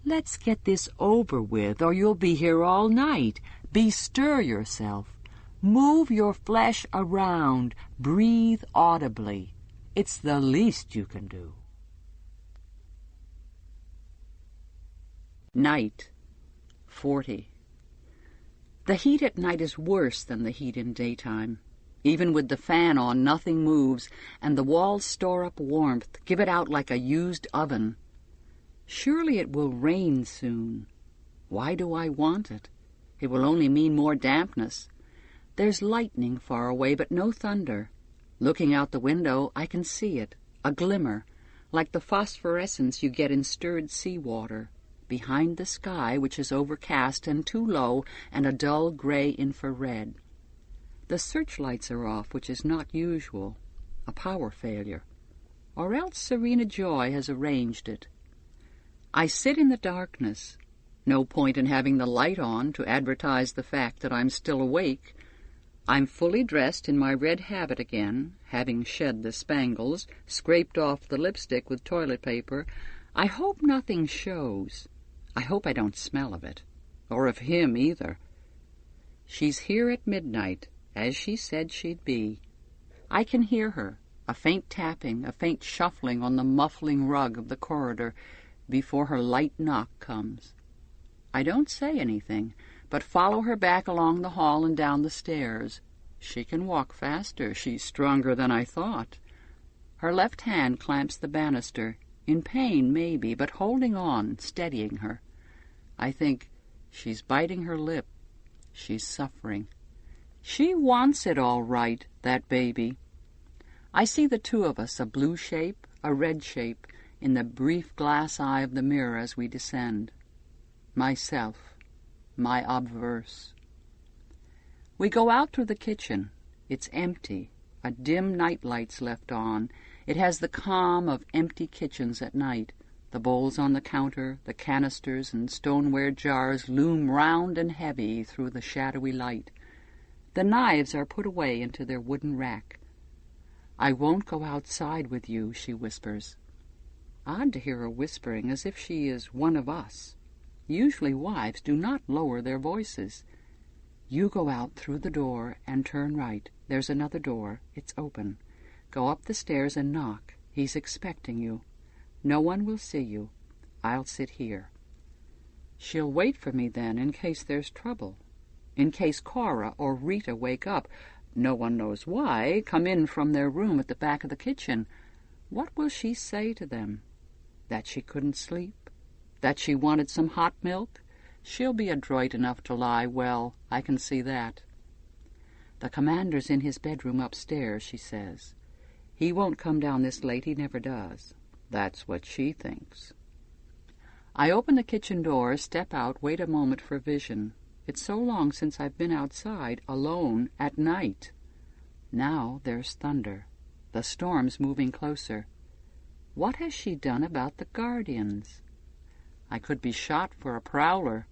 Let's get this over with, or you'll be here all night. Bestir yourself. Move your flesh around. Breathe audibly. It's the least you can do. Night. 40. The heat at night is worse than the heat in daytime. Even with the fan on, nothing moves, and the walls store up warmth, give it out like a used oven. Surely it will rain soon. Why do I want it? It will only mean more dampness. There's lightning far away, but no thunder. Looking out the window, I can see it, a glimmer, like the phosphorescence you get in stirred seawater, behind the sky, which is overcast and too low, and a dull gray infrared. The searchlights are off, which is not usual, a power failure. Or else Serena Joy has arranged it. I sit in the darkness. No point in having the light on to advertise the fact that I'm still awake. I'm fully dressed in my red habit again, having shed the spangles, scraped off the lipstick with toilet paper. I hope nothing shows. I hope I don't smell of it, or of him either. She's here at midnight, as she said she'd be. I can hear her, a faint tapping, a faint shuffling on the muffling rug of the corridor, before her light knock comes. I don't say anything, but follow her back along the hall and down the stairs. She can walk faster. She's stronger than I thought. Her left hand clamps the banister, in pain maybe, but holding on, steadying her. I think, she's biting her lip. She's suffering. She wants it all right, that baby. I see the two of us, a blue shape, a red shape, in the brief glass eye of the mirror as we descend. Myself, my obverse. We go out through the kitchen. It's empty. A dim night light's left on. It has the calm of empty kitchens at night. The bowls on the counter, the canisters and stoneware jars loom round and heavy through the shadowy light. The knives are put away into their wooden rack. "I won't go outside with you," she whispers. Odd to hear her whispering, as if she is one of us. Usually wives do not lower their voices. You go out through the door and turn right. There's another door. It's open. Go up the stairs and knock. He's expecting you. No one will see you. I'll sit here. She'll wait for me then in case there's trouble. In case Cora or Rita wake up, no one knows why, come in from their room at the back of the kitchen. What will she say to them? That she couldn't sleep? That she wanted some hot milk? She'll be adroit enough to lie. Well, I can see that. The commander's in his bedroom upstairs, she says. He won't come down this late, he never does. That's what she thinks. I open the kitchen door, step out, wait a moment for vision. It's so long since I've been outside, alone, at night. Now there's thunder. The storm's moving closer. What has she done about the guardians? I could be shot for a prowler.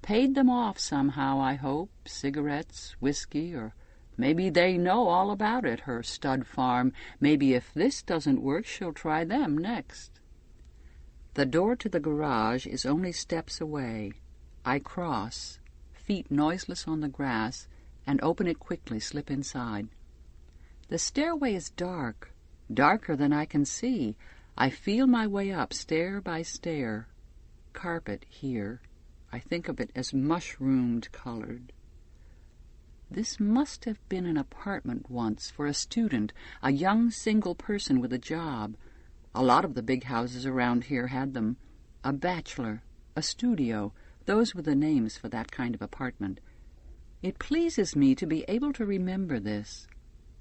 Paid them off somehow, I hope. Cigarettes, whiskey, or maybe they know all about it, her stud farm. Maybe if this doesn't work, she'll try them next. The door to the garage is only steps away. I cross, feet noiseless on the grass, and open it quickly, slip inside. The stairway is dark, darker than I can see. I feel my way up, stair by stair. Carpet here. I think of it as mushroomed colored. This must have been an apartment once for a student, a young single person with a job. A lot of the big houses around here had them. A bachelor, a studio, those were the names for that kind of apartment. It pleases me to be able to remember this.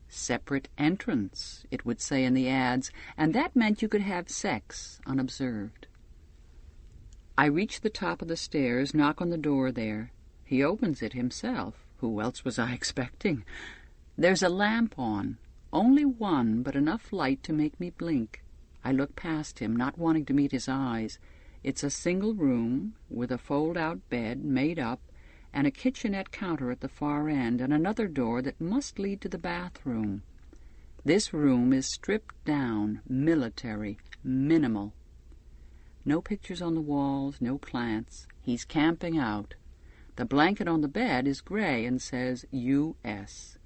Separate entrance, it would say in the ads, and that meant you could have sex unobserved. I reach the top of the stairs, knock on the door there. He opens it himself. Who else was I expecting? There's a lamp on. Only one, but enough light to make me blink. I look past him, not wanting to meet his eyes. It's a single room, with a fold-out bed, made up, and a kitchenette counter at the far end, and another door that must lead to the bathroom. This room is stripped down, military, minimal. No pictures on the walls, no plants. He's camping out. The blanket on the bed is gray and says U.S.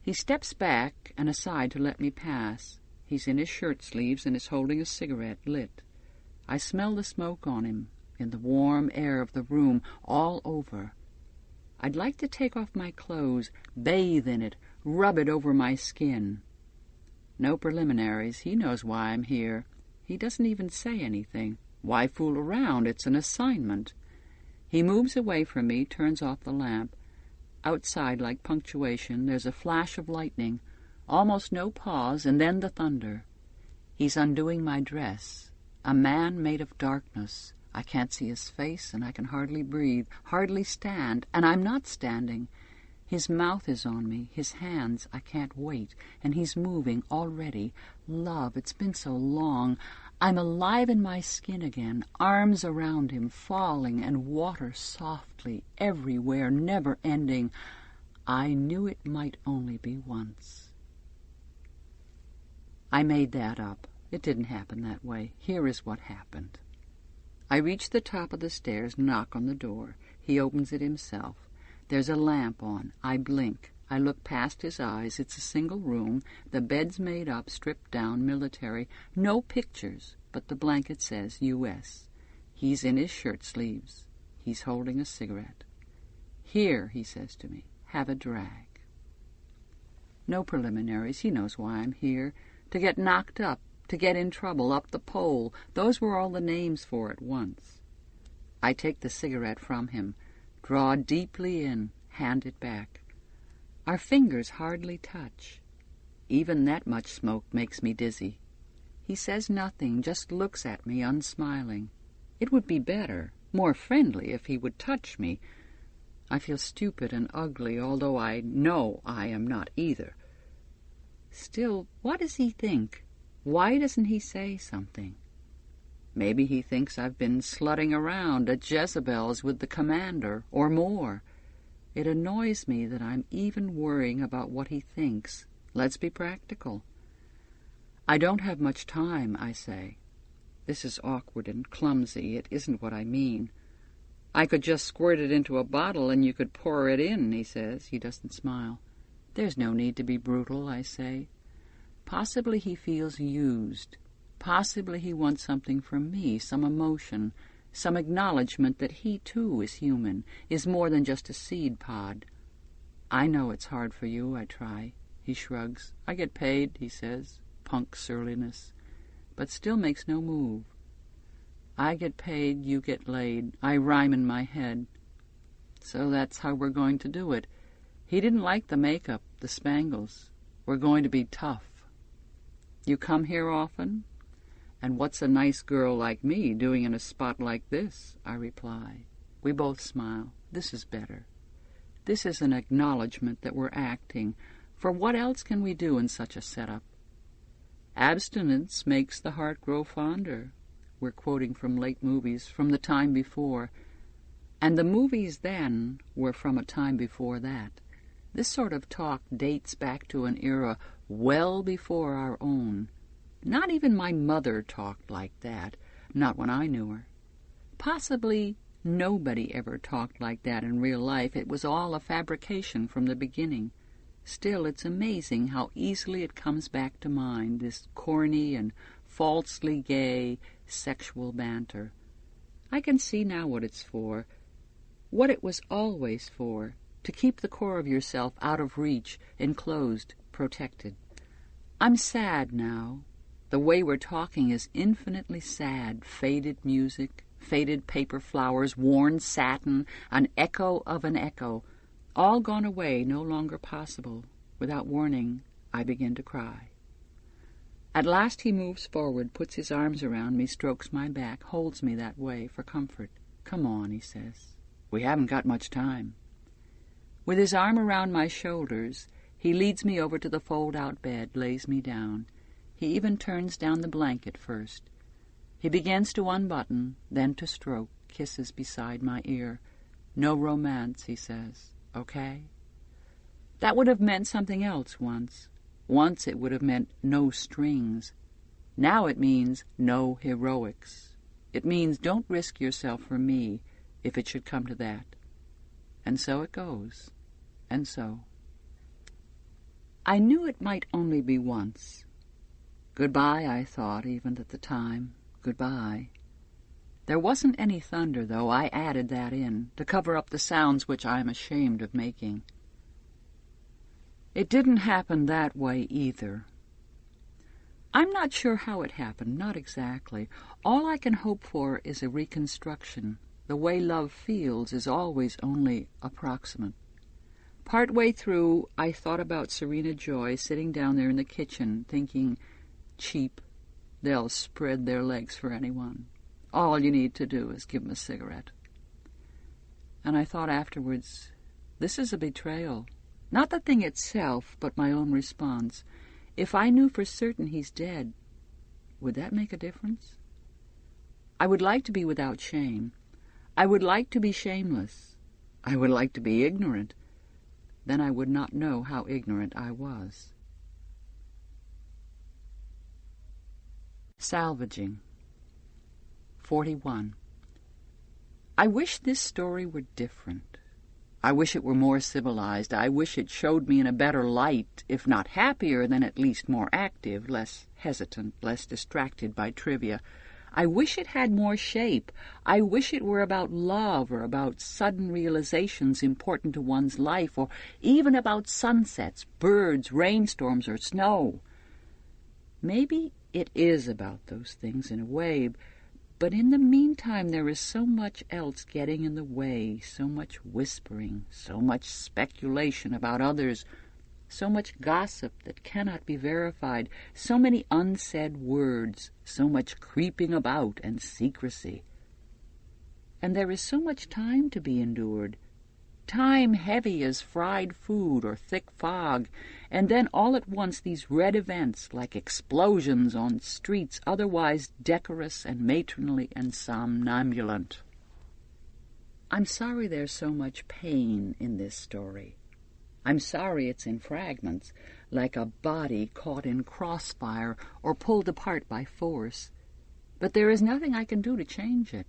He steps back and aside to let me pass. He's in his shirt sleeves and is holding a cigarette lit. I smell the smoke on him, in the warm air of the room, all over. I'd like to take off my clothes, bathe in it, rub it over my skin. No preliminaries. He knows why I'm here. He doesn't even say anything. Why fool around? It's an assignment. He moves away from me, turns off the lamp. Outside, like punctuation, there's a flash of lightning, almost no pause, and then the thunder. He's undoing my dress. A man made of darkness. I can't see his face, and I can hardly breathe, hardly stand, and I'm not standing. His mouth is on me, his hands, I can't wait, and he's moving already. Love, it's been so long. I'm alive in my skin again, arms around him, falling, and water softly, everywhere, never ending. I knew it might only be once. I made that up. It didn't happen that way. Here is what happened. I reach the top of the stairs, knock on the door. He opens it himself. There's a lamp on. I blink. I look past his eyes. It's a single room. The bed's made up, stripped down, military. No pictures, but the blanket says U.S. He's in his shirt sleeves. He's holding a cigarette. Here, he says to me, have a drag. No preliminaries. He knows why I'm here. To get knocked up, to get in trouble, up the pole. Those were all the names for it once. I take the cigarette from him, draw deeply in, hand it back. Our fingers hardly touch. Even that much smoke makes me dizzy. He says nothing, just looks at me, unsmiling. It would be better, more friendly, if he would touch me. I feel stupid and ugly, although I know I am not either. Still, what does he think? Why doesn't he say something? Maybe he thinks I've been slutting around at Jezebel's with the commander, or more. It annoys me that I'm even worrying about what he thinks. Let's be practical. I don't have much time, I say. This is awkward and clumsy. It isn't what I mean. I could just squirt it into a bottle and you could pour it in, he says. He doesn't smile. There's no need to be brutal, I say. Possibly he feels used. Possibly he wants something from me, some emotion, some acknowledgement that he, too, is human, is more than just a seed pod. I know it's hard for you, I try. He shrugs. I get paid, he says, punk surliness, but still makes no move. I get paid, you get laid. I rhyme in my head. So that's how we're going to do it. He didn't like the makeup, the spangles. We're going to be tough. You come here often? And what's a nice girl like me doing in a spot like this? I reply. We both smile. This is better. This is an acknowledgement that we're acting. For what else can we do in such a setup? Abstinence makes the heart grow fonder. We're quoting from late movies, from the time before. And the movies then were from a time before that. This sort of talk dates back to an era well before our own. Not even my mother talked like that, not when I knew her. Possibly nobody ever talked like that in real life. It was all a fabrication from the beginning. Still, it's amazing how easily it comes back to mind, this corny and falsely gay sexual banter. I can see now what it's for, what it was always for, to keep the core of yourself out of reach, enclosed, protected. I'm sad now. The way we're talking is infinitely sad. Faded music, faded paper flowers, worn satin, an echo of an echo, all gone away, no longer possible. Without warning, I begin to cry. At last he moves forward, puts his arms around me, strokes my back, holds me that way for comfort. Come on, he says. We haven't got much time. With his arm around my shoulders, he leads me over to the fold-out bed, lays me down. He even turns down the blanket first. He begins to unbutton, then to stroke, kisses beside my ear. No romance, he says. Okay? That would have meant something else once. Once it would have meant no strings. Now it means no heroics. It means don't risk yourself for me, if it should come to that. And so it goes. And so. I knew it might only be once. Goodbye, I thought, even at the time. Goodbye. There wasn't any thunder, though. I added that in, to cover up the sounds which I am ashamed of making. It didn't happen that way, either. I'm not sure how it happened, not exactly. All I can hope for is a reconstruction. The way love feels is always only approximate. Partway through, I thought about Serena Joy sitting down there in the kitchen, thinking, cheap, they'll spread their legs for anyone. All you need to do is give them a cigarette. And I thought afterwards, this is a betrayal. Not the thing itself, but my own response. If I knew for certain he's dead, would that make a difference? I would like to be without shame. I would like to be shameless. I would like to be ignorant. Then I would not know how ignorant I was. Salvaging. 41. I wish this story were different. I wish it were more civilized. I wish it showed me in a better light, if not happier, then at least more active, less hesitant, less distracted by trivia. I wish it had more shape. I wish it were about love or about sudden realizations important to one's life, or even about sunsets, birds, rainstorms, or snow. Maybe it is about those things in a way, but in the meantime there is so much else getting in the way, so much whispering, so much speculation about others, so much gossip that cannot be verified, so many unsaid words, so much creeping about and secrecy. And there is so much time to be endured, time heavy as fried food or thick fog, and then all at once these red events like explosions on streets otherwise decorous and matronly and somnambulant. I'm sorry there's so much pain in this story. I'm sorry it's in fragments, like a body caught in crossfire or pulled apart by force. But there is nothing I can do to change it.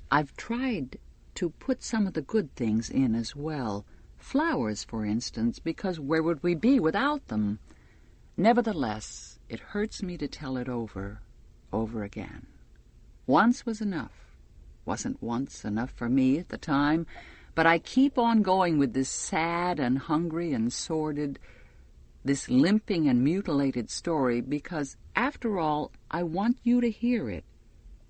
I've tried to put some of the good things in as well. Flowers, for instance, because where would we be without them? Nevertheless, it hurts me to tell it over again. Once was enough. Wasn't once enough for me at the time, but I keep on going with this sad and hungry and sordid, this limping and mutilated story because, after all, I want you to hear it,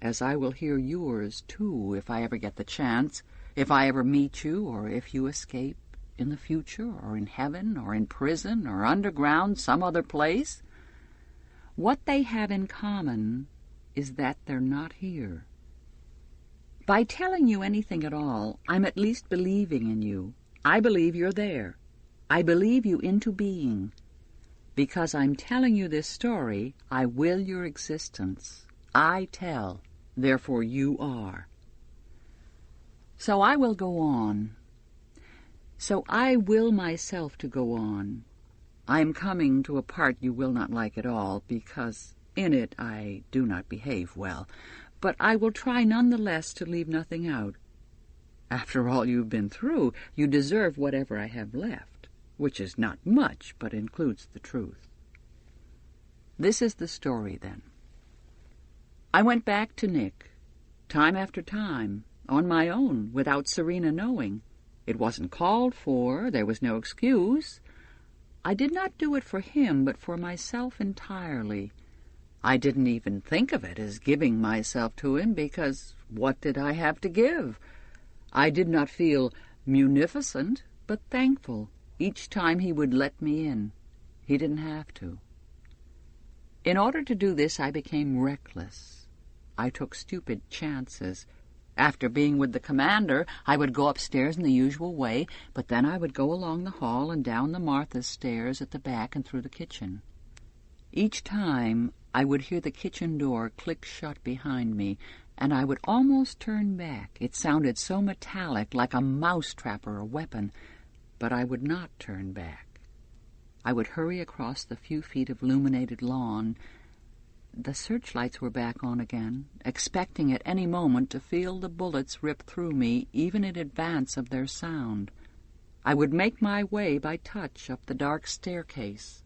as I will hear yours, too, if I ever get the chance, if I ever meet you, or if you escape in the future, or in heaven, or in prison, or underground, some other place. What they have in common is that they're not here. By telling you anything at all, I'm at least believing in you. I believe you're there. I believe you into being. Because I'm telling you this story, I will your existence. I tell, therefore you are. So I will go on. So I will myself to go on. I am coming to a part you will not like at all, because in it I do not behave well, but I will try nonetheless to leave nothing out. After all you've been through, you deserve whatever I have left, which is not much, but includes the truth. This is the story, then. I went back to Nick, time after time, on my own, without Serena knowing. It wasn't called for, there was no excuse. I did not do it for him, but for myself entirely. I didn't even think of it as giving myself to him, because what did I have to give? I did not feel munificent, but thankful each time he would let me in. He didn't have to. In order to do this, I became reckless. I took stupid chances. After being with the commander, I would go upstairs in the usual way, but then I would go along the hall and down the Martha's stairs at the back and through the kitchen. Each time, I would hear the kitchen door click shut behind me, and I would almost turn back. It sounded so metallic, like a mousetrap or a weapon, but I would not turn back. I would hurry across the few feet of illuminated lawn. The searchlights were back on again, expecting at any moment to feel the bullets rip through me, even in advance of their sound. I would make my way by touch up the dark staircase,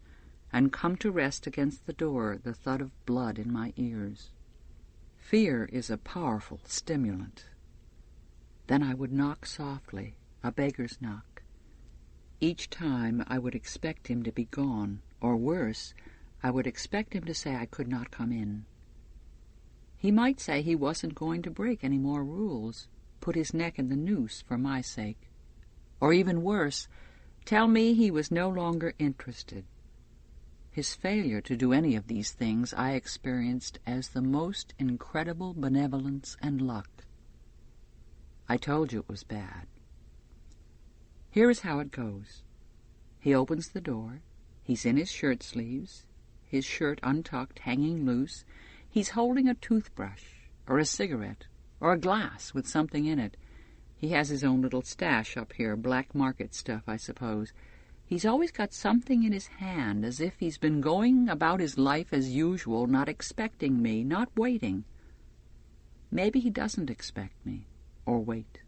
and come to rest against the door, the thud of blood in my ears. Fear is a powerful stimulant. Then I would knock softly, a beggar's knock. Each time I would expect him to be gone, or worse, I would expect him to say I could not come in. He might say he wasn't going to break any more rules, put his neck in the noose for my sake. Or even worse, tell me he was no longer interested. His failure to do any of these things I experienced as the most incredible benevolence and luck. I told you it was bad. Here is how it goes. He opens the door. He's in his shirt sleeves, his shirt untucked, hanging loose. He's holding a toothbrush, or a cigarette, or a glass with something in it. He has his own little stash up here, black market stuff, I suppose. He's always got something in his hand, as if he's been going about his life as usual, not expecting me, not waiting. Maybe he doesn't expect me, or wait.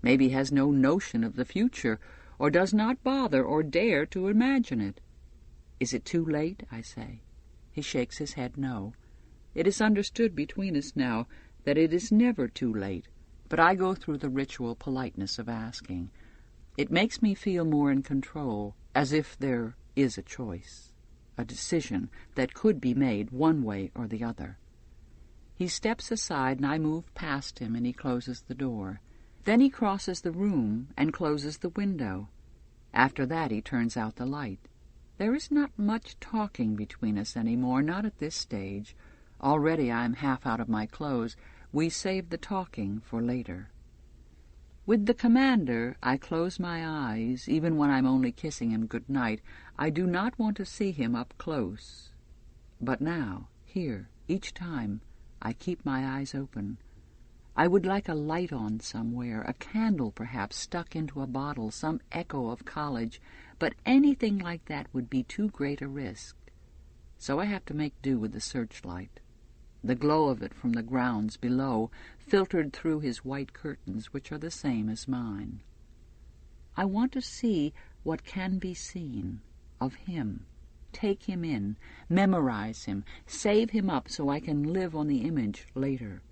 Maybe he has no notion of the future, or does not bother or dare to imagine it. Is it too late, I say? He shakes his head no. It is understood between us now that it is never too late, but I go through the ritual politeness of asking. It makes me feel more in control, as if there is a choice, a decision that could be made one way or the other. He steps aside, and I move past him, and he closes the door. Then he crosses the room and closes the window. After that he turns out the light. There is not much talking between us any more, not at this stage. Already I am half out of my clothes. We save the talking for later. With the commander, I close my eyes, even when I'm only kissing him good night. I do not want to see him up close. But now, here, each time, I keep my eyes open. I would like a light on somewhere, a candle perhaps stuck into a bottle, some echo of college, but anything like that would be too great a risk. So I have to make do with the searchlight. the glow of it from the grounds below, filtered through his white curtains, which are the same as mine. I want to see what can be seen of him, take him in, memorize him, save him up so I can live on the image later.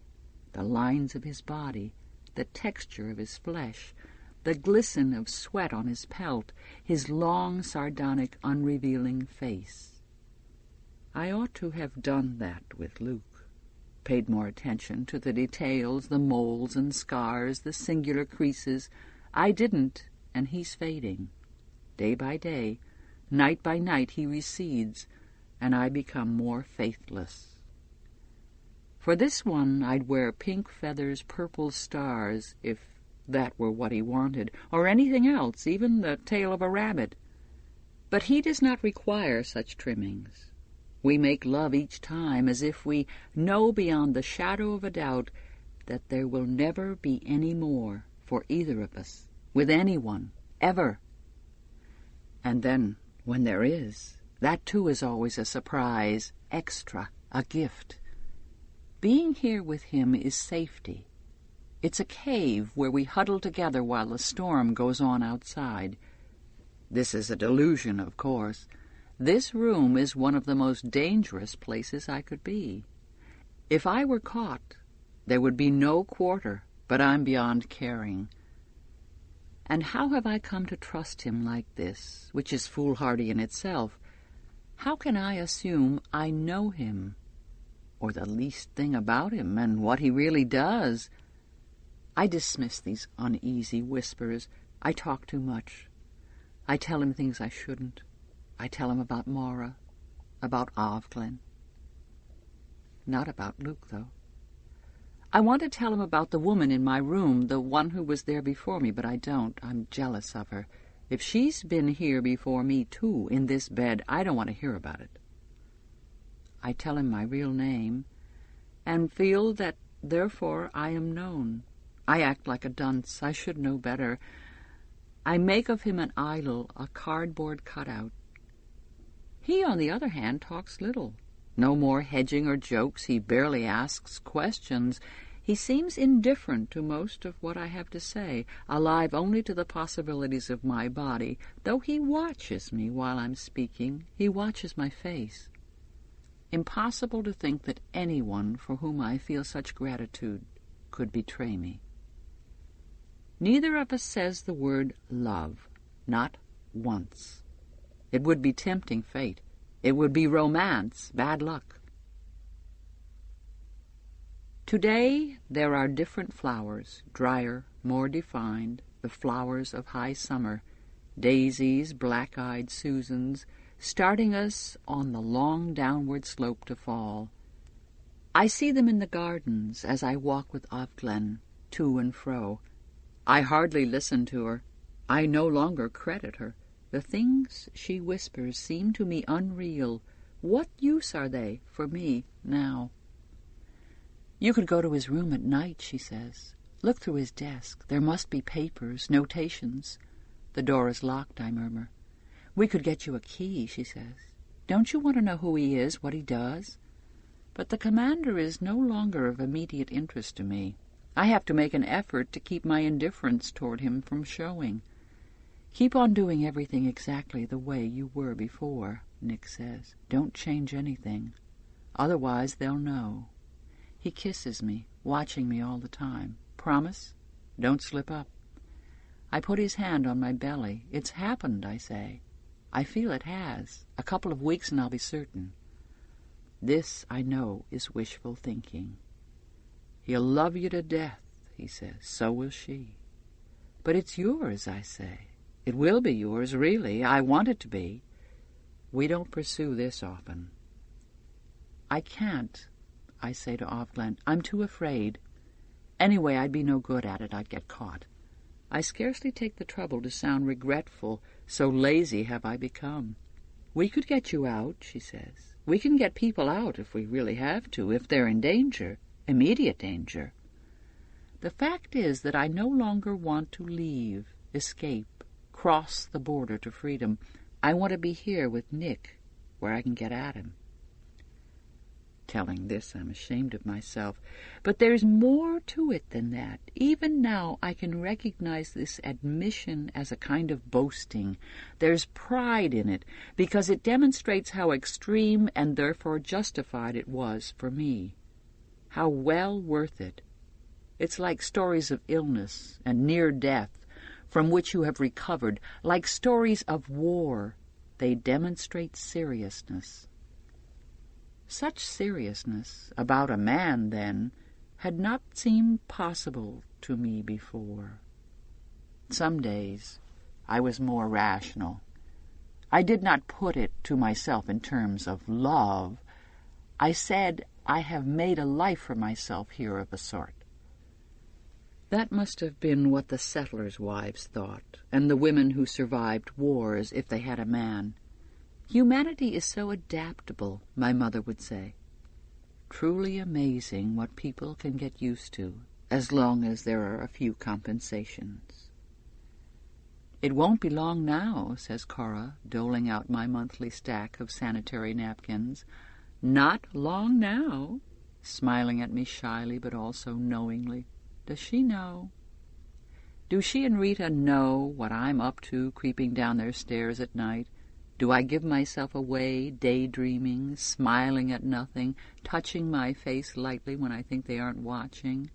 The lines of his body, the texture of his flesh, the glisten of sweat on his pelt, his long, sardonic, unrevealing face. I ought to have done that with Luke, paid more attention to the details, the moles and scars, the singular creases. I didn't, and he's fading. Day by day, night by night, he recedes, and I become more faithless. For this one, I'd wear pink feathers, purple stars, if that were what he wanted, or anything else, even the tail of a rabbit. But he does not require such trimmings. We make love each time as if we know beyond the shadow of a doubt that there will never be any more for either of us, with anyone, ever. And then, when there is, that too is always a surprise, extra, a gift. Being here with him is safety. It's a cave where we huddle together while the storm goes on outside. This is a delusion, of course. This room is one of the most dangerous places I could be. If I were caught, there would be no quarter, but I'm beyond caring. And how have I come to trust him like this, which is foolhardy in itself? How can I assume I know him, or the least thing about him and what he really does? I dismiss these uneasy whispers. I talk too much. I tell him things I shouldn't. I tell him about Maura, about Avglen. Not about Luke, though. I want to tell him about the woman in my room, the one who was there before me, but I don't. I'm jealous of her. If she's been here before me, too, in this bed, I don't want to hear about it. I tell him my real name, and feel that, therefore, I am known. I act like a dunce. I should know better. I make of him an idol, a cardboard cutout. He, on the other hand, talks little. No more hedging or jokes. He barely asks questions. He seems indifferent to most of what I have to say, alive only to the possibilities of my body. Though he watches me while I'm speaking, he watches my face. Impossible to think that anyone for whom I feel such gratitude could betray me. Neither of us says the word love, not once. It would be tempting fate. It would be romance, bad luck. Today there are different flowers, drier, more defined, the flowers of high summer, daisies, black-eyed Susans, starting us on the long downward slope to fall. I see them in the gardens as I walk with Avglen, to and fro. I hardly listen to her. I no longer credit her. The things she whispers seem to me unreal. What use are they for me now? You could go to his room at night, she says. Look through his desk. There must be papers, notations. The door is locked, I murmur. We could get you a key, she says. Don't you want to know who he is, what he does? But the commander is no longer of immediate interest to me. I have to make an effort to keep my indifference toward him from showing. Keep on doing everything exactly the way you were before, Nick says. Don't change anything. Otherwise they'll know. He kisses me, watching me all the time. Promise? Don't slip up. I put his hand on my belly. It's happened, I say. I feel it has. A couple of weeks and I'll be certain. This, I know, is wishful thinking. He'll love you to death, he says. So will she. But it's yours, I say. It will be yours, really. I want it to be. We don't pursue this often. I can't, I say to Avglen. I'm too afraid. Anyway, I'd be no good at it. I'd get caught. I scarcely take the trouble to sound regretful, so lazy have I become. We could get you out, she says. We can get people out if we really have to, if they're in danger, immediate danger. The fact is that I no longer want to leave, escape, cross the border to freedom. I want to be here with Nick, where I can get at him. Telling this, I'm ashamed of myself. But there's more to it than that. Even now I can recognize this admission as a kind of boasting. There's pride in it, because it demonstrates how extreme and therefore justified it was for me. How well worth it. It's like stories of illness and near death, from which you have recovered, like stories of war. They demonstrate seriousness. Such seriousness about a man, then, had not seemed possible to me before. Some days I was more rational. I did not put it to myself in terms of love. I said, I have made a life for myself here of a sort. That must have been what the settlers' wives thought, and the women who survived wars if they had a man. Humanity is so adaptable, my mother would say. Truly amazing what people can get used to, as long as there are a few compensations. It won't be long now, says Cora, doling out my monthly stack of sanitary napkins. Not long now, smiling at me shyly but also knowingly. Does she know? Do she and Rita know what I'm up to creeping down their stairs at night? Do I give myself away, daydreaming, smiling at nothing, touching my face lightly when I think they aren't watching?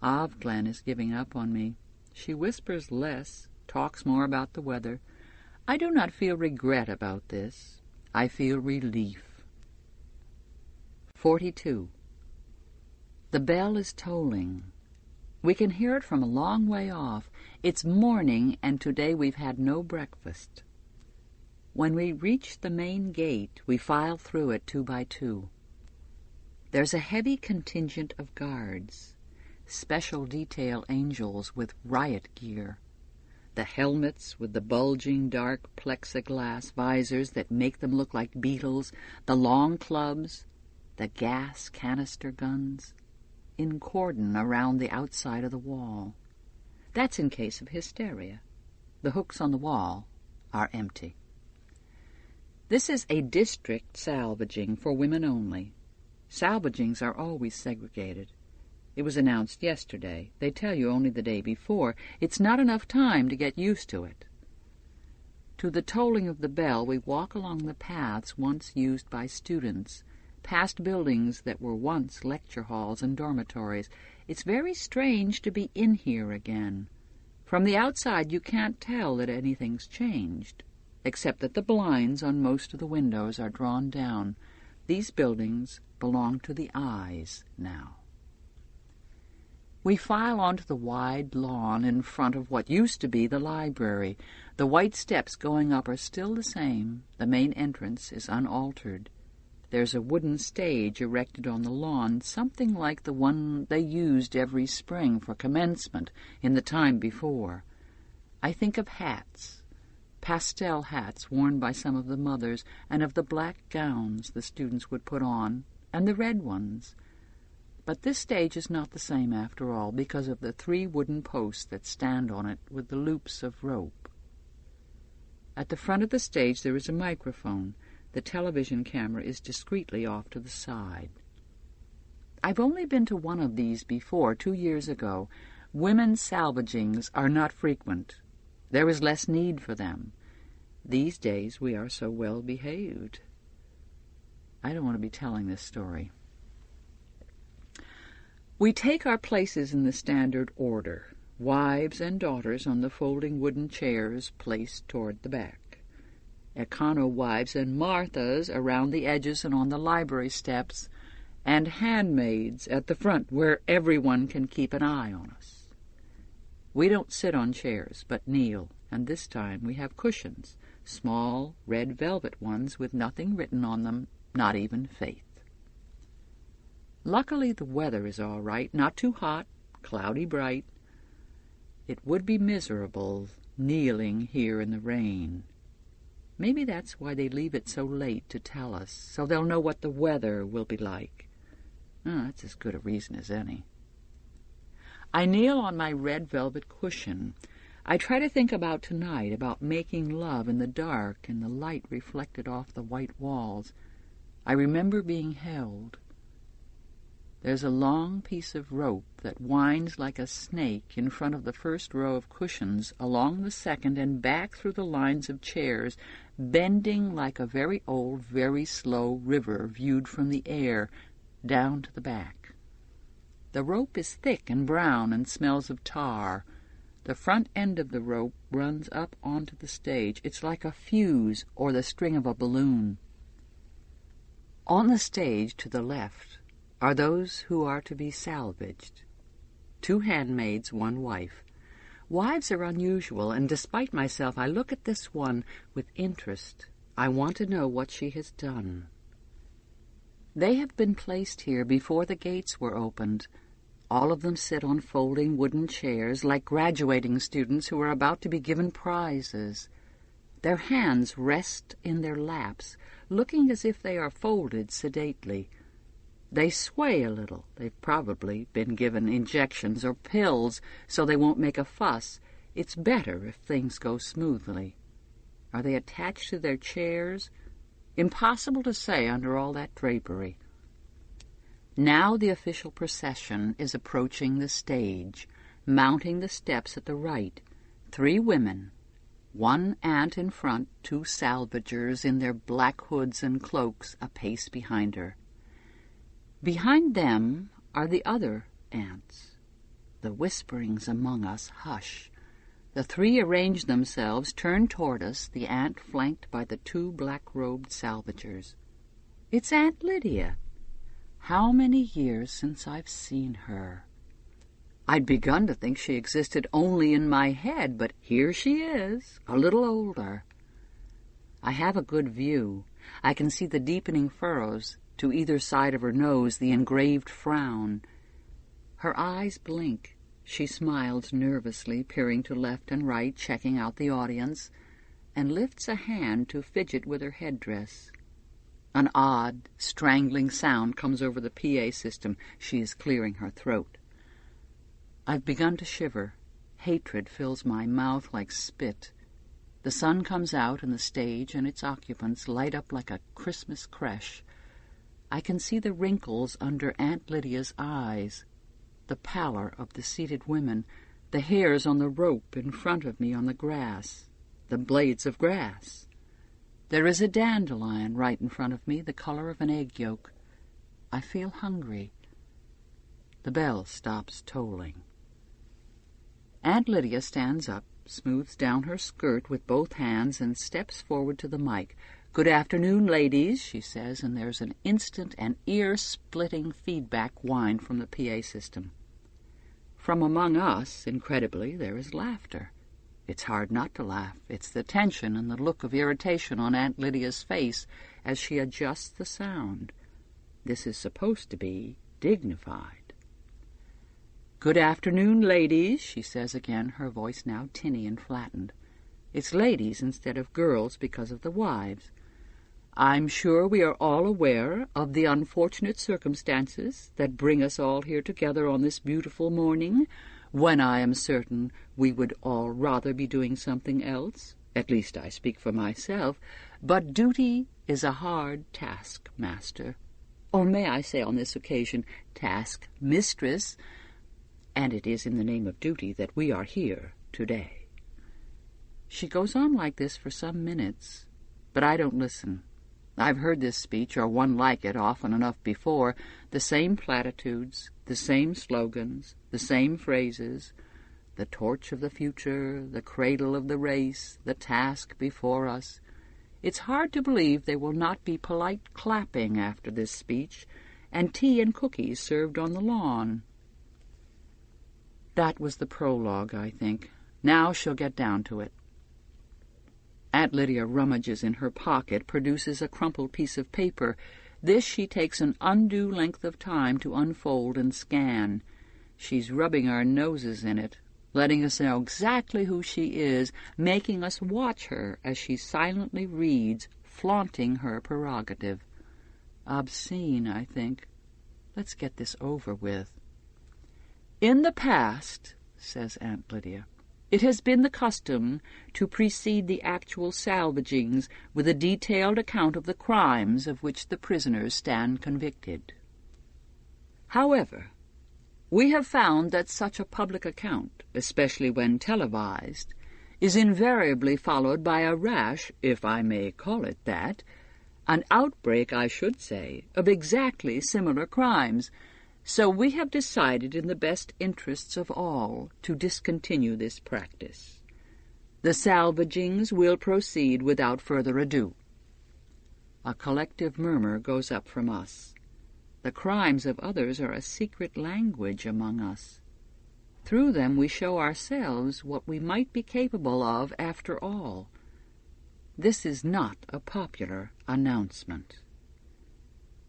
Glen is giving up on me. She whispers less, talks more about the weather. I do not feel regret about this. I feel relief. 42. The bell is tolling. We can hear it from a long way off. It's morning, and today we've had no breakfast. When we reach the main gate, we file through it 2 by 2. There's a heavy contingent of guards, special detail angels with riot gear, the helmets with the bulging dark plexiglass visors that make them look like beetles, the long clubs, the gas canister guns, in cordon around the outside of the wall. That's in case of hysteria. The hooks on the wall are empty. This is a district salvaging for women only. Salvagings are always segregated. It was announced yesterday. They tell you only the day before. It's not enough time to get used to it. To the tolling of the bell, we walk along the paths once used by students, past buildings that were once lecture halls and dormitories. It's very strange to be in here again. From the outside, you can't tell that anything's changed, except that the blinds on most of the windows are drawn down. These buildings belong to the eyes now. We file onto the wide lawn in front of what used to be the library. The white steps going up are still the same. The main entrance is unaltered. There's a wooden stage erected on the lawn, something like the one they used every spring for commencement in the time before. I think of hats, pastel hats worn by some of the mothers, and of the black gowns the students would put on, and the red ones. But this stage is not the same after all, because of the 3 wooden posts that stand on it with the loops of rope. At the front of the stage there is a microphone. The television camera is discreetly off to the side. I've only been to one of these before, 2 years ago. Women's salvagings are not frequent. There is less need for them. These days we are so well behaved. I don't want to be telling this story. We take our places in the standard order, wives and daughters on the folding wooden chairs placed toward the back, Econo wives and Marthas around the edges and on the library steps, and handmaids at the front where everyone can keep an eye on us. We don't sit on chairs, but kneel, and this time we have cushions, small red velvet ones with nothing written on them, not even faith. Luckily the weather is all right, not too hot, cloudy bright. It would be miserable kneeling here in the rain. Maybe that's why they leave it so late to tell us, so they'll know what the weather will be like. Oh, that's as good a reason as any. I kneel on my red velvet cushion. I try to think about tonight, about making love in the dark and the light reflected off the white walls. I remember being held. There's a long piece of rope that winds like a snake in front of the first row of cushions, along the second, and back through the lines of chairs, bending like a very old, very slow river viewed from the air, down to the back. The rope is thick and brown and smells of tar. The front end of the rope runs up onto the stage. It's like a fuse or the string of a balloon. On the stage to the left are those who are to be salvaged. 2 handmaids, 1 wife. Wives are unusual, and despite myself, I look at this one with interest. I want to know what she has done. They have been placed here before the gates were opened. All of them sit on folding wooden chairs like graduating students who are about to be given prizes. Their hands rest in their laps, looking as if they are folded sedately. They sway a little. They've probably been given injections or pills so they won't make a fuss. It's better if things go smoothly. Are they attached to their chairs? Impossible to say under all that drapery. Now the official procession is approaching the stage, mounting the steps at the right. 3 women, 1 aunt in front, 2 salvagers in their black hoods and cloaks a pace behind her. Behind them are the other aunts. The whisperings among us hush. The 3 arrange themselves, turn toward us, the aunt flanked by the 2 black-robed salvagers. It's Aunt Lydia. How many years since I've seen her? I'd begun to think she existed only in my head, but here she is, a little older. I have a good view. I can see the deepening furrows, to either side of her nose, the engraved frown. Her eyes blink. She smiles nervously, peering to left and right, checking out the audience, and lifts a hand to fidget with her headdress. An odd, strangling sound comes over the PA system. She is clearing her throat. I've begun to shiver. Hatred fills my mouth like spit. The sun comes out, and the stage and its occupants light up like a Christmas creche. I can see the wrinkles under Aunt Lydia's eyes, the pallor of the seated women, the hairs on the rope in front of me on the grass, the blades of grass. There is a dandelion right in front of me, the color of an egg yolk. I feel hungry. The bell stops tolling. Aunt Lydia stands up, smooths down her skirt with both hands, and steps forward to the mic. "Good afternoon, ladies," she says, and there's an instant and ear-splitting feedback whine from the PA system. From among us, incredibly, there is laughter. It's hard not to laugh. It's the tension and the look of irritation on Aunt Lydia's face as she adjusts the sound. This is supposed to be dignified. "Good afternoon, ladies," she says again, her voice now tinny and flattened. It's ladies instead of girls because of the wives. "I'm sure we are all aware of the unfortunate circumstances that bring us all here together on this beautiful morning, when I am certain we would all rather be doing something else. At least I speak for myself. But duty is a hard task, master. Or may I say on this occasion, task mistress, and it is in the name of duty that we are here today." She goes on like this for some minutes, but I don't listen. I've heard this speech, or one like it, often enough before, the same platitudes, the same slogans, the same phrases, the torch of the future, the cradle of the race, the task before us. It's hard to believe there will not be polite clapping after this speech, and tea and cookies served on the lawn. That was the prologue, I think. Now she'll get down to it. Aunt Lydia rummages in her pocket, produces a crumpled piece of paper. This she takes an undue length of time to unfold and scan. She's rubbing our noses in it, letting us know exactly who she is, making us watch her as she silently reads, flaunting her prerogative. Obscene, I think. Let's get this over with. "In the past," says Aunt Lydia, It has been the custom to precede the actual salvagings with a detailed account of the crimes of which the prisoners stand convicted. However, we have found that such a public account, especially when televised, is invariably followed by a rash, if I may call it that, an outbreak, I should say, of exactly similar crimes, so we have decided in the best interests of all to discontinue this practice. The salvagings will proceed without further ado. A collective murmur goes up from us. The crimes of others are a secret language among us. Through them we show ourselves what we might be capable of after all. This is not a popular announcement.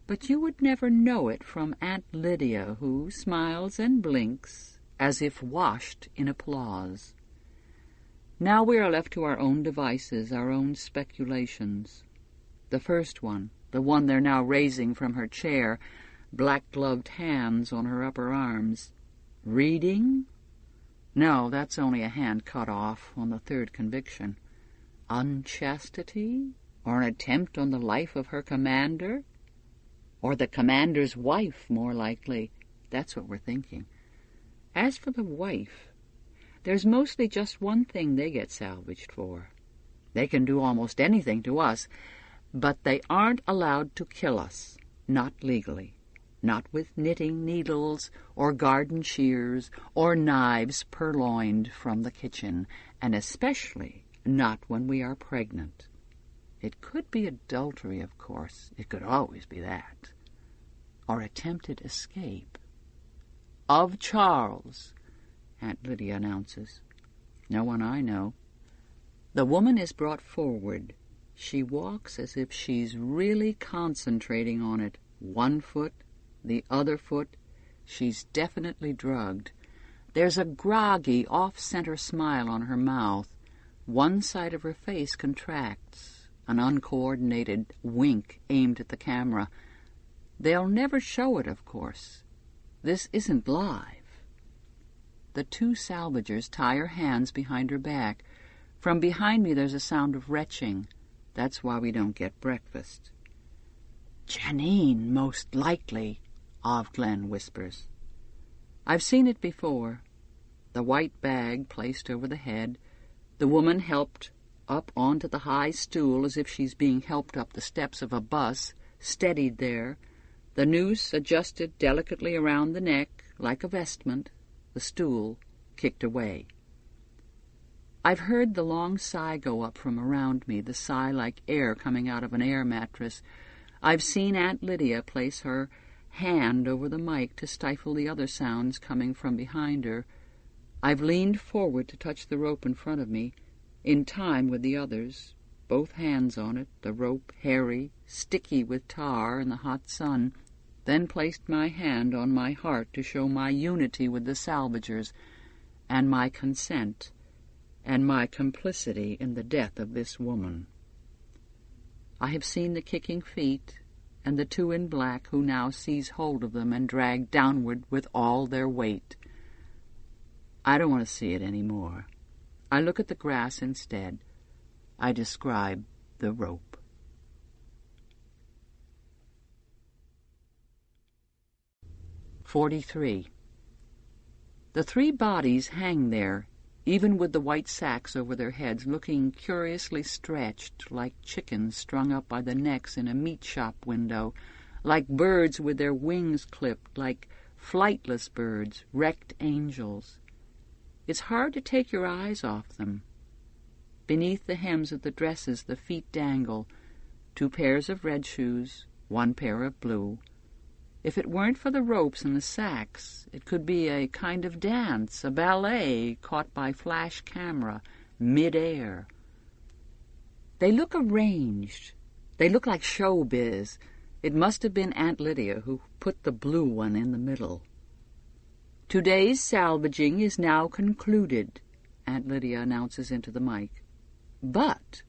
But you would never know it from Aunt Lydia, who smiles and blinks as if washed in applause. Now we are left to our own devices, our own speculations. The first one, the one they're now raising from her chair, black-gloved hands on her upper arms. Reading? No, that's only a hand cut off on the third conviction. Unchastity? Or an attempt on the life of her commander? Or the commander's wife, more likely. That's what we're thinking. As for the wife, there's mostly just one thing they get salvaged for. They can do almost anything to us, but they aren't allowed to kill us, not legally. Not with knitting needles or garden shears or knives purloined from the kitchen, and especially not when we are pregnant. It could be adultery, of course. It could always be that. Or attempted escape. Of Charles, Aunt Lydia announces. No one I know. The woman is brought forward. She walks as if she's really concentrating on it. One foot, the other foot. She's definitely drugged. There's a groggy, off-center smile on her mouth. One side of her face contracts, an uncoordinated wink aimed at the camera. They'll never show it, of course. This isn't live. The two salvagers tie her hands behind her back. From behind me there's a sound of retching. That's why we don't get breakfast. "Janine, most likely," Ov Glen whispers. I've seen it before. The white bag placed over the head, the woman helped up onto the high stool as if she's being helped up the steps of a bus, steadied there, the noose adjusted delicately around the neck like a vestment, the stool kicked away. I've heard the long sigh go up from around me, the sigh like air coming out of an air mattress. I've seen Aunt Lydia place her hand over the mic to stifle the other sounds coming from behind her. I've leaned forward to touch the rope in front of me, in time with the others, both hands on it, the rope hairy, sticky with tar in the hot sun, then placed my hand on my heart to show my unity with the salvagers, and my consent, and my complicity in the death of this woman. I have seen the kicking feet, and the two in black who now seize hold of them and drag downward with all their weight. I don't want to see it any more. I look at the grass instead. I describe the rope. 43. The three bodies hang there, even with the white sacks over their heads, looking curiously stretched, like chickens strung up by the necks in a meat shop window, like birds with their wings clipped, like flightless birds, wrecked angels. It's hard to take your eyes off them. Beneath the hems of the dresses the feet dangle, 2 pairs of red shoes, 1 pair of blue. If it weren't for the ropes and the sacks, it could be a kind of dance, a ballet caught by flash camera, mid-air. They look arranged. They look like showbiz. It must have been Aunt Lydia who put the blue one in the middle. Today's salvaging is now concluded, Aunt Lydia announces into the mic. But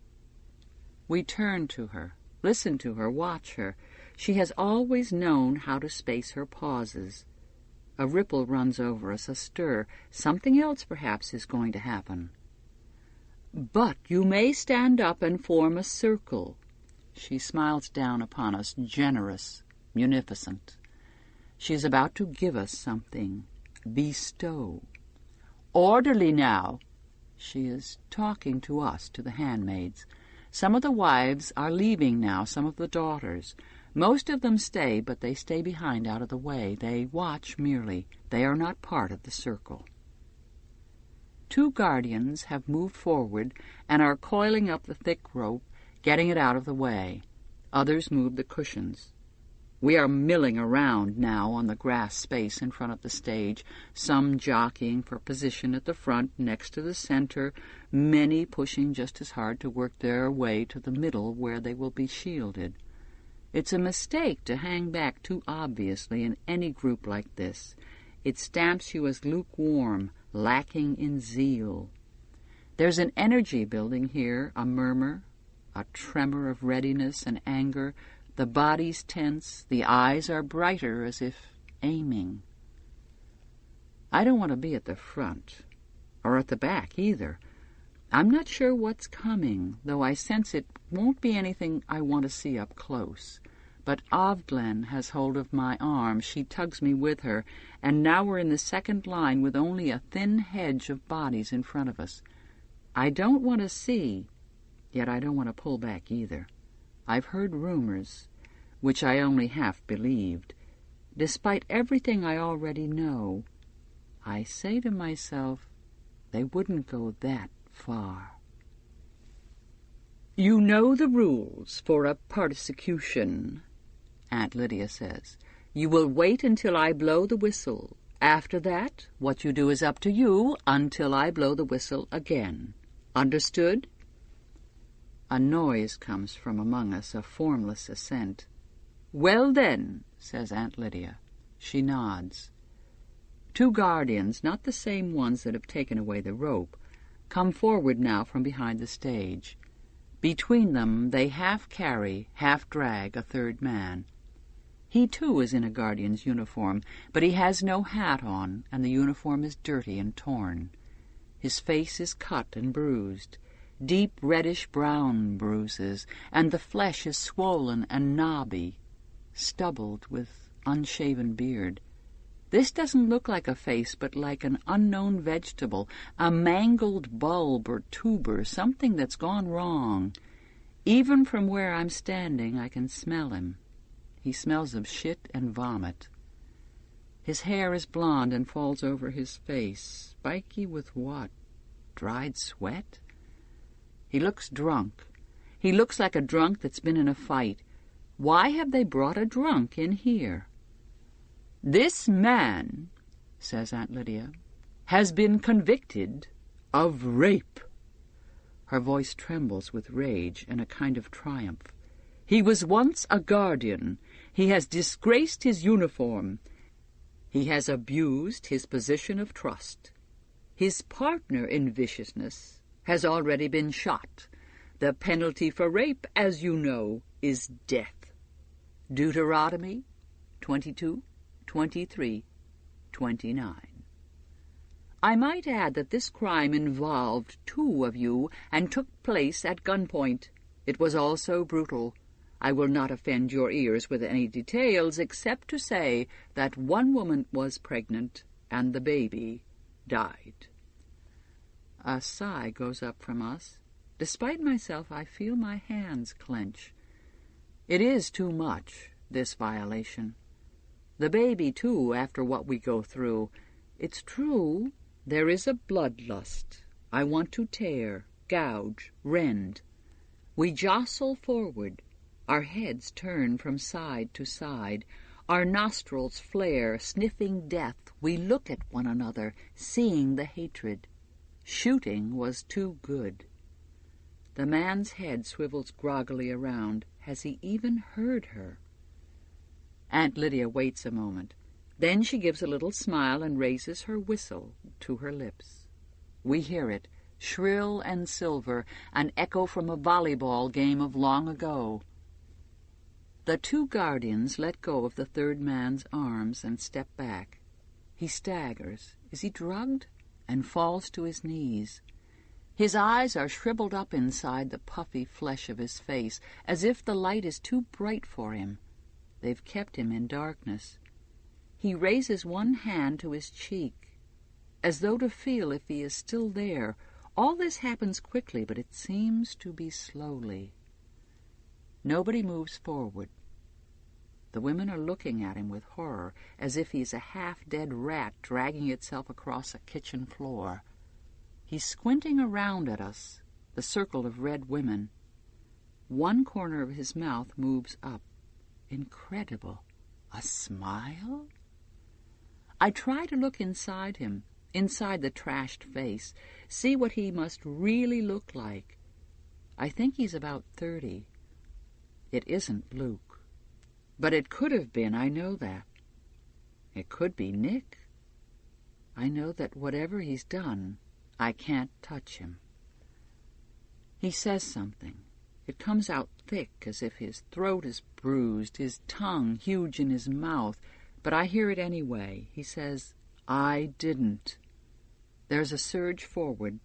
we turn to her, listen to her, watch her. She has always known how to space her pauses. A ripple runs over us, a stir. Something else, perhaps, is going to happen. "But you may stand up and form a circle." She smiles down upon us, generous, munificent. She is about to give us something. Bestow. "Orderly now." She is talking to us, to the handmaids. Some of the wives are leaving now, some of the daughters. Most of them stay, but they stay behind out of the way. They watch merely. They are not part of the circle. 2 guardians have moved forward and are coiling up the thick rope, getting it out of the way. Others move the cushions. We are milling around now on the grass space in front of the stage, some jockeying for position at the front next to the center, many pushing just as hard to work their way to the middle where they will be shielded. It's a mistake to hang back too obviously in any group like this. It stamps you as lukewarm, lacking in zeal. There's an energy building here, a murmur, a tremor of readiness and anger. The body's tense, the eyes are brighter as if aiming. I don't want to be at the front, or at the back either. I'm not sure what's coming, though I sense it won't be anything I want to see up close. But Ovglen has hold of my arm. She tugs me with her, and now we're in the second line with only a thin hedge of bodies in front of us. I don't want to see, yet I don't want to pull back either. I've heard rumors, which I only half believed. Despite everything I already know, I say to myself, they wouldn't go that far. "You know the rules for a persecution," Aunt Lydia says. "You will wait until I blow the whistle. After that, what you do is up to you until I blow the whistle again. Understood?" A noise comes from among us, a formless assent. "Well then," says Aunt Lydia. She nods. 2 guardians, not the same ones that have taken away the rope, come forward now from behind the stage. Between them they half carry, half drag a 3rd man. He too is in a guardian's uniform, but he has no hat on, and the uniform is dirty and torn. His face is cut and bruised, deep reddish-brown bruises, and the flesh is swollen and knobby, stubbled with unshaven beard. This doesn't look like a face, but like an unknown vegetable, a mangled bulb or tuber, something that's gone wrong. Even from where I'm standing, I can smell him. He smells of shit and vomit. His hair is blonde and falls over his face. Spiky with what? Dried sweat? He looks drunk. He looks like a drunk that's been in a fight. Why have they brought a drunk in here? "This man," says Aunt Lydia, "has been convicted of rape." Her voice trembles with rage and a kind of triumph. "He was once a guardian. He has disgraced his uniform. He has abused his position of trust. His partner in viciousness has already been shot. The penalty for rape, as you know, is death. Deuteronomy 22, 23, 29. I might add that this crime involved 2 of you and took place at gunpoint. It was also brutal. I will not offend your ears with any details except to say that 1 woman was pregnant and the baby died." A sigh goes up from us. Despite myself, I feel my hands clench. It is too much, this violation. The baby, too, after what we go through. It's true, there is a bloodlust. I want to tear, gouge, rend. We jostle forward. Our heads turn from side to side. Our nostrils flare, sniffing death. We look at one another, seeing the hatred. Shooting was too good. The man's head swivels groggily around. Has he even heard her? Aunt Lydia waits a moment. Then she gives a little smile and raises her whistle to her lips. We hear it, shrill and silver, an echo from a volleyball game of long ago. The 2 guardians let go of the 3rd man's arms and step back. He staggers. Is he drugged? And falls to his knees. His eyes are shriveled up inside the puffy flesh of his face, as if the light is too bright for him. They've kept him in darkness. He raises one hand to his cheek, as though to feel if he is still there. All this happens quickly, but it seems to be slowly. Nobody moves forward. The women are looking at him with horror, as if he's a half-dead rat dragging itself across a kitchen floor. He's squinting around at us, the circle of red women. One corner of his mouth moves up. Incredible. A smile? I try to look inside him, inside the trashed face, see what he must really look like. I think he's about 30. It isn't Luke. But it could have been, I know that. It could be Nick. I know that whatever he's done, I can't touch him. He says something. It comes out thick, as if his throat is bruised, his tongue huge in his mouth, but I hear it anyway. He says, "I didn't." There's a surge forward,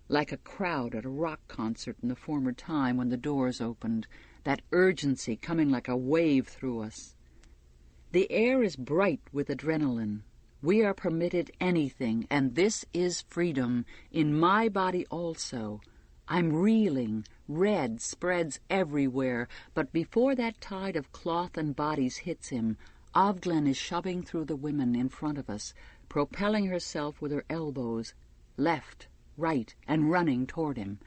like a crowd at a rock concert in the former time when the doors opened, that urgency coming like a wave through us. The air is bright with adrenaline. We are permitted anything, and this is freedom, in my body also. I'm reeling, red spreads everywhere, but before that tide of cloth and bodies hits him, Avglen is shoving through the women in front of us, propelling herself with her elbows, left, right, and running toward him.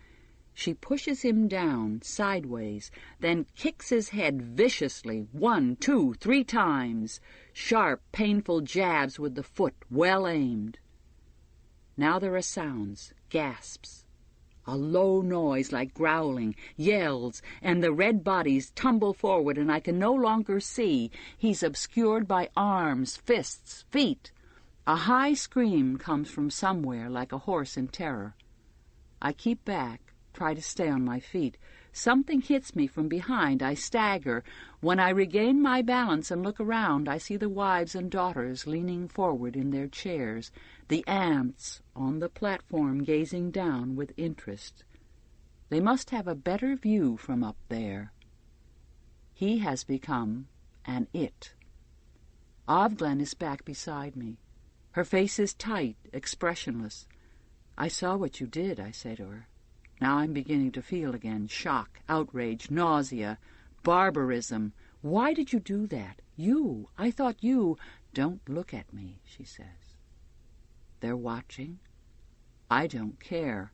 She pushes him down, sideways, then kicks his head viciously 1, 2, 3 times. Sharp, painful jabs with the foot, well aimed. Now there are sounds, gasps, a low noise like growling, yells, and the red bodies tumble forward, and I can no longer see. He's obscured by arms, fists, feet. A high scream comes from somewhere, like a horse in terror. I keep back, try to stay on my feet. Something hits me from behind. I stagger. When I regain my balance and look around, I see the wives and daughters leaning forward in their chairs, the aunts on the platform gazing down with interest. They must have a better view from up there. He has become an it. Avglen is back beside me. Her face is tight, expressionless. "I saw what you did," I say to her. Now I'm beginning to feel again shock, outrage, nausea, barbarism. "Why did you do that? You? I thought you—" "Don't look at me," she says. "They're watching. I don't care,"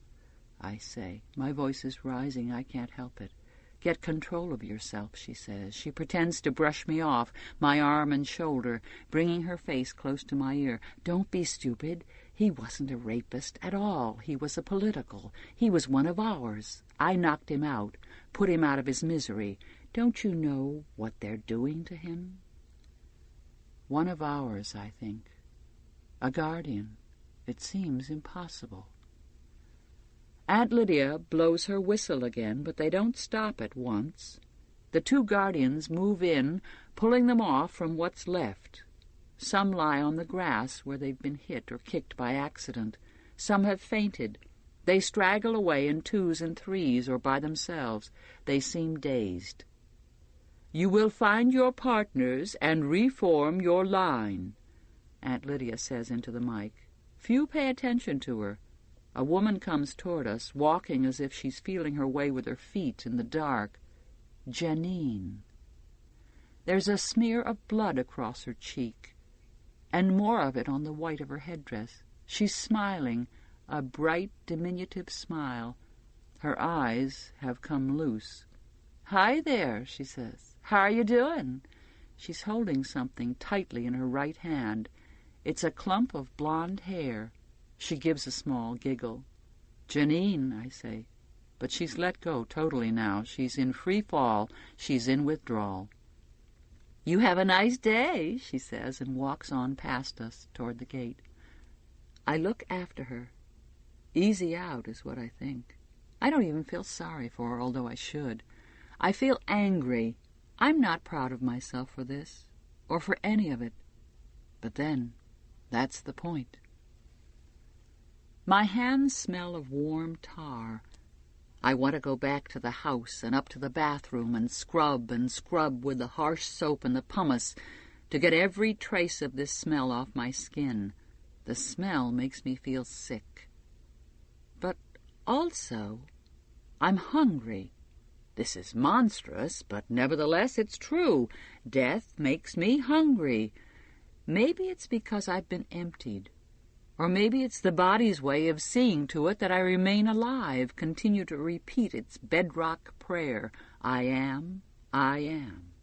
I say. My voice is rising. I can't help it. "Get control of yourself," she says. She pretends to brush me off, my arm and shoulder, bringing her face close to my ear. "Don't be stupid. He wasn't a rapist at all. He was a political. He was one of ours. I knocked him out, put him out of his misery. Don't you know what they're doing to him?" One of ours, I think. A guardian. It seems impossible. Aunt Lydia blows her whistle again, but they don't stop at once. The 2 guardians move in, pulling them off from what's left. Some lie on the grass where they've been hit or kicked by accident. Some have fainted. They straggle away in 2s and 3s or by themselves. They seem dazed. "You will find your partners and reform your line," Aunt Lydia says into the mic. Few pay attention to her. A woman comes toward us, walking as if she's feeling her way with her feet in the dark. Janine. There's a smear of blood across her cheek, and more of it on the white of her headdress. She's smiling, a bright, diminutive smile. Her eyes have come loose. "Hi there," she says. "How are you doing?" She's holding something tightly in her right hand. It's a clump of blonde hair. She gives a small giggle. "Janine," I say. But she's let go totally now. She's in free fall. She's in withdrawal. "You have a nice day," she says, and walks on past us toward the gate. I look after her. Easy out is what I think. I don't even feel sorry for her, although I should. I feel angry. I'm not proud of myself for this, or for any of it. But then, That's the point. My hands smell of warm tar. I want to go back to the house and up to the bathroom and scrub with the harsh soap and the pumice to get every trace of this smell off my skin. The smell makes me feel sick. But also, I'm hungry. This is monstrous, but nevertheless it's true. Death makes me hungry. Maybe it's because I've been emptied. Or maybe it's the body's way of seeing to it that I remain alive, continue to repeat its bedrock prayer. I am, I am.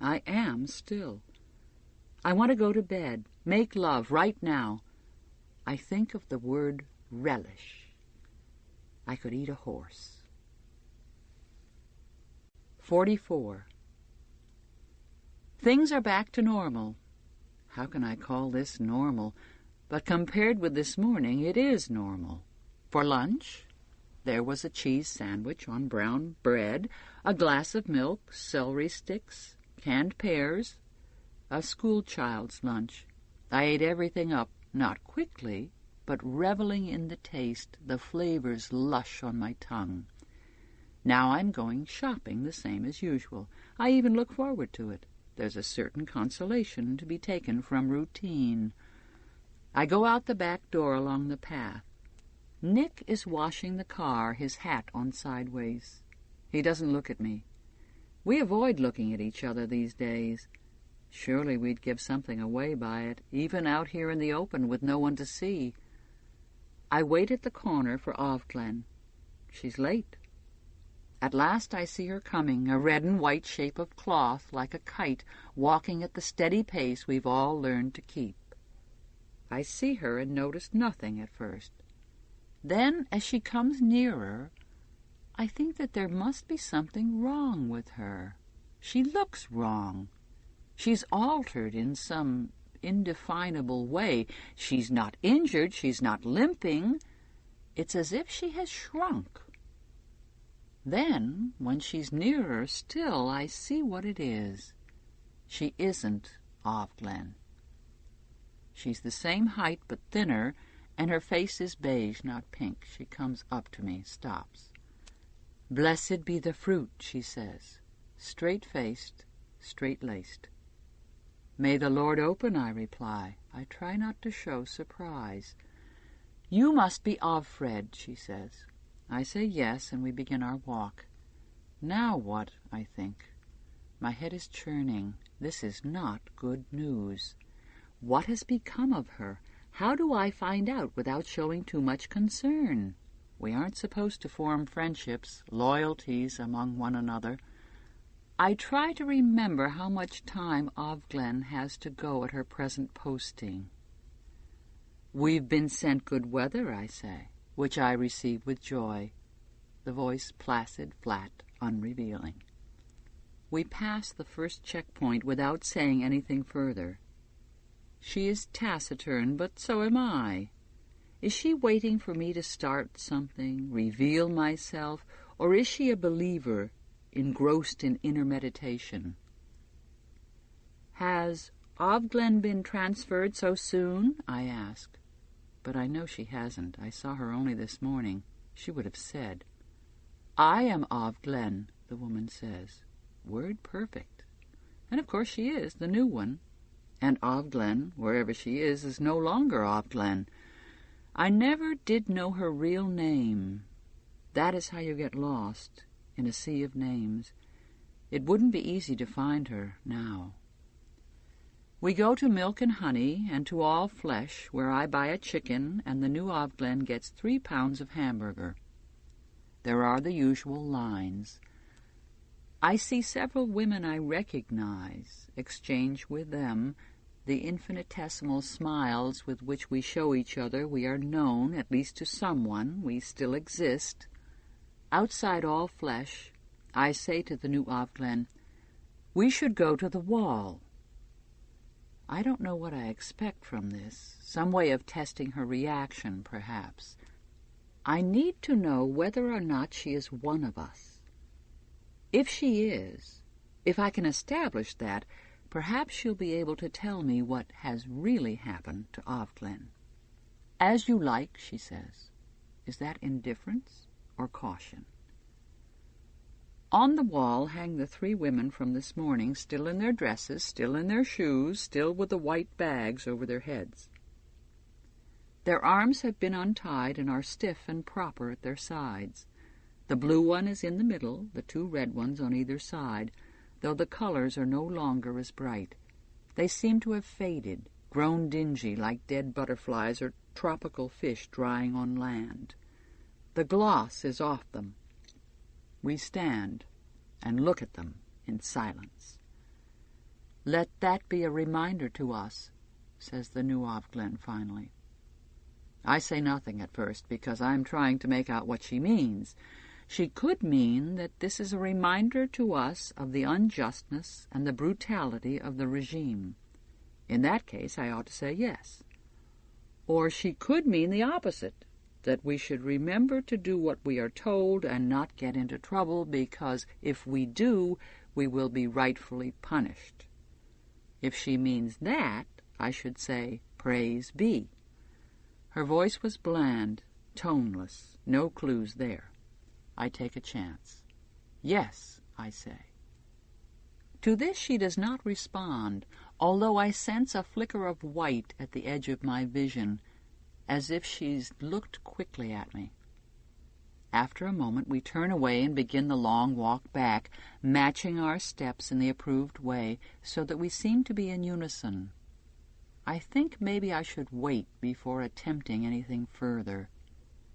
I am still. I want to go to bed, make love right now. I think of the word relish. I could eat a horse. 44. Things are back to normal. How can I call this normal? But compared with this morning, it is normal. For lunch, there was a cheese sandwich on brown bread, a glass of milk, celery sticks, canned pears, a schoolchild's lunch. I ate everything up, not quickly, but reveling in the taste, the flavors lush on my tongue. Now I'm going shopping the same as usual. I even look forward to it. There's a certain consolation to be taken from routine. I go out the back door along the path. Nick is washing the car, his hat on sideways. He doesn't look at me. We avoid looking at each other these days. Surely we'd give something away by it, even out here in the open with no one to see. I wait at the corner for Ovglen. She's late. At last I see her coming, a red and white shape of cloth like a kite, walking at the steady pace we've all learned to keep. I see her and notice nothing at first. Then, as she comes nearer, I think that there must be something wrong with her. She looks wrong. She's altered in some indefinable way. She's not injured, she's not limping. It's as if she has shrunk. Then, when she's nearer still, I see what it is. She isn't Ovglen. She's the same height but thinner, and her face is beige, not pink. She comes up to me, stops. "Blessed be the fruit," she says, straight-faced, straight-laced. "May the Lord open," I reply. I try not to show surprise. "You must be Ovfred," she says. I say yes, and we begin our walk. Now what, I think? My head is churning. This is not good news. What has become of her? How do I find out without showing too much concern? We aren't supposed to form friendships, loyalties among one another. I try to remember how much time Ovglen has to go at her present posting. "We've been sent good weather," I say, which I receive with joy, the voice placid, flat, unrevealing. We pass the first checkpoint without saying anything further. She is taciturn, but so am I. Is she waiting for me to start something, reveal myself, or is she a believer, engrossed in inner meditation? "Has Ovglen been transferred so soon?" I ask. But I know she hasn't. I saw her only this morning. She would have said. "I am Ovglen," the woman says. Word perfect. And of course she is, the new one. And Ovglen, wherever she is no longer Ovglen. I never did know her real name. That is how you get lost, in a sea of names. It wouldn't be easy to find her now. We go to Milk and Honey and to All Flesh, where I buy a chicken and the new Ovglen gets 3 pounds of hamburger. There are the usual lines. I see several women I recognize, exchange with them the infinitesimal smiles with which we show each other we are known, at least to someone, we still exist. Outside All Flesh, I say to the new Ovglen, "We should go to the wall." I don't know what I expect from this, some way of testing her reaction, perhaps. I need to know whether or not she is one of us. If she is, if I can establish that, Perhaps she'll be able to tell me what has really happened to Ovglen. "As you like," she says. Is that indifference or caution? On the wall hang the 3 women from this morning, still in their dresses, still in their shoes, still with the white bags over their heads. Their arms have been untied and are stiff and proper at their sides. The blue one is in the middle, the 2 red ones on either side, though the colors are no longer as bright. They seem to have faded, grown dingy like dead butterflies or tropical fish drying on land. The gloss is off them. We stand and look at them in silence. "Let that be a reminder to us," says the new Ovglen finally. I say nothing at first because I am trying to make out what she means. She could mean that this is a reminder to us of the unjustness and the brutality of the regime. In that case, I ought to say yes. Or she could mean the opposite, that we should remember to do what we are told and not get into trouble, because if we do, we will be rightfully punished. If she means that, I should say, praise be. Her voice was bland, toneless, no clues there. I take a chance. Yes, I say. To this she does not respond, although I sense a flicker of white at the edge of my vision, as if she's looked quickly at me. After a moment we turn away and begin the long walk back, matching our steps in the approved way so that we seem to be in unison. I think maybe I should wait before attempting anything further.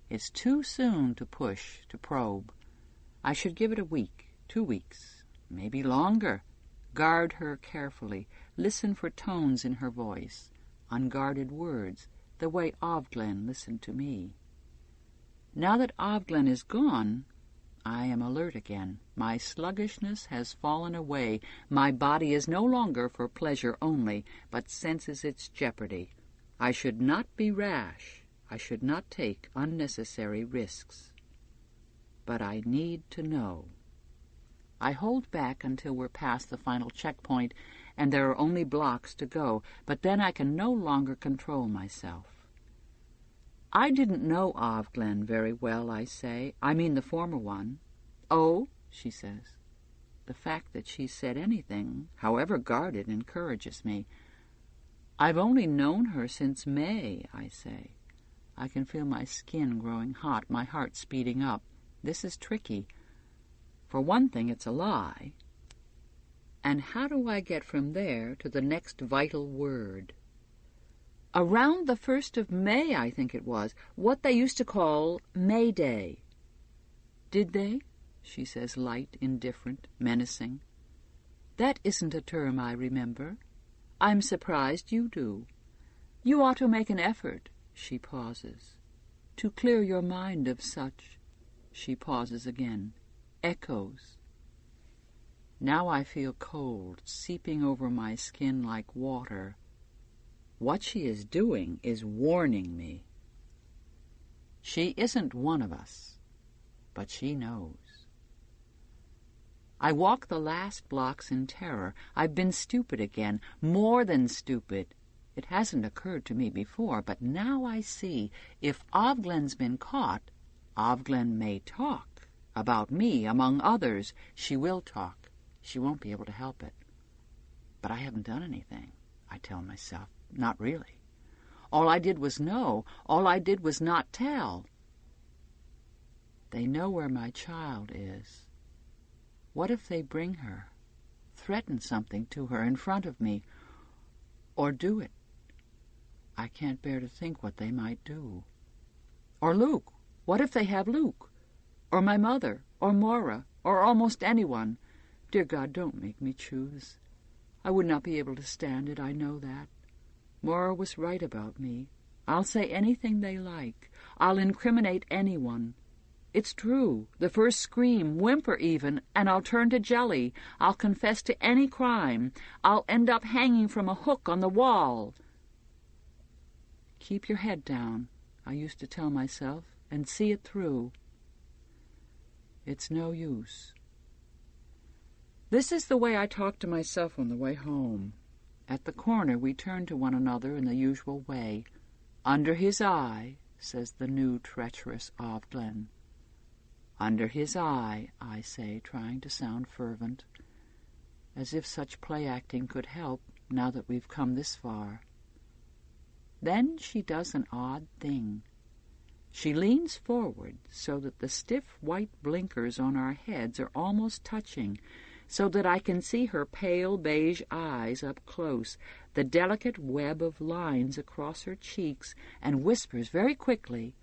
It's too soon to push, to probe. I should give it a week, 2 weeks, maybe longer. Guard her carefully, listen for tones in her voice, unguarded words, the way Ovglen listened to me. Now that Ovglen is gone, I am alert again. My sluggishness has fallen away. My body is no longer for pleasure only, but senses its jeopardy. I should not be rash. I should not take unnecessary risks. But I need to know. I hold back until we're past the final checkpoint, and there are only blocks to go, but then I can no longer control myself. I didn't know Ovglen very well, I say. I mean the former one. "Oh," she says. The fact that she said anything, however guarded, encourages me. "I've only known her since May," I say. I can feel my skin growing hot, my heart speeding up. This is tricky. For one thing, it's a lie. And how do I get from there to the next vital word? "Around the 1st of May, I think it was, what they used to call May Day." "Did they?" she says, light, indifferent, menacing. "That isn't a term I remember. I'm surprised you do. You ought to make an effort," she pauses, "to clear your mind of such," she pauses again, "echoes." Now I feel cold, seeping over my skin like water. What she is doing is warning me. She isn't one of us, but she knows. I walk the last blocks in terror. I've been stupid again, more than stupid. It hasn't occurred to me before, but now I see. If Ovglen's been caught, Ovglen may talk. About me, among others. She will talk. She won't be able to help it. But I haven't done anything, I tell myself. Not really. All I did was know. All I did was not tell. They know where my child is. What if they bring her, threaten something to her in front of me, or do it? I can't bear to think what they might do. Or Luke. What if they have Luke? Or my mother, or Maura, or almost anyone? Dear God, don't make me choose. I would not be able to stand it, I know that. Maura was right about me. I'll say anything they like. I'll incriminate anyone. It's true. The first scream, whimper even, and I'll turn to jelly. I'll confess to any crime. I'll end up hanging from a hook on the wall. Keep your head down, I used to tell myself, and see it through. It's no use. This is the way I talk to myself on the way home. At the corner, we turn to one another in the usual way. "Under his eye," says the new treacherous Glen. "Under his eye," I say, trying to sound fervent, as if such play-acting could help now that we've come this far. Then she does an odd thing. She leans forward so that the stiff white blinkers on our heads are almost touching, so that I can see her pale beige eyes up close, the delicate web of lines across her cheeks, and whispers very quickly,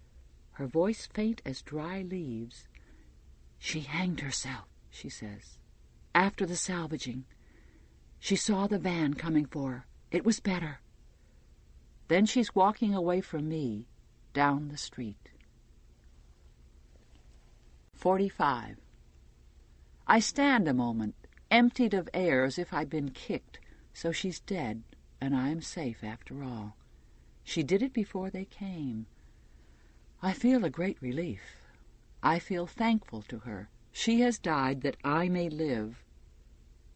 her voice faint as dry leaves. "She hanged herself," she says, "after the salvaging. She saw the van coming for her. It was better." Then she's walking away from me, down the street. 45. I stand a moment, emptied of air as if I'd been kicked, so she's dead, and I am safe after all. She did it before they came. I feel a great relief. I feel thankful to her. She has died that I may live.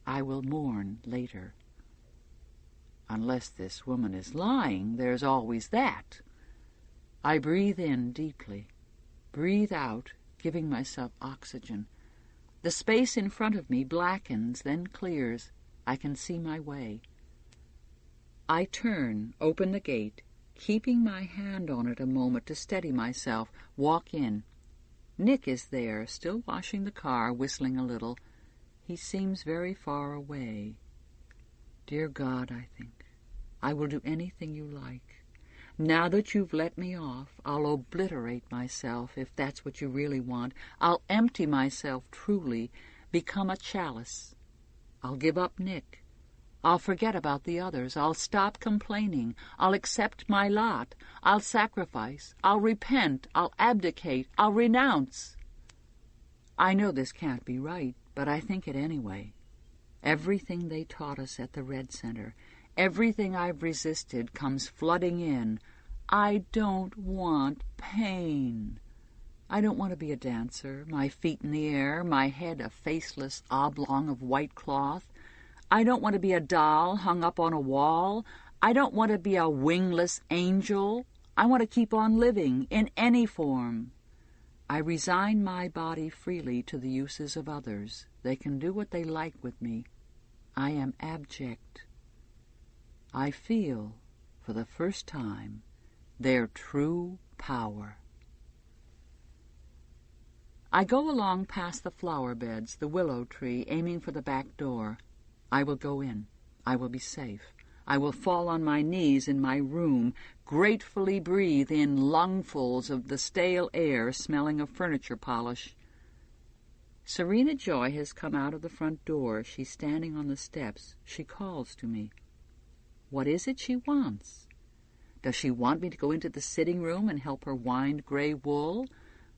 I will mourn later. Unless this woman is lying, there's always that. I breathe in deeply, breathe out, giving myself oxygen. The space in front of me blackens, then clears. I can see my way. I turn, open the gate, keeping my hand on it a moment to steady myself, walk in. Nick is there, still washing the car, whistling a little. He seems very far away. Dear God, I think, I will do anything you like. Now that you've let me off, I'll obliterate myself, if that's what you really want. I'll empty myself truly, become a chalice. I'll give up Nick. I'll forget about the others. I'll stop complaining. I'll accept my lot. I'll sacrifice. I'll repent. I'll abdicate. I'll renounce. I know this can't be right, but I think it anyway. Everything they taught us at the Red Center, everything I've resisted comes flooding in. I don't want pain. I don't want to be a dancer, my feet in the air, my head a faceless oblong of white cloth. I don't want to be a doll hung up on a wall. I don't want to be a wingless angel. I want to keep on living in any form. I resign my body freely to the uses of others. They can do what they like with me. I am abject. I feel, for the first time, their true power. I go along past the flower beds, the willow tree, aiming for the back door. I will go in. I will be safe. I will fall on my knees in my room, gratefully breathe in lungfuls of the stale air smelling of furniture polish. Serena Joy has come out of the front door. She's standing on the steps. She calls to me. What is it she wants? Does she want me to go into the sitting room and help her wind gray wool?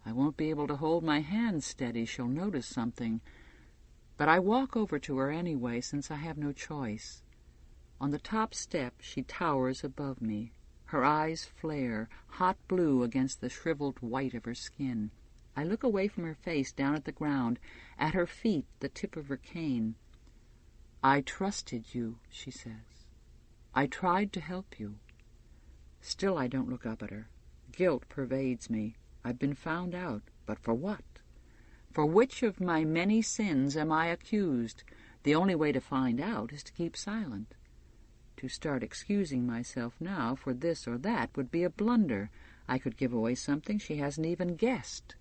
I won't be able to hold my hands steady. She'll notice something. But I walk over to her anyway, since I have no choice. On the top step, she towers above me. Her eyes flare, hot blue against the shriveled white of her skin. I look away from her face down at the ground, at her feet, the tip of her cane. I trusted you, she says. I tried to help you. Still I don't look up at her. Guilt pervades me. I've been found out, but for what? For which of my many sins am I accused? The only way to find out is to keep silent. To start excusing myself now for this or that would be a blunder. I could give away something she hasn't even guessed.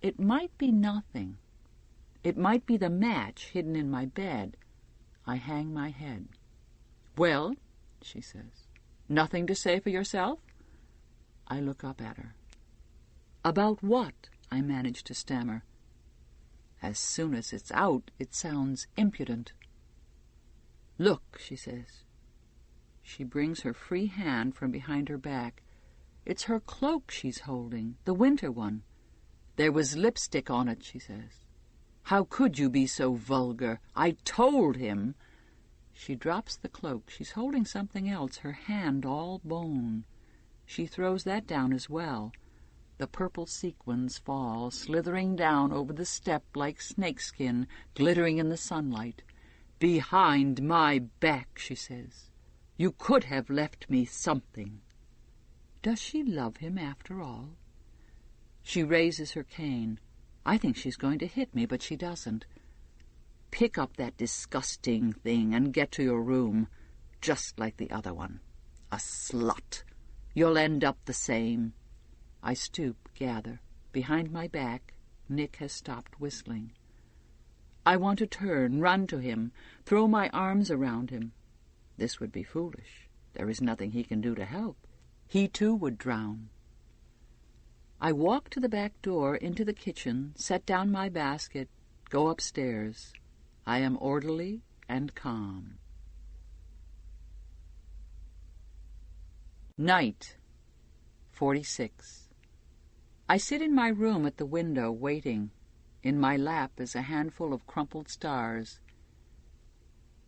It might be nothing. It might be the match hidden in my bed. I hang my head. Well, she says, nothing to say for yourself? I look up at her. About what? I manage to stammer. As soon as it's out, it sounds impudent. Look, she says. She brings her free hand from behind her back. It's her cloak she's holding, the winter one. There was lipstick on it, she says. How could you be so vulgar? I told him. She drops the cloak. She's holding something else, her hand all bone. She throws that down as well. The purple sequins fall, slithering down over the step like snakeskin, glittering in the sunlight. "Behind my back," she says. "You could have left me something." Does she love him after all? She raises her cane. I think she's going to hit me, but she doesn't. "Pick up that disgusting thing and get to your room, just like the other one. A slut. You'll end up the same." I stoop, gather. Behind my back, Nick has stopped whistling. I want to turn, run to him, throw my arms around him. This would be foolish. There is nothing he can do to help. He too would drown. I walk to the back door, into the kitchen, set down my basket, go upstairs. I am orderly and calm. Night, 46. I sit in my room at the window, waiting. In my lap is a handful of crumpled stars.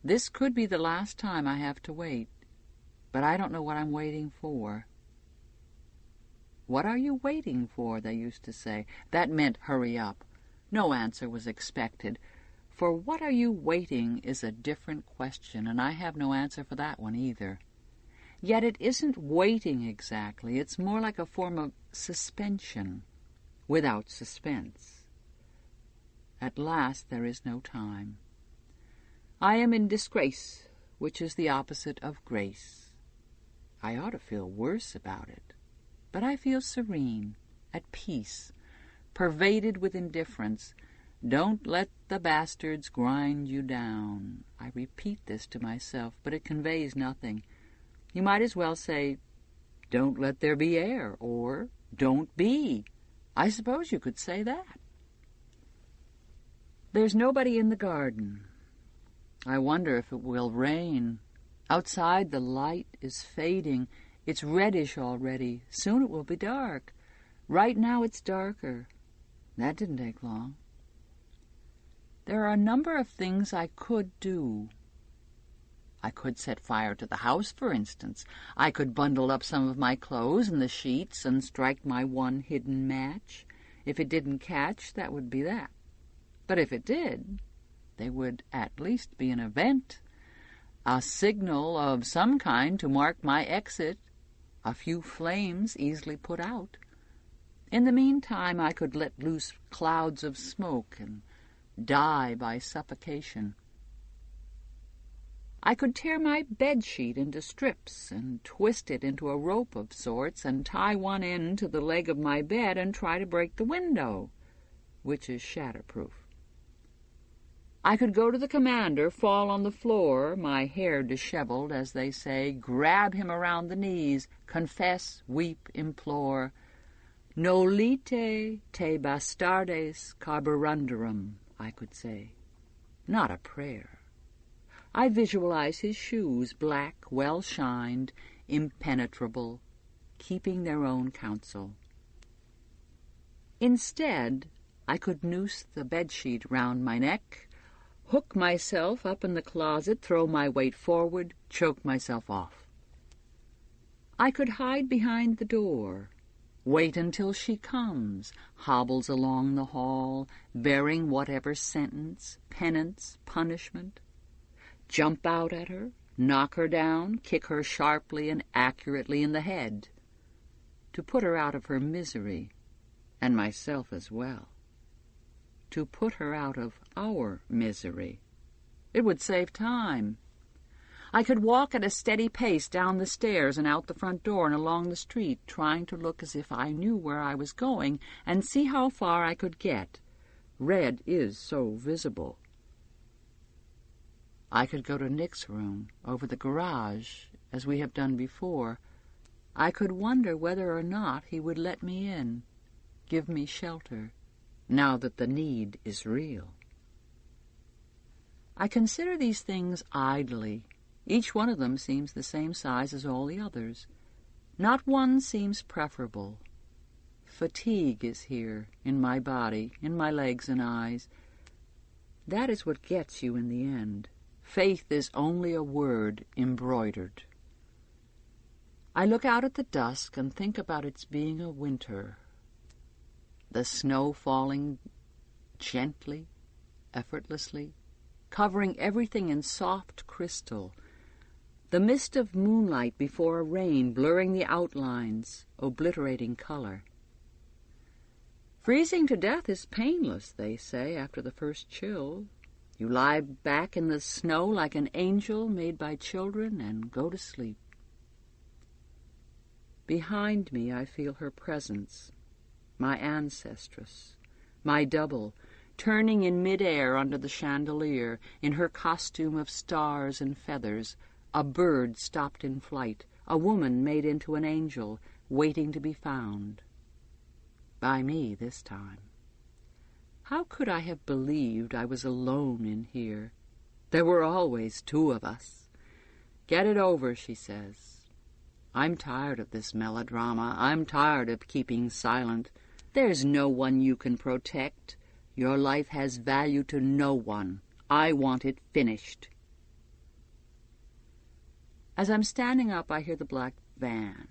This could be the last time I have to wait, but I don't know what I'm waiting for. "What are you waiting for?" they used to say. That meant hurry up. No answer was expected, for what are you waiting is a different question, and I have no answer for that one either. Yet it isn't waiting exactly. It's more like a form of suspension, without suspense. At last there is no time. I am in disgrace, which is the opposite of grace. I ought to feel worse about it, but I feel serene, at peace, pervaded with indifference. Don't let the bastards grind you down. I repeat this to myself, but it conveys nothing. You might as well say, don't let there be air, or don't be. I suppose you could say that. There's nobody in the garden. I wonder if it will rain. Outside the light is fading. It's reddish already. Soon it will be dark. Right now it's darker. That didn't take long. There are a number of things I could do. I could set fire to the house, for instance. I could bundle up some of my clothes in the sheets and strike my one hidden match. If it didn't catch, that would be that. But if it did, there would at least be an event, a signal of some kind to mark my exit, a few flames easily put out. In the meantime, I could let loose clouds of smoke and die by suffocation. I could tear my bedsheet into strips and twist it into a rope of sorts and tie one end to the leg of my bed and try to break the window, which is shatterproof. I could go to the commander, fall on the floor, my hair disheveled, as they say, grab him around the knees, confess, weep, implore. Nolite te bastardes carborundarum, I could say. Not a prayer. I visualize his shoes, black, well-shined, impenetrable, keeping their own counsel. Instead, I could noose the bedsheet round my neck, hook myself up in the closet, throw my weight forward, choke myself off. I could hide behind the door, wait until she comes, hobbles along the hall, bearing whatever sentence, penance, punishment, jump out at her, knock her down, kick her sharply and accurately in the head, to put her out of her misery, and myself as well. To put her out of our misery. It would save time. I could walk at a steady pace down the stairs and out the front door and along the street, trying to look as if I knew where I was going and see how far I could get. Red is so visible. I could go to Nick's room, over the garage, as we have done before. I could wonder whether or not he would let me in, give me shelter, now that the need is real. I consider these things idly. Each one of them seems the same size as all the others. Not one seems preferable. Fatigue is here, in my body, in my legs and eyes. That is what gets you in the end. Faith is only a word embroidered. I look out at the dusk and think about its being a winter, the snow falling gently, effortlessly, covering everything in soft crystal, the mist of moonlight before a rain blurring the outlines, obliterating color. Freezing to death is painless, they say, after the first chill. You lie back in the snow like an angel made by children and go to sleep. Behind me I feel her presence, my ancestress, my double, turning in mid-air under the chandelier, in her costume of stars and feathers, a bird stopped in flight, a woman made into an angel, waiting to be found. By me this time. How could I have believed I was alone in here? There were always two of us. Get it over, she says. I'm tired of this melodrama. I'm tired of keeping silent. There's no one you can protect. Your life has value to no one. I want it finished. As I'm standing up, I hear the black van.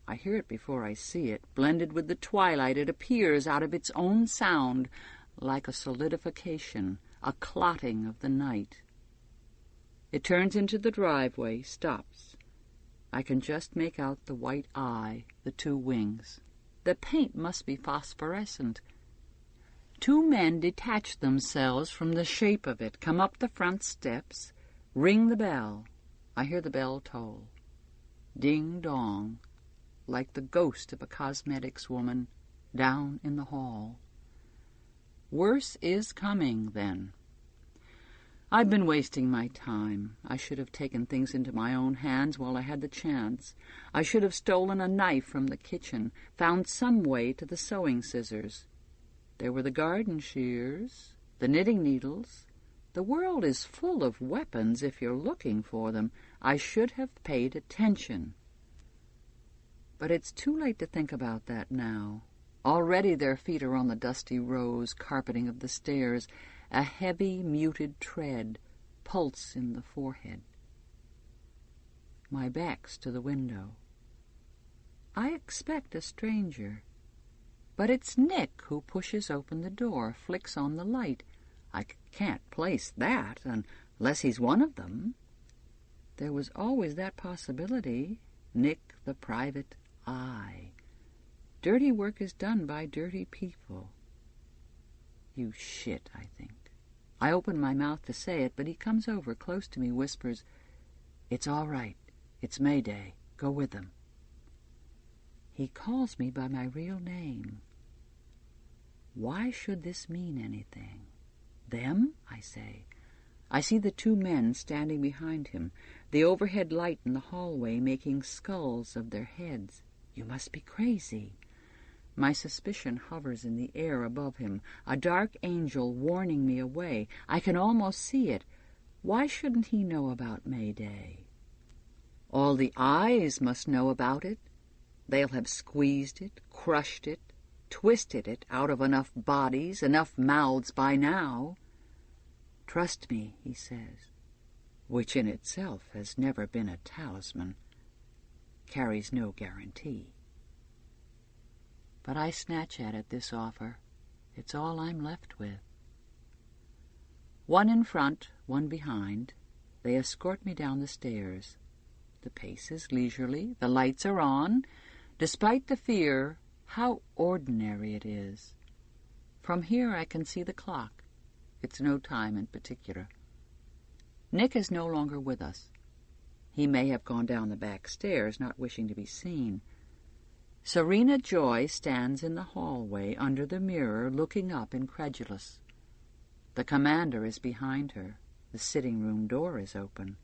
I hear it before I see it. Blended with the twilight, it appears out of its own sound, like a solidification, a clotting of the night. It turns into the driveway, stops. I can just make out the white eye, the two wings. The paint must be phosphorescent. Two men detach themselves from the shape of it, come up the front steps, ring the bell. I hear the bell toll. Ding-dong, like the ghost of a cosmetics woman down in the hall. Worse is coming, then. I've been wasting my time. I should have taken things into my own hands while I had the chance. I should have stolen a knife from the kitchen, found some way to the sewing scissors. There were the garden shears, the knitting needles. The world is full of weapons if you're looking for them. I should have paid attention. But it's too late to think about that now. Already their feet are on the dusty rose carpeting of the stairs, a heavy, muted tread, pulse in the forehead. My back's to the window. I expect a stranger. But it's Nick who pushes open the door, flicks on the light. I can't place that unless he's one of them. There was always that possibility. Nick, the private eye. Dirty work is done by dirty people. You shit, I think. I open my mouth to say it, but he comes over close to me, whispers, "It's all right. It's Mayday. Go with them." He calls me by my real name. Why should this mean anything? Them, I say. I see the two men standing behind him, the overhead light in the hallway making skulls of their heads. You must be crazy. My suspicion hovers in the air above him, a dark angel warning me away. I can almost see it. Why shouldn't he know about Mayday? All the eyes must know about it. They'll have squeezed it, crushed it, twisted it out of enough bodies, enough mouths by now. Trust me, he says, which in itself has never been a talisman, carries no guarantee. But I snatch at it, this offer. It's all I'm left with. One in front, one behind. They escort me down the stairs. The pace is leisurely, the lights are on. Despite the fear, how ordinary it is. From here I can see the clock. It's no time in particular. Nick is no longer with us. He may have gone down the back stairs, not wishing to be seen. Serena Joy stands in the hallway under the mirror, looking up incredulous. The commander is behind her. The sitting-room door is open.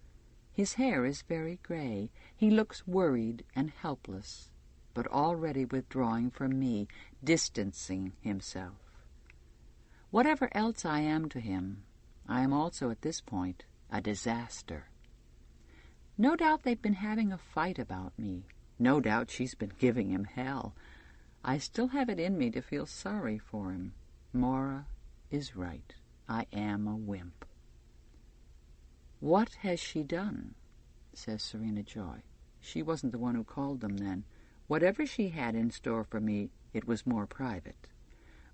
His hair is very gray. He looks worried and helpless, but already withdrawing from me, distancing himself. Whatever else I am to him, I am also at this point a disaster. No doubt they've been having a fight about me. No doubt she's been giving him hell. I still have it in me to feel sorry for him. Maura is right. I am a wimp. "What has she done?" says Serena Joy. She wasn't the one who called them then. Whatever she had in store for me, it was more private.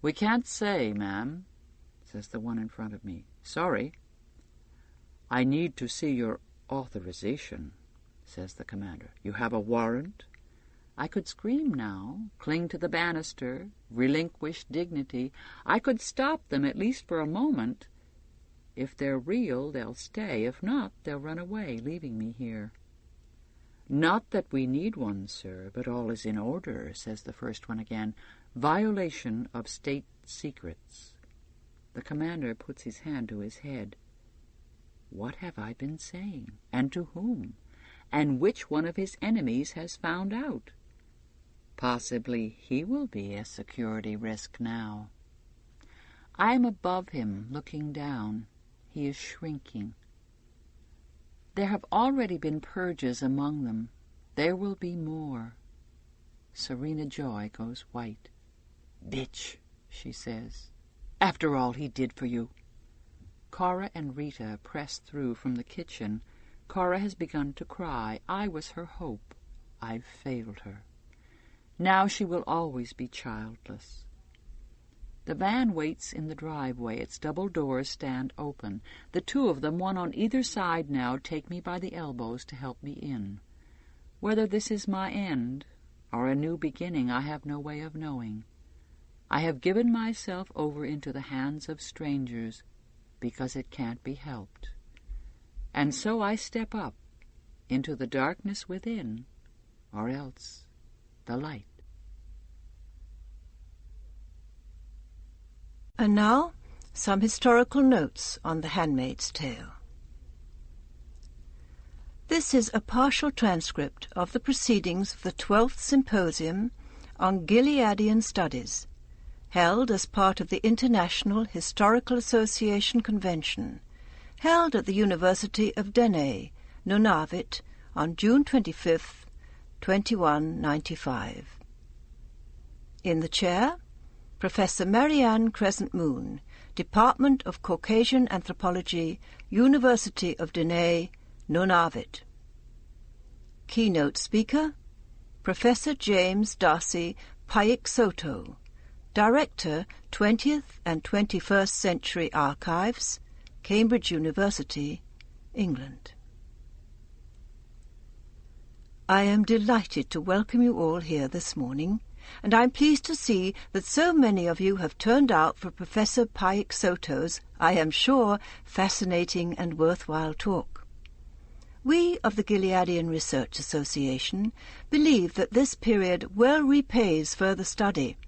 "We can't say, ma'am," says the one in front of me. "Sorry." "I need to see your authorization," says the commander. "You have a warrant?" I could scream now, cling to the banister, relinquish dignity. I could stop them, at least for a moment. If they're real, they'll stay. If not, they'll run away, leaving me here. "Not that we need one, sir, but all is in order," says the first one again. "Violation of state secrets." The commander puts his hand to his head. What have I been saying? And to whom? And which one of his enemies has found out? Possibly he will be a security risk now. I am above him, looking down. He is shrinking. There have already been purges among them. There will be more. Serena Joy goes white. "Bitch," she says. "After all he did for you." Cora and Rita press through from the kitchen. Cora has begun to cry. I was her hope. I've failed her. Now she will always be childless. The van waits in the driveway. Its double doors stand open. The two of them, one on either side now, take me by the elbows to help me in. Whether this is my end or a new beginning, I have no way of knowing. I have given myself over into the hands of strangers because it can't be helped. And so I step up into the darkness within, or else the light. And now, some historical notes on The Handmaid's Tale. This is a partial transcript of the proceedings of the 12th Symposium on Gileadian Studies, held as part of the International Historical Association Convention, held at the University of Denay, Nunavut, on June 25, 2195. In the chair, Professor Marianne Crescent-Moon, Department of Caucasian Anthropology, University of Denay, Nunavut. Keynote speaker, Professor James Darcy Payek-Soto, Director, 20th and 21st Century Archives, Cambridge University, England. I am delighted to welcome you all here this morning, and I am pleased to see that so many of you have turned out for Professor Payek-Soto's, I am sure, fascinating and worthwhile talk. We of the Gileadian Research Association believe that this period well repays further study,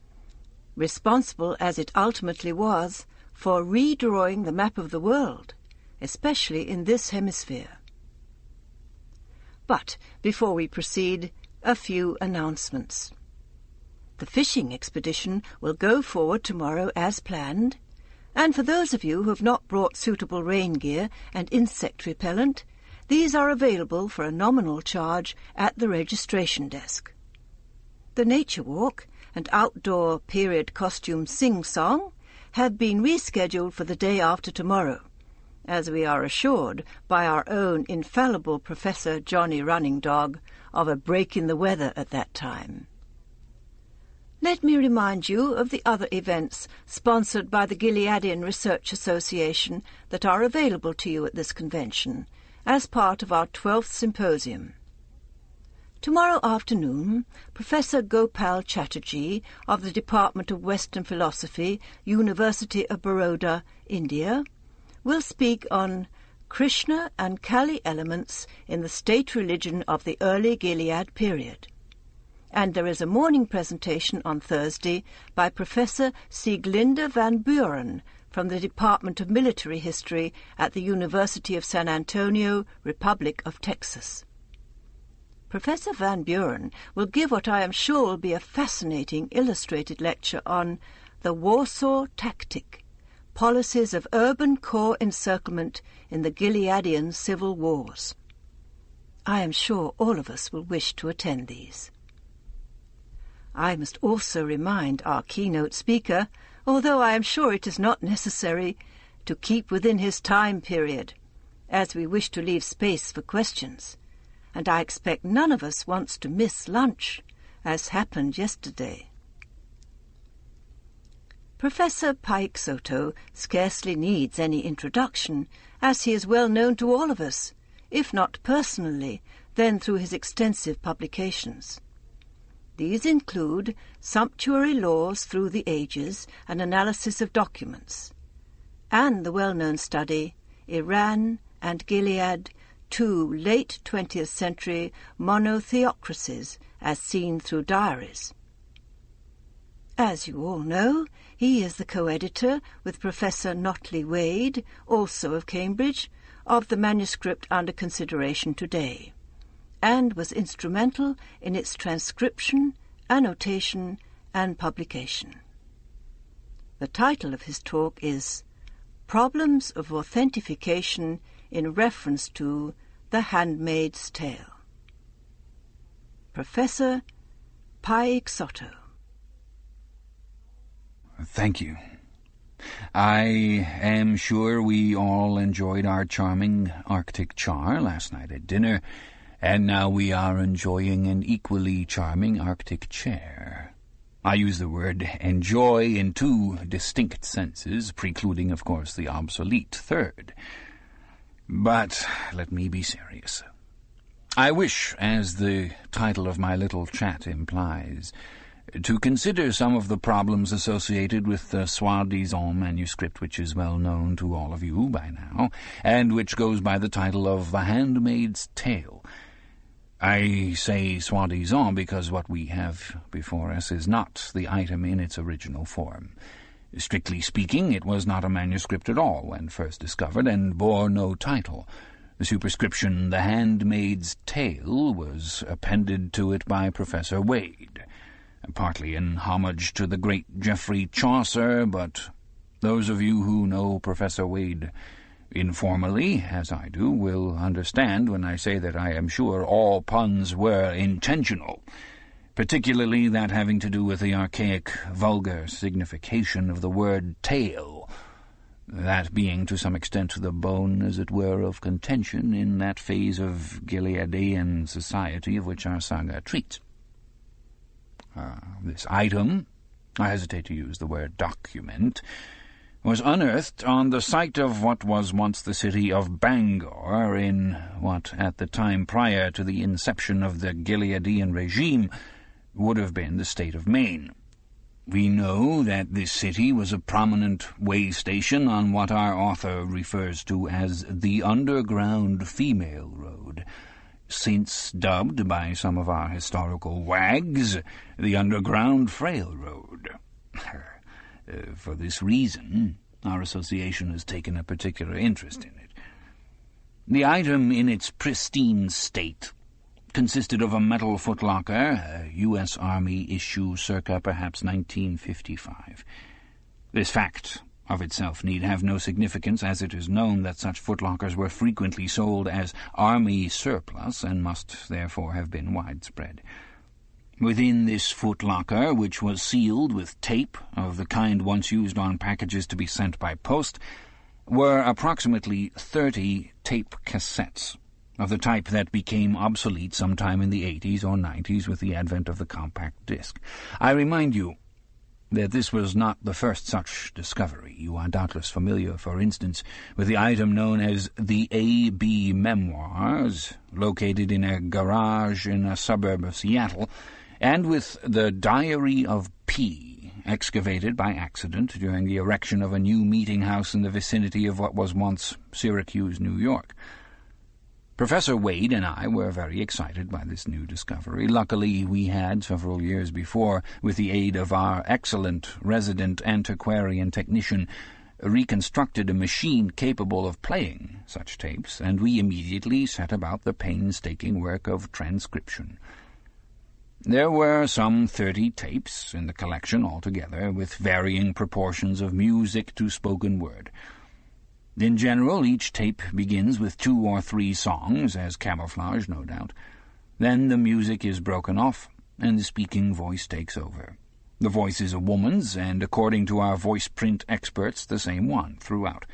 responsible as it ultimately was for redrawing the map of the world, especially in this hemisphere. But before we proceed, a few announcements. The fishing expedition will go forward tomorrow as planned, and for those of you who have not brought suitable rain gear and insect repellent, these are available for a nominal charge at the registration desk. The nature walk and outdoor period costume sing-song have been rescheduled for the day after tomorrow, as we are assured by our own infallible Professor Johnny Running Dog of a break in the weather at that time. Let me remind you of the other events sponsored by the Gileadian Research Association that are available to you at this convention as part of our 12th Symposium. Tomorrow afternoon, Professor Gopal Chatterjee of the Department of Western Philosophy, University of Baroda, India, will speak on Krishna and Kali elements in the state religion of the early Gilead period. And there is a morning presentation on Thursday by Professor Sieglinde van Buren from the Department of Military History at the University of San Antonio, Republic of Texas. Professor Van Buren will give what I am sure will be a fascinating illustrated lecture on the Warsaw Tactic, Policies of Urban Core Encirclement in the Gileadian Civil Wars. I am sure all of us will wish to attend these. I must also remind our keynote speaker, although I am sure it is not necessary, to keep within his time period, as we wish to leave space for questions, and I expect none of us wants to miss lunch, as happened yesterday. Professor Pike Soto scarcely needs any introduction, as he is well known to all of us, if not personally, then through his extensive publications. These include Sumptuary Laws Through the Ages, an analysis of documents, and the well-known study Iran and Gilead, two late 20th century monotheocracies as seen through diaries. As you all know, he is the co-editor with Professor Notley Wade, also of Cambridge, of the manuscript under consideration today, and was instrumental in its transcription, annotation, and publication. The title of his talk is Problems of Authentication in Reference to The Handmaid's Tale. Professor Pike Soto. Thank you. I am sure we all enjoyed our charming Arctic char last night at dinner, and now we are enjoying an equally charming Arctic chair. I use the word enjoy in two distinct senses, precluding, of course, the obsolete third. But let me be serious. I wish, as the title of my little chat implies, to consider some of the problems associated with the soi-disant manuscript, which is well known to all of you by now, and which goes by the title of The Handmaid's Tale. I say soi-disant because what we have before us is not the item in its original form. Strictly speaking, it was not a manuscript at all when first discovered, and bore no title. The superscription, The Handmaid's Tale, was appended to it by Professor Wade, partly in homage to the great Geoffrey Chaucer, but those of you who know Professor Wade informally, as I do, will understand when I say that I am sure all puns were intentional, particularly that having to do with the archaic, vulgar signification of the word tale, that being to some extent the bone, as it were, of contention in that phase of Gileadean society of which our saga treats. This item, I hesitate to use the word document, was unearthed on the site of what was once the city of Bangor in what, at the time prior to the inception of the Gileadean regime, would have been the state of Maine. We know that this city was a prominent way station on what our author refers to as the Underground Female Road, since dubbed by some of our historical wags the Underground Frail Road. For this reason, our association has taken a particular interest in it. The item in its pristine state consisted of a metal footlocker, a U.S. Army issue circa perhaps 1955. This fact of itself need have no significance, as it is known that such footlockers were frequently sold as army surplus and must therefore have been widespread. Within this footlocker, which was sealed with tape of the kind once used on packages to be sent by post, were approximately 30 tape cassettes, of the type that became obsolete sometime in the 80s or 90s with the advent of the compact disc. I remind you that this was not the first such discovery. You are doubtless familiar, for instance, with the item known as the A.B. Memoirs, located in a garage in a suburb of Seattle, and with the Diary of P., excavated by accident during the erection of a new meeting house in the vicinity of what was once Syracuse, New York. Professor Wade and I were very excited by this new discovery. Luckily, we had, several years before, with the aid of our excellent resident antiquarian technician, reconstructed a machine capable of playing such tapes, and we immediately set about the painstaking work of transcription. There were some 30 tapes in the collection altogether, with varying proportions of music to spoken word. In general, each tape begins with 2 or 3 songs, as camouflage, no doubt. Then the music is broken off, and the speaking voice takes over. The voice is a woman's, and according to our voice print experts, the same one throughout.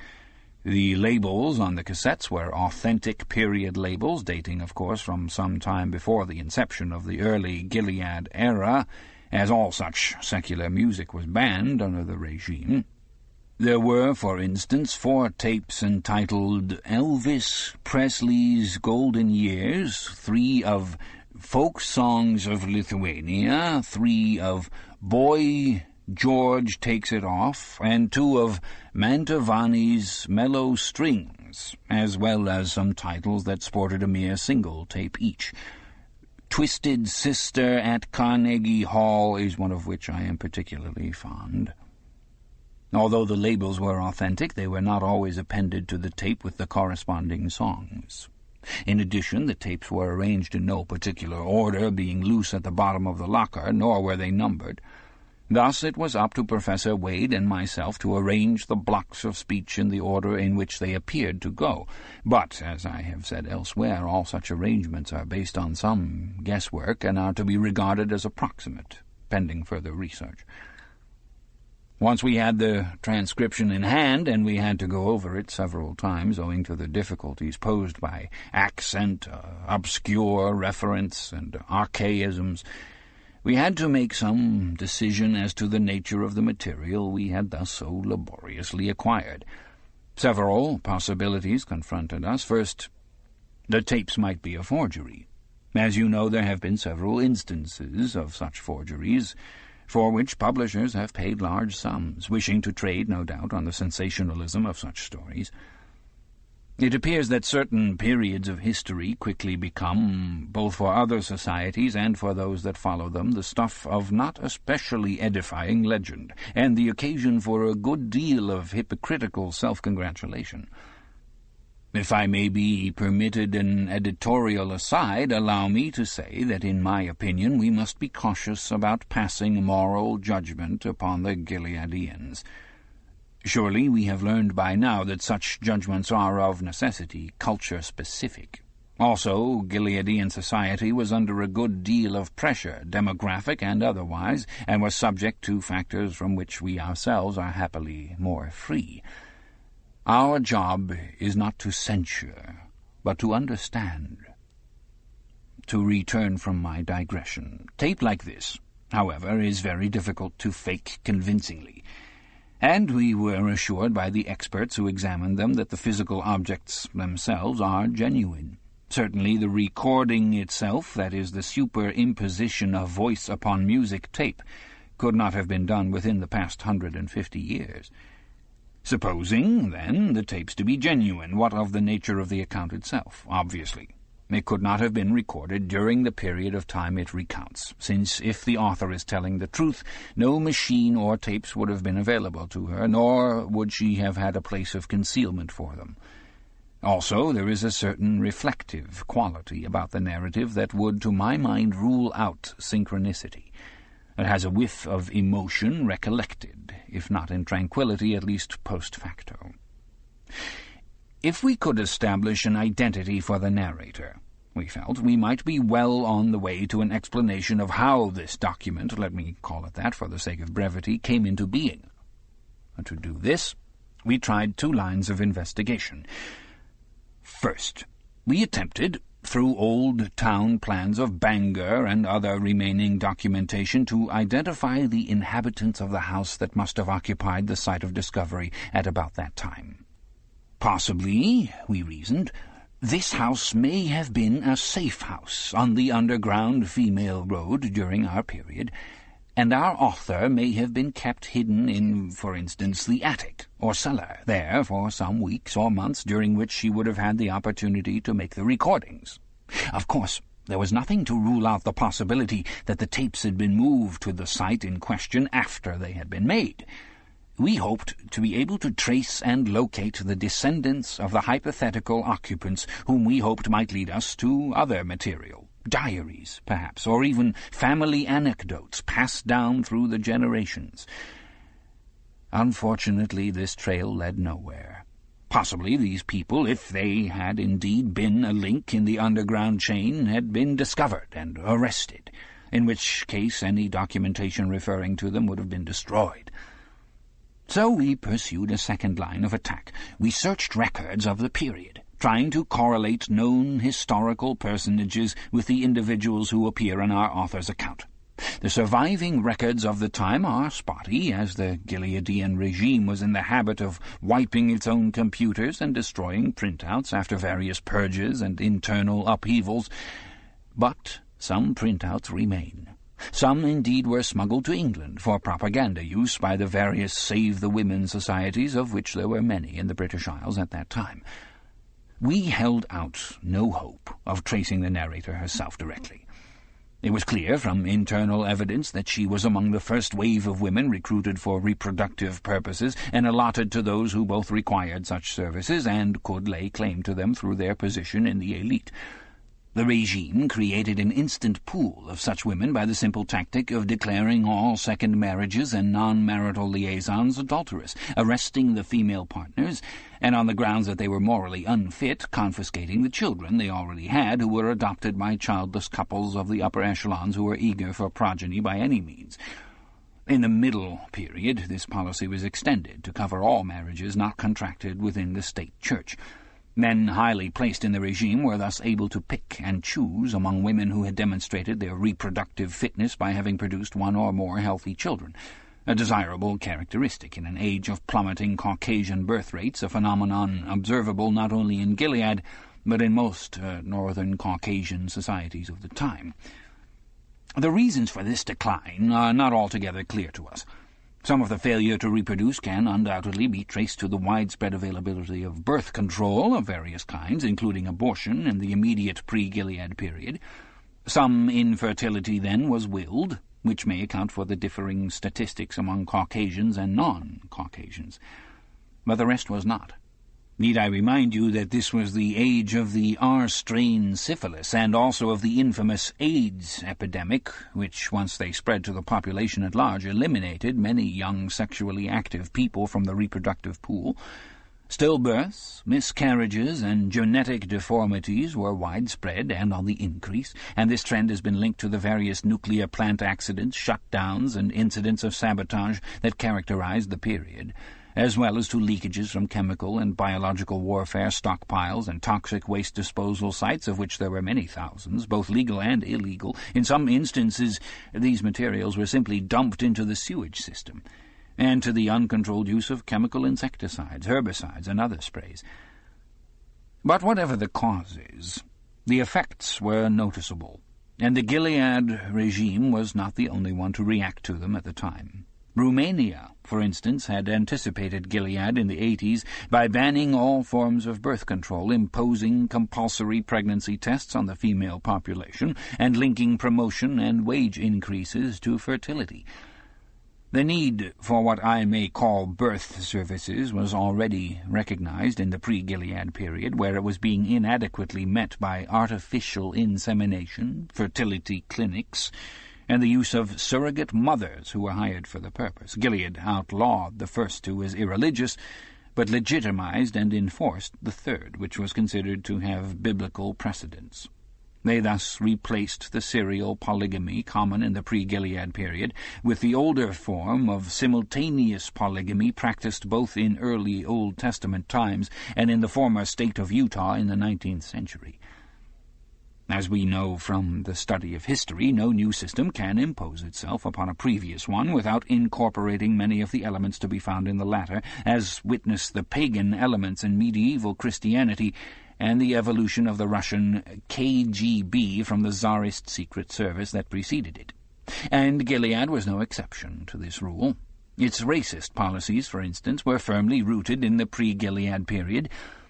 The labels on the cassettes were authentic period labels, dating, of course, from some time before the inception of the early Gilead era, as all such secular music was banned under the regime. There were, for instance, 4 tapes entitled Elvis Presley's Golden Years, 3 of Folk Songs of Lithuania, 3 of Boy George Takes It Off, and 2 of Mantovani's Mellow Strings, as well as some titles that sported a mere single tape each. Twisted Sister at Carnegie Hall is one of which I am particularly fond. Although the labels were authentic, they were not always appended to the tape with the corresponding songs. In addition, the tapes were arranged in no particular order, being loose at the bottom of the locker, nor were they numbered. Thus it was up to Professor Wade and myself to arrange the blocks of speech in the order in which they appeared to go. But, as I have said elsewhere, all such arrangements are based on some guesswork and are to be regarded as approximate, pending further research. Once we had the transcription in hand, and we had to go over it several times owing to the difficulties posed by accent, obscure reference, and archaisms, we had to make some decision as to the nature of the material we had thus so laboriously acquired. Several possibilities confronted us. First, the tapes might be a forgery. As you know, there have been several instances of such forgeries, for which publishers have paid large sums, wishing to trade, no doubt, on the sensationalism of such stories. It appears that certain periods of history quickly become, both for other societies and for those that follow them, the stuff of not especially edifying legend, and the occasion for a good deal of hypocritical self-congratulation. If I may be permitted an editorial aside, allow me to say that, in my opinion, we must be cautious about passing moral judgment upon the Gileadians. Surely we have learned by now that such judgments are of necessity culture-specific. Also, Gileadian society was under a good deal of pressure, demographic and otherwise, and was subject to factors from which we ourselves are happily more free. Our job is not to censure, but to understand. To return from my digression, tape like this, however, is very difficult to fake convincingly, and we were assured by the experts who examined them that the physical objects themselves are genuine. Certainly the recording itself, that is, the superimposition of voice upon music tape, could not have been done within the past 150 years. Supposing, then, the tapes to be genuine, what of the nature of the account itself? Obviously, it could not have been recorded during the period of time it recounts, since if the author is telling the truth, no machine or tapes would have been available to her, nor would she have had a place of concealment for them. Also, there is a certain reflective quality about the narrative that would, to my mind, rule out synchronicity. It has a whiff of emotion recollected, if not in tranquillity, at least post facto. If we could establish an identity for the narrator, we felt we might be well on the way to an explanation of how this document, let me call it that for the sake of brevity, came into being. And to do this, we tried 2 lines of investigation. First, we attempted, through old town plans of Bangor and other remaining documentation, to identify the inhabitants of the house that must have occupied the site of discovery at about that time. Possibly, we reasoned, this house may have been a safe house on the underground female road during our period, and our author may have been kept hidden in, for instance, the attic or cellar there for some weeks or months during which she would have had the opportunity to make the recordings. Of course, there was nothing to rule out the possibility that the tapes had been moved to the site in question after they had been made. We hoped to be able to trace and locate the descendants of the hypothetical occupants whom we hoped might lead us to other material, diaries, perhaps, or even family anecdotes passed down through the generations. Unfortunately, this trail led nowhere. Possibly these people, if they had indeed been a link in the underground chain, had been discovered and arrested, in which case any documentation referring to them would have been destroyed. So we pursued a second line of attack. We searched records of the period, trying to correlate known historical personages with the individuals who appear in our author's account. The surviving records of the time are spotty, as the Gileadian regime was in the habit of wiping its own computers and destroying printouts after various purges and internal upheavals. But some printouts remain. Some, indeed, were smuggled to England for propaganda use by the various Save the Women societies, of which there were many in the British Isles at that time. We held out no hope of tracing the narrator herself directly. It was clear from internal evidence that she was among the first wave of women recruited for reproductive purposes and allotted to those who both required such services and could lay claim to them through their position in the elite. The regime created an instant pool of such women by the simple tactic of declaring all second marriages and non-marital liaisons adulterous, arresting the female partners, and on the grounds that they were morally unfit, confiscating the children they already had, who were adopted by childless couples of the upper echelons who were eager for progeny by any means. In the middle period, this policy was extended to cover all marriages not contracted within the state church. Men highly placed in the regime were thus able to pick and choose among women who had demonstrated their reproductive fitness by having produced one or more healthy children, a desirable characteristic in an age of plummeting Caucasian birth rates, a phenomenon observable not only in Gilead, but in most northern Caucasian societies of the time. The reasons for this decline are not altogether clear to us. Some of the failure to reproduce can undoubtedly be traced to the widespread availability of birth control of various kinds, including abortion, in the immediate pre-Gilead period. Some infertility, then, was willed, which may account for the differing statistics among Caucasians and non-Caucasians. But the rest was not. Need I remind you that this was the age of the R-strain syphilis and also of the infamous AIDS epidemic, which, once they spread to the population at large, eliminated many young sexually active people from the reproductive pool. Stillbirths, miscarriages, and genetic deformities were widespread and on the increase, and this trend has been linked to the various nuclear plant accidents, shutdowns, and incidents of sabotage that characterized the period, as well as to leakages from chemical and biological warfare stockpiles and toxic waste disposal sites, of which there were many thousands, both legal and illegal. In some instances, these materials were simply dumped into the sewage system, and to the uncontrolled use of chemical insecticides, herbicides, and other sprays. But whatever the causes, the effects were noticeable, and the Gilead regime was not the only one to react to them at the time. Romania, for instance, had anticipated Gilead in the 80s by banning all forms of birth control, imposing compulsory pregnancy tests on the female population, and linking promotion and wage increases to fertility. The need for what I may call birth services was already recognized in the pre-Gilead period, where it was being inadequately met by artificial insemination, fertility clinics, and the use of surrogate mothers who were hired for the purpose. Gilead outlawed the first two as irreligious, but legitimized and enforced the third, which was considered to have biblical precedence. They thus replaced the serial polygamy common in the pre-Gilead period with the older form of simultaneous polygamy practiced both in early Old Testament times and in the former state of Utah in the 19th century. As we know from the study of history, no new system can impose itself upon a previous one without incorporating many of the elements to be found in the latter, as witness the pagan elements in medieval Christianity and the evolution of the Russian KGB from the Tsarist secret service that preceded it. And Gilead was no exception to this rule. Its racist policies, for instance, were firmly rooted in the pre-Gilead period,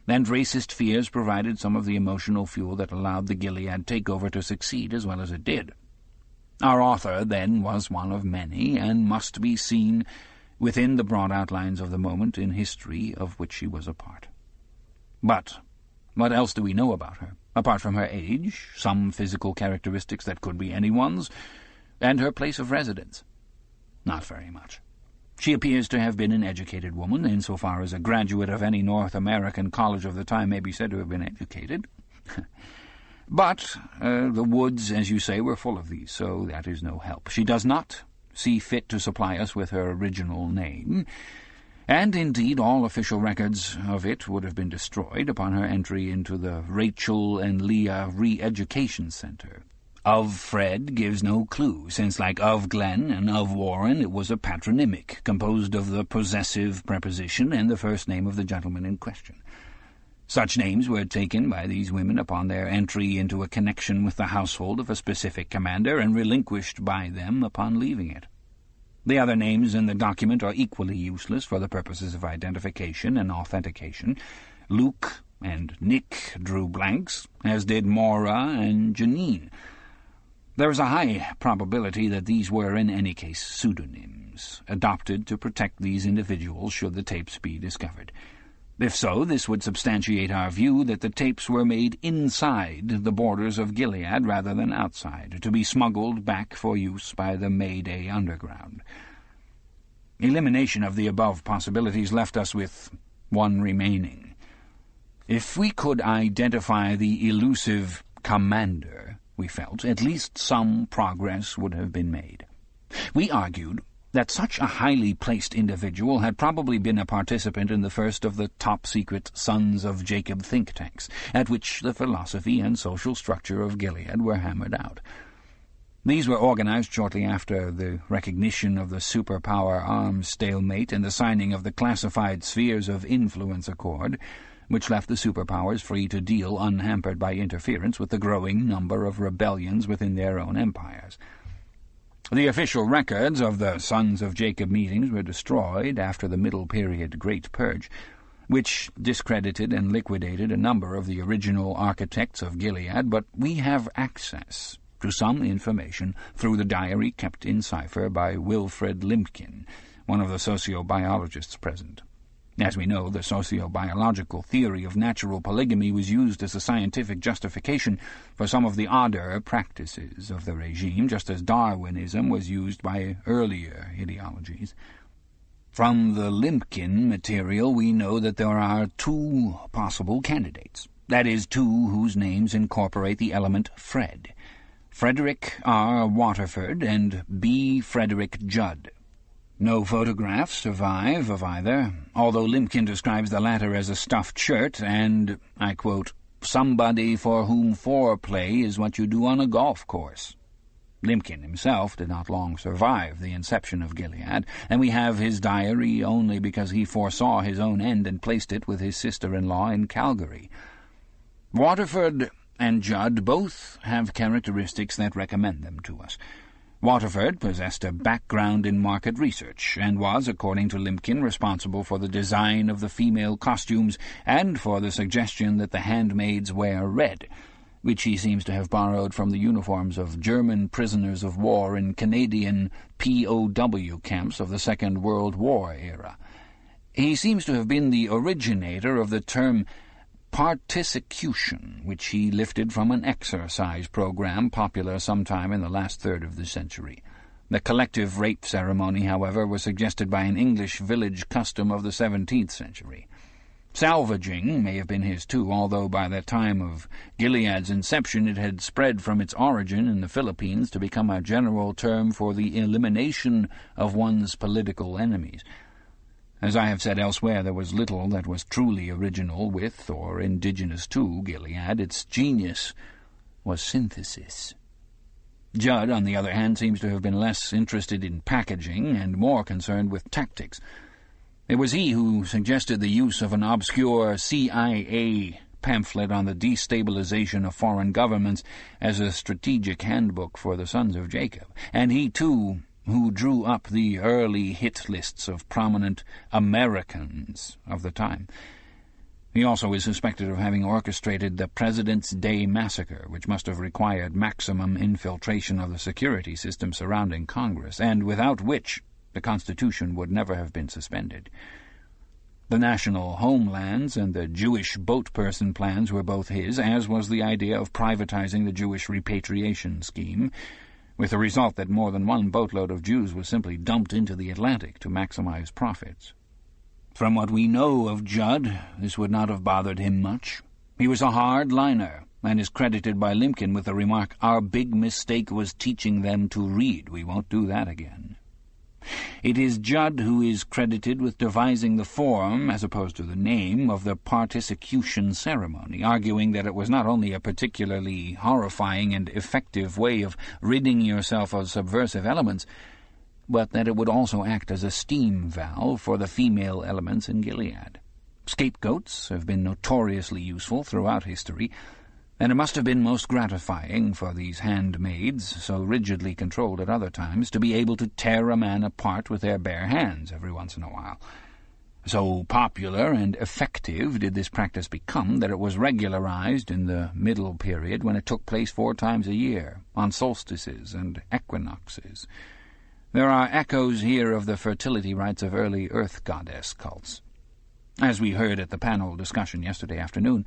and racist fears provided some of the emotional fuel that allowed the Gilead takeover to succeed as well as it did. Our author, then, was one of many, and must be seen within the broad outlines of the moment in history of which she was a part. But what else do we know about her, apart from her age, some physical characteristics that could be anyone's, and her place of residence? Not very much. She appears to have been an educated woman, insofar as a graduate of any North American college of the time may be said to have been educated. But the woods, as you say, were full of these, so that is no help. She does not see fit to supply us with her original name, and indeed all official records of it would have been destroyed upon her entry into the Rachel and Leah Re-Education Center. Of Fred gives no clue, since, like of Glen and of Warren, it was a patronymic, composed of the possessive preposition and the first name of the gentleman in question. Such names were taken by these women upon their entry into a connection with the household of a specific commander, and relinquished by them upon leaving it. The other names in the document are equally useless for the purposes of identification and authentication. Luke and Nick drew blanks, as did Maura and Janine. There is a high probability that these were, in any case, pseudonyms, adopted to protect these individuals should the tapes be discovered. If so, this would substantiate our view that the tapes were made inside the borders of Gilead rather than outside, to be smuggled back for use by the Mayday underground. Elimination of the above possibilities left us with one remaining. If we could identify the elusive commander, we felt, at least some progress would have been made. We argued that such a highly placed individual had probably been a participant in the first of the top-secret Sons of Jacob think tanks, at which the philosophy and social structure of Gilead were hammered out. These were organized shortly after the recognition of the superpower arms stalemate and the signing of the Classified Spheres of Influence Accord, which left the superpowers free to deal unhampered by interference with the growing number of rebellions within their own empires. The official records of the Sons of Jacob meetings were destroyed after the Middle Period Great Purge, which discredited and liquidated a number of the original architects of Gilead, but we have access to some information through the diary kept in cipher by Wilfred Limpkin, one of the sociobiologists present. As we know, the sociobiological theory of natural polygamy was used as a scientific justification for some of the odder practices of the regime, just as Darwinism was used by earlier ideologies. From the Limpkin material, we know that there are two possible candidates, that is, two whose names incorporate the element Fred: Frederick R. Waterford and B. Frederick Judd. No photographs survive of either, although Limpkin describes the latter as a stuffed shirt and, I quote, "somebody for whom foreplay is what you do on a golf course." Limpkin himself did not long survive the inception of Gilead, and we have his diary only because he foresaw his own end and placed it with his sister-in-law in Calgary. Waterford and Judd both have characteristics that recommend them to us. Waterford possessed a background in market research, and was, according to Limpkin, responsible for the design of the female costumes and for the suggestion that the handmaids wear red, which he seems to have borrowed from the uniforms of German prisoners of war in Canadian POW camps of the Second World War era. He seems to have been the originator of the term partisecution, which he lifted from an exercise program popular sometime in the last third of the century. The collective rape ceremony, however, was suggested by an English village custom of the 17th century. Salvaging may have been his too, although by the time of Gilead's inception it had spread from its origin in the Philippines to become a general term for the elimination of one's political enemies. As I have said elsewhere, there was little that was truly original with or indigenous to Gilead. Its genius was synthesis. Judd, on the other hand, seems to have been less interested in packaging and more concerned with tactics. It was he who suggested the use of an obscure CIA pamphlet on the destabilization of foreign governments as a strategic handbook for the Sons of Jacob, and he, too, who drew up the early hit lists of prominent Americans of the time. He also is suspected of having orchestrated the President's Day Massacre, which must have required maximum infiltration of the security system surrounding Congress, and without which the Constitution would never have been suspended. The national homelands and the Jewish boat person plans were both his, as was the idea of privatizing the Jewish repatriation scheme, with the result that more than one boatload of Jews was simply dumped into the Atlantic to maximize profits. From what we know of Judd, this would not have bothered him much. He was a hard liner, and is credited by Limpkin with the remark, "Our big mistake was teaching them to read. We won't do that again." It is Judd who is credited with devising the form, as opposed to the name, of the partisecution ceremony, arguing that it was not only a particularly horrifying and effective way of ridding yourself of subversive elements, but that it would also act as a steam valve for the female elements in Gilead. Scapegoats have been notoriously useful throughout history, and it must have been most gratifying for these handmaids, so rigidly controlled at other times, to be able to tear a man apart with their bare hands every once in a while. So popular and effective did this practice become that it was regularized in the Middle Period, when it took place 4 times a year, on solstices and equinoxes. There are echoes here of the fertility rites of early earth goddess cults. As we heard at the panel discussion yesterday afternoon,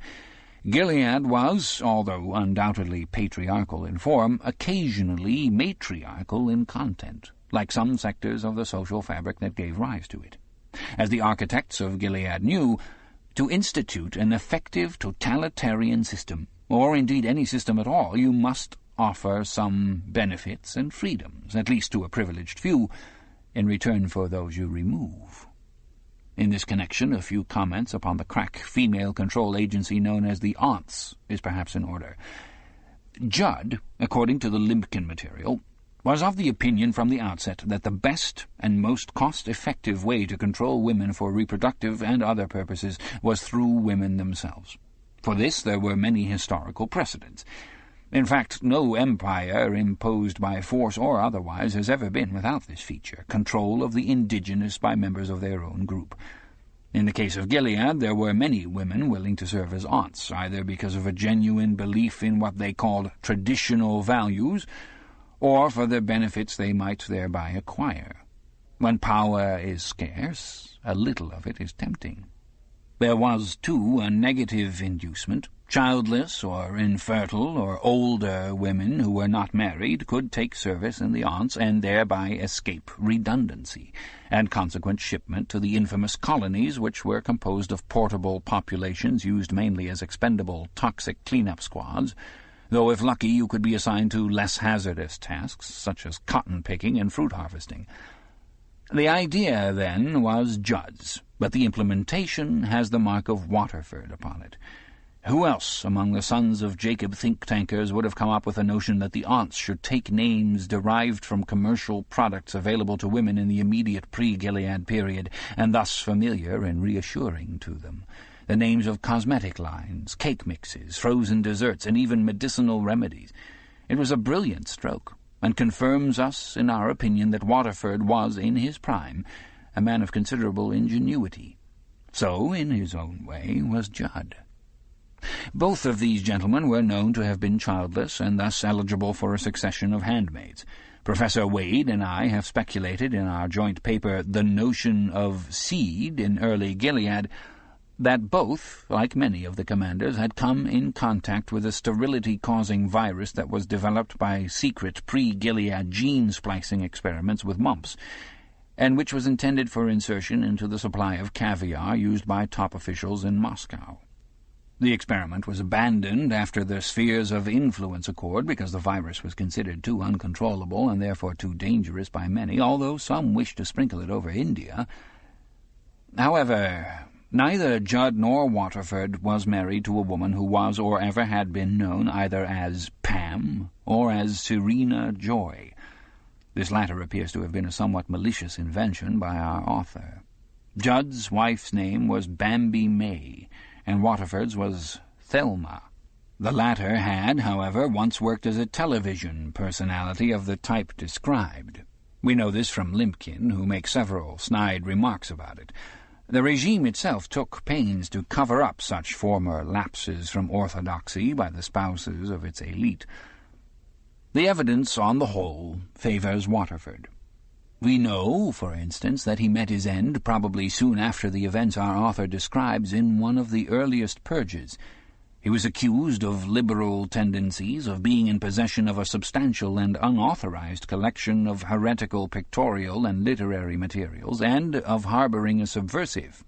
Gilead was, although undoubtedly patriarchal in form, occasionally matriarchal in content, like some sectors of the social fabric that gave rise to it. As the architects of Gilead knew, to institute an effective totalitarian system, or indeed any system at all, you must offer some benefits and freedoms, at least to a privileged few, in return for those you remove. In this connection, a few comments upon the crack female control agency known as the Aunts is perhaps in order. Judd, according to the Limpkin material, was of the opinion from the outset that the best and most cost-effective way to control women for reproductive and other purposes was through women themselves. For this there were many historical precedents. In fact, no empire imposed by force or otherwise has ever been without this feature, control of the indigenous by members of their own group. In the case of Gilead, there were many women willing to serve as aunts, either because of a genuine belief in what they called traditional values, or for the benefits they might thereby acquire. When power is scarce, a little of it is tempting. There was, too, a negative inducement. Childless or infertile or older women who were not married could take service in the aunts and thereby escape redundancy, and consequent shipment to the infamous colonies, which were composed of portable populations used mainly as expendable toxic cleanup squads, though if lucky you could be assigned to less hazardous tasks, such as cotton picking and fruit harvesting. The idea, then, was Judd's, but the implementation has the mark of Waterford upon it. Who else among the sons of Jacob think-tankers would have come up with the notion that the aunts should take names derived from commercial products available to women in the immediate pre-Gilead period, and thus familiar and reassuring to them? The names of cosmetic lines, cake mixes, frozen desserts, and even medicinal remedies. It was a brilliant stroke, and confirms us in our opinion that Waterford was, in his prime, a man of considerable ingenuity. So, in his own way, was Judd. Both of these gentlemen were known to have been childless, and thus eligible for a succession of handmaids. Professor Wade and I have speculated in our joint paper, The Notion of Seed in Early Gilead, that both, like many of the commanders, had come in contact with a sterility-causing virus that was developed by secret pre-Gilead gene-splicing experiments with mumps, and which was intended for insertion into the supply of caviar used by top officials in Moscow. The experiment was abandoned after the spheres of influence accord because the virus was considered too uncontrollable and therefore too dangerous by many, although some wished to sprinkle it over India. However, neither Judd nor Waterford was married to a woman who was or ever had been known either as Pam or as Serena Joy. This latter appears to have been a somewhat malicious invention by our author. Judd's wife's name was Bambi May, and Waterford's was Thelma. The latter had, however, once worked as a television personality of the type described. We know this from Limpkin, who makes several snide remarks about it. The regime itself took pains to cover up such former lapses from orthodoxy by the spouses of its elite. The evidence, on the whole, favours Waterford. We know, for instance, that he met his end probably soon after the events our author describes in one of the earliest purges. He was accused of liberal tendencies, of being in possession of a substantial and unauthorized collection of heretical pictorial and literary materials, and of harbouring a subversive.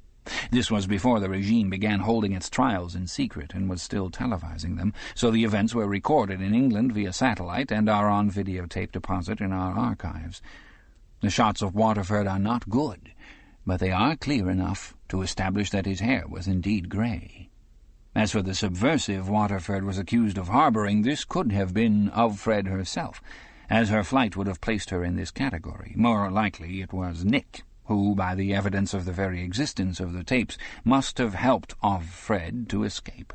This was before the regime began holding its trials in secret and was still televising them, so the events were recorded in England via satellite and are on videotape deposit in our archives. The shots of Waterford are not good, but they are clear enough to establish that his hair was indeed grey. As for the subversive Waterford was accused of harbouring, this could have been of Fred herself, as her flight would have placed her in this category. More likely it was Nick, who, by the evidence of the very existence of the tapes, must have helped of Fred to escape.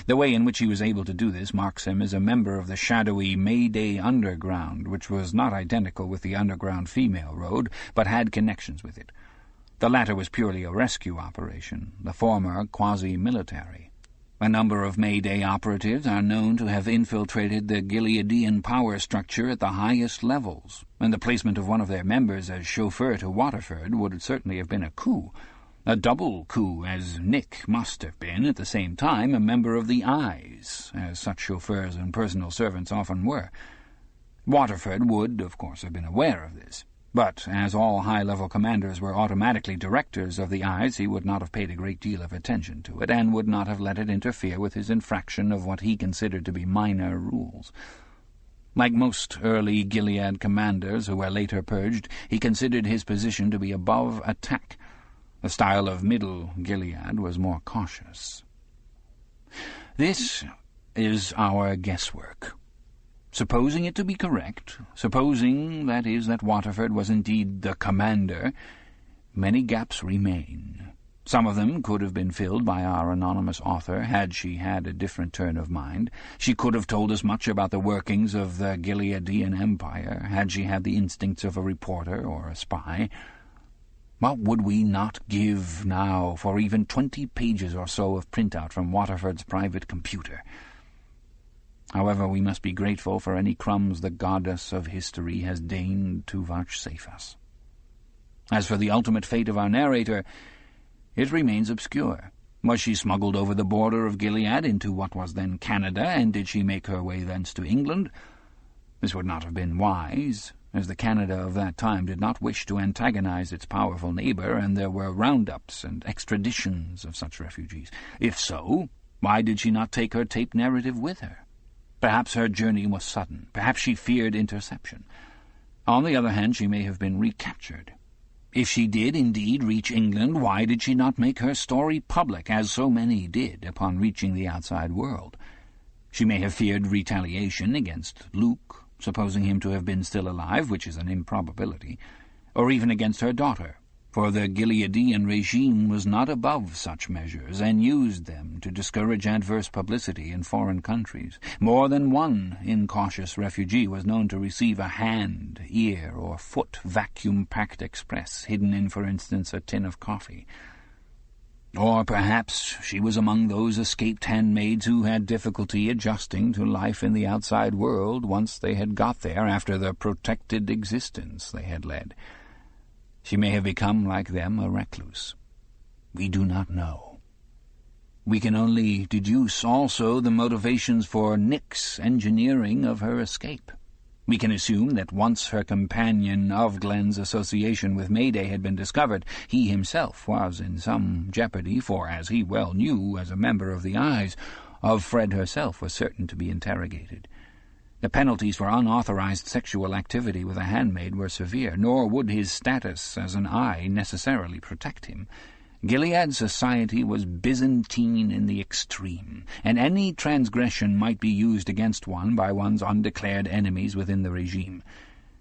The way in which he was able to do this marks him as a member of the shadowy Mayday Underground, which was not identical with the Underground Female Road, but had connections with it. The latter was purely a rescue operation, the former quasi-military. A number of Mayday operatives are known to have infiltrated the Gileadian power structure at the highest levels, and the placement of one of their members as chauffeur to Waterford would certainly have been a coup. A double coup, as Nick must have been, at the same time, a member of the Eyes, as such chauffeurs and personal servants often were. Waterford would, of course, have been aware of this, but as all high-level commanders were automatically directors of the Eyes, he would not have paid a great deal of attention to it, and would not have let it interfere with his infraction of what he considered to be minor rules. Like most early Gilead commanders who were later purged, he considered his position to be above attack. The style of middle Gilead was more cautious. This is our guesswork. Supposing it to be correct, supposing, that is, that Waterford was indeed the commander, many gaps remain. Some of them could have been filled by our anonymous author, had she had a different turn of mind. She could have told us much about the workings of the Gileadian Empire, had she had the instincts of a reporter or a spy. What would we not give now for even 20 pages or so of printout from Waterford's private computer? However, we must be grateful for any crumbs the goddess of history has deigned to vouchsafe us. As for the ultimate fate of our narrator, it remains obscure. Was she smuggled over the border of Gilead into what was then Canada, and did she make her way thence to England? This would not have been wise, as the Canada of that time did not wish to antagonize its powerful neighbour, and there were roundups and extraditions of such refugees. If so, why did she not take her tape narrative with her? Perhaps her journey was sudden. Perhaps she feared interception. On the other hand, she may have been recaptured. If she did indeed reach England, why did she not make her story public, as so many did upon reaching the outside world? She may have feared retaliation against Luke, supposing him to have been still alive, which is an improbability, or even against her daughter, for the Gileadian regime was not above such measures, and used them to discourage adverse publicity in foreign countries. More than one incautious refugee was known to receive a hand, ear, or foot vacuum-packed express, hidden in, for instance, a tin of coffee. Or perhaps she was among those escaped handmaids who had difficulty adjusting to life in the outside world once they had got there after the protected existence they had led. She may have become, like them, a recluse. We do not know. We can only deduce also the motivations for Nick's engineering of her escape. We can assume that once her companion of Glenn's association with Mayday had been discovered, he himself was in some jeopardy, for, as he well knew as a member of the Eyes, of Fred herself was certain to be interrogated. The penalties for unauthorized sexual activity with a handmaid were severe, nor would his status as an Eye necessarily protect him. Gilead society was Byzantine in the extreme, and any transgression might be used against one by one's undeclared enemies within the regime.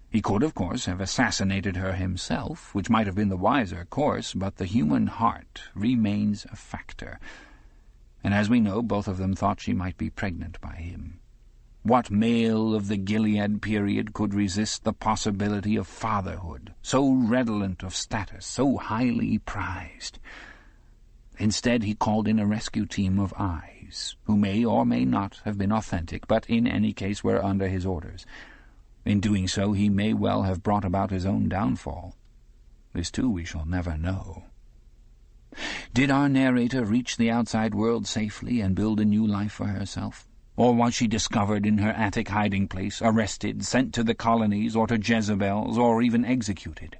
He could, of course, have assassinated her himself, which might have been the wiser course, but the human heart remains a factor, and as we know, both of them thought she might be pregnant by him. What male of the Gilead period could resist the possibility of fatherhood, so redolent of status, so highly prized? Instead, he called in a rescue team of Eyes, who may or may not have been authentic, but in any case were under his orders. In doing so, he may well have brought about his own downfall. This, too, we shall never know. Did our narrator reach the outside world safely and build a new life for herself? Or was she discovered in her attic hiding-place, arrested, sent to the colonies or to Jezebel's, or even executed?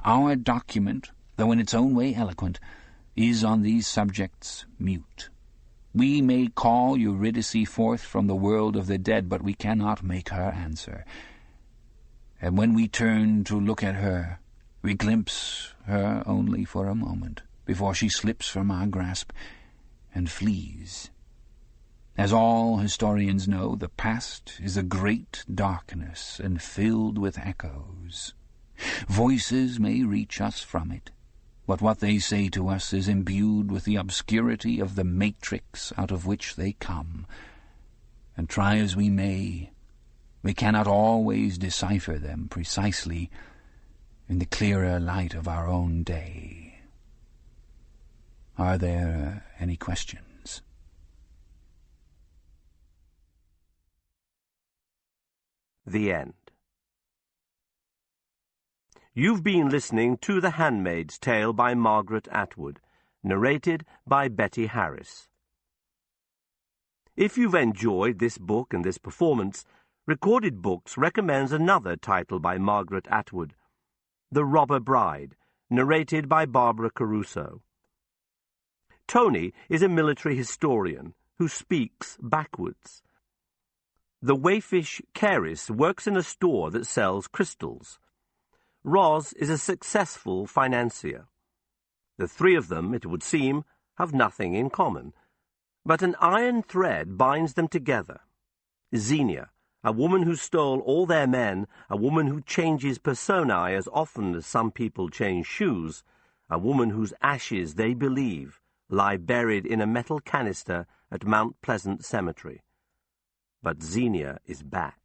Our document, though in its own way eloquent, is on these subjects mute. We may call Eurydice forth from the world of the dead, but we cannot make her answer. and when we turn to look at her, we glimpse her only for a moment, before she slips from our grasp and flees. As all historians know, the past is a great darkness and filled with echoes. Voices may reach us from it, but what they say to us is imbued with the obscurity of the matrix out of which they come, and try as we may, we cannot always decipher them precisely in the clearer light of our own day. Are there any questions? The end. You've been listening to The Handmaid's Tale by Margaret Atwood, narrated by Betty Harris. If you've enjoyed this book and this performance, Recorded Books recommends another title by Margaret Atwood, The Robber Bride, narrated by Barbara Caruso. Tony is a military historian who speaks backwards. The wayfish Caris works in a store that sells crystals. Roz is a successful financier. The three of them, it would seem, have nothing in common, but an iron thread binds them together. Xenia, a woman who stole all their men, a woman who changes personae as often as some people change shoes, a woman whose ashes, they believe, lie buried in a metal canister at Mount Pleasant Cemetery. But Xenia is back.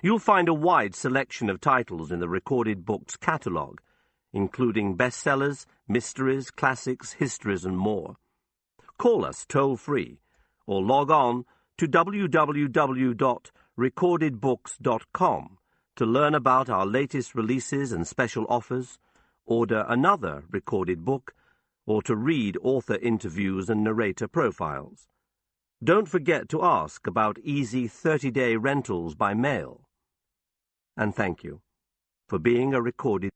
You'll find a wide selection of titles in the Recorded Books catalogue, including bestsellers, mysteries, classics, histories, and more. Call us toll-free or log on to www.recordedbooks.com to learn about our latest releases and special offers, order another recorded book, or to read author interviews and narrator profiles. Don't forget to ask about easy 30-day rentals by mail. And thank you for being a Recorded